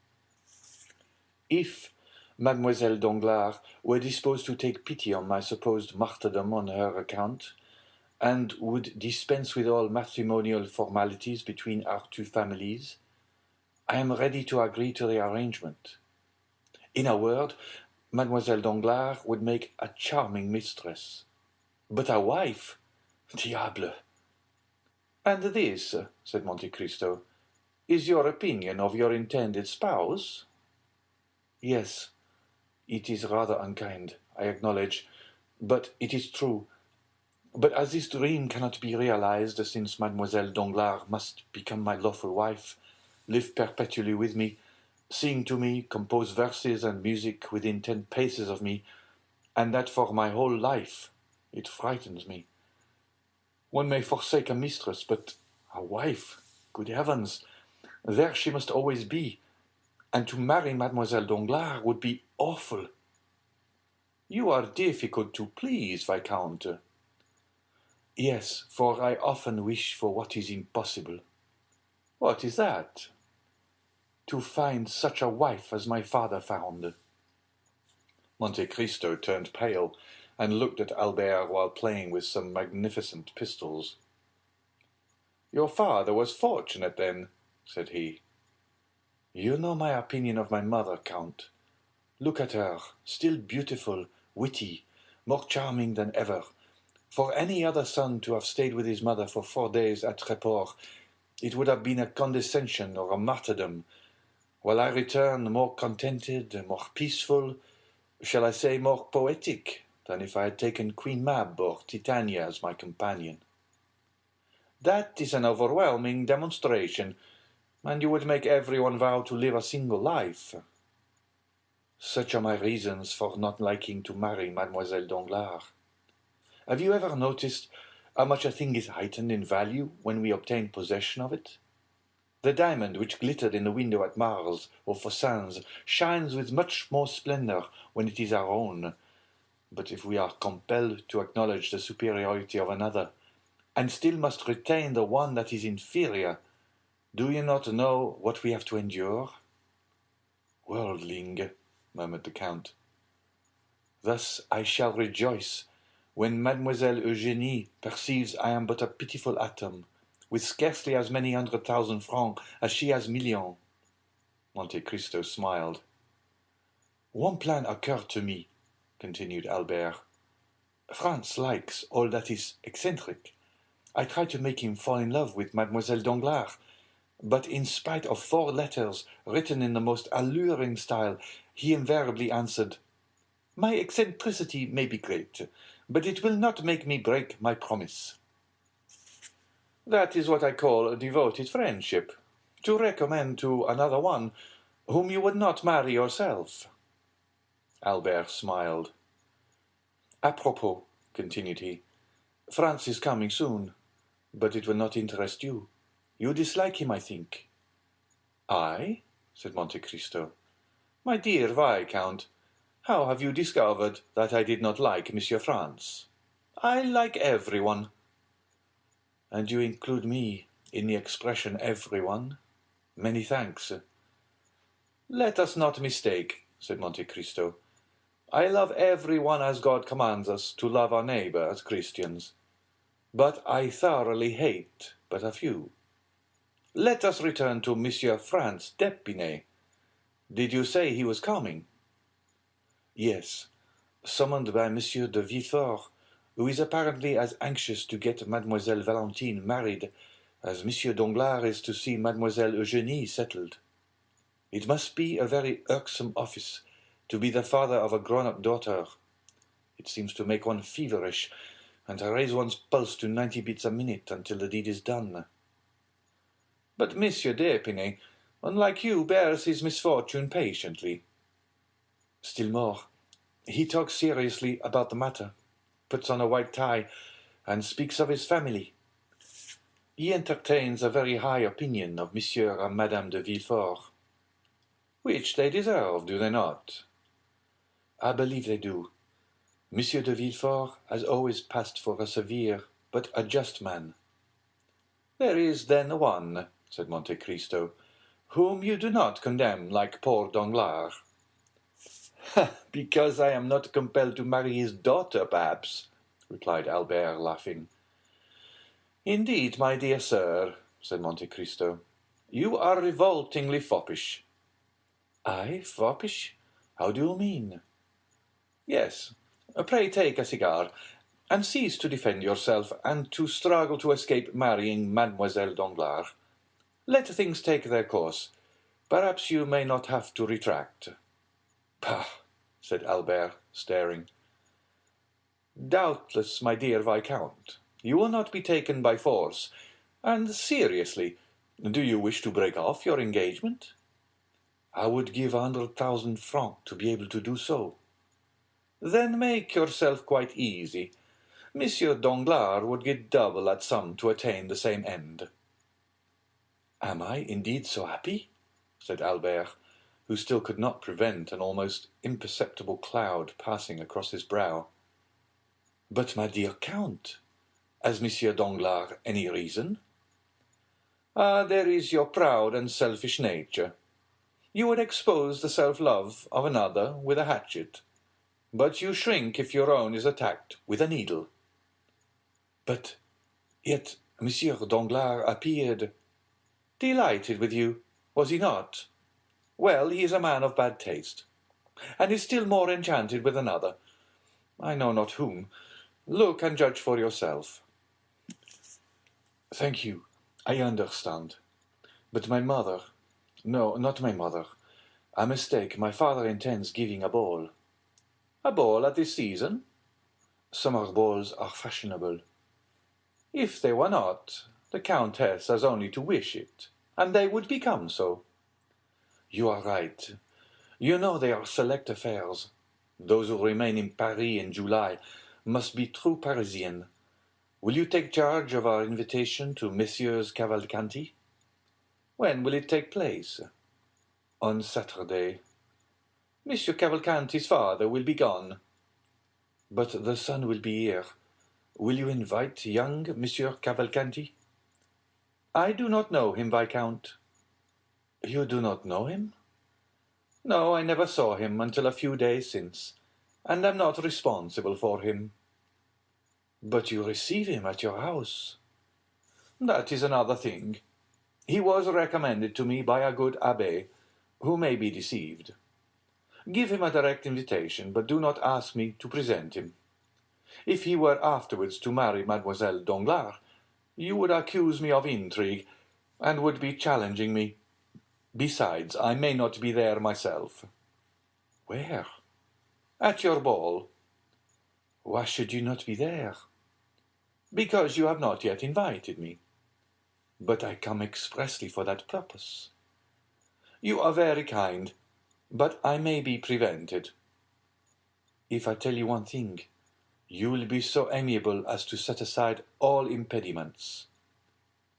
"If Mademoiselle Danglars were disposed to take pity on my supposed martyrdom on her account, and would dispense with all matrimonial formalities between our two families, I am ready to agree to the arrangement. In a word, Mademoiselle Danglars would make a charming mistress. But a wife? Diable!" "And this," said Monte Cristo, "is your opinion of your intended spouse?" "Yes, it is rather unkind, I acknowledge, but it is true. But as this dream cannot be realized, since Mademoiselle Danglars must become my lawful wife, live perpetually with me, sing to me, compose verses and music within 10 paces of me, and that for my whole life, it frightens me. One may forsake a mistress, but a wife, good heavens, there she must always be, and to marry Mademoiselle Danglars would be awful." "You are difficult to please, Viscount." "Yes, for I often wish for what is impossible." "What is that?" "To find such a wife as my father found." Monte Cristo turned pale, and looked at Albert while playing with some magnificent pistols. "Your father was fortunate, then," said he. "You know my opinion of my mother, Count. Look at her, still beautiful, witty, more charming than ever, For any other son to have stayed with his mother for 4 days at Tréport, it would have been a condescension or a martyrdom, while I return more contented, more peaceful, shall I say more poetic, than if I had taken Queen Mab or Titania as my companion. That is an overwhelming demonstration, and you would make everyone vow to live a single life. Such are my reasons for not liking to marry Mademoiselle Danglars. Have you ever noticed how much a thing is heightened in value when we obtain possession of it? The diamond which glittered in the window at Mars or Fossin's shines with much more splendor when it is our own. But if we are compelled to acknowledge the superiority of another, and still must retain the one that is inferior, do you not know what we have to endure? Worldling, murmured the Count. Thus I shall rejoice when Mademoiselle Eugénie perceives I am but a pitiful atom, with scarcely as many 100,000 francs as she has millions. Monte Cristo smiled. One plan occurred to me, continued Albert. Franz likes all that is eccentric. I tried to make him fall in love with Mademoiselle Danglars, but in spite of 4 letters written in the most alluring style, he invariably answered, My eccentricity may be great, but it will not make me break my promise. That is what I call a devoted friendship, to recommend to another one whom you would not marry yourself. Albert smiled. Apropos, continued he, Franz is coming soon, but it will not interest you. You dislike him, I think. I? Said Monte Cristo. My dear Viscount, how have you discovered that I did not like Monsieur Franz? I like everyone. And you include me in the expression everyone? Many thanks. Let us not mistake, said Monte Cristo. I love everyone as God commands us to love our neighbor as Christians. But I thoroughly hate but a few. Let us return to Monsieur Franz d'Épinay. Did you say he was coming? Yes, summoned by Monsieur de Villefort, who is apparently as anxious to get Mademoiselle Valentine married as Monsieur Danglars is to see Mademoiselle Eugénie settled. It must be a very irksome office to be the father of a grown-up daughter. It seems to make one feverish, and to raise one's pulse to 90 beats a minute until the deed is done. But Monsieur d'Épinay, unlike you, bears his misfortune patiently. Still more, he talks seriously about the matter, puts on a white tie, and speaks of his family. He entertains a very high opinion of Monsieur and Madame de Villefort. Which they deserve, do they not? I believe they do. Monsieur de Villefort has always passed for a severe but a just man. There is then one, said Monte Cristo, whom you do not condemn like poor Danglars. Because I am not compelled to marry his daughter, perhaps, replied Albert, laughing. Indeed, my dear sir, said Monte Cristo, you are revoltingly foppish. I foppish? How do you mean? Yes. Pray take a cigar, and cease to defend yourself and to struggle to escape marrying Mademoiselle Danglars. Let things take their course. Perhaps you may not have to retract. Pah, said Albert, staring. Doubtless, my dear Viscount, you will not be taken by force. And seriously, do you wish to break off your engagement? I would give 100,000 francs to be able to do so. Then make yourself quite easy. Monsieur Danglars would get double that sum to attain the same end. Am I indeed so happy? Said Albert, who still could not prevent an almost imperceptible cloud passing across his brow. But, my dear Count, has Monsieur Danglars any reason? Ah, there is your proud and selfish nature. You would expose the self-love of another with a hatchet, but you shrink if your own is attacked with a needle. But yet Monsieur Danglars appeared delighted with you, was he not? Well, he is a man of bad taste, and is still more enchanted with another, I know not whom, Look and judge for yourself. Thank you. I understand. But my mother... No, not my mother. A mistake. My father intends giving a ball. A ball at this season? Summer balls are fashionable. If they were not, the Countess has only to wish it, and they would become so. You are right. You know they are select affairs. Those who remain in Paris in July must be true Parisian. Will you take charge of our invitation to Messieurs Cavalcanti? When will it take place? On Saturday. Monsieur Cavalcanti's father will be gone. But the son will be here. Will you invite young Monsieur Cavalcanti? I do not know him, Viscount. You do not know him? No, I never saw him until a few days since, and am not responsible for him. But you receive him at your house. That is another thing. He was recommended to me by a good abbé, who may be deceived. Give him a direct invitation, but do not ask me to present him. If he were afterwards to marry Mademoiselle Danglars, you would accuse me of intrigue, and would be challenging me. Besides, I may not be there myself. Where? At your ball. Why should you not be there? Because you have not yet invited me. But I come expressly for that purpose. You are very kind, but I may be prevented. If I tell you one thing, you will be so amiable as to set aside all impediments.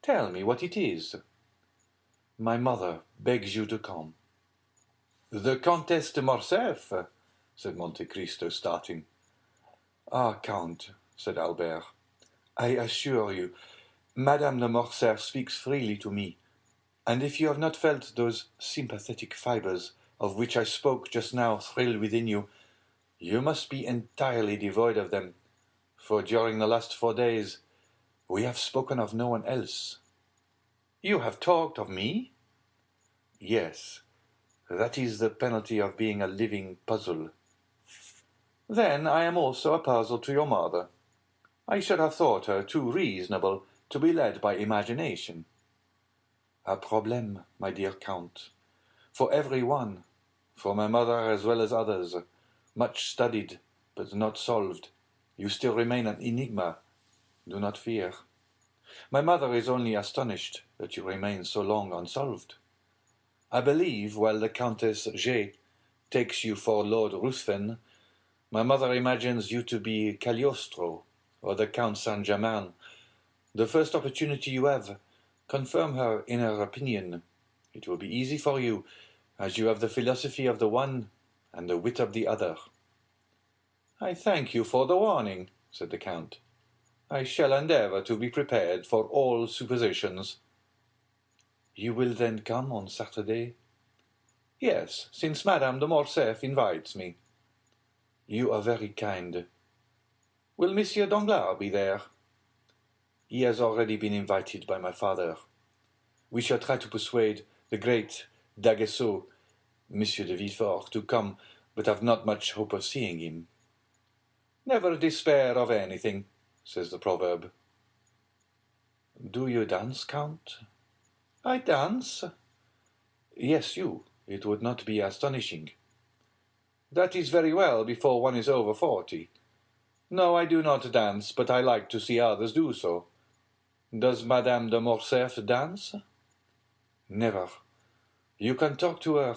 Tell me what it is. My mother begs you to come. The Comtesse de Morcerf, said Monte Cristo, starting. Ah, Count, said Albert, I assure you, Madame de Morcerf speaks freely to me, and if you have not felt those sympathetic fibres of which I spoke just now thrill within you, you must be entirely devoid of them, for during the last 4 days we have spoken of no one else. You have talked of me? Yes, that is the penalty of being a living puzzle. Then I am also a puzzle to your mother. I should have thought her too reasonable to be led by imagination. A problem, my dear Count, for every one, for my mother as well as others, much studied, but not solved. You still remain an enigma. Do not fear. My mother is only astonished that you remain so long unsolved. I believe, while the Countess G. takes you for Lord Ruthven, my mother imagines you to be Cagliostro, or the Count Saint-Germain. The first opportunity you have, confirm her in her opinion. It will be easy for you, as you have the philosophy of the one and the wit of the other. I thank you for the warning, said the Count. I shall endeavour to be prepared for all suppositions. You will then come on Saturday? Yes, since Madame de Morcerf invites me. You are very kind. Will Monsieur Danglars be there? He has already been invited by my father. We shall try to persuade the great D'Aguesseau, Monsieur de Villefort, to come, but have not much hope of seeing him. Never despair of anything, says the proverb. Do you dance, Count? I dance? Yes, you. It would not be astonishing. That is very well before one is over 40. No, I do not dance, but I like to see others do so. Does Madame de Morcerf dance? Never. You can talk to her.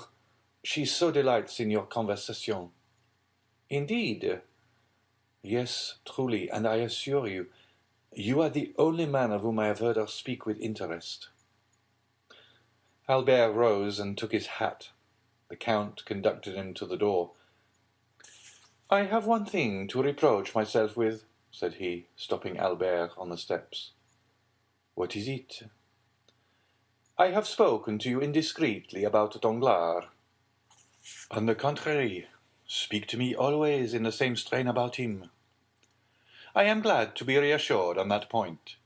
She so delights in your conversation. Indeed? Yes, truly, and I assure you, you are the only man of whom I have heard her speak with interest. Albert rose and took his hat. The Count conducted him to the door. I have one thing to reproach myself with, said he, stopping Albert on the steps. What is it? I have spoken to you indiscreetly about Danglars. On the contrary, speak to me always in the same strain about him. I am glad to be reassured on that point.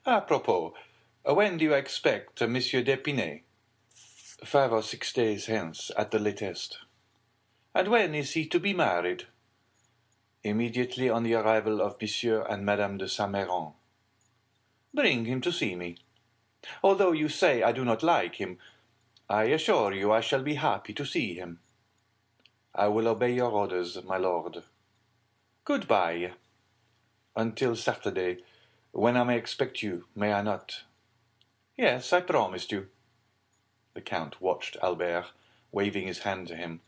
Apropos, when do you expect Monsieur d'Épinay? 5 or 6 days hence, at the latest. And when is he to be married? immediately on the arrival of Monsieur and Madame de Saint-Méran. Bring him to see me. Although you say I do not like him, I assure you I shall be happy to see him. I will obey your orders, my lord. Good-bye. Until Saturday, when I may expect you, may I not? Yes, I promised you. The Count watched Albert, waving his hand to him.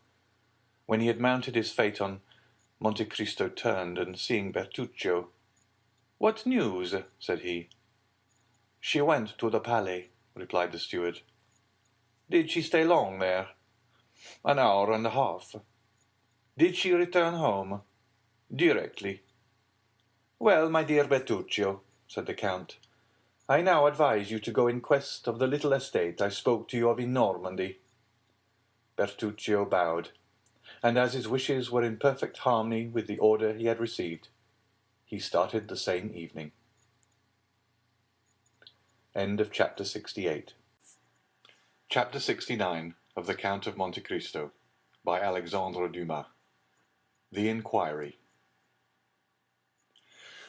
When he had mounted his phaeton, Monte Cristo turned, and seeing Bertuccio, "What news?" said he. "She went to the Palais," replied the steward. "Did she stay long there?" "An hour and a half." "Did she return home?" "Directly." "Well, my dear Bertuccio," said the Count, "I now advise you to go in quest of the little estate I spoke to you of in Normandy." Bertuccio bowed, and as his wishes were in perfect harmony with the order he had received, he started the same evening. End of chapter 68. Chapter 69 of the Count of Monte Cristo by Alexandre Dumas. The Inquiry.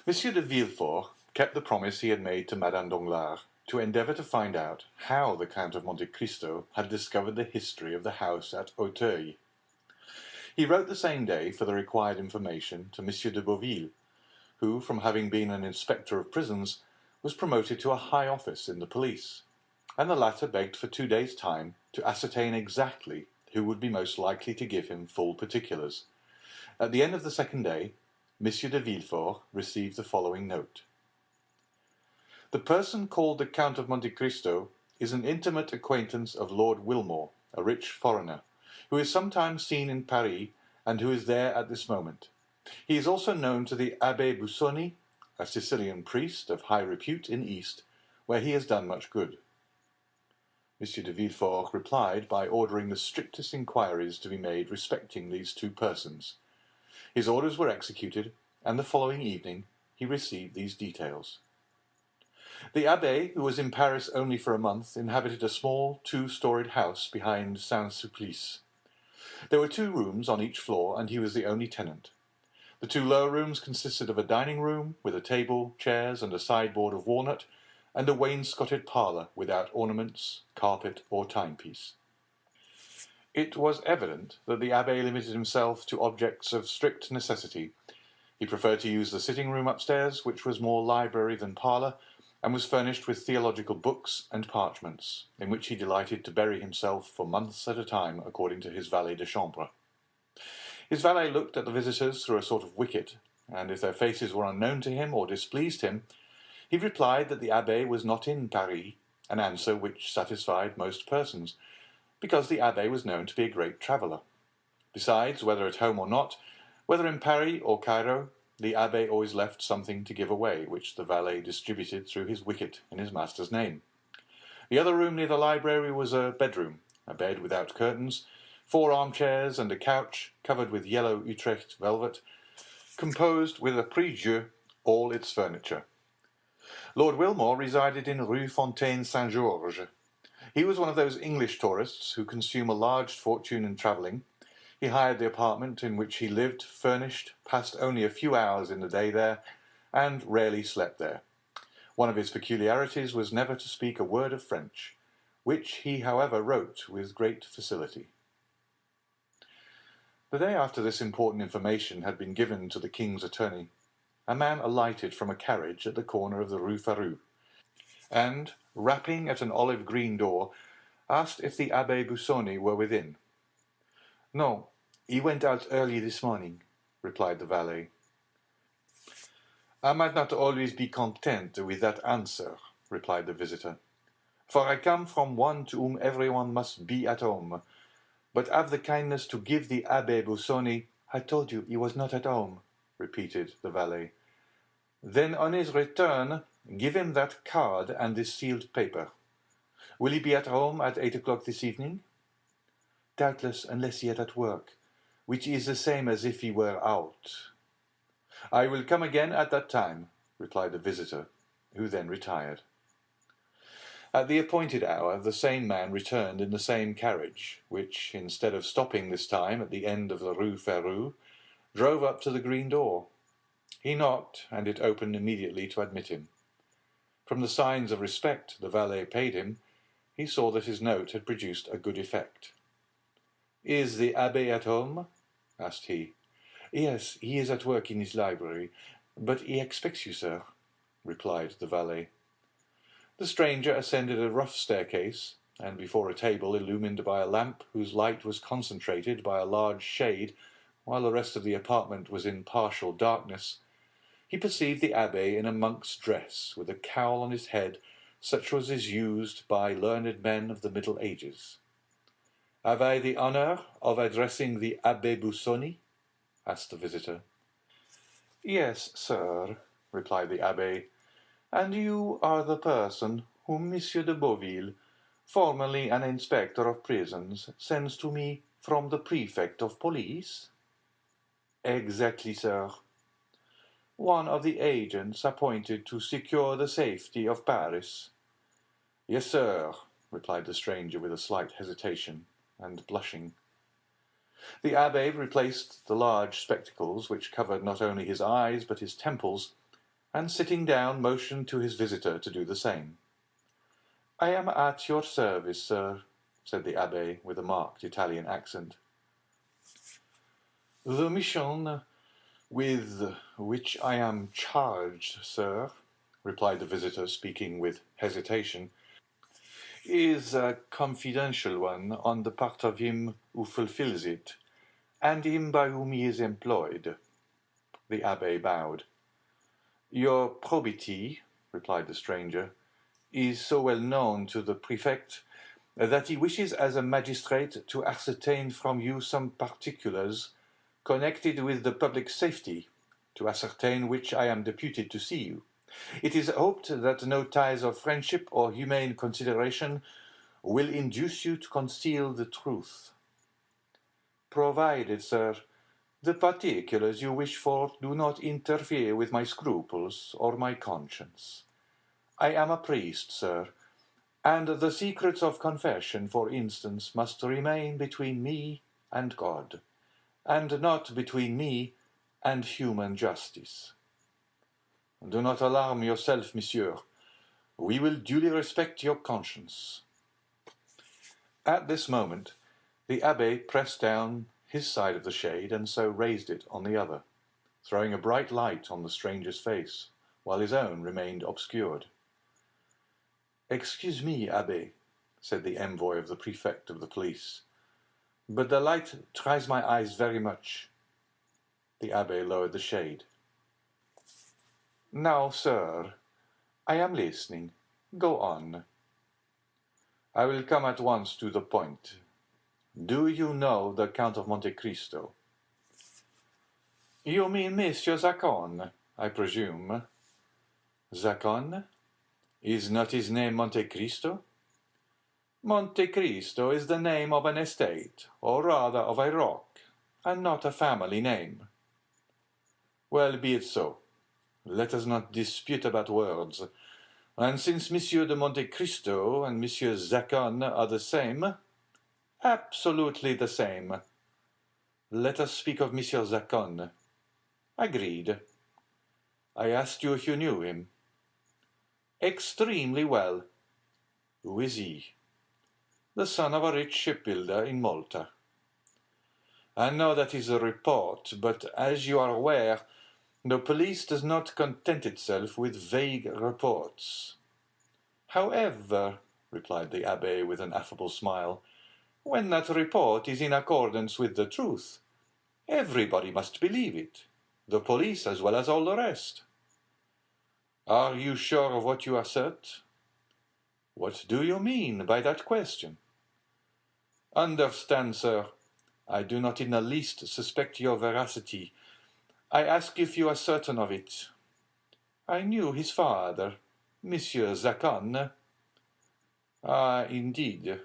Monsieur de Villefort kept the promise he had made to Madame Danglars to endeavour to find out how the Count of Monte Cristo had discovered the history of the house at Auteuil. He wrote the same day for the required information to Monsieur de Beauville, who, from having been an inspector of prisons, was promoted to a high office in the police, and the latter begged for 2 days' time to ascertain exactly who would be most likely to give him full particulars. At the end of the second day, Monsieur de Villefort received the following note. The person called the Count of Monte Cristo is an intimate acquaintance of Lord Wilmore, a rich foreigner, who is sometimes seen in Paris, and who is there at this moment. He is also known to the Abbé Busoni, a Sicilian priest of high repute in the East, where he has done much good. Monsieur de Villefort replied by ordering the strictest inquiries to be made respecting these two persons. His orders were executed, and the following evening he received these details. The abbé, who was in Paris only for a month, inhabited a small 2-storied house behind Saint-Sulpice. There were 2 rooms on each floor, and he was the only tenant. The 2 lower rooms consisted of a dining room with a table, chairs, and a sideboard of walnut, and a wainscoted parlour without ornaments, carpet, or timepiece. It was evident that the abbé limited himself to objects of strict necessity. He preferred to use the sitting-room upstairs, which was more library than parlour, and was furnished with theological books and parchments, in which he delighted to bury himself for months at a time, according to his valet de chambre. His valet looked at the visitors through a sort of wicket, and if their faces were unknown to him or displeased him, he replied that the abbé was not in Paris, an answer which satisfied most persons, because the abbé was known to be a great traveller. Besides, whether at home or not, whether in Paris or Cairo, the abbé always left something to give away, which the valet distributed through his wicket in his master's name. The other room near the library was a bedroom, a bed without curtains, 4 armchairs, and a couch covered with yellow Utrecht velvet, composed with a prie-dieu all its furniture. Lord Wilmore resided in Rue Fontaine Saint-Georges. He was one of those English tourists who consume a large fortune in travelling. He hired the apartment in which he lived furnished, passed only a few hours in the day there, and rarely slept there. One of his peculiarities was never to speak a word of French, which he, however, wrote with great facility. The day after this important information had been given to the king's attorney, a man alighted from a carriage at the corner of the Rue Férou, and, rapping at an olive-green door, asked if the Abbé Busoni were within. "No, he went out early this morning," replied the valet. "I might not always be content with that answer," replied the visitor, "for I come from one to whom everyone must be at home. But have the kindness to give the Abbé Busoni—" "I told you he was not at home," repeated the valet. "Then on his return, give him that card and this sealed paper. Will he be at home at 8 o'clock this evening?" "Doubtless, unless he is at work, which is the same as if he were out." "I will come again at that time," replied the visitor, who then retired. At the appointed hour the same man returned in the same carriage, which, instead of stopping this time at the end of the Rue Férou, drove up to the green door. He knocked, and it opened immediately to admit him. From the signs of respect the valet paid him, he saw that his note had produced a good effect. "Is the abbé at home?" asked he. "Yes, he is at work in his library, but he expects you, sir," replied the valet. The stranger ascended a rough staircase, and before a table illumined by a lamp whose light was concentrated by a large shade, while the rest of the apartment was in partial darkness, he perceived the abbé in a monk's dress, with a cowl on his head, such as is used by learned men of the Middle Ages. "Have I the honour of addressing the Abbé Busoni?" asked the visitor. "Yes, sir," replied the abbé, "and you are the person whom Monsieur de Beauville, formerly an inspector of prisons, sends to me from the prefect of police?" "Exactly, sir." "One of the agents appointed to secure the safety of Paris?" "Yes, sir," replied the stranger with a slight hesitation, and blushing. The abbé replaced the large spectacles which covered not only his eyes but his temples, and sitting down motioned to his visitor to do the same. "I am at your service, sir," said the abbé with a marked Italian accent. "The mission with which I am charged, sir," replied the visitor, speaking with hesitation, "is a confidential one on the part of him who fulfills it, and him by whom he is employed." The abbé bowed. "Your probity," replied the stranger, "is so well known to the prefect that he wishes as a magistrate to ascertain from you some particulars connected with the public safety, to ascertain which I am deputed to see you. It is hoped that no ties of friendship or humane consideration will induce you to conceal the truth." "Provided, sir, the particulars you wish for do not interfere with my scruples or my conscience. I am a priest, sir, and the secrets of confession, for instance, must remain between me and God, and not between me and human justice." "Do not alarm yourself, monsieur. We will duly respect your conscience." At this moment the abbé pressed down his side of the shade, and so raised it on the other, throwing a bright light on the stranger's face, while his own remained obscured. "Excuse me, abbé," said the envoy of the prefect of the police, "but the light tries my eyes very much." The abbé lowered the shade. "Now, sir, I am listening. Go on." "I will come at once to the point. Do you know the Count of Monte Cristo?" "You mean Monsieur Zacon, I presume." "Zacon? Is not his name Monte Cristo?" "Monte Cristo is the name of an estate, or rather of a rock, and not a family name." "Well, be it so. Let us not dispute about words. And since Monsieur de Monte Cristo and Monsieur Zacon are the same—" "Absolutely the same." "Let us speak of Monsieur Zacon." "Agreed." "I asked you if you knew him." "Extremely well." "Who is he?" "The son of a rich shipbuilder in Malta." "I know that is a report, but as you are aware, the police does not content itself with vague reports." "However," replied the abbé with an affable smile, "when that report is in accordance with the truth, everybody must believe it, the police as well as all the rest." "Are you sure of what you assert?" "What do you mean by that question?" "Understand, sir, I do not in the least suspect your veracity. I ask if you are certain of it." "I knew his father, Monsieur Zacon." "Ah, indeed."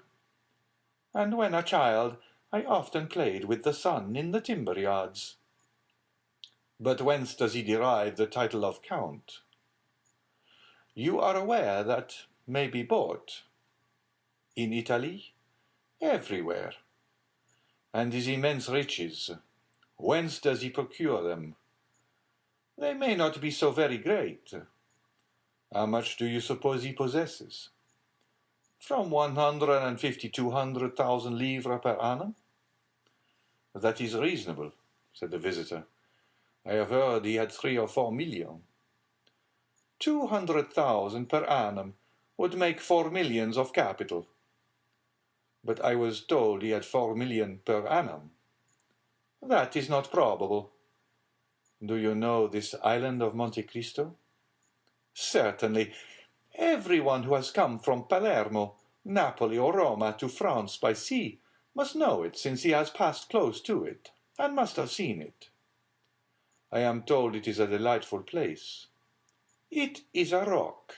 "And when a child, I often played with the son in the timber yards." "But whence does he derive the title of Count?" "You are aware that may be bought." "In Italy?" "Everywhere." "And his immense riches, Whence does he procure them? They may not be so very great. How much do you suppose he possesses? From 150 to 200,000 livres per annum. That is reasonable, said the visitor. I have heard he had 3 or 4 millions. 200,000 per annum would make 4 millions of capital. But I was told he had 4 millions per annum. That is not probable. Do you know this island of Monte Cristo? Certainly. Everyone who has come from Palermo, Napoli, or Roma to France by sea must know it, since he has passed close to it, and must have seen it. I am told it is a delightful place. It is a rock.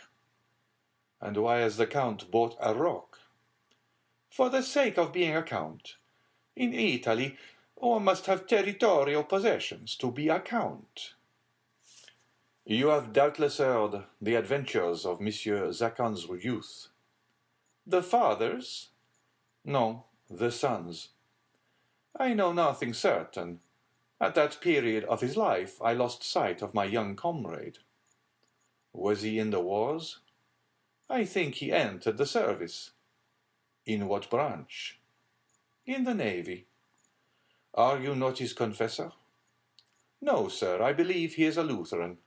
And why has the Count bought a rock? For the sake of being a Count. In Italy, one must have territorial possessions to be a Count. You have doubtless heard the adventures of Monsieur Zacon's youth. The father's? No, the son's. I know nothing certain. At that period of his life I lost sight of my young comrade. Was he in the wars? I think he entered the service. In what branch? In the navy. Are you not his confessor? No, sir, I believe he is a Lutheran.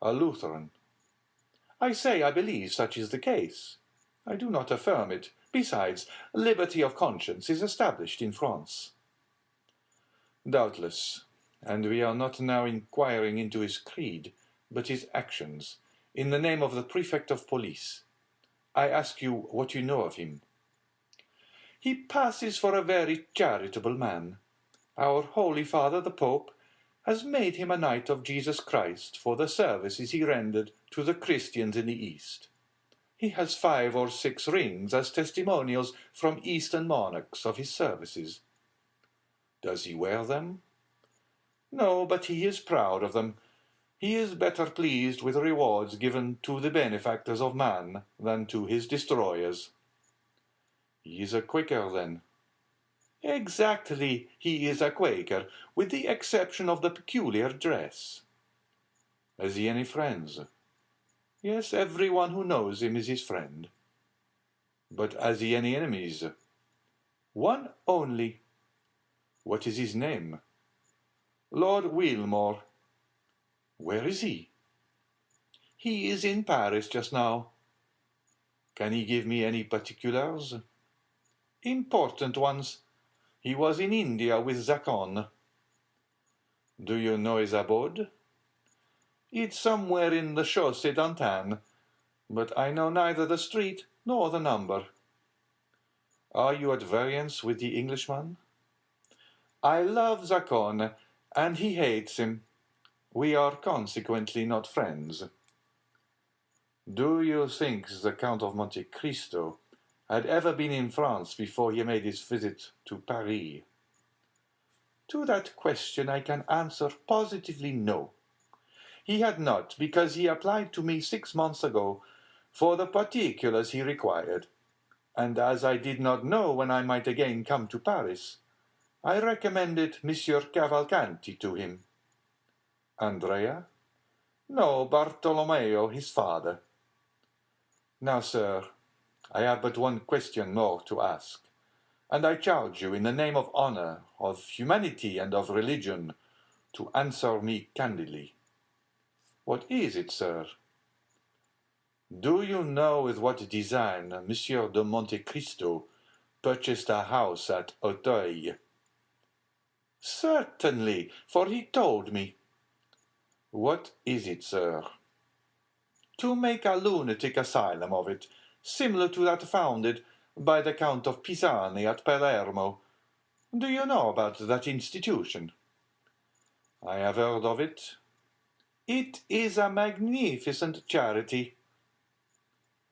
A Lutheran. I say I believe such is the case. I do not affirm it. Besides, liberty of conscience is established in France. Doubtless, and we are not now inquiring into his creed, but his actions, in the name of the prefect of police. I ask you what you know of him. He passes for a very charitable man. Our Holy Father the Pope has made him a knight of Jesus Christ for the services he rendered to the Christians in the East. He has 5 or 6 rings as testimonials from Eastern monarchs of his services. Does he wear them? No, but he is proud of them. He is better pleased with rewards given to the benefactors of man than to his destroyers. He is a Quaker, then? Exactly, he is a Quaker, with the exception of the peculiar dress. Has he any friends? Yes, everyone who knows him is his friend. But has he any enemies? One only. What is his name? Lord Wilmore. Where is he? He is in Paris just now. Can he give me any particulars? Important ones. He was in India with Zacon. Do you know his abode? It's somewhere in the Chaussée d'Antin, but I know neither the street nor the number. Are you at variance with the Englishman? I love Zacon, and he hates him. We are consequently not friends. Do you think the Count of Monte Cristo had ever been in France before he made his visit to Paris? To that question I can answer positively no. He had not, because he applied to me 6 months ago for the particulars he required, and as I did not know when I might again come to Paris, I recommended Monsieur Cavalcanti to him. Andrea? No, Bartolomeo, his father. Now, sir, I have but one question more to ask, and I charge you in the name of honor, of humanity, and of religion, to answer me candidly. What is it, sir? Do you know with what design Monsieur de Monte Cristo purchased a house at Auteuil? Certainly, for he told me. What is it, sir? To make a lunatic asylum of it, similar to that founded by the Count of Pisani at Palermo. Do you know about that institution? I have heard of it. It is a magnificent charity.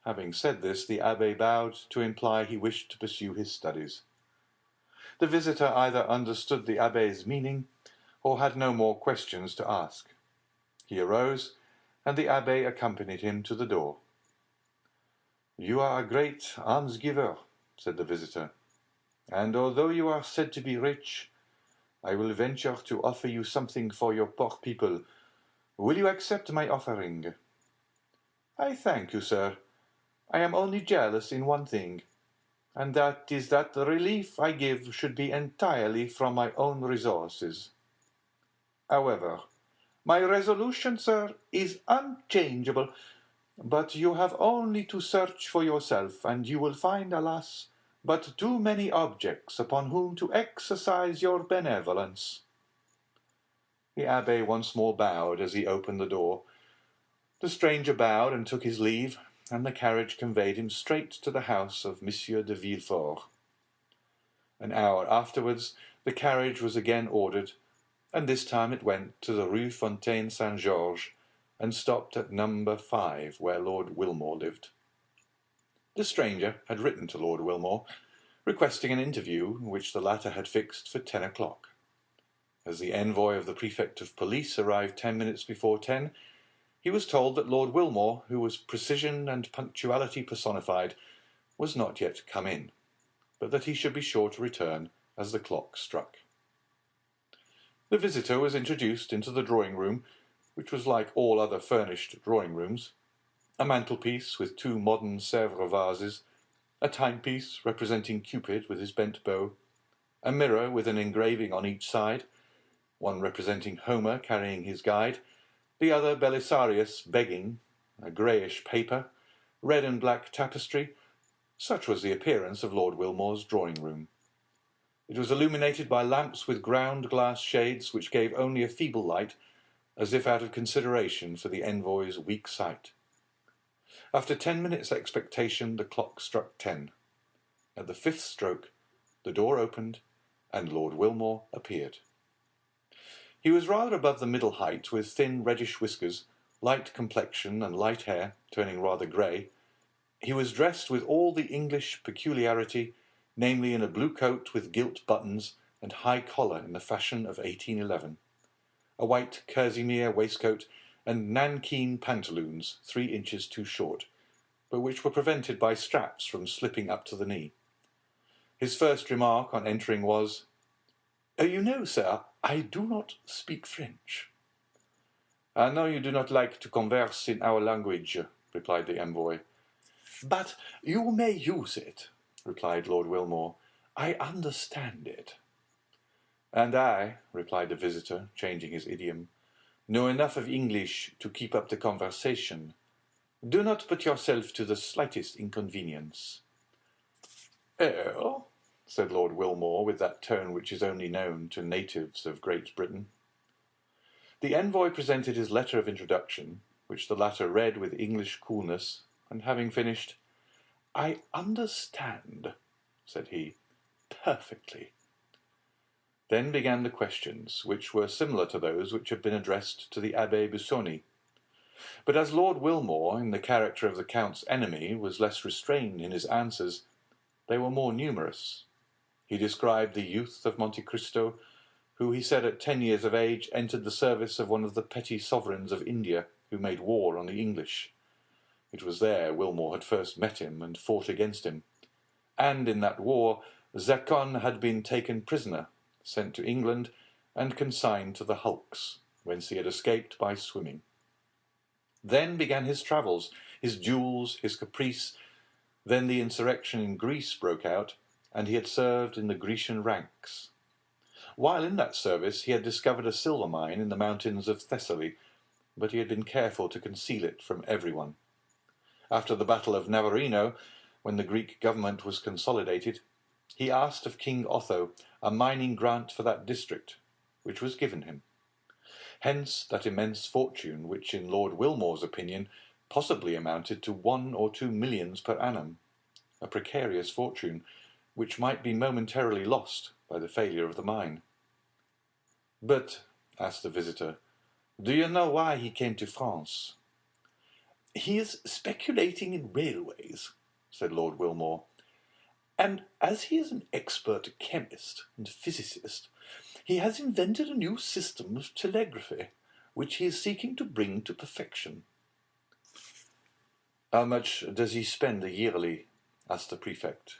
Having said this, the abbé bowed to imply he wished to pursue his studies. The visitor either understood the abbé's meaning or had no more questions to ask. He arose, and the abbé accompanied him to the door. You are a great almsgiver, said the visitor, and although you are said to be rich, I will venture to offer you something for your poor people. Will you accept my offering?" "I thank you, sir. I am only jealous in one thing, and that is that the relief I give should be entirely from my own resources. However, my resolution, sir, is unchangeable, but you have only to search for yourself, and you will find, alas, but too many objects upon whom to exercise your benevolence." The abbé once more bowed as he opened the door. The stranger bowed and took his leave, and the carriage conveyed him straight to the house of Monsieur de Villefort. An hour afterwards the carriage was again ordered, and this time it went to the Rue Fontaine Saint-Georges, and stopped at number 5, where Lord Wilmore lived. The stranger had written to Lord Wilmore, requesting an interview which the latter had fixed for 10 o'clock. As the envoy of the prefect of police arrived 10 minutes before 10, he was told that Lord Wilmore, who was precision and punctuality personified, was not yet come in, but that he should be sure to return as the clock struck. The visitor was introduced into the drawing-room, which was like all other furnished drawing-rooms. A mantelpiece with 2 modern Sèvres vases, a timepiece representing Cupid with his bent bow, a mirror with an engraving on each side, one representing Homer carrying his guide, the other Belisarius begging, a greyish paper, red and black tapestry. Such was the appearance of Lord Wilmore's drawing-room. It was illuminated by lamps with ground glass shades which gave only a feeble light, as if out of consideration for the envoy's weak sight. After 10 minutes' expectation, the clock struck 10. At the 5th stroke, the door opened, and Lord Wilmore appeared. He was rather above the middle height, with thin reddish whiskers, light complexion, and light hair, turning rather grey. He was dressed with all the English peculiarity, namely in a blue coat with gilt buttons and high collar in the fashion of 1811, a white kerseymere waistcoat, and nankeen pantaloons 3 inches too short, but which were prevented by straps from slipping up to the knee. His first remark on entering was, "You know, sir, I do not speak French." "I know you do not like to converse in our language," replied the envoy. "But you may use it," replied Lord Wilmore. "I understand it." "And I," replied the visitor, changing his idiom, "know enough of English to keep up the conversation. Do not put yourself to the slightest inconvenience." "Oh," said Lord Wilmore, with that tone which is only known to natives of Great Britain. The envoy presented his letter of introduction, which the latter read with English coolness, and having finished, "I understand," said he, "perfectly." Then began the questions, which were similar to those which had been addressed to the Abbé Busoni. But as Lord Wilmore, in the character of the Count's enemy, was less restrained in his answers, they were more numerous. He described the youth of Monte Cristo, who he said at 10 years of age entered the service of one of the petty sovereigns of India who made war on the English. It was there Wilmore had first met him and fought against him, and in that war Zacon had been taken prisoner, sent to England, and consigned to the hulks, whence he had escaped by swimming. Then began his travels, his duels, his caprice. Then the insurrection in Greece broke out, and he had served in the Grecian ranks. While in that service he had discovered a silver mine in the mountains of Thessaly, but he had been careful to conceal it from everyone. After the battle of Navarino, when the Greek government was consolidated, he asked of King Otho a mining grant for that district, which was given him. Hence that immense fortune which, in Lord Wilmore's opinion, possibly amounted to 1 or 2 millions per annum, a precarious fortune, which might be momentarily lost by the failure of the mine. "But," asked the visitor, "do you know why he came to France?" "He is speculating in railways," said Lord Wilmore, "and as he is an expert chemist and physicist, he has invented a new system of telegraphy, which he is seeking to bring to perfection." "How much does he spend yearly?" asked the prefect.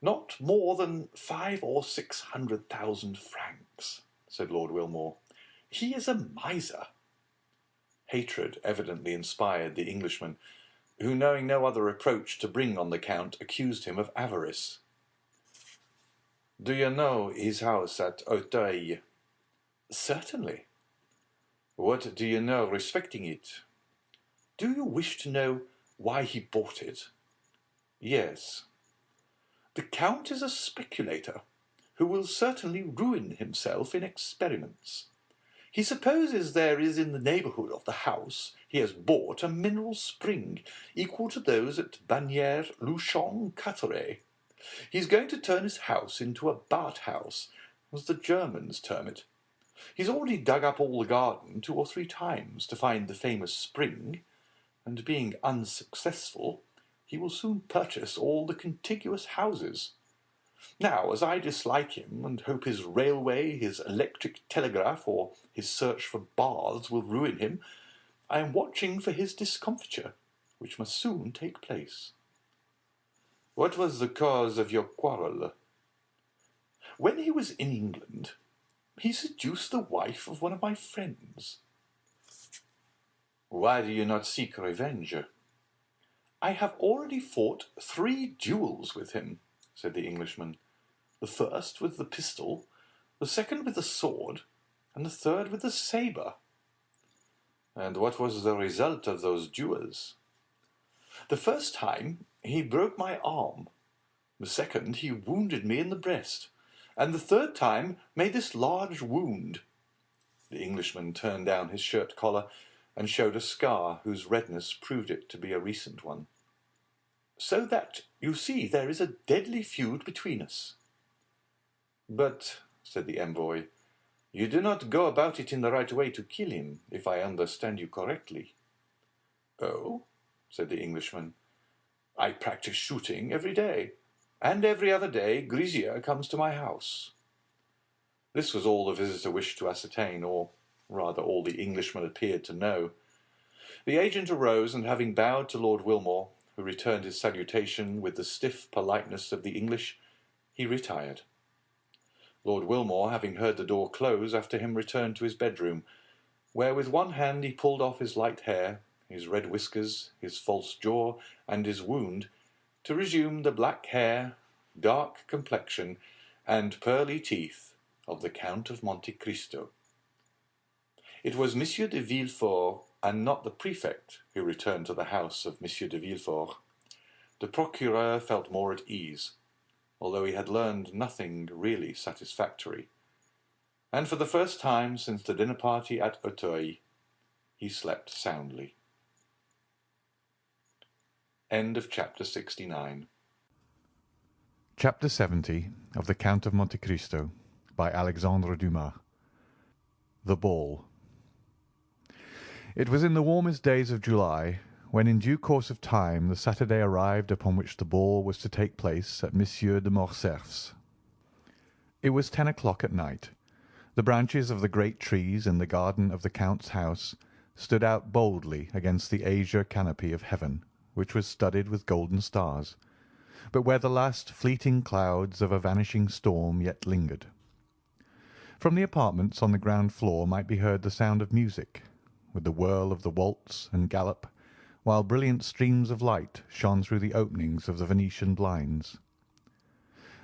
"Not more than 500,000 or 600,000 francs," said Lord Wilmore. "He is a miser." Hatred evidently inspired the Englishman, who, knowing no other reproach to bring on the Count, accused him of avarice. "Do you know his house at Auteuil?" "Certainly." "What do you know respecting it?" "Do you wish to know why he bought it?" "Yes." "The Count is a speculator, who will certainly ruin himself in experiments. He supposes there is in the neighbourhood of the house he has bought a mineral spring equal to those at Bagnères, Luchon, Carteret. He's going to turn his house into a bath-house, as the Germans term it. He's already dug up all the garden 2 or 3 times to find the famous spring, and being unsuccessful, he will soon purchase all the contiguous houses. Now, as I dislike him, and hope his railway, his electric telegraph, or his search for baths will ruin him, I am watching for his discomfiture, which must soon take place." "What was the cause of your quarrel?" "When he was in England, he seduced the wife of one of my friends." "Why do you not seek revenge?" "I have already fought 3 duels with him," said the Englishman. "The first with the pistol, the second with the sword, and the third with the sabre." "And what was the result of those duels?" "The first time he broke my arm, the second he wounded me in the breast, and the third time made this large wound." The Englishman turned down his shirt collar and showed a scar whose redness proved it to be a recent one. "So that, you see, there is a deadly feud between us." "But," said the envoy, "you do not go about it in the right way to kill him, if I understand you correctly." "Oh?" said the Englishman. "I practice shooting every day, and every other day Grisier comes to my house." This was all the visitor wished to ascertain, or rather all the Englishman appeared to know. The agent arose, and having bowed to Lord Wilmore, who returned his salutation with the stiff politeness of the English, he retired. Lord Wilmore, having heard the door close after him, returned to his bedroom, where with one hand he pulled off his light hair, his red whiskers, his false jaw, and his wound, to resume the black hair, dark complexion, and pearly teeth of the Count of Monte Cristo. It was Monsieur de Villefort, and not the prefect, who returned to the house of Monsieur de Villefort. The procureur felt more at ease, although he had learned nothing really satisfactory, and for the first time since the dinner party at Auteuil, he slept soundly. End of chapter 69. Chapter 70 of the Count of Monte Cristo by Alexandre Dumas. The Ball. It was in the warmest days of July, when in due course of time the Saturday arrived upon which the ball was to take place at Monsieur de Morcerf's. It was 10 o'clock at night. The branches of the great trees in the garden of the Count's house stood out boldly against the azure canopy of heaven, which was studded with golden stars, but where the last fleeting clouds of a vanishing storm yet lingered. From the apartments on the ground floor might be heard the sound of music, with the whirl of the waltz and gallop, while brilliant streams of light shone through the openings of the Venetian blinds.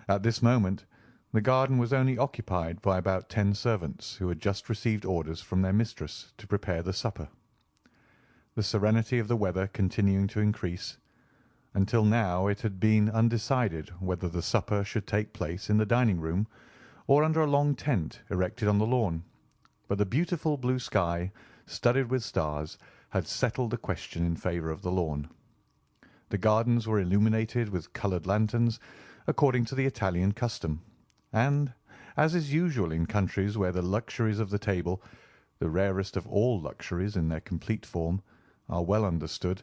At this moment the garden was only occupied by about 10 servants, who had just received orders from their mistress to prepare the supper. The serenity of the weather continuing to increase, until now it had been undecided whether the supper should take place in the dining-room or under a long tent erected on the lawn, but the beautiful blue sky, studded with stars, had settled the question in favour of the lawn. The gardens were illuminated with coloured lanterns, according to the Italian custom, and, as is usual in countries where the luxuries of the table, the rarest of all luxuries in their complete form, are well understood,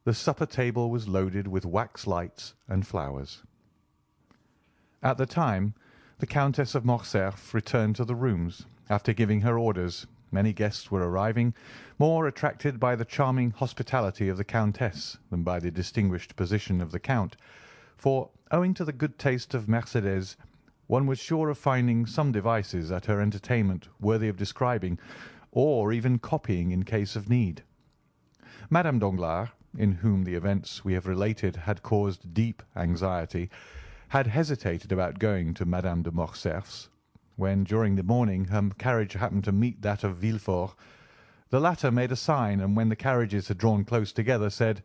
the supper table was loaded with wax lights and flowers. At the time, the Countess of Morcerf returned to the rooms. After giving her orders, many guests were arriving, more attracted by the charming hospitality of the Countess than by the distinguished position of the Count, for, owing to the good taste of Mercédès, one was sure of finding some devices at her entertainment worthy of describing, or even copying in case of need. Madame Danglars, in whom the events we have related had caused deep anxiety, had hesitated about going to Madame de Morcerf's, when during the morning her carriage happened to meet that of Villefort. The latter made a sign, and when the carriages had drawn close together, said,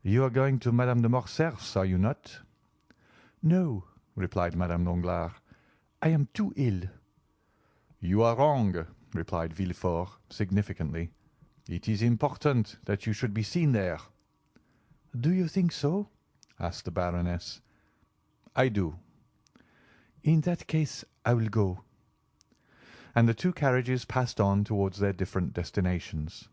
"You are going to Madame de Morcerf's, are you not?" "No," replied Madame Danglars. "I am too ill." "You are wrong," replied Villefort significantly. "It is important that you should be seen there." "Do you think so?" asked the Baroness. "I do." "In that case I will go." And the two carriages passed on towards their different destinations.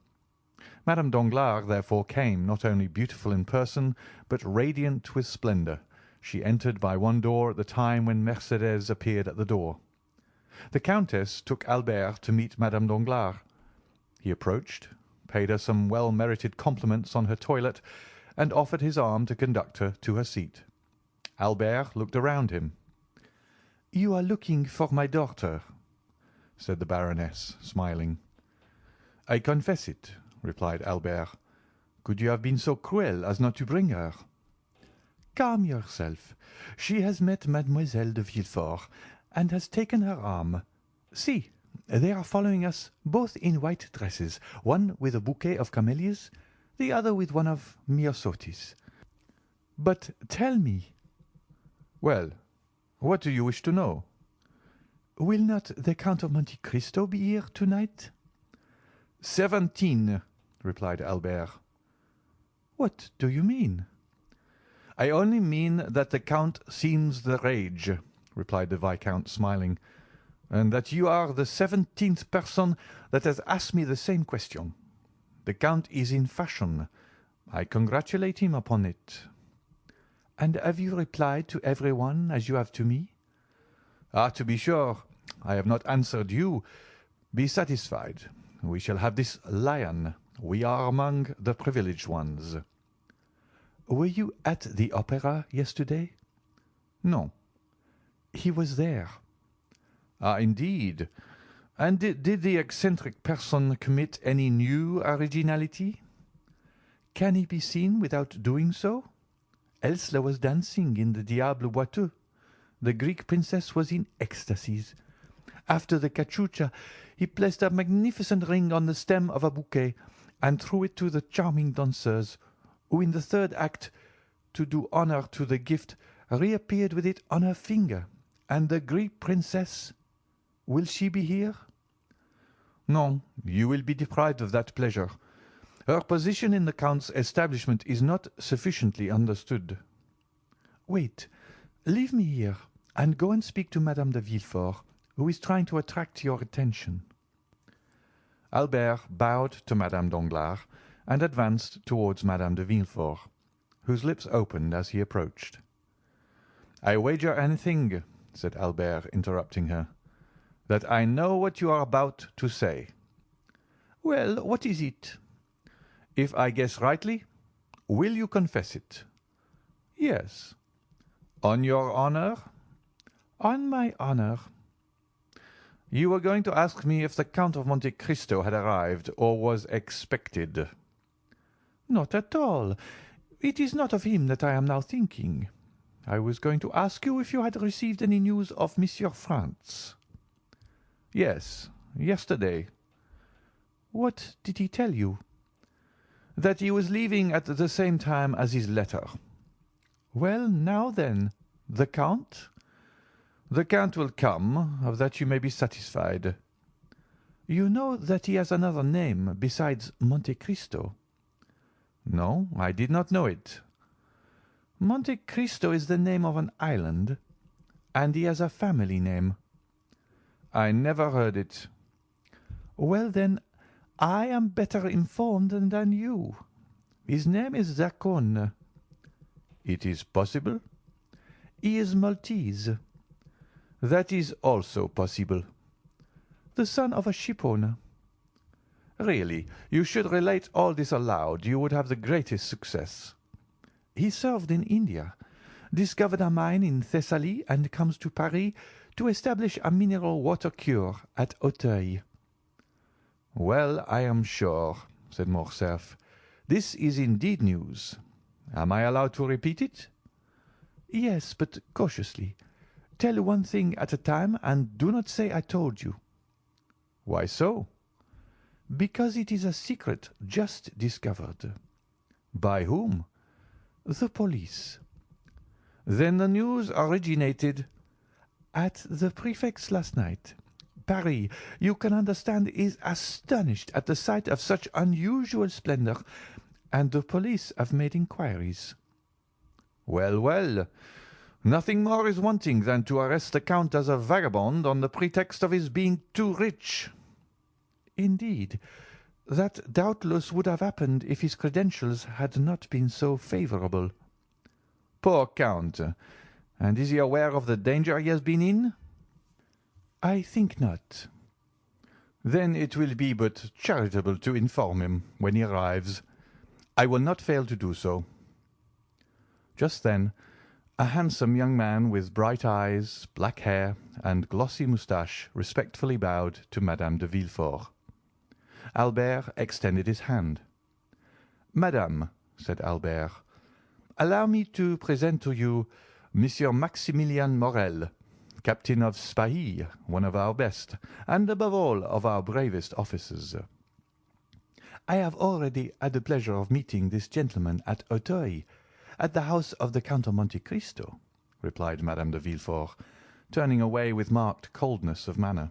Madame Danglars therefore came, not only beautiful in person, but radiant with splendour. She entered by one door at the time when Mercédès appeared at the door. The Countess took Albert to meet Madame Danglars. He approached, paid her some well-merited compliments on her toilet, and offered his arm to conduct her to her seat. Albert looked around him. "You are looking for my daughter," said the Baroness, smiling. "I confess it," replied Albert. "Could you have been so cruel as not to bring her?" "Calm yourself. She has met Mademoiselle de Villefort, and has taken her arm. See, they are following us, both in white dresses, one with a bouquet of camellias, the other with one of myosotis. But tell me—" "Well, what do you wish to know?" "Will not the Count of Monte Cristo be here tonight?" 17, replied Albert. "What do you mean?" "I only mean that the Count seems the rage," replied the Viscount, smiling, "and that you are the 17th person that has asked me the same question. The Count is in fashion. I congratulate him upon it." "And have you replied to every one as you have to me?" "Ah, to be sure, I have not answered you. Be satisfied. We shall have this lion. We are among the privileged ones." "Were you at the opera yesterday?" "No." "He was there." "Ah, indeed. And did the eccentric person commit any new originality?" "Can he be seen without doing so? Else there was dancing in the Diable Boiteux. The Greek princess was in ecstasies. After the cachucha, he placed a magnificent ring on the stem of a bouquet, and threw it to the charming danseurs, who in the third act, to do honour to the gift, reappeared with it on her finger. And the Greek princess, will she be here?" "No, you will be deprived of that pleasure. Her position in the Count's establishment is not sufficiently understood." "Wait, leave me here, and go and speak to Madame de Villefort, who is trying to attract your attention." Albert bowed to Madame Danglars and advanced towards Madame de Villefort, whose lips opened as he approached. "I wager anything," said Albert, interrupting her, "that I know what you are about to say." "Well, what is it?" "If I guess rightly, will you confess it?" "Yes." "On your honour?" "On my honour." "You were going to ask me if the Count of Monte Cristo had arrived or was expected." "Not at all. It is not of him that I am now thinking. I was going to ask you if you had received any news of Monsieur Franz." "Yes, yesterday." "What did he tell you?" "That he was leaving at the same time as his letter." "Well, now then, the Count?" "The Count will come, of that you may be satisfied." "You know that he has another name besides Monte Cristo?" "No, I did not know it." "Monte Cristo is the name of an island, and he has a family name." "I never heard it." "Well, then, I am better informed than you. His name is Zacone." "It is possible." "He is Maltese." "That is also possible." "The son of a shipowner." "Really, you should relate all this aloud. You would have the greatest success." "He served in India. discovered a mine in Thessaly, and comes to Paris to establish a mineral water cure at Auteuil." "Well, I am sure," said Morcerf. "This is indeed news. Am I allowed to repeat it?" "Yes, but cautiously. Tell one thing at a time, and do not say I told you." "Why so?" "Because it is a secret just discovered." "By whom?" "The police." "Then the news originated—" "At the prefect's last night. Paris, you can understand, is astonished at the sight of such unusual splendor, and the police have made inquiries." "Well, well, nothing more is wanting than to arrest the Count as a vagabond on the pretext of his being too rich." "Indeed, that doubtless would have happened if his credentials had not been so favourable." "Poor Count! And is he aware of the danger he has been in?" "I think not." "Then it will be but charitable to inform him when he arrives. I will not fail to do so." Just then a handsome young man with bright eyes, black hair, and glossy moustache respectfully bowed to Madame de Villefort. Albert extended his hand. "Madame," said Albert, "allow me to present to you Monsieur Maximilian Morel, captain of Spahis, one of our best, and above all of our bravest officers." "I have already had the pleasure of meeting this gentleman at Auteuil, at the house of the Count of Monte Cristo," replied Madame de Villefort, turning away with marked coldness of manner.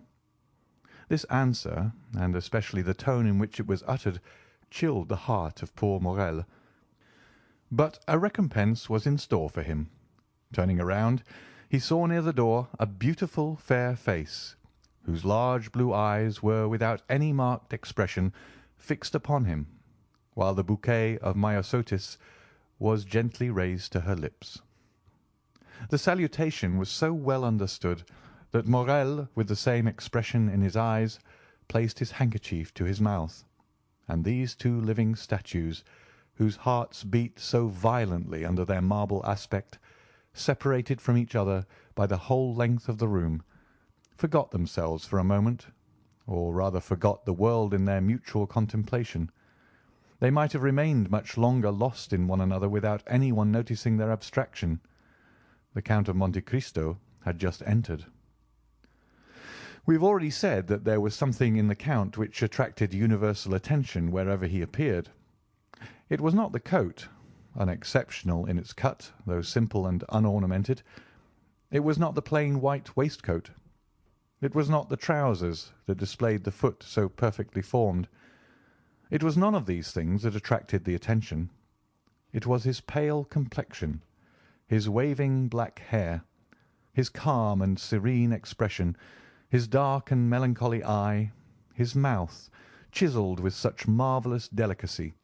This answer, and especially the tone in which it was uttered, chilled the heart of poor Morel. But a recompense was in store for him. Turning around, he saw near the door a beautiful fair face, whose large blue eyes were without any marked expression fixed upon him, while the bouquet of myosotis was gently raised to her lips. The salutation was so well understood that Morel, with the same expression in his eyes, placed his handkerchief to his mouth, and these two living statues, whose hearts beat so violently under their marble aspect, separated from each other by the whole length of the room, forgot themselves for a moment, or rather forgot the world in their mutual contemplation. They might have remained much longer lost in one another without any one noticing their abstraction. The Count of Monte Cristo had just entered. We have already said that there was something in the Count which attracted universal attention wherever he appeared. It was not the coat, unexceptional in its cut, though simple and unornamented. It was not the plain white waistcoat. It was not the trousers that displayed the foot so perfectly formed. It was none of these things that attracted the attention. It was his pale complexion, his waving black hair, his calm and serene expression, his dark and melancholy eye, his mouth, chiselled with such marvellous delicacy,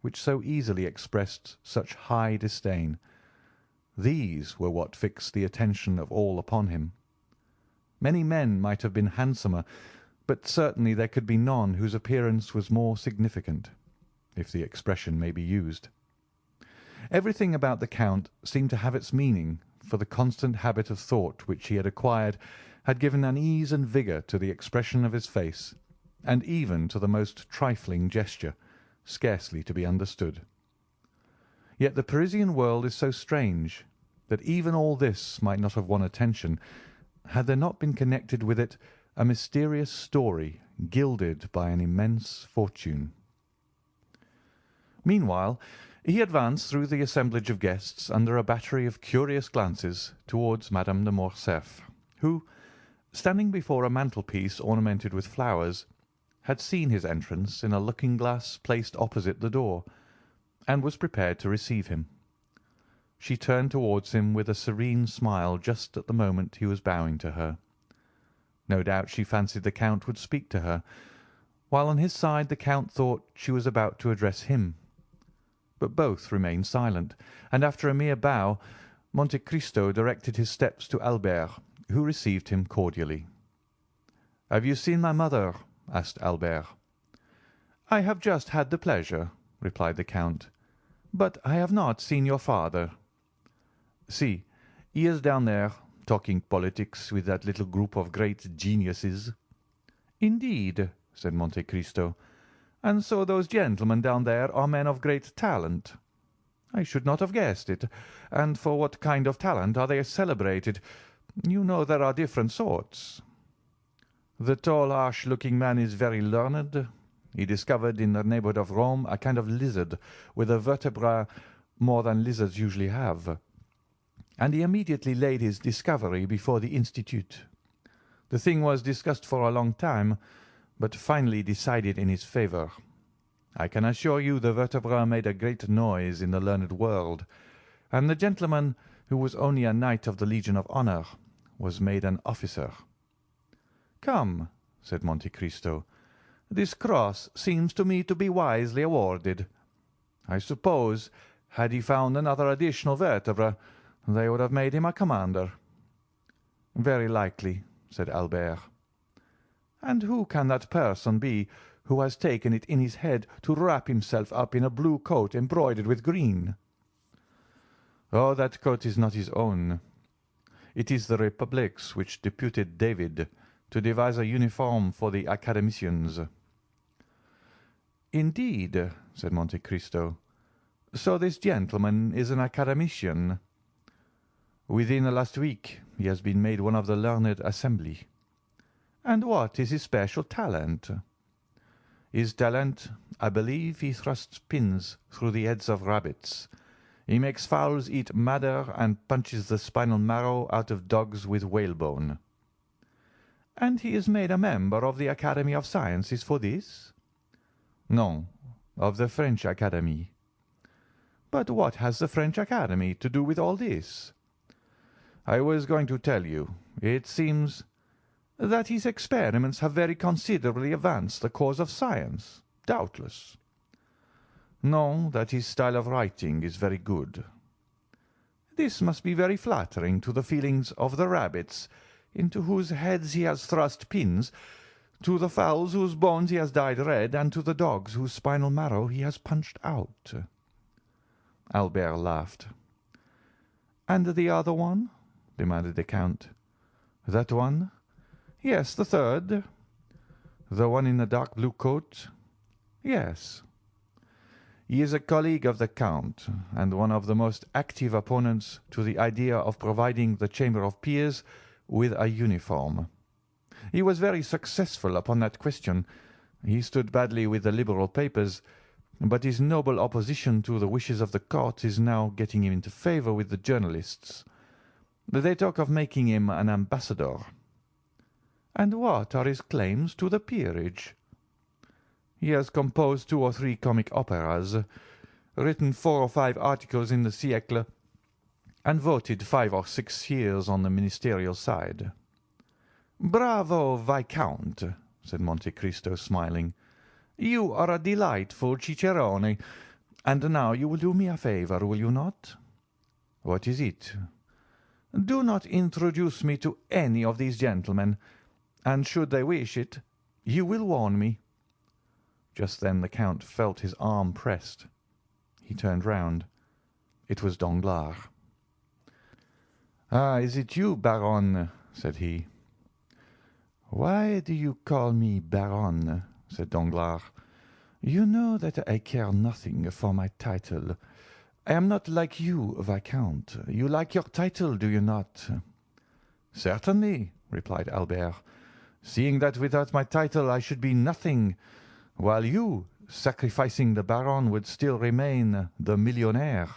which so easily expressed such high disdain. These were what fixed the attention of all upon him. Many men might have been handsomer, but certainly there could be none whose appearance was more significant, if the expression may be used. Everything about the Count seemed to have its meaning, for the constant habit of thought which he had acquired had given an ease and vigour to the expression of his face, and even to the most trifling gesture, scarcely to be understood. Yet the Parisian world is so strange that even all this might not have won attention had there not been connected with it a mysterious story gilded by an immense fortune. Meanwhile, he advanced through the assemblage of guests under a battery of curious glances towards Madame de Morcerf, who, standing before a mantelpiece ornamented with flowers, had seen his entrance in a looking-glass placed opposite the door, and was prepared to receive him. She turned towards him with a serene smile just at the moment he was bowing to her. No doubt she fancied the Count would speak to her, while on his side the Count thought she was about to address him. But both remained silent, and after a mere bow, Monte Cristo directed his steps to Albert, who received him cordially. "Have you seen my mother?" asked Albert. "I have just had the pleasure," replied the Count, "but I have not seen your father." See, he is down there, talking politics with that little group of great geniuses." "Indeed," said Monte Cristo. "And so those gentlemen down there are men of great talent. I should not have guessed it. And for what kind of talent are they celebrated? You know there are different sorts." "The tall, harsh-looking man is very learned. He discovered in the neighbourhood of Rome a kind of lizard with a vertebra more than lizards usually have, and he immediately laid his discovery before the Institute. The thing was discussed for a long time, but finally decided in his favour. I can assure you the vertebra made a great noise in the learned world, and the gentleman, who was only a knight of the Legion of Honour, was made an officer." "Come," said Monte Cristo, "this cross seems to me to be wisely awarded. I suppose, had he found another additional vertebra, they would have made him a commander." "Very likely," said Albert. "And who can that person be who has taken it in his head to wrap himself up in a blue coat embroidered with green?" "Oh, that coat is not his own. It is the Republic's which deputed David to devise a uniform for the academicians." "Indeed," said Monte Cristo. "So this gentleman is an academician?" "Within the last week he has been made one of the learned assembly." "And what is his special talent?" "His talent, I believe he thrusts pins through the heads of rabbits. He makes fowls eat madder and punches the spinal marrow out of dogs with whalebone." "And he is made a member of the Academy of Sciences for this?" "No, of the French Academy." "But what has the French Academy to do with all this?" "I was going to tell you. It seems—" "That his experiments have very considerably advanced the cause of science, doubtless." "No, that his style of writing is very good." "This must be very flattering to the feelings of the rabbits, into whose heads he has thrust pins, to the fowls whose bones he has dyed red, and to the dogs whose spinal marrow he has punched out." Albert laughed. "And the other one?" demanded the Count. "That one?" "Yes, the third." "The one in the dark blue coat?" "Yes." "He is a colleague of the Count, and one of the most active opponents to the idea of providing the Chamber of Peers with a uniform. He was very successful upon that question. He stood badly with the Liberal papers, but his noble opposition to the wishes of the court is now getting him into favour with the journalists. They talk of making him an ambassador." "And what are his claims to the peerage?" "He has composed 2 or 3 comic operas, written 4 or 5 articles in the Siècle, and voted 5 or 6 years on the ministerial side." "Bravo, Viscount," said Monte Cristo, smiling. "You are a delightful cicerone. And now you will do me a favour, will you not?" "What is it?" "Do not introduce me to any of these gentlemen, and should they wish it, you will warn me." Just then the Count felt his arm pressed. He turned round. It was Danglars. "Ah, is it you, Baron?" said he. "Why do you call me Baron?" said Danglars. "You know that I care nothing for my title. I am not like you, Viscount. You like your title, do you not?" "Certainly," replied Albert, "seeing that without my title I should be nothing, while you, sacrificing the Baron, would still remain the millionaire."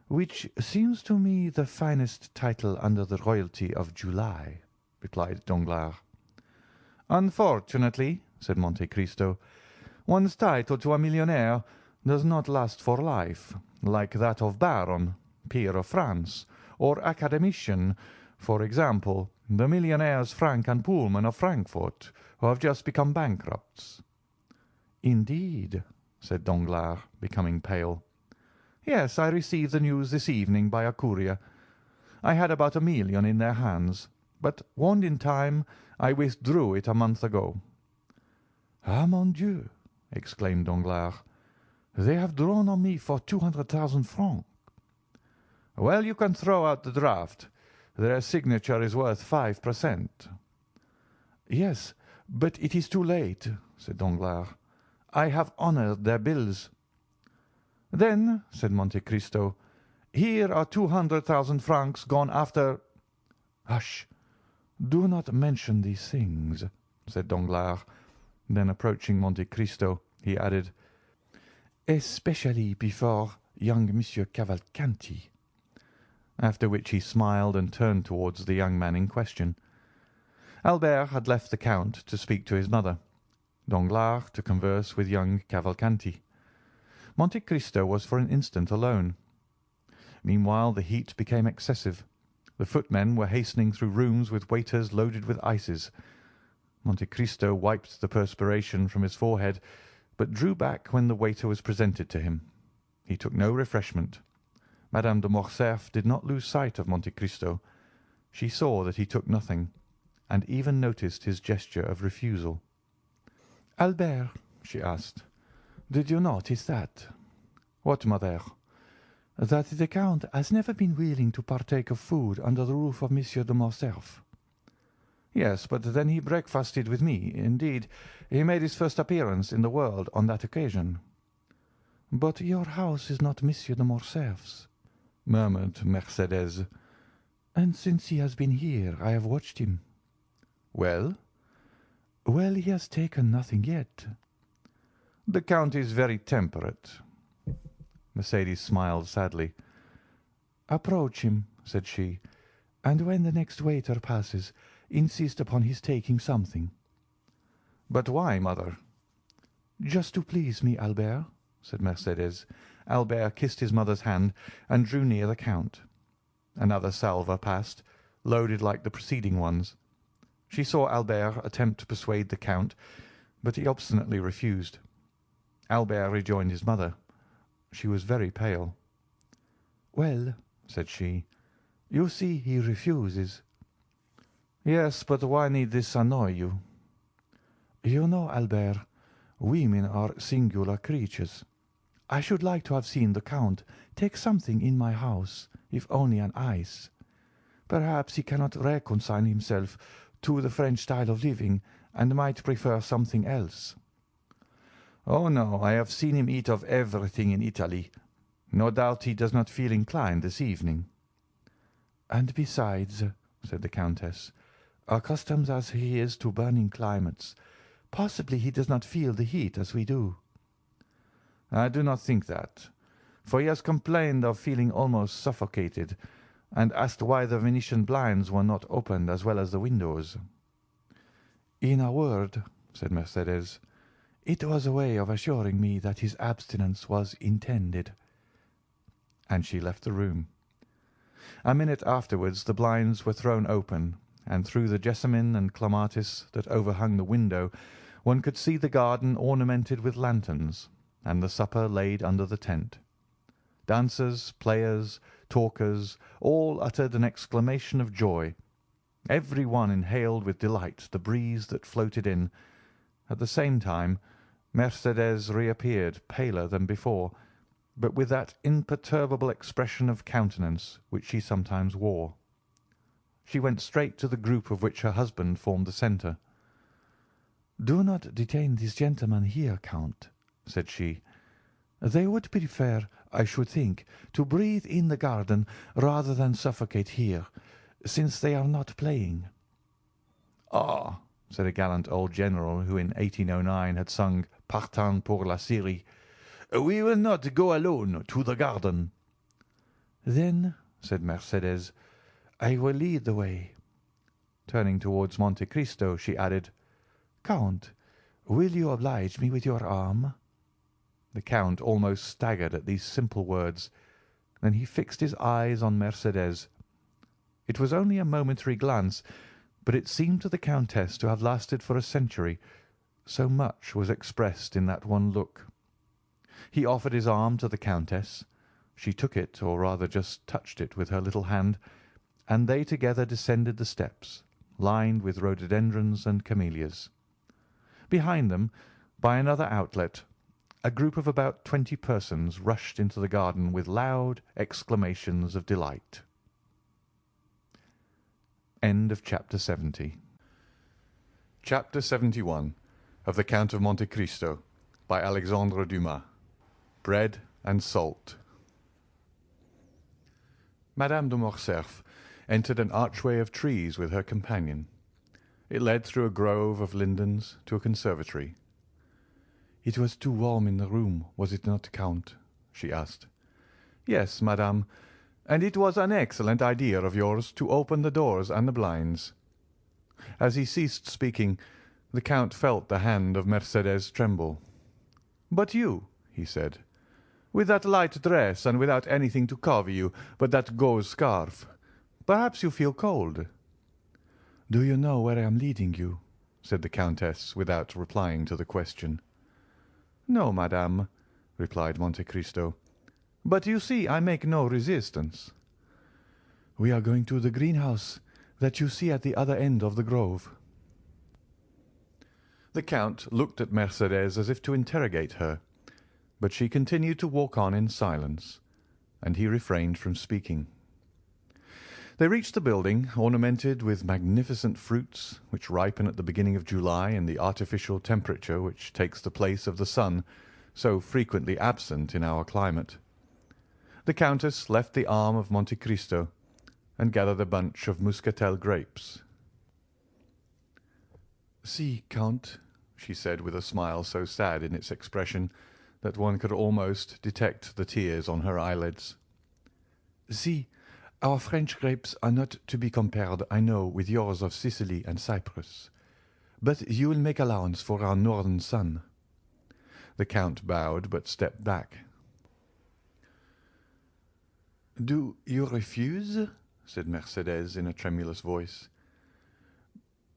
"Which seems to me the finest title under the royalty of July," replied Danglars. "Unfortunately," said Monte Cristo, "one's title to a millionaire does not last for life, like that of Baron, peer of France, or academician, for example, the millionaires Frank and Pullman of Frankfurt, who have just become bankrupts." "Indeed," said Danglars, becoming pale. "Yes, I received the news this evening by a courier. I had about 1 million in their hands, but, warned in time, I withdrew it a month ago." "Ah, mon Dieu!" exclaimed Danglars. "They have drawn on me for 200,000 francs." Well, you can throw out the draft. Their signature is worth 5%. Yes, but it is too late, said Danglars. I have honoured their bills. Then, said Monte Cristo, here are 200,000 francs gone after— Hush! Do not mention these things, said Danglars. Then, approaching Monte Cristo, he added, especially before young Monsieur Cavalcanti. After which he smiled and turned towards the young man in question. Albert had left the Count to speak to his mother, Danglars to converse with young Cavalcanti. Monte Cristo was for an instant alone. Meanwhile the heat became excessive. The footmen were hastening through rooms with waiters loaded with ices. Monte Cristo wiped the perspiration from his forehead, but drew back when the waiter was presented to him. He took no refreshment. Madame de Morcerf did not lose sight of Monte Cristo. She saw that he took nothing, and even noticed his gesture of refusal. Albert, she asked, did you notice that? What, mother? That the Count has never been willing to partake of food under the roof of Monsieur de Morcerf. Yes, but then he breakfasted with me. Indeed, he made his first appearance in the world on that occasion. But your house is not Monsieur de Morcerf's, murmured Mercédès. And since he has been here, I have watched him. Well? Well, he has taken nothing yet. The Count is very temperate. Mercédès smiled sadly. Approach him, said she, and when the next waiter passes, insist upon his taking something. But why, mother? Just to please me, Albert, said Mercédès. Albert kissed his mother's hand and drew near the Count. Another salver passed, loaded like the preceding ones. She saw Albert attempt to persuade the Count, but he obstinately refused. Albert rejoined his mother. She was very pale. Well, said she, you see he refuses. Yes, but why need this annoy you? You know, Albert, women are singular creatures. I should like to have seen the Count take something in my house, if only an ice. Perhaps he cannot reconcile himself to the French style of living, and might prefer something else. Oh, no, I have seen him eat of everything in Italy. No doubt he does not feel inclined this evening. And besides, said the Countess, accustomed as he is to burning climates, possibly he does not feel the heat as we do. I do not think that, for he has complained of feeling almost suffocated, and asked why the Venetian blinds were not opened as well as the windows. In a word, said Mercédès, it was a way of assuring me that his abstinence was intended. And she left the room. A minute afterwards the blinds were thrown open, and through the jessamine and clematis that overhung the window one could see the garden ornamented with lanterns, and the supper laid under the tent. Dancers, players, talkers, all uttered an exclamation of joy. Every one inhaled with delight the breeze that floated in. At the same time Mercédès reappeared paler than before, but with that imperturbable expression of countenance which she sometimes wore. She went straight to the group of which her husband formed the centre. "Do not detain these gentlemen here, Count," said she. "They would prefer, I should think, to breathe in the garden rather than suffocate here, since they are not playing." "Ah," said a gallant old general who in 1809 had sung Partant pour la Syrie, "we will not go alone to the garden." "Then," said Mercédès, "I will lead the way." Turning towards Monte Cristo, she added, "Count, will you oblige me with your arm?" The Count almost staggered at these simple words. Then he fixed his eyes on Mercédès. It was only a momentary glance, but it seemed to the Countess to have lasted for a century, so much was expressed in that one look. He offered his arm to the Countess. She took it, or rather just touched it with her little hand, and they together descended the steps, lined with rhododendrons and camellias. Behind them, by another outlet, a group of about 20 persons rushed into the garden with loud exclamations of delight. End of Chapter 70. Chapter 71 of the Count of Monte Cristo by Alexandre Dumas. Bread and Salt. Madame de Morcerf entered an archway of trees with her companion. It led through a grove of lindens to a conservatory. "It was too warm in the room, was it not, Count?" she asked. "Yes, madame, and it was an excellent idea of yours to open the doors and the blinds." As he ceased speaking, the Count felt the hand of Mercédès tremble. "But you," he said, "with that light dress and without anything to cover you but that gauze scarf, perhaps you feel cold." "Do you know where I am leading you?" said the Countess, without replying to the question. "No, madame," replied Monte Cristo, "but you see I make no resistance." "We are going to the greenhouse that you see at the other end of the grove." The Count looked at Mercédès as if to interrogate her, but she continued to walk on in silence, and he refrained from speaking. They reached the building, ornamented with magnificent fruits, which ripen at the beginning of July in the artificial temperature which takes the place of the sun, so frequently absent in our climate. The Countess left the arm of Monte Cristo and gathered a bunch of muscatel grapes. "See, Count," she said with a smile so sad in its expression that one could almost detect the tears on her eyelids. "See, our French grapes are not to be compared, I know, with yours of Sicily and Cyprus. But you will make allowance for our northern sun." The Count bowed, but stepped back. "Do you refuse?" said Mercédès in a tremulous voice.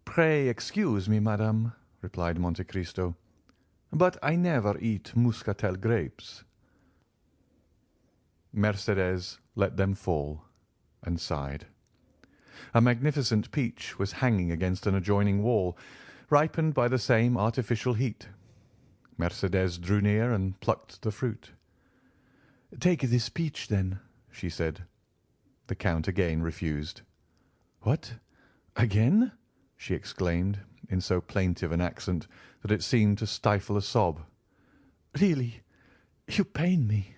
"Pray excuse me, madame," replied Monte Cristo, "but I never eat muscatel grapes." Mercédès let them fall and sighed. A magnificent peach was hanging against an adjoining wall, ripened by the same artificial heat. Mercédès drew near and plucked the fruit. "Take this peach, then," she said. The Count again refused. "What? Again?" she exclaimed, in so plaintive an accent that it seemed to stifle a sob. "Really, you pain me."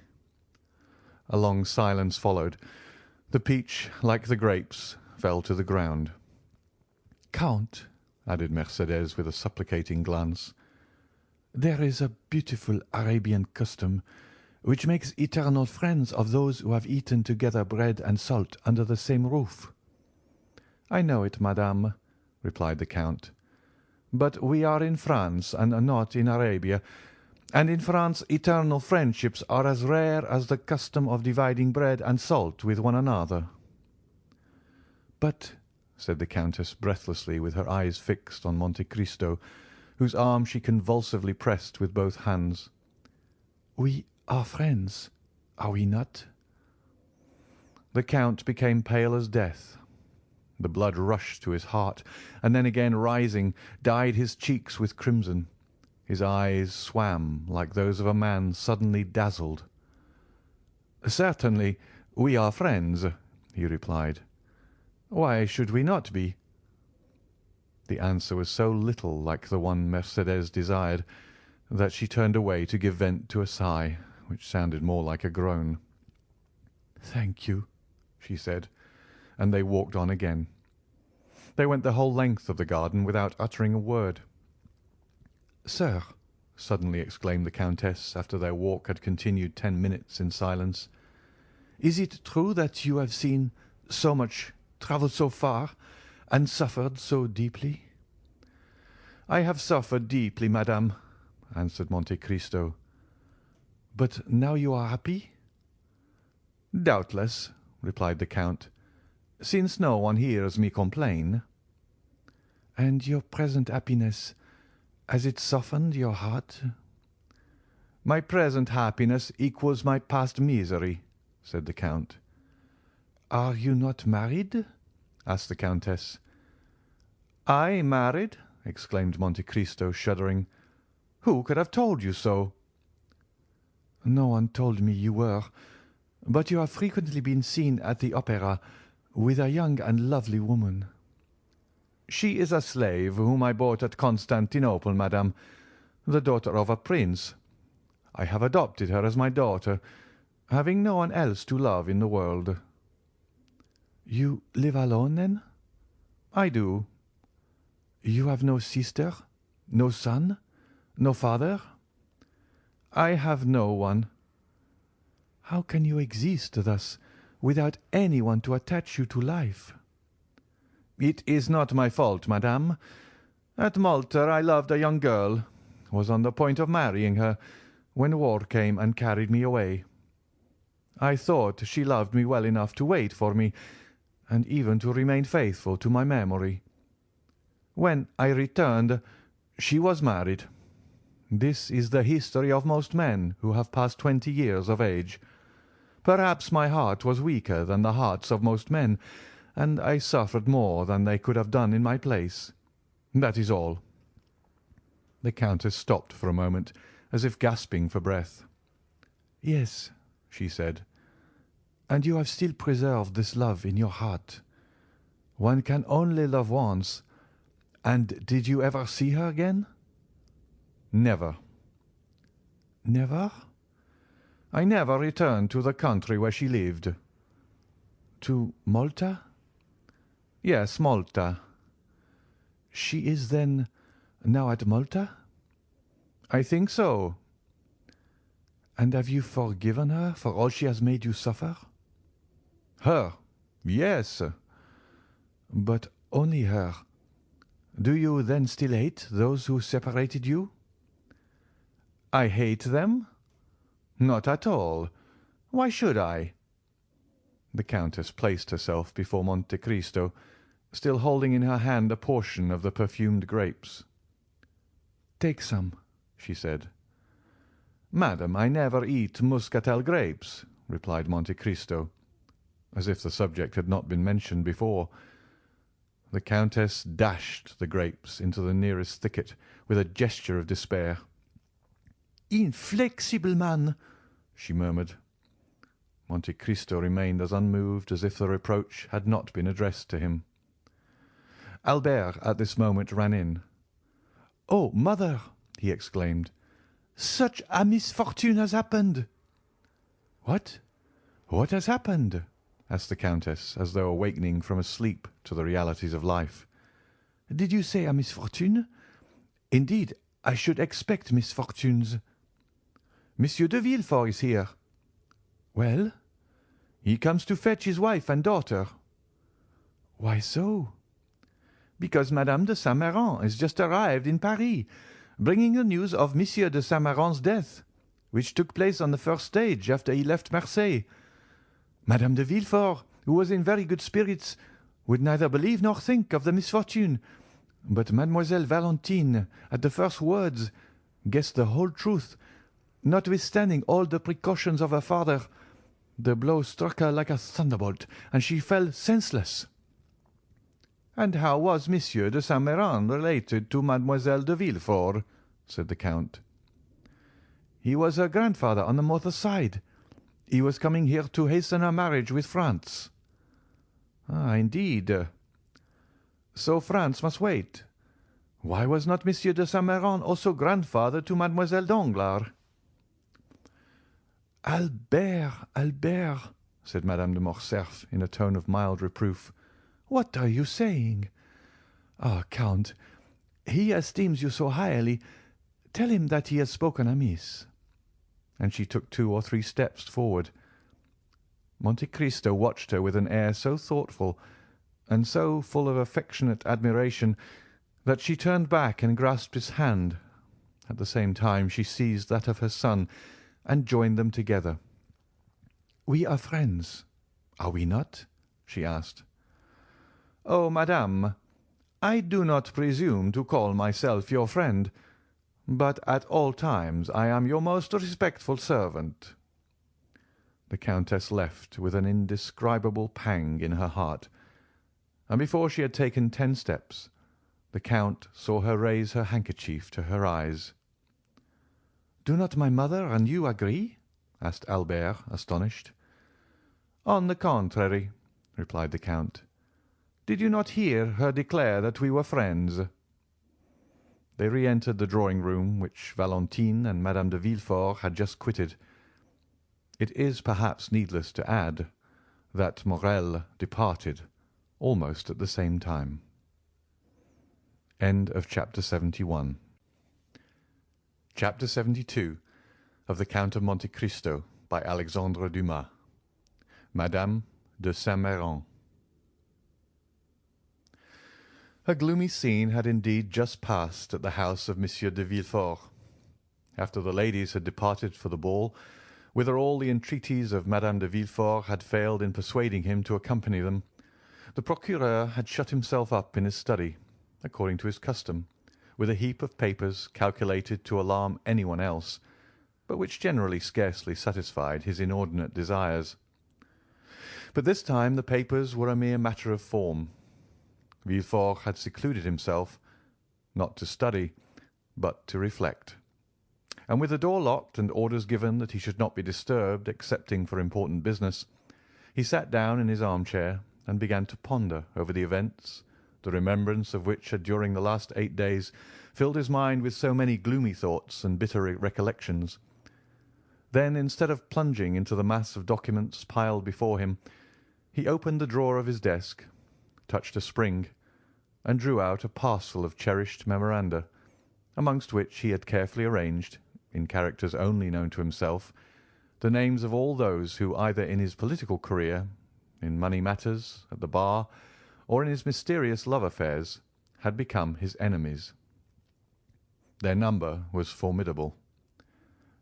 A long silence followed. The peach, like the grapes, fell to the ground. "Count," added Mercédès with a supplicating glance, "there is a beautiful Arabian custom which makes eternal friends of those who have eaten together bread and salt under the same roof." "I know it, madame," replied the Count, "but we are in France and not in Arabia, and in France eternal friendships are as rare as the custom of dividing bread and salt with one another." "But," said the Countess breathlessly, with her eyes fixed on Monte Cristo, whose arm she convulsively pressed with both hands, "we are friends, are we not?" The Count became pale as death. The blood rushed to his heart, and then again rising, dyed his cheeks with crimson. His eyes swam like those of a man suddenly dazzled. "Certainly, we are friends," he replied. "Why should we not be?" The answer was so little like the one Mercédès desired that she turned away to give vent to a sigh, which sounded more like a groan. "Thank you," she said, and they walked on again. They went the whole length of the garden without uttering a word. "Sir," suddenly exclaimed the Countess, after their walk had continued 10 minutes in silence, "is it true that you have seen so much, travelled so far, and suffered so deeply?" "I have suffered deeply, madame," answered Monte Cristo. "But now you are happy?" "Doubtless," replied the Count, "since no one hears me complain." "And your present happiness, has it softened your heart?" "My present happiness equals my past misery," said the Count. "Are you not married?" asked the Countess. "I married!" exclaimed Monte Cristo, shuddering. "Who could have told you so?" No one told me you were, but you have frequently been seen at the opera with a young and lovely woman." "She is a slave whom I bought at Constantinople, madame, the daughter of a prince. I have adopted her as my daughter, having no one else to love in the world." "You live alone, then?" "I do." "You have no sister, no son, no father?" "I have no one." "How can you exist thus, without any one to attach you to life?" "It is not my fault, madame. At Malta I loved a young girl, was on the point of marrying her, when war came and carried me away. I thought she loved me well enough to wait for me, and even to remain faithful to my memory. When I returned, she was married. This is the history of most men who have passed 20 years of age. Perhaps my heart was weaker than the hearts of most men, and I suffered more than they could have done in my place. That is all." The Countess stopped for a moment, as if gasping for breath. "Yes," she said. "and you have still preserved this love in your heart. One can only love once. And did you ever see her again?" "Never." "Never?" "I never returned to the country where she lived." "To Malta?" "Yes, Malta." "She is, then, now at Malta?" "I think so." "And have you forgiven her for all she has made you suffer?" "Her? Yes." "But only her. Do you then still hate those who separated you?" "I hate them? Not at all. Why should I?" The Countess placed herself before Monte Cristo, still holding in her hand a portion of the perfumed grapes. "Take some," she said. "Madam, I never eat muscatel grapes," replied Monte Cristo, as if the subject had not been mentioned before. The Countess dashed the grapes into the nearest thicket with a gesture of despair. "Inflexible man!" she murmured. Monte Cristo remained as unmoved as if the reproach had not been addressed to him. Albert at this moment ran in. "Oh, mother!" he exclaimed. "Such a misfortune has happened!" "What? What has happened?" asked the Countess, as though awakening from a sleep to the realities of life. "Did you say a misfortune? Indeed, I should expect misfortunes." "Monsieur de Villefort is here." "Well?" "He comes to fetch his wife and daughter." "Why so?" "Because Madame de Saint-Méran is just arrived in Paris, bringing the news of Monsieur de Saint-Méran's death, which took place on the first stage after he left Marseille. Madame de Villefort, who was in very good spirits, would neither believe nor think of the misfortune, but Mademoiselle Valentine, at the first words, guessed the whole truth. Notwithstanding all the precautions of her father, the blow struck her like a thunderbolt, and she fell senseless." "And how was Monsieur de Saint-Méran related to Mademoiselle de Villefort?" said the Count. "He was her grandfather on the mother's side. He was coming here to hasten her marriage with France." "Ah, indeed. So France must wait. Why was not Monsieur de Saint-Méran also grandfather to Mademoiselle Danglars?" "Albert, Albert," said Madame de Morcerf in a tone of mild reproof, "what are you saying? Ah, Count, he esteems you so highly. Tell him that he has spoken amiss." And she took 2 or 3 steps forward. Monte Cristo watched her with an air so thoughtful and so full of affectionate admiration that she turned back and grasped his hand. At the same time she seized that of her son and joined them together. "We are friends, are we not?" she asked. "Oh, madame, I do not presume to call myself your friend, but at all times I am your most respectful servant." The Countess left with an indescribable pang in her heart, and before she had taken 10 steps, the Count saw her raise her handkerchief to her eyes. "Do not my mother and you agree?" asked Albert, astonished. "On the contrary," replied the Count. "Did you not hear her declare that we were friends?" They re-entered the drawing-room, which Valentine and Madame de Villefort had just quitted. It is perhaps needless to add that Morrel departed almost at the same time. End of chapter 71. Chapter 72 of the Count of Monte Cristo by Alexandre Dumas. Madame de Saint-Méran. A gloomy scene had indeed just passed at the house of Monsieur de Villefort. After the ladies had departed for the ball, whither all the entreaties of Madame de Villefort had failed in persuading him to accompany them, the procureur had shut himself up in his study, according to his custom, with a heap of papers calculated to alarm anyone else, but which generally scarcely satisfied his inordinate desires. But this time the papers were a mere matter of form. Villefort had secluded himself, not to study, but to reflect, and with the door locked and orders given that he should not be disturbed excepting for important business, he sat down in his armchair and began to ponder over the events, the remembrance of which had during the last 8 days filled his mind with so many gloomy thoughts and bitter recollections. Then, instead of plunging into the mass of documents piled before him, he opened the drawer of his desk, touched a spring, and drew out a parcel of cherished memoranda, amongst which he had carefully arranged, in characters only known to himself, the names of all those who either in his political career, in money matters, at the bar, or in his mysterious love affairs, had become his enemies. Their number was formidable.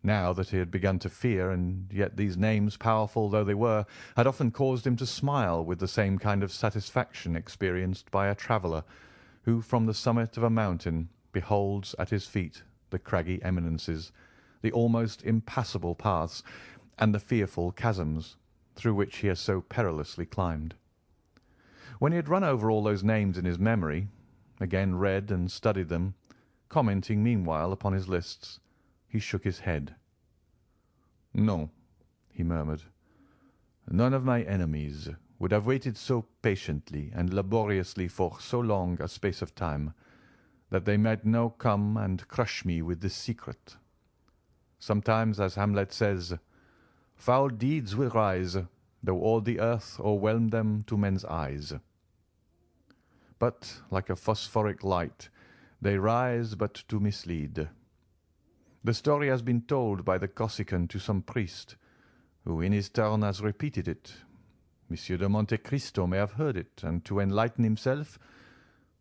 Now that he had begun to fear, and yet these names, powerful though they were, had often caused him to smile with the same kind of satisfaction experienced by a traveller who from the summit of a mountain beholds at his feet the craggy eminences, the almost impassable paths, and the fearful chasms through which he has so perilously climbed. When he had run over all those names in his memory, again read and studied them, commenting meanwhile upon his lists, he shook his head. "No," he murmured, "none of my enemies would have waited so patiently and laboriously for so long a space of time, that they might now come and crush me with this secret. Sometimes, as Hamlet says, foul deeds will rise, though all the earth o'erwhelm them to men's eyes. But, like a phosphoric light, they rise but to mislead. The story has been told by the Corsican to some priest, who in his turn has repeated it. Monsieur de Monte Cristo may have heard it, and to enlighten himself—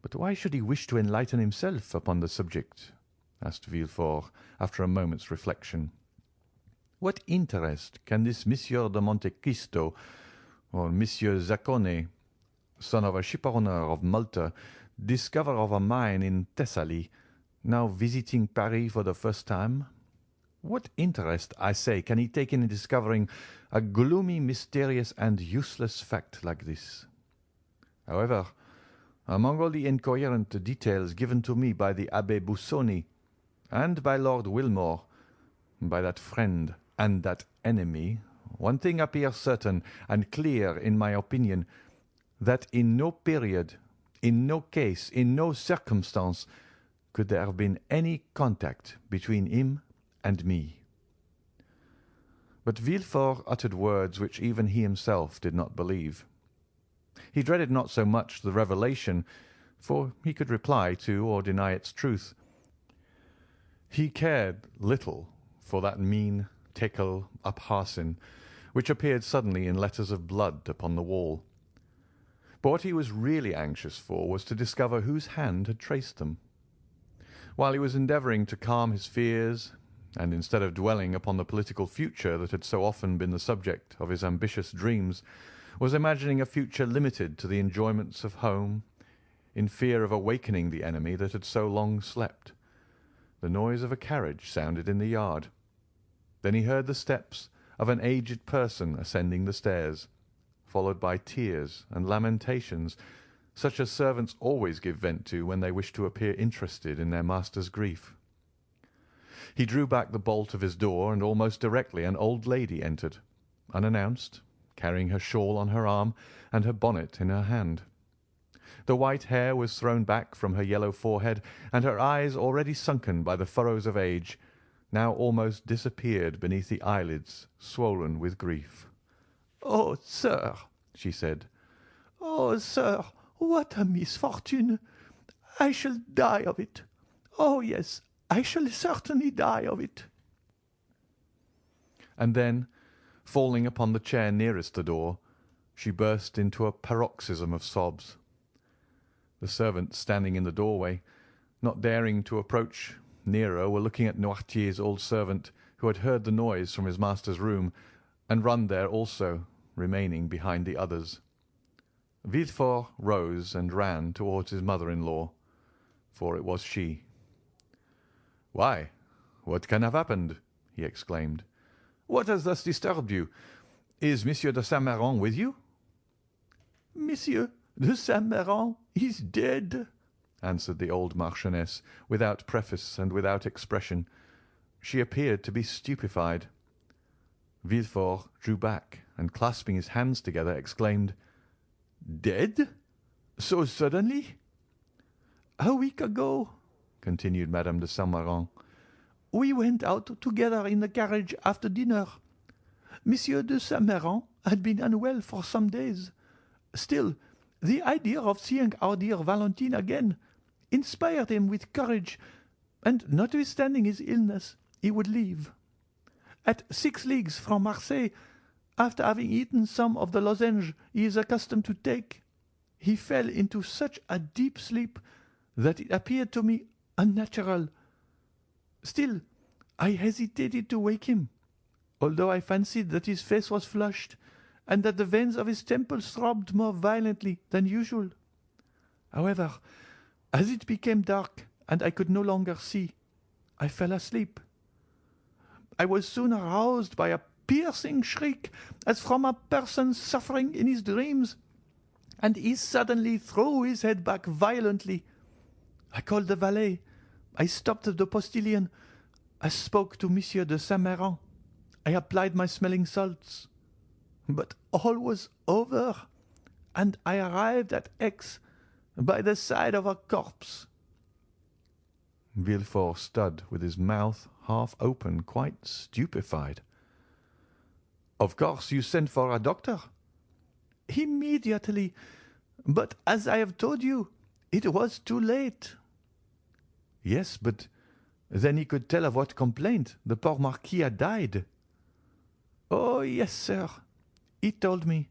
But why should he wish to enlighten himself upon the subject?" asked Villefort, after a moment's reflection. "What interest can this Monsieur de Monte Cristo, or Monsieur Zaccone, son of a shipowner of Malta, discover of a mine in Thessaly, now visiting Paris for the first time? What interest, I say, can he take in discovering a gloomy, mysterious, and useless fact like this? However, among all the incoherent details given to me by the Abbé Busoni, and by Lord Wilmore, by that friend and that enemy, one thing appears certain and clear in my opinion, that in no period, in no case, in no circumstance, could there have been any contact between him and me." But Villefort uttered words which even he himself did not believe. He dreaded not so much the revelation, for he could reply to or deny its truth. He cared little for that mean tekel upharsin, which appeared suddenly in letters of blood upon the wall. But what he was really anxious for was to discover whose hand had traced them. While he was endeavouring to calm his fears, and instead of dwelling upon the political future that had so often been the subject of his ambitious dreams, was imagining a future limited to the enjoyments of home, in fear of awakening the enemy that had so long slept, the noise of a carriage sounded in the yard. Then he heard the steps of an aged person ascending the stairs, followed by tears and lamentations, such as servants always give vent to when they wish to appear interested in their master's grief. He drew back the bolt of his door, and almost directly an old lady entered, unannounced, carrying her shawl on her arm and her bonnet in her hand. The white hair was thrown back from her yellow forehead, and her eyes, already sunken by the furrows of age, now almost disappeared beneath the eyelids swollen with grief. "Oh, sir," she said. "Oh, sir, what a misfortune! I shall die of it. Oh, yes, I shall certainly die of it." And then, falling upon the chair nearest the door, she burst into a paroxysm of sobs. The servants standing in the doorway, not daring to approach nearer, were looking at Noirtier's old servant, who had heard the noise from his master's room, and run there also, remaining behind the others. Villefort rose and ran towards his mother-in-law, for it was she. "Why, what can have happened?" he exclaimed. "What has thus disturbed you? Is Monsieur de Saint-Méran with you?" "Monsieur de Saint-Méran is dead," answered the old Marchioness, without preface and without expression. She appeared to be stupefied. Villefort drew back, and clasping his hands together, exclaimed, "Dead? So suddenly?" "A week ago," continued Madame de Saint-Méran, "we went out together in the carriage after dinner. Monsieur de Saint-Méran had been unwell for some days. Still, the idea of seeing our dear Valentine again inspired him with courage, and notwithstanding his illness, he would leave. At 6 leagues from Marseilles, after having eaten some of the lozenge he is accustomed to take, he fell into such a deep sleep that it appeared to me unnatural. Still, I hesitated to wake him, although I fancied that his face was flushed, and that the veins of his temples throbbed more violently than usual. However, as it became dark and I could no longer see, I fell asleep. I was soon aroused by a piercing shriek, as from a person suffering in his dreams, and he suddenly threw his head back violently. I called the valet. I stopped the postilion. I spoke to Monsieur de Saint-Méran. I applied my smelling salts. But all was over, and I arrived at Aix by the side of a corpse." Villefort stood with his mouth half open, quite stupefied. "Of course you sent for a doctor?" "Immediately, but as I have told you, it was too late." "Yes, but then he could tell of what complaint the poor Marquis had died." "Oh, yes, sir. He told me.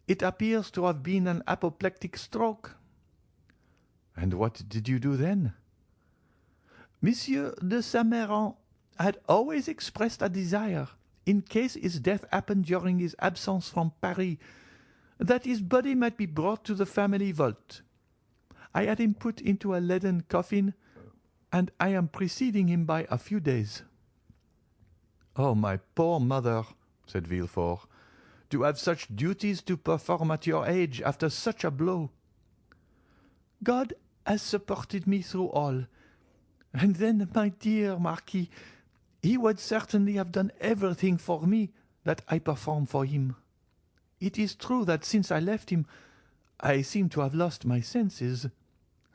It appears to have been an apoplectic stroke." "And what did you do then?" Monsieur de Saint-Méran had always expressed a desire, in case his death happened during his absence from Paris, that his body might be brought to the family vault. I had him put into a leaden coffin, and I am preceding him by a few days." "Oh, my poor mother," said Villefort, "to have such duties to perform at your age after such a blow." "God has supported me through all. And then, my dear Marquis, he would certainly have done everything for me that I performed for him. It is true that since I left him, I seem to have lost my senses.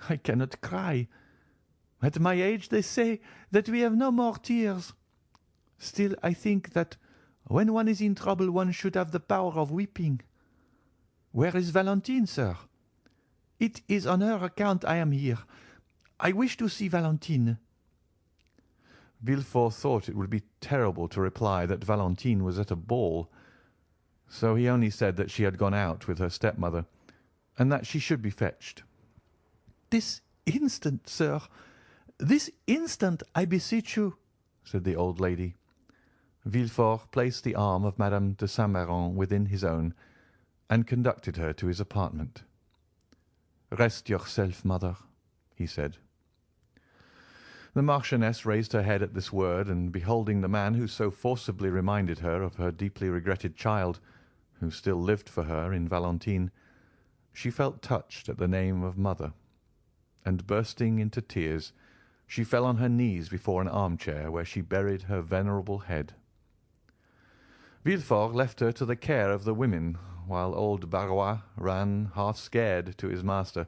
I cannot cry. At my age they say that we have no more tears. Still, I think that when one is in trouble one should have the power of weeping. Where is Valentine, sir? It is on her account I am here. I wish to see Valentine." Villefort thought it would be terrible to reply that Valentine was at a ball, so he only said that she had gone out with her stepmother, and that she should be fetched. "This instant, sir, this instant, I beseech you," said the old lady. Villefort placed the arm of Madame de Saint-Méran within his own, and conducted her to his apartment. "Rest yourself, mother," he said. The Marchioness raised her head at this word, and beholding the man who so forcibly reminded her of her deeply regretted child, who still lived for her in Valentine, she felt touched at the name of mother, and bursting into tears, she fell on her knees before an armchair, where she buried her venerable head. Villefort left her to the care of the women, while old Barrois ran, half scared, to his master,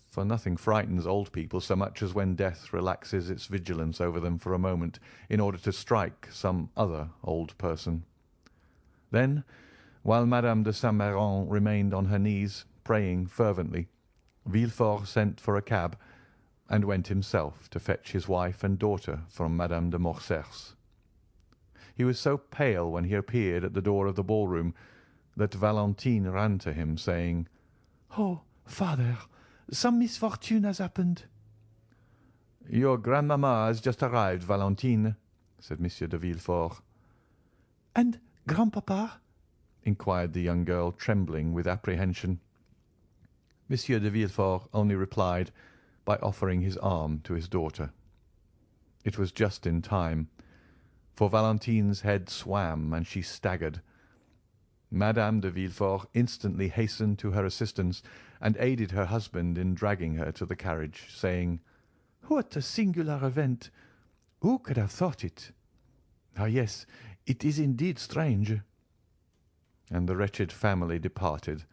for nothing frightens old people so much as when death relaxes its vigilance over them for a moment in order to strike some other old person. Then, while Madame de Saint-Méran remained on her knees, praying fervently, Villefort sent for a cab, and went himself to fetch his wife and daughter from Madame de Morcerf's. He was so pale when he appeared at the door of the ballroom that Valentine ran to him, saying, "Oh, father, some misfortune has happened." "Your grandmamma has just arrived, Valentine," said Monsieur de Villefort. "And grandpapa?" inquired the young girl, trembling with apprehension. Monsieur de Villefort only replied by offering his arm to his daughter. It was just in time, for Valentine's head swam and she staggered. Madame de Villefort instantly hastened to her assistance and aided her husband in dragging her to the carriage, saying, "What a singular event! Who could have thought it? Ah, yes, it is indeed strange." And the wretched family departed,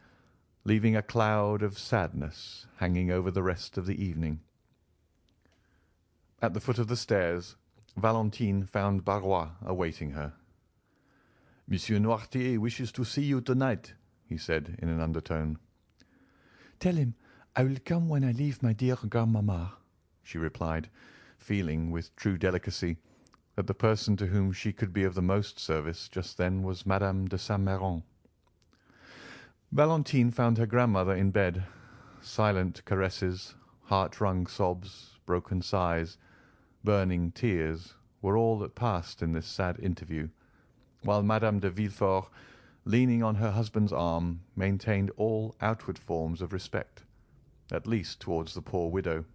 leaving a cloud of sadness hanging over the rest of the evening. At the foot of the stairs, Valentine found Barrois awaiting her. "Monsieur Noirtier wishes to see you tonight," he said in an undertone. "Tell him I will come when I leave my dear grandmamma," she replied, feeling with true delicacy that the person to whom she could be of the most service just then was Madame de Saint-Méran. Valentine found her grandmother in bed. Silent caresses, heart-wrung sobs, broken sighs, burning tears were all that passed in this sad interview, while Madame de Villefort, leaning on her husband's arm, maintained all outward forms of respect, at least towards the poor widow.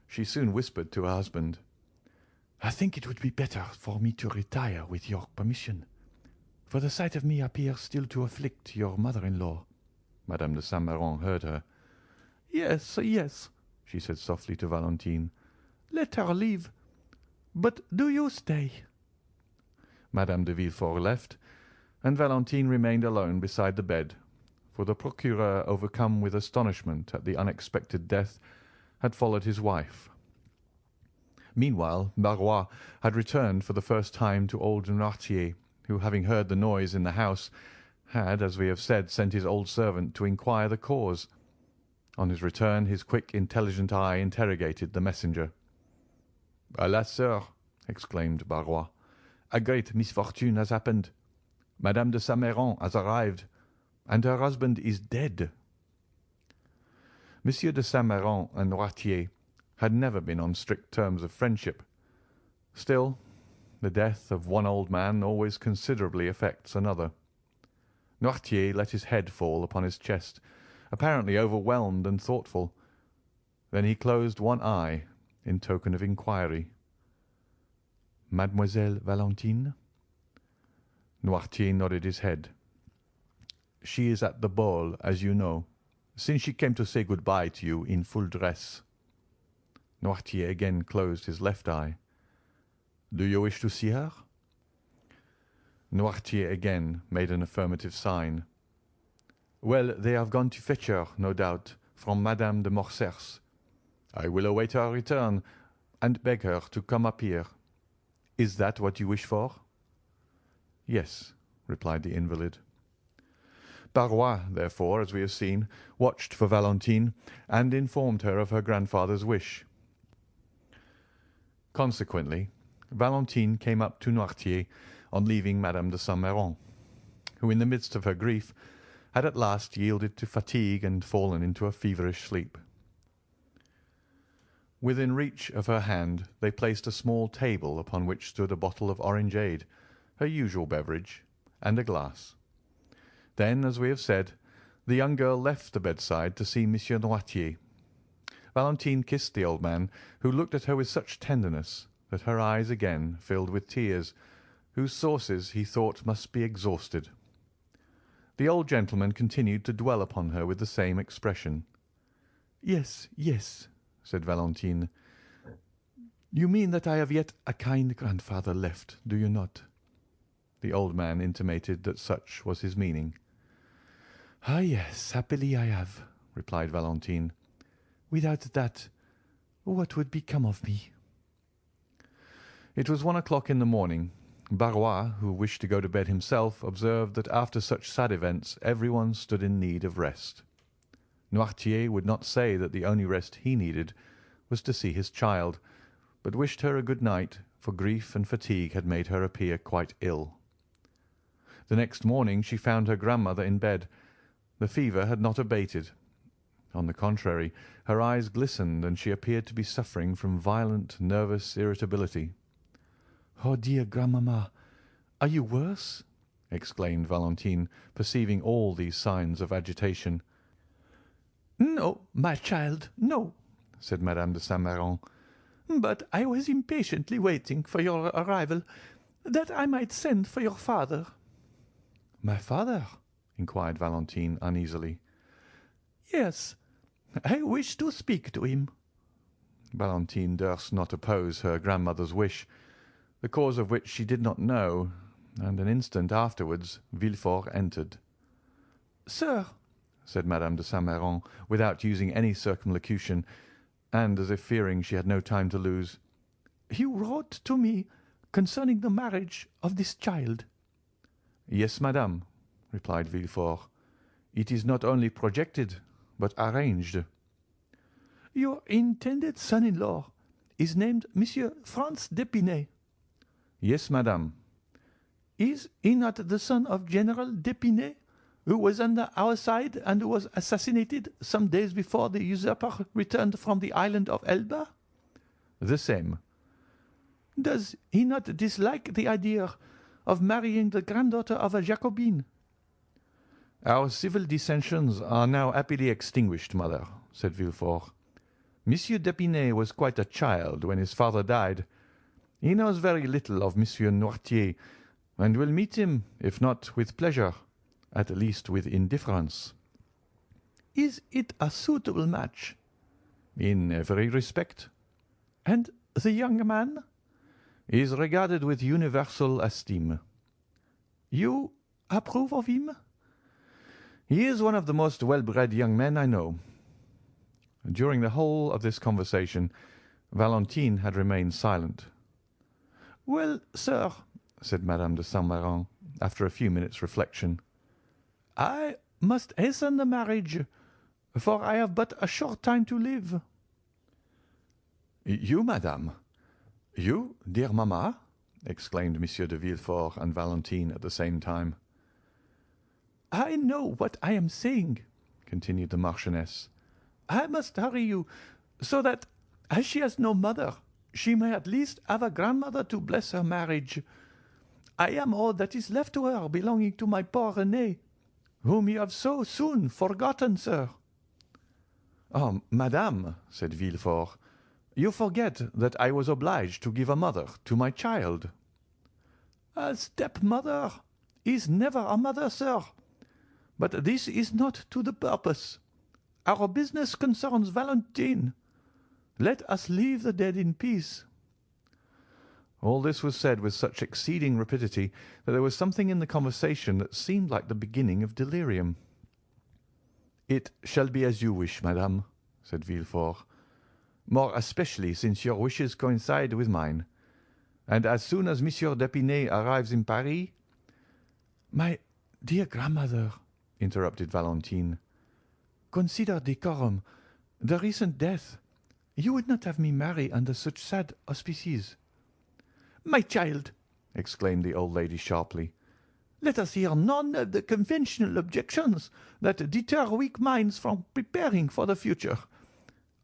She soon whispered to her husband, "I think it would be better for me to retire, with your permission, for the sight of me appears still to afflict your mother-in-law." Madame de Saint-Méran heard her. "Yes, yes," she said softly to Valentine. "Let her leave. But do you stay." Madame de Villefort left, and Valentine remained alone beside the bed, for the procureur, overcome with astonishment at the unexpected death, had followed his wife. Meanwhile, Barrois had returned for the first time to old Noirtier, who, having heard the noise in the house, had, as we have said, sent his old servant to inquire the cause. On his return, his quick, intelligent eye interrogated the messenger. "Alas, sir," exclaimed Barrois, "a great misfortune has happened. Madame de Saint-Méran has arrived, and her husband is dead." Monsieur de Saint-Méran and Noirtier had never been on strict terms of friendship. Still, the death of one old man always considerably affects another. Noirtier let his head fall upon his chest, apparently overwhelmed and thoughtful. Then he closed one eye in token of inquiry. "Mademoiselle Valentine?" Noirtier nodded his head. "She is at the ball, as you know, since she came to say good-bye to you in full dress." Noirtier again closed his left eye. "Do you wish to see her?" Noirtier again made an affirmative sign. "Well, they have gone to fetch her, no doubt, from Madame de Morcerf's. I will await her return, and beg her to come up here. Is that what you wish for?" "Yes," replied the invalid. Barrois, therefore, as we have seen, watched for Valentine, and informed her of her grandfather's wish. Consequently, Valentine came up to Noirtier on leaving Madame de Saint-Méran, who, in the midst of her grief, had at last yielded to fatigue and fallen into a feverish sleep. Within reach of her hand they placed a small table upon which stood a bottle of orangeade, her usual beverage, and a glass. Then, as we have said, the young girl left the bedside to see Monsieur Noirtier. Valentine kissed the old man, who looked at her with such tenderness that her eyes again filled with tears, whose sources he thought must be exhausted. The old gentleman continued to dwell upon her with the same expression. "Yes, yes," said Valentine. You mean that I have yet a kind grandfather left, do you not?" The old man intimated that such was his meaning. "Ah, yes, happily I have," replied Valentine. "Without that, what would become of me?" It was 1 o'clock in the morning. Barrois, who wished to go to bed himself, observed that after such sad events everyone stood in need of rest. Noirtier would not say that the only rest he needed was to see his child, but wished her a good night, for grief and fatigue had made her appear quite ill. The next morning she found her grandmother in bed. The fever had not abated. On the contrary, her eyes glistened, and she appeared to be suffering from violent nervous irritability. "Oh, dear grandmamma, are you worse?" exclaimed Valentine, perceiving all these signs of agitation. "No, my child, no," said Madame de Saint-Méran. "But I was impatiently waiting for your arrival, that I might send for your father." "My father?" inquired Valentine uneasily. "Yes, I wish to speak to him." Valentine durst not oppose her grandmother's wish, the cause of which she did not know, and an instant afterwards Villefort entered. "Sir," said Madame de Saint-Méran, without using any circumlocution, and as if fearing she had no time to lose, "you wrote to me concerning the marriage of this child." "Yes, madame," replied Villefort. "It is not only projected, but arranged." "Your intended son-in-law is named Monsieur Franz d'Épinay." "Yes, madame." "Is he not the son of General d'Épinay, who was under our side and who was assassinated some days before the usurper returned from the island of Elba?" "The same." "Does he not dislike the idea of marrying the granddaughter of a Jacobin?" "Our civil dissensions are now happily extinguished, mother," said Villefort. "Monsieur d'Épinay was quite a child when his father died. He knows very little of Monsieur Noirtier, and will meet him, if not with pleasure, at least with indifference." "Is it a suitable match?" "In every respect." "And the young man?" "He is regarded with universal esteem." "You approve of him?" "He is one of the most well-bred young men I know." During the whole of this conversation Valentine had remained silent. "Well, sir," said Madame de Saint-Méran, after a few minutes' reflection, "I must hasten the marriage, for I have but a short time to live." "You, madame? You, dear mamma?" exclaimed Monsieur de Villefort and Valentine at the same time. "I know what I am saying," continued the Marchioness. "I must hurry you, so that, as she has no mother, she may at least have a grandmother to bless her marriage. I am all that is left to her belonging to my poor Renée, whom you have so soon forgotten, sir." "Oh, madame," said Villefort, "you forget that I was obliged to give a mother to my child." "A stepmother is never a mother, sir. But this is not to the purpose. Our business concerns Valentine. Let us leave the dead in peace." All this was said with such exceeding rapidity that there was something in the conversation that seemed like the beginning of delirium. "It shall be as you wish, madame," said Villefort, "more especially since your wishes coincide with mine. And as soon as Monsieur d'Épinay arrives in Paris—" "My dear grandmother," interrupted Valentine, "consider decorum, the recent death. You would not have me marry under such sad auspices." "My child," exclaimed the old lady sharply, "let us hear none of the conventional objections that deter weak minds from preparing for the future.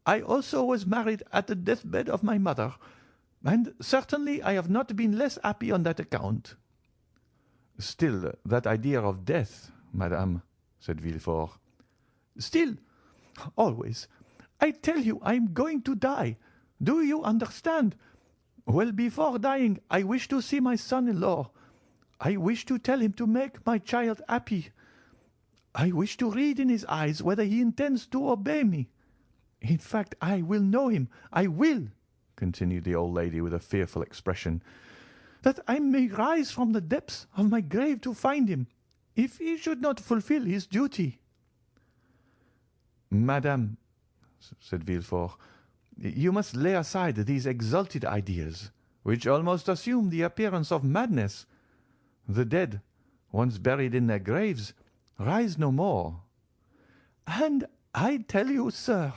I also was married at the deathbed of my mother, and certainly I have not been less happy on that account." "Still, that idea of death, madame," said Villefort. "Still, always. I tell you I am going to die. Do you understand? Well, before dying, I wish to see my son-in-law. I wish to tell him to make my child happy. I wish to read in his eyes whether he intends to obey me. In fact, I will know him. I will. continued the old lady with a fearful expression, "that I may rise from the depths of my grave to find him, if he should not fulfil his duty." "Madame," said Villefort, "you must lay aside these exalted ideas, which almost assume the appearance of madness. The dead, once buried in their graves, rise no more." "And I tell you, sir,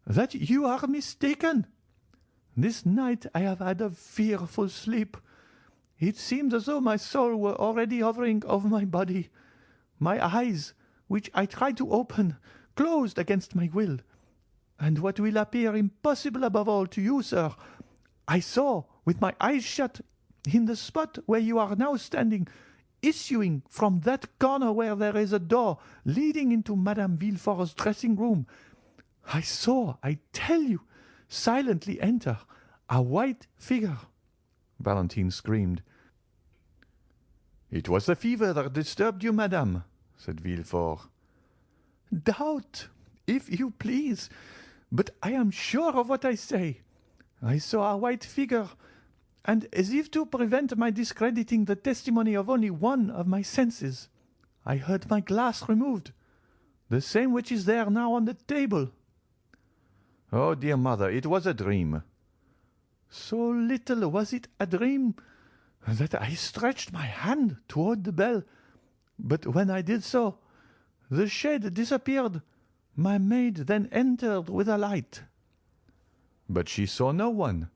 that you are mistaken. This night I have had a fearful sleep. It seemed as though my soul were already hovering over my body. My eyes, which I tried to open, closed against my will. And what will appear impossible above all to you, sir, I saw with my eyes shut, in the spot where you are now standing, issuing from that corner where there is a door leading into Madame Villefort's dressing-room. I saw, I tell you, silently enter a white figure." Valentine screamed. "It was the fever that disturbed you, madame," said Villefort. "Doubt, if you please, but I am sure of what I say. I saw a white figure, and as if to prevent my discrediting the testimony of only one of my senses, I heard my glass removed, the same which is there now on the table." "Oh, dear mother, it was a dream." "So little was it a dream that I stretched my hand toward the bell, but when I did so, the shade disappeared. My maid then entered with a light." "But she saw no one."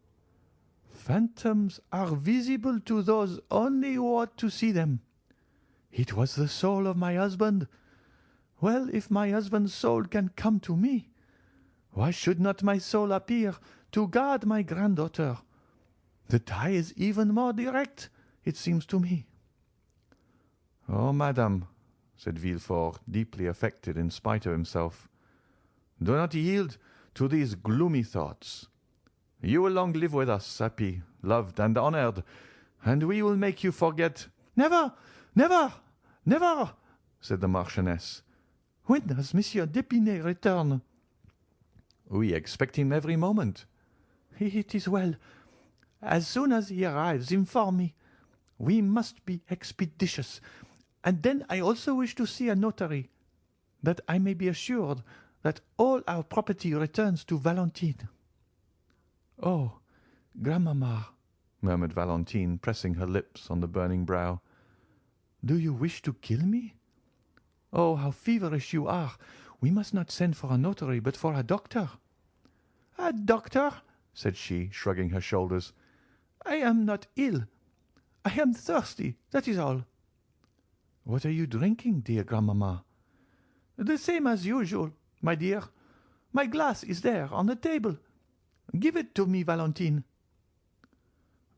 "Phantoms are visible to those only who ought to see them. It was the soul of my husband. Well, if my husband's soul can come to me, why should not my soul appear to guard my granddaughter? The tie is even more direct, it seems to me." "Oh, madame," said Villefort, deeply affected in spite of himself, "do not yield to these gloomy thoughts. You will long live with us, happy, loved, and honored, and we will make you forget—" "Never, never, never!" said the Marchioness. "When does Monsieur d'Épinay return?" "We expect him every moment." "It is well. As soon as he arrives, inform me. We must be expeditious. And then I also wish to see a notary, that I may be assured that all our property returns to Valentine." "Oh, grandmamma," murmured Valentine, pressing her lips on the burning brow, "do you wish to kill me? Oh, how feverish you are! We must not send for a notary, but for a doctor." "A doctor?" said she, shrugging her shoulders. "I am not ill. I am thirsty, that is all." "What are you drinking, dear grandmamma?" "The same as usual, my dear. My glass is there on the table. Give it to me, Valentine."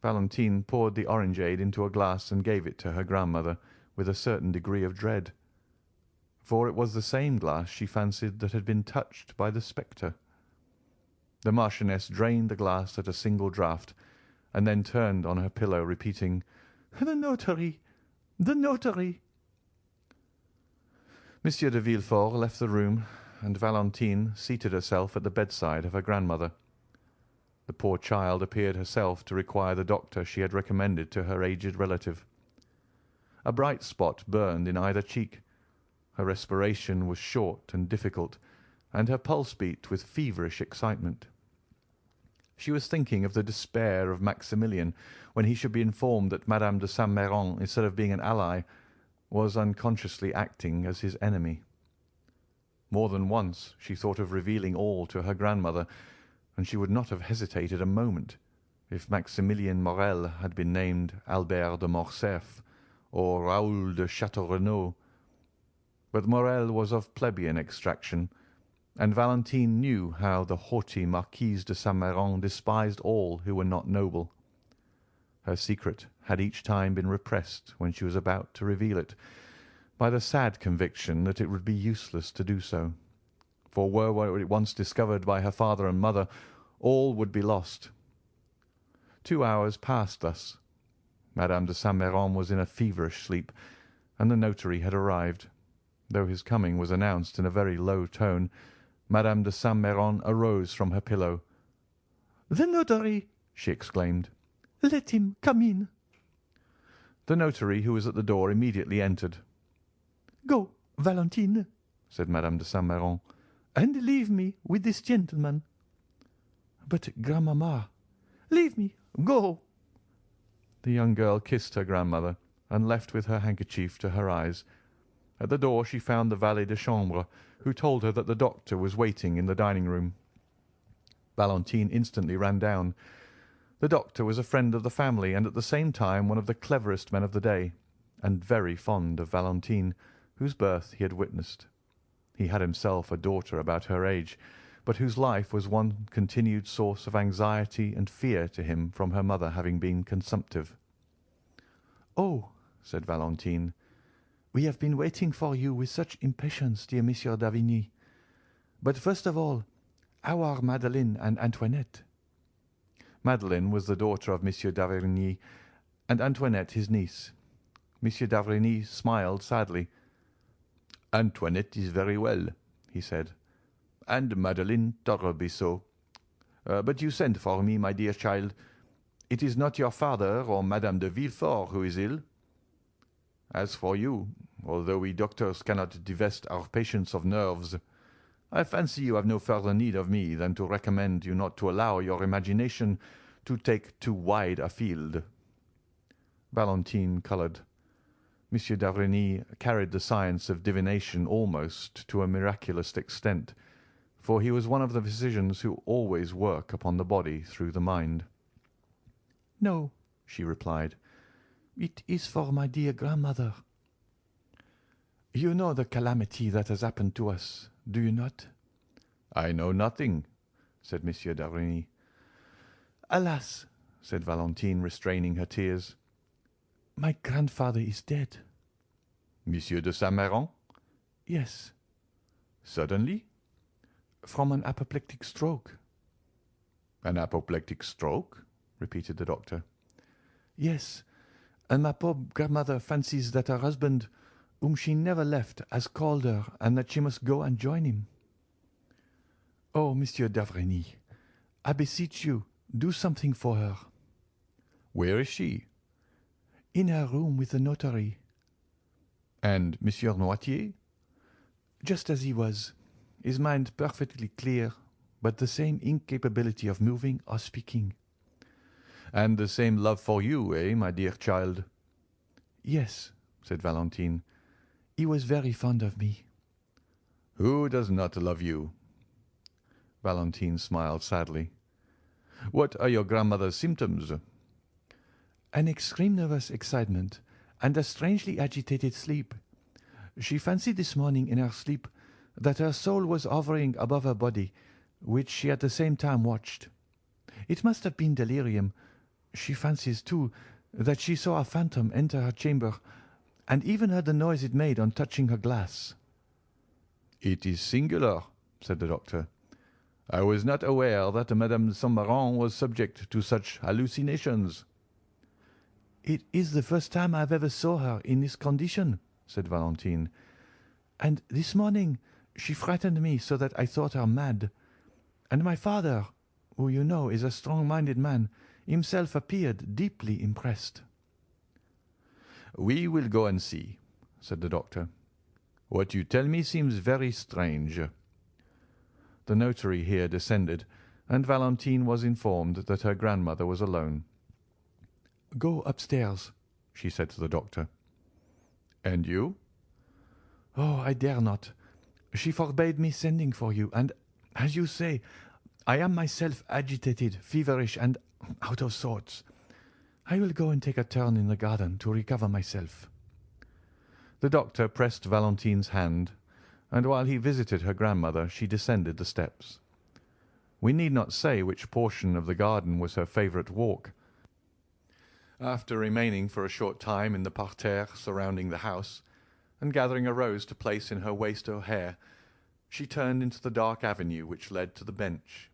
Valentine poured the orangeade into a glass and gave it to her grandmother with a certain degree of dread, for it was the same glass she fancied that had been touched by the spectre. The Marchioness drained the glass at a single draught, and then turned on her pillow, repeating, "The notary, the notary." Monsieur de Villefort left the room, and Valentine seated herself at the bedside of her grandmother. The poor child appeared herself to require the doctor she had recommended to her aged relative. A bright spot burned in either cheek. Her respiration was short and difficult, and her pulse beat with feverish excitement. She was thinking of the despair of Maximilian when he should be informed that Madame de Saint Méran, instead of being an ally, was unconsciously acting as his enemy. More than once she thought of revealing all to her grandmother, and she would not have hesitated a moment if Maximilien Morel had been named Albert de Morcerf or Raoul de Château-Renaud. But Morel was of plebeian extraction, and Valentine knew how the haughty Marquise de Saint Méran despised all who were not noble. Her secret had each time been repressed when she was about to reveal it, by the sad conviction that it would be useless to do so, for were it once discovered by her father and mother, all would be lost. 2 hours passed thus. Madame de Saint Méran was in a feverish sleep, and the notary had arrived. Though his coming was announced in a very low tone, Madame de Saint Méran arose from her pillow. "The notary!" she exclaimed. "Let him come in." The notary, who was at the door, immediately entered. "Go, Valentine," said Madame de Saint-Méran. "and leave me with this gentleman." "But, grandmamma—" "Leave me. Go." The young girl kissed her grandmother and left with her handkerchief to her eyes. At the door she found the valet de chambre, who told her that the doctor was waiting in the dining-room. Valentine instantly ran down. The doctor was a friend of the family, and at the same time one of the cleverest men of the day, and very fond of Valentine, whose birth he had witnessed. He had himself a daughter about her age, but whose life was one continued source of anxiety and fear to him from her mother having been consumptive. "Oh," said Valentine, "we have been waiting for you with such impatience, dear Monsieur d'Avrigny. But first of all, how are Madeleine and Antoinette?" Madeleine was the daughter of Monsieur d'Avrigny, and Antoinette his niece. Monsieur d'Avrigny smiled sadly. "Antoinette is very well," he said, "and Madeleine tolerably so. But you sent for me, my dear child. It is not your father or Madame de Villefort who is ill. As for you, although we doctors cannot divest our patients of nerves, I fancy you have no further need of me than to recommend you not to allow your imagination to take too wide a field." Valentine coloured. Monsieur d'Avrigny carried the science of divination almost to a miraculous extent, for he was one of the physicians who always work upon the body through the mind. "No," she replied, "it is for my dear grandmother." "You know the calamity that has happened to us, do you not?" "I know nothing," said Monsieur d'Avrigny. "Alas," said Valentine, restraining her tears, "my grandfather is dead." "Monsieur de Saint-Méran?" "Yes." "Suddenly?" "From an apoplectic stroke." "An apoplectic stroke?" repeated the doctor. "Yes, and my poor grandmother fancies that her husband, whom she never left, has called her, and that she must go and join him. Oh, Monsieur d'Avrigny, I beseech you, do something for her." "Where is she?" "In her room with the notary." "And Monsieur Noirtier?" "Just as he was, his mind perfectly clear, but the same incapability of moving or speaking." "And the same love for you, eh, my dear child?" "Yes," said Valentine. "He was very fond of me." "Who does not love you?" Valentine smiled sadly. "What are your grandmother's symptoms?" "An extreme nervous excitement and a strangely agitated sleep. She fancied this morning in her sleep that her soul was hovering above her body, which she at the same time watched. It must have been delirium. She fancies, too, that she saw a phantom enter her chamber, and even heard the noise it made on touching her glass." "It is singular," said the doctor. "I was not aware that Madame de Saint-Méran was subject to such hallucinations." "It is the first time I have ever saw her in this condition," said Valentine, "and this morning she frightened me so that I thought her mad. And my father, who you know is a strong-minded man, himself appeared deeply impressed." "We will go and see," said the doctor. "What you tell me seems very strange." The notary here descended, and Valentine was informed that her grandmother was alone. "Go upstairs," she said to the doctor. "And you?" "Oh, I dare not. She forbade me sending for you, and, as you say, I am myself agitated, feverish, and out of sorts. I will go and take a turn in the garden to recover myself." The doctor pressed Valentine's hand, and while he visited her grandmother she descended the steps. We need not say which portion of the garden was her favourite walk. After remaining for a short time in the parterre surrounding the house, and gathering a rose to place in her waist or hair, she turned into the dark avenue which led to the bench.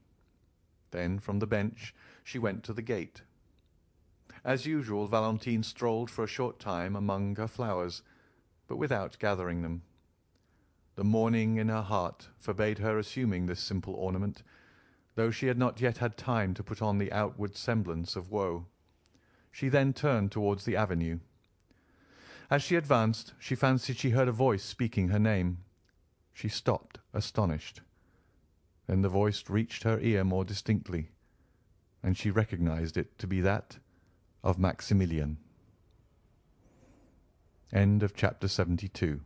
Then from the bench she went to the gate. As usual, Valentine strolled for a short time among her flowers, but without gathering them. The morning in her heart forbade her assuming this simple ornament, though she had not yet had time to put on the outward semblance of woe. She then turned towards the avenue. As she advanced, she fancied she heard a voice speaking her name. She stopped, astonished. Then the voice reached her ear more distinctly, and she recognized it to be that of Maximilian. End of chapter 72.